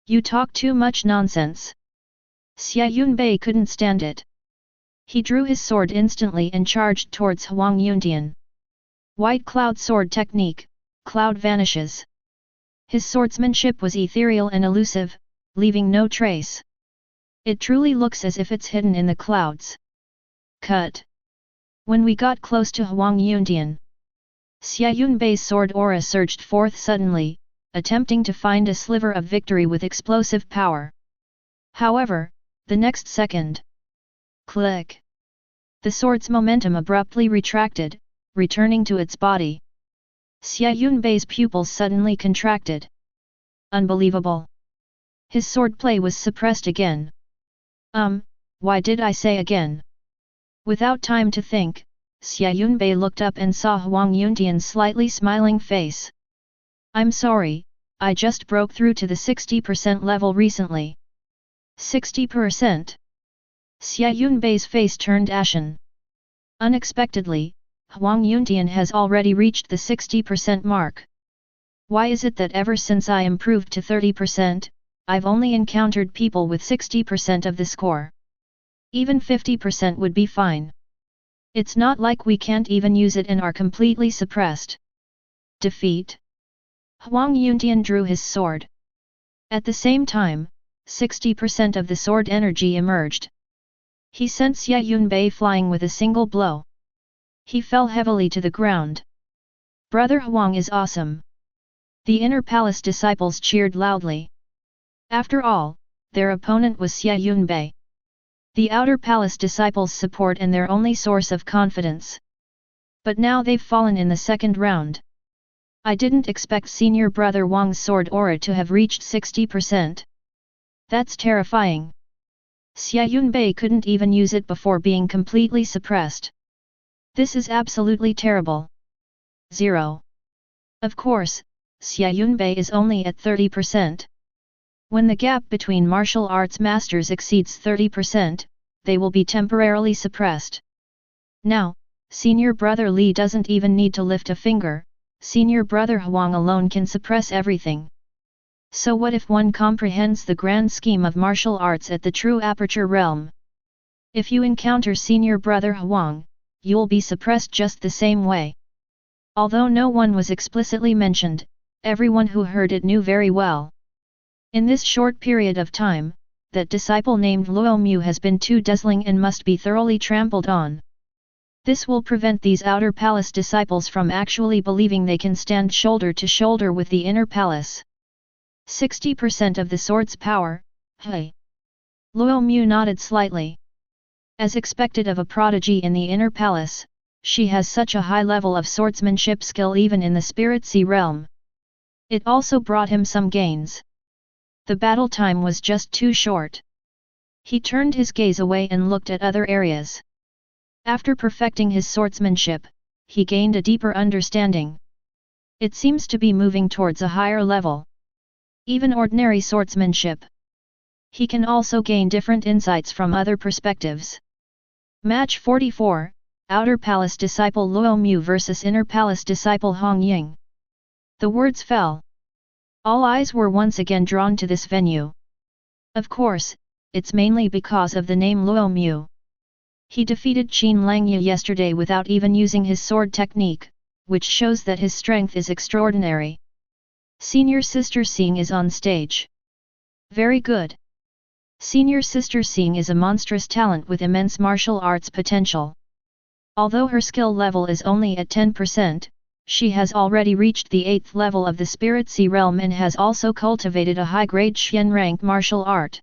You talk too much nonsense. Xia Yunbei couldn't stand it. He drew his sword instantly and charged towards Huang Yuntian. White cloud sword technique, cloud vanishes. His swordsmanship was ethereal and elusive, leaving no trace. It truly looks as if it's hidden in the clouds. Cut. When we got close to Huang Yuntian, Xia Yunbei's sword aura surged forth suddenly, attempting to find a sliver of victory with explosive power. However, the next second, click! The sword's momentum abruptly retracted, returning to its body. Xia Yunbei's pupils suddenly contracted. Unbelievable! His swordplay was suppressed again. Why did I say again? Without time to think, Xia Yunbei looked up and saw Huang Yuntian's slightly smiling face. I'm sorry, I just broke through to the 60% level recently. 60%? Xia Yunbei's face turned ashen. Unexpectedly, Huang Yuntian has already reached the 60% mark. Why is it that ever since I improved to 30%, I've only encountered people with 60% of the score? Even 50% would be fine. It's not like we can't even use it and are completely suppressed. Defeat. Huang Yuntian drew his sword. At the same time, 60% of the sword energy emerged. He sent Xie Yunbei flying with a single blow. He fell heavily to the ground. Brother Huang is awesome. The inner palace disciples cheered loudly. After all, their opponent was Xie Yunbei, the outer palace disciples' support and their only source of confidence. But now they've fallen in the second round. I didn't expect senior brother Wang's sword aura to have reached 60%. That's terrifying. Xie Yunbei couldn't even use it before being completely suppressed. This is absolutely terrible. 0. Of course, Xie Yunbei is only at 30%. When the gap between martial arts masters exceeds 30%, they will be temporarily suppressed. Now, senior brother Li doesn't even need to lift a finger, senior brother Huang alone can suppress everything. So what if one comprehends the grand scheme of martial arts at the true aperture realm? If you encounter senior brother Huang, you'll be suppressed just the same way. Although no one was explicitly mentioned, everyone who heard it knew very well. In this short period of time, that disciple named Luo Mu has been too dazzling and must be thoroughly trampled on. This will prevent these outer palace disciples from actually believing they can stand shoulder to shoulder with the inner palace. 60% of the sword's power, hey. Luo Mu nodded slightly. As expected of a prodigy in the inner palace, she has such a high level of swordsmanship skill even in the spirit sea realm. It also brought him some gains. The battle time was just too short. He turned his gaze away and looked at other areas. After perfecting his swordsmanship, he gained a deeper understanding. It seems to be moving towards a higher level. Even ordinary swordsmanship. He can also gain different insights from other perspectives. Match 44, Outer Palace Disciple Luo Mu vs Inner Palace Disciple Hong Ying. The words fell. All eyes were once again drawn to this venue. Of course, it's mainly because of the name Luo Mu. He defeated Qin Langye yesterday without even using his sword technique, which shows that his strength is extraordinary. Senior Sister Xing is on stage. Very good. Senior Sister Xing is a monstrous talent with immense martial arts potential. Although her skill level is only at 10%, she has already reached the 8th level of the Spirit Sea realm and has also cultivated a high-grade Xian rank martial art.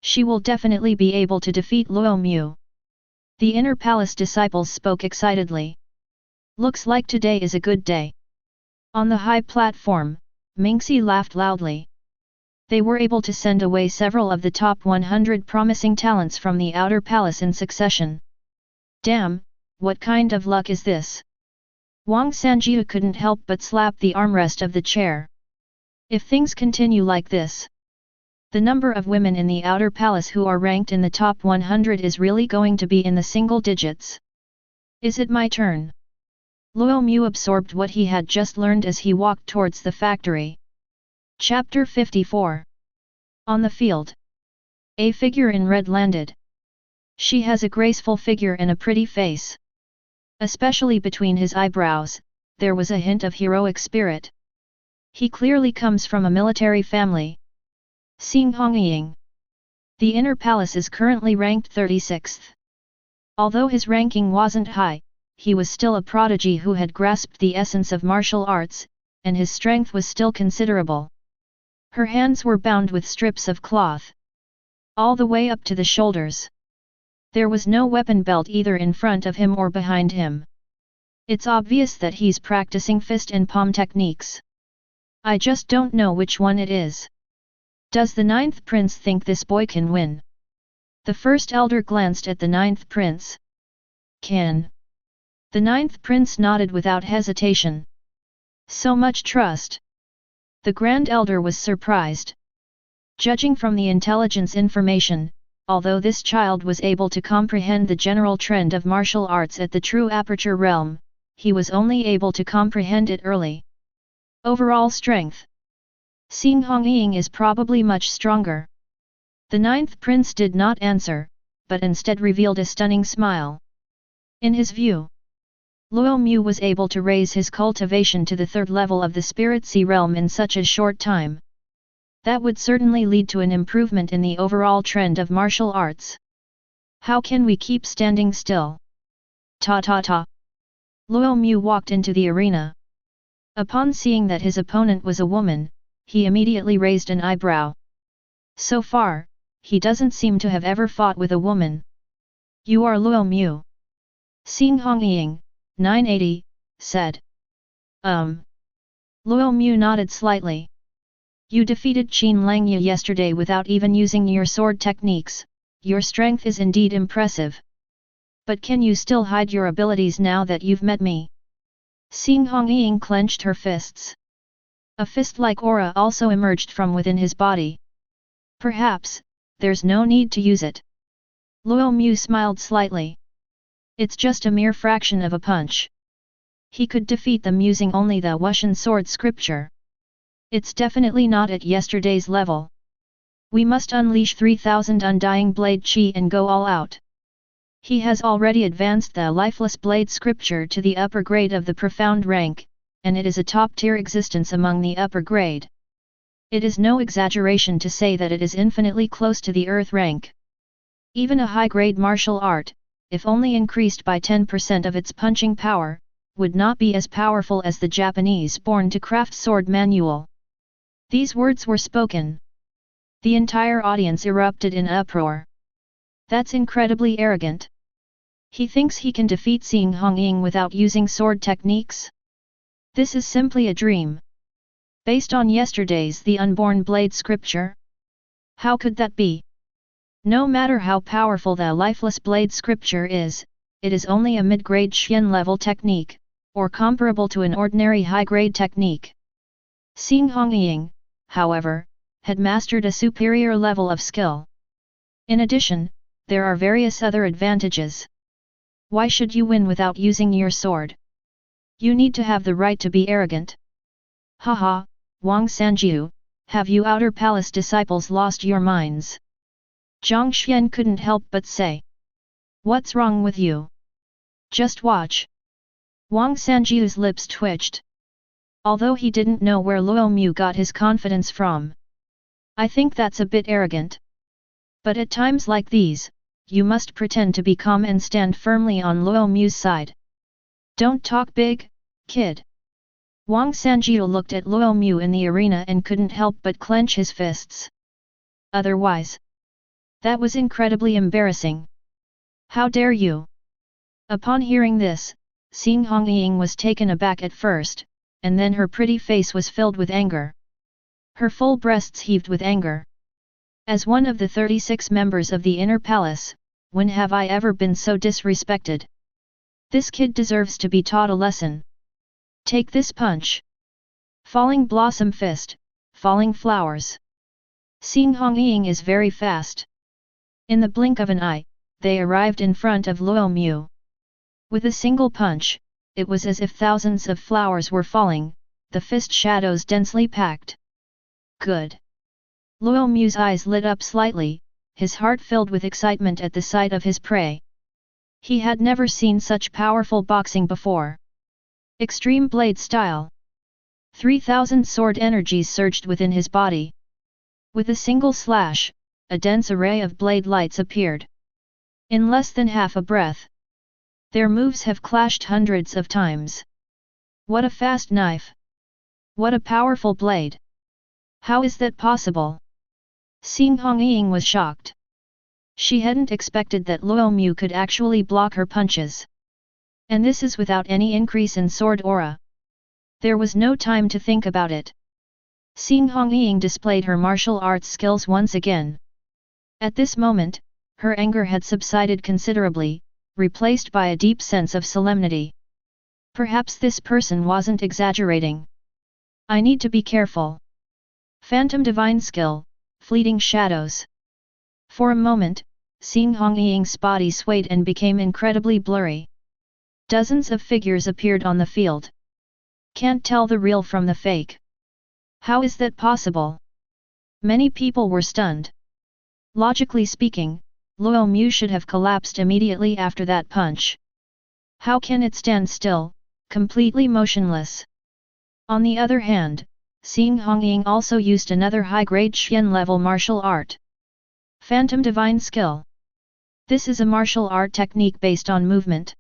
She will definitely be able to defeat Luo Mu. The inner palace disciples spoke excitedly. Looks like today is a good day. On the high platform, Mingxi laughed loudly. They were able to send away several of the top 100 promising talents from the outer palace in succession. Damn, what kind of luck is this? Wang Sanjiu couldn't help but slap the armrest of the chair. If things continue like this, the number of women in the outer palace who are ranked in the top 100 is really going to be in the single digits. Is it my turn? Luo Mu absorbed what he had just learned as he walked towards the factory. Chapter 54. On the field. A figure in red landed. She has a graceful figure and a pretty face. Especially between his eyebrows, there was a hint of heroic spirit. He clearly comes from a military family. Xing Hongying. The inner palace is currently ranked 36th. Although his ranking wasn't high, he was still a prodigy who had grasped the essence of martial arts, and his strength was still considerable. Her hands were bound with strips of cloth, all the way up to the shoulders. There was no weapon belt either in front of him or behind him. It's obvious that he's practicing fist and palm techniques. I just don't know which one it is. Does the 9th prince think this boy can win? The first elder glanced at the 9th prince. Can. The 9th prince nodded without hesitation. So much trust. The grand elder was surprised. Judging from the intelligence information, although this child was able to comprehend the general trend of martial arts at the true aperture realm, he was only able to comprehend it early. Overall strength. Xing Hongying is probably much stronger. The ninth prince did not answer, but instead revealed a stunning smile. In his view, Luo Mu was able to raise his cultivation to the third level of the Spirit Sea realm in such a short time. That would certainly lead to an improvement in the overall trend of martial arts. How can we keep standing still? Ta ta ta. Luo Mu walked into the arena. Upon seeing that his opponent was a woman, he immediately raised an eyebrow. So far, he doesn't seem to have ever fought with a woman. You are Luo Mu. Xing Hongying, 980, said. Luo Mu nodded slightly. You defeated Qin Langya yesterday without even using your sword techniques, your strength is indeed impressive. But can you still hide your abilities now that you've met me? Xing Hongying clenched her fists. A fist-like aura also emerged from within his body. Perhaps, there's no need to use it. Luo Mu smiled slightly. It's just a mere fraction of a punch. He could defeat them using only the Wuxian sword scripture. It's definitely not at yesterday's level. We must unleash 3000 undying blade qi and go all out. He has already advanced the lifeless blade scripture to the upper grade of the profound rank, and it is a top-tier existence among the upper grade. It is no exaggeration to say that it is infinitely close to the earth rank. Even a high-grade martial art, if only increased by 10% of its punching power, would not be as powerful as the Japanese Born to Craft sword manual. These words were spoken. The entire audience erupted in uproar. That's incredibly arrogant. He thinks he can defeat Xing Hongying without using sword techniques? This is simply a dream. Based on yesterday's The Unborn Blade scripture? How could that be? No matter how powerful the lifeless blade scripture is, it is only a mid-grade Xian level technique, or comparable to an ordinary high-grade technique. Xing Hongying, however, had mastered a superior level of skill. In addition, there are various other advantages. Why should you win without using your sword? You need to have the right to be arrogant. Haha, Wang Sanjiu, have you Outer Palace disciples lost your minds? Zhang Xian couldn't help but say. What's wrong with you? Just watch. Wang Sanjiu's lips twitched. Although he didn't know where Luo Mu got his confidence from. I think that's a bit arrogant. But at times like these, you must pretend to be calm and stand firmly on Luo Mu's side. Don't talk big, kid. Wang Sanjiu looked at Luo Mu in the arena and couldn't help but clench his fists. Otherwise, that was incredibly embarrassing. How dare you? Upon hearing this, Xing Hongying was taken aback at first, and then her pretty face was filled with anger. Her full breasts heaved with anger. As one of the 36 members of the Inner Palace, when have I ever been so disrespected? This kid deserves to be taught a lesson. Take this punch. Falling blossom fist, falling flowers. Xing Hongying is very fast. In the blink of an eye, they arrived in front of Luo Mu. With a single punch, it was as if thousands of flowers were falling, the fist shadows densely packed. Good. Luo Mu's eyes lit up slightly, his heart filled with excitement at the sight of his prey. He had never seen such powerful boxing before. Extreme blade style. 3000 sword energies surged within his body. With a single slash, a dense array of blade lights appeared. In less than half a breath. Their moves have clashed hundreds of times. What a fast knife! What a powerful blade! How is that possible? Xing Hongying was shocked. She hadn't expected that Luo Mu could actually block her punches. And this is without any increase in sword aura. There was no time to think about it. Xing Hongying displayed her martial arts skills once again. At this moment, her anger had subsided considerably, replaced by a deep sense of solemnity. Perhaps this person wasn't exaggerating. I need to be careful. Phantom divine skill, fleeting shadows. For a moment, Xing Hongying's body swayed and became incredibly blurry. Dozens of figures appeared on the field. Can't tell the real from the fake. How is that possible? Many people were stunned. Logically speaking, Luo Mu should have collapsed immediately after that punch. How can it stand still, completely motionless? On the other hand, Xing Hongying also used another high-grade Xian-level martial art. Phantom Divine Skill. This is a martial art technique based on movement.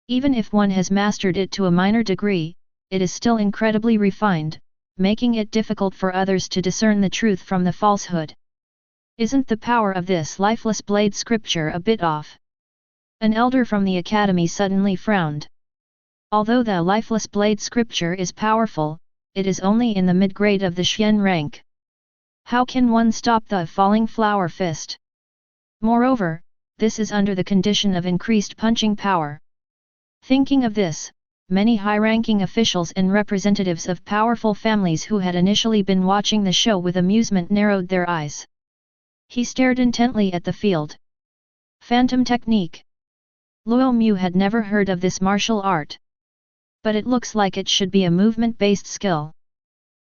Even if one has mastered it to a minor degree, it is still incredibly refined, making it difficult for others to discern the truth from the falsehood. Isn't the power of this lifeless blade scripture a bit off? An elder from the academy suddenly frowned. Although the lifeless blade scripture is powerful, it is only in the mid-grade of the Xian rank. How can one stop the falling flower fist? Moreover, this is under the condition of increased punching power. Thinking of this, many high-ranking officials and representatives of powerful families who had initially been watching the show with amusement narrowed their eyes. He stared intently at the field. Phantom technique. Luo Mu had never heard of this martial art. But it looks like it should be a movement-based skill.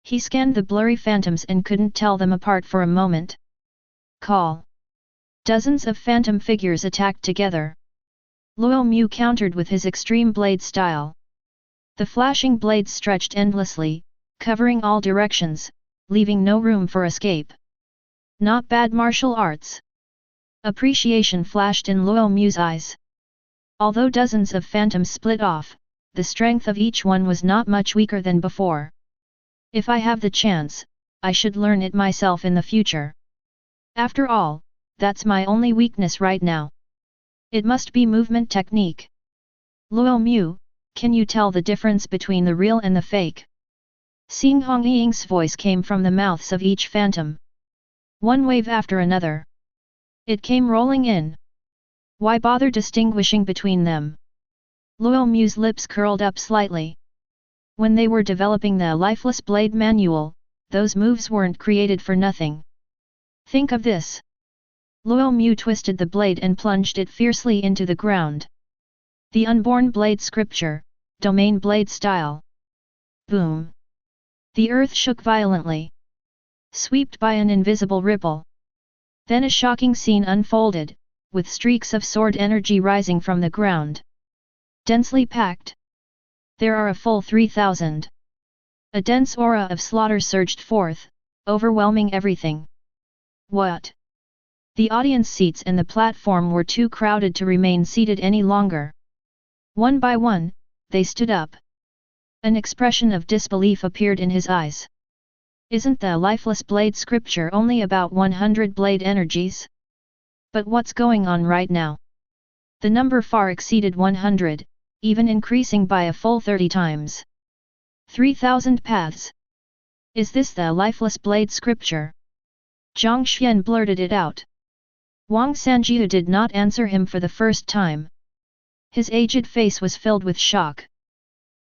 He scanned the blurry phantoms and couldn't tell them apart for a moment. Call. Dozens of phantom figures attacked together. Luo Mu countered with his extreme blade style. The flashing blades stretched endlessly, covering all directions, leaving no room for escape. Not bad martial arts. Appreciation flashed in Luo Mu's eyes. Although dozens of phantoms split off, the strength of each one was not much weaker than before. If I have the chance, I should learn it myself in the future. After all, that's my only weakness right now. It must be movement technique. Luo Mu, can you tell the difference between the real and the fake? Xing Hongying's voice came from the mouths of each phantom. One wave after another. It came rolling in. Why bother distinguishing between them? Luo Mu's lips curled up slightly. When they were developing the lifeless blade manual, those moves weren't created for nothing. Think of this. Luo Mu twisted the blade and plunged it fiercely into the ground. The unborn blade scripture, domain blade style. Boom! The earth shook violently. Swept by an invisible ripple. Then a shocking scene unfolded, with streaks of sword energy rising from the ground. Densely packed. There are a full 3,000. A dense aura of slaughter surged forth, overwhelming everything. What? The audience seats and the platform were too crowded to remain seated any longer. One by one, they stood up. An expression of disbelief appeared in his eyes. Isn't the lifeless blade scripture only about 100 blade energies? But what's going on right now? The number far exceeded 100, even increasing by a full 30 times. 3,000 paths. Is this the lifeless blade scripture? Zhang Xian blurted it out. Wang Sanjiu did not answer him for the first time. His aged face was filled with shock.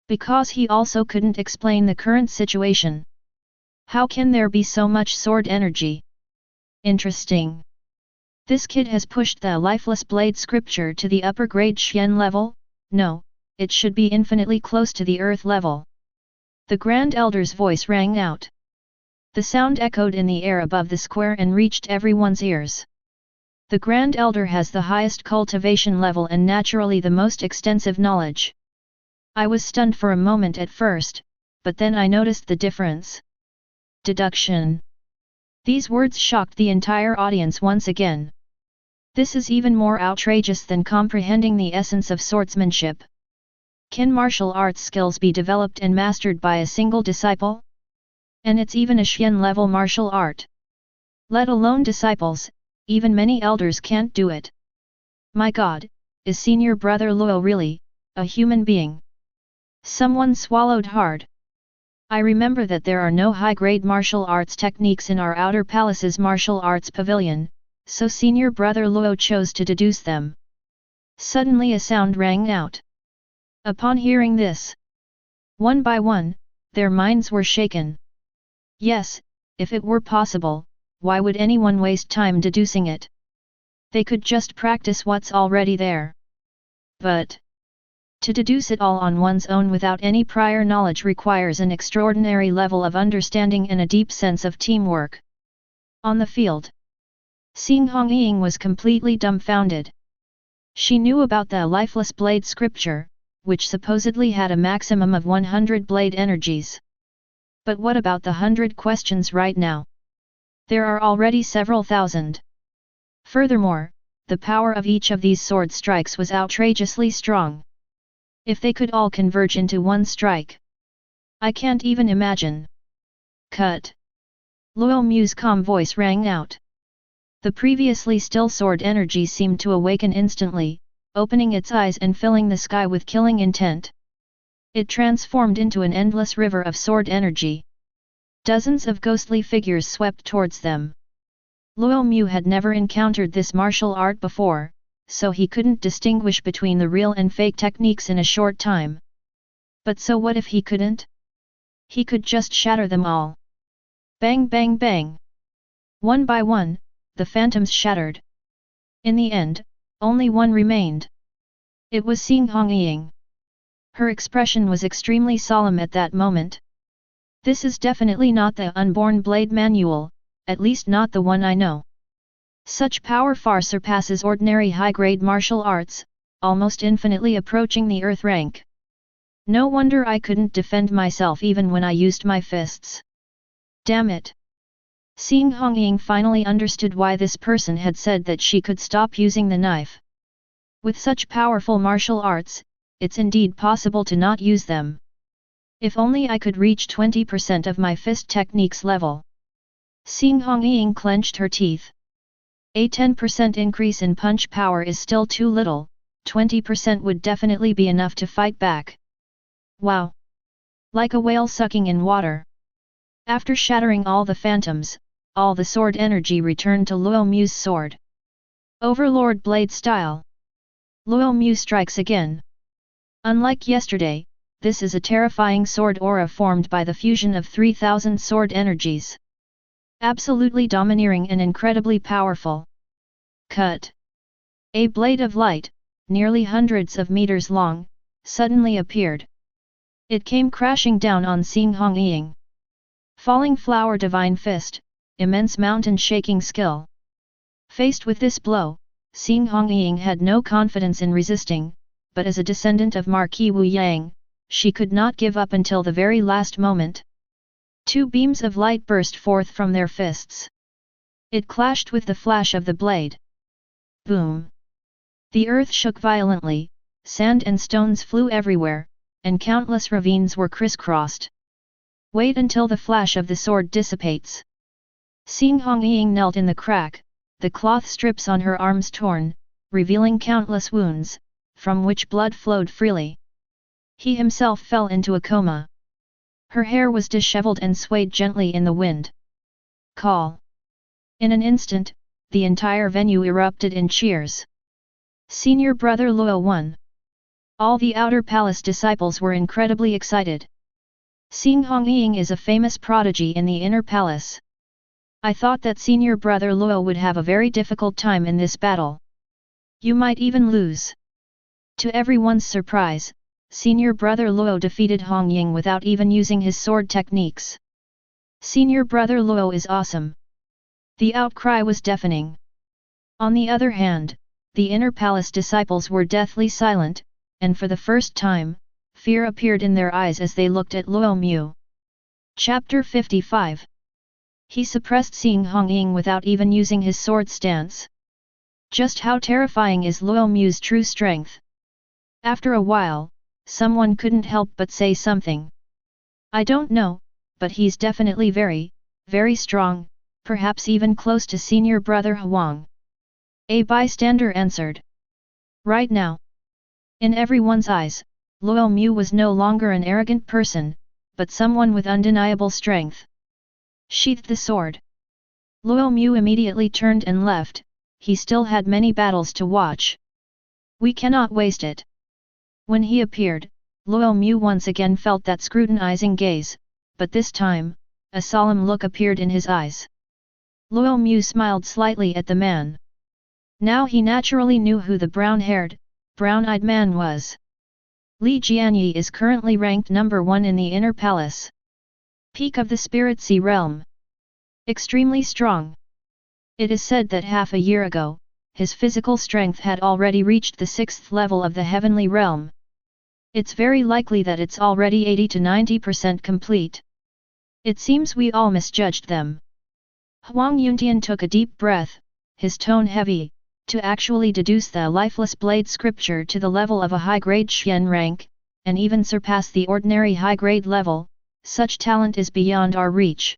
Because he also couldn't explain the current situation. How can there be so much sword energy? Interesting. This kid has pushed the lifeless blade scripture to the upper grade Xian level? No, it should be infinitely close to the earth level. The Grand Elder's voice rang out. The sound echoed in the air above the square and reached everyone's ears. The Grand Elder has the highest cultivation level and naturally the most extensive knowledge. I was stunned for a moment at first, but then I noticed the difference. Deduction. These words shocked the entire audience once again. This is even more outrageous than comprehending the essence of swordsmanship. Can martial arts skills be developed and mastered by a single disciple? And it's even a Xian-level martial art. Let alone disciples, even many elders can't do it. My God, is senior brother Luo really a human being? Someone swallowed hard. I remember that there are no high-grade martial arts techniques in our outer palace's martial arts pavilion, so senior brother Luo chose to deduce them. Suddenly a sound rang out. Upon hearing this, one by one, their minds were shaken. Yes, if it were possible, why would anyone waste time deducing it? They could just practice what's already there. But To deduce it all on one's own without any prior knowledge requires an extraordinary level of understanding and a deep sense of teamwork. On the field, Xing Hongying was completely dumbfounded. She knew about the lifeless blade scripture, which supposedly had a maximum of 100 blade energies. But what about the 100 questions right now? There are already several thousand. Furthermore, the power of each of these sword strikes was outrageously strong. If they could all converge into one strike, I can't even imagine. Cut! Luo Mu's calm voice rang out. The previously still sword energy seemed to awaken instantly, opening its eyes and filling the sky with killing intent. It transformed into an endless river of sword energy. Dozens of ghostly figures swept towards them. Luo Mu had never encountered this martial art before, so he couldn't distinguish between the real and fake techniques in a short time. But so what if he couldn't? He could just shatter them all. Bang bang bang! One by one, the phantoms shattered. In the end, only one remained. It was Xing Hongying. Her expression was extremely solemn at that moment. This is definitely not the unborn blade manual, at least not the one I know. Such power far surpasses ordinary high-grade martial arts, almost infinitely approaching the earth rank. No wonder I couldn't defend myself even when I used my fists. Damn it! Xing Hongying finally understood why this person had said that she could stop using the knife. With such powerful martial arts, it's indeed possible to not use them. If only I could reach 20% of my fist technique's level. Xing Hongying clenched her teeth. A 10% increase in punch power is still too little, 20% would definitely be enough to fight back. Wow! Like a whale sucking in water. After shattering all the phantoms, all the sword energy returned to Luo Mu's sword. Overlord blade style. Luo Mu strikes again. Unlike yesterday, this is a terrifying sword aura formed by the fusion of 3,000 sword energies. Absolutely domineering and incredibly powerful. Cut! A blade of light, nearly hundreds of meters long, suddenly appeared. It came crashing down on Xing Hongying. Falling flower divine fist, immense mountain shaking skill. Faced with this blow, Xing Hongying had no confidence in resisting, but as a descendant of Marquis Wu Yang, she could not give up until the very last moment. Two beams of light burst forth from their fists. It clashed with the flash of the blade. Boom! The earth shook violently, sand and stones flew everywhere, and countless ravines were crisscrossed. Wait until the flash of the sword dissipates. Xing Hongying knelt in the crack, the cloth strips on her arms torn, revealing countless wounds, from which blood flowed freely. He himself fell into a coma. Her hair was disheveled and swayed gently in the wind. Call! In an instant, the entire venue erupted in cheers. Senior brother Luo won. All the outer palace disciples were incredibly excited. Xing Hongying is a famous prodigy in the inner palace. I thought that senior brother Luo would have a very difficult time in this battle. You might even lose. To everyone's surprise, senior brother Luo defeated Hongying without even using his sword techniques. Senior brother Luo is awesome. The outcry was deafening. On the other hand, the inner palace disciples were deathly silent, and for the first time, fear appeared in their eyes as they looked at Luo Mu. Chapter 55. He suppressed Xing Hongying without even using his sword stance. Just how terrifying is Luo Mu's true strength? After a while, someone couldn't help but say something. I don't know, but he's definitely very, very strong, perhaps even close to senior brother Huang. A bystander answered. Right now, in everyone's eyes, Luo Mu was no longer an arrogant person, but someone with undeniable strength. Sheathed the sword. Luo Mu immediately turned and left. He still had many battles to watch. We cannot waste it. When he appeared, Luo Mu once again felt that scrutinizing gaze, but this time, a solemn look appeared in his eyes. Luo Mu smiled slightly at the man. Now he naturally knew who the brown-haired, brown-eyed man was. Li Jianyi is currently ranked number 1 in the Inner Palace. Peak of the Spirit Sea Realm. Extremely strong. It is said that half a year ago, his physical strength had already reached the 6th level of the Heavenly Realm. It's very likely that it's already 80 to 90% complete. It seems we all misjudged them. Huang Yuntian took a deep breath, his tone heavy, to actually deduce the lifeless blade scripture to the level of a high-grade Xian rank, and even surpass the ordinary high-grade level, such talent is beyond our reach.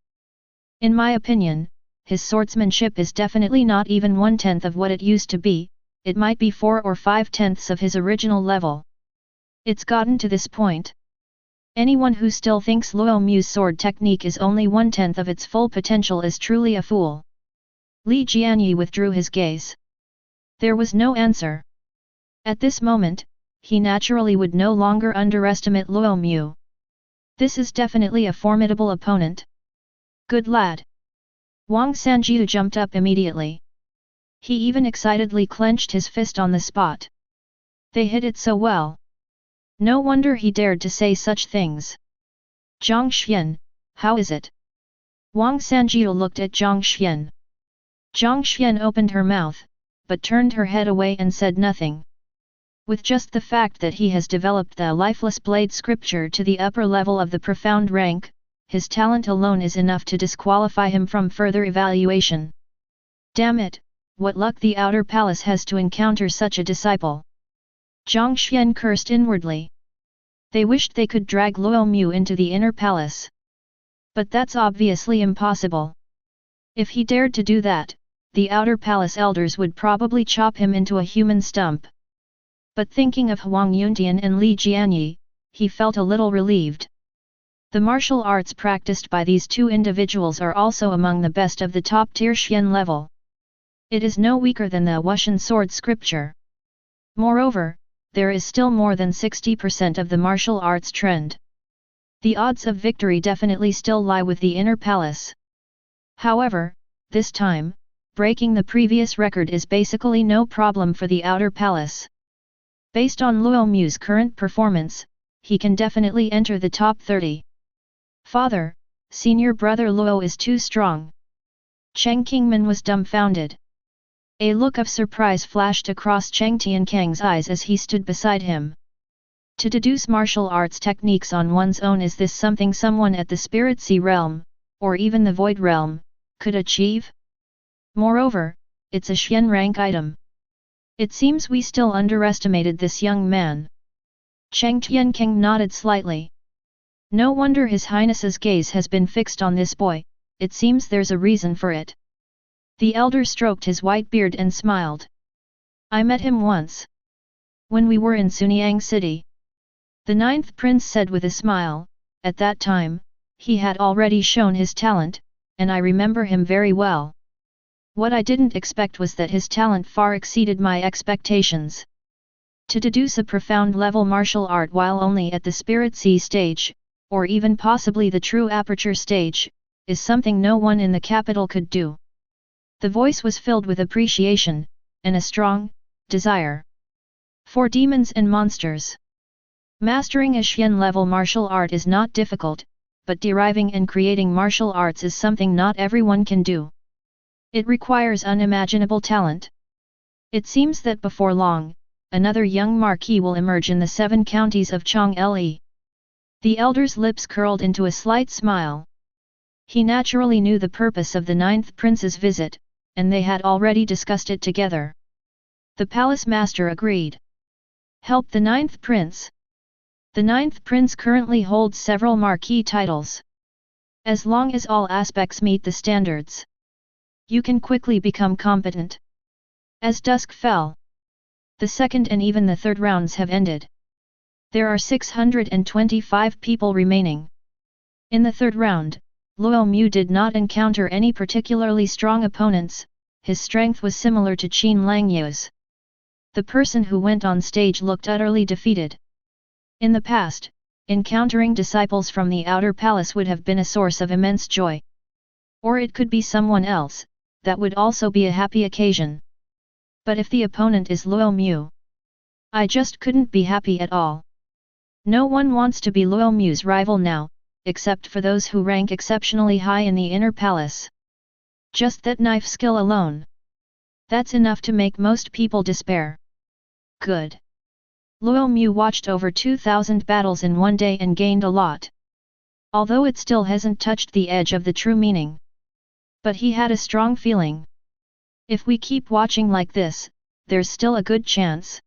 In my opinion, his swordsmanship is definitely not even 1/10 of what it used to be, it might be 4 or 5/10 of his original level. It's gotten to this point. Anyone who still thinks Luo Mu's sword technique is only 1/10 of its full potential is truly a fool. Li Jianyi withdrew his gaze. There was no answer. At this moment, he naturally would no longer underestimate Luo Mu. This is definitely a formidable opponent. Good lad. Wang Sanjiu jumped up immediately. He even excitedly clenched his fist on the spot. They hit it so well. No wonder he dared to say such things. Zhang Xian, how is it? Wang Sanjiu looked at Zhang Xian. Zhang Xian opened her mouth, but turned her head away and said nothing. With just the fact that he has developed the lifeless blade scripture to the upper level of the profound rank, his talent alone is enough to disqualify him from further evaluation. Damn it, what luck the outer palace has to encounter such a disciple. Zhang Xian cursed inwardly. They wished they could drag Luo Mu into the inner palace. But that's obviously impossible. If he dared to do that, the outer palace elders would probably chop him into a human stump. But thinking of Huang Yuntian and Li Jianyi, he felt a little relieved. The martial arts practiced by these two individuals are also among the best of the top-tier Xian level. It is no weaker than the Wuxian sword scripture. Moreover, there is still more than 60% of the martial arts trend. The odds of victory definitely still lie with the inner palace. However, this time, breaking the previous record is basically no problem for the outer palace. Based on Luo Mu's current performance, he can definitely enter the top 30. Father, senior brother Luo is too strong. Cheng Qingman was dumbfounded. A look of surprise flashed across Cheng Tiankang's eyes as he stood beside him. To deduce martial arts techniques on one's own, is this something someone at the Spirit Sea Realm, or even the Void Realm, could achieve? Moreover, it's a Xian rank item. It seems we still underestimated this young man. Cheng Tiankang nodded slightly. No wonder His Highness's gaze has been fixed on this boy, it seems there's a reason for it. The elder stroked his white beard and smiled. I met him once. When we were in Sunyang City. The 9th prince said with a smile, at that time, he had already shown his talent, and I remember him very well. What I didn't expect was that his talent far exceeded my expectations. To deduce a profound level martial art while only at the Spirit Sea stage, or even possibly the true aperture stage, is something no one in the capital could do. The voice was filled with appreciation, and a strong desire for demons and monsters. Mastering a Xian-level martial art is not difficult, but deriving and creating martial arts is something not everyone can do. It requires unimaginable talent. It seems that before long, another young marquis will emerge in the 7 counties of Chang'e. The elder's lips curled into a slight smile. He naturally knew the purpose of the 9th prince's visit, and they had already discussed it together. The palace master agreed. Help the 9th prince. The 9th prince currently holds several marquis titles. As long as all aspects meet the standards, you can quickly become competent. As dusk fell, the second and even the third rounds have ended. There are 625 people remaining. In the third round, Luo Mu did not encounter any particularly strong opponents, his strength was similar to Qin Langyu's. The person who went on stage looked utterly defeated. In the past, encountering disciples from the outer palace would have been a source of immense joy. Or it could be someone else, that would also be a happy occasion. But if the opponent is Luo Mu, I just couldn't be happy at all. No one wants to be Luo Mu's rival now, except for those who rank exceptionally high in the inner palace. Just that knife skill alone. That's enough to make most people despair. Good. Luo Mu watched over 2,000 battles in one day and gained a lot. Although it still hasn't touched the edge of the true meaning. But he had a strong feeling. If we keep watching like this, there's still a good chance.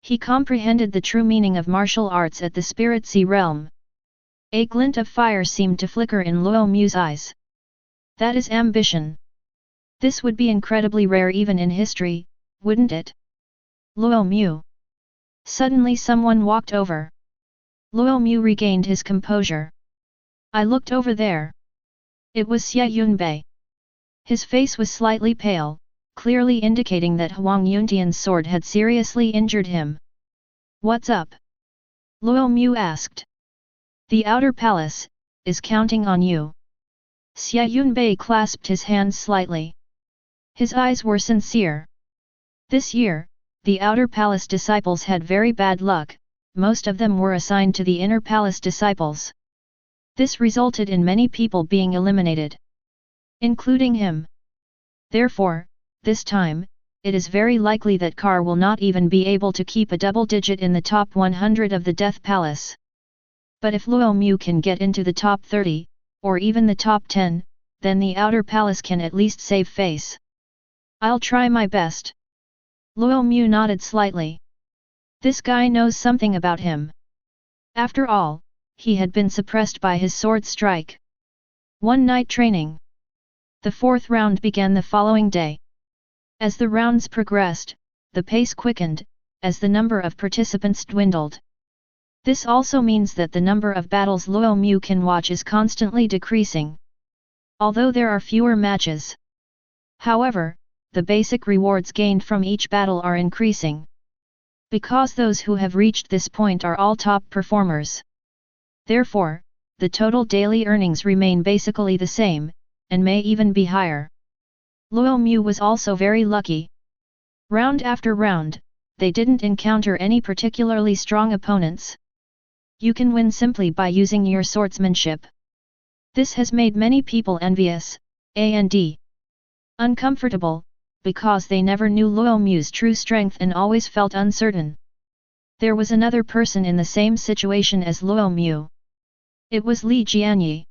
He comprehended the true meaning of martial arts at the Spirit Sea realm. A glint of fire seemed to flicker in Luo Mu's eyes. That is ambition. This would be incredibly rare even in history, wouldn't it? Luo Mu. Suddenly someone walked over. Luo Mu regained his composure. I looked over there. It was Xie Yunbei. His face was slightly pale, clearly indicating that Huang Yuntian's sword had seriously injured him. What's up? Luo Mu asked. The outer palace is counting on you. Xie Yunbei clasped his hands slightly. His eyes were sincere. This year, the outer palace disciples had very bad luck, most of them were assigned to the inner palace disciples. This resulted in many people being eliminated. Including him. Therefore, this time, it is very likely that Carr will not even be able to keep a double digit in the top 100 of the Death Palace. But if Luo Mu can get into the top 30, or even the top 10, then the outer palace can at least save face. I'll try my best. Luo Mu nodded slightly. This guy knows something about him. After all, he had been suppressed by his sword strike. One night training. The fourth round began the following day. As the rounds progressed, the pace quickened, as the number of participants dwindled. This also means that the number of battles Luo Mu can watch is constantly decreasing. Although there are fewer matches. However, the basic rewards gained from each battle are increasing. Because those who have reached this point are all top performers. Therefore, the total daily earnings remain basically the same, and may even be higher. Luo Mu was also very lucky. Round after round, they didn't encounter any particularly strong opponents. You can win simply by using your swordsmanship. This has made many people envious, and uncomfortable, because they never knew Luo Mu's true strength and always felt uncertain. There was another person in the same situation as Luo Mu. It was Li Jianyi.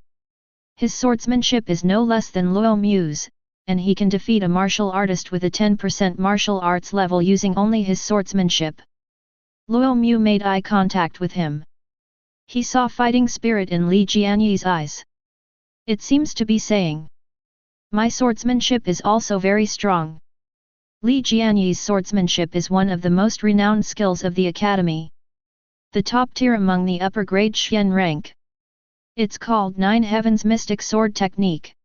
His swordsmanship is no less than Luo Mu's, and he can defeat a martial artist with a 10% martial arts level using only his swordsmanship. Luo Mu made eye contact with him. He saw fighting spirit in Li Jianyi's eyes. It seems to be saying, my swordsmanship is also very strong. Li Jianyi's swordsmanship is one of the most renowned skills of the academy. The top tier among the upper grade Xian rank. It's called Nine Heavens Mystic Sword Technique.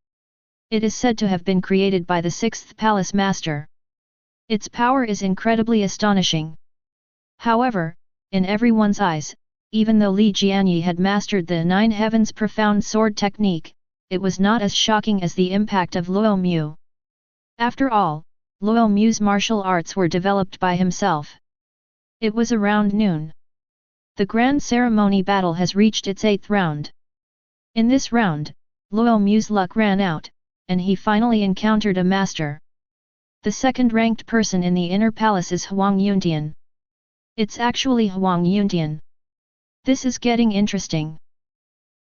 It is said to have been created by the 6th Palace Master. Its power is incredibly astonishing. However, in everyone's eyes, even though Li Jianyi had mastered the Nine Heavens Profound Sword Technique, it was not as shocking as the impact of Luo Mu. After all, Luo Mu's martial arts were developed by himself. It was around noon. The grand ceremony battle has reached its 8th round. In this round, Luo Mu's luck ran out, and he finally encountered a master. The second-ranked person in the inner palace is Huang Yuntian. It's actually Huang Yuntian. This is getting interesting.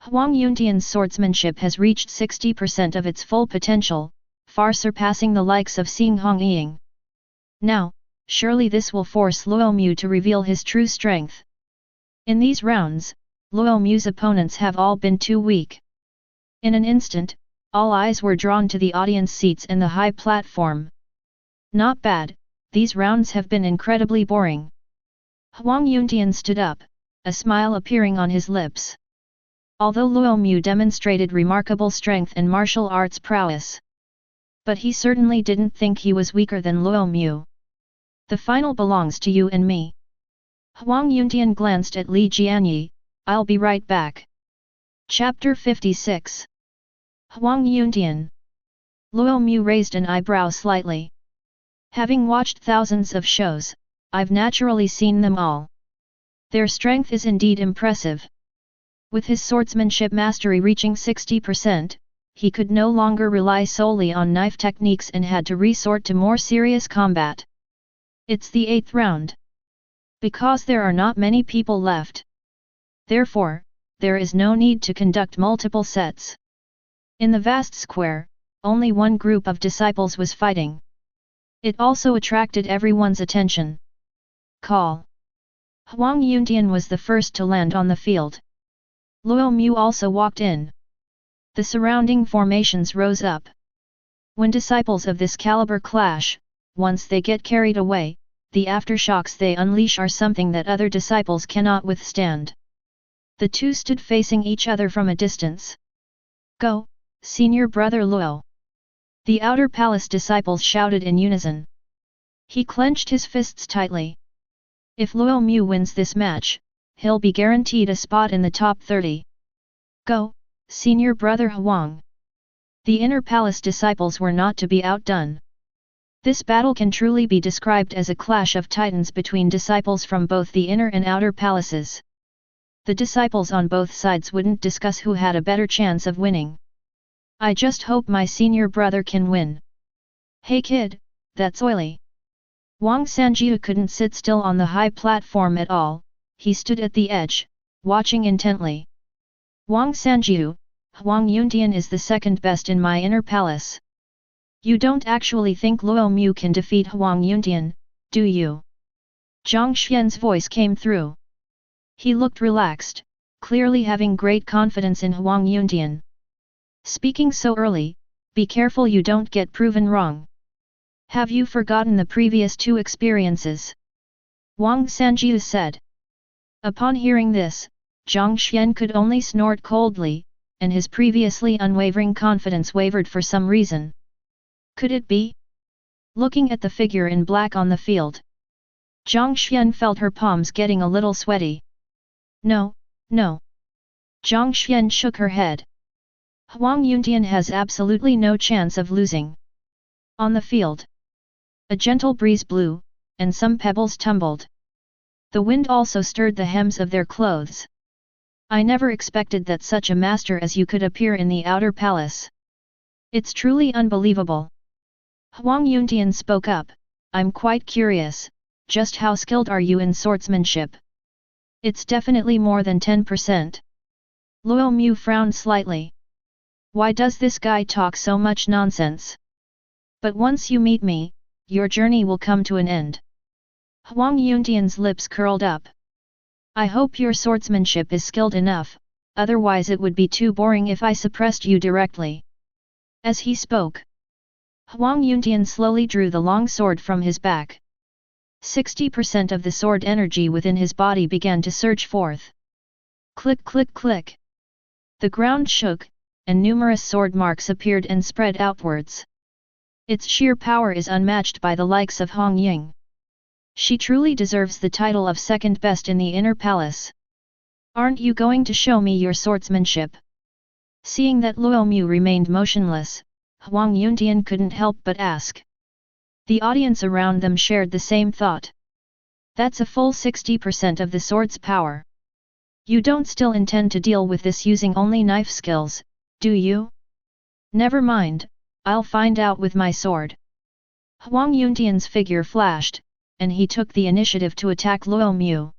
Huang Yuntian's swordsmanship has reached 60% of its full potential, far surpassing the likes of Xing Hongying. Now, surely this will force Luo Mu to reveal his true strength. In these rounds, Luo Mu's opponents have all been too weak. In an instant, all eyes were drawn to the audience seats and the high platform. Not bad, these rounds have been incredibly boring. Huang Yuntian stood up, a smile appearing on his lips. Although Luo Mu demonstrated remarkable strength and martial arts prowess. But he certainly didn't think he was weaker than Luo Mu. The final belongs to you and me. Huang Yuntian glanced at Li Jianyi, I'll be right back. Chapter 56. Huang Yuntian. Luo Mu raised an eyebrow slightly. Having watched thousands of shows, I've naturally seen them all. Their strength is indeed impressive. With his swordsmanship mastery reaching 60%, he could no longer rely solely on knife techniques and had to resort to more serious combat. It's the 8th round. Because there are not many people left. Therefore, there is no need to conduct multiple sets. In the vast square, only one group of disciples was fighting. It also attracted everyone's attention. Call. Huang Yuntian was the first to land on the field. Luo Mu also walked in. The surrounding formations rose up. When disciples of this caliber clash, once they get carried away, the aftershocks they unleash are something that other disciples cannot withstand. The two stood facing each other from a distance. Go, senior brother Luo! The outer palace disciples shouted in unison. He clenched his fists tightly. If Luo Mu wins this match, he'll be guaranteed a spot in the top 30. Go, senior brother Huang! The inner palace disciples were not to be outdone. This battle can truly be described as a clash of titans between disciples from both the inner and outer palaces. The disciples on both sides wouldn't discuss who had a better chance of winning. I just hope my senior brother can win. Hey kid, that's oily. Wang Sanjiu couldn't sit still on the high platform at all, he stood at the edge, watching intently. Wang Sanjiu, Huang Yuntian is the second best in my inner palace. You don't actually think Luo Mu can defeat Huang Yuntian, do you? Zhang Xian's voice came through. He looked relaxed, clearly having great confidence in Huang Yuntian. Speaking so early, be careful you don't get proven wrong. Have you forgotten the previous 2 experiences? Wang Sanjiu said. Upon hearing this, Zhang Xian could only snort coldly, and his previously unwavering confidence wavered for some reason. Could it be? Looking at the figure in black on the field, Zhang Xian felt her palms getting a little sweaty. No, no. Zhang Xian shook her head. Huang Yuntian has absolutely no chance of losing. On the field, a gentle breeze blew, and some pebbles tumbled. The wind also stirred the hems of their clothes. I never expected that such a master as you could appear in the outer palace. It's truly unbelievable. Huang Yuntian spoke up, I'm quite curious, just how skilled are you in swordsmanship? It's definitely more than 10%. Luo Mu frowned slightly. Why does this guy talk so much nonsense? But once you meet me, your journey will come to an end. Huang Yuntian's lips curled up. I hope your swordsmanship is skilled enough, otherwise it would be too boring if I suppressed you directly. As he spoke, Huang Yuntian slowly drew the long sword from his back. 60% of the sword energy within his body began to surge forth. Click click click. The ground shook, and numerous sword marks appeared and spread outwards. Its sheer power is unmatched by the likes of Hong Ying. She truly deserves the title of second best in the inner palace. Aren't you going to show me your swordsmanship? Seeing that Luo Mu remained motionless, Huang Yuntian couldn't help but ask. The audience around them shared the same thought. That's a full 60% of the sword's power. You don't still intend to deal with this using only knife skills, do you? Never mind, I'll find out with my sword. Huang Yuntian's figure flashed, and he took the initiative to attack Luo Mu.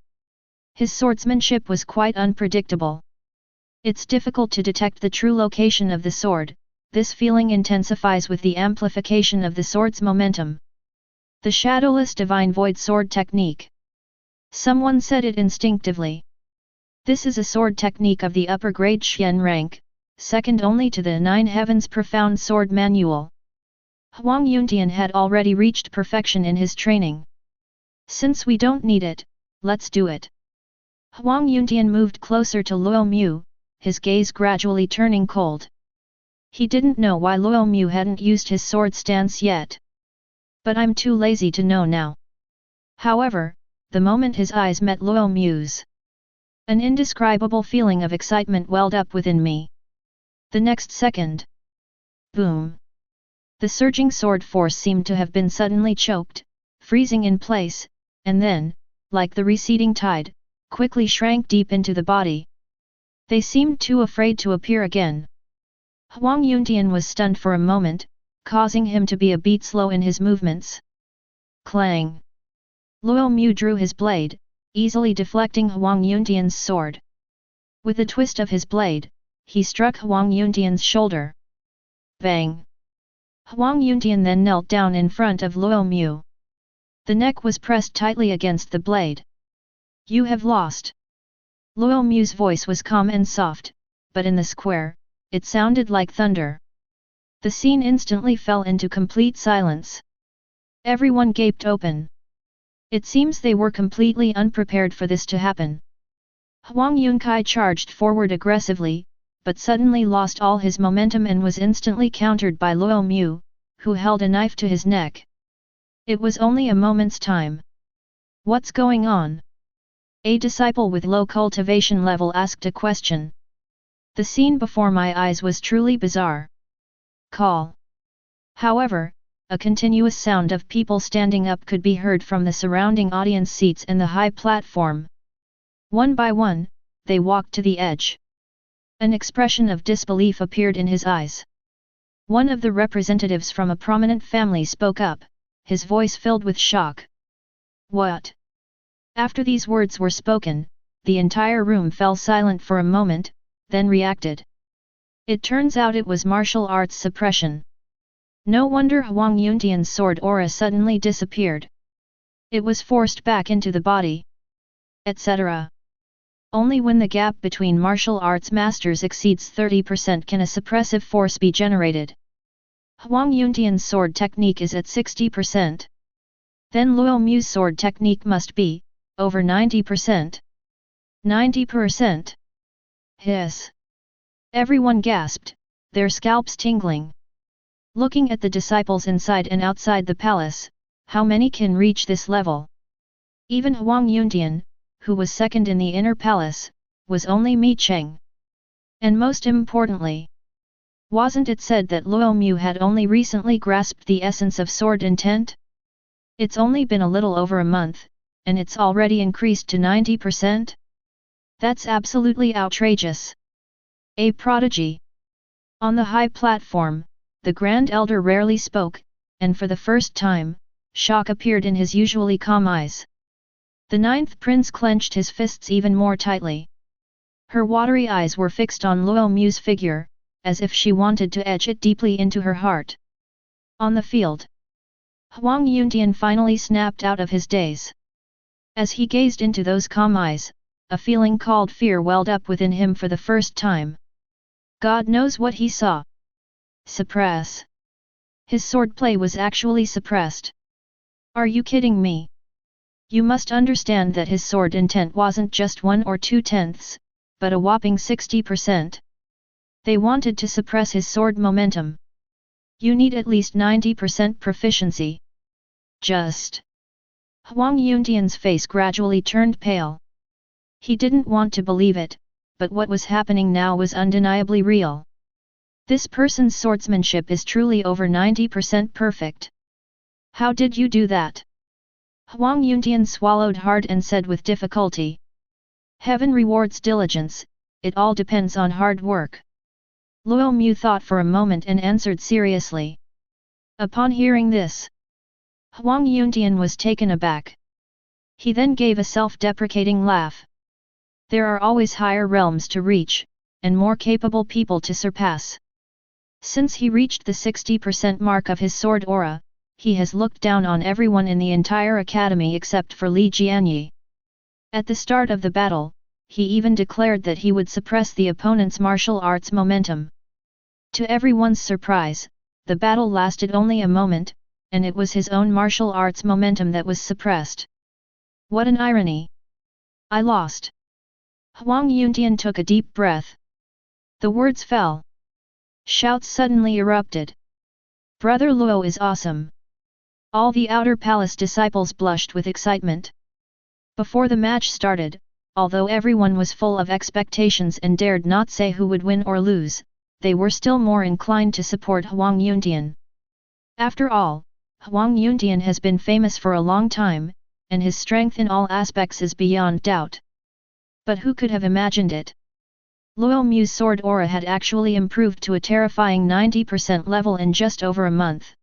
His swordsmanship was quite unpredictable. It's difficult to detect the true location of the sword, this feeling intensifies with the amplification of the sword's momentum. The shadowless divine void sword technique. Someone said it instinctively. This is a sword technique of the upper grade Xian rank, second only to the 9 Heavens Profound Sword Manual. Huang Yuntian had already reached perfection in his training. Since we don't need it, let's do it. Huang Yuntian moved closer to Luo Mu, his gaze gradually turning cold. He didn't know why Luo Mu hadn't used his sword stance yet. But I'm too lazy to know now. However, the moment his eyes met Luo Mu's, an indescribable feeling of excitement welled up within me. The next second, boom! The surging sword force seemed to have been suddenly choked, freezing in place, and then, like the receding tide, quickly shrank deep into the body. They seemed too afraid to appear again. Huang Yuntian was stunned for a moment, causing him to be a beat slow in his movements. Clang! Luo Mu drew his blade, easily deflecting Huang Yuntian's sword. With a twist of his blade, he struck Huang Yuntian's shoulder. Bang! Huang Yuntian then knelt down in front of Luo Mu. The neck was pressed tightly against the blade. You have lost. Luo Mu's voice was calm and soft, but in the square, it sounded like thunder. The scene instantly fell into complete silence. Everyone gaped open. It seems they were completely unprepared for this to happen. Huang Yunkai charged forward aggressively, but suddenly lost all his momentum and was instantly countered by Luo Mu, who held a knife to his neck. It was only a moment's time. What's going on? A disciple with low cultivation level asked a question. The scene before my eyes was truly bizarre. Call. However, a continuous sound of people standing up could be heard from the surrounding audience seats and the high platform. One by one, they walked to the edge. An expression of disbelief appeared in his eyes. One of the representatives from a prominent family spoke up, his voice filled with shock. What? After these words were spoken, the entire room fell silent for a moment, then reacted. It turns out it was martial arts suppression. No wonder Huang Yuntian's sword aura suddenly disappeared. It was forced back into the body. Etc. Only when the gap between martial arts masters exceeds 30% can a suppressive force be generated. Huang Yuntian's sword technique is at 60%. Then Luo Mu's sword technique must be over 90%. 90%. Hiss. Everyone gasped, their scalps tingling. Looking at the disciples inside and outside the palace, how many can reach this level? Even Huang Yuntian, who was second in the inner palace, was only Mi Cheng. And most importantly, wasn't it said that Luo Mu had only recently grasped the essence of sword intent? It's only been a little over a month, and it's already increased to 90%? That's absolutely outrageous. A prodigy. On the high platform, the Grand Elder rarely spoke, and for the first time, shock appeared in his usually calm eyes. The ninth prince clenched his fists even more tightly. Her watery eyes were fixed on Luo Mu's figure, as if she wanted to etch it deeply into her heart. On the field, Huang Yuntian finally snapped out of his daze. As he gazed into those calm eyes, a feeling called fear welled up within him for the first time. God knows what he saw. Suppress. His swordplay was actually suppressed. Are you kidding me? You must understand that his sword intent wasn't just 1 or 2/10, but a whopping 60%. They wanted to suppress his sword momentum. You need at least 90% proficiency. Just. Huang Yuntian's face gradually turned pale. He didn't want to believe it, but what was happening now was undeniably real. This person's swordsmanship is truly over 90% perfect. How did you do that? Huang Yuntian swallowed hard and said with difficulty. Heaven rewards diligence, it all depends on hard work. Luo Mu thought for a moment and answered seriously. Upon hearing this, Huang Yuntian was taken aback. He then gave a self-deprecating laugh. There are always higher realms to reach, and more capable people to surpass. Since he reached the 60% mark of his sword aura, he has looked down on everyone in the entire academy except for Li Jianyi. At the start of the battle, he even declared that he would suppress the opponent's martial arts momentum. To everyone's surprise, the battle lasted only a moment, and it was his own martial arts momentum that was suppressed. What an irony! I lost. Huang Yuntian took a deep breath. The words fell. Shouts suddenly erupted. Brother Luo is awesome. All the outer palace disciples blushed with excitement. Before the match started, although everyone was full of expectations and dared not say who would win or lose, they were still more inclined to support Huang Yuntian. After all, Huang Yuntian has been famous for a long time, and his strength in all aspects is beyond doubt. But who could have imagined it? Luo Mu's sword aura had actually improved to a terrifying 90% level in just over a month.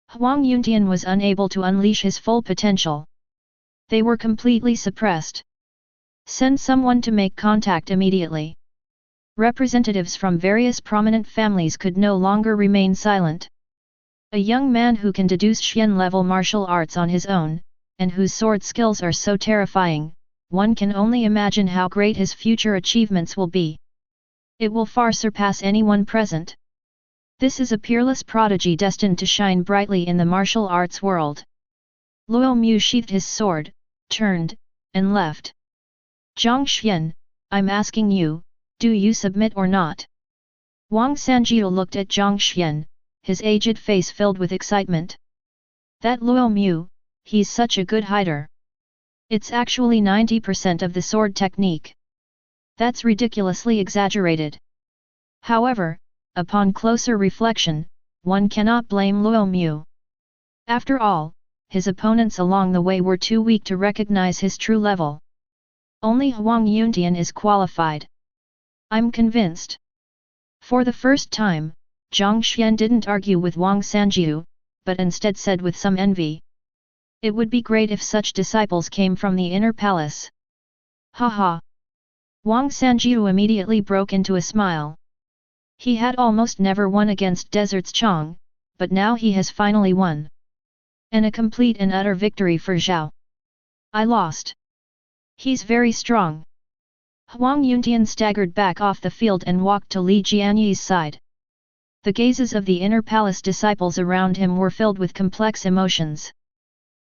Huang Yuntian was unable to unleash his full potential. They were completely suppressed. Send someone to make contact immediately. Representatives from various prominent families could no longer remain silent. A young man who can deduce Xian-level martial arts on his own, and whose sword skills are so terrifying, one can only imagine how great his future achievements will be. It will far surpass anyone present. This is a peerless prodigy destined to shine brightly in the martial arts world. Luo Mu sheathed his sword, turned, and left. Zhang Xian, I'm asking you, do you submit or not? Wang Sanjiu looked at Zhang Xian, his aged face filled with excitement. That Luo Mu, he's such a good hider. It's actually 90% of the sword technique. That's ridiculously exaggerated. However, upon closer reflection, one cannot blame Luo Mu. After all, his opponents along the way were too weak to recognize his true level. Only Huang Yuntian is qualified. I'm convinced. For the first time, Zhang Xian didn't argue with Wang Sanjiu, but instead said with some envy. It would be great if such disciples came from the inner palace. Haha. Wang Sanjiu immediately broke into a smile. He had almost never won against Desert's Chang, but now he has finally won. And a complete and utter victory for Zhao. I lost. He's very strong. Huang Yuntian staggered back off the field and walked to Li Jianyi's side. The gazes of the inner palace disciples around him were filled with complex emotions.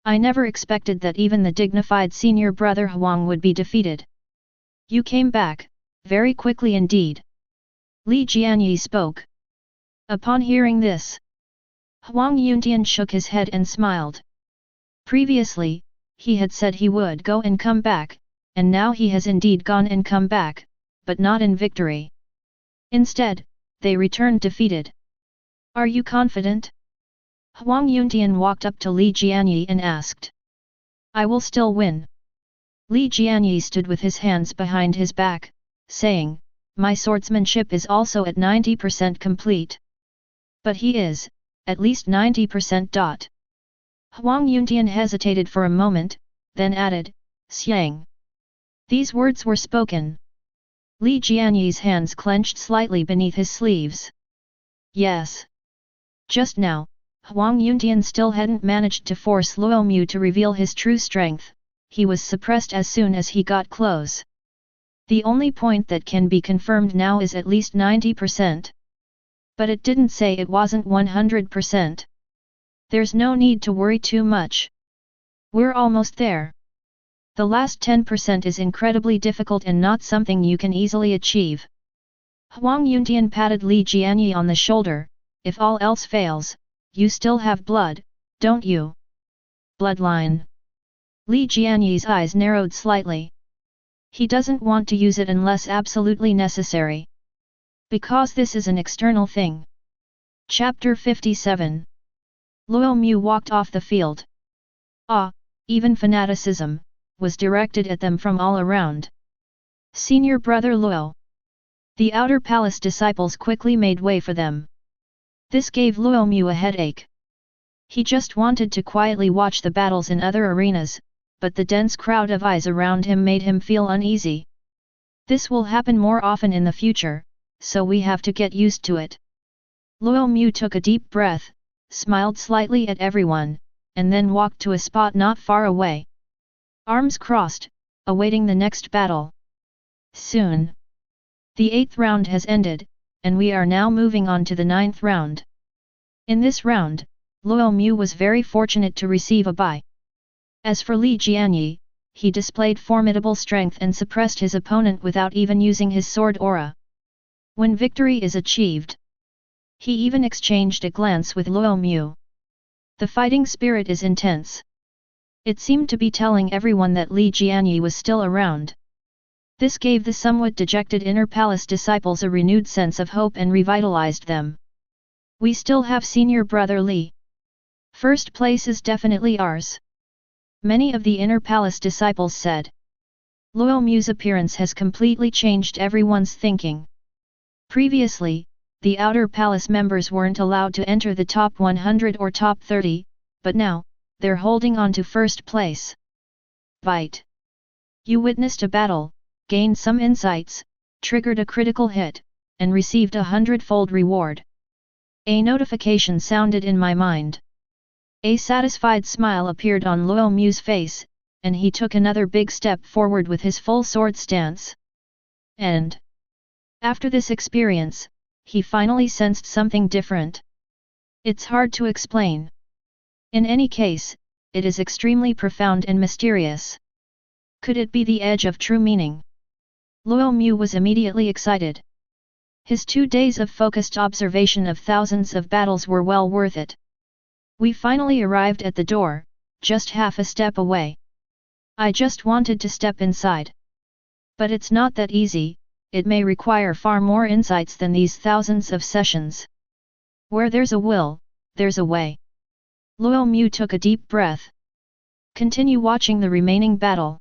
I never expected that even the dignified senior brother Huang would be defeated. You came back, very quickly indeed. Li Jianyi spoke. Upon hearing this, Huang Yuntian shook his head and smiled. Previously, he had said he would go and come back, and now he has indeed gone and come back, but not in victory. Instead, they returned defeated. Are you confident? Huang Yuntian walked up to Li Jianyi and asked. I will still win. Li Jianyi stood with his hands behind his back, saying, my swordsmanship is also at 90% complete. But he is, at least 90%. Huang Yuntian hesitated for a moment, then added, Xiang. These words were spoken. Li Jianyi's hands clenched slightly beneath his sleeves. Yes. Just now, Huang Yuntian still hadn't managed to force Luo Mu to reveal his true strength, he was suppressed as soon as he got close. The only point that can be confirmed now is at least 90%. But it didn't say it wasn't 100%. There's no need to worry too much. We're almost there. The last 10% is incredibly difficult and not something you can easily achieve. Huang Yuntian patted Li Jianyi on the shoulder, if all else fails, you still have blood, don't you? Bloodline. Li Jianyi's eyes narrowed slightly. He doesn't want to use it unless absolutely necessary. Because this is an external thing. Chapter 57. Luo Mu walked off the field. Even fanaticism was directed at them from all around. Senior brother Luo. The outer palace disciples quickly made way for them. This gave Luo Mu a headache. He just wanted to quietly watch the battles in other arenas, but the dense crowd of eyes around him made him feel uneasy. This will happen more often in the future, so we have to get used to it. Luo Mu took a deep breath, smiled slightly at everyone, and then walked to a spot not far away. Arms crossed, awaiting the next battle. Soon. The 8th round has ended, and we are now moving on to the 9th round. In this round, Luo Mu was very fortunate to receive a bye. As for Li Jianyi, he displayed formidable strength and suppressed his opponent without even using his sword aura. When victory is achieved, he even exchanged a glance with Luo Mu. The fighting spirit is intense. It seemed to be telling everyone that Li Jianyi was still around. This gave the somewhat dejected inner palace disciples a renewed sense of hope and revitalized them. We still have senior brother Li. First place is definitely ours. Many of the inner palace disciples said. Luo Mu's appearance has completely changed everyone's thinking. Previously, the outer palace members weren't allowed to enter the top 100 or top 30, but now, they're holding on to first place. Bite. You witnessed a battle, gained some insights, triggered a critical hit, and received a 100-fold reward. A notification sounded in my mind. A satisfied smile appeared on Luo Mu's face, and he took another big step forward with his full sword stance. And after this experience, he finally sensed something different. It's hard to explain. In any case, it is extremely profound and mysterious. Could it be the edge of true meaning? Luo Mu was immediately excited. His 2 days of focused observation of thousands of battles were well worth it. We finally arrived at the door, just half a step away. I just wanted to step inside. But it's not that easy, it may require far more insights than these thousands of sessions. Where there's a will, there's a way. Luo Mu took a deep breath. Continue watching the remaining battle.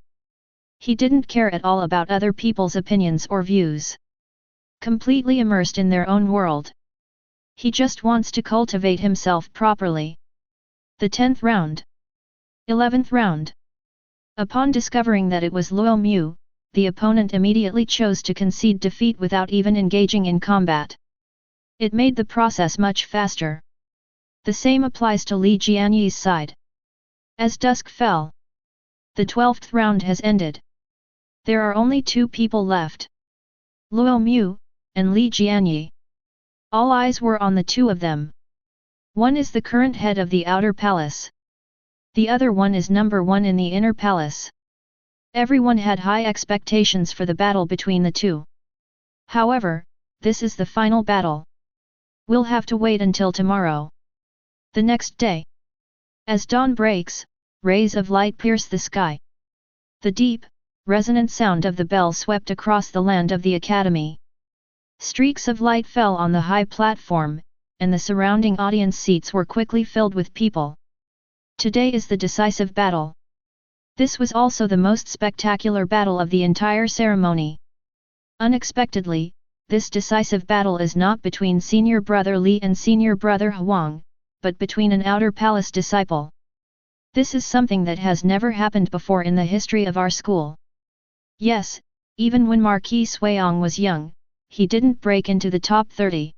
He didn't care at all about other people's opinions or views. Completely immersed in their own world. He just wants to cultivate himself properly. The 10th round. 11th round. Upon discovering that it was Luo Mu, the opponent immediately chose to concede defeat without even engaging in combat. It made the process much faster. The same applies to Li Jianyi's side. As dusk fell, the 12th round has ended. There are only 2 people left. Luo Mu, and Li Jianyi. All eyes were on the 2 of them. One is the current head of the outer palace. The other one is number 1 in the inner palace. Everyone had high expectations for the battle between the 2. However, this is the final battle. We'll have to wait until tomorrow. The next day. As dawn breaks, rays of light pierce the sky. The deep, resonant sound of the bell swept across the land of the academy. Streaks of light fell on the high platform, and the surrounding audience seats were quickly filled with people. Today is the decisive battle. This was also the most spectacular battle of the entire ceremony. Unexpectedly, this decisive battle is not between senior brother Li and senior brother Huang, but between an outer palace disciple. This is something that has never happened before in the history of our school. Yes, even when Marquis Suiyong was young, he didn't break into the top 30.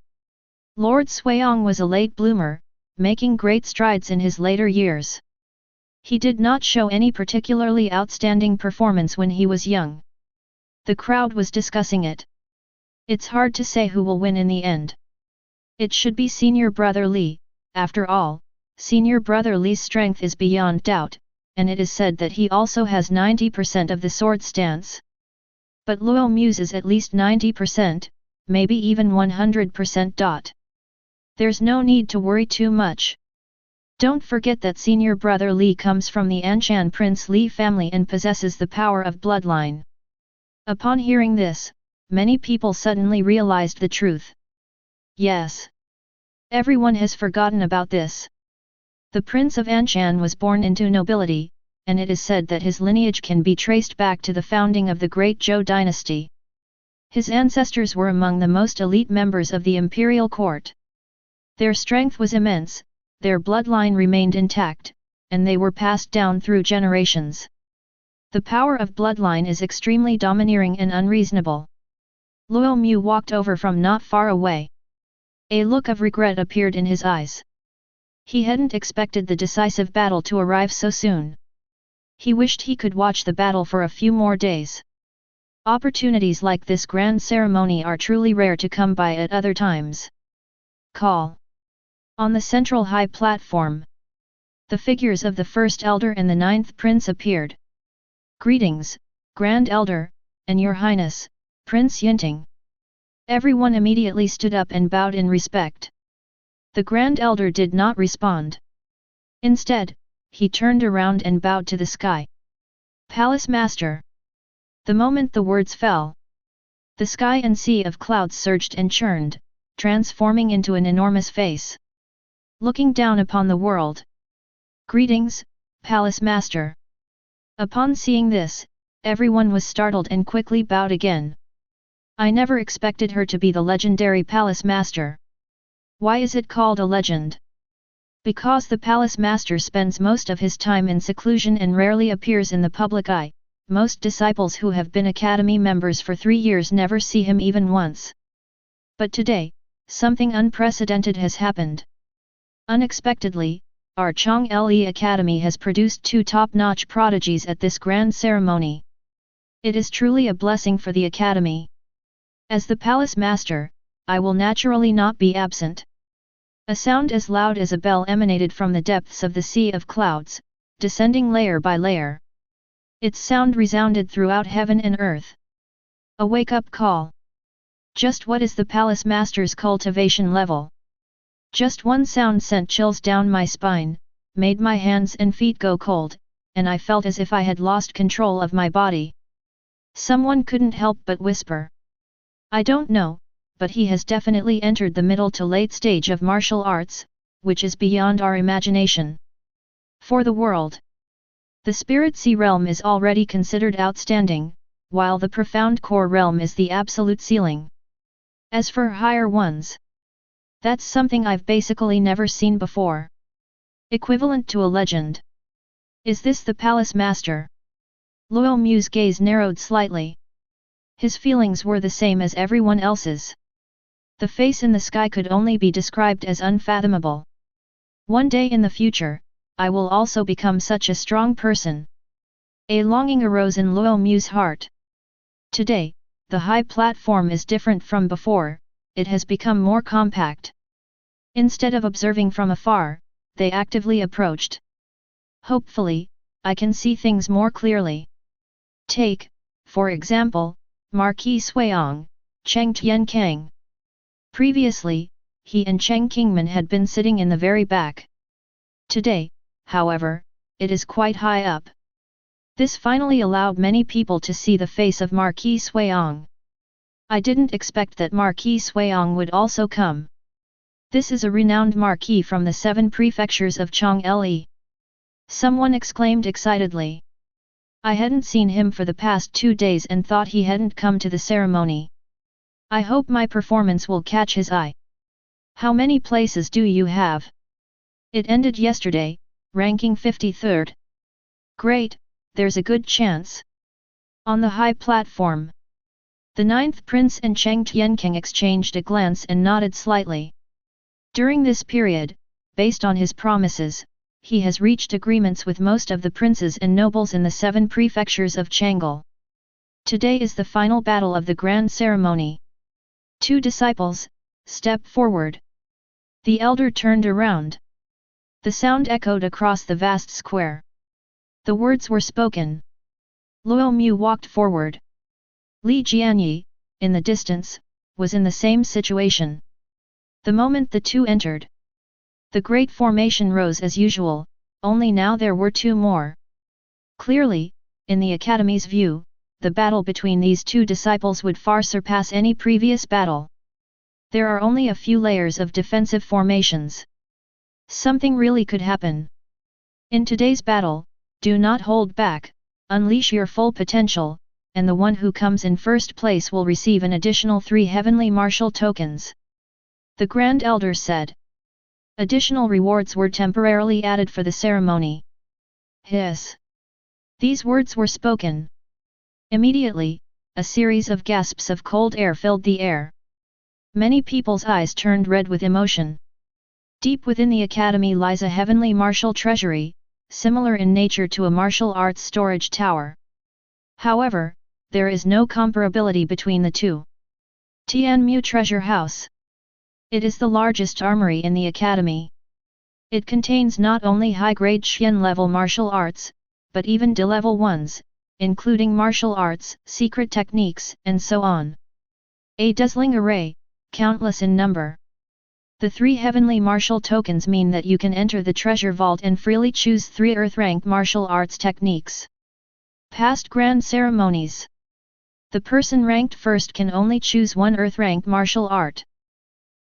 Lord Suiyong was a late bloomer, making great strides in his later years. He did not show any particularly outstanding performance when he was young. The crowd was discussing it. It's hard to say who will win in the end. It should be senior brother Li, after all, senior brother Li's strength is beyond doubt, and it is said that he also has 90% of the sword stance. But Luo Mu's is at least 90%, maybe even 100%. There's no need to worry too much. Don't forget that senior brother Li comes from the Anshan Prince Li family and possesses the power of bloodline. Upon hearing this, many people suddenly realized the truth. Yes. Everyone has forgotten about this. The Prince of Anshan was born into nobility, and it is said that his lineage can be traced back to the founding of the Great Zhou dynasty. His ancestors were among the most elite members of the imperial court. Their strength was immense, their bloodline remained intact, and they were passed down through generations. The power of bloodline is extremely domineering and unreasonable. Luo Mu walked over from not far away. A look of regret appeared in his eyes. He hadn't expected the decisive battle to arrive so soon. He wished he could watch the battle for a few more days. Opportunities like this grand ceremony are truly rare to come by at other times. Call. On the central high platform, the figures of the first elder and the 9th prince appeared. Greetings, Grand Elder, and Your Highness, Prince Yinting. Everyone immediately stood up and bowed in respect. The Grand Elder did not respond. Instead, he turned around and bowed to the sky. Palace Master. The moment the words fell, the sky and sea of clouds surged and churned, transforming into an enormous face. Looking down upon the world. Greetings, Palace Master. Upon seeing this, Everyone was startled and quickly bowed again. I never expected her to be the legendary palace master. Why is it called a legend? Because the palace master spends most of his time in seclusion and rarely appears in the public eye. Most disciples who have been academy members for 3 years never see him even once. But today, something unprecedented has happened. Unexpectedly, our Chong Le Academy has produced 2 top-notch prodigies at this grand ceremony. It is truly a blessing for the academy. As the palace master, I will naturally not be absent. A sound as loud as a bell emanated from the depths of the sea of clouds, descending layer by layer. Its sound resounded throughout heaven and earth. A wake-up call. Just what is the palace master's cultivation level? Just one sound sent chills down my spine, made my hands and feet go cold, and I felt as if I had lost control of my body. Someone couldn't help but whisper. I don't know, but he has definitely entered the middle to late stage of martial arts, which is beyond our imagination. For the world, the spirit sea realm is already considered outstanding, while the profound core realm is the absolute ceiling. As for higher ones, that's something I've basically never seen before. Equivalent to a legend. Is this the palace master? Luo Mu's gaze narrowed slightly. His feelings were the same as everyone else's. The face in the sky could only be described as unfathomable. One day in the future, I will also become such a strong person. A longing arose in Luo Mu's heart. Today, the high platform is different from before, it has become more compact. Instead of observing from afar, they actively approached. Hopefully, I can see things more clearly. Take, for example, Marquis Suiong, Cheng Tiankang. Previously, he and Cheng Qingman had been sitting in the very back. Today, however, it is quite high up. This finally allowed many people to see the face of Marquis Suiong. I didn't expect that Marquis Suiong would also come. This is a renowned marquis from the 7 prefectures of Chong Le. Someone exclaimed excitedly. I hadn't seen him for the past 2 days and thought he hadn't come to the ceremony. I hope my performance will catch his eye. How many places do you have? It ended yesterday, ranking 53rd. Great, there's a good chance. On the high platform, the 9th prince and Cheng Tiankang exchanged a glance and nodded slightly. During this period, based on his promises, he has reached agreements with most of the princes and nobles in the 7 prefectures of Chang'an. Today is the final battle of the grand ceremony. 2 disciples, step forward. The elder turned around. The sound echoed across the vast square. The words were spoken. Luo Mu walked forward. Li Jianyi, in the distance, was in the same situation. The moment the 2 entered, the great formation rose as usual, only now there were 2 more. Clearly, in the Academy's view, the battle between these 2 disciples would far surpass any previous battle. There are only a few layers of defensive formations. Something really could happen. In today's battle, do not hold back, unleash your full potential, and the one who comes in first place will receive an additional 3 heavenly martial tokens. The Grand Elder said. Additional rewards were temporarily added for the ceremony. Hiss. These words were spoken. Immediately, a series of gasps of cold air filled the air. Many people's eyes turned red with emotion. Deep within the academy lies a heavenly martial treasury, similar in nature to a martial arts storage tower. However, there is no comparability between the 2. Tianmu Treasure House. It is the largest armory in the academy. It contains not only high-grade Xian-level martial arts, but even D-level ones, including martial arts, secret techniques, and so on. A dazzling array, countless in number. The 3 heavenly martial tokens mean that you can enter the treasure vault and freely choose 3 earth-rank martial arts techniques. Past grand ceremonies. The person ranked first can only choose 1 earth-rank martial art.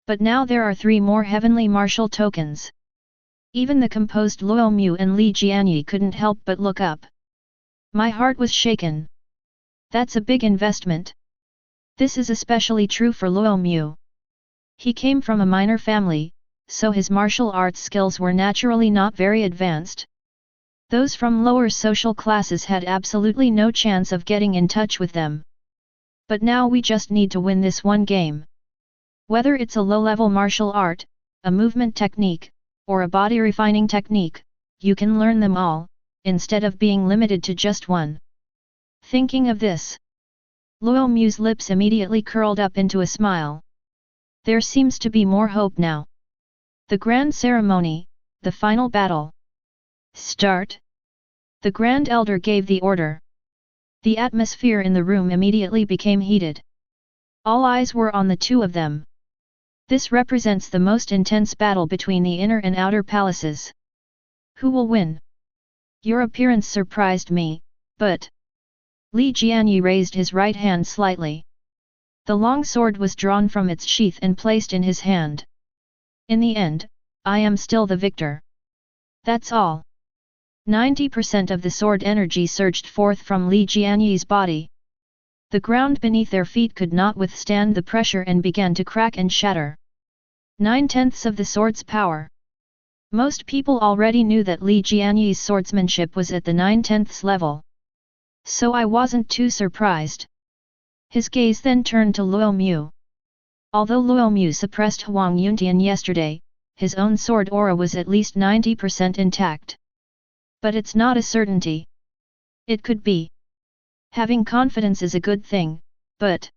But now there are 3 more heavenly martial tokens. Even the composed Luo Mu and Li Jianyi couldn't help but look up. My heart was shaken. That's a big investment. This is especially true for Luo Mu. He came from a minor family, so his martial arts skills were naturally not very advanced. Those from lower social classes had absolutely no chance of getting in touch with them. But now we just need to win this one game. Whether it's a low-level martial art, a movement technique, or a body-refining technique, you can learn them all, instead of being limited to just one. Thinking of this, Luo Mu's lips immediately curled up into a smile. There seems to be more hope now. The grand ceremony, the final battle. Start! The Grand Elder gave the order. The atmosphere in the room immediately became heated. All eyes were on the two of them. This represents the most intense battle between the inner and outer palaces. Who will win? Your appearance surprised me, but... Li Jianyi raised his right hand slightly. The long sword was drawn from its sheath and placed in his hand. In the end, I am still the victor. That's all. 90% of the sword energy surged forth from Li Jianyi's body. The ground beneath their feet could not withstand the pressure and began to crack and shatter. 9/10 of the sword's power. Most people already knew that Li Jianyi's swordsmanship was at the 9/10 level. So I wasn't too surprised. His gaze then turned to Luo Mu. Although Luo Mu suppressed Huang Yuntian yesterday, his own sword aura was at least 90% intact. But it's not a certainty. It could be. Having confidence is a good thing, but...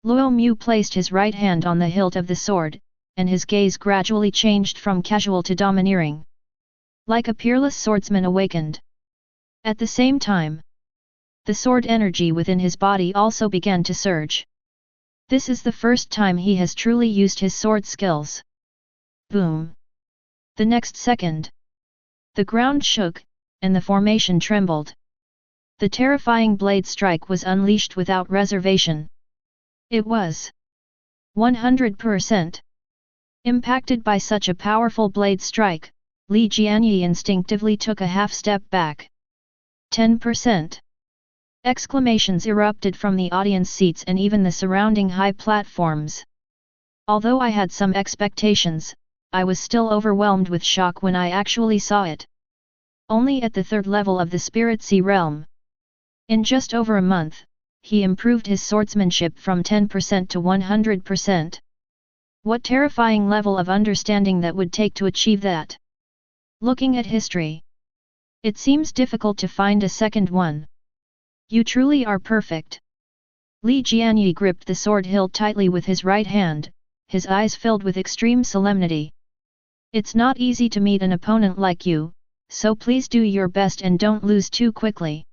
Luo Mu placed his right hand on the hilt of the sword, and his gaze gradually changed from casual to domineering. Like a peerless swordsman awakened. At the same time, the sword energy within his body also began to surge. This is the first time he has truly used his sword skills. Boom! The next second, the ground shook, and the formation trembled. The terrifying blade strike was unleashed without reservation. It was 100%. Impacted by such a powerful blade strike, Li Jianyi instinctively took a half step back. 10%. Exclamations erupted from the audience seats and even the surrounding high platforms. Although I had some expectations, I was still overwhelmed with shock when I actually saw it. Only at the third level of the Spirit Sea realm. In just over a month, he improved his swordsmanship from 10% to 100%. What terrifying level of understanding that would take to achieve that? Looking at history, it seems difficult to find a second one. You truly are perfect. Li Jianyi gripped the sword hilt tightly with his right hand, his eyes filled with extreme solemnity. It's not easy to meet an opponent like you, so please do your best and don't lose too quickly.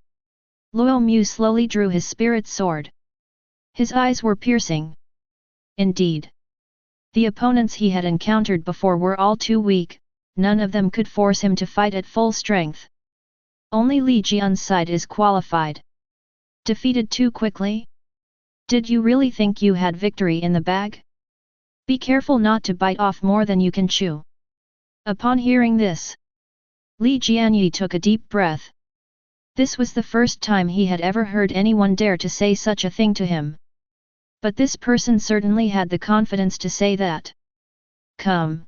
Luo Mu slowly drew his spirit sword. His eyes were piercing. Indeed. The opponents he had encountered before were all too weak, none of them could force him to fight at full strength. Only Li Jian's side is qualified. Defeated too quickly? Did you really think you had victory in the bag? Be careful not to bite off more than you can chew. Upon hearing this, Li Jianyi took a deep breath. This was the first time he had ever heard anyone dare to say such a thing to him. But this person certainly had the confidence to say that. Come!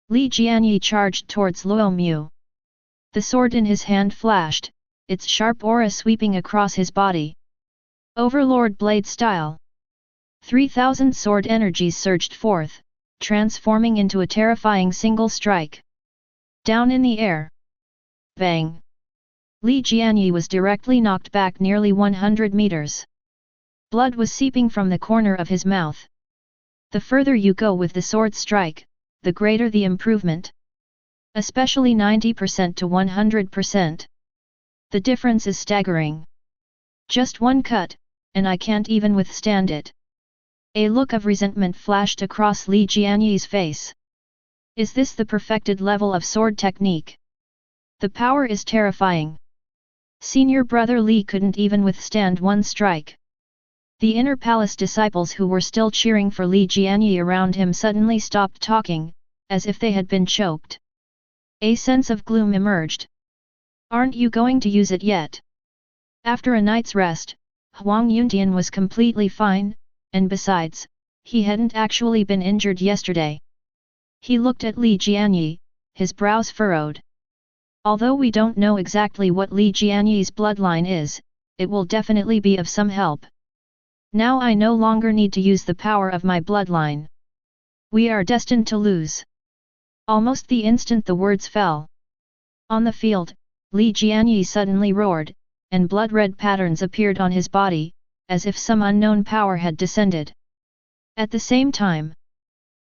Li Jianyi charged towards Luo Mu. The sword in his hand flashed, its sharp aura sweeping across his body. Overlord blade style. 3,000 sword energies surged forth, transforming into a terrifying single strike. Down in the air. Bang! Li Jianyi was directly knocked back nearly 100 meters. Blood was seeping from the corner of his mouth. The further you go with the sword strike, the greater the improvement. Especially 90% to 100%. The difference is staggering. Just one cut, and I can't even withstand it. A look of resentment flashed across Li Jianyi's face. Is this the perfected level of sword technique? The power is terrifying. Senior brother Li couldn't even withstand one strike. The inner palace disciples who were still cheering for Li Jianyi around him suddenly stopped talking, as if they had been choked. A sense of gloom emerged. Aren't you going to use it yet? After a night's rest, Huang Yuntian was completely fine, and besides, he hadn't actually been injured yesterday. He looked at Li Jianyi, his brows furrowed. Although we don't know exactly what Li Jianyi's bloodline is, it will definitely be of some help. Now I no longer need to use the power of my bloodline. We are destined to lose. Almost the instant the words fell on the field, Li Jianyi suddenly roared, and blood-red patterns appeared on his body, as if some unknown power had descended. At the same time,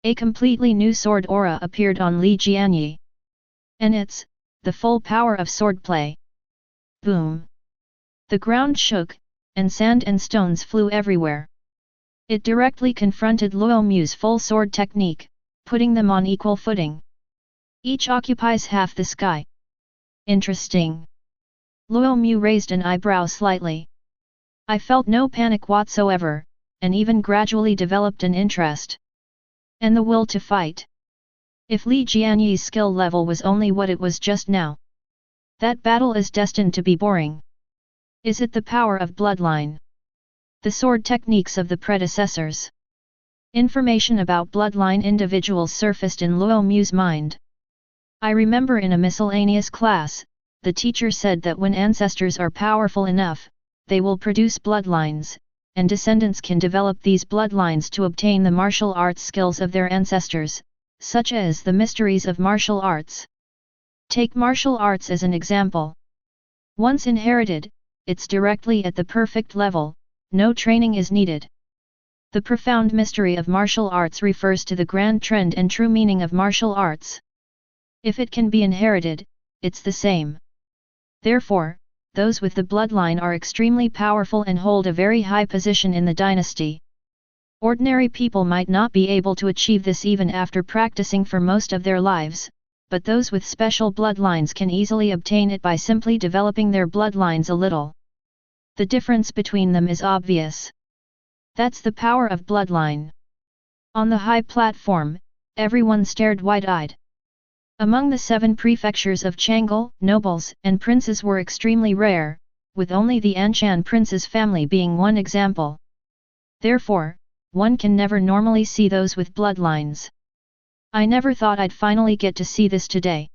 a completely new sword aura appeared on Li Jianyi. And it's the full power of swordplay. Boom! The ground shook, and sand and stones flew everywhere. It directly confronted Luo Mu's full sword technique, putting them on equal footing. Each occupies half the sky. Interesting. Luo Mu raised an eyebrow slightly. I felt no panic whatsoever, and even gradually developed an interest. And the will to fight. If Li Jianyi's skill level was only what it was just now, that battle is destined to be boring. Is it the power of bloodline? The sword techniques of the predecessors? Information about bloodline individuals surfaced in Luo Mu's mind. I remember in a miscellaneous class, the teacher said that when ancestors are powerful enough, they will produce bloodlines, and descendants can develop these bloodlines to obtain the martial arts skills of their ancestors, such as the mysteries of martial arts. Take martial arts as an example. Once inherited, it's directly at the perfect level, no training is needed. The profound mystery of martial arts refers to the grand trend and true meaning of martial arts. If it can be inherited, it's the same. Therefore, those with the bloodline are extremely powerful and hold a very high position in the dynasty. Ordinary people might not be able to achieve this even after practicing for most of their lives, but those with special bloodlines can easily obtain it by simply developing their bloodlines a little. The difference between them is obvious. That's the power of bloodline. On the high platform, everyone stared wide-eyed. Among the 7 prefectures of Chang'e, nobles and princes were extremely rare, with only the Anshan prince's family being one example. Therefore, one can never normally see those with bloodlines. I never thought I'd finally get to see this today.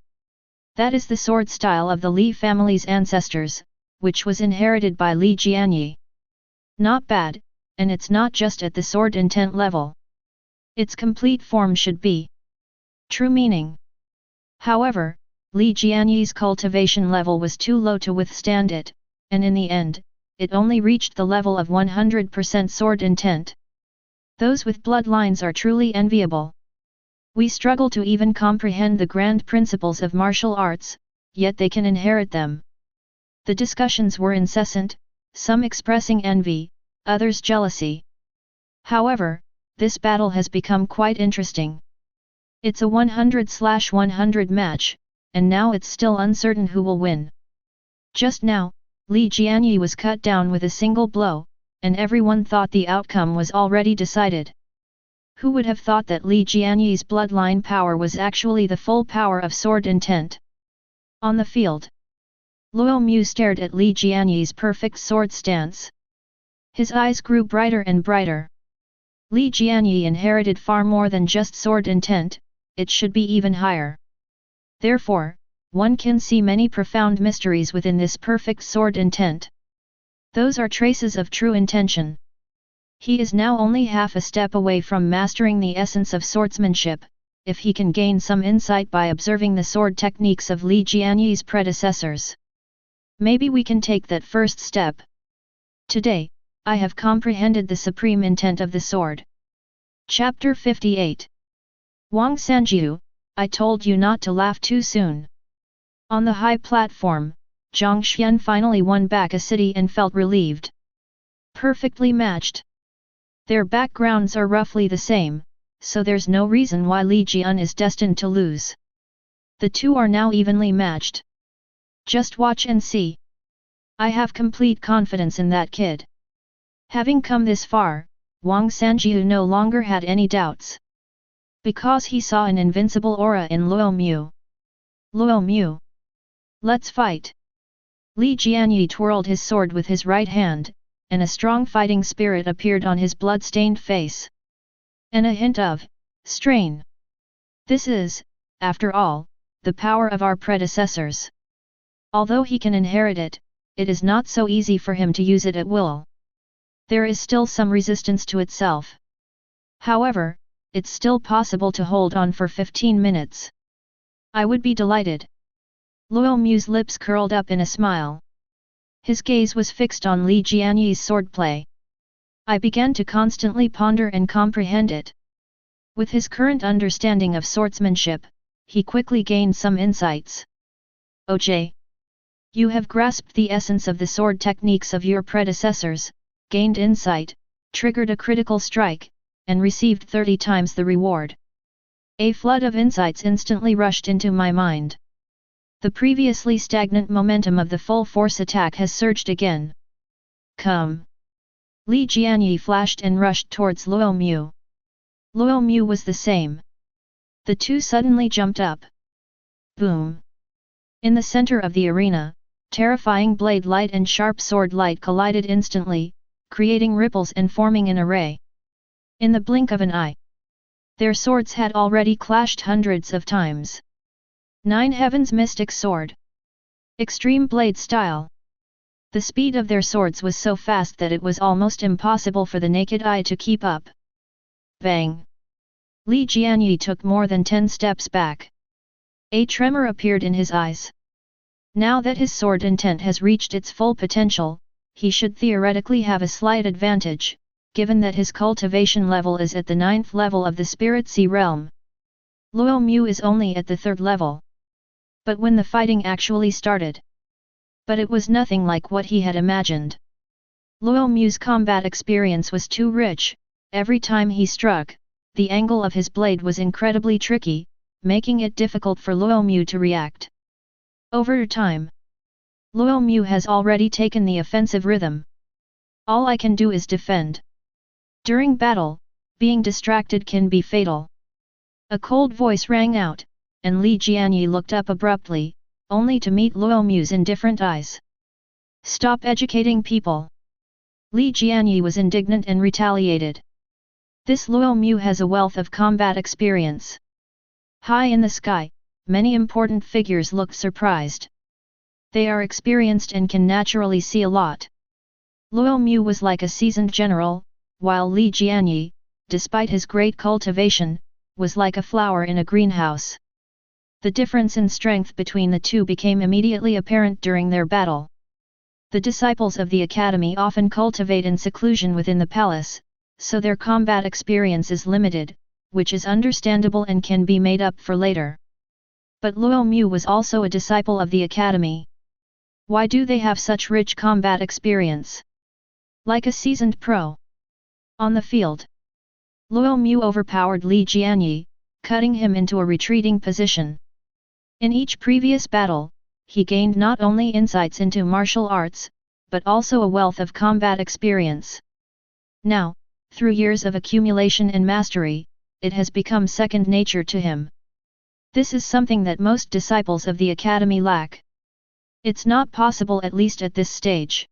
That is the sword style of the Li family's ancestors, which was inherited by Li Jianyi. Not bad, and it's not just at the sword intent level. Its complete form should be true meaning. However, Li Jianyi's cultivation level was too low to withstand it, and in the end, it only reached the level of 100% sword intent. Those with bloodlines are truly enviable. We struggle to even comprehend the grand principles of martial arts, yet they can inherit them. The discussions were incessant, some expressing envy, others jealousy. However, this battle has become quite interesting. It's a 100/100 match, and now it's still uncertain who will win. Just now, Li Jianyi was cut down with a single blow, and everyone thought the outcome was already decided. Who would have thought that Li Jianyi's bloodline power was actually the full power of sword intent? On the field, Luo Mu stared at Li Jianyi's perfect sword stance. His eyes grew brighter and brighter. Li Jianyi inherited far more than just sword intent, it should be even higher. Therefore, one can see many profound mysteries within this perfect sword intent. Those are traces of true intention. He is now only half a step away from mastering the essence of swordsmanship, if he can gain some insight by observing the sword techniques of Li Jianyi's predecessors. Maybe we can take that first step. Today, I have comprehended the supreme intent of the sword. Chapter 58. Wang Sanjiu, I told you not to laugh too soon. On the high platform, Zhang Xian finally won back a city and felt relieved. Perfectly matched. Their backgrounds are roughly the same, so there's no reason why Li Jian is destined to lose. The two are now evenly matched. Just watch and see. I have complete confidence in that kid. Having come this far, Wang Sanjiu no longer had any doubts. Because he saw an invincible aura in Luo Mu. Luo Mu. Let's fight. Li Jianyi twirled his sword with his right hand, and a strong fighting spirit appeared on his blood-stained face. And a hint of strain. This is, after all, the power of our predecessors. Although he can inherit it, it is not so easy for him to use it at will. There is still some resistance to itself. However, it's still possible to hold on for 15 minutes. I would be delighted. Luo Mu's lips curled up in a smile. His gaze was fixed on Li Jianyi's swordplay. I began to constantly ponder and comprehend it. With his current understanding of swordsmanship, he quickly gained some insights. OJ. You have grasped the essence of the sword techniques of your predecessors, gained insight, triggered a critical strike, and received 30 times the reward. A flood of insights instantly rushed into my mind. The previously stagnant momentum of the full force attack has surged again. Come! Li Jianyi flashed and rushed towards Luo Mu. Luo Mu was the same. The two suddenly jumped up. Boom! In the center of the arena, terrifying blade light and sharp sword light collided instantly, creating ripples and forming an array. In the blink of an eye, their swords had already clashed hundreds of times. Nine Heavens Mystic Sword. Extreme Blade Style. The speed of their swords was so fast that it was almost impossible for the naked eye to keep up. Bang! Li Jianyi took more than 10 steps back. A tremor appeared in his eyes. Now that his sword intent has reached its full potential, he should theoretically have a slight advantage, given that his cultivation level is at the 9th level of the Spirit Sea realm. Luo Mu is only at the 3rd level. But when the fighting actually started. But it was nothing like what he had imagined. Luo Mu's combat experience was too rich. Every time he struck, the angle of his blade was incredibly tricky, making it difficult for Luo Mu to react. Over time, Luo Mu has already taken the offensive rhythm. All I can do is defend. During battle, being distracted can be fatal. A cold voice rang out, and Li Jianyi looked up abruptly, only to meet Luo Mu's indifferent eyes. Stop educating people! Li Jianyi was indignant and retaliated. This Luo Mu has a wealth of combat experience. High in the sky, many important figures looked surprised. They are experienced and can naturally see a lot. Luo Mu was like a seasoned general, while Li Jianyi, despite his great cultivation, was like a flower in a greenhouse. The difference in strength between the two became immediately apparent during their battle. The disciples of the academy often cultivate in seclusion within the palace, so their combat experience is limited, which is understandable and can be made up for later. But Luo Mu was also a disciple of the academy. Why do they have such rich combat experience? Like a seasoned pro. On the field, Luo Mu overpowered Li Jianyi, cutting him into a retreating position. In each previous battle, he gained not only insights into martial arts, but also a wealth of combat experience. Now, through years of accumulation and mastery, it has become second nature to him. This is something that most disciples of the academy lack. It's not possible, at least at this stage.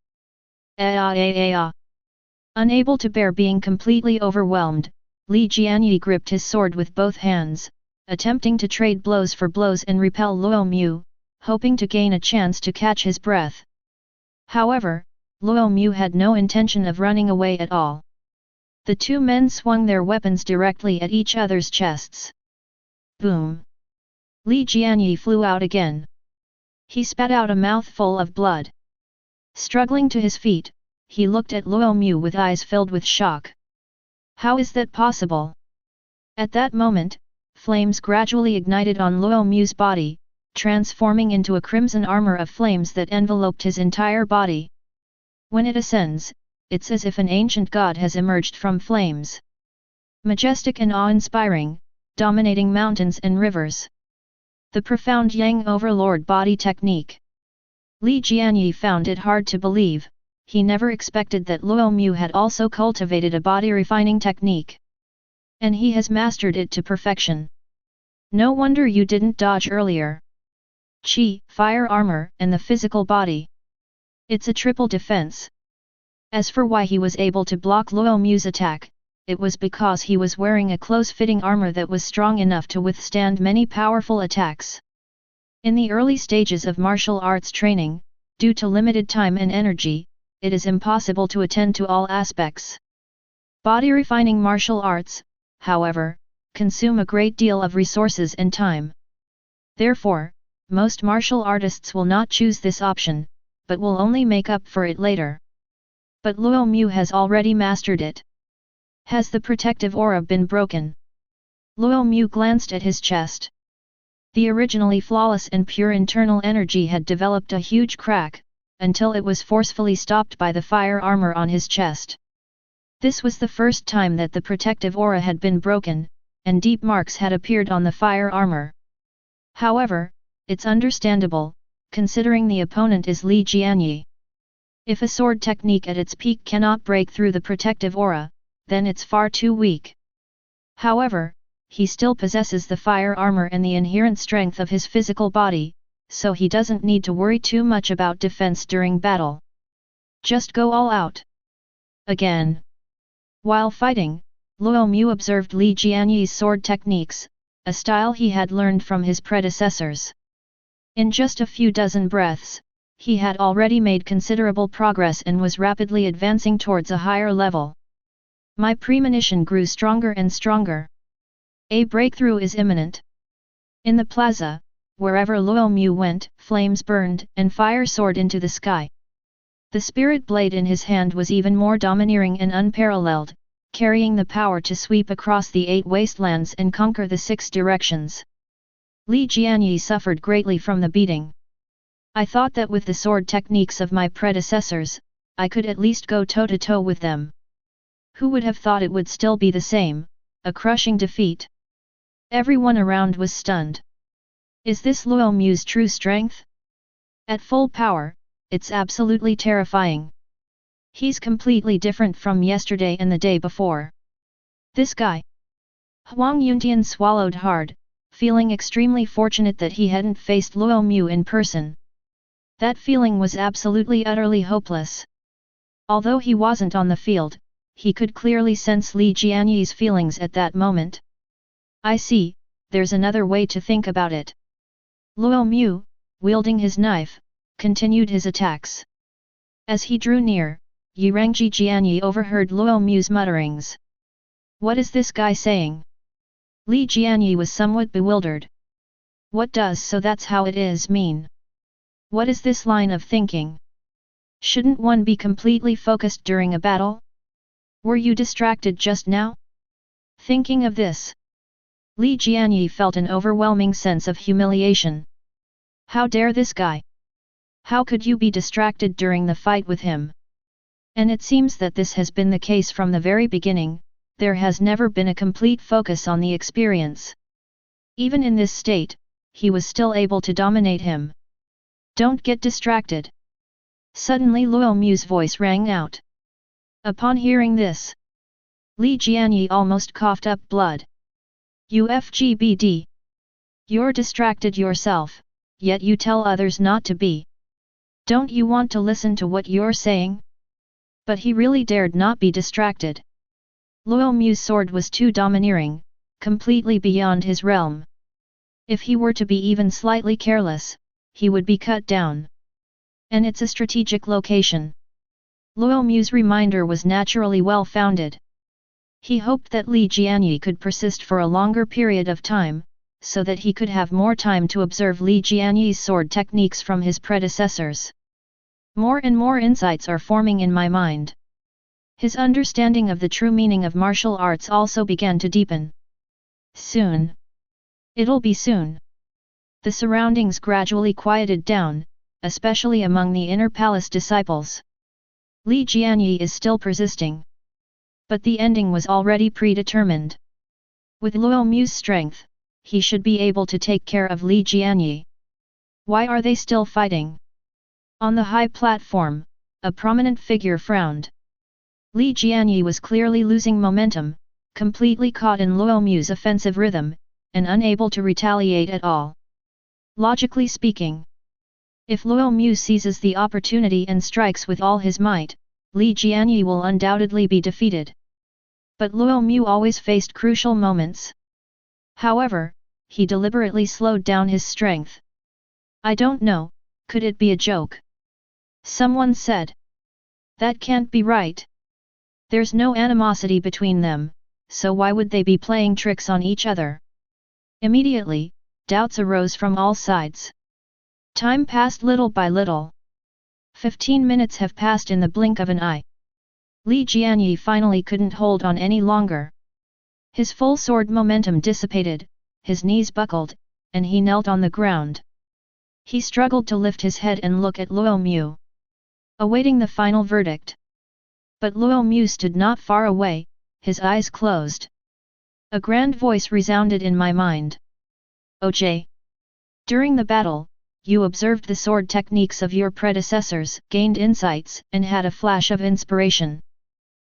Unable to bear being completely overwhelmed, Li Jianyi gripped his sword with both hands, attempting to trade blows for blows and repel Luo Mu, hoping to gain a chance to catch his breath. However, Luo Mu had no intention of running away at all. The two men swung their weapons directly at each other's chests. Boom! Li Jianyi flew out again. He spat out a mouthful of blood. Struggling to his feet, he looked at Luo Mu with eyes filled with shock. How is that possible? At that moment, flames gradually ignited on Luo Mu's body, transforming into a crimson armor of flames that enveloped his entire body. When it ascends, it's as if an ancient god has emerged from flames. Majestic and awe-inspiring, dominating mountains and rivers. The profound Yang Overlord body technique. Li Jianyi found it hard to believe. He never expected that Luo Mu had also cultivated a body-refining technique. And he has mastered it to perfection. No wonder you didn't dodge earlier. Qi, fire armor, and the physical body. It's a triple defense. As for why he was able to block Luo Mu's attack, it was because he was wearing a close-fitting armor that was strong enough to withstand many powerful attacks. In the early stages of martial arts training, due to limited time and energy, it is impossible to attend to all aspects. Body-refining martial arts, however, consume a great deal of resources and time. Therefore, most martial artists will not choose this option, but will only make up for it later. But Luo Mu has already mastered it. Has the protective aura been broken? Luo Mu glanced at his chest. The originally flawless and pure internal energy had developed a huge crack, until it was forcefully stopped by the fire armor on his chest. This was the first time that the protective aura had been broken, and deep marks had appeared on the fire armor. However, it's understandable, considering the opponent is Li Jianyi. If a sword technique at its peak cannot break through the protective aura, then it's far too weak. However, he still possesses the fire armor and the inherent strength of his physical body, so he doesn't need to worry too much about defense during battle. Just go all out. Again. While fighting, Luo Mu observed Li Jianyi's sword techniques, a style he had learned from his predecessors. In just a few dozen breaths, he had already made considerable progress and was rapidly advancing towards a higher level. My premonition grew stronger and stronger. A breakthrough is imminent. In the plaza, wherever Luo Mu went, flames burned and fire soared into the sky. The spirit blade in his hand was even more domineering and unparalleled, carrying the power to sweep across the 8 wastelands and conquer the 6 directions. Li Jianyi suffered greatly from the beating. I thought that with the sword techniques of my predecessors, I could at least go toe-to-toe with them. Who would have thought it would still be the same, a crushing defeat? Everyone around was stunned. Is this Luo Mu's true strength? At full power, it's absolutely terrifying. He's completely different from yesterday and the day before. This guy. Huang Yuntian swallowed hard, feeling extremely fortunate that he hadn't faced Luo Mu in person. That feeling was absolutely utterly hopeless. Although he wasn't on the field, he could clearly sense Li Jianyi's feelings at that moment. I see, there's another way to think about it. Luo Mu, wielding his knife, continued his attacks. As he drew near, Yirangji Jianyi overheard Luo Mu's mutterings. What is this guy saying? Li Jianyi was somewhat bewildered. What does "so that's how it is" mean? What is this line of thinking? Shouldn't one be completely focused during a battle? Were you distracted just now? Thinking of this, Li Jianyi felt an overwhelming sense of humiliation. How dare this guy? How could you be distracted during the fight with him? And it seems that this has been the case from the very beginning. There has never been a complete focus on the experience. Even in this state, he was still able to dominate him. Don't get distracted. Suddenly Luo Mu's voice rang out. Upon hearing this, Li Jianyi almost coughed up blood. UFGBD. You're distracted yourself, yet you tell others not to be. Don't you want to listen to what you're saying? But he really dared not be distracted. Luo Mu's sword was too domineering, completely beyond his realm. If he were to be even slightly careless, he would be cut down. And it's a strategic location. Luo Mu's reminder was naturally well-founded. He hoped that Li Jianyi could persist for a longer period of time, so that he could have more time to observe Li Jianyi's sword techniques from his predecessors. More and more insights are forming in my mind. His understanding of the true meaning of martial arts also began to deepen. Soon. It'll be soon. The surroundings gradually quieted down, especially among the inner palace disciples. Li Jianyi is still persisting. But the ending was already predetermined. With Luo Mu's strength, he should be able to take care of Li Jianyi. Why are they still fighting? On the high platform, a prominent figure frowned. Li Jianyi was clearly losing momentum, completely caught in Luo Mu's offensive rhythm, and unable to retaliate at all. Logically speaking, if Luo Mu seizes the opportunity and strikes with all his might, Li Jianyi will undoubtedly be defeated. But Luo Mu always faced crucial moments. However, he deliberately slowed down his strength. I don't know, could it be a joke? Someone said. That can't be right. There's no animosity between them, so why would they be playing tricks on each other? Immediately, doubts arose from all sides. Time passed little by little. 15 minutes have passed in the blink of an eye. Li Jianyi finally couldn't hold on any longer. His full sword momentum dissipated, his knees buckled, and he knelt on the ground. He struggled to lift his head and look at Luo Mu, awaiting the final verdict. But Luo Mu stood not far away, his eyes closed. A grand voice resounded in my mind. OJ. During the battle, you observed the sword techniques of your predecessors, gained insights, and had a flash of inspiration,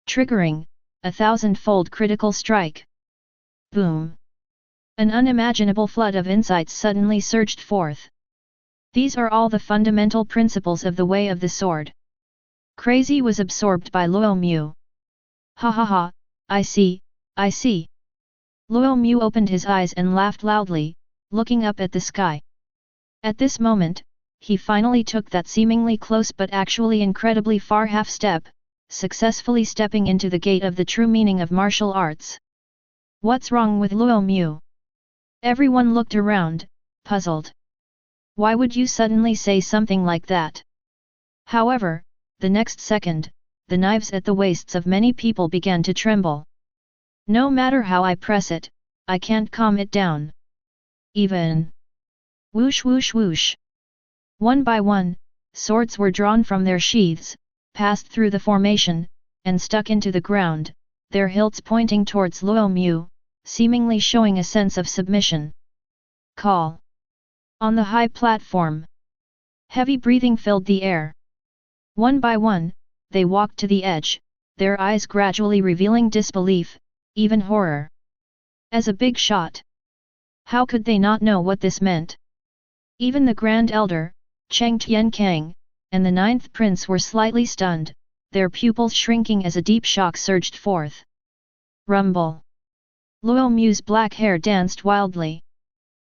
triggering a thousandfold critical strike. Boom! An unimaginable flood of insights suddenly surged forth. These are all the fundamental principles of the way of the sword. Crazy was absorbed by Luo Mu. Ha ha ha, I see, I see. Luo Mu opened his eyes and laughed loudly, looking up at the sky. At this moment, he finally took that seemingly close but actually incredibly far half-step, successfully stepping into the gate of the true meaning of martial arts. What's wrong with Luo Mu? Everyone looked around, puzzled. Why would you suddenly say something like that? However, the next second, the knives at the waists of many people began to tremble. No matter how I press it, I can't calm it down. Even. Whoosh whoosh whoosh. One by one, swords were drawn from their sheaths, passed through the formation, and stuck into the ground, their hilts pointing towards Luo Mu, seemingly showing a sense of submission. Call. On the high platform. Heavy breathing filled the air. One by one, they walked to the edge, their eyes gradually revealing disbelief, even horror. As a big shot. How could they not know what this meant? Even the Grand Elder, Cheng Tienkang, and the ninth prince were slightly stunned, their pupils shrinking as a deep shock surged forth. Rumble. Luo Mu's black hair danced wildly.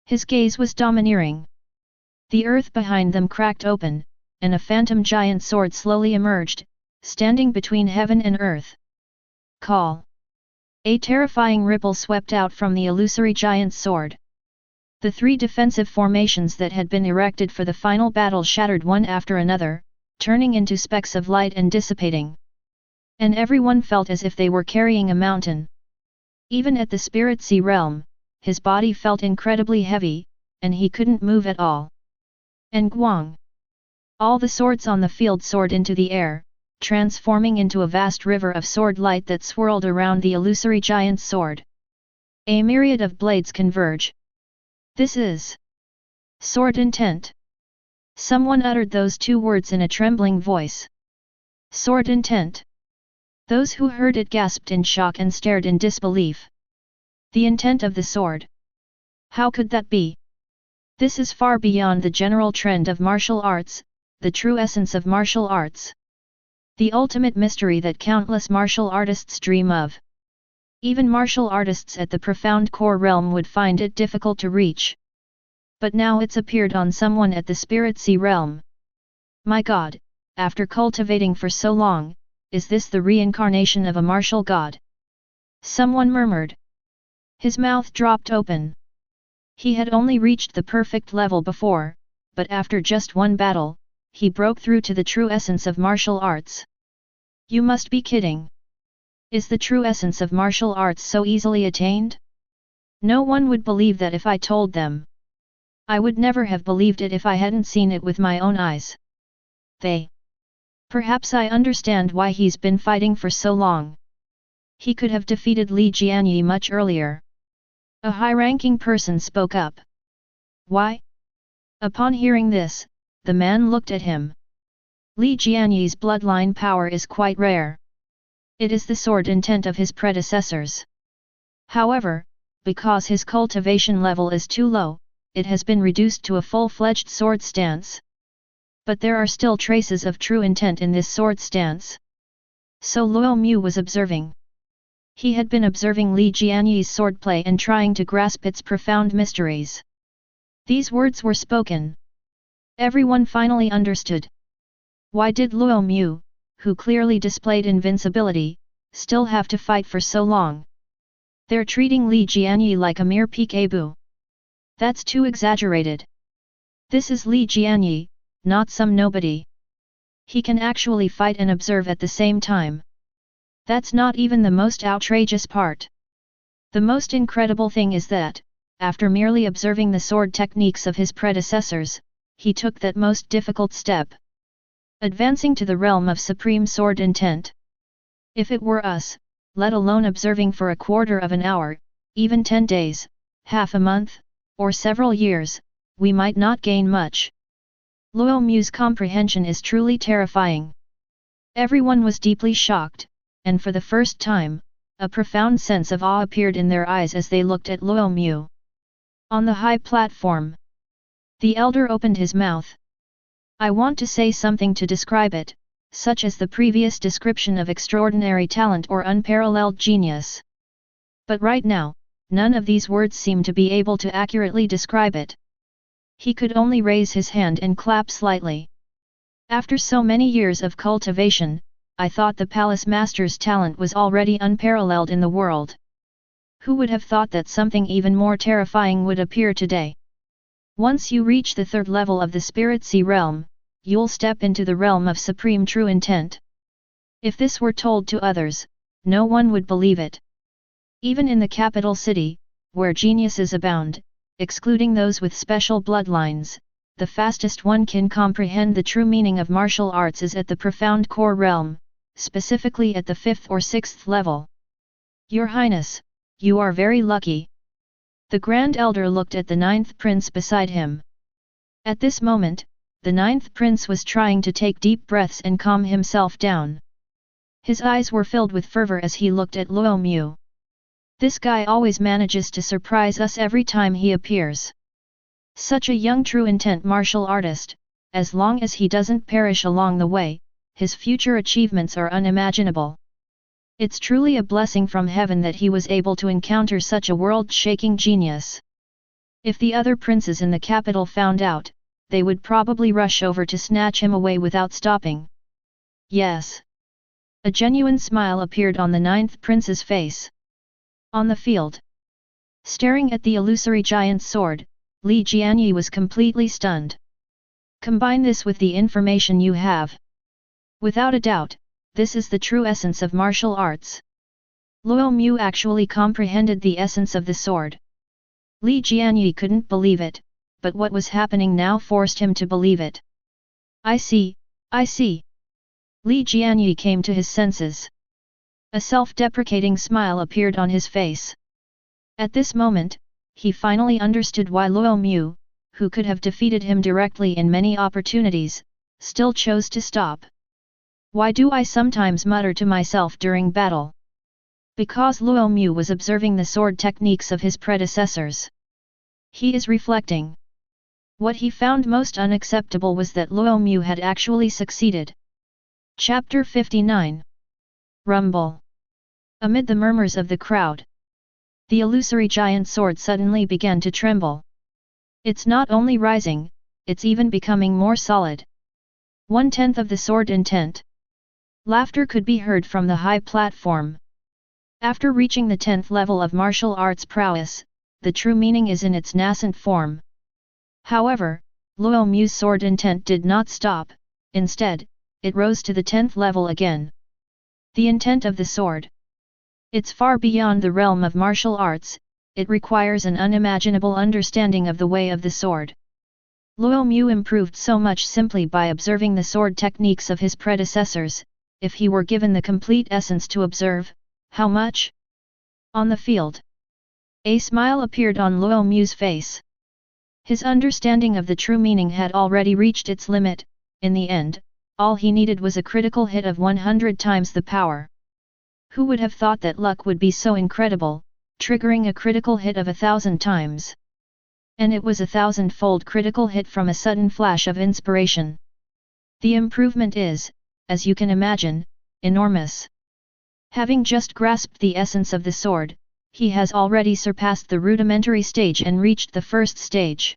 His gaze was domineering. The earth behind them cracked open, and a phantom giant sword slowly emerged, standing between heaven and earth. Call. A terrifying ripple swept out from the illusory giant's sword. The three defensive formations that had been erected for the final battle shattered one after another, turning into specks of light and dissipating. And everyone felt as if they were carrying a mountain. Even at the spirit sea realm, his body felt incredibly heavy, and he couldn't move at all. And Guang! All the swords on the field soared into the air, transforming into a vast river of sword light that swirled around the illusory giant's sword. A myriad of blades converge. This is sword intent. Someone uttered those two words in a trembling voice. Sword intent. Those who heard it gasped in shock and stared in disbelief. The intent of the sword. How could that be? This is far beyond the general trend of martial arts, the true essence of martial arts. The ultimate mystery that countless martial artists dream of. Even martial artists at the profound core realm would find it difficult to reach. But now it's appeared on someone at the spirit sea realm. My god, after cultivating for so long, is this the reincarnation of a martial god? Someone murmured. His mouth dropped open. He had only reached the perfect level before, but after just one battle, he broke through to the true essence of martial arts. You must be kidding. Is the true essence of martial arts so easily attained? No one would believe that if I told them. I would never have believed it if I hadn't seen it with my own eyes. Perhaps I understand why he's been fighting for so long. He could have defeated Li Jianyi much earlier. A high-ranking person spoke up. Why? Upon hearing this, the man looked at him. Li Jianyi's bloodline power is quite rare. It is the sword intent of his predecessors. However, because his cultivation level is too low, it has been reduced to a full-fledged sword stance. But there are still traces of true intent in this sword stance. So Luo Mu was observing. He had been observing Li Jianyi's swordplay and trying to grasp its profound mysteries. These words were spoken. Everyone finally understood. Why did Luo Mu, who clearly displayed invincibility, still have to fight for so long? They're treating Li Jianyi like a mere peekaboo. That's too exaggerated. This is Li Jianyi, not some nobody. He can actually fight and observe at the same time. That's not even the most outrageous part. The most incredible thing is that, after merely observing the sword techniques of his predecessors, he took that most difficult step. Advancing to the realm of supreme sword intent. If it were us, let alone observing for a quarter of an hour, even 10 days, half a month, or several years, we might not gain much. Luo Mu's comprehension is truly terrifying. Everyone was deeply shocked, and for the first time, a profound sense of awe appeared in their eyes as they looked at Luo Mu. On the high platform, the elder opened his mouth. I want to say something to describe it, such as the previous description of extraordinary talent or unparalleled genius. But right now, none of these words seem to be able to accurately describe it. He could only raise his hand and clap slightly. After so many years of cultivation, I thought the palace master's talent was already unparalleled in the world. Who would have thought that something even more terrifying would appear today? Once you reach the third level of the Spirit Sea realm, you'll step into the realm of supreme true intent. If this were told to others, no one would believe it. Even in the capital city, where geniuses abound, excluding those with special bloodlines, the fastest one can comprehend the true meaning of martial arts is at the profound core realm, specifically at the 5th or 6th level. Your Highness, you are very lucky. The Grand Elder looked at the 9th Prince beside him. At this moment, the 9th Prince was trying to take deep breaths and calm himself down. His eyes were filled with fervor as he looked at Luo Mu. This guy always manages to surprise us every time he appears. Such a young true intent martial artist, as long as he doesn't perish along the way, his future achievements are unimaginable. It's truly a blessing from heaven that he was able to encounter such a world-shaking genius. If the other princes in the capital found out, they would probably rush over to snatch him away without stopping. Yes. A genuine smile appeared on the 9th prince's face. On the field, staring at the illusory giant sword, Li Jianyi was completely stunned. Combine this with the information you have. Without a doubt, this is the true essence of martial arts. Luo Mu actually comprehended the essence of the sword. Li Jianyi couldn't believe it, but what was happening now forced him to believe it. I see, I see. Li Jianyi came to his senses. A self-deprecating smile appeared on his face. At this moment, he finally understood why Luo Mu, who could have defeated him directly in many opportunities, still chose to stop. Why do I sometimes mutter to myself during battle? Because Luo Mu was observing the sword techniques of his predecessors. He is reflecting. What he found most unacceptable was that Luo Mu had actually succeeded. Chapter 59. Rumble. Amid the murmurs of the crowd, the illusory giant sword suddenly began to tremble. It's not only rising, it's even becoming more solid. 1/10 of the sword intent. Laughter could be heard from the high platform. After reaching the 10th level of martial arts prowess, the true meaning is in its nascent form. However, Luo Mu's sword intent did not stop, instead, it rose to the 10th level again. The intent of the sword. It's far beyond the realm of martial arts, it requires an unimaginable understanding of the way of the sword. Luo Mu improved so much simply by observing the sword techniques of his predecessors. If he were given the complete essence to observe, how much? On the field, a smile appeared on Luo Mu's face. His understanding of the true meaning had already reached its limit. In the end, all he needed was a critical hit of 100 times the power. Who would have thought that luck would be so incredible, triggering a critical hit of 1,000 times? And it was a thousandfold critical hit from a sudden flash of inspiration. The improvement is, as you can imagine, enormous. Having just grasped the essence of the sword, he has already surpassed the rudimentary stage and reached the first stage.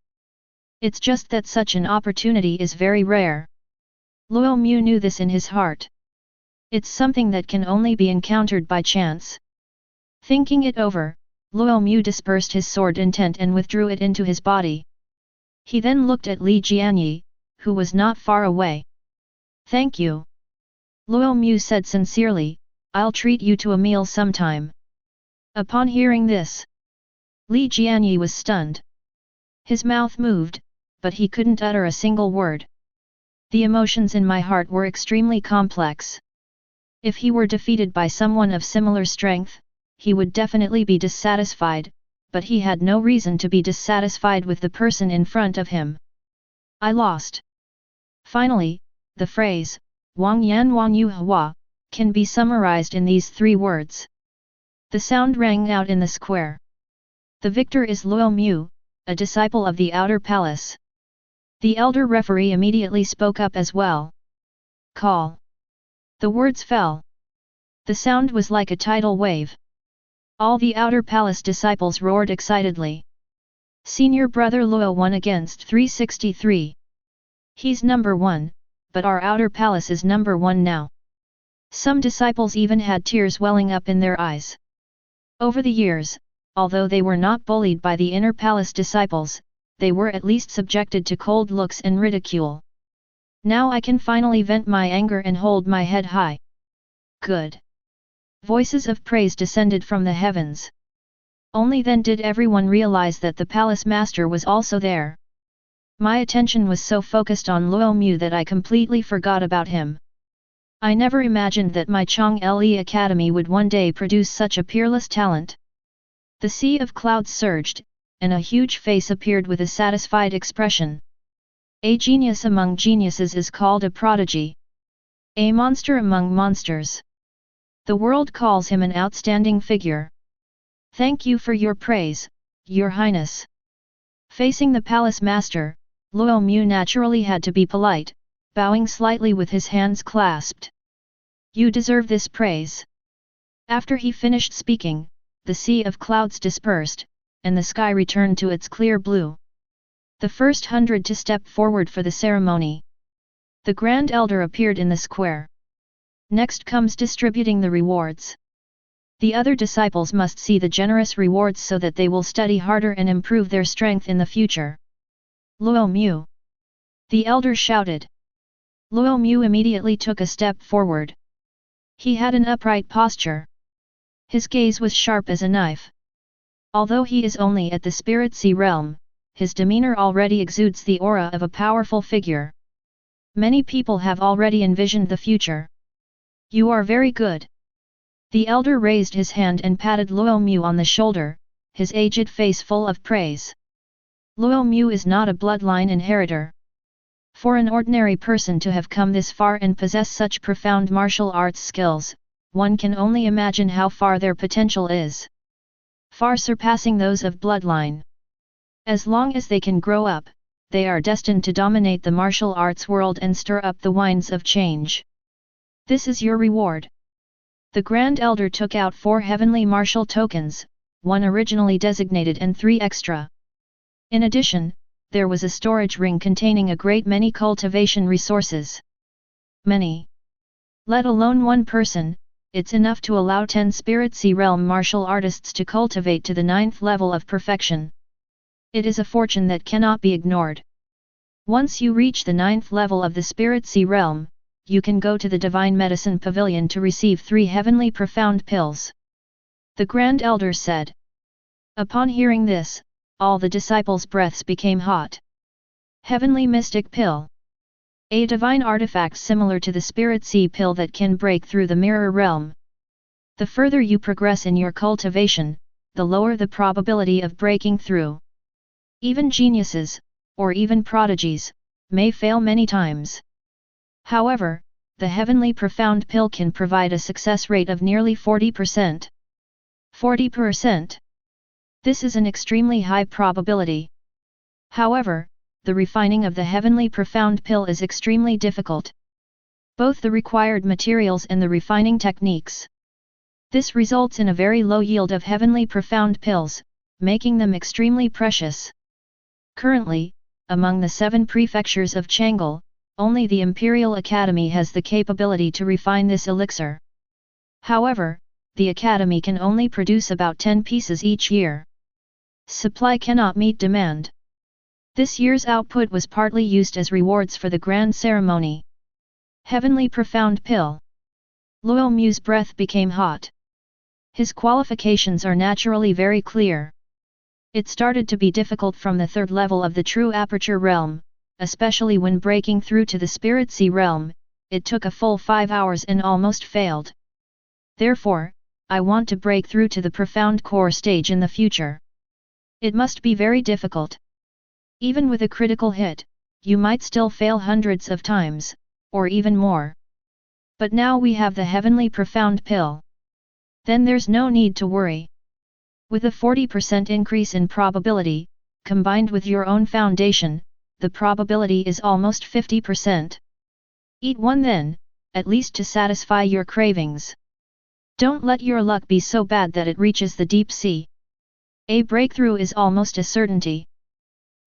It's just that such an opportunity is very rare. Luo Mu knew this in his heart. It's something that can only be encountered by chance. Thinking it over, Luo Mu dispersed his sword intent and withdrew it into his body. He then looked at Li Jianyi, who was not far away. "Thank you." Luo Mu said sincerely, "I'll treat you to a meal sometime." Upon hearing this, Li Jianyi was stunned. His mouth moved, but he couldn't utter a single word. The emotions in my heart were extremely complex. If he were defeated by someone of similar strength, he would definitely be dissatisfied, but he had no reason to be dissatisfied with the person in front of him. I lost. Finally, the phrase, Wang Yan Wang Yu Hua, can be summarized in these 3 words. The sound rang out in the square. The victor is Luo Mu, a disciple of the Outer Palace. The elder referee immediately spoke up as well. "Call." The words fell. The sound was like a tidal wave. All the Outer Palace disciples roared excitedly. "Senior brother Luo won against 363. He's number 1, but our Outer Palace is number 1 now." Some disciples even had tears welling up in their eyes. Over the years, although they were not bullied by the Inner Palace disciples, they were at least subjected to cold looks and ridicule. Now I can finally vent my anger and hold my head high. Good. Voices of praise descended from the heavens. Only then did everyone realize that the palace master was also there. My attention was so focused on Luo Mu that I completely forgot about him. I never imagined that my Chong Le Academy would one day produce such a peerless talent. The sea of clouds surged, and a huge face appeared with a satisfied expression. A genius among geniuses is called a prodigy. A monster among monsters. The world calls him an outstanding figure. Thank you for your praise, Your Highness. Facing the palace master, Luo Mu naturally had to be polite, bowing slightly with his hands clasped. "You deserve this praise." After he finished speaking, the sea of clouds dispersed, and the sky returned to its clear blue. The first 100 to step forward for the ceremony. The Grand Elder appeared in the square. Next comes distributing the rewards. The other disciples must see the generous rewards so that they will study harder and improve their strength in the future. "Luo Mu!" the elder shouted. Luo Mu immediately took a step forward. He had an upright posture. His gaze was sharp as a knife. Although he is only at the spirit sea realm, his demeanor already exudes the aura of a powerful figure. Many people have already envisioned the future. "You are very good." The elder raised his hand and patted Luo Mu on the shoulder, his aged face full of praise. Luo Mu is not a bloodline inheritor. For an ordinary person to have come this far and possess such profound martial arts skills, one can only imagine how far their potential is. Far surpassing those of bloodline. As long as they can grow up, they are destined to dominate the martial arts world and stir up the winds of change. This is your reward. The Grand Elder took out 4 heavenly martial tokens, 1 originally designated and 3 extra. In addition, there was a storage ring containing a great many cultivation resources. Many. Let alone 1 person, it's enough to allow 10 Spirit Sea Realm martial artists to cultivate to the 9th level of perfection. It is a fortune that cannot be ignored. Once you reach the 9th level of the Spirit Sea Realm, you can go to the Divine Medicine Pavilion to receive 3 heavenly profound pills. The Grand Elder said. Upon hearing this, all the disciples' breaths became hot. Heavenly Mystic Pill. A divine artifact similar to the Spirit Sea Pill that can break through the Mirror Realm. The further you progress in your cultivation, the lower the probability of breaking through. Even geniuses, or even prodigies, may fail many times. However, the Heavenly Profound Pill can provide a success rate of nearly 40%. 40%. This is an extremely high probability. However, the refining of the Heavenly Profound Pill is extremely difficult. Both the required materials and the refining techniques. This results in a very low yield of heavenly profound pills, making them extremely precious. Currently, among the 7 prefectures of Chang'e, only the Imperial Academy has the capability to refine this elixir. However, the Academy can only produce about 10 pieces each year. Supply cannot meet demand. This year's output was partly used as rewards for the grand ceremony. Heavenly Profound Pill. Luo Mu's breath became hot. His qualifications are naturally very clear. It started to be difficult from the 3rd level of the True Aperture realm, especially when breaking through to the Spirit Sea realm. It took a full 5 hours and almost failed. Therefore, I want to break through to the Profound Core stage in the future. It must be very difficult. Even with a critical hit, you might still fail hundreds of times, or even more. But now we have the Heavenly Profound Pill. Then there's no need to worry. With a 40% increase in probability, combined with your own foundation, the probability is almost 50%. Eat one then, at least to satisfy your cravings. Don't let your luck be so bad that it reaches the deep sea. A breakthrough is almost a certainty.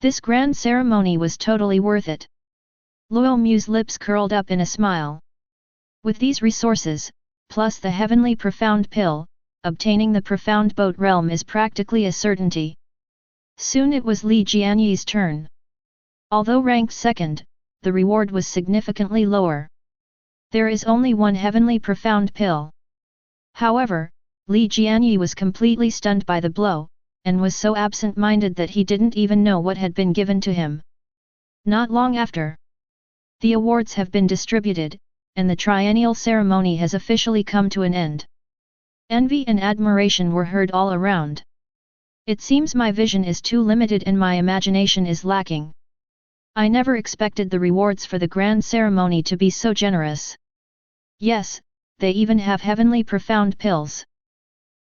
This grand ceremony was totally worth it. Luo Mu's lips curled up in a smile. With these resources, plus the Heavenly Profound Pill, obtaining the Profound Boat realm is practically a certainty. Soon it was Li Jianyi's turn. Although ranked 2nd, the reward was significantly lower. There is only one Heavenly Profound Pill. However, Li Jianyi was completely stunned by the blow, and was so absent-minded that he didn't even know what had been given to him. Not long after, the awards have been distributed, and the triennial ceremony has officially come to an end. Envy and admiration were heard all around. It seems my vision is too limited and my imagination is lacking. I never expected the rewards for the grand ceremony to be so generous. Yes, they even have heavenly profound pills.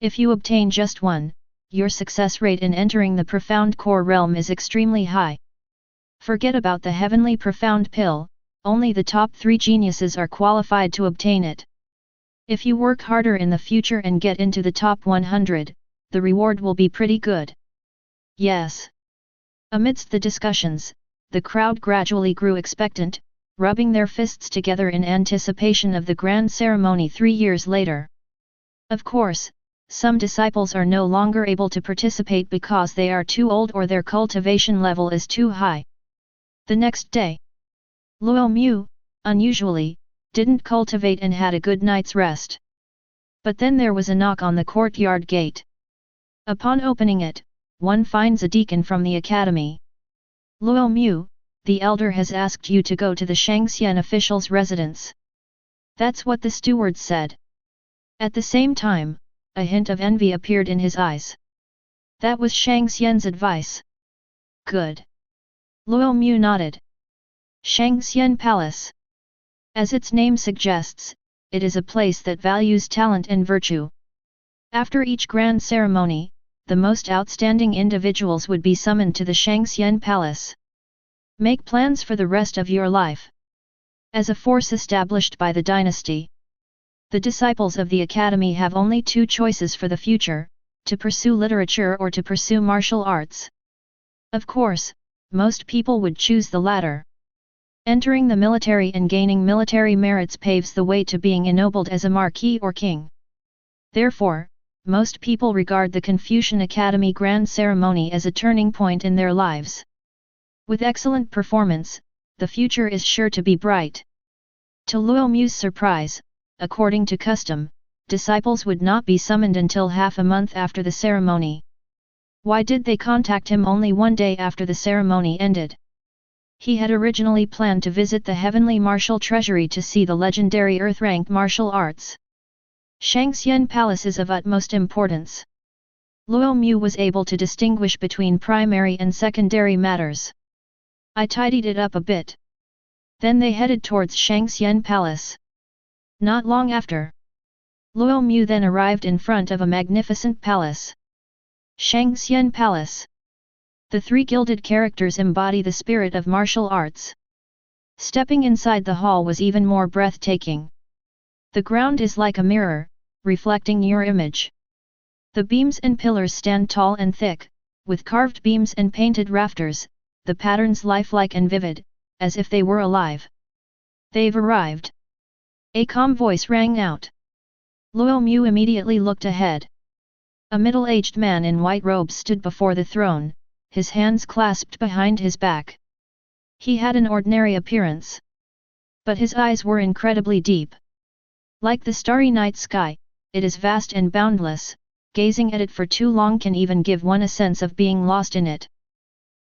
If you obtain just one, your success rate in entering the profound core realm is extremely high. Forget about the heavenly profound pill, only the top 3 geniuses are qualified to obtain it. If you work harder in the future and get into the top 100, the reward will be pretty good. Yes. Amidst the discussions, the crowd gradually grew expectant, rubbing their fists together in anticipation of the grand ceremony 3 years later. Of course, some disciples are no longer able to participate because they are too old or their cultivation level is too high. The next day, Luo Mu, unusually, didn't cultivate and had a good night's rest. But then there was a knock on the courtyard gate. Upon opening it, one finds a deacon from the academy. Luo Mu, the elder has asked you to go to the Shangxian official's residence. That's what the steward said. At the same time, a hint of envy appeared in his eyes. That was Shangxian's advice. Good. Luo Mu nodded. Shangxian Palace. As its name suggests, it is a place that values talent and virtue. After each grand ceremony, the most outstanding individuals would be summoned to the Shangxian Palace. Make plans for the rest of your life. As a force established by the dynasty, the disciples of the academy have only 2 choices for the future, to pursue literature or to pursue martial arts. Of course, most people would choose the latter. Entering the military and gaining military merits paves the way to being ennobled as a marquis or king. Therefore, most people regard the Confucian Academy Grand Ceremony as a turning point in their lives. With excellent performance, the future is sure to be bright. To Luo Mu's surprise, according to custom, disciples would not be summoned until half a month after the ceremony. Why did they contact him only one day after the ceremony ended? He had originally planned to visit the Heavenly Martial Treasury to see the legendary Earth-ranked martial arts. Shangxian Palace is of utmost importance. Luo Mu was able to distinguish between primary and secondary matters. I tidied it up a bit. Then they headed towards Shangxian Palace. Not long after, Luo Mu then arrived in front of a magnificent palace. Shangxian Palace. The 3 gilded characters embody the spirit of martial arts. Stepping inside the hall was even more breathtaking. The ground is like a mirror, reflecting your image. The beams and pillars stand tall and thick, with carved beams and painted rafters, the patterns lifelike and vivid, as if they were alive. They've arrived. A calm voice rang out. Luo Mu immediately looked ahead. A middle-aged man in white robes stood before the throne, his hands clasped behind his back. He had an ordinary appearance, but his eyes were incredibly deep. Like the starry night sky, it is vast and boundless. Gazing at it for too long can even give one a sense of being lost in it.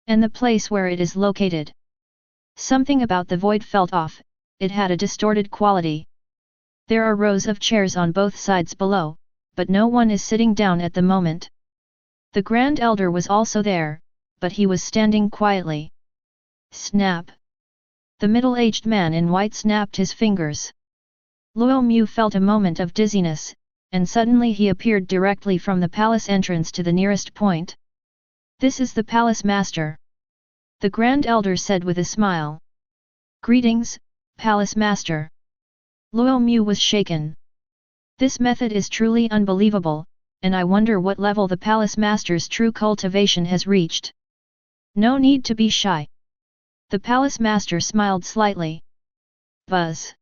And the place where it is located. Something about the void felt off, it had a distorted quality. There are rows of chairs on both sides below, but no one is sitting down at the moment. The Grand Elder was also there, but he was standing quietly. Snap! The middle-aged man in white snapped his fingers. Luo Mu felt a moment of dizziness, and suddenly he appeared directly from the palace entrance to the nearest point. This is the palace master. The Grand Elder said with a smile. Greetings, palace master. Luo Mu was shaken. This method is truly unbelievable, and I wonder what level the palace master's true cultivation has reached. No need to be shy. The palace master smiled slightly. Buzz.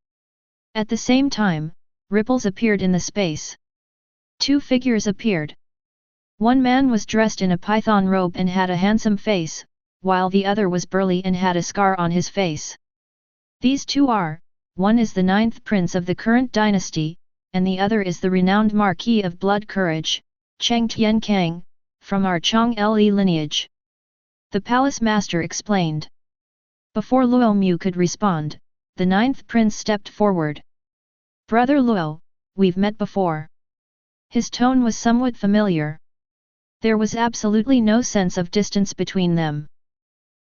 At the same time, ripples appeared in the space. Two figures appeared. One man was dressed in a python robe and had a handsome face, while the other was burly and had a scar on his face. These two are, one is the 9th prince of the current dynasty, and the other is the renowned Marquis of Blood Courage, Cheng Tiankang, from our Chong Le lineage. The palace master explained. Before Luo Mu could respond, the 9th prince stepped forward. Brother Luo, we've met before. His tone was somewhat familiar. There was absolutely no sense of distance between them.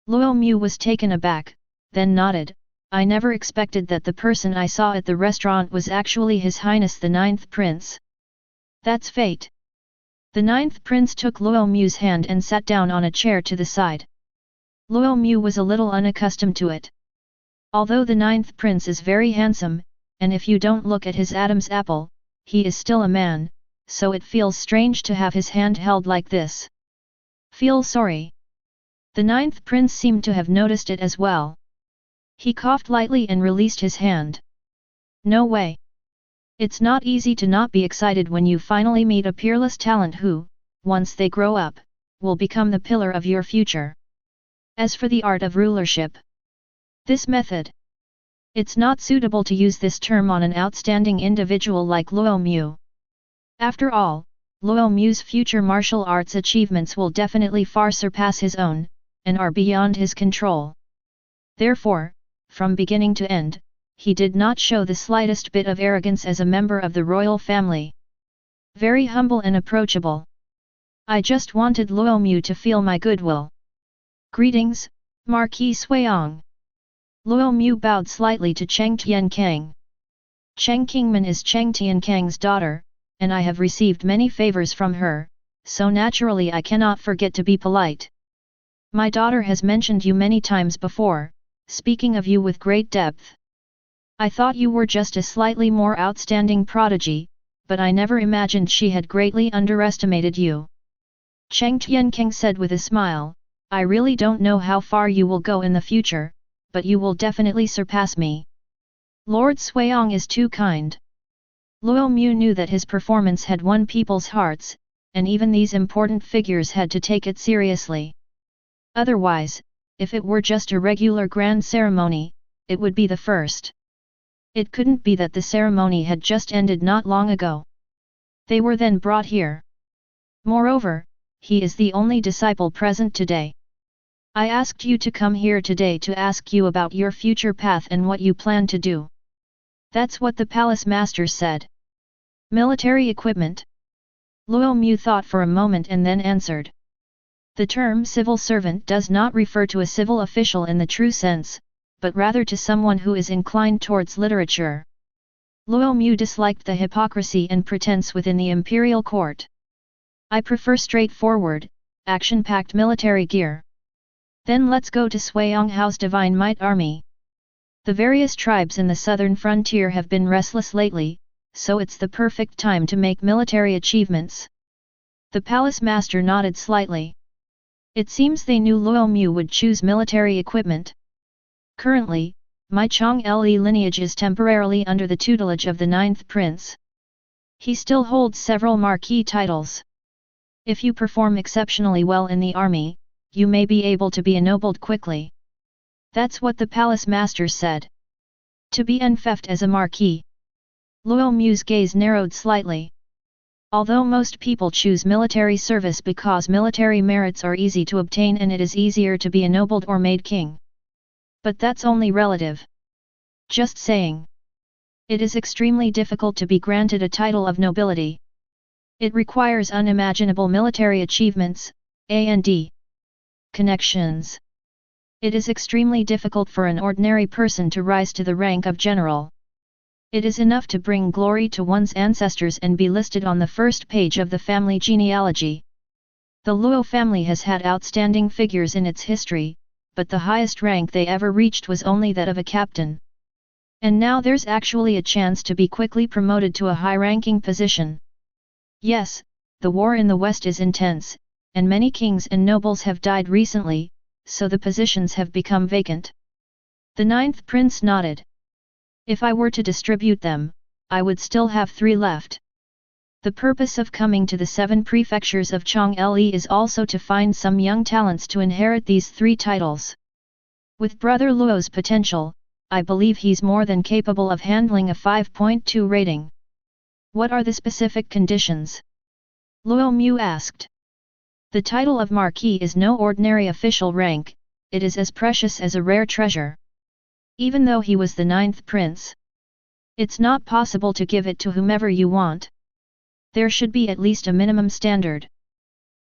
Luo Mu was taken aback, then nodded. I never expected that the person I saw at the restaurant was actually His Highness the 9th Prince. That's fate. The 9th Prince took Luo Mu's hand and sat down on a chair to the side. Luo Mu was a little unaccustomed to it. Although the 9th Prince is very handsome, and if you don't look at his Adam's apple, he is still a man, so it feels strange to have his hand held like this. Feel sorry. The 9th Prince seemed to have noticed it as well. He coughed lightly and released his hand. No way. It's not easy to not be excited when you finally meet a peerless talent who, once they grow up, will become the pillar of your future. As for the art of rulership, this method, it's not suitable to use this term on an outstanding individual like Luo Mu. After all, Luo Mu's future martial arts achievements will definitely far surpass his own, and are beyond his control. Therefore, from beginning to end, he did not show the slightest bit of arrogance as a member of the royal family. Very humble and approachable. I just wanted Luo Mu to feel my goodwill. Greetings, Marquis Suiong. Luo Mu bowed slightly to Cheng Tiankang. Cheng Kingman is Cheng Tiankang's daughter, and I have received many favors from her, so naturally I cannot forget to be polite. My daughter has mentioned you many times before, speaking of you with great depth. I thought you were just a slightly more outstanding prodigy, but I never imagined she had greatly underestimated you. Cheng Tiankang said with a smile, I really don't know how far you will go in the future, but you will definitely surpass me. Lord Suiong is too kind. Luo Mu knew that his performance had won people's hearts, and even these important figures had to take it seriously. Otherwise, if it were just a regular grand ceremony, it would be the first. It couldn't be that the ceremony had just ended not long ago. They were then brought here. Moreover, he is the only disciple present today. I asked you to come here today to ask you about your future path and what you plan to do. That's what the palace master said. Military equipment? Luo Mu thought for a moment and then answered. The term civil servant does not refer to a civil official in the true sense, but rather to someone who is inclined towards literature. Luo Mu disliked the hypocrisy and pretense within the imperial court. I prefer straightforward, action-packed military gear. Then let's go to Suiong Hao's Divine Might Army. The various tribes in the southern frontier have been restless lately, so it's the perfect time to make military achievements. The palace master nodded slightly. It seems they knew Luo Mu would choose military equipment. Currently, my Chong Le lineage is temporarily under the tutelage of the 9th prince. He still holds several marquee titles. If you perform exceptionally well in the army, you may be able to be ennobled quickly. That's what the palace master said. To be enfeoffed as a marquis. Luo Mu's gaze narrowed slightly. Although most people choose military service because military merits are easy to obtain and it is easier to be ennobled or made king. But that's only relative. Just saying. It is extremely difficult to be granted a title of nobility. It requires unimaginable military achievements, and connections. It is extremely difficult for an ordinary person to rise to the rank of general. It is enough to bring glory to one's ancestors and be listed on the first page of the family genealogy. The Luo family has had outstanding figures in its history, but the highest rank they ever reached was only that of a captain. And now there's actually a chance to be quickly promoted to a high-ranking position. Yes, the war in the West is intense, and many kings and nobles have died recently, so the positions have become vacant. The 9th prince nodded. If I were to distribute them, I would still have 3 left. The purpose of coming to the 7 prefectures of Chong Le is also to find some young talents to inherit these 3 titles. With Brother Luo's potential, I believe he's more than capable of handling a 5.2 rating. What are the specific conditions? Luo Mu asked. The title of Marquis is no ordinary official rank, it is as precious as a rare treasure. Even though he was the 9th prince, it's not possible to give it to whomever you want. There should be at least a minimum standard.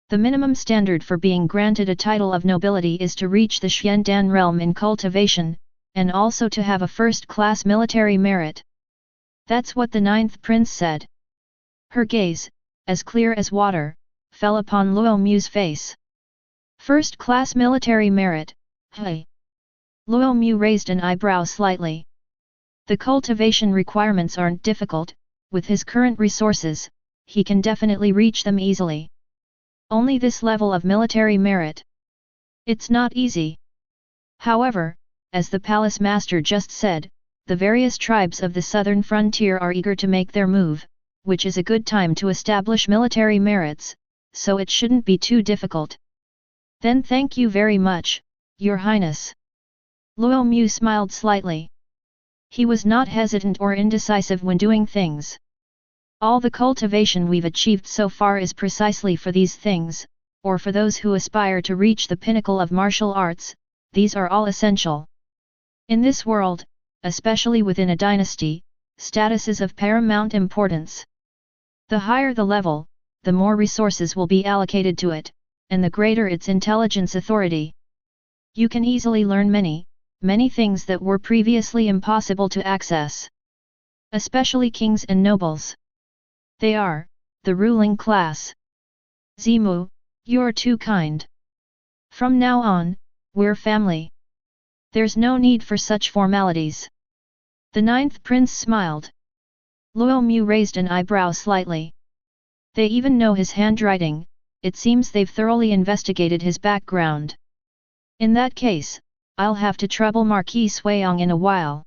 The minimum standard for being granted a title of nobility is to reach the Xiandan realm in cultivation, and also to have a first-class military merit. That's what the 9th prince said. Her gaze, as clear as water, fell upon Luo Mu's face. First-class military merit, hey. Luo Mu raised an eyebrow slightly. The cultivation requirements aren't difficult, with his current resources, he can definitely reach them easily. Only this level of military merit. It's not easy. However, as the palace master just said, the various tribes of the southern frontier are eager to make their move, which is a good time to establish military merits, so it shouldn't be too difficult. Then thank you very much, Your Highness. Luo Mu smiled slightly. He was not hesitant or indecisive when doing things. All the cultivation we've achieved so far is precisely for these things, or for those who aspire to reach the pinnacle of martial arts, these are all essential. In this world, especially within a dynasty, status is of paramount importance. The higher the level, the more resources will be allocated to it, and the greater its intelligence authority. You can easily learn many things that were previously impossible to access. Especially kings and nobles. They are the ruling class. Zimu, you're too kind. From now on, we're family. There's no need for such formalities. The 9th prince smiled. Luo Mu raised an eyebrow slightly. They even know his handwriting, it seems they've thoroughly investigated his background. In that case, I'll have to trouble Marquis Suiyong in a while.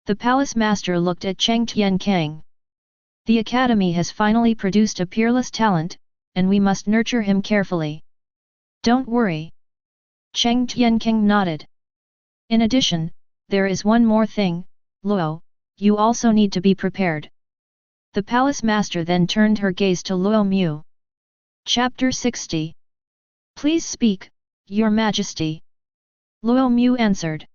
The palace master looked at Cheng Tiankang. The academy has finally produced a peerless talent, and we must nurture him carefully. Don't worry. Cheng Tiankang nodded. In addition, there is one more thing, Luo, you also need to be prepared. The palace master then turned her gaze to Luo Mu. Chapter 60. Please speak, Your Majesty. Luo Mu answered.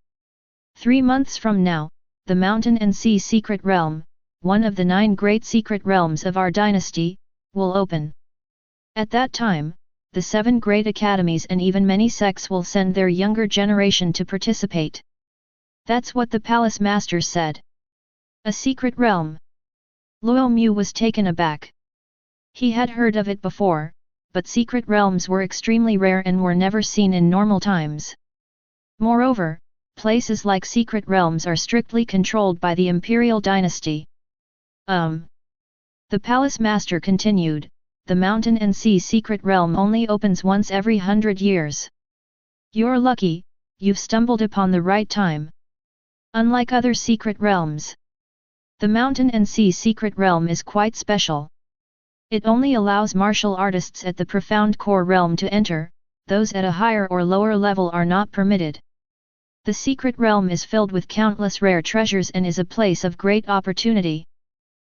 3 months from now, the Mountain and Sea Secret Realm, one of the 9 great secret realms of our dynasty, will open. At that time, the 7 great academies and even many sects will send their younger generation to participate. That's what the palace master said. A secret realm. Luo Mu was taken aback. He had heard of it before, but secret realms were extremely rare and were never seen in normal times. Moreover, places like secret realms are strictly controlled by the imperial dynasty. The palace master continued, the mountain and sea secret realm only opens once every 100 years. You're lucky, you've stumbled upon the right time. Unlike other secret realms, the mountain and sea secret realm is quite special. It only allows martial artists at the profound core realm to enter, those at a higher or lower level are not permitted. The secret realm is filled with countless rare treasures and is a place of great opportunity.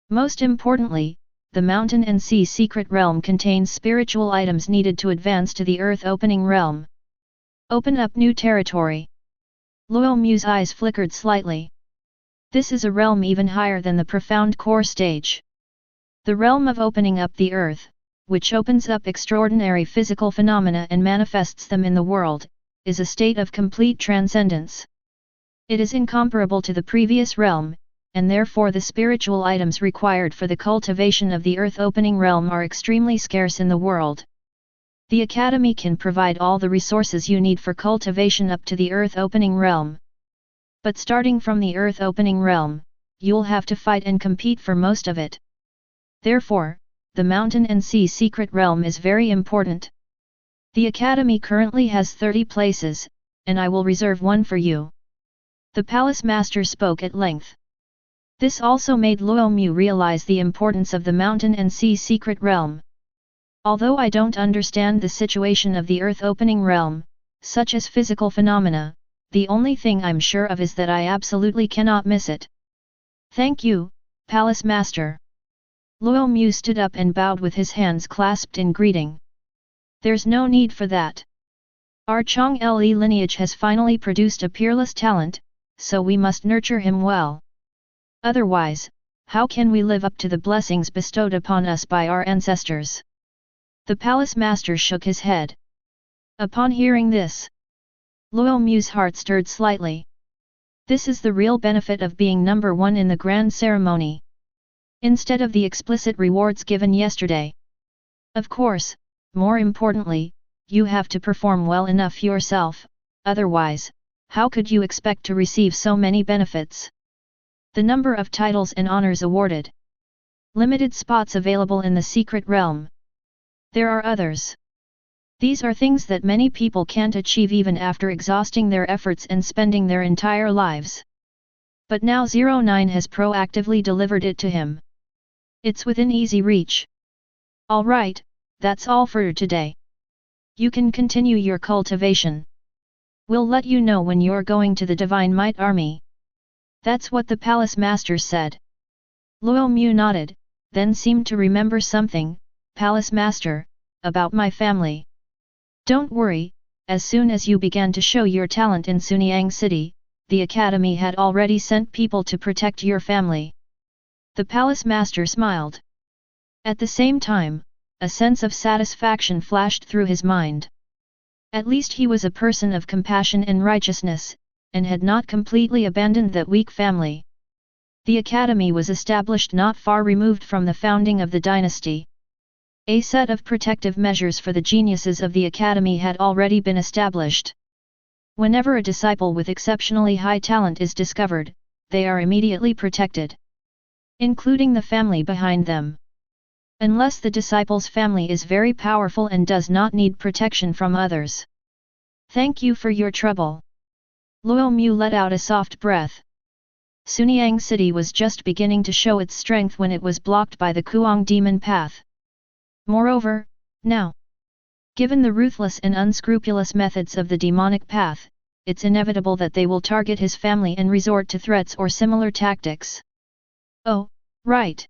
Most importantly, the mountain and sea secret realm contains spiritual items needed to advance to the earth opening realm. Open up new territory. Luo Mu's eyes flickered slightly. This is a realm even higher than the profound core stage. The realm of opening up the earth, which opens up extraordinary physical phenomena and manifests them in the world, is a state of complete transcendence. It is incomparable to the previous realm, and therefore the spiritual items required for the cultivation of the earth opening realm are extremely scarce in the world. The Academy can provide all the resources you need for cultivation up to the earth opening realm. But starting from the earth opening realm, you'll have to fight and compete for most of it. Therefore, the mountain and sea secret realm is very important. The Academy currently has 30 places, and I will reserve one for you. The palace master spoke at length. This also made Luo Mu realize the importance of the mountain and sea secret realm. Although I don't understand the situation of the earth opening realm, such as physical phenomena, the only thing I'm sure of is that I absolutely cannot miss it. Thank you, palace master. Luo Mu stood up and bowed with his hands clasped in greeting. There's no need for that. Our Chong Le lineage has finally produced a peerless talent, so we must nurture him well. Otherwise, how can we live up to the blessings bestowed upon us by our ancestors? The palace master shook his head. Upon hearing this, Luo Mu's heart stirred slightly. This is the real benefit of being number one in the grand ceremony. Instead of the explicit rewards given yesterday. Of course, more importantly, you have to perform well enough yourself, otherwise, how could you expect to receive so many benefits? The number of titles and honors awarded. Limited spots available in the secret realm. There are others. These are things that many people can't achieve even after exhausting their efforts and spending their entire lives. But now 09 has proactively delivered it to him. It's within easy reach. Alright, that's all for today. You can continue your cultivation. We'll let you know when you're going to the Divine Might Army. That's what the palace master said. Luo Mu nodded, then seemed to remember something. Palace master, about my family. Don't worry, as soon as you began to show your talent in Sunyang City, the Academy had already sent people to protect your family. The palace master smiled. At the same time, a sense of satisfaction flashed through his mind. At least he was a person of compassion and righteousness, and had not completely abandoned that weak family. The Academy was established not far removed from the founding of the dynasty. A set of protective measures for the geniuses of the Academy had already been established. Whenever a disciple with exceptionally high talent is discovered, they are immediately protected, including the family behind them. Unless the disciple's family is very powerful and does not need protection from others. Thank you for your trouble. Luo Mu let out a soft breath. Sunyang City was just beginning to show its strength when it was blocked by the Kuang demon path. Moreover, now, given the ruthless and unscrupulous methods of the demonic path, it's inevitable that they will target his family and resort to threats or similar tactics. Oh, right.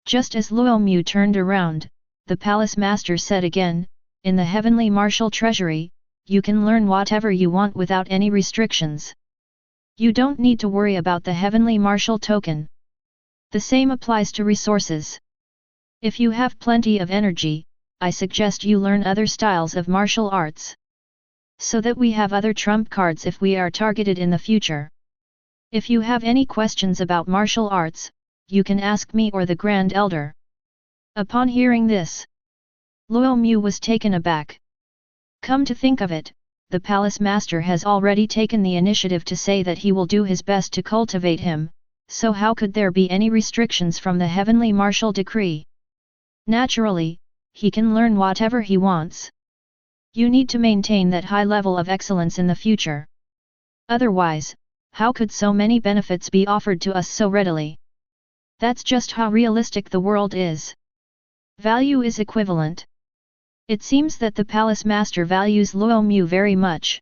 Just as Luo Mu turned around, the palace master said again, in the heavenly martial treasury, you can learn whatever you want without any restrictions. You don't need to worry about the heavenly martial token. The same applies to resources. If you have plenty of energy, I suggest you learn other styles of martial arts. So that we have other trump cards if we are targeted in the future. If you have any questions about martial arts, you can ask me or the Grand Elder. Upon hearing this, Luo Mu was taken aback. Come to think of it, the palace master has already taken the initiative to say that he will do his best to cultivate him, so how could there be any restrictions from the heavenly martial decree? Naturally, he can learn whatever he wants. You need to maintain that high level of excellence in the future. Otherwise, how could so many benefits be offered to us so readily? That's just how realistic the world is. Value is equivalent. It seems that the palace master values Luo Mu very much.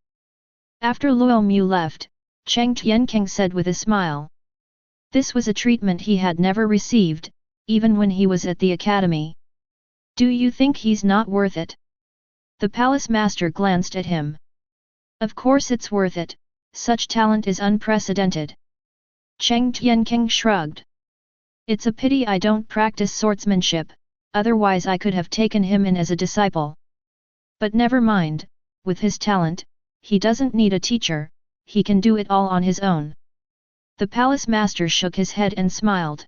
After Luo Mu left, Cheng Tianking said with a smile. This was a treatment he had never received, even when he was at the academy. Do you think he's not worth it? The palace master glanced at him. Of course it's worth it, such talent is unprecedented. Cheng Tianking shrugged. It's a pity I don't practice swordsmanship, otherwise I could have taken him in as a disciple. But never mind, with his talent, he doesn't need a teacher, he can do it all on his own. The palace master shook his head and smiled.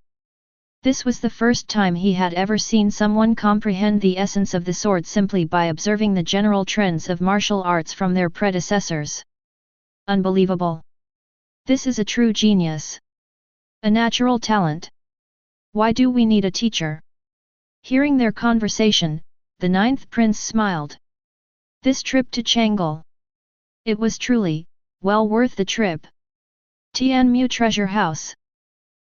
This was the first time he had ever seen someone comprehend the essence of the sword simply by observing the general trends of martial arts from their predecessors. Unbelievable! This is a true genius. A natural talent. Why do we need a teacher? Hearing their conversation, the ninth prince smiled. This trip to Chang'an. It was truly, well worth the trip. Tianmu Treasure House.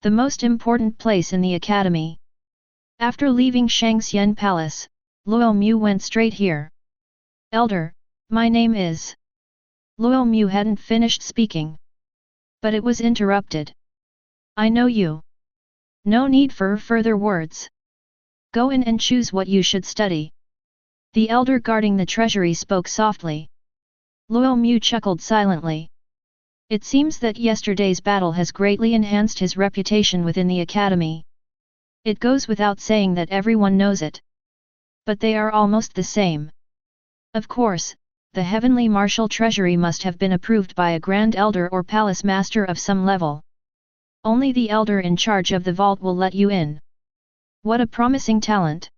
The most important place in the academy. After leaving Shangxian Palace, Luo Mu went straight here. Elder, my name is... Luo Mu hadn't finished speaking. But it was interrupted. I know you. No need for further words. Go in and choose what you should study. The elder guarding the treasury spoke softly. Luo Mu chuckled silently. It seems that yesterday's battle has greatly enhanced his reputation within the academy. It goes without saying that everyone knows it. But they are almost the same. Of course, the heavenly martial treasury must have been approved by a grand elder or palace master of some level. Only the elder in charge of the vault will let you in. What a promising talent!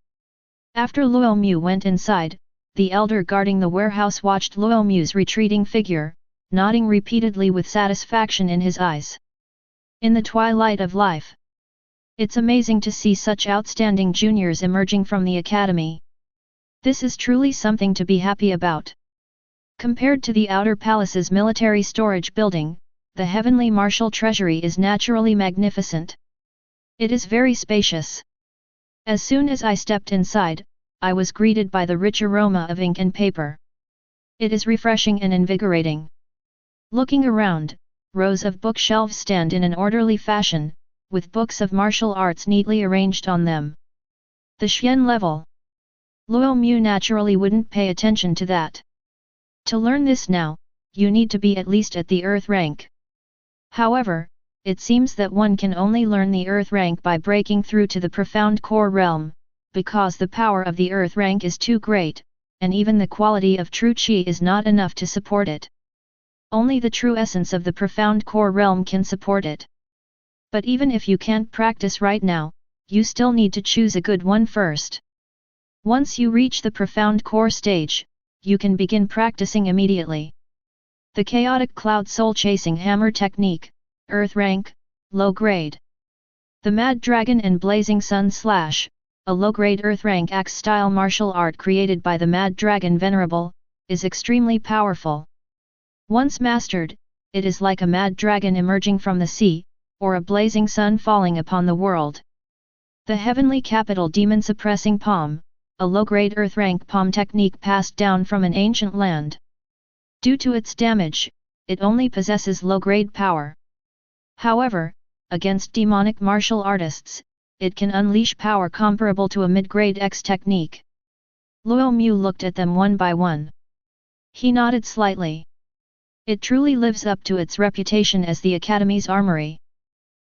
After Luo Mu went inside, the elder guarding the warehouse watched Luo Mu's retreating figure, nodding repeatedly with satisfaction in his eyes. In the twilight of life. It's amazing to see such outstanding juniors emerging from the academy. This is truly something to be happy about. Compared to the outer palace's military storage building, the heavenly martial treasury is naturally magnificent. It is very spacious. As soon as I stepped inside, I was greeted by the rich aroma of ink and paper. It is refreshing and invigorating. Looking around, rows of bookshelves stand in an orderly fashion, with books of martial arts neatly arranged on them. The Xian level. Luo Mu naturally wouldn't pay attention to that. To learn this now, you need to be at least at the earth rank. However, it seems that one can only learn the earth rank by breaking through to the profound core realm, because the power of the earth rank is too great, and even the quality of true qi is not enough to support it. Only the true essence of the profound core realm can support it. But even if you can't practice right now, you still need to choose a good one first. Once you reach the profound core stage, you can begin practicing immediately. The chaotic cloud soul chasing hammer technique, earth rank, low grade. The mad dragon and blazing sun slash, a low grade earth rank axe style martial art created by the mad dragon venerable, is extremely powerful. Once mastered, it is like a mad dragon emerging from the sea, or a blazing sun falling upon the world. The heavenly capital demon suppressing palm, a low-grade earth rank palm technique passed down from an ancient land. Due to its damage, it only possesses low-grade power. However, against demonic martial artists, it can unleash power comparable to a mid-grade X technique. Luo Mu looked at them one by one. He nodded slightly. It truly lives up to its reputation as the Academy's armory.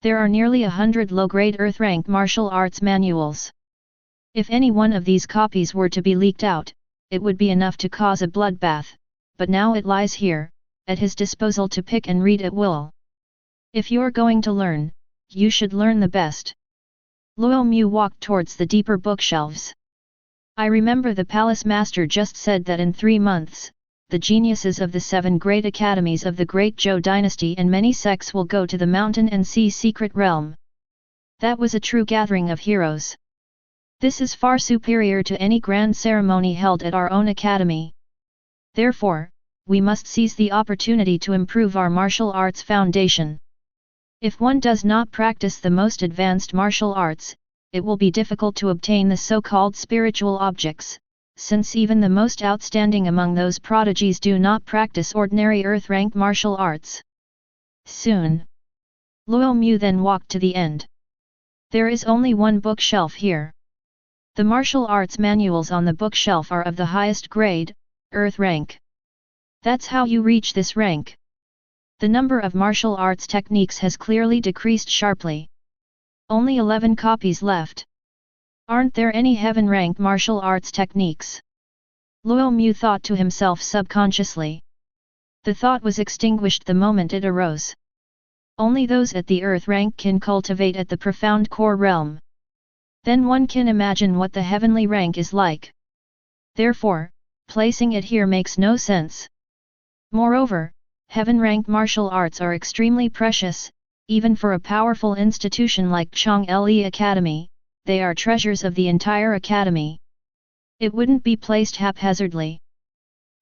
There are nearly 100 low-grade earth-rank martial arts manuals. If any one of these copies were to be leaked out, it would be enough to cause a bloodbath, but now it lies here, at his disposal to pick and read at will. If you're going to learn, you should learn the best. Luo Mu walked towards the deeper bookshelves. I remember the palace master just said that in 3 months, the geniuses of the 7 great academies of the Great Zhou dynasty and many sects will go to the mountain and sea secret realm. That was a true gathering of heroes. This is far superior to any grand ceremony held at our own academy. Therefore, we must seize the opportunity to improve our martial arts foundation. If one does not practice the most advanced martial arts, it will be difficult to obtain the so-called spiritual objects, since even the most outstanding among those prodigies do not practice ordinary earth-rank martial arts. Soon, Luo Mu then walked to the end. There is only one bookshelf here. The martial arts manuals on the bookshelf are of the highest grade, earth rank. That's how you reach this rank. The number of martial arts techniques has clearly decreased sharply. Only 11 copies left. Aren't there any heaven-rank martial arts techniques? Luo Mu thought to himself subconsciously. The thought was extinguished the moment it arose. Only those at the earth rank can cultivate at the profound core realm. Then one can imagine what the heavenly rank is like. Therefore, placing it here makes no sense. Moreover, heaven-rank martial arts are extremely precious, even for a powerful institution like Chang'e Academy. They are treasures of the entire academy. It wouldn't be placed haphazardly.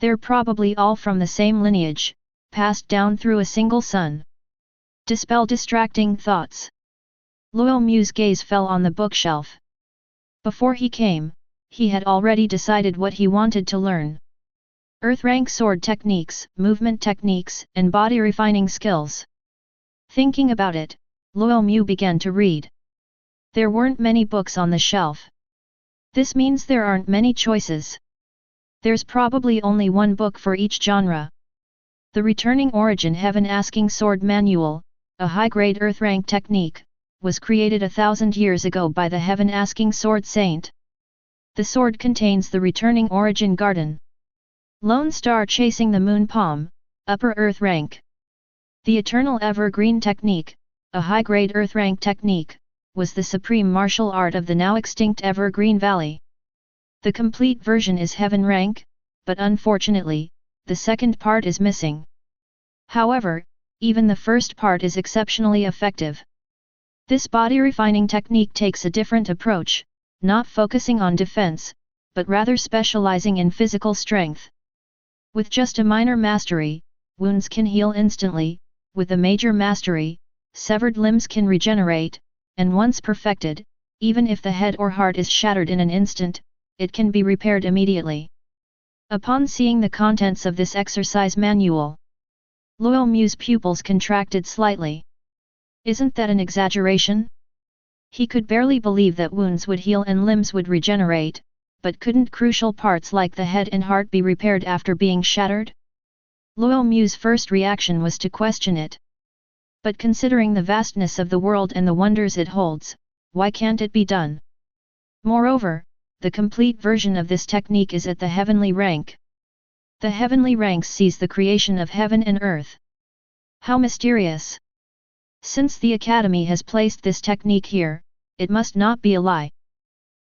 They're probably all from the same lineage, passed down through a single son. Dispel distracting thoughts. Luo Mu's gaze fell on the bookshelf. Before he came, he had already decided what he wanted to learn. Earth-rank sword techniques, movement techniques, and body refining skills. Thinking about it, Luo Mu began to read. There weren't many books on the shelf. This means there aren't many choices. There's probably only one book for each genre. The Returning Origin Heaven Asking Sword Manual, a high-grade earth-rank technique, was created 1,000 years ago by the Heaven Asking Sword Saint. The sword contains the Returning Origin Garden. Lone Star Chasing the Moon Palm, upper earth rank. The Eternal Evergreen Technique, a high-grade earth-rank technique, was the supreme martial art of the now extinct Evergreen Valley. The complete version is heaven rank, but unfortunately, the second part is missing. However, even the first part is exceptionally effective. This body refining technique takes a different approach, not focusing on defense, but rather specializing in physical strength. With just a minor mastery, wounds can heal instantly, with a major mastery, severed limbs can regenerate, and once perfected, even if the head or heart is shattered in an instant, it can be repaired immediately. Upon seeing the contents of this exercise manual, Luo Mu's pupils contracted slightly. Isn't that an exaggeration? He could barely believe that wounds would heal and limbs would regenerate, but couldn't crucial parts like the head and heart be repaired after being shattered? Luo Mu's first reaction was to question it. But considering the vastness of the world and the wonders it holds, why can't it be done? Moreover, the complete version of this technique is at the heavenly rank. The heavenly ranks sees the creation of heaven and earth. How mysterious! Since the Academy has placed this technique here, it must not be a lie.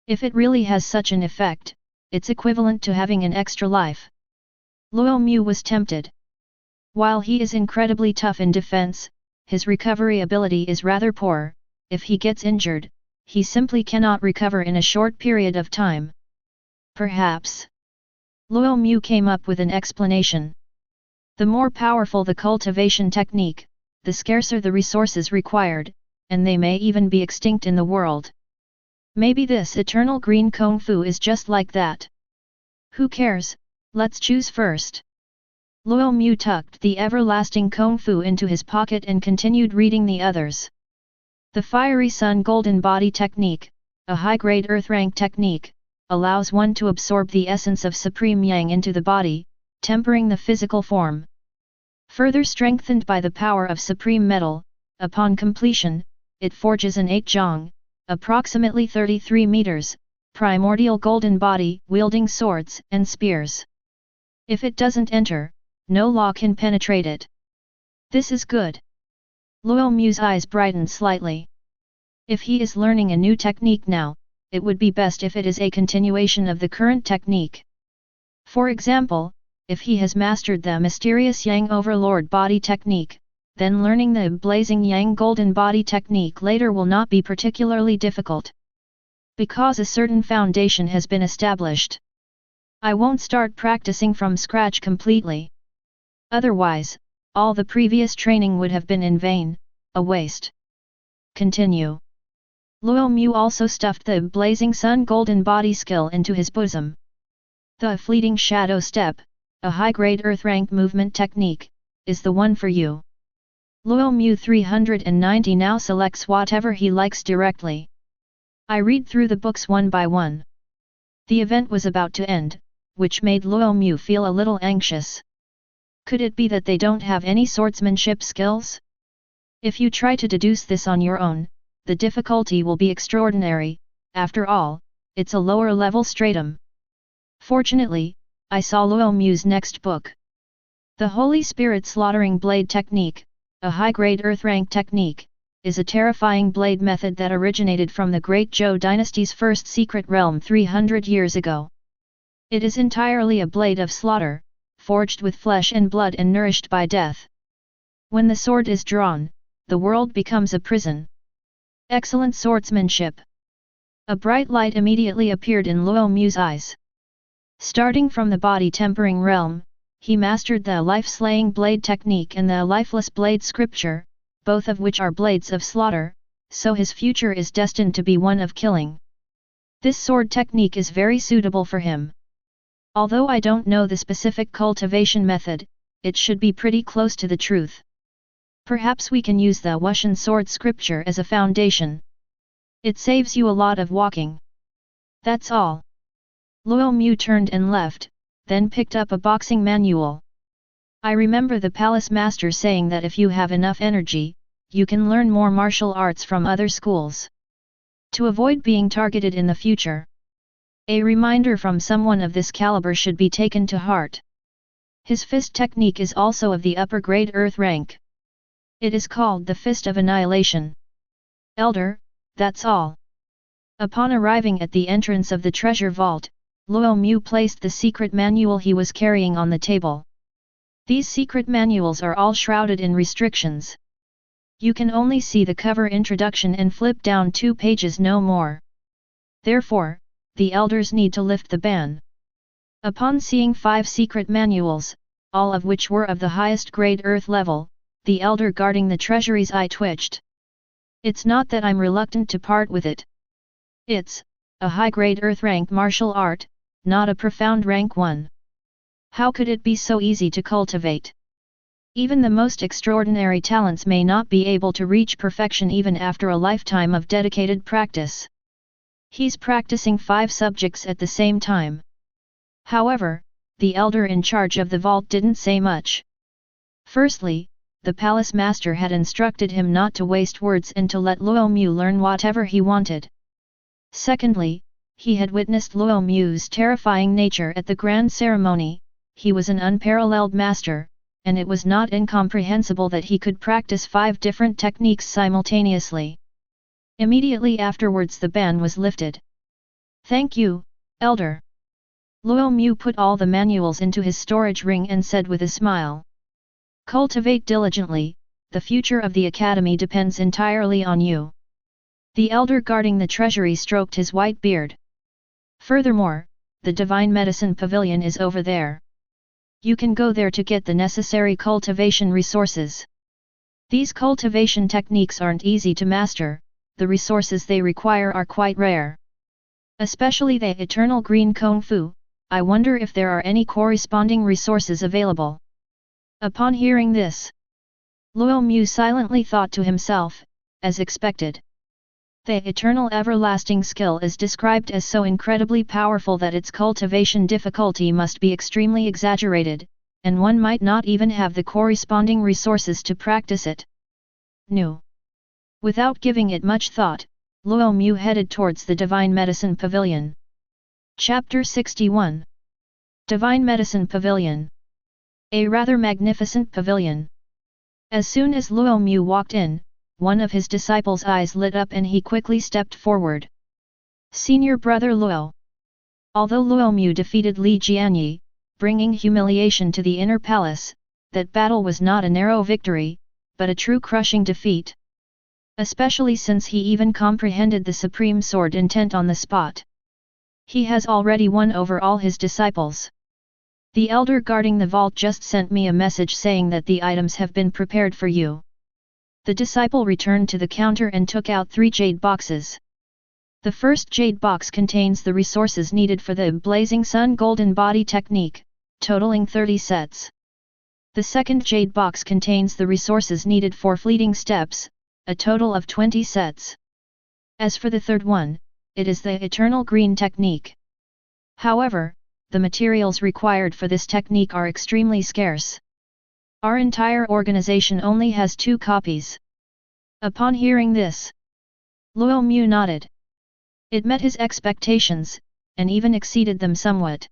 If it really has such an effect, it's equivalent to having an extra life. Luo Mu was tempted. While he is incredibly tough in defense, his recovery ability is rather poor. If he gets injured, he simply cannot recover in a short period of time. Perhaps. Luo Mu came up with an explanation. The more powerful the cultivation technique, the scarcer the resources required, and they may even be extinct in the world. Maybe this eternal green Kung Fu is just like that. Who cares, let's choose first. Luo Mu tucked the everlasting Kung Fu into his pocket and continued reading the others. The Fiery Sun Golden Body Technique, a high-grade earth-rank technique, allows one to absorb the essence of Supreme Yang into the body, tempering the physical form. Further strengthened by the power of Supreme Metal, upon completion, it forges an 8-jong, approximately 33 meters, primordial golden body wielding swords and spears. If it doesn't enter, no law can penetrate it. This is good. Luo Mu's eyes brightened slightly. If he is learning a new technique now, it would be best if it is a continuation of the current technique. For example, if he has mastered the mysterious Yang Overlord body technique, then learning the blazing Yang Golden body technique later will not be particularly difficult. Because a certain foundation has been established. I won't start practicing from scratch completely. Otherwise, all the previous training would have been in vain, a waste. Continue. Luo Mu also stuffed the blazing sun golden body skill into his bosom. The fleeting shadow step, a high-grade earth rank movement technique, is the one for you. Luo Mu 390 now selects whatever he likes directly. I read through the books one by one. The event was about to end, which made Luo Mu feel a little anxious. Could it be that they don't have any swordsmanship skills? If you try to deduce this on your own, the difficulty will be extraordinary. After all, it's a lower level stratum. Fortunately, I saw Luo Mu's next book. The Holy Spirit Slaughtering Blade Technique, a high-grade earth rank technique, is a terrifying blade method that originated from the Great Zhou Dynasty's first secret realm 300 years ago. It is entirely a blade of slaughter, forged with flesh and blood and nourished by death. When the sword is drawn, the world becomes a prison. Excellent swordsmanship. A bright light immediately appeared in Luo Mu's eyes. Starting from the body-tempering realm, he mastered the life-slaying blade technique and the lifeless blade scripture, both of which are blades of slaughter, so his future is destined to be one of killing. This sword technique is very suitable for him. Although I don't know the specific cultivation method, it should be pretty close to the truth. Perhaps we can use the Wuxian sword scripture as a foundation. It saves you a lot of walking. That's all. Luo Mu turned and left, then picked up a boxing manual. I remember the palace master saying that if you have enough energy, you can learn more martial arts from other schools. To avoid being targeted in the future. A reminder from someone of this caliber should be taken to heart. His fist technique is also of the upper grade earth rank. It is called the Fist of Annihilation. Elder, that's all. Upon arriving at the entrance of the treasure vault, Luo Mu placed the secret manual he was carrying on the table. These secret manuals are all shrouded in restrictions. You can only see the cover introduction and flip down 2 pages no more. Therefore, the elders need to lift the ban. Upon seeing 5 secret manuals, all of which were of the highest grade earth level, the elder guarding the treasury's eye twitched. It's not that I'm reluctant to part with it. It's a high-grade earth rank martial art, not a profound rank one. How could it be so easy to cultivate? Even the most extraordinary talents may not be able to reach perfection even after a lifetime of dedicated practice. He's practicing 5 subjects at the same time. However, the elder in charge of the vault didn't say much. Firstly, the palace master had instructed him not to waste words and to let Luo Mu learn whatever he wanted. Secondly, he had witnessed Luo Mu's terrifying nature at the grand ceremony. He was an unparalleled master, and it was not incomprehensible that he could practice 5 different techniques simultaneously. Immediately afterwards the ban was lifted. Thank you, Elder. Luo Mu put all the manuals into his storage ring and said with a smile. Cultivate diligently, the future of the academy depends entirely on you. The elder guarding the treasury stroked his white beard. Furthermore, the Divine Medicine Pavilion is over there. You can go there to get the necessary cultivation resources. These cultivation techniques aren't easy to master, the resources they require are quite rare. Especially the eternal green Kung Fu, I wonder if there are any corresponding resources available. Upon hearing this, Luo Mu silently thought to himself, as expected. The eternal everlasting skill is described as so incredibly powerful that its cultivation difficulty must be extremely exaggerated, and one might not even have the corresponding resources to practice it. No. Without giving it much thought, Luo Mu headed towards the Divine Medicine Pavilion. Chapter 61. Divine Medicine Pavilion. A rather magnificent pavilion. As soon as Luo Mu walked in, one of his disciples' eyes lit up and he quickly stepped forward. Senior brother Luo. Although Luo Mu defeated Li Jianyi, bringing humiliation to the inner palace. That battle was not a narrow victory, but a true crushing defeat. Especially since he even comprehended the supreme sword intent on the spot. He has already won over all his disciples. The elder guarding the vault just sent me a message saying that the items have been prepared for you. The disciple returned to the counter and took out 3 jade boxes. The first jade box contains the resources needed for the Blazing Sun Golden Body technique, totaling 30 sets. The second jade box contains the resources needed for Fleeting Steps, a total of 20 sets. As for the third one, it is the Eternal Green technique. However, the materials required for this technique are extremely scarce. Our entire organization only has 2 copies. Upon hearing this, Luo Mu nodded. It met his expectations, and even exceeded them somewhat.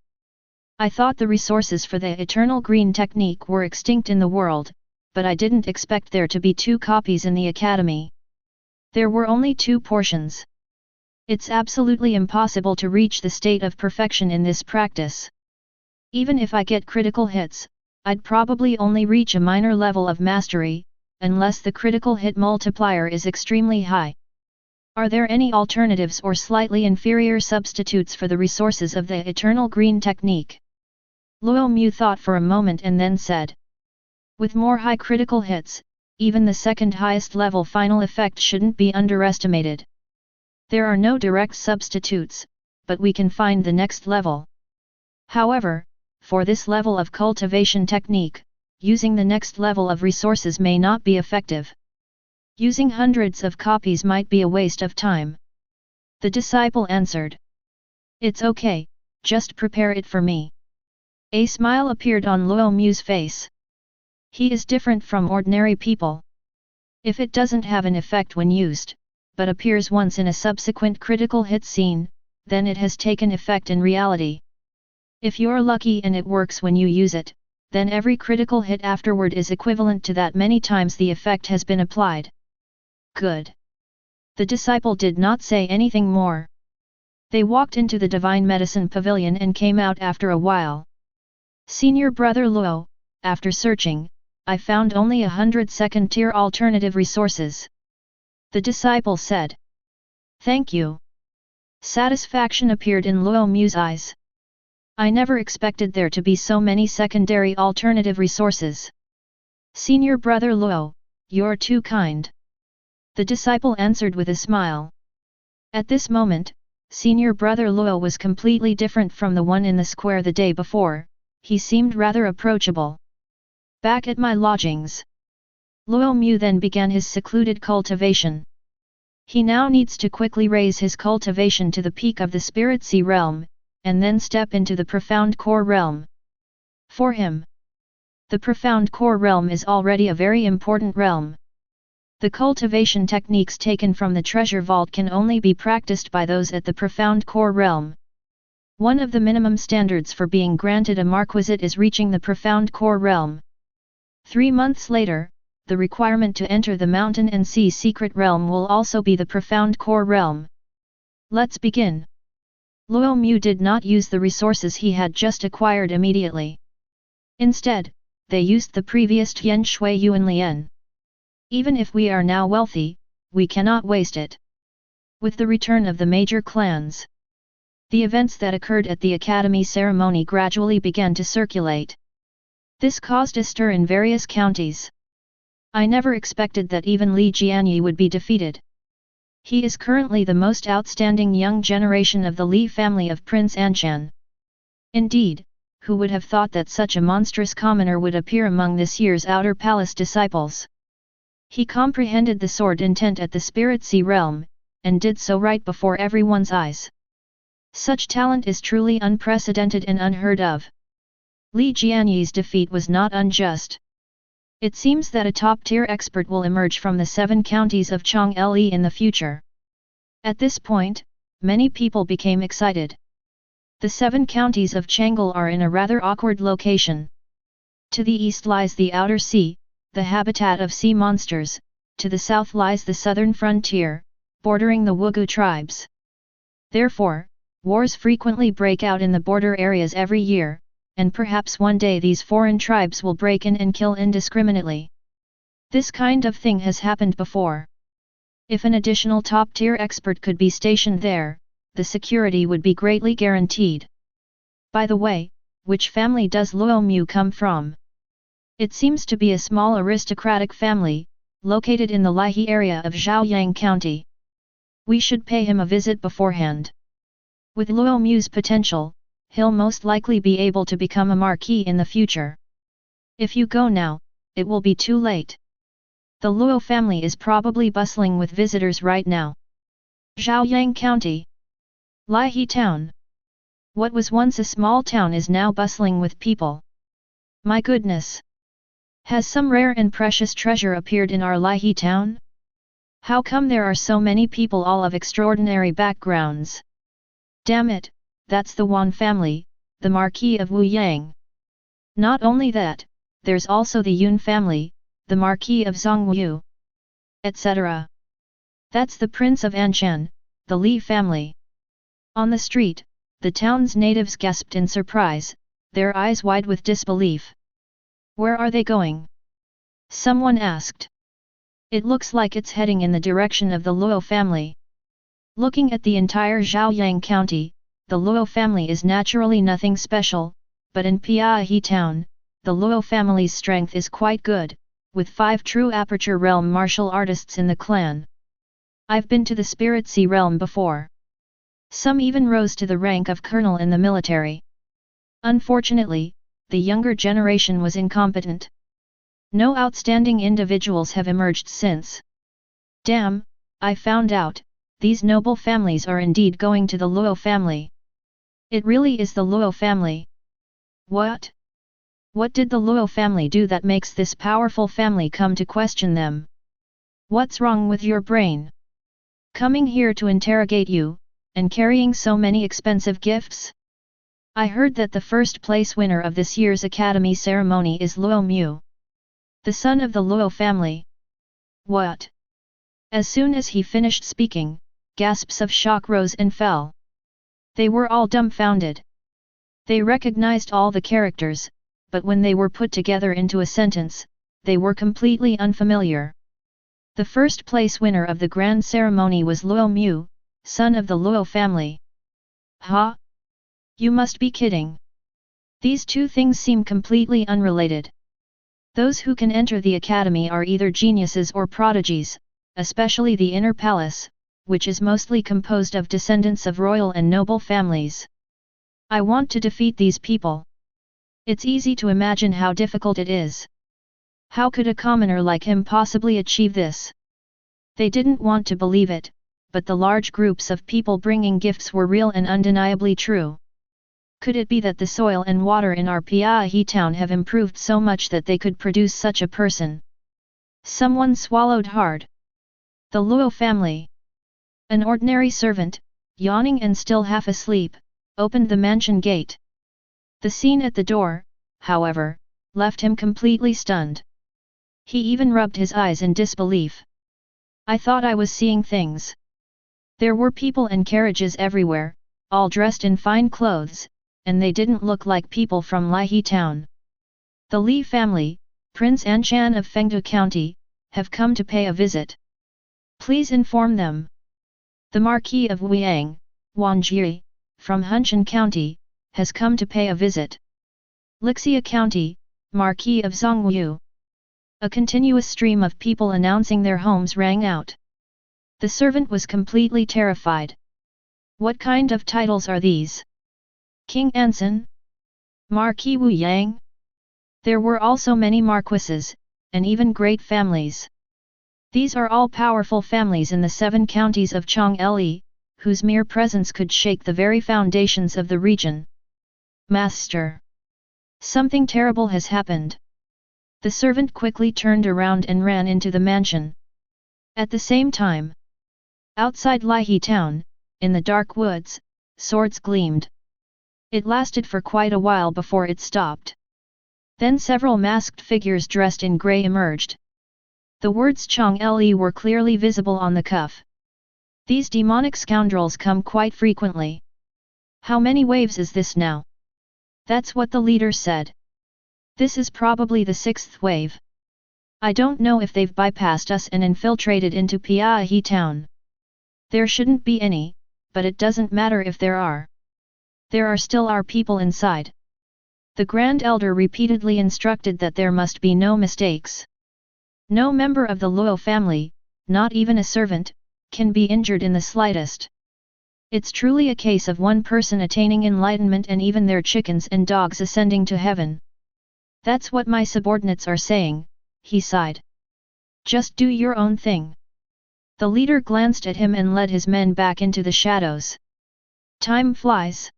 I thought the resources for the Eternal Green technique were extinct in the world, but I didn't expect there to be 2 copies in the academy. There were only 2 portions. It's absolutely impossible to reach the state of perfection in this practice. Even if I get critical hits, I'd probably only reach a minor level of mastery, unless the critical hit multiplier is extremely high. Are there any alternatives or slightly inferior substitutes for the resources of the Eternal Green technique? Luo Mu thought for a moment and then said. With more high critical hits, even the second highest level final effect shouldn't be underestimated. There are no direct substitutes, but we can find the next level. However, for this level of cultivation technique, using the next level of resources may not be effective. Using hundreds of copies might be a waste of time. The disciple answered. It's okay, just prepare it for me. A smile appeared on Luo Mu's face. He is different from ordinary people. If it doesn't have an effect when used, but appears once in a subsequent critical hit scene, then it has taken effect in reality. If you're lucky and it works when you use it, then every critical hit afterward is equivalent to that many times the effect has been applied. Good. The disciple did not say anything more. They walked into the Divine Medicine Pavilion and came out after a while. Senior Brother Luo, after searching, I found only 100 second-tier alternative resources. The disciple said. Thank you. Satisfaction appeared in Luo Mu's eyes. I never expected there to be so many secondary alternative resources. Senior Brother Luo, you're too kind. The disciple answered with a smile. At this moment, Senior Brother Luo was completely different from the one in the square the day before. He seemed rather approachable. Back at my lodgings. Luo Mu then began his secluded cultivation. He now needs to quickly raise his cultivation to the peak of the Spirit Sea realm, and then step into the Profound Core realm. For him, the Profound Core realm is already a very important realm. The cultivation techniques taken from the treasure vault can only be practiced by those at the Profound Core realm. One of the minimum standards for being granted a marquisate is reaching the Profound Core realm. 3 months later, the requirement to enter the Mountain and Sea Secret Realm will also be the Profound Core realm. Let's begin. Luo Mu did not use the resources he had just acquired immediately. Instead, they used the previous Tian Shui Yuan Lian. Even if we are now wealthy, we cannot waste it. With the return of the major clans, the events that occurred at the Academy ceremony gradually began to circulate. This caused a stir in various counties. I never expected that even Li Jianyi would be defeated. He is currently the most outstanding young generation of the Li family of Prince Anshan. Indeed, who would have thought that such a monstrous commoner would appear among this year's Outer Palace disciples? He comprehended the sword intent at the Spirit Sea realm, and did so right before everyone's eyes. Such talent is truly unprecedented and unheard of. Li Jianyi's defeat was not unjust. It seems that a top-tier expert will emerge from the 7 counties of Chang'e in the future. At this point, many people became excited. The 7 counties of Chang'e are in a rather awkward location. To the east lies the Outer Sea, the habitat of sea monsters, to the south lies the southern frontier, bordering the Wugu tribes. Therefore, wars frequently break out in the border areas every year, and perhaps one day these foreign tribes will break in and kill indiscriminately. This kind of thing has happened before. If an additional top-tier expert could be stationed there, the security would be greatly guaranteed. By the way, which family does Luo Mu come from? It seems to be a small aristocratic family, located in the Lihe area of Zhaoyang County. We should pay him a visit beforehand. With Luo Mu's potential, he'll most likely be able to become a marquis in the future. If you go now, it will be too late. The Luo family is probably bustling with visitors right now. Zhaoyang County. Lihe Town. What was once a small town is now bustling with people. My goodness! Has some rare and precious treasure appeared in our Lihe town? How come there are so many people all of extraordinary backgrounds? Damn it, that's the Wan family, the Marquis of Wu Yang. Not only that, there's also the Yun family, the Marquis of Zhongwu, etc. That's the Prince of Anshan, the Li family. On the street, the town's natives gasped in surprise, their eyes wide with disbelief. Where are they going? Someone asked. It looks like it's heading in the direction of the Luo family. Looking at the entire Zhaoyang County, the Luo family is naturally nothing special, but in Piahe Town, the Luo family's strength is quite good, with 5 true Aperture Realm martial artists in the clan. I've been to the Spirit Sea realm before. Some even rose to the rank of colonel in the military. Unfortunately, the younger generation was incompetent. No outstanding individuals have emerged since. Damn, I found out, these noble families are indeed going to the Luo family. It really is the Luo family. What? What did the Luo family do that makes this powerful family come to question them? What's wrong with your brain? Coming here to interrogate you, and carrying so many expensive gifts? I heard that the first place winner of this year's Academy ceremony is Luo Mu, the son of the Luo family. What? As soon as he finished speaking, gasps of shock rose and fell. They were all dumbfounded. They recognized all the characters, but when they were put together into a sentence, they were completely unfamiliar. The first place winner of the grand ceremony was Luo Mu, son of the Luo family. Huh? You must be kidding. These two things seem completely unrelated. Those who can enter the academy are either geniuses or prodigies, especially the inner palace, which is mostly composed of descendants of royal and noble families. I want to defeat these people. It's easy to imagine how difficult it is. How could a commoner like him possibly achieve this? They didn't want to believe it, but the large groups of people bringing gifts were real and undeniably true. Could it be that the soil and water in our Piahe town have improved so much that they could produce such a person? Someone swallowed hard. The Luo family. An ordinary servant, yawning and still half asleep, opened the mansion gate. The scene at the door, however, left him completely stunned. He even rubbed his eyes in disbelief. I thought I was seeing things. There were people and carriages everywhere, all dressed in fine clothes, and they didn't look like people from Lihe town. The Li family, Prince Anshan of Fengdu County, have come to pay a visit. Please inform them. The Marquis of Wuyang, Wang Jie, from Hunshan County, has come to pay a visit. Lixia County, Marquis of Zhongwu. A continuous stream of people announcing their homes rang out. The servant was completely terrified. What kind of titles are these? King Anson? Marquis Wu Yang? There were also many marquises, and even great families. These are all powerful families in the 7 counties of Chang'e, whose mere presence could shake the very foundations of the region. Master! Something terrible has happened. The servant quickly turned around and ran into the mansion. At the same time, outside Lihe town, in the dark woods, swords gleamed. It lasted for quite a while before it stopped. Then several masked figures dressed in grey emerged. The words Chang'e were clearly visible on the cuff. These demonic scoundrels come quite frequently. How many waves is this now? That's what the leader said. This is probably the sixth wave. I don't know if they've bypassed us and infiltrated into Piahi town. There shouldn't be any, but it doesn't matter if there are. There are still our people inside. The Grand Elder repeatedly instructed that there must be no mistakes. No member of the Luo family, not even a servant, can be injured in the slightest. It's truly a case of one person attaining enlightenment and even their chickens and dogs ascending to heaven. That's what my subordinates are saying, he sighed. Just do your own thing. The leader glanced at him and led his men back into the shadows. Time flies.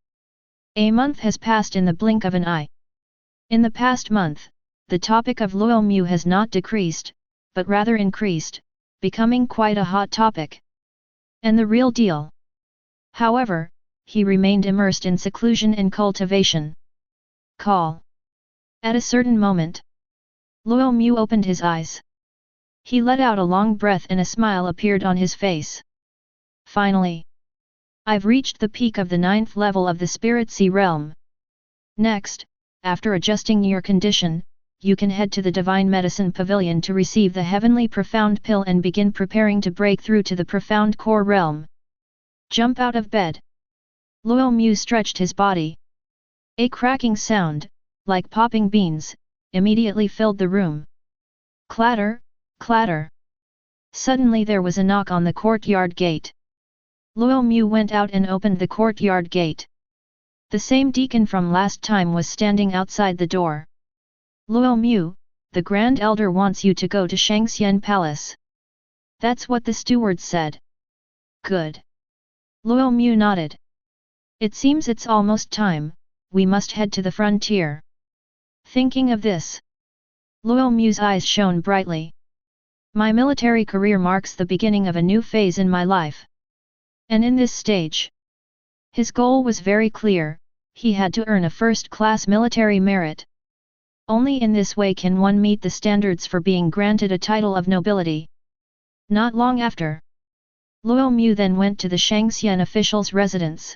A month has passed in the blink of an eye. In the past month, the topic of Luo Mu has not decreased, but rather increased, becoming quite a hot topic. And the real deal. However, he remained immersed in seclusion and cultivation. Call. At a certain moment, Luo Mu opened his eyes. He let out a long breath and a smile appeared on his face. Finally! I've reached the peak of the 9th level of the Spirit Sea realm. Next, after adjusting your condition, you can head to the Divine Medicine Pavilion to receive the Heavenly Profound Pill and begin preparing to break through to the Profound Core realm. Jump out of bed. Luo Mu stretched his body. A cracking sound, like popping beans, immediately filled the room. Clatter, clatter. Suddenly there was a knock on the courtyard gate. Luo Mu went out and opened the courtyard gate. The same deacon from last time was standing outside the door. Luo Mu, the Grand Elder wants you to go to Shangxian Palace. That's what the steward said. Good. Luo Mu nodded. It seems it's almost time, we must head to the frontier. Thinking of this, Luo Mu's eyes shone brightly. My military career marks the beginning of a new phase in my life. And in this stage, his goal was very clear, he had to earn a first-class military merit. Only in this way can one meet the standards for being granted a title of nobility. Not long after, Luo Mu then went to the Shangxian official's residence.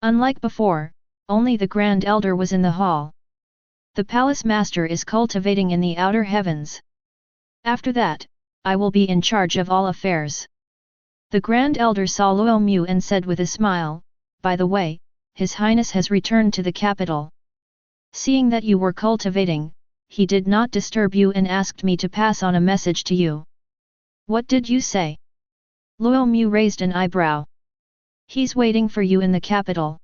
Unlike before, only the Grand Elder was in the hall. The palace master is cultivating in the outer heavens. After that, I will be in charge of all affairs. The Grand Elder saw Luo Mu and said with a smile, by the way, His Highness has returned to the capital. Seeing that you were cultivating, he did not disturb you and asked me to pass on a message to you. What did you say? Luo Mu raised an eyebrow. He's waiting for you in the capital.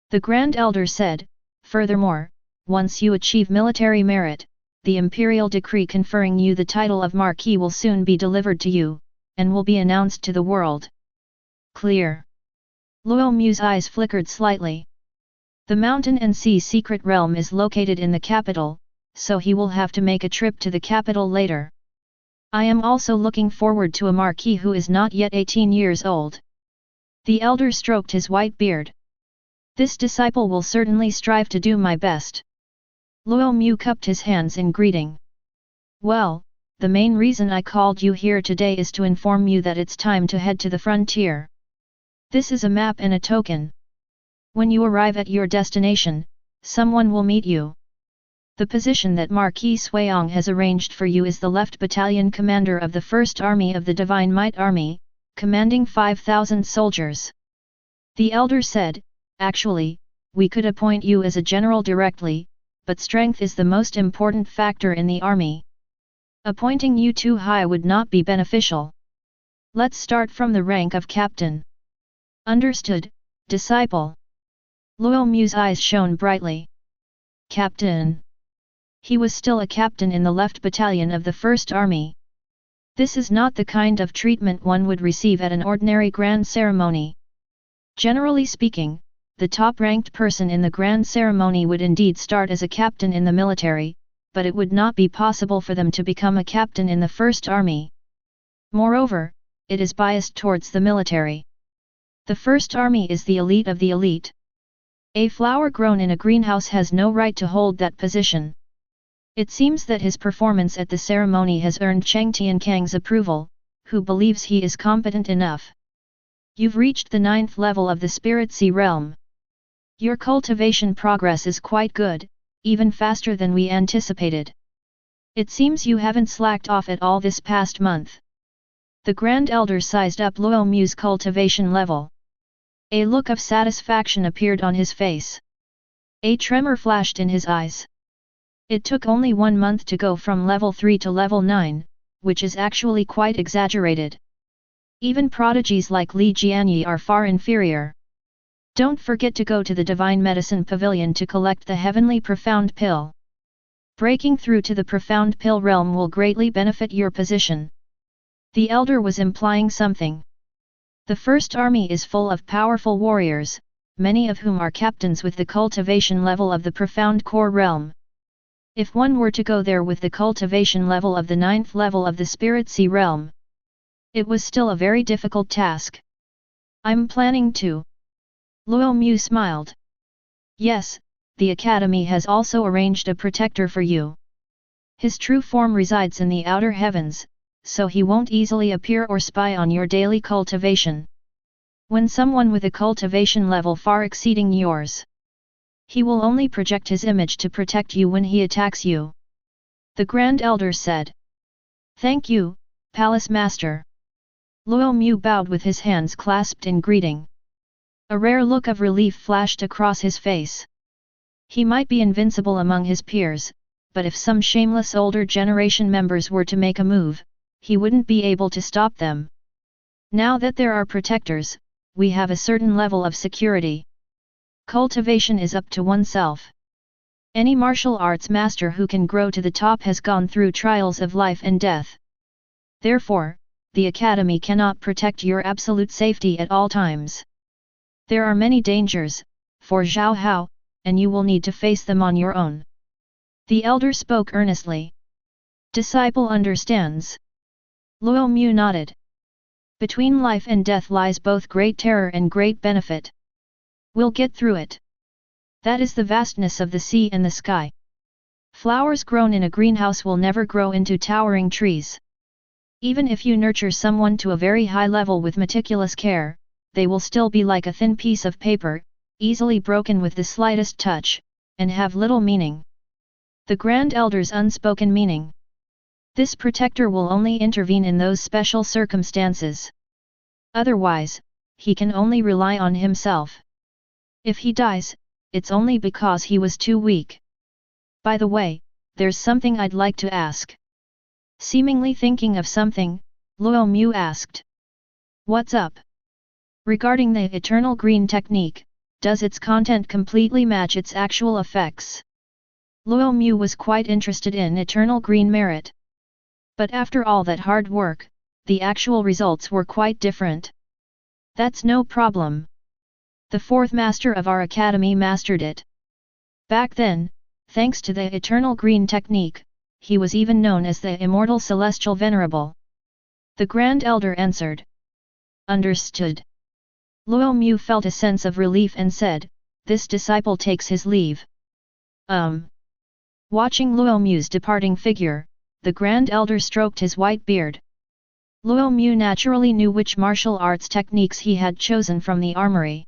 The Grand Elder said, furthermore, once you achieve military merit, the imperial decree conferring you the title of Marquis will soon be delivered to you, and will be announced to the world. Clear. Luo Mu's eyes flickered slightly. The mountain and sea secret realm is located in the capital, so he will have to make a trip to the capital later. I am also looking forward to a Marquis who is not yet 18 years old. The elder stroked his white beard. This disciple will certainly strive to do my best. Luo Mu cupped his hands in greeting. Well, the main reason I called you here today is to inform you that it's time to head to the frontier. This is a map and a token. When you arrive at your destination, someone will meet you. The position that Marquis Suiong has arranged for you is the left battalion commander of the 1st Army of the Divine Might Army, commanding 5,000 soldiers. The elder said, actually, we could appoint you as a general directly, but strength is the most important factor in the army. Appointing you too high would not be beneficial. Let's start from the rank of captain. Understood, disciple. Luo Mu's eyes shone brightly. Captain. He was still a captain in the left battalion of the 1st Army. This is not the kind of treatment one would receive at an ordinary grand ceremony. Generally speaking, the top-ranked person in the grand ceremony would indeed start as a captain in the military, but it would not be possible for them to become a captain in the 1st Army. Moreover, it is biased towards the military. The 1st Army is the elite of the elite. A flower grown in a greenhouse has no right to hold that position. It seems that his performance at the ceremony has earned Cheng Tiankang's approval, who believes he is competent enough. You've reached the 9th level of the Spirit Sea realm. Your cultivation progress is quite good, even faster than we anticipated. It seems you haven't slacked off at all this past month. The Grand Elder sized up Luo Mu's cultivation level. A look of satisfaction appeared on his face. A tremor flashed in his eyes. It took only 1 month to go from level 3 to level 9, which is actually quite exaggerated. Even prodigies like Li Jianyi are far inferior. Don't forget to go to the Divine Medicine Pavilion to collect the Heavenly Profound Pill. Breaking through to the Profound Pill realm will greatly benefit your position. The elder was implying something. The First Army is full of powerful warriors, many of whom are captains with the cultivation level of the Profound Core realm. If one were to go there with the cultivation level of the 9th level of the Spirit Sea realm, it was still a very difficult task. I'm planning to. Luo Mu smiled. Yes, the Academy has also arranged a protector for you. His true form resides in the outer heavens, so he won't easily appear or spy on your daily cultivation. When someone with a cultivation level far exceeding yours, he will only project his image to protect you when he attacks you. The Grand Elder said. Thank you, Palace Master. Luo Mu bowed with his hands clasped in greeting. A rare look of relief flashed across his face. He might be invincible among his peers, but if some shameless older generation members were to make a move, he wouldn't be able to stop them. Now that there are protectors, we have a certain level of security. Cultivation is up to oneself. Any martial arts master who can grow to the top has gone through trials of life and death. Therefore, the Academy cannot protect your absolute safety at all times. There are many dangers, for Zhao Hao, and you will need to face them on your own. The elder spoke earnestly. Disciple understands. Luo Mu nodded. Between life and death lies both great terror and great benefit. We'll get through it. That is the vastness of the sea and the sky. Flowers grown in a greenhouse will never grow into towering trees. Even if you nurture someone to a very high level with meticulous care, they will still be like a thin piece of paper, easily broken with the slightest touch, and have little meaning. The Grand Elder's unspoken meaning. This protector will only intervene in those special circumstances. Otherwise, he can only rely on himself. If he dies, it's only because he was too weak. By the way, there's something I'd like to ask. Seemingly thinking of something, Luo Mu asked. What's up? Regarding the Eternal Green technique, does its content completely match its actual effects? Luo Mu was quite interested in Eternal Green merit. But after all that hard work, the actual results were quite different. That's no problem. The 4th master of our academy mastered it. Back then, thanks to the Eternal Green technique, he was even known as the Immortal Celestial Venerable. The Grand Elder answered. Understood. Luo Mu felt a sense of relief and said, this disciple takes his leave. Watching Luo Mu's departing figure, the Grand Elder stroked his white beard. Luo Mu naturally knew which martial arts techniques he had chosen from the armory.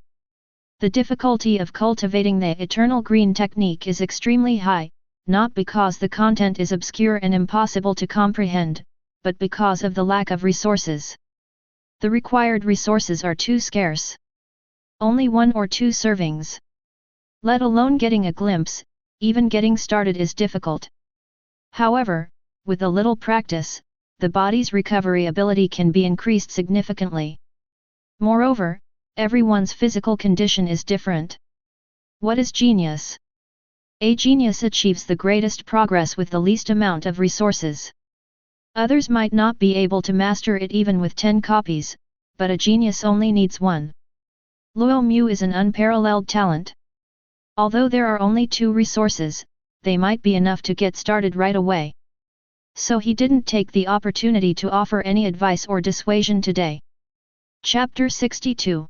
The difficulty of cultivating the Eternal Green technique is extremely high, not because the content is obscure and impossible to comprehend, but because of the lack of resources. The required resources are too scarce. Only 1 or 2 servings. Let alone getting a glimpse, even getting started is difficult. However, with a little practice, the body's recovery ability can be increased significantly. Moreover, everyone's physical condition is different. What is genius? A genius achieves the greatest progress with the least amount of resources. Others might not be able to master it even with 10 copies, but a genius only needs 1. Luo Mu is an unparalleled talent. Although there are only 2 resources, they might be enough to get started right away. So he didn't take the opportunity to offer any advice or dissuasion today. Chapter 62.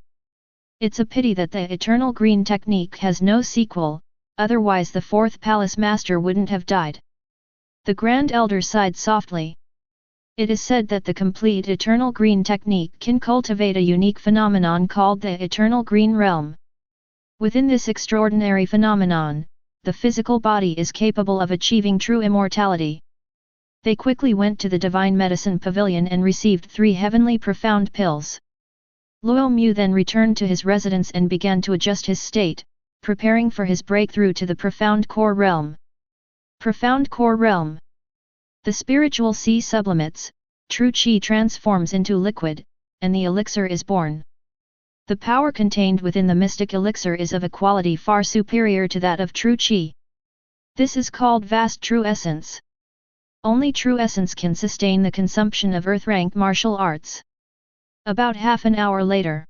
It's a pity that the Eternal Green technique has no sequel, otherwise the 4th Palace Master wouldn't have died. The Grand Elder sighed softly. It is said that the complete Eternal Green technique can cultivate a unique phenomenon called the Eternal Green Realm. Within this extraordinary phenomenon, the physical body is capable of achieving true immortality. They quickly went to the Divine Medicine Pavilion and received 3 heavenly profound pills. Luo Mu then returned to his residence and began to adjust his state, preparing for his breakthrough to the Profound Core Realm. Profound Core Realm. The spiritual sea sublimates, true qi transforms into liquid, and the elixir is born. The power contained within the mystic elixir is of a quality far superior to that of true qi. This is called vast true essence. Only true essence can sustain the consumption of earth-rank martial arts. About half an hour later,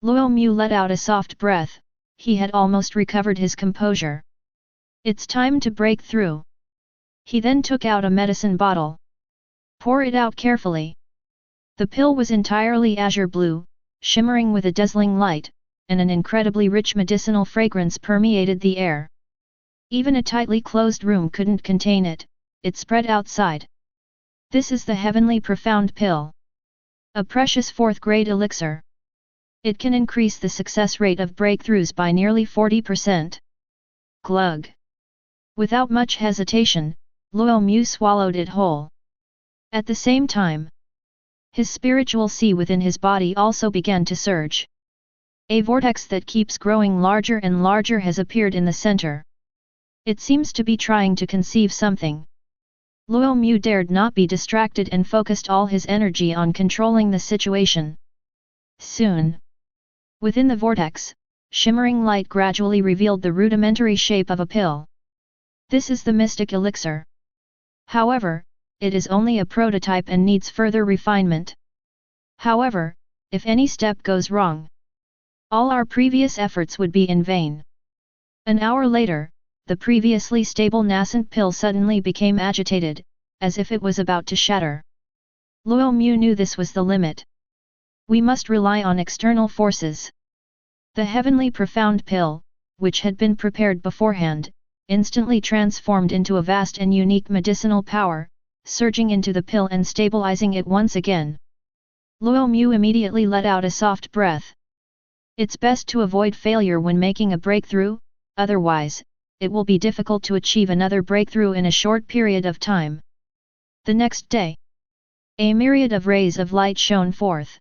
Luo Mu let out a soft breath. He had almost recovered his composure. It's time to break through. He then took out a medicine bottle. Pour it out carefully. The pill was entirely azure blue, shimmering with a dazzling light, and an incredibly rich medicinal fragrance permeated the air. Even a tightly closed room couldn't contain it, it spread outside. This is the heavenly profound pill. A precious 4th grade elixir. It can increase the success rate of breakthroughs by nearly 40%. Glug. Without much hesitation, Luo Mu swallowed it whole. At the same time, his spiritual sea within his body also began to surge. A vortex that keeps growing larger and larger has appeared in the center. It seems to be trying to conceive something. Luo Mu dared not be distracted and focused all his energy on controlling the situation. Soon, within the vortex, shimmering light gradually revealed the rudimentary shape of a pill. This is the mystic elixir. However, it is only a prototype and needs further refinement. However, if any step goes wrong, all our previous efforts would be in vain. An hour later, the previously stable nascent pill suddenly became agitated, as if it was about to shatter. Luo Mu knew this was the limit. We must rely on external forces. The heavenly profound pill, which had been prepared beforehand, instantly transformed into a vast and unique medicinal power, surging into the pill and stabilizing it once again. Luo Mu immediately let out a soft breath. It's best to avoid failure when making a breakthrough, otherwise, it will be difficult to achieve another breakthrough in a short period of time. The next day, a myriad of rays of light shone forth.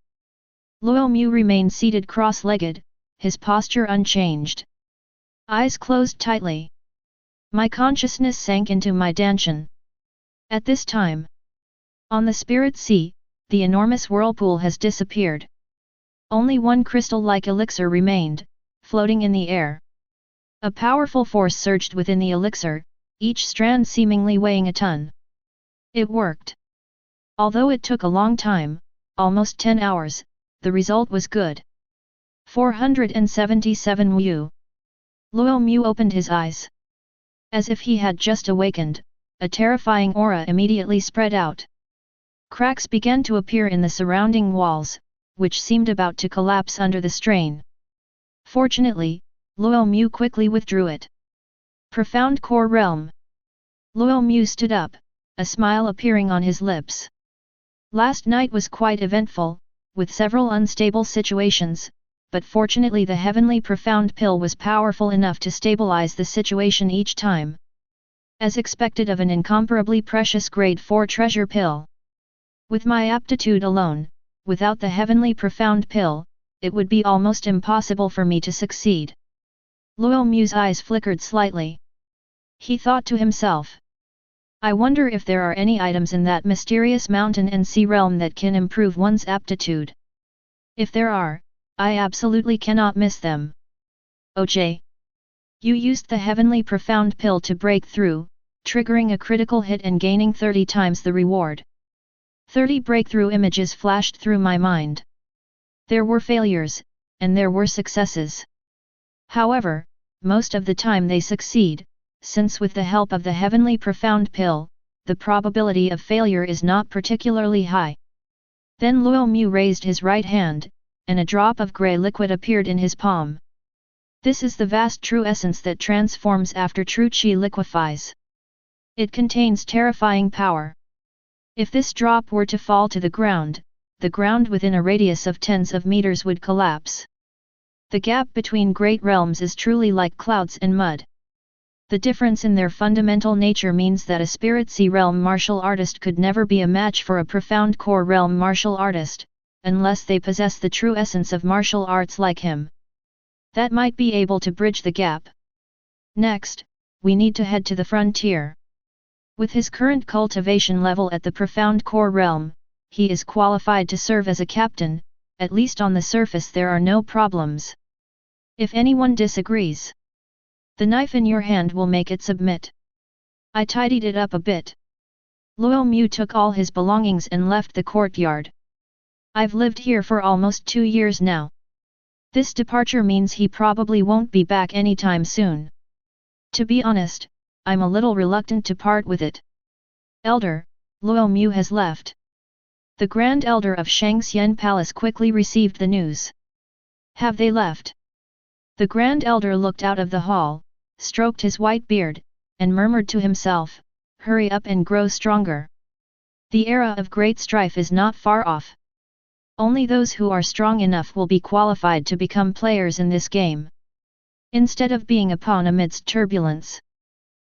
Luo Mu remained seated cross-legged, his posture unchanged. Eyes closed tightly. My consciousness sank into my dantian. At this time, on the spirit sea, the enormous whirlpool has disappeared. Only one crystal-like elixir remained, floating in the air. A powerful force surged within the elixir, each strand seemingly weighing a ton. It worked. Although it took a long time, almost 10 hours, the result was good. 477 Mu. Luo Mu opened his eyes. As if he had just awakened, a terrifying aura immediately spread out. Cracks began to appear in the surrounding walls, which seemed about to collapse under the strain. Fortunately, Luo Mu quickly withdrew it. Profound Core Realm. Luo Mu stood up, a smile appearing on his lips. Last night was quite eventful, with several unstable situations, but fortunately the heavenly profound pill was powerful enough to stabilize the situation each time. As expected of an incomparably precious grade 4 treasure pill. With my aptitude alone, without the heavenly profound pill, it would be almost impossible for me to succeed. Luo Mu's eyes flickered slightly. He thought to himself. I wonder if there are any items in that mysterious mountain and sea realm that can improve one's aptitude. If there are, I absolutely cannot miss them. OJ. You used the heavenly profound pill to break through, triggering a critical hit and gaining 30 times the reward. 30 breakthrough images flashed through my mind. There were failures, and there were successes. However, most of the time they succeed, since with the help of the heavenly profound pill, the probability of failure is not particularly high. Then Luo Mu raised his right hand, and a drop of grey liquid appeared in his palm. This is the vast true essence that transforms after true qi liquefies. It contains terrifying power. If this drop were to fall to the ground within a radius of tens of meters would collapse. The gap between great realms is truly like clouds and mud. The difference in their fundamental nature means that a spirit sea realm martial artist could never be a match for a profound core realm martial artist, unless they possess the true essence of martial arts like him. That might be able to bridge the gap. Next, we need to head to the frontier. With his current cultivation level at the profound core realm, he is qualified to serve as a captain, at least on the surface there are no problems. If anyone disagrees, the knife in your hand will make it submit. I tidied it up a bit. Luo Mu took all his belongings and left the courtyard. I've lived here for almost 2 years now. This departure means he probably won't be back anytime soon. To be honest, I'm a little reluctant to part with it. Elder, Luo Mu has left. The Grand Elder of Shangxian Palace quickly received the news. Have they left? The Grand Elder looked out of the hall, stroked his white beard, and murmured to himself, "Hurry up and grow stronger. The era of great strife is not far off. Only those who are strong enough will be qualified to become players in this game." Instead of being a pawn amidst turbulence,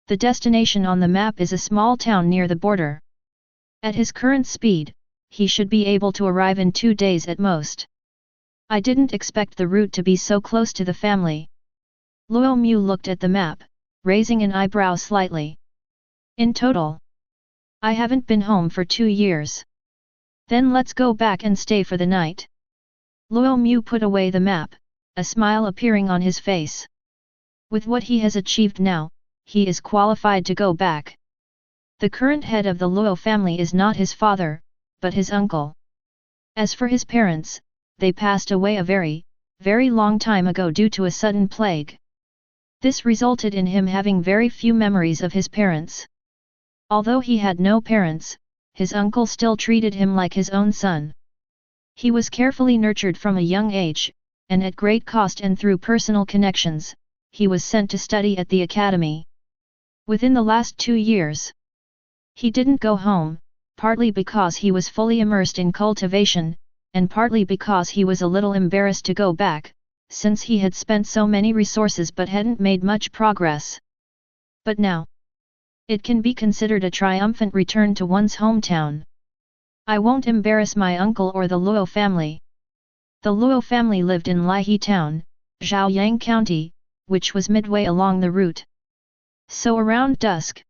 the destination on the map is a small town near the border. At his current speed, he should be able to arrive in 2 days at most. I didn't expect the route to be so close to the family. Luo Mu looked at the map, raising an eyebrow slightly. In total, I haven't been home for 2 years. Then let's go back and stay for the night. Luo Mu put away the map, a smile appearing on his face. With what he has achieved now, he is qualified to go back. The current head of the Luo family is not his father, but his uncle. As for his parents, they passed away a very, very long time ago due to a sudden plague. This resulted in him having very few memories of his parents. Although he had no parents, his uncle still treated him like his own son. He was carefully nurtured from a young age, and at great cost and through personal connections, he was sent to study at the academy. Within the last 2 years, he didn't go home, partly because he was fully immersed in cultivation, and partly because he was a little embarrassed to go back, since he had spent so many resources but hadn't made much progress. But now, it can be considered a triumphant return to one's hometown. I won't embarrass my uncle or the Luo family. The Luo family lived in Laihe Town, Zhaoyang County, which was midway along the route. So around dusk,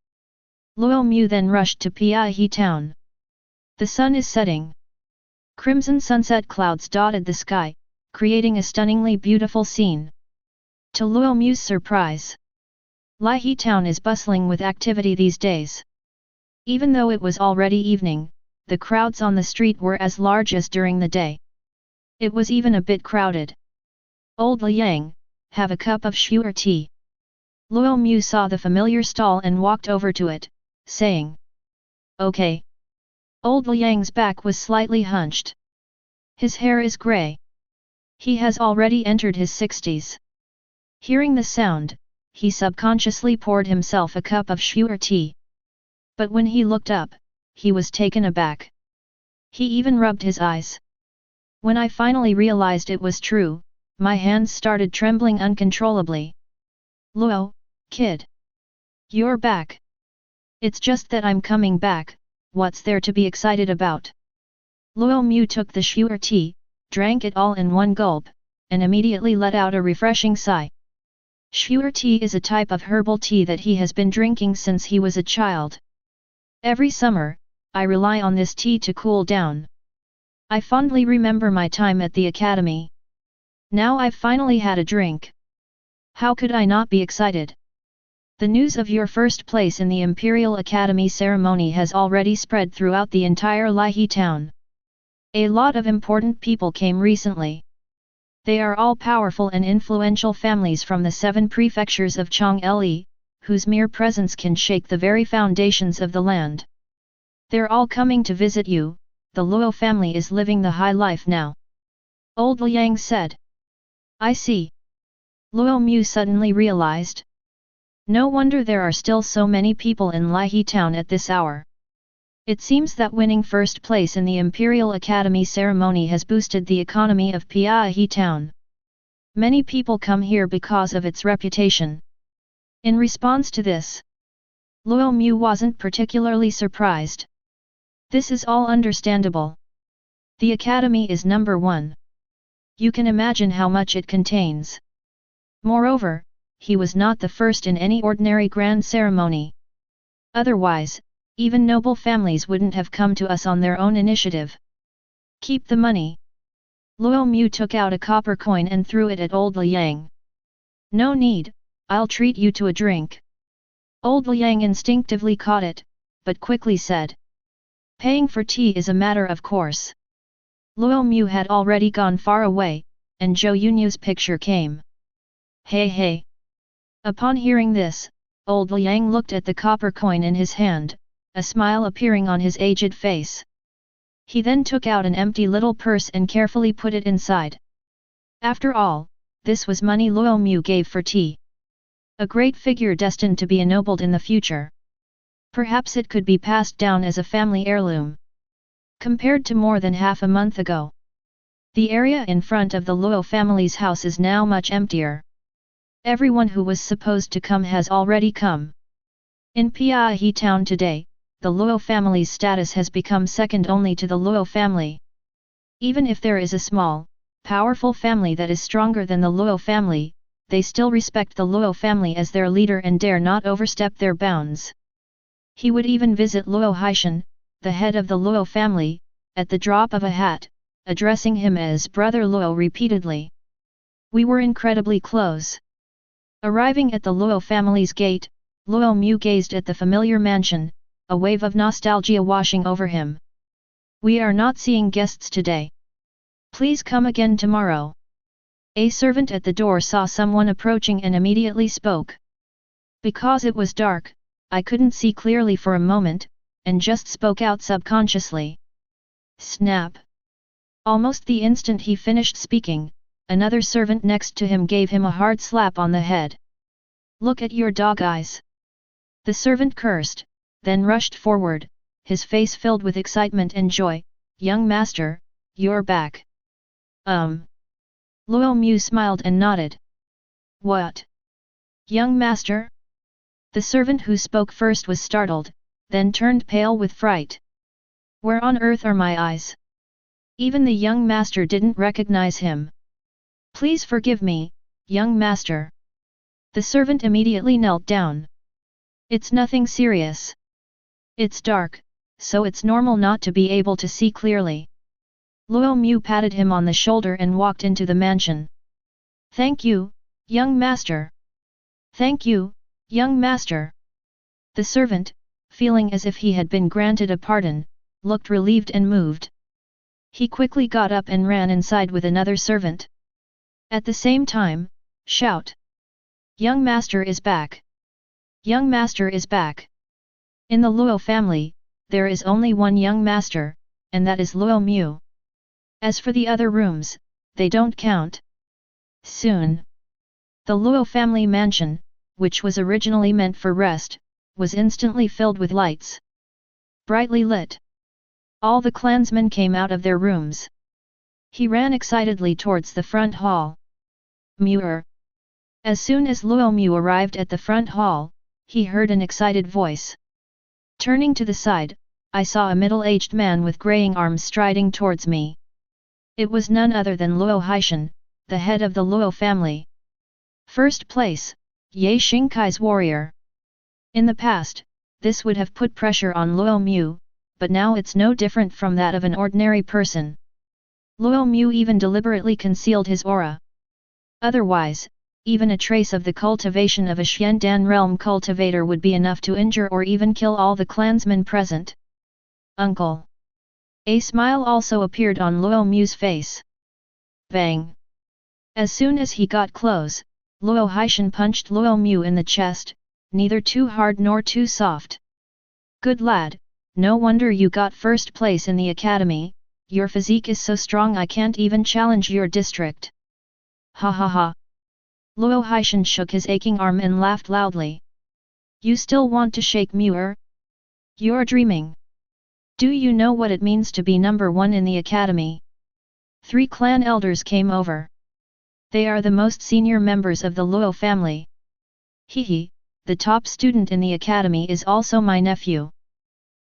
Luo Mu then rushed to Piahe Town. The sun is setting. Crimson sunset clouds dotted the sky, creating a stunningly beautiful scene. To Luo Mu's surprise, Laihe Town is bustling with activity these days. Even though it was already evening, the crowds on the street were as large as during the day. It was even a bit crowded. "Old Liang, have a cup of shu'er tea." Luo Mu saw the familiar stall and walked over to it, saying, "Okay." Old Liang's back was slightly hunched. His hair is grey. He has already entered his 60s. Hearing the sound, he subconsciously poured himself a cup of shu'er tea. But when he looked up, he was taken aback. He even rubbed his eyes. When I finally realized it was true, my hands started trembling uncontrollably. "Luo, kid. You're back. It's just that I'm coming back, what's there to be excited about?" Luo Mu took the shu'er tea, drank it all in one gulp, and immediately let out a refreshing sigh. Shu'er tea is a type of herbal tea that he has been drinking since he was a child. Every summer, I rely on this tea to cool down. I fondly remember my time at the academy. Now I've finally had a drink. How could I not be excited? The news of your first place in the Imperial Academy ceremony has already spread throughout the entire Laihe town. A lot of important people came recently. They are all powerful and influential families from the 7 prefectures of Chang'e, whose mere presence can shake the very foundations of the land. They're all coming to visit you. The Luo family is living the high life now. Old Liang said. I see. Luo Mu suddenly realized. No wonder there are still so many people in Laihe town at this hour. It seems that winning first place in the Imperial Academy ceremony has boosted the economy of Piahe town. Many people come here because of its reputation. In response to this, Luo Mu wasn't particularly surprised. This is all understandable. The academy is number one. You can imagine how much it contains. Moreover, he was not the first in any ordinary grand ceremony. Otherwise, even noble families wouldn't have come to us on their own initiative. Keep the money. Luo Mu took out a copper coin and threw it at old Liang. No need, I'll treat you to a drink. Old Liang instinctively caught it, but quickly said. Paying for tea is a matter of course. Luo Mu had already gone far away, and Zhou Yunyu's picture came. Hey hey! Upon hearing this, old Liang looked at the copper coin in his hand, a smile appearing on his aged face. He then took out an empty little purse and carefully put it inside. After all, this was money Luo Mu gave for tea. A great figure destined to be ennobled in the future. Perhaps it could be passed down as a family heirloom. Compared to more than half a month ago, the area in front of the Luo family's house is now much emptier. Everyone who was supposed to come has already come. In Piahe town today, the Luo family's status has become second only to the Luo family. Even if there is a small, powerful family that is stronger than the Luo family, they still respect the Luo family as their leader and dare not overstep their bounds. He would even visit Luo Haishan, the head of the Luo family, at the drop of a hat, addressing him as Brother Luo repeatedly. We were incredibly close. Arriving at the Luo family's gate, Luo Mu gazed at the familiar mansion, a wave of nostalgia washing over him. We are not seeing guests today. Please come again tomorrow. A servant at the door saw someone approaching and immediately spoke. Because it was dark, I couldn't see clearly for a moment, and just spoke out subconsciously. Snap! Almost the instant he finished speaking, another servant next to him gave him a hard slap on the head. Look at your dog eyes! The servant cursed, then rushed forward, his face filled with excitement and joy. Young master, you're back. Luo Mu smiled and nodded. What? Young master? The servant who spoke first was startled, then turned pale with fright. Where on earth are my eyes? Even the young master didn't recognize him. Please forgive me, young master. The servant immediately knelt down. It's nothing serious. It's dark, so it's normal not to be able to see clearly. Luo Mu patted him on the shoulder and walked into the mansion. Thank you, young master. Thank you, young master. The servant, feeling as if he had been granted a pardon, looked relieved and moved. He quickly got up and ran inside with another servant. At the same time, shout. Young master is back. Young master is back. In the Luo family, there is only one young master, and that is Luo Mu. As for the other rooms, they don't count. Soon, the Luo family mansion, which was originally meant for rest, was instantly filled with lights. Brightly lit. All the clansmen came out of their rooms. He ran excitedly towards the front hall. Muir. As soon as Luo Mu arrived at the front hall, he heard an excited voice. Turning to the side, I saw a middle-aged man with graying arms striding towards me. It was none other than Luo Haishan, the head of the Luo family. First place, Ye Xingkai's warrior. In the past, this would have put pressure on Luo Mu, but now it's no different from that of an ordinary person. Luo Mu even deliberately concealed his aura. Otherwise, even a trace of the cultivation of a Xiandan realm cultivator would be enough to injure or even kill all the clansmen present. Uncle. A smile also appeared on Luo Mu's face. Bang! As soon as he got close, Luo Haishan punched Luo Mu in the chest, neither too hard nor too soft. Good lad, no wonder you got first place in the academy, your physique is so strong I can't even challenge your district. Ha ha ha. Luo Haishan shook his aching arm and laughed loudly. You still want to shake Muir? You're dreaming. Do you know what it means to be number one in the academy? 3 clan elders came over. They are the most senior members of the Luo family. Hehe, the top student in the academy is also my nephew.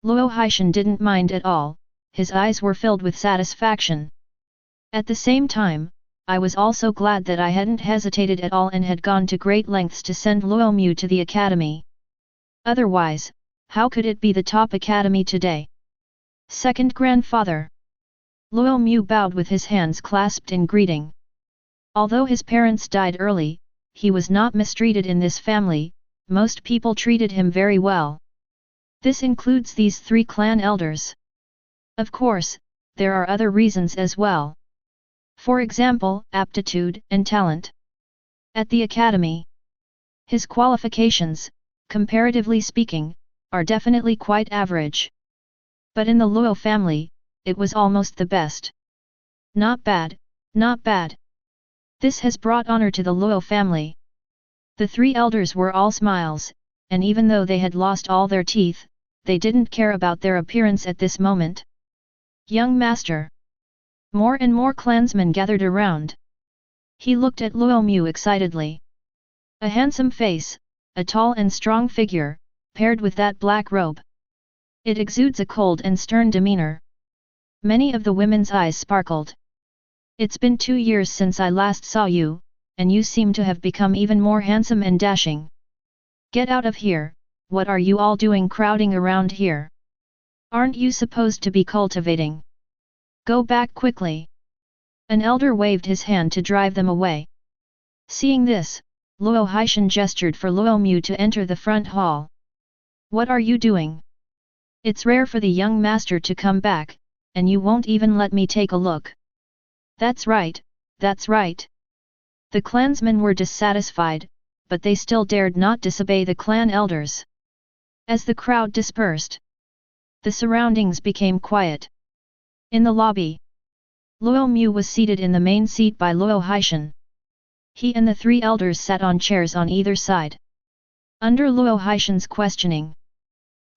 Luo Haishan didn't mind at all, his eyes were filled with satisfaction. At the same time, I was also glad that I hadn't hesitated at all and had gone to great lengths to send Luo Mu to the academy. Otherwise, how could it be the top academy today? Second grandfather. Luo Mu bowed with his hands clasped in greeting. Although his parents died early, he was not mistreated in this family, most people treated him very well. This includes these 3 clan elders. Of course, there are other reasons as well. For example, aptitude and talent. At the academy, his qualifications, comparatively speaking, are definitely quite average. But in the Luo family, it was almost the best. Not bad, not bad. This has brought honor to the Luo family. The 3 elders were all smiles, and even though they had lost all their teeth, they didn't care about their appearance at this moment. Young master. More and more clansmen gathered around. He looked at Luo Mu excitedly. A handsome face, a tall and strong figure, paired with that black robe. It exudes a cold and stern demeanor. Many of the women's eyes sparkled. It's been 2 years since I last saw you, and you seem to have become even more handsome and dashing. Get out of here, what are you all doing crowding around here? Aren't you supposed to be cultivating? Go back quickly. An elder waved his hand to drive them away. Seeing this, Luo Haishan gestured for Luo Mu to enter the front hall. What are you doing? It's rare for the young master to come back, and you won't even let me take a look. That's right, that's right. The clansmen were dissatisfied, but they still dared not disobey the clan elders. As the crowd dispersed, the surroundings became quiet. In the lobby, Luo Mu was seated in the main seat by Luo Haishan. He and the 3 elders sat on chairs on either side. Under Luo Haishan's questioning,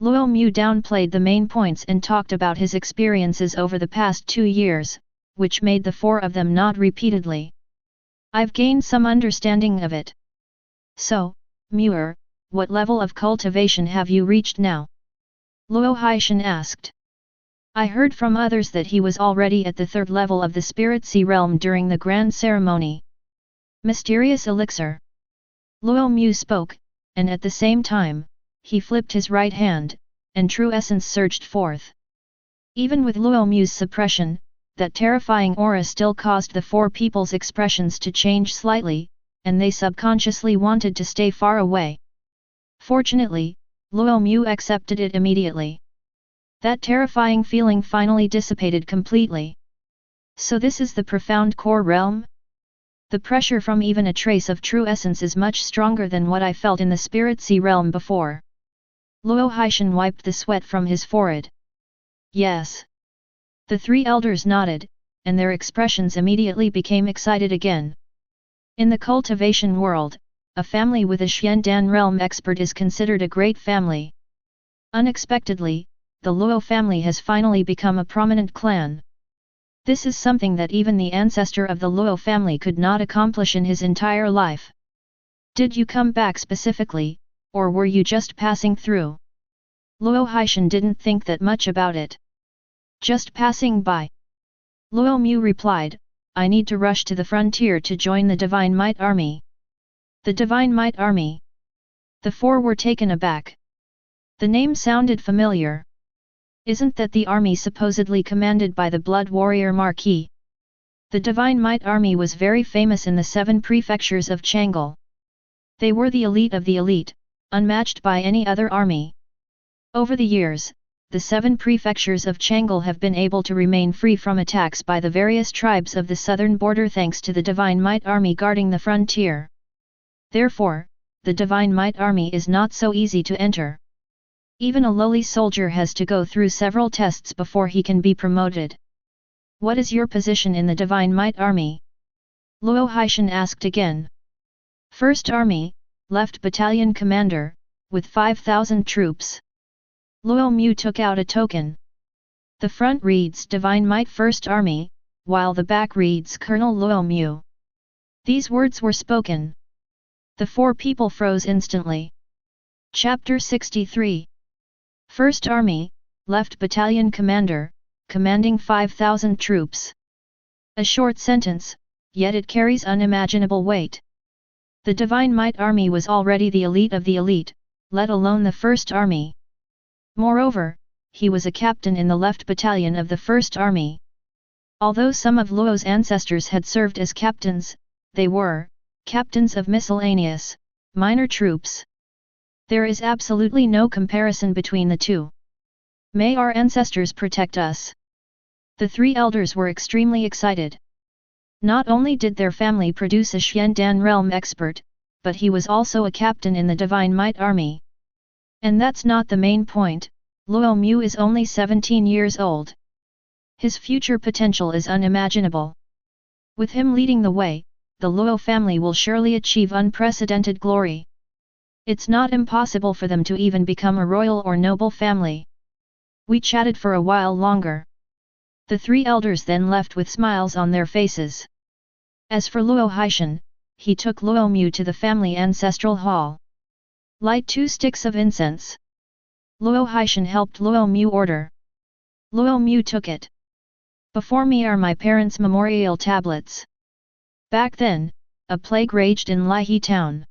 Luo Mu downplayed the main points and talked about his experiences over the past 2 years, which made the 4 of them nod repeatedly. I've gained some understanding of it. So, Muir, what level of cultivation have you reached now? Luo Haishan asked. I heard from others that he was already at the 3rd level of the Spirit Sea realm during the grand ceremony. Mysterious elixir. Luo Mu spoke, and at the same time, he flipped his right hand, and true essence surged forth. Even with Luo Mu's suppression, that terrifying aura still caused the 4 people's expressions to change slightly, and they subconsciously wanted to stay far away. Fortunately, Luo Mu accepted it immediately. That terrifying feeling finally dissipated completely. So this is the profound core realm? The pressure from even a trace of true essence is much stronger than what I felt in the Spirit Sea realm before. Luo Haishan wiped the sweat from his forehead. Yes. The 3 elders nodded, and their expressions immediately became excited again. In the cultivation world, a family with a Xiandan realm expert is considered a great family. Unexpectedly, the Luo family has finally become a prominent clan. This is something that even the ancestor of the Luo family could not accomplish in his entire life. Did you come back specifically, or were you just passing through? Luo Haishan didn't think that much about it. Just passing by. Luo Mu replied, I need to rush to the frontier to join the Divine Might Army. The Divine Might Army. The 4 were taken aback. The name sounded familiar. Isn't that the army supposedly commanded by the Blood Warrior Marquis? The Divine Might Army was very famous in the 7 prefectures of Chang'an. They were the elite of the elite, unmatched by any other army. Over the years, the 7 prefectures of Chang'an have been able to remain free from attacks by the various tribes of the southern border thanks to the Divine Might Army guarding the frontier. Therefore, the Divine Might Army is not so easy to enter. Even a lowly soldier has to go through several tests before he can be promoted. What is your position in the Divine Might Army? Luo Haishan asked again. First Army, left Battalion Commander, with 5,000 troops. Luo Mu took out a token. The front reads Divine Might First Army, while the back reads Colonel Luo Mu. These words were spoken. The four people froze instantly. Chapter 63. First Army, Left Battalion Commander, commanding 5,000 troops. A short sentence, yet it carries unimaginable weight. The Divine Might Army was already the elite of the elite, let alone the First Army. Moreover, he was a captain in the left battalion of the First Army. Although some of Luo's ancestors had served as captains, they were captains of miscellaneous, minor troops. There is absolutely no comparison between the two. May our ancestors protect us. The three elders were extremely excited. Not only did their family produce a Xiandan realm expert, but he was also a captain in the Divine Might Army. And that's not the main point, Luo Mu is only 17 years old. His future potential is unimaginable. With him leading the way, the Luo family will surely achieve unprecedented glory. It's not impossible for them to even become a royal or noble family. We chatted for a while longer. The three elders then left with smiles on their faces. As for Luo Haishan, he took Luo Mu to the family ancestral hall. Light 2 sticks of incense. Luo Haishan helped Luo Mu order. Luo Mu took it. Before me are my parents' memorial tablets. Back then, a plague raged in Lihe town.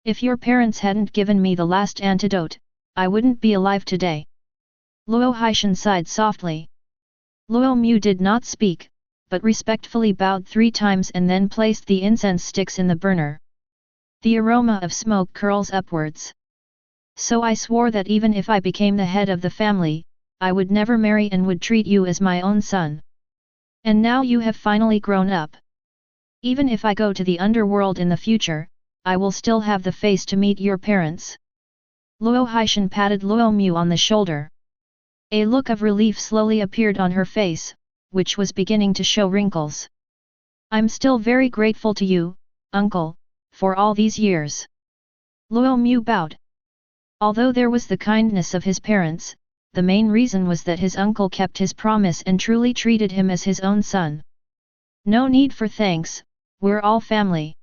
If your parents hadn't given me the last antidote, I wouldn't be alive today. Luo Haishan sighed softly. Luo Mu did not speak, but respectfully bowed 3 times and then placed the incense sticks in the burner. The aroma of smoke curls upwards. So I swore that even if I became the head of the family, I would never marry and would treat you as my own son. And now you have finally grown up. Even if I go to the underworld in the future, I will still have the face to meet your parents. Luo Haishan patted Luo Mu on the shoulder. A look of relief slowly appeared on her face, which was beginning to show wrinkles. I'm still very grateful to you, uncle, for all these years. Luo Mu bowed. Although there was the kindness of his parents, the main reason was that his uncle kept his promise and truly treated him as his own son. No need for thanks, we're all family.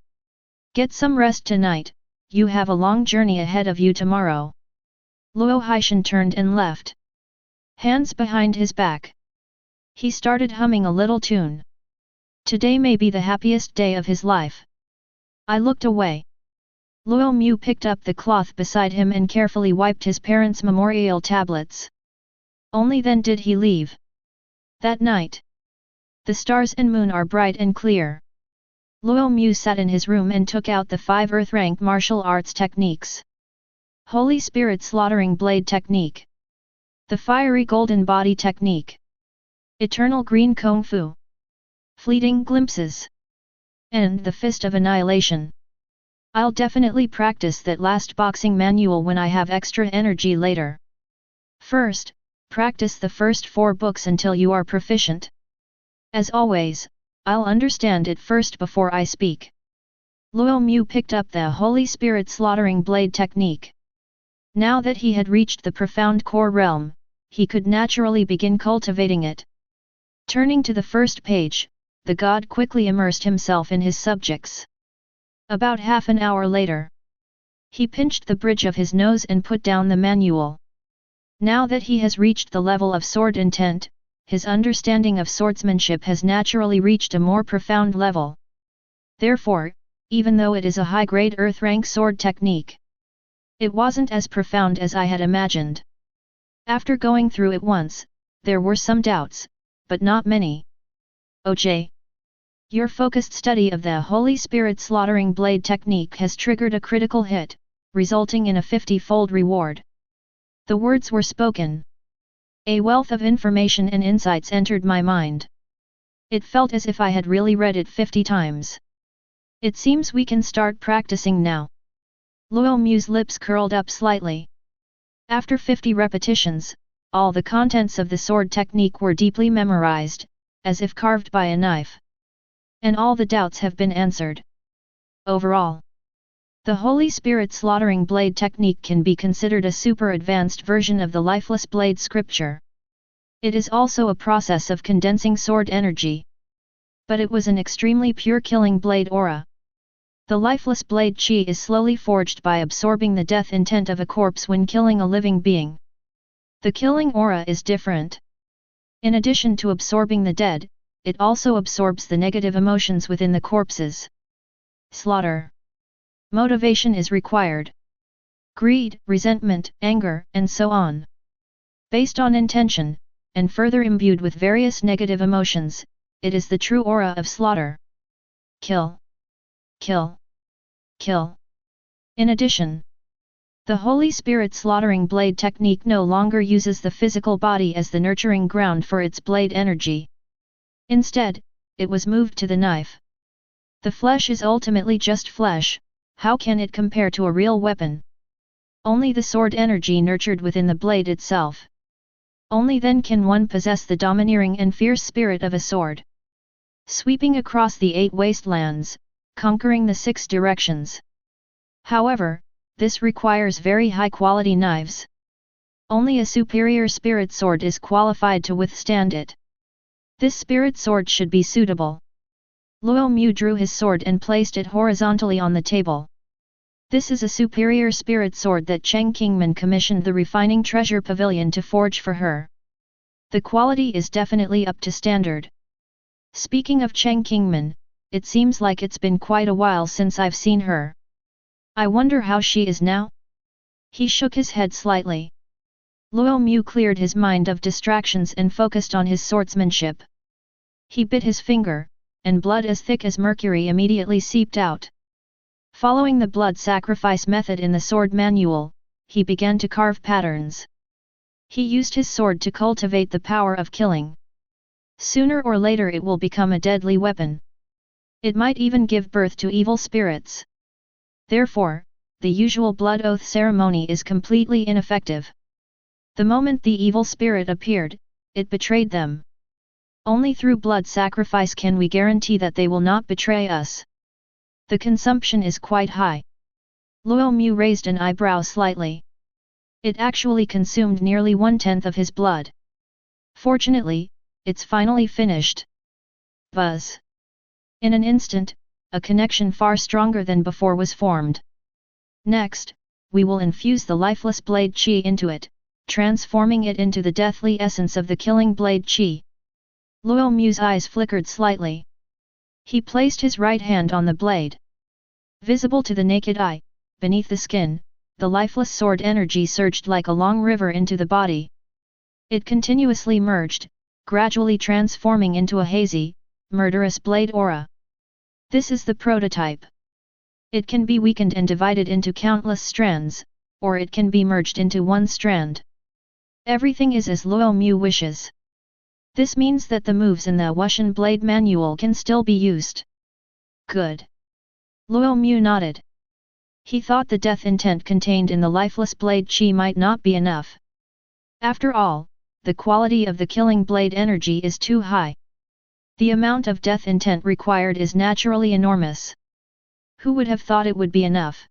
Get some rest tonight, you have a long journey ahead of you tomorrow. Luo Haishan turned and left. Hands behind his back. He started humming a little tune. Today may be the happiest day of his life. I looked away. Luo Mu picked up the cloth beside him and carefully wiped his parents' memorial tablets. Only then did he leave. That night, the stars and moon are bright and clear. Luo Mu sat in his room and took out the 5 earth-rank martial arts techniques. Holy Spirit Slaughtering Blade Technique. The Fiery Golden Body Technique. Eternal Green Kung Fu. Fleeting Glimpses. And the Fist of Annihilation. I'll definitely practice that last boxing manual when I have extra energy later. First, practice the first 4 books until you are proficient. As always, I'll understand it first before I speak. Luo Mu picked up the Holy Spirit Slaughtering Blade Technique. Now that he had reached the profound core realm, he could naturally begin cultivating it. Turning to the first page, the god quickly immersed himself in his subjects. About half an hour later, he pinched the bridge of his nose and put down the manual. Now that he has reached the level of sword intent, his understanding of swordsmanship has naturally reached a more profound level. Therefore, even though it is a high-grade earth-rank sword technique, it wasn't as profound as I had imagined. After going through it once, there were some doubts, but not many. OJ. Your focused study of the Holy Spirit Slaughtering Blade Technique has triggered a critical hit, resulting in a 50-fold reward. The words were spoken. A wealth of information and insights entered my mind. It felt as if I had really read it 50 times. It seems we can start practicing now. Luo Mu's lips curled up slightly. After 50 repetitions, all the contents of the sword technique were deeply memorized, as if carved by a knife. And all the doubts have been answered. Overall, the Holy Spirit Slaughtering Blade Technique can be considered a super advanced version of the Lifeless Blade scripture. It is also a process of condensing sword energy. But it was an extremely pure killing blade aura. The lifeless blade chi is slowly forged by absorbing the death intent of a corpse when killing a living being. The killing aura is different. In addition to absorbing the dead, it also absorbs the negative emotions within the corpses. Slaughter. Motivation is required. Greed, resentment, anger, and so on. Based on intention, and further imbued with various negative emotions, it is the true aura of slaughter. Kill. Kill. Kill. In addition, the Holy Spirit slaughtering blade technique no longer uses the physical body as the nurturing ground for its blade energy. Instead, it was moved to the knife. The flesh is ultimately just flesh, how can it compare to a real weapon? Only the sword energy nurtured within the blade itself. Only then can one possess the domineering and fierce spirit of a sword. Sweeping across the 8 wastelands, conquering the 6 directions. However, this requires very high-quality knives. Only a superior spirit sword is qualified to withstand it. This spirit sword should be suitable. Luo Mu drew his sword and placed it horizontally on the table. This is a superior spirit sword that Cheng Kingman commissioned the refining treasure pavilion to forge for her. The quality is definitely up to standard. Speaking of Cheng Kingman, it seems like it's been quite a while since I've seen her. I wonder how she is now? He shook his head slightly. Luo Mu cleared his mind of distractions and focused on his swordsmanship. He bit his finger, and blood as thick as mercury immediately seeped out. Following the blood sacrifice method in the sword manual, he began to carve patterns. He used his sword to cultivate the power of killing. Sooner or later it will become a deadly weapon. It might even give birth to evil spirits. Therefore, the usual blood oath ceremony is completely ineffective. The moment the evil spirit appeared, it betrayed them. Only through blood sacrifice can we guarantee that they will not betray us. The consumption is quite high. Luo Mu raised an eyebrow slightly. It actually consumed nearly 1/10 of his blood. Fortunately, it's finally finished. Buzz. In an instant, a connection far stronger than before was formed. Next, we will infuse the lifeless blade chi into it, transforming it into the deathly essence of the killing blade chi. Luo Mu's eyes flickered slightly. He placed his right hand on the blade. Visible to the naked eye, beneath the skin, the lifeless sword energy surged like a long river into the body. It continuously merged, gradually transforming into a hazy, murderous blade aura. This is the prototype. It can be weakened and divided into countless strands, or it can be merged into one strand. Everything is as Luo Mu wishes. This means that the moves in the Wuxian blade manual can still be used. Good. Luo Mu nodded. He thought the death intent contained in the lifeless blade chi might not be enough. After all, the quality of the killing blade energy is too high. The amount of death intent required is naturally enormous. Who would have thought it would be enough?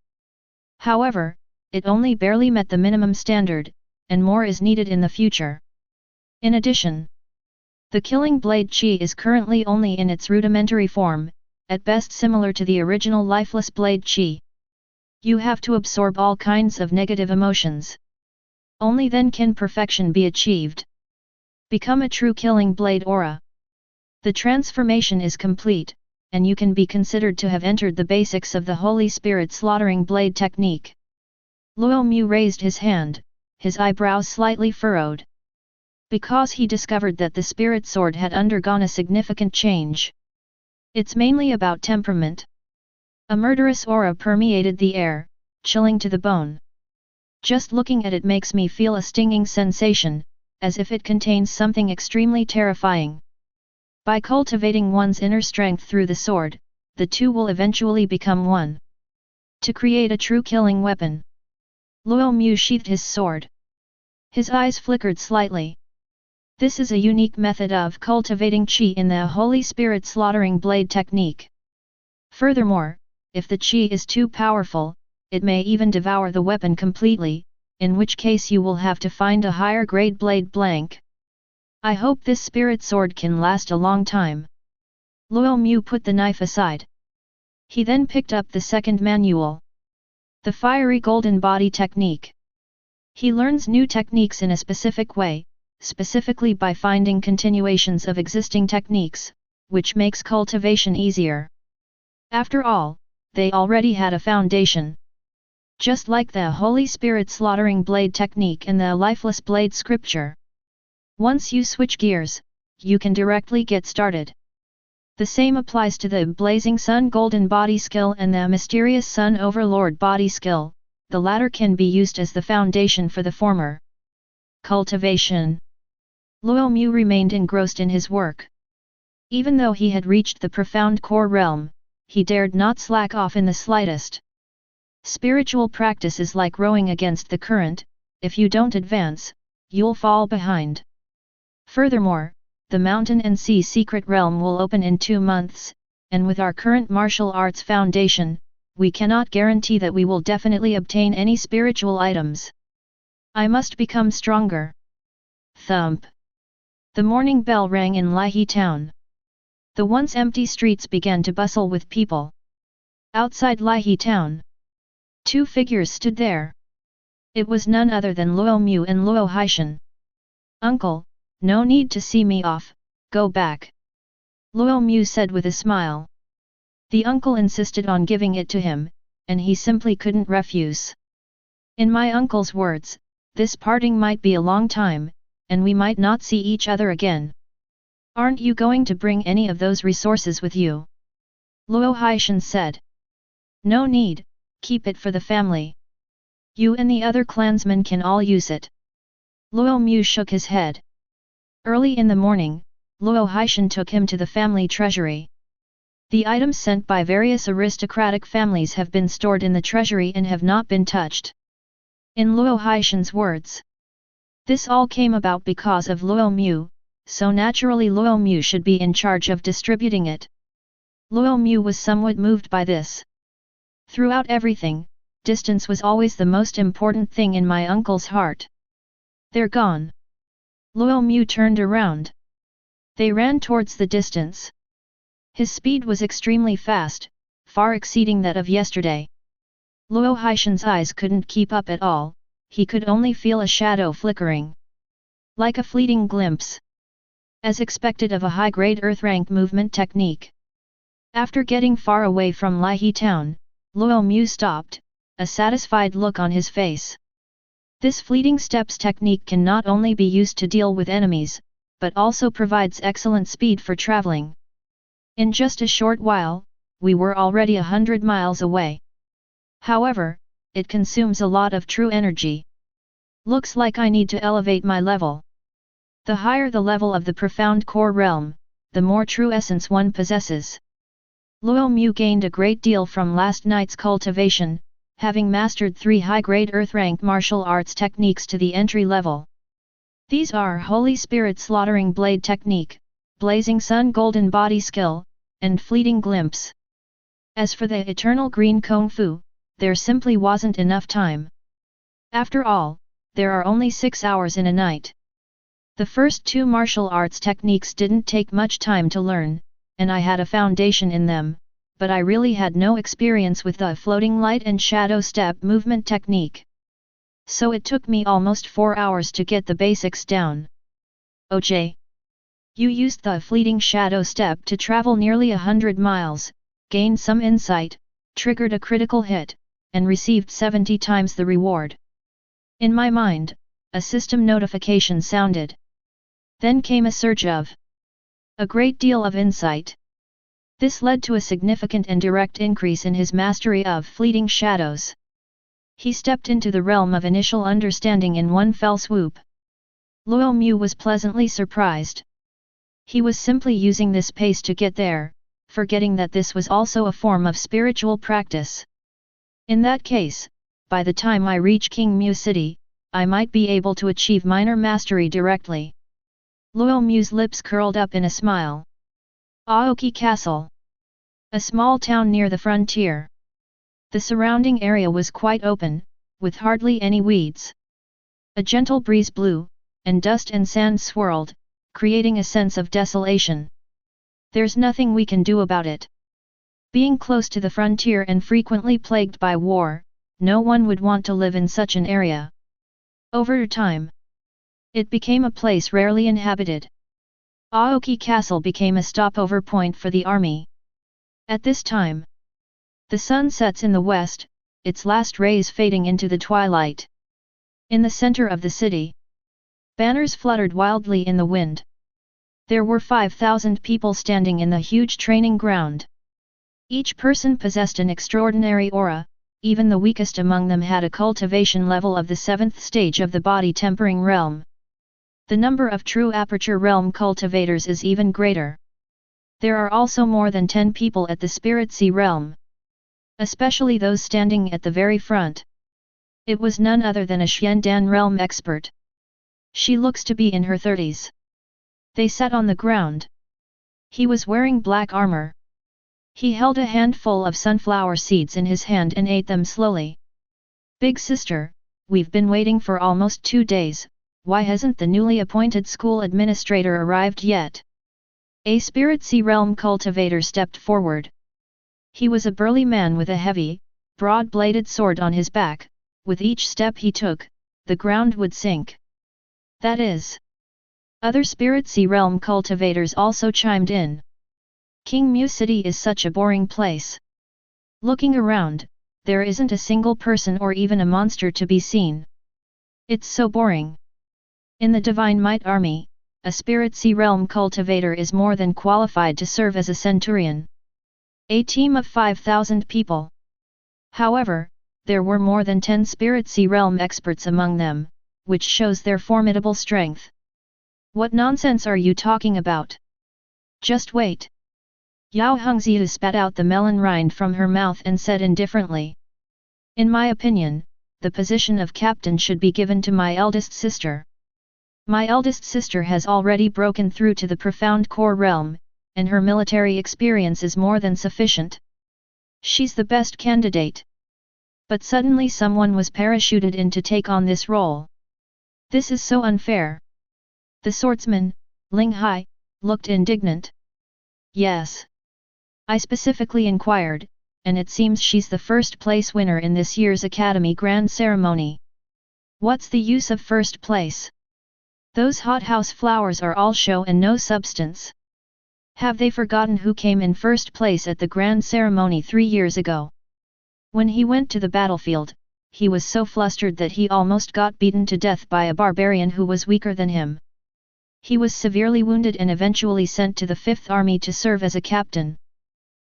However, it only barely met the minimum standard, and more is needed in the future. In addition, the killing blade chi is currently only in its rudimentary form, at best similar to the original lifeless blade chi. You have to absorb all kinds of negative emotions. Only then can perfection be achieved. Become a true killing blade aura. The transformation is complete, and you can be considered to have entered the basics of the Holy Spirit slaughtering blade technique. Luo Mu raised his hand, his eyebrows slightly furrowed. Because he discovered that the spirit sword had undergone a significant change. It's mainly about temperament. A murderous aura permeated the air, chilling to the bone. Just looking at it makes me feel a stinging sensation, as if it contains something extremely terrifying. By cultivating one's inner strength through the sword, the two will eventually become one. To create a true killing weapon. Luo Mu sheathed his sword. His eyes flickered slightly. This is a unique method of cultivating qi in the Holy Spirit slaughtering blade technique. Furthermore, if the qi is too powerful, it may even devour the weapon completely, in which case you will have to find a higher grade blade blank. I hope this spirit sword can last a long time. Luo Mu put the knife aside. He then picked up the second manual. The fiery golden body technique. He learns new techniques in a specific way, specifically by finding continuations of existing techniques, which makes cultivation easier. After all, they already had a foundation. Just like the Holy Spirit slaughtering blade technique and the lifeless blade scripture. Once you switch gears, you can directly get started. The same applies to the Blazing Sun Golden Body skill and the Mysterious Sun Overlord Body skill, the latter can be used as the foundation for the former. Cultivation. Luo Mu remained engrossed in his work. Even though he had reached the profound core realm, he dared not slack off in the slightest. Spiritual practice is like rowing against the current, if you don't advance, you'll fall behind. Furthermore, the mountain and sea secret realm will open in 2 months, and with our current martial arts foundation, we cannot guarantee that we will definitely obtain any spiritual items. I must become stronger. Thump. The morning bell rang in Lihe town. The once empty streets began to bustle with people. Outside Lihe town, 2 figures stood there. It was none other than Luo Mu and Luo Haishan. Uncle, no need to see me off, go back. Luo Mu said with a smile. The uncle insisted on giving it to him, and he simply couldn't refuse. In my uncle's words, this parting might be a long time, and we might not see each other again. Aren't you going to bring any of those resources with you? Luo Haishan said. No need, keep it for the family. You and the other clansmen can all use it. Luo Mu shook his head. Early in the morning, Luo Haishan took him to the family treasury. The items sent by various aristocratic families have been stored in the treasury and have not been touched. In Luo Haishan's words, this all came about because of Luo Mu, so naturally Luo Mu should be in charge of distributing it. Luo Mu was somewhat moved by this. Throughout everything, distance was always the most important thing in my uncle's heart. They're gone. Luo Mu turned around. They ran towards the distance. His speed was extremely fast, far exceeding that of yesterday. Luo Haishan's eyes couldn't keep up at all, he could only feel a shadow flickering. Like a fleeting glimpse. As expected of a high-grade earth-rank movement technique. After getting far away from Lihe town, Luo Mu stopped, a satisfied look on his face. This fleeting steps technique can not only be used to deal with enemies, but also provides excellent speed for traveling. In just a short while, we were already 100 miles away. However, it consumes a lot of true energy. Looks like I need to elevate my level. The higher the level of the profound core realm, the more true essence one possesses. Luo Mu gained a great deal from last night's cultivation, having mastered 3 high-grade earth-rank martial arts techniques to the entry level. These are Holy Spirit Slaughtering Blade Technique, Blazing Sun Golden Body Skill, and Fleeting Glimpse. As for the Eternal Green Kung Fu, there simply wasn't enough time. After all, there are only 6 hours in a night. The first 2 martial arts techniques didn't take much time to learn, and I had a foundation in them, but I really had no experience with the floating light and shadow step movement technique. So it took me almost 4 hours to get the basics down. OJ. You used the fleeting shadow step to travel nearly 100 miles, gained some insight, triggered a critical hit, and received 70 times the reward. In my mind, a system notification sounded. Then came a surge of a great deal of insight. This led to a significant and direct increase in his mastery of fleeting shadows. He stepped into the realm of initial understanding in one fell swoop. Luo Mu was pleasantly surprised. He was simply using this pace to get there, forgetting that this was also a form of spiritual practice. In that case, by the time I reach King Mu City, I might be able to achieve minor mastery directly. Luo Mu's lips curled up in a smile. Aoki Castle. A small town near the frontier. The surrounding area was quite open, with hardly any weeds. A gentle breeze blew, and dust and sand swirled, creating a sense of desolation. There's nothing we can do about it. Being close to the frontier and frequently plagued by war, no one would want to live in such an area. Over time, it became a place rarely inhabited. Aoki Castle became a stopover point for the army. At this time, the sun sets in the west, its last rays fading into the twilight. In the center of the city, banners fluttered wildly in the wind. There were 5,000 people standing in the huge training ground. Each person possessed an extraordinary aura, even the weakest among them had a cultivation level of the 7th stage of the body tempering realm. The number of true aperture realm cultivators is even greater. There are also more than 10 people at the Spirit Sea realm, especially those standing at the very front. It was none other than a Xiandan realm expert. She looks to be in her 30s. They sat on the ground. He was wearing black armor. He held a handful of sunflower seeds in his hand and ate them slowly. Big sister, we've been waiting for almost 2 days, why hasn't the newly appointed school administrator arrived yet? A Spirit Sea realm cultivator stepped forward. He was a burly man with a heavy, broad-bladed sword on his back. With each step he took, the ground would sink. That is. Other Spirit Sea realm cultivators also chimed in. King Mu City is such a boring place. Looking around, there isn't a single person or even a monster to be seen. It's so boring. In the Divine Might Army, a Spirit Sea realm cultivator is more than qualified to serve as a centurion. A team of 5,000 people. However, there were more than 10 Spirit Sea realm experts among them, which shows their formidable strength. What nonsense are you talking about? Just wait. Yao Hongziu spat out the melon rind from her mouth and said indifferently. In my opinion, the position of captain should be given to my eldest sister. My eldest sister has already broken through to the profound core realm, and her military experience is more than sufficient. She's the best candidate. But suddenly someone was parachuted in to take on this role. This is so unfair. The swordsman, Ling Hai, looked indignant. Yes. I specifically inquired, and it seems she's the first place winner in this year's Academy Grand Ceremony. What's the use of first place? Those hothouse flowers are all show and no substance. Have they forgotten who came in first place at the Grand Ceremony 3 years ago? When he went to the battlefield, he was so flustered that he almost got beaten to death by a barbarian who was weaker than him. He was severely wounded and eventually sent to the 5th Army to serve as a captain.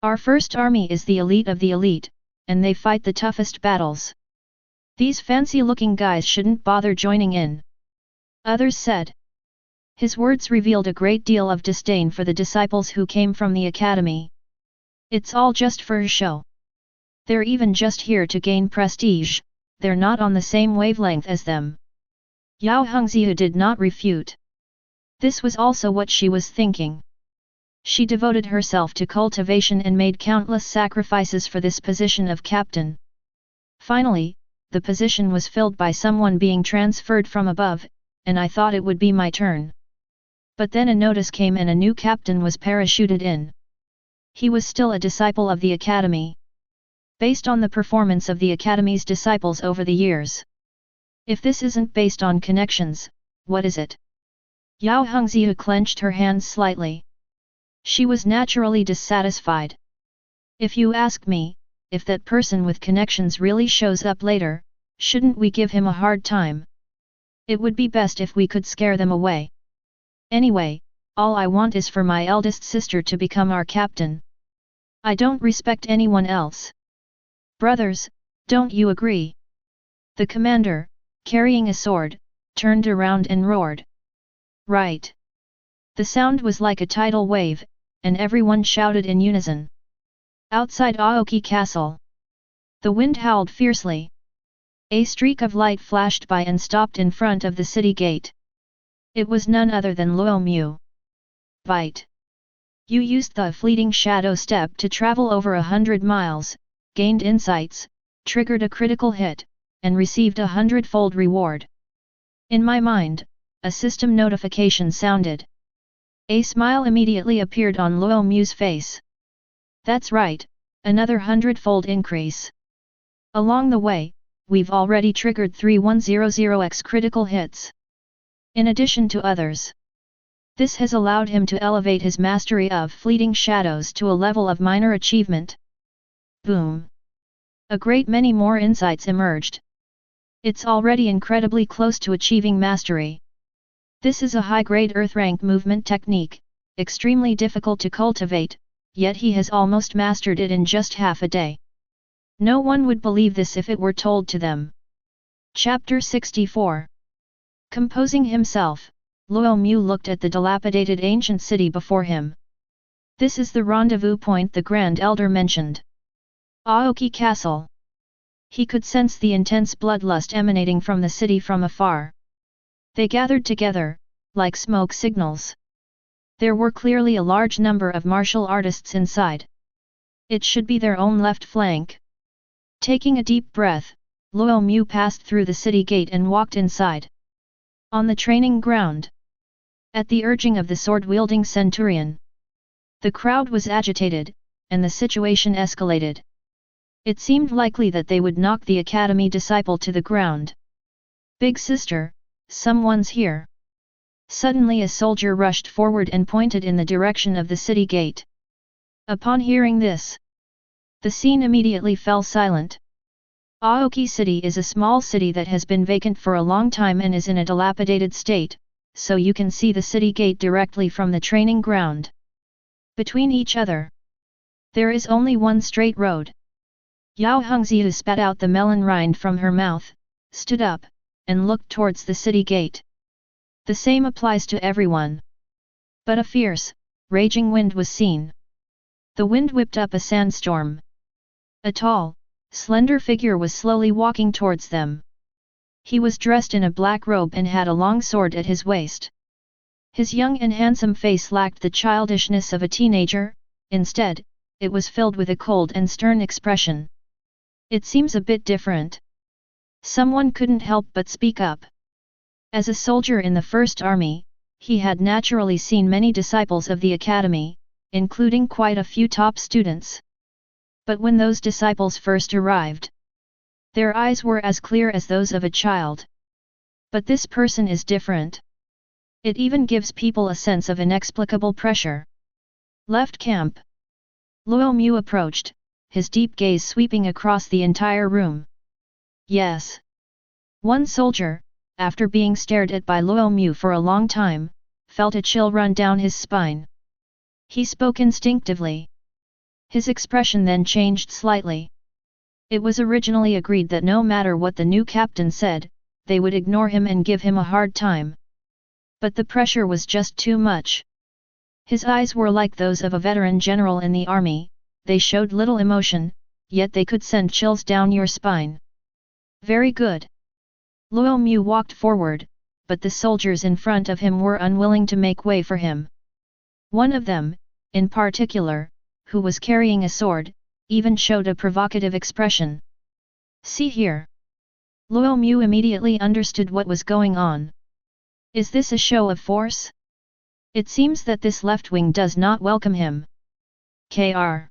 Our 1st Army is the elite of the elite, and they fight the toughest battles. These fancy-looking guys shouldn't bother joining in. Others said. His words revealed a great deal of disdain for the disciples who came from the academy. It's all just for a show. They're even just here to gain prestige, they're not on the same wavelength as them. Yao Hongziu did not refute. This was also what she was thinking. She devoted herself to cultivation and made countless sacrifices for this position of captain. Finally, the position was filled by someone being transferred from above, and I thought it would be my turn. But then a notice came and a new captain was parachuted in. He was still a disciple of the academy. Based on the performance of the academy's disciples over the years. If this isn't based on connections, what is it? Yao Hongziu clenched her hands slightly. She was naturally dissatisfied. If you ask me, if that person with connections really shows up later, shouldn't we give him a hard time? It would be best if we could scare them away. Anyway, all I want is for my eldest sister to become our captain. I don't respect anyone else. Brothers, don't you agree? The commander, carrying a sword, turned around and roared. Right. The sound was like a tidal wave, and everyone shouted in unison. Outside Aoki Castle, the wind howled fiercely. A streak of light flashed by and stopped in front of the city gate. It was none other than Luo Mu. Bite. You used the fleeting shadow step to travel over 100 miles, gained insights, triggered a critical hit, and received 100-fold reward. In my mind, a system notification sounded. A smile immediately appeared on Luo Mu's face. That's right, another 100-fold increase. Along the way, we've already triggered 3100x critical hits. In addition to others. This has allowed him to elevate his mastery of fleeting shadows to a level of minor achievement. Boom! A great many more insights emerged. It's already incredibly close to achieving mastery. This is a high-grade earth-rank movement technique, extremely difficult to cultivate, yet he has almost mastered it in just half a day. No one would believe this if it were told to them. Chapter 64. Composing himself, Luo Mu looked at the dilapidated ancient city before him. This is the rendezvous point the Grand Elder mentioned. Aoki Castle. He could sense the intense bloodlust emanating from the city from afar. They gathered together, like smoke signals. There were clearly a large number of martial artists inside. It should be their own left flank. Taking a deep breath, Luo Mu passed through the city gate and walked inside. On the training ground. At the urging of the sword-wielding centurion. The crowd was agitated, and the situation escalated. It seemed likely that they would knock the academy disciple to the ground. Big sister, someone's here. Suddenly a soldier rushed forward and pointed in the direction of the city gate. Upon hearing this, the scene immediately fell silent. Aoki City is a small city that has been vacant for a long time and is in a dilapidated state, so you can see the city gate directly from the training ground. Between each other, there is only one straight road. Yao Hongziu spat out the melon rind from her mouth, stood up, and looked towards the city gate. The same applies to everyone. But a fierce, raging wind was seen. The wind whipped up a sandstorm. A tall, slender figure was slowly walking towards them. He was dressed in a black robe and had a long sword at his waist. His young and handsome face lacked the childishness of a teenager, instead, it was filled with a cold and stern expression. It seems a bit different. Someone couldn't help but speak up. As a soldier in the First Army, he had naturally seen many disciples of the academy, including quite a few top students. But when those disciples first arrived, their eyes were as clear as those of a child. But this person is different. It even gives people a sense of inexplicable pressure. Left camp. Luo Mu approached, his deep gaze sweeping across the entire room. Yes. One soldier, after being stared at by Luo Mu for a long time, felt a chill run down his spine. He spoke instinctively. His expression then changed slightly. It was originally agreed that no matter what the new captain said, they would ignore him and give him a hard time. But the pressure was just too much. His eyes were like those of a veteran general in the army, they showed little emotion, yet they could send chills down your spine. Very good. Luo Mu walked forward, but the soldiers in front of him were unwilling to make way for him. One of them, in particular, who was carrying a sword, even showed a provocative expression. See here. Luo Mu immediately understood what was going on. Is this a show of force? It seems that this left wing does not welcome him. Kr.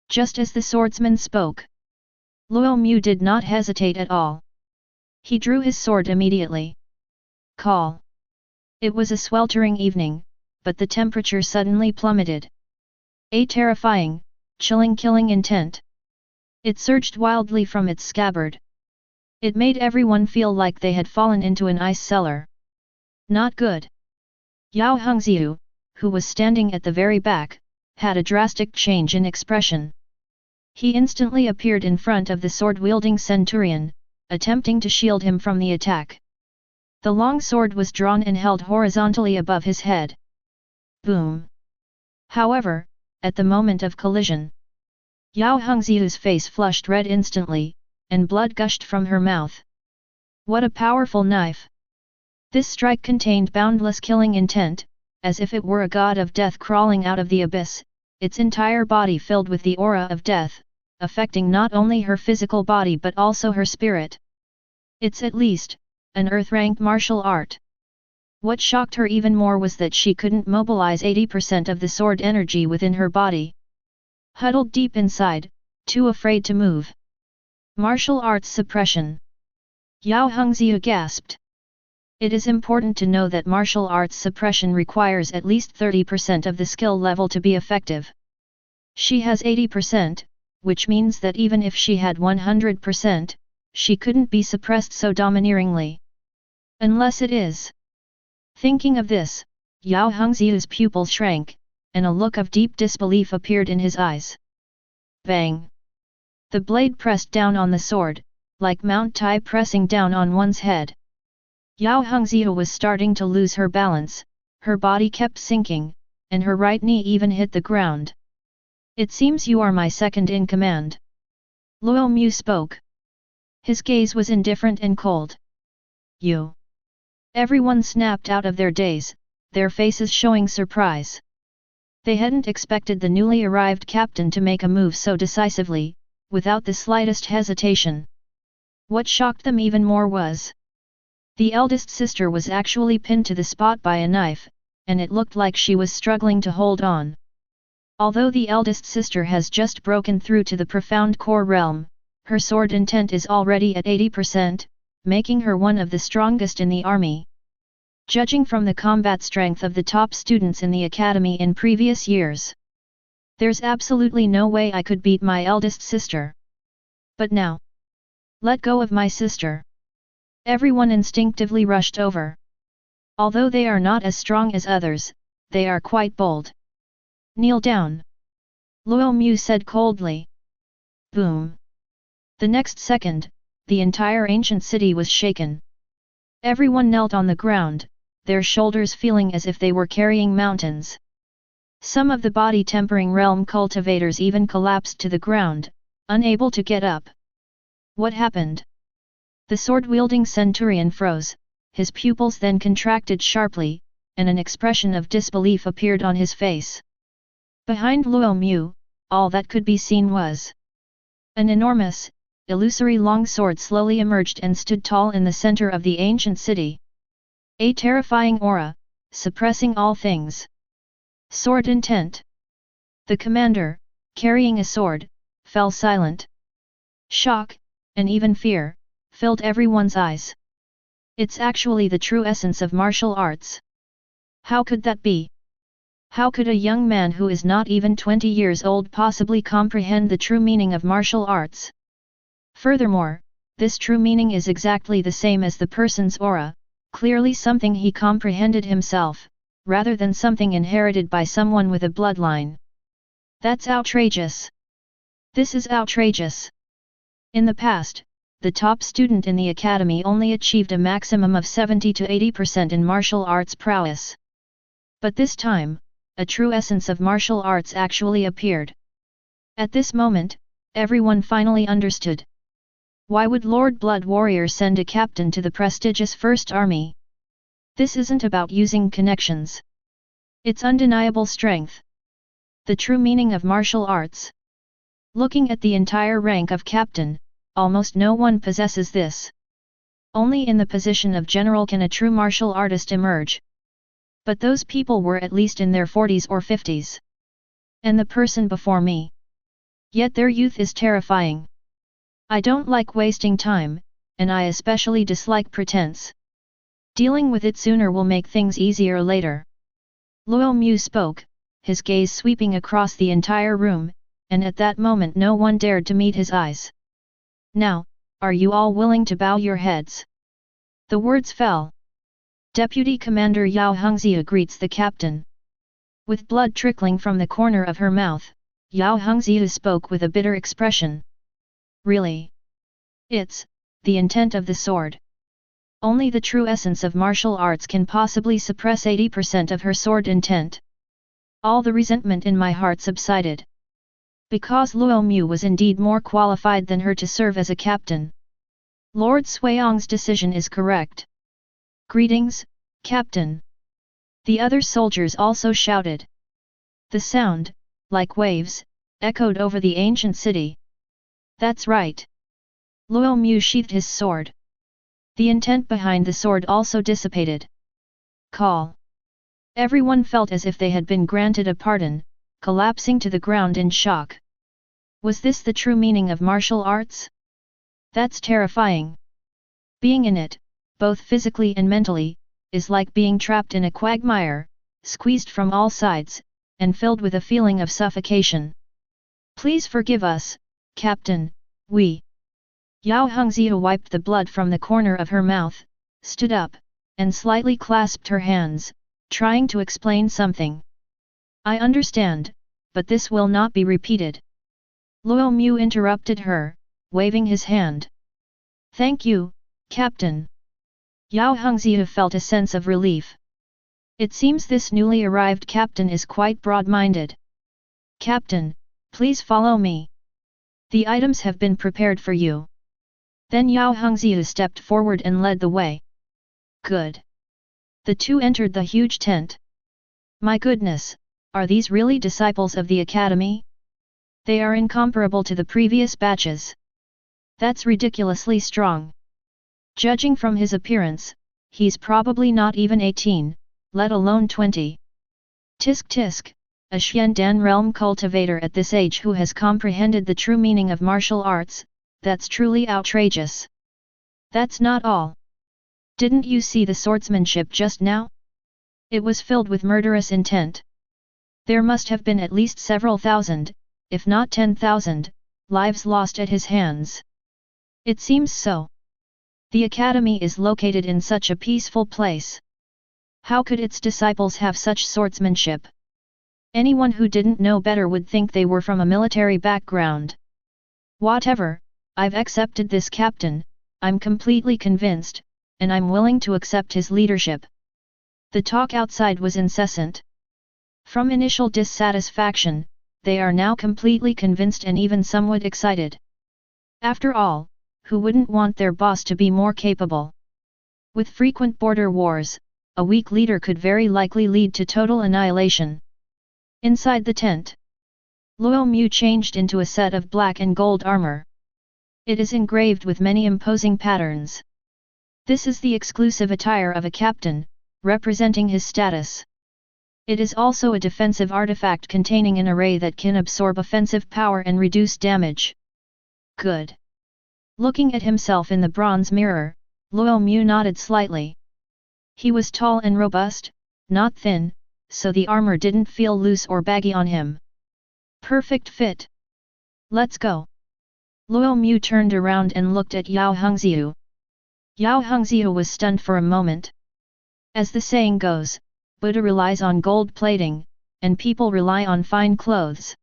Just as the swordsman spoke, Luo Mu did not hesitate at all. He drew his sword immediately. Call. It was a sweltering evening, but the temperature suddenly plummeted. A terrifying, chilling killing intent. It surged wildly from its scabbard. It made everyone feel like they had fallen into an ice cellar. Not good. Yao Hongziu, who was standing at the very back, had a drastic change in expression. He instantly appeared in front of the sword-wielding centurion, attempting to shield him from the attack. The long sword was drawn and held horizontally above his head. Boom! However, at the moment of collision, Yao Hongziu's face flushed red instantly, and blood gushed from her mouth. What a powerful knife! This strike contained boundless killing intent, as if it were a god of death crawling out of the abyss, its entire body filled with the aura of death, affecting not only her physical body but also her spirit. It's at least an earth-rank martial art. What shocked her even more was that she couldn't mobilize 80% of the sword energy within her body. Huddled deep inside, too afraid to move. Martial arts suppression. Yao Hengzia gasped. It is important to know that martial arts suppression requires at least 30% of the skill level to be effective. She has 80%, which means that even if she had 100%, she couldn't be suppressed so domineeringly. Unless it is. Thinking of this, Yao Hengzia's pupils shrank, and a look of deep disbelief appeared in his eyes. Bang! The blade pressed down on the sword, like Mount Tai pressing down on one's head. Yao Hengzia was starting to lose her balance, her body kept sinking, and her right knee even hit the ground. It seems you are my second in command. Luo Mu spoke. His gaze was indifferent and cold. You. Everyone snapped out of their daze, their faces showing surprise. They hadn't expected the newly arrived captain to make a move so decisively, without the slightest hesitation. What shocked them even more was the eldest sister was actually pinned to the spot by a knife, and it looked like she was struggling to hold on. Although the eldest sister has just broken through to the profound core realm, her sword intent is already at 80%, making her one of the strongest in the army. Judging from the combat strength of the top students in the academy in previous years, there's absolutely no way I could beat my eldest sister. But now, let go of my sister. Everyone instinctively rushed over. Although they are not as strong as others, they are quite bold. Kneel down. Luo Mu said coldly. Boom. The next second, the entire ancient city was shaken. Everyone knelt on the ground, their shoulders feeling as if they were carrying mountains. Some of the body-tempering realm cultivators even collapsed to the ground, unable to get up. What happened? The sword-wielding centurion froze, his pupils then contracted sharply, and an expression of disbelief appeared on his face. Behind Luo Mu, all that could be seen was an enormous, illusory long sword slowly emerged and stood tall in the center of the ancient city. A terrifying aura, suppressing all things. Sword intent. The commander, carrying a sword, fell silent. Shock, and even fear, filled everyone's eyes. It's actually the true essence of martial arts. How could that be? How could a young man who is not even 20 years old possibly comprehend the true meaning of martial arts? Furthermore, this true meaning is exactly the same as the person's aura, clearly something he comprehended himself, rather than something inherited by someone with a bloodline. That's outrageous. This is outrageous. In the past, the top student in the academy only achieved a maximum of 70 to 80% in martial arts prowess. But this time, a true essence of martial arts actually appeared. At this moment, everyone finally understood. Why would Lord Blood Warrior send a captain to the prestigious First Army? This isn't about using connections. It's undeniable strength. The true meaning of martial arts. Looking at the entire rank of captain, almost no one possesses this. Only in the position of general can a true martial artist emerge. But those people were at least in their 40s or 50s. And the person before me. Yet their youth is terrifying. I don't like wasting time, and I especially dislike pretense. Dealing with it sooner will make things easier later. Luo Mu spoke, his gaze sweeping across the entire room, and at that moment no one dared to meet his eyes. Now, are you all willing to bow your heads? The words fell. Deputy Commander Yao Hengzia greets the captain. With blood trickling from the corner of her mouth, Yao Hengzia spoke with a bitter expression. Really? It's the intent of the sword. Only the true essence of martial arts can possibly suppress 80% of her sword intent. All the resentment in my heart subsided. Because Luo Mu was indeed more qualified than her to serve as a captain. Lord Suiyong's decision is correct. Greetings, Captain. The other soldiers also shouted. The sound, like waves, echoed over the ancient city. That's right. Luo Mu sheathed his sword. The intent behind the sword also dissipated. Call. Everyone felt as if they had been granted a pardon, collapsing to the ground in shock. Was this the true meaning of martial arts? That's terrifying. Being in it, both physically and mentally, is like being trapped in a quagmire, squeezed from all sides, and filled with a feeling of suffocation. Please forgive us, Captain, we. Yao Hengzhi wiped the blood from the corner of her mouth, stood up, and slightly clasped her hands, trying to explain something. I understand, but this will not be repeated. Luo Mu interrupted her, waving his hand. Thank you, Captain. Yao Hengzhi felt a sense of relief. It seems this newly arrived captain is quite broad-minded. Captain, please follow me. The items have been prepared for you. Then Yao Hengzhi stepped forward and led the way. Good. The two entered the huge tent. My goodness, are these really disciples of the academy? They are incomparable to the previous batches. That's ridiculously strong. Judging from his appearance, he's probably not even 18, let alone 20. Tisk tisk, a Xiandan realm cultivator at this age who has comprehended the true meaning of martial arts, that's truly outrageous. That's not all. Didn't you see the swordsmanship just now? It was filled with murderous intent. There must have been at least several thousand, if not 10,000, lives lost at his hands. It seems so. The academy is located in such a peaceful place. How could its disciples have such swordsmanship? Anyone who didn't know better would think they were from a military background. Whatever, I've accepted this captain, I'm completely convinced, and I'm willing to accept his leadership. The talk outside was incessant. From initial dissatisfaction, they are now completely convinced and even somewhat excited. After all, who wouldn't want their boss to be more capable? With frequent border wars, a weak leader could very likely lead to total annihilation. Inside the tent, Luo Mu changed into a set of black and gold armor. It is engraved with many imposing patterns. This is the exclusive attire of a captain, representing his status. It is also a defensive artifact containing an array that can absorb offensive power and reduce damage. Good. Looking at himself in the bronze mirror, Luo Mu nodded slightly. He was tall and robust, not thin, so the armor didn't feel loose or baggy on him. Perfect fit. Let's go. Luo Mu turned around and looked at Yao Hengzhi. Yao Hengzhi was stunned for a moment. As the saying goes, Buddha relies on gold plating, and people rely on fine clothes.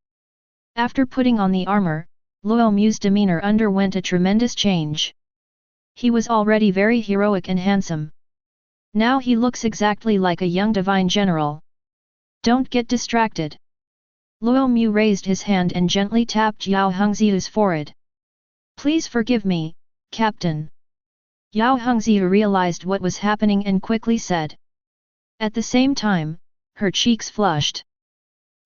After putting on the armor, Luo Mu's demeanor underwent a tremendous change. He was already very heroic and handsome. Now he looks exactly like a young divine general. Don't get distracted. Luo Mu raised his hand and gently tapped Yao Hengzhi's forehead. Please forgive me, Captain. Yao Hengzhi realized what was happening and quickly said. At the same time, her cheeks flushed.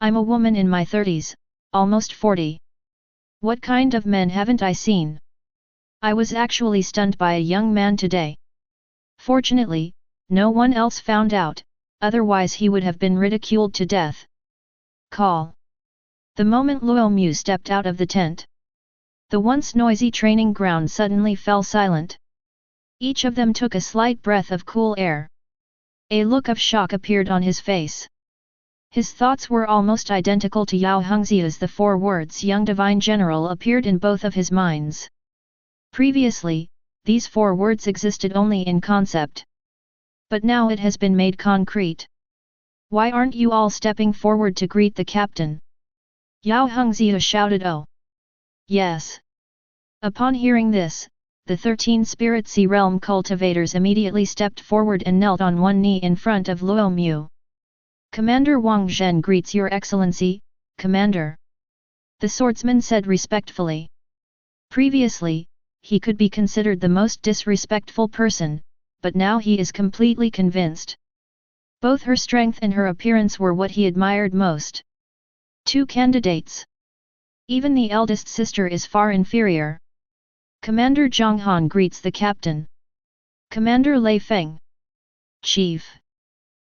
I'm a woman in my 30s, almost 40. What kind of men haven't I seen? I was actually stunned by a young man today. Fortunately, no one else found out, otherwise he would have been ridiculed to death. Call. The moment Luo Mu stepped out of the tent, the once noisy training ground suddenly fell silent. Each of them took a slight breath of cool air. A look of shock appeared on his face. His thoughts were almost identical to Yao Hengzhi as the four words Young Divine General appeared in both of his minds. Previously, these four words existed only in concept. But now it has been made concrete. Why aren't you all stepping forward to greet the captain? Yao Hengzhi shouted. Oh! Yes! Upon hearing this, the 13 Spirit Sea Realm cultivators immediately stepped forward and knelt on one knee in front of Luo Mu. Commander Wang Zhen greets Your Excellency, Commander. The swordsman said respectfully. Previously, he could be considered the most disrespectful person, but now he is completely convinced. Both her strength and her appearance were what he admired most. 2 candidates. Even the eldest sister is far inferior. Commander Zhang Han greets the captain. Commander Lei Feng. Chief.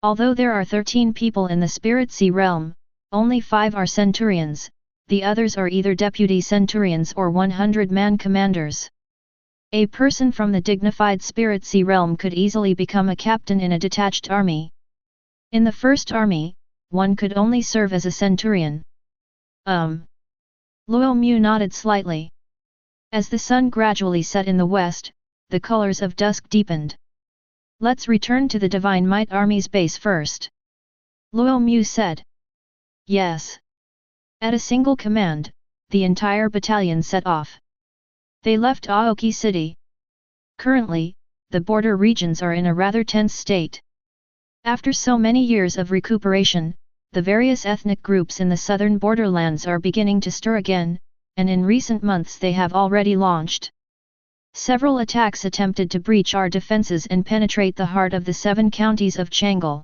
Although there are 13 people in the Spirit Sea realm, only 5 are centurions, the others are either deputy centurions or 100-man commanders. A person from the dignified Spirit Sea realm could easily become a captain in a detached army. In the first army, one could only serve as a centurion. Luo Mu nodded slightly. As the sun gradually set in the west, the colors of dusk deepened. Let's return to the Divine Might Army's base first. Luo Mu said. Yes. At a single command, the entire battalion set off. They left Aoki City. Currently, the border regions are in a rather tense state. After so many years of recuperation, the various ethnic groups in the southern borderlands are beginning to stir again, and in recent months they have already launched several attacks attempted to breach our defenses and penetrate the heart of the 7 counties of Chang'an.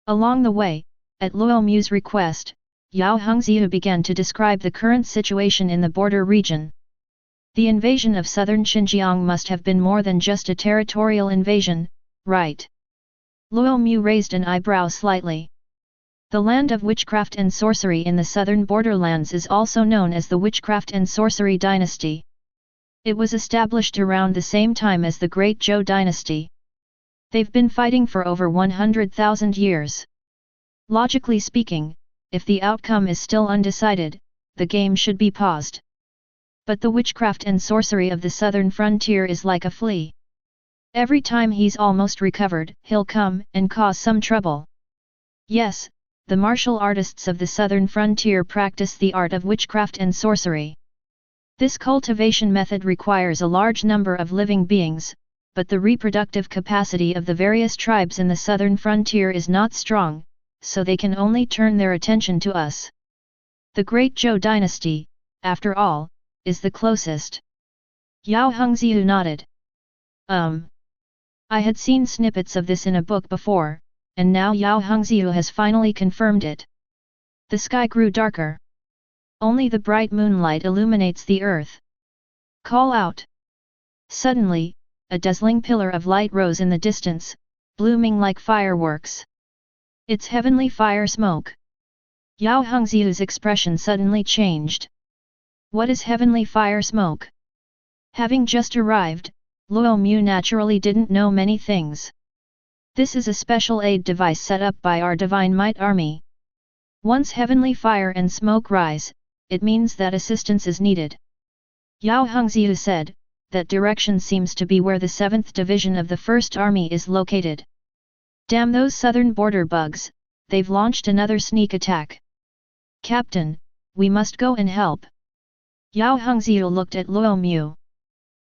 Along the way, at Luo Mu's request, Yao Hengziu began to describe the current situation in the border region. The invasion of southern Xinjiang must have been more than just a territorial invasion, right? Luo Mu raised an eyebrow slightly. The land of witchcraft and sorcery in the southern borderlands is also known as the Witchcraft and Sorcery Dynasty. It was established around the same time as the Great Zhou Dynasty. They've been fighting for over 100,000 years. Logically speaking, if the outcome is still undecided, the game should be paused. But the witchcraft and sorcery of the southern frontier is like a flea. Every time he's almost recovered, he'll come and cause some trouble. Yes, the martial artists of the southern frontier practice the art of witchcraft and sorcery. This cultivation method requires a large number of living beings, but the reproductive capacity of the various tribes in the southern frontier is not strong, so they can only turn their attention to us. The Great Zhou Dynasty, after all, is the closest. Yao Hengziu nodded. I had seen snippets of this in a book before, and now Yao Hengziu has finally confirmed it. The sky grew darker. Only the bright moonlight illuminates the earth. Call out! Suddenly, a dazzling pillar of light rose in the distance, blooming like fireworks. It's heavenly fire smoke. Yao Hengziu's expression suddenly changed. What is heavenly fire smoke? Having just arrived, Luo Mu naturally didn't know many things. This is a special aid device set up by our Divine Might Army. Once heavenly fire and smoke rise, it means that assistance is needed. Yao Hengziu said, that direction seems to be where the 7th Division of the 1st Army is located. Damn those southern border bugs, they've launched another sneak attack. Captain, we must go and help. Yao Hengziu looked at Luo Mu.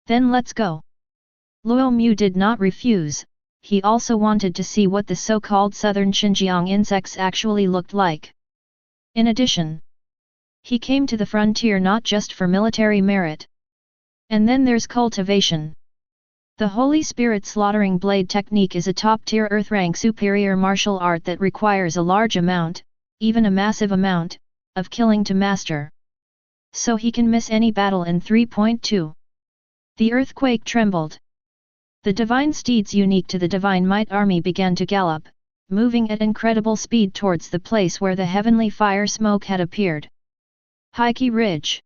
Then let's go. Luo Mu did not refuse, he also wanted to see what the so-called southern Xinjiang insects actually looked like. In addition, he came to the frontier not just for military merit. And then there's cultivation. The Holy Spirit slaughtering blade technique is a top-tier earth-rank superior martial art that requires a large amount, even a massive amount, of killing to master. So he can miss any battle in 3.2. The earthquake trembled. The divine steeds unique to the Divine Might Army began to gallop, moving at incredible speed towards the place where the heavenly fire smoke had appeared. Heike Ridge.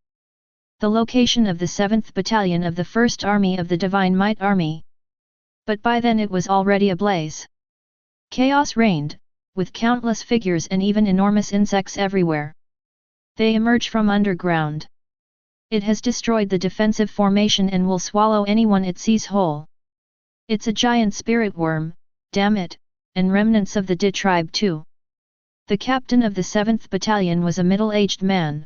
The location of the 7th Battalion of the 1st Army of the Divine Might Army. But by then it was already ablaze. Chaos reigned, with countless figures and even enormous insects everywhere. They emerge from underground. It has destroyed the defensive formation and will swallow anyone it sees whole. It's a giant spirit worm, damn it, and remnants of the Di tribe too. The captain of the 7th Battalion was a middle-aged man.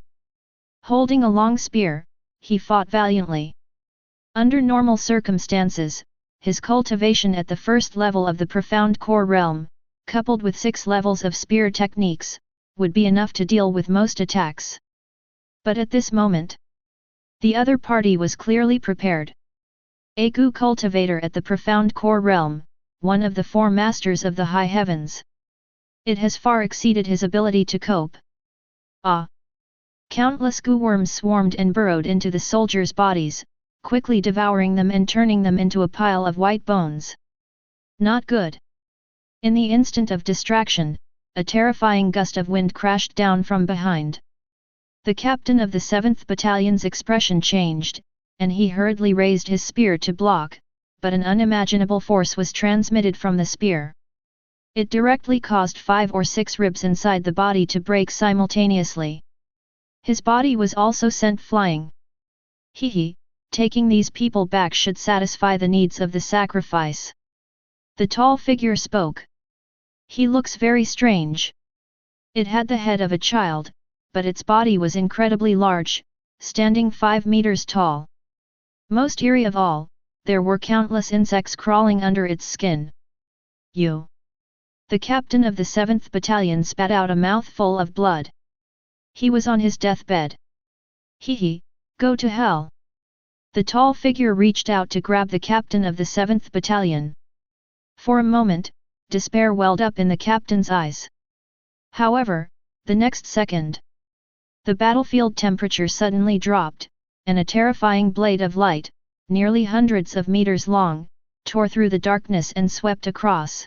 Holding a long spear, he fought valiantly. Under normal circumstances, his cultivation at the first level of the profound core realm, coupled with 6 levels of spear techniques, would be enough to deal with most attacks. But at this moment, the other party was clearly prepared. A Gu cultivator at the profound core realm, one of the 4 masters of the high heavens. It has far exceeded his ability to cope. Countless Gu worms swarmed and burrowed into the soldiers' bodies, quickly devouring them and turning them into a pile of white bones. Not good. In the instant of distraction, a terrifying gust of wind crashed down from behind. The captain of the 7th Battalion's expression changed, and he hurriedly raised his spear to block, but an unimaginable force was transmitted from the spear. It directly caused 5 or 6 ribs inside the body to break simultaneously. His body was also sent flying. Taking these people back should satisfy the needs of the sacrifice. The tall figure spoke. He looks very strange. It had the head of a child, but its body was incredibly large, standing 5 meters tall. Most eerie of all, there were countless insects crawling under its skin. You! The captain of the 7th Battalion spat out a mouthful of blood. He was on his deathbed. Go to hell! The tall figure reached out to grab the captain of the 7th Battalion. For a moment, despair welled up in the captain's eyes. However, the next second, the battlefield temperature suddenly dropped, and a terrifying blade of light, nearly hundreds of meters long, tore through the darkness and swept across.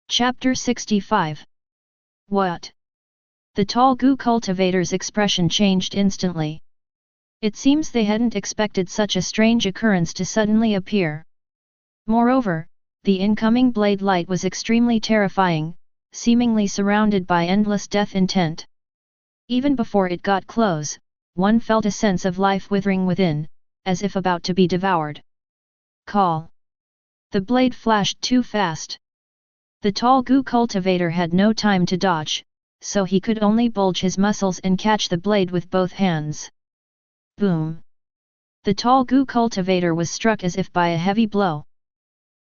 Chapter 65. What? The tall Gu cultivator's expression changed instantly. It seems they hadn't expected such a strange occurrence to suddenly appear. Moreover, the incoming blade light was extremely terrifying, seemingly surrounded by endless death intent. Even before it got close, one felt a sense of life withering within, as if about to be devoured. Call! The blade flashed too fast. The tall Gu cultivator had no time to dodge, so he could only bulge his muscles and catch the blade with both hands. Boom! The tall Gu cultivator was struck as if by a heavy blow.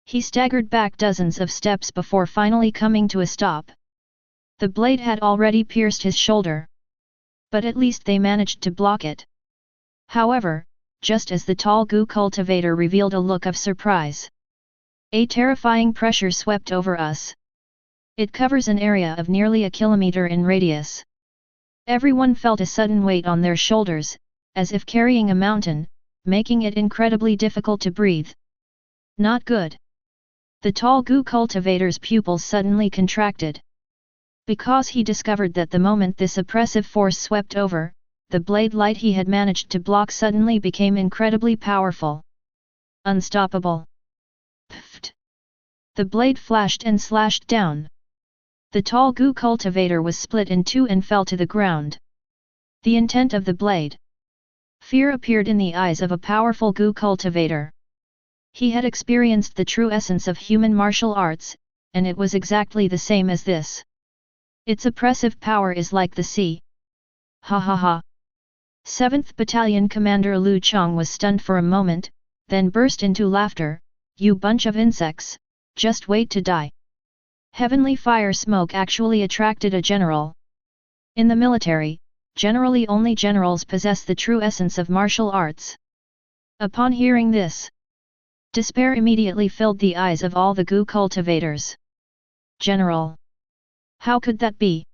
He staggered back dozens of steps before finally coming to a stop. The blade had already pierced his shoulder. But at least they managed to block it. However, just as the tall Gu cultivator revealed a look of surprise, a terrifying pressure swept over us. It covers an area of nearly a kilometer in radius. Everyone felt a sudden weight on their shoulders, as if carrying a mountain, making it incredibly difficult to breathe. Not good. The tall Gu cultivator's pupils suddenly contracted. Because he discovered that the moment this oppressive force swept over, the blade light he had managed to block suddenly became incredibly powerful. Unstoppable. Pfft! The blade flashed and slashed down. The tall Gu cultivator was split in two and fell to the ground. The intent of the blade. Fear appeared in the eyes of a powerful Gu cultivator. He had experienced the true essence of human martial arts, and it was exactly the same as this. Its oppressive power is like the sea. Ha ha ha! 7th Battalion Commander Lu Chong was stunned for a moment, then burst into laughter. You bunch of insects, just wait to die. Heavenly fire smoke actually attracted a general. In the military, generally only generals possess the true essence of martial arts. Upon hearing this, despair immediately filled the eyes of all the Gu cultivators. General! How could that be?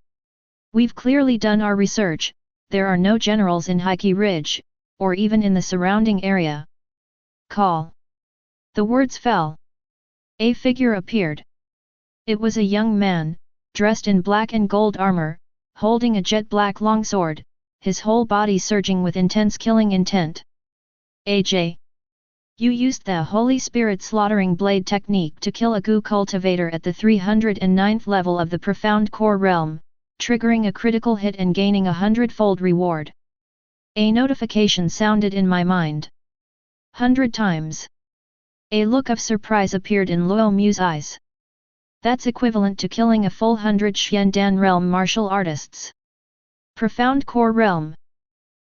We've clearly done our research, there are no generals in Heike Ridge, or even in the surrounding area. Call! The words fell. A figure appeared. It was a young man, dressed in black and gold armor, holding a jet-black longsword, his whole body surging with intense killing intent. AJ! You used the Holy Spirit slaughtering blade technique to kill a Gu cultivator at the 309th level of the Profound Core Realm, triggering a critical hit and gaining a 100-fold reward. A notification sounded in my mind. 100 times. A look of surprise appeared in Luo Mu's eyes. That's equivalent to killing a full 100 Xiandan Realm martial artists. Profound Core Realm.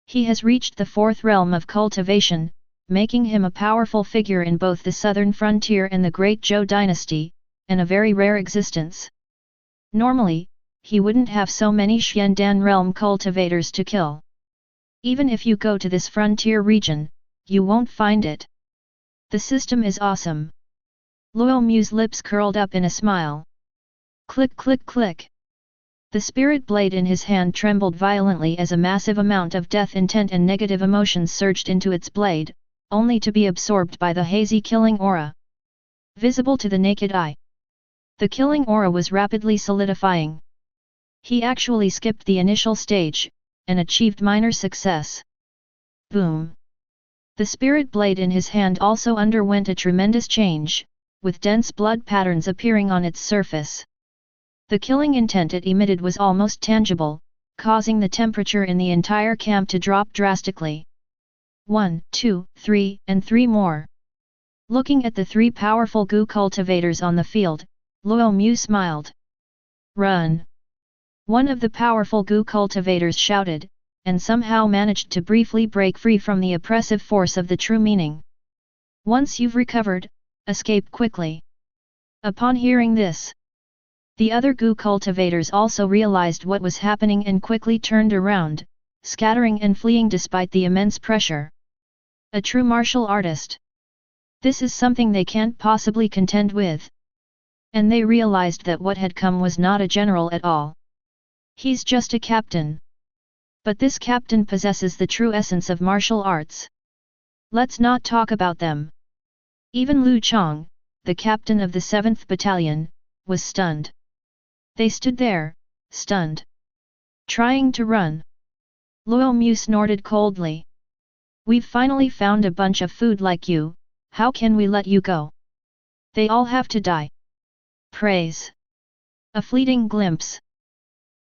He has reached the 4th realm of cultivation, making him a powerful figure in both the southern frontier and the Great Zhou dynasty, and a very rare existence. Normally, he wouldn't have so many Xiandan Realm cultivators to kill. Even if you go to this frontier region, you won't find it. The system is awesome. Luo Mu's lips curled up in a smile. Click click click. The spirit blade in his hand trembled violently as a massive amount of death intent and negative emotions surged into its blade, only to be absorbed by the hazy killing aura. Visible to the naked eye. The killing aura was rapidly solidifying. He actually skipped the initial stage, and achieved minor success. Boom! The spirit blade in his hand also underwent a tremendous change, with dense blood patterns appearing on its surface. The killing intent it emitted was almost tangible, causing the temperature in the entire camp to drop drastically. 1, 2, 3, and 3 more. Looking at the 3 powerful goo cultivators on the field, Luo Mu smiled. Run! One of the powerful goo cultivators shouted, and somehow managed to briefly break free from the oppressive force of the true meaning. Once you've recovered, escape quickly. Upon hearing this, the other goo cultivators also realized what was happening and quickly turned around, scattering and fleeing despite the immense pressure. A true martial artist. This is something they can't possibly contend with. And they realized that what had come was not a general at all. He's just a captain. But this captain possesses the true essence of martial arts. Let's not talk about them. Even Lu Chang, the captain of the 7th Battalion, was stunned. They stood there, stunned. Trying to run. Luo Mu snorted coldly. We've finally found a bunch of food like you, how can we let you go? They all have to die. Praise. A fleeting glimpse.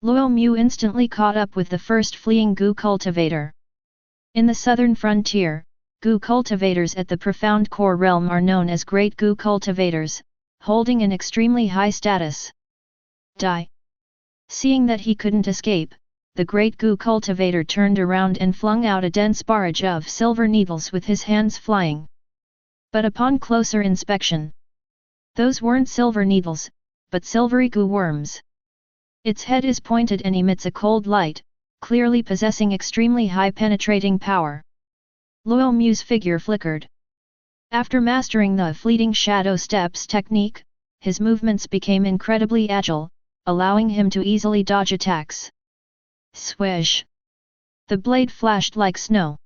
Luo Mu instantly caught up with the first fleeing goo cultivator. In the southern frontier, goo cultivators at the profound core realm are known as great goo cultivators, holding an extremely high status. Die. Seeing that he couldn't escape, the great goo cultivator turned around and flung out a dense barrage of silver needles with his hands flying. But upon closer inspection, those weren't silver needles, but silvery goo worms. Its head is pointed and emits a cold light, clearly possessing extremely high penetrating power. Luo Mu's figure flickered. After mastering the fleeting shadow steps technique, his movements became incredibly agile, allowing him to easily dodge attacks. Swish! The blade flashed like snow.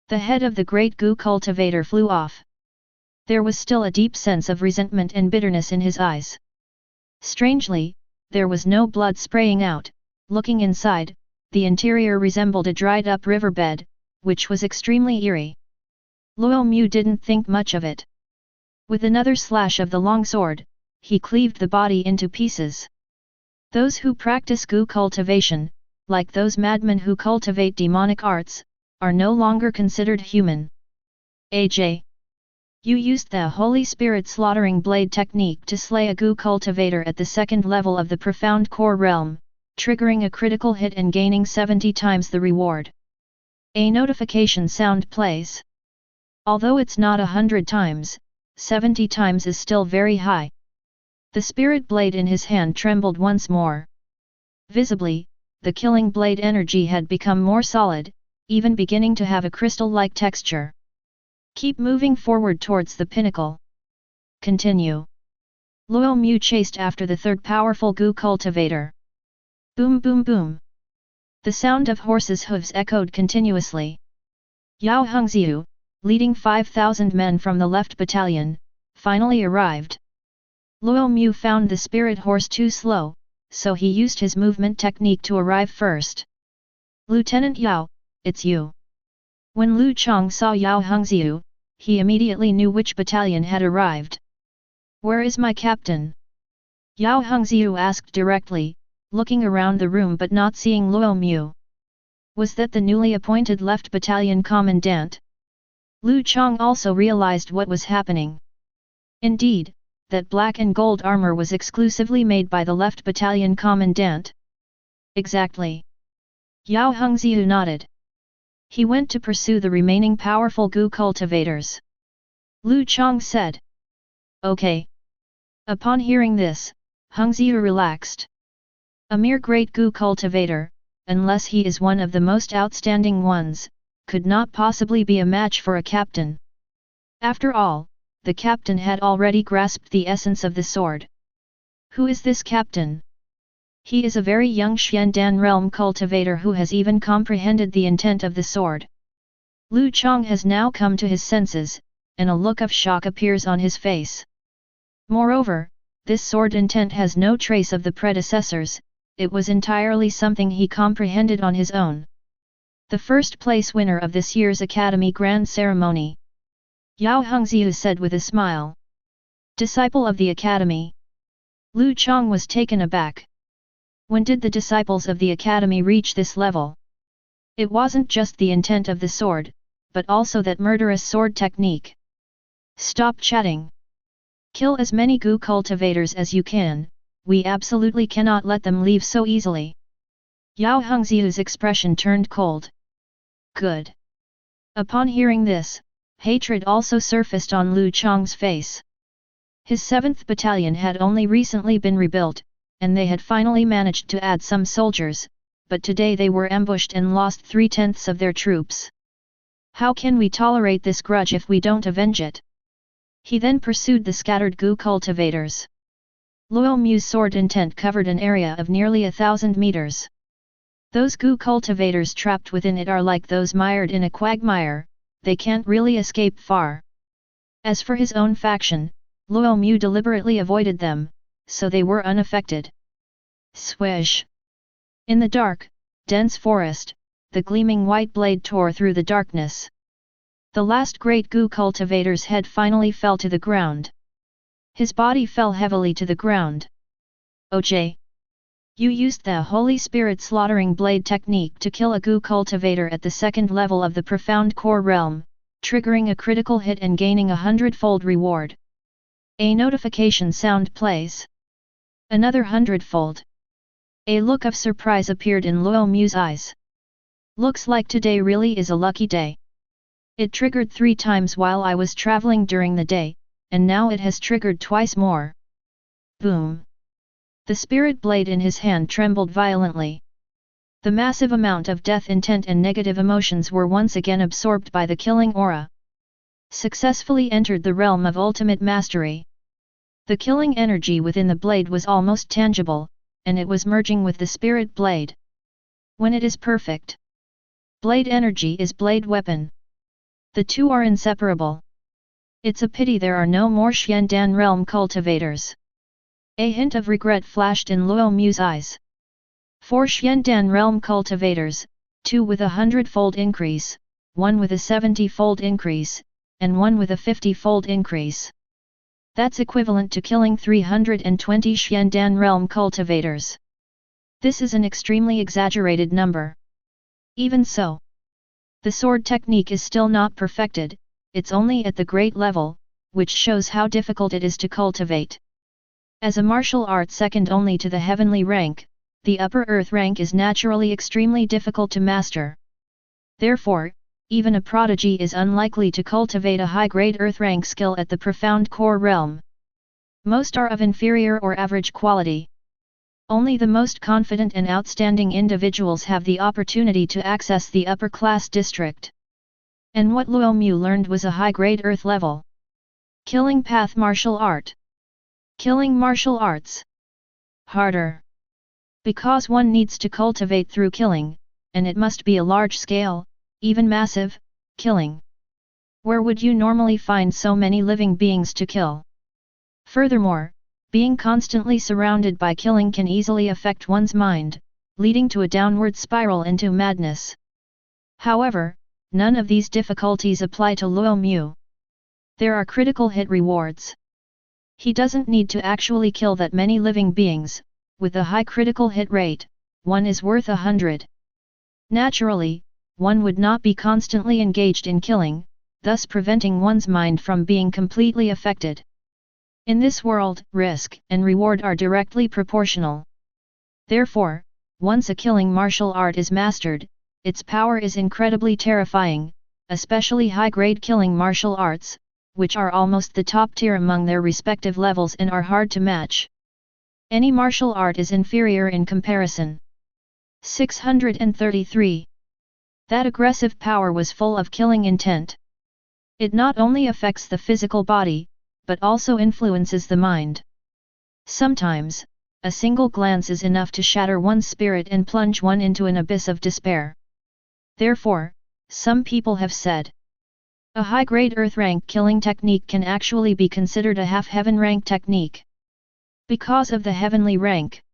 The head of the great goo cultivator flew off. There was still a deep sense of resentment and bitterness in his eyes. Strangely, there was no blood spraying out. Looking inside, the interior resembled a dried-up riverbed, which was extremely eerie. Luo Mu didn't think much of it. With another slash of the long sword, he cleaved the body into pieces. Those who practice goo cultivation, like those madmen who cultivate demonic arts, are no longer considered human. AJ. You used the Holy Spirit slaughtering blade technique to slay a goo cultivator at the 2nd level of the profound core realm, triggering a critical hit and gaining 70 times the reward. A notification sound plays. Although it's not 100 times, 70 times is still very high. The spirit blade in his hand trembled once more. Visibly, the killing blade energy had become more solid, even beginning to have a crystal-like texture. Keep moving forward towards the pinnacle. Continue. Luo Mu chased after the 3rd powerful goo cultivator. Boom boom boom. The sound of horses' hooves echoed continuously. Yao Hengziu, leading 5,000 men from the left battalion, finally arrived. Luo Mu found the spirit horse too slow, so he used his movement technique to arrive first. Lieutenant Yao, it's you. When Lu Chang saw Yao Hengziu, he immediately knew which battalion had arrived. Where is my captain? Yao Hengziu asked directly, looking around the room but not seeing Luo Mu. Was that the newly appointed left battalion commandant? Lu Chang also realized what was happening. Indeed, that black and gold armor was exclusively made by the left battalion commandant. Exactly. Yao Hengziu nodded. He went to pursue the remaining powerful goo cultivators. Lu Chang said. Okay. Upon hearing this, Hengziu relaxed. A mere great goo cultivator, unless he is one of the most outstanding ones, could not possibly be a match for a captain. After all, the captain had already grasped the essence of the sword. Who is this captain? He is a very young Xiandan realm cultivator who has even comprehended the intent of the sword. Lu Chang has now come to his senses, and a look of shock appears on his face. Moreover, this sword intent has no trace of the predecessors, it was entirely something he comprehended on his own. The first place winner of this year's Academy Grand Ceremony. Yao Hongziu said with a smile. Disciple of the Academy. Lu Chong was taken aback. When did the disciples of the Academy reach this level? It wasn't just the intent of the sword, but also that murderous sword technique. Stop chatting. Kill as many Gu cultivators as you can, we absolutely cannot let them leave so easily. Yao Hongziu's expression turned cold. Good. Upon hearing this, hatred also surfaced on Lu Chong's face. His 7th battalion had only recently been rebuilt, and they had finally managed to add some soldiers, but today they were ambushed and lost 3/10 of their troops. How can we tolerate this grudge if we don't avenge it? He then pursued the scattered Gu cultivators. Luo Mu's sword intent covered an area of nearly 1,000 meters. Those Gu cultivators trapped within it are like those mired in a quagmire, they can't really escape far. As for his own faction, Luo Mu deliberately avoided them, so they were unaffected. Swish! In the dark, dense forest, the gleaming white blade tore through the darkness. The last great Gu cultivator's head finally fell to the ground. His body fell heavily to the ground. Oj! You used the Holy Spirit slaughtering blade technique to kill a Gu cultivator at the 2nd level of the profound core realm, triggering a critical hit and gaining 100-fold reward. A notification sound plays. Another 100-fold. A look of surprise appeared in Luo Mu's eyes. Looks like today really is a lucky day. It triggered 3 times while I was traveling during the day, and now it has triggered twice more. Boom! The spirit blade in his hand trembled violently. The massive amount of death intent and negative emotions were once again absorbed by the killing aura. Successfully entered the realm of ultimate mastery. The killing energy within the blade was almost tangible, and it was merging with the spirit blade. When it is perfect, blade energy is blade weapon. The two are inseparable. It's a pity there are no more Xiandan realm cultivators. A hint of regret flashed in Luo Mu's eyes. 4 Xiandan realm cultivators, 2 with a 100-fold increase, 1 with a 70-fold increase, and 1 with a 50-fold increase. That's equivalent to killing 320 Xiandan realm cultivators. This is an extremely exaggerated number. Even so, the sword technique is still not perfected, it's only at the great level, which shows how difficult it is to cultivate. As a martial art second only to the heavenly rank, the upper earth rank is naturally extremely difficult to master. Therefore, even a prodigy is unlikely to cultivate a high-grade earth rank skill at the profound core realm. Most are of inferior or average quality. Only the most confident and outstanding individuals have the opportunity to access the upper-class district. And what Luo Mu learned was a high-grade earth level. Killing path martial art. Killing martial arts. Harder. Because one needs to cultivate through killing, and it must be a large-scale, even massive, killing. Where would you normally find so many living beings to kill? Furthermore, being constantly surrounded by killing can easily affect one's mind, leading to a downward spiral into madness. However, none of these difficulties apply to Luo Mu. There are critical hit rewards. He doesn't need to actually kill that many living beings, with a high critical hit rate, 1 is worth 100. Naturally, one would not be constantly engaged in killing, thus preventing one's mind from being completely affected. In this world, risk and reward are directly proportional. Therefore, once a killing martial art is mastered, its power is incredibly terrifying, especially high-grade killing martial arts, which are almost the top tier among their respective levels and are hard to match. Any martial art is inferior in comparison. 633. That aggressive power was full of killing intent. It not only affects the physical body, but also influences the mind. Sometimes, a single glance is enough to shatter one's spirit and plunge one into an abyss of despair. Therefore, some people have said, a high-grade earth rank killing technique can actually be considered a half-heaven rank technique. Because of the heavenly rank.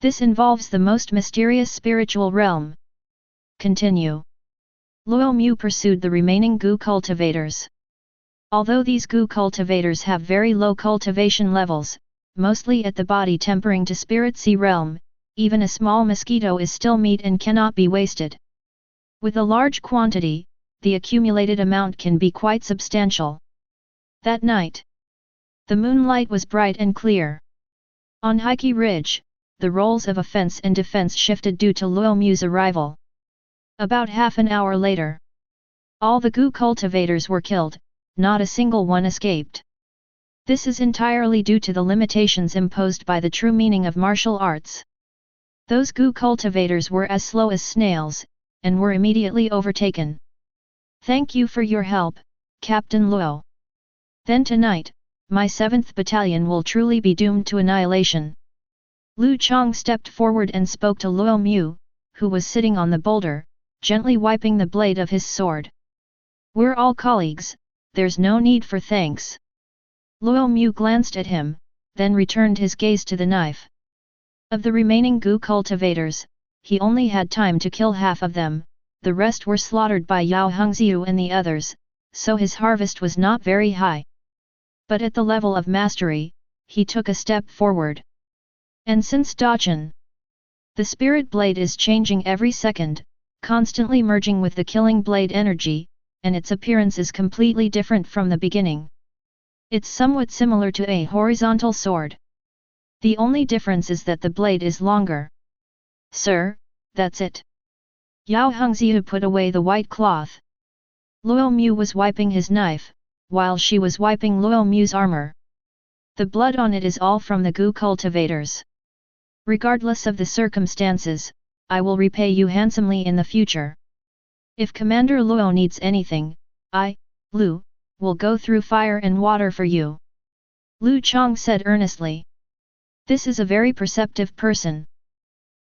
This involves the most mysterious spiritual realm. Continue. Luo Mu pursued the remaining Gu cultivators. Although these Gu cultivators have very low cultivation levels, mostly at the body tempering to spirit sea realm, even a small mosquito is still meat and cannot be wasted. With a large quantity, the accumulated amount can be quite substantial. That night, the moonlight was bright and clear. On Heike Ridge, the roles of offense and defense shifted due to Luo Mu's arrival. About half an hour later, all the Gu cultivators were killed, not a single one escaped. This is entirely due to the limitations imposed by the true meaning of martial arts. Those Gu cultivators were as slow as snails, and were immediately overtaken. Thank you for your help, Captain Luo. Then tonight, my 7th battalion will truly be doomed to annihilation. Lu Chong stepped forward and spoke to Luo Mu, who was sitting on the boulder, gently wiping the blade of his sword. We're all colleagues, there's no need for thanks. Luo Mu glanced at him, then returned his gaze to the knife. Of the remaining Gu cultivators, he only had time to kill half of them, the rest were slaughtered by Yao Hongxiu and the others, so his harvest was not very high. But at the level of mastery, he took a step forward. And since Dacheng, the spirit blade is changing every second, constantly merging with the killing blade energy, and its appearance is completely different from the beginning. It's somewhat similar to a horizontal sword. The only difference is that the blade is longer. Sir, that's it. Yao Hongxiu put away the white cloth. Luo Mu was wiping his knife, while she was wiping Luo Mu's armor. The blood on it is all from the Gu cultivators. Regardless of the circumstances, I will repay you handsomely in the future. If Commander Luo needs anything, I, Lu, will go through fire and water for you. Lu Chong said earnestly. This is a very perceptive person.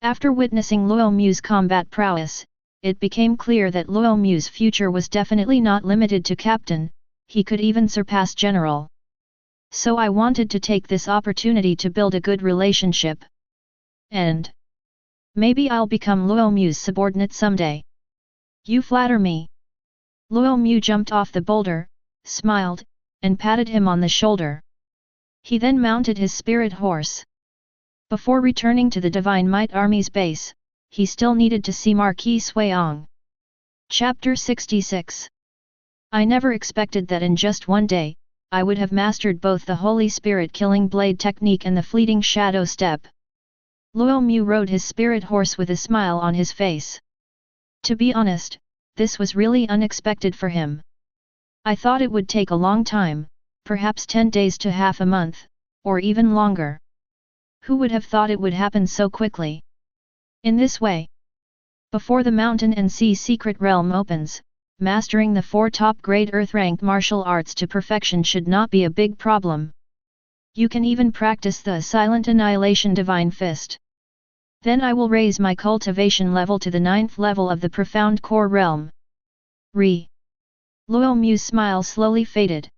After witnessing Luo Mu's combat prowess, it became clear that Luo Mu's future was definitely not limited to captain, he could even surpass general. So I wanted to take this opportunity to build a good relationship. And maybe I'll become Luo Mu's subordinate someday. You flatter me. Luo Mu jumped off the boulder, smiled, and patted him on the shoulder. He then mounted his spirit horse. Before returning to the Divine Might Army's base, he still needed to see Marquis Suiong. Chapter 66. I never expected that in just one day, I would have mastered both the Holy Spirit killing blade technique and the fleeting shadow step. Luo Mu rode his spirit horse with a smile on his face. To be honest, this was really unexpected for him. I thought it would take a long time, perhaps 10 days to half a month, or even longer. Who would have thought it would happen so quickly? In this way, before the mountain and sea secret realm opens, mastering the 4 top grade earth rank martial arts to perfection should not be a big problem. You can even practice the silent annihilation divine fist. Then I will raise my cultivation level to the 9th level of the profound core realm. Luo Mu's smile slowly faded.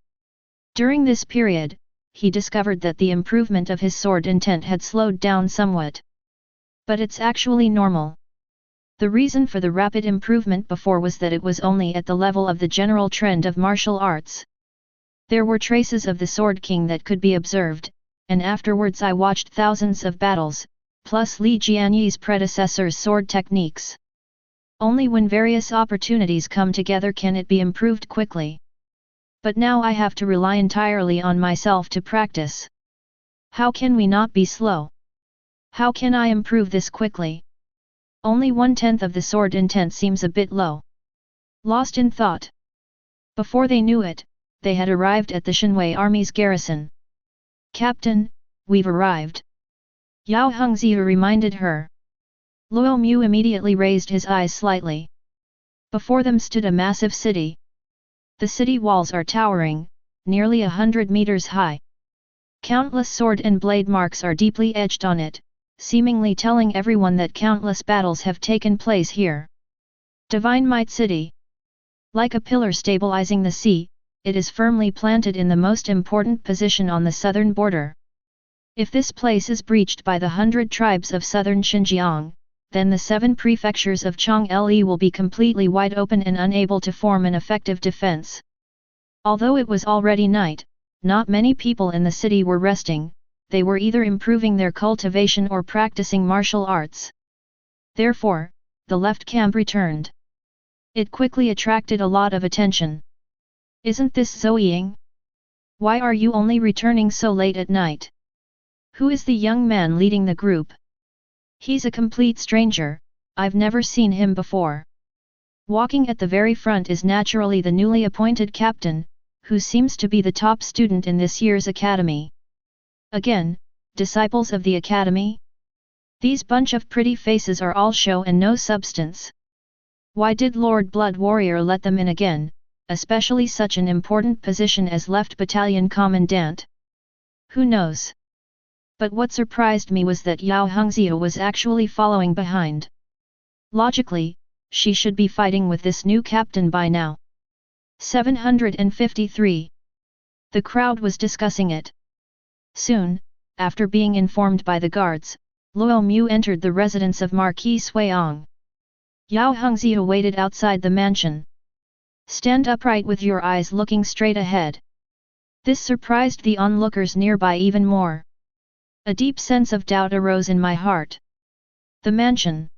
During this period, he discovered that the improvement of his sword intent had slowed down somewhat. But it's actually normal. The reason for the rapid improvement before was that it was only at the level of the general trend of martial arts. There were traces of the Sword King that could be observed, and afterwards I watched thousands of battles, plus Li Jianyi's predecessor's sword techniques. Only when various opportunities come together can it be improved quickly. But now I have to rely entirely on myself to practice. How can we not be slow? How can I improve this quickly? Only 1/10 of the sword intent seems a bit low. Lost in thought. Before they knew it, they had arrived at the Shenwei army's garrison. Captain, we've arrived. Yao Hongxiu reminded her. Luo Mu immediately raised his eyes slightly. Before them stood a massive city. The city walls are towering, nearly 100 meters high. Countless sword and blade marks are deeply etched on it, seemingly telling everyone that countless battles have taken place here. Divine Might City. Like a pillar stabilizing the sea, it is firmly planted in the most important position on the southern border. If this place is breached by the 100 tribes of southern Xinjiang, then the 7 prefectures of Changli will be completely wide open and unable to form an effective defense. Although it was already night, not many people in the city were resting, they were either improving their cultivation or practicing martial arts. Therefore, the left camp returned. It quickly attracted a lot of attention. Isn't this Zoeying? Why are you only returning so late at night? Who is the young man leading the group? He's a complete stranger, I've never seen him before. Walking at the very front is naturally the newly appointed captain, who seems to be the top student in this year's academy. Again, disciples of the academy? These bunch of pretty faces are all show and no substance. Why did Lord Blood Warrior let them in again, especially such an important position as left battalion commandant? Who knows? But what surprised me was that Yao Hengzia was actually following behind. Logically, she should be fighting with this new captain by now. 753. The crowd was discussing it. Soon, after being informed by the guards, Luo Mu entered the residence of Marquis Suiong. Yao Hengzia waited outside the mansion. Stand upright with your eyes looking straight ahead. This surprised the onlookers nearby even more. A deep sense of doubt arose in my heart. The mansion.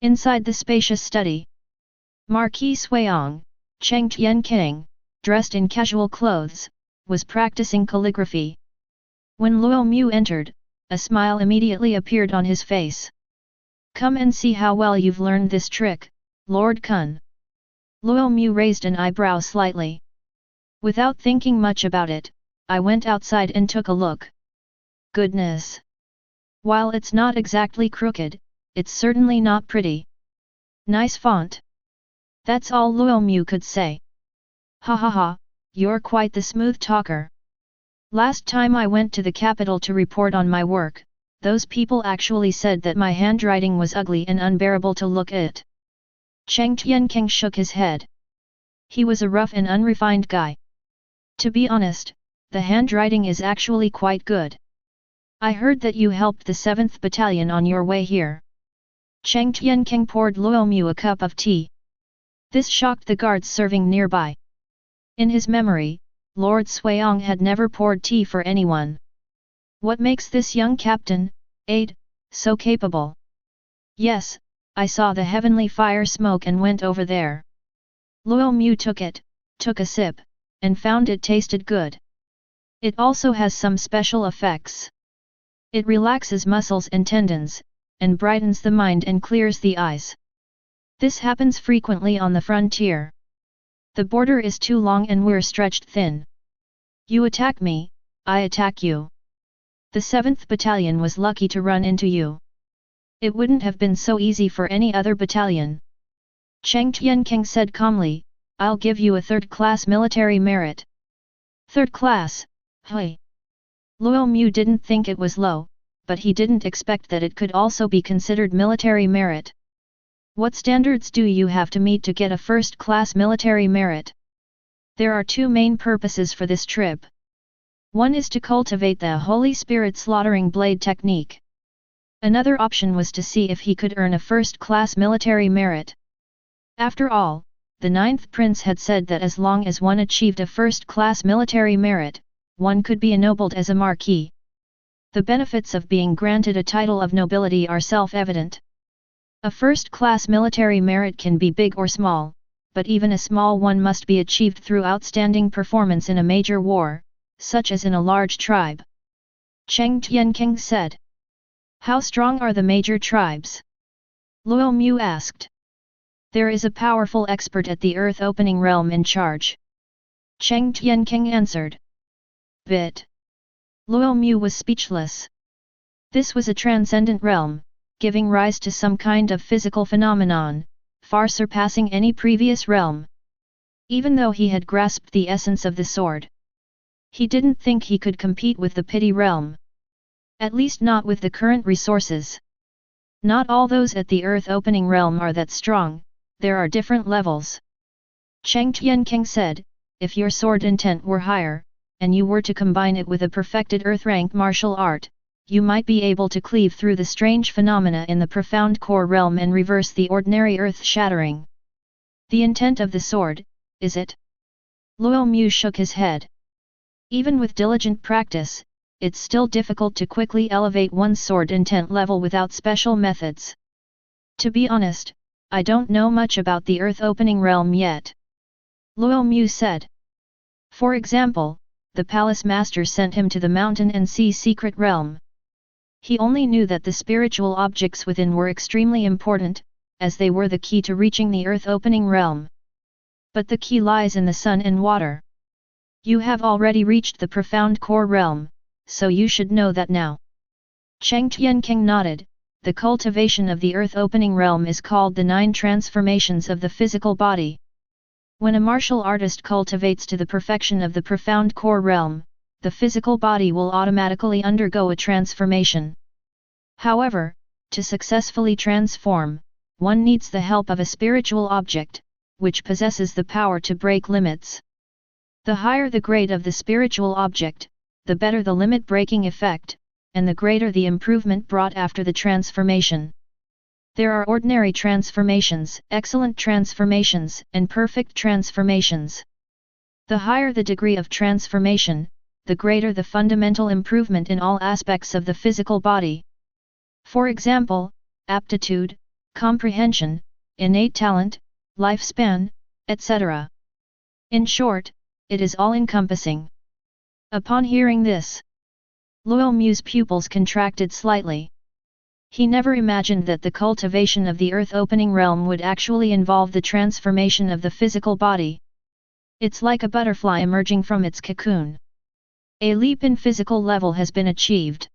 Inside the spacious study, Marquis Suiong, Cheng Tiankang, dressed in casual clothes, was practicing calligraphy. When Luo Mu entered, a smile immediately appeared on his face. Come and see how well you've learned this trick, Lord Kun. Luo Mu raised an eyebrow slightly. Without thinking much about it, I went outside and took a look. Goodness! While it's not exactly crooked, it's certainly not pretty. Nice font. That's all Luo Mu could say. Ha ha ha, you're quite the smooth talker. Last time I went to the capital to report on my work, those people actually said that my handwriting was ugly and unbearable to look at. Cheng Tiankang shook his head. He was a rough and unrefined guy. To be honest, the handwriting is actually quite good. I heard that you helped the 7th Battalion on your way here. Cheng Tiankang poured Luo Mu a cup of tea. This shocked the guards serving nearby. In his memory, Lord Suiong had never poured tea for anyone. What makes this young captain, aide, so capable? Yes, I saw the heavenly fire smoke and went over there. Luo Mu took it, took a sip, and found it tasted good. It also has some special effects. It relaxes muscles and tendons, and brightens the mind and clears the eyes. This happens frequently on the frontier. The border is too long and we're stretched thin. You attack me, I attack you. The 7th Battalion was lucky to run into you. It wouldn't have been so easy for any other battalion. Cheng Tiankang said calmly, I'll give you a 3rd-class military merit. 3rd class, hey. Luo Mu didn't think it was low, but he didn't expect that it could also be considered military merit. What standards do you have to meet to get a 1st-class military merit? There are 2 main purposes for this trip. One is to cultivate the Holy Spirit slaughtering blade technique. Another option was to see if he could earn a 1st-class military merit. After all, the 9th Prince had said that as long as one achieved a 1st-class military merit, one could be ennobled as a marquis. The benefits of being granted a title of nobility are self-evident. A 1st-class military merit can be big or small, but even a small one must be achieved through outstanding performance in a major war, such as in a large tribe. Cheng Tiankang said. How strong are the major tribes? Luo Mu asked. There is a powerful expert at the Earth Opening Realm in charge. Cheng Tiankang answered. Bit. Luo Mu was speechless. This was a transcendent realm, giving rise to some kind of physical phenomenon, far surpassing any previous realm. Even though he had grasped the essence of the sword, he didn't think he could compete with the pity realm. At least not with the current resources. Not all those at the Earth Opening Realm are that strong, there are different levels. Cheng Tiankang said, if your sword intent were higher, and you were to combine it with a perfected Earth-rank martial art, you might be able to cleave through the strange phenomena in the profound core realm and reverse the ordinary earth-shattering. The intent of the sword, is it? Luo Mu shook his head. Even with diligent practice, it's still difficult to quickly elevate one's sword intent level without special methods. To be honest, I don't know much about the earth-opening realm yet. Luo Mu said. For example, the palace master sent him to the mountain and sea secret realm. He only knew that the spiritual objects within were extremely important, as they were the key to reaching the earth-opening realm. But the key lies in the sun and water. You have already reached the profound core realm, so you should know that now. Cheng Tianking nodded. The cultivation of the earth-opening realm is called the 9 transformations of the physical body. When a martial artist cultivates to the perfection of the profound core realm, the physical body will automatically undergo a transformation. However, to successfully transform, one needs the help of a spiritual object, which possesses the power to break limits. The higher the grade of the spiritual object, the better the limit-breaking effect, and the greater the improvement brought after the transformation. There are ordinary transformations, excellent transformations, and perfect transformations. The higher the degree of transformation, the greater the fundamental improvement in all aspects of the physical body. For example, aptitude, comprehension, innate talent, lifespan, etc. In short, it is all-encompassing. Upon hearing this, Luo Mu's pupils contracted slightly. He never imagined that the cultivation of the earth-opening realm would actually involve the transformation of the physical body. It's like a butterfly emerging from its cocoon. A leap in physical level has been achieved.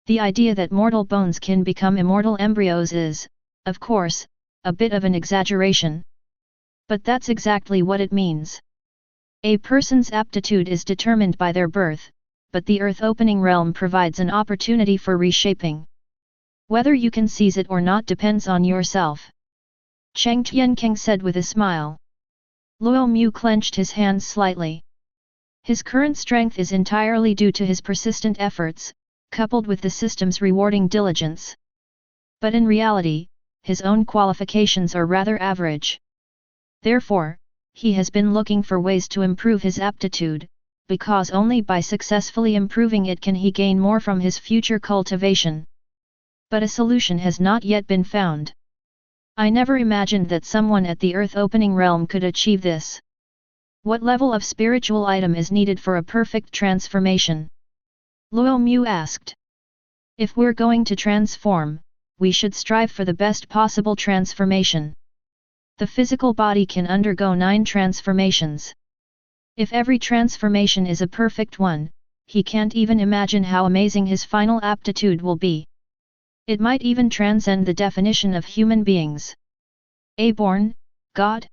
The idea that mortal bones can become immortal embryos is, of course, a bit of an exaggeration. But that's exactly what it means. A person's aptitude is determined by their birth, but the earth-opening realm provides an opportunity for reshaping. Whether you can seize it or not depends on yourself. Cheng Tianking said with a smile. Luo Mu clenched his hands slightly. His current strength is entirely due to his persistent efforts, coupled with the system's rewarding diligence. But in reality, his own qualifications are rather average. Therefore, he has been looking for ways to improve his aptitude, because only by successfully improving it can he gain more from his future cultivation. But a solution has not yet been found. I never imagined that someone at the earth-opening realm could achieve this. What level of spiritual item is needed for a perfect transformation? Luo Mu asked. If we're going to transform, we should strive for the best possible transformation. The physical body can undergo 9 transformations. If every transformation is a perfect one, he can't even imagine how amazing his final aptitude will be. It might even transcend the definition of human beings. A born god?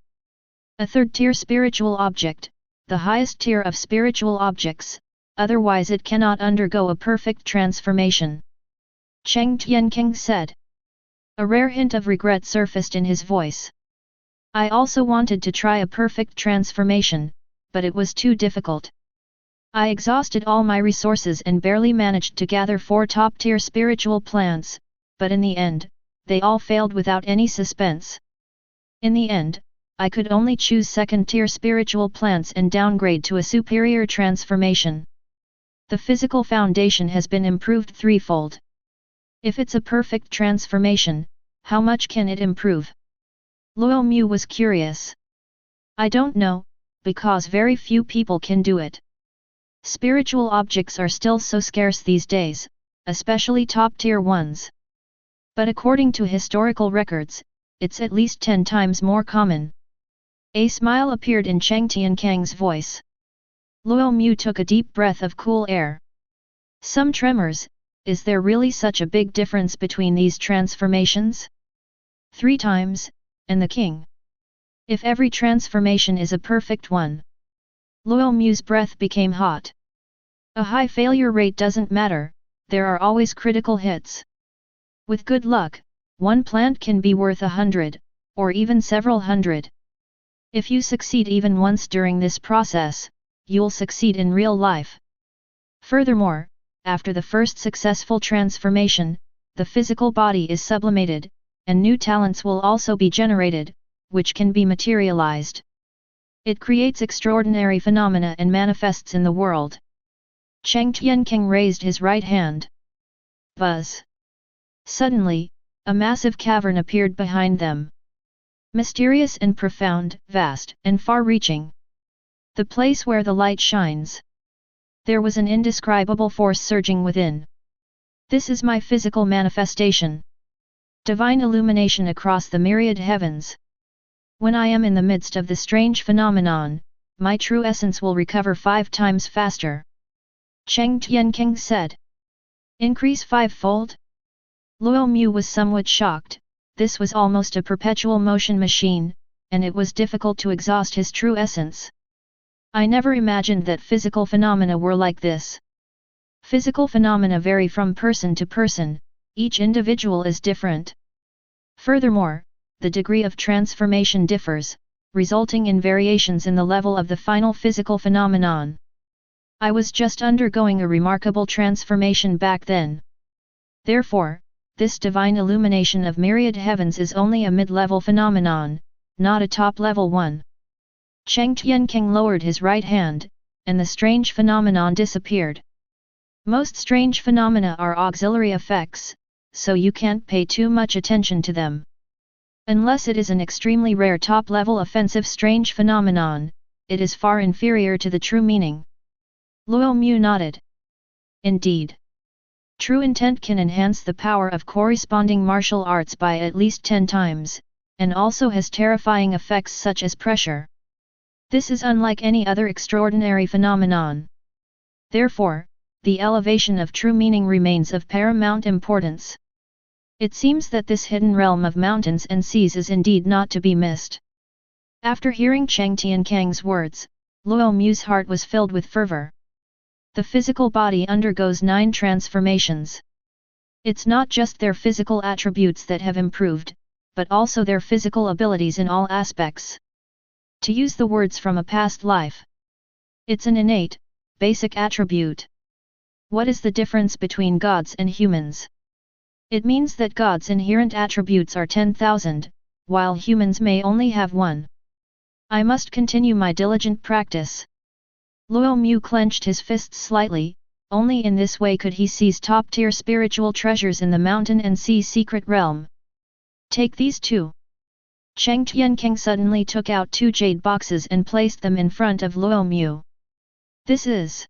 A third-tier spiritual object, the highest tier of spiritual objects, otherwise it cannot undergo a perfect transformation. Cheng Tianking said. A rare hint of regret surfaced in his voice. I also wanted to try a perfect transformation, but it was too difficult. I exhausted all my resources and barely managed to gather 4 top-tier spiritual plants, but in the end, they all failed without any suspense. In the end, I could only choose second-tier spiritual plants and downgrade to a superior transformation. The physical foundation has been improved threefold. If it's a perfect transformation, how much can it improve? Luo Mu was curious. I don't know, because very few people can do it. Spiritual objects are still so scarce these days, especially top-tier ones. But according to historical records, it's at least 10 times more common. A smile appeared in Cheng Tiankang's voice. Luo Mu took a deep breath of cool air. Some tremors, is there really such a big difference between these transformations? 3 times, and the king. If every transformation is a perfect one. Luo Mu's breath became hot. A high failure rate doesn't matter, there are always critical hits. With good luck, one plant can be worth 100, or even several hundred. If you succeed even once during this process, you'll succeed in real life. Furthermore, after the first successful transformation, the physical body is sublimated, and new talents will also be generated, which can be materialized. It creates extraordinary phenomena and manifests in the world. Cheng Tiankeng raised his right hand. Buzz! Suddenly, a massive cavern appeared behind them. Mysterious and profound, vast and far-reaching. The place where the light shines. There was an indescribable force surging within. This is my physical manifestation. Divine illumination across the myriad heavens. When I am in the midst of the strange phenomenon, my true essence will recover 5 times faster. Cheng Tiankeng said. Increase 5-fold? Luo Mu was somewhat shocked. This was almost a perpetual motion machine, and it was difficult to exhaust his true essence. I never imagined that physical phenomena were like this. Physical phenomena vary from person to person, each individual is different. Furthermore, the degree of transformation differs, resulting in variations in the level of the final physical phenomenon. I was just undergoing a remarkable transformation back then. Therefore, this divine illumination of myriad heavens is only a mid-level phenomenon, not a top-level one. Cheng Tiankeng lowered his right hand, and the strange phenomenon disappeared. Most strange phenomena are auxiliary effects, so you can't pay too much attention to them. Unless it is an extremely rare top-level offensive strange phenomenon, it is far inferior to the true meaning. Luo Mu nodded. Indeed. True intent can enhance the power of corresponding martial arts by at least 10 times, and also has terrifying effects such as pressure. This is unlike any other extraordinary phenomenon. Therefore, the elevation of true meaning remains of paramount importance. It seems that this hidden realm of mountains and seas is indeed not to be missed. After hearing Cheng Tiankeng's words, Luo Mu's heart was filled with fervor. The physical body undergoes 9 transformations. It's not just their physical attributes that have improved, but also their physical abilities in all aspects. To use the words from a past life, it's an innate, basic attribute. What is the difference between gods and humans? It means that gods' inherent attributes are 10,000, while humans may only have 1. I must continue my diligent practice. Luo Mu clenched his fists slightly, only in this way could he seize top-tier spiritual treasures in the mountain and sea secret realm. Take these 2. Cheng Tiankeng suddenly took out 2 jade boxes and placed them in front of Luo Mu. This is...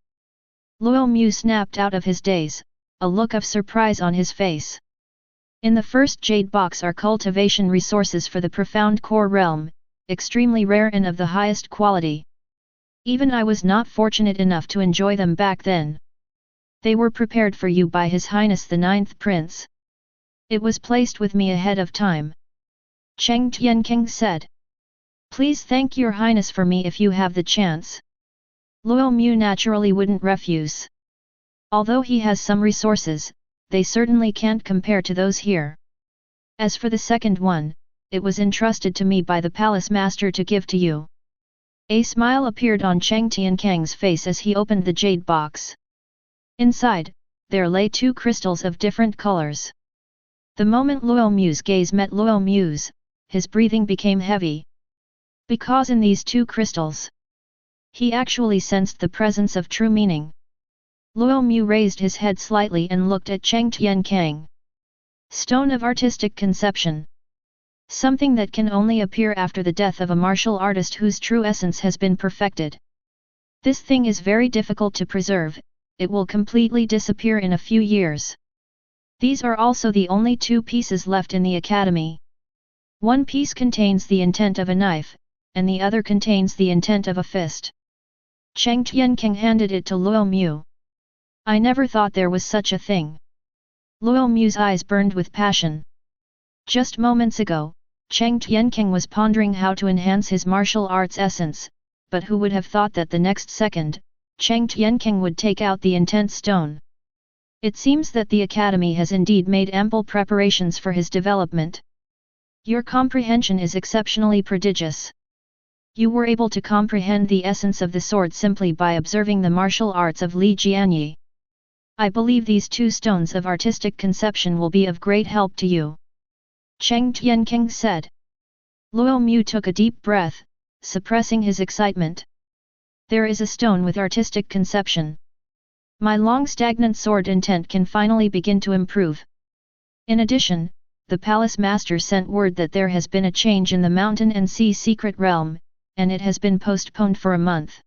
Luo Mu snapped out of his daze, a look of surprise on his face. In the first jade box are cultivation resources for the profound core realm, extremely rare and of the highest quality. Even I was not fortunate enough to enjoy them back then. They were prepared for you by His Highness the 9th Prince. It was placed with me ahead of time. Cheng Tiankeng said. Please thank your highness for me if you have the chance. Luo Mu naturally wouldn't refuse. Although he has some resources, they certainly can't compare to those here. As for the second one, it was entrusted to me by the palace master to give to you. A smile appeared on Cheng Tiankeng's face as he opened the jade box. Inside, there lay 2 crystals of different colors. The moment Luo Mu's gaze met Luo Mu's, his breathing became heavy. Because in these 2 crystals, he actually sensed the presence of true meaning. Luo Mu raised his head slightly and looked at Cheng Tiankeng. Stone of artistic conception. Something that can only appear after the death of a martial artist whose true essence has been perfected. This thing is very difficult to preserve, it will completely disappear in a few years. These are also the only 2 pieces left in the academy. One piece contains the intent of a knife, and the other contains the intent of a fist. Cheng Tiankeng handed it to Luo Mu. I never thought there was such a thing. Luo Mu's eyes burned with passion. Just moments ago, Cheng Tiankeng was pondering how to enhance his martial arts essence, but who would have thought that the next second, Cheng Tiankeng would take out the intent stone. It seems that the academy has indeed made ample preparations for his development. Your comprehension is exceptionally prodigious. You were able to comprehend the essence of the sword simply by observing the martial arts of Li Jianyi. I believe these two stones of artistic conception will be of great help to you. Cheng Tianking said. Luo Mu took a deep breath, suppressing his excitement. There is a stone with artistic conception. My long stagnant sword intent can finally begin to improve. In addition, the palace master sent word that there has been a change in the mountain and sea secret realm, and it has been postponed for a month.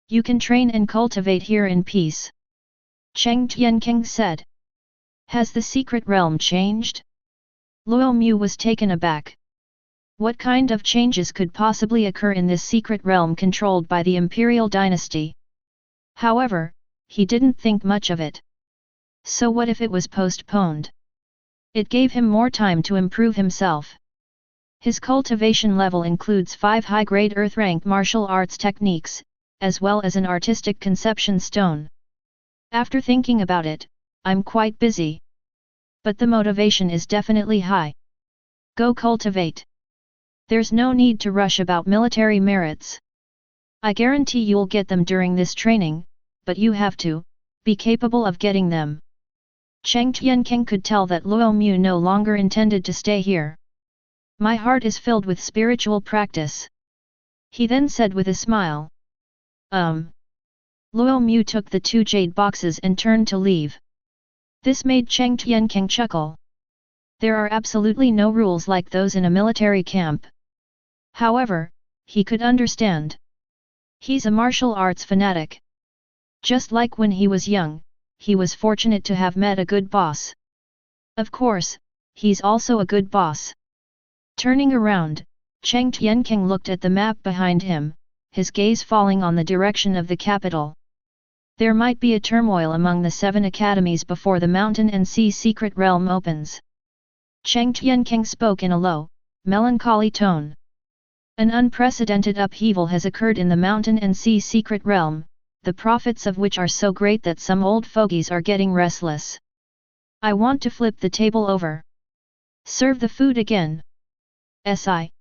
You can train and cultivate here in peace. Cheng Tianking said. Has the secret realm changed? Luo Mu was taken aback. What kind of changes could possibly occur in this secret realm controlled by the imperial dynasty? However, he didn't think much of it. So what if it was postponed? It gave him more time to improve himself. His cultivation level includes 5 high-grade earth-rank martial arts techniques, as well as an artistic conception stone. After thinking about it, I'm quite busy. But the motivation is definitely high. Go cultivate. There's no need to rush about military merits. I guarantee you'll get them during this training, but you have to be capable of getting them. Cheng Tianking could tell that Luo Mu no longer intended to stay here. My heart is filled with spiritual practice. He then said with a smile. Luo Mu took the 2 jade boxes and turned to leave. This made Cheng Tianking chuckle. There are absolutely no rules like those in a military camp. However, he could understand. He's a martial arts fanatic. Just like when he was young, he was fortunate to have met a good boss. Of course, he's also a good boss. Turning around, Cheng Tianking looked at the map behind him, his gaze falling on the direction of the capital. There might be a turmoil among the 7 academies before the mountain and sea secret realm opens. Cheng Tianking spoke in a low, melancholy tone. An unprecedented upheaval has occurred in the mountain and sea secret realm, the profits of which are so great that some old fogies are getting restless. I want to flip the table over. Serve the food again. Si.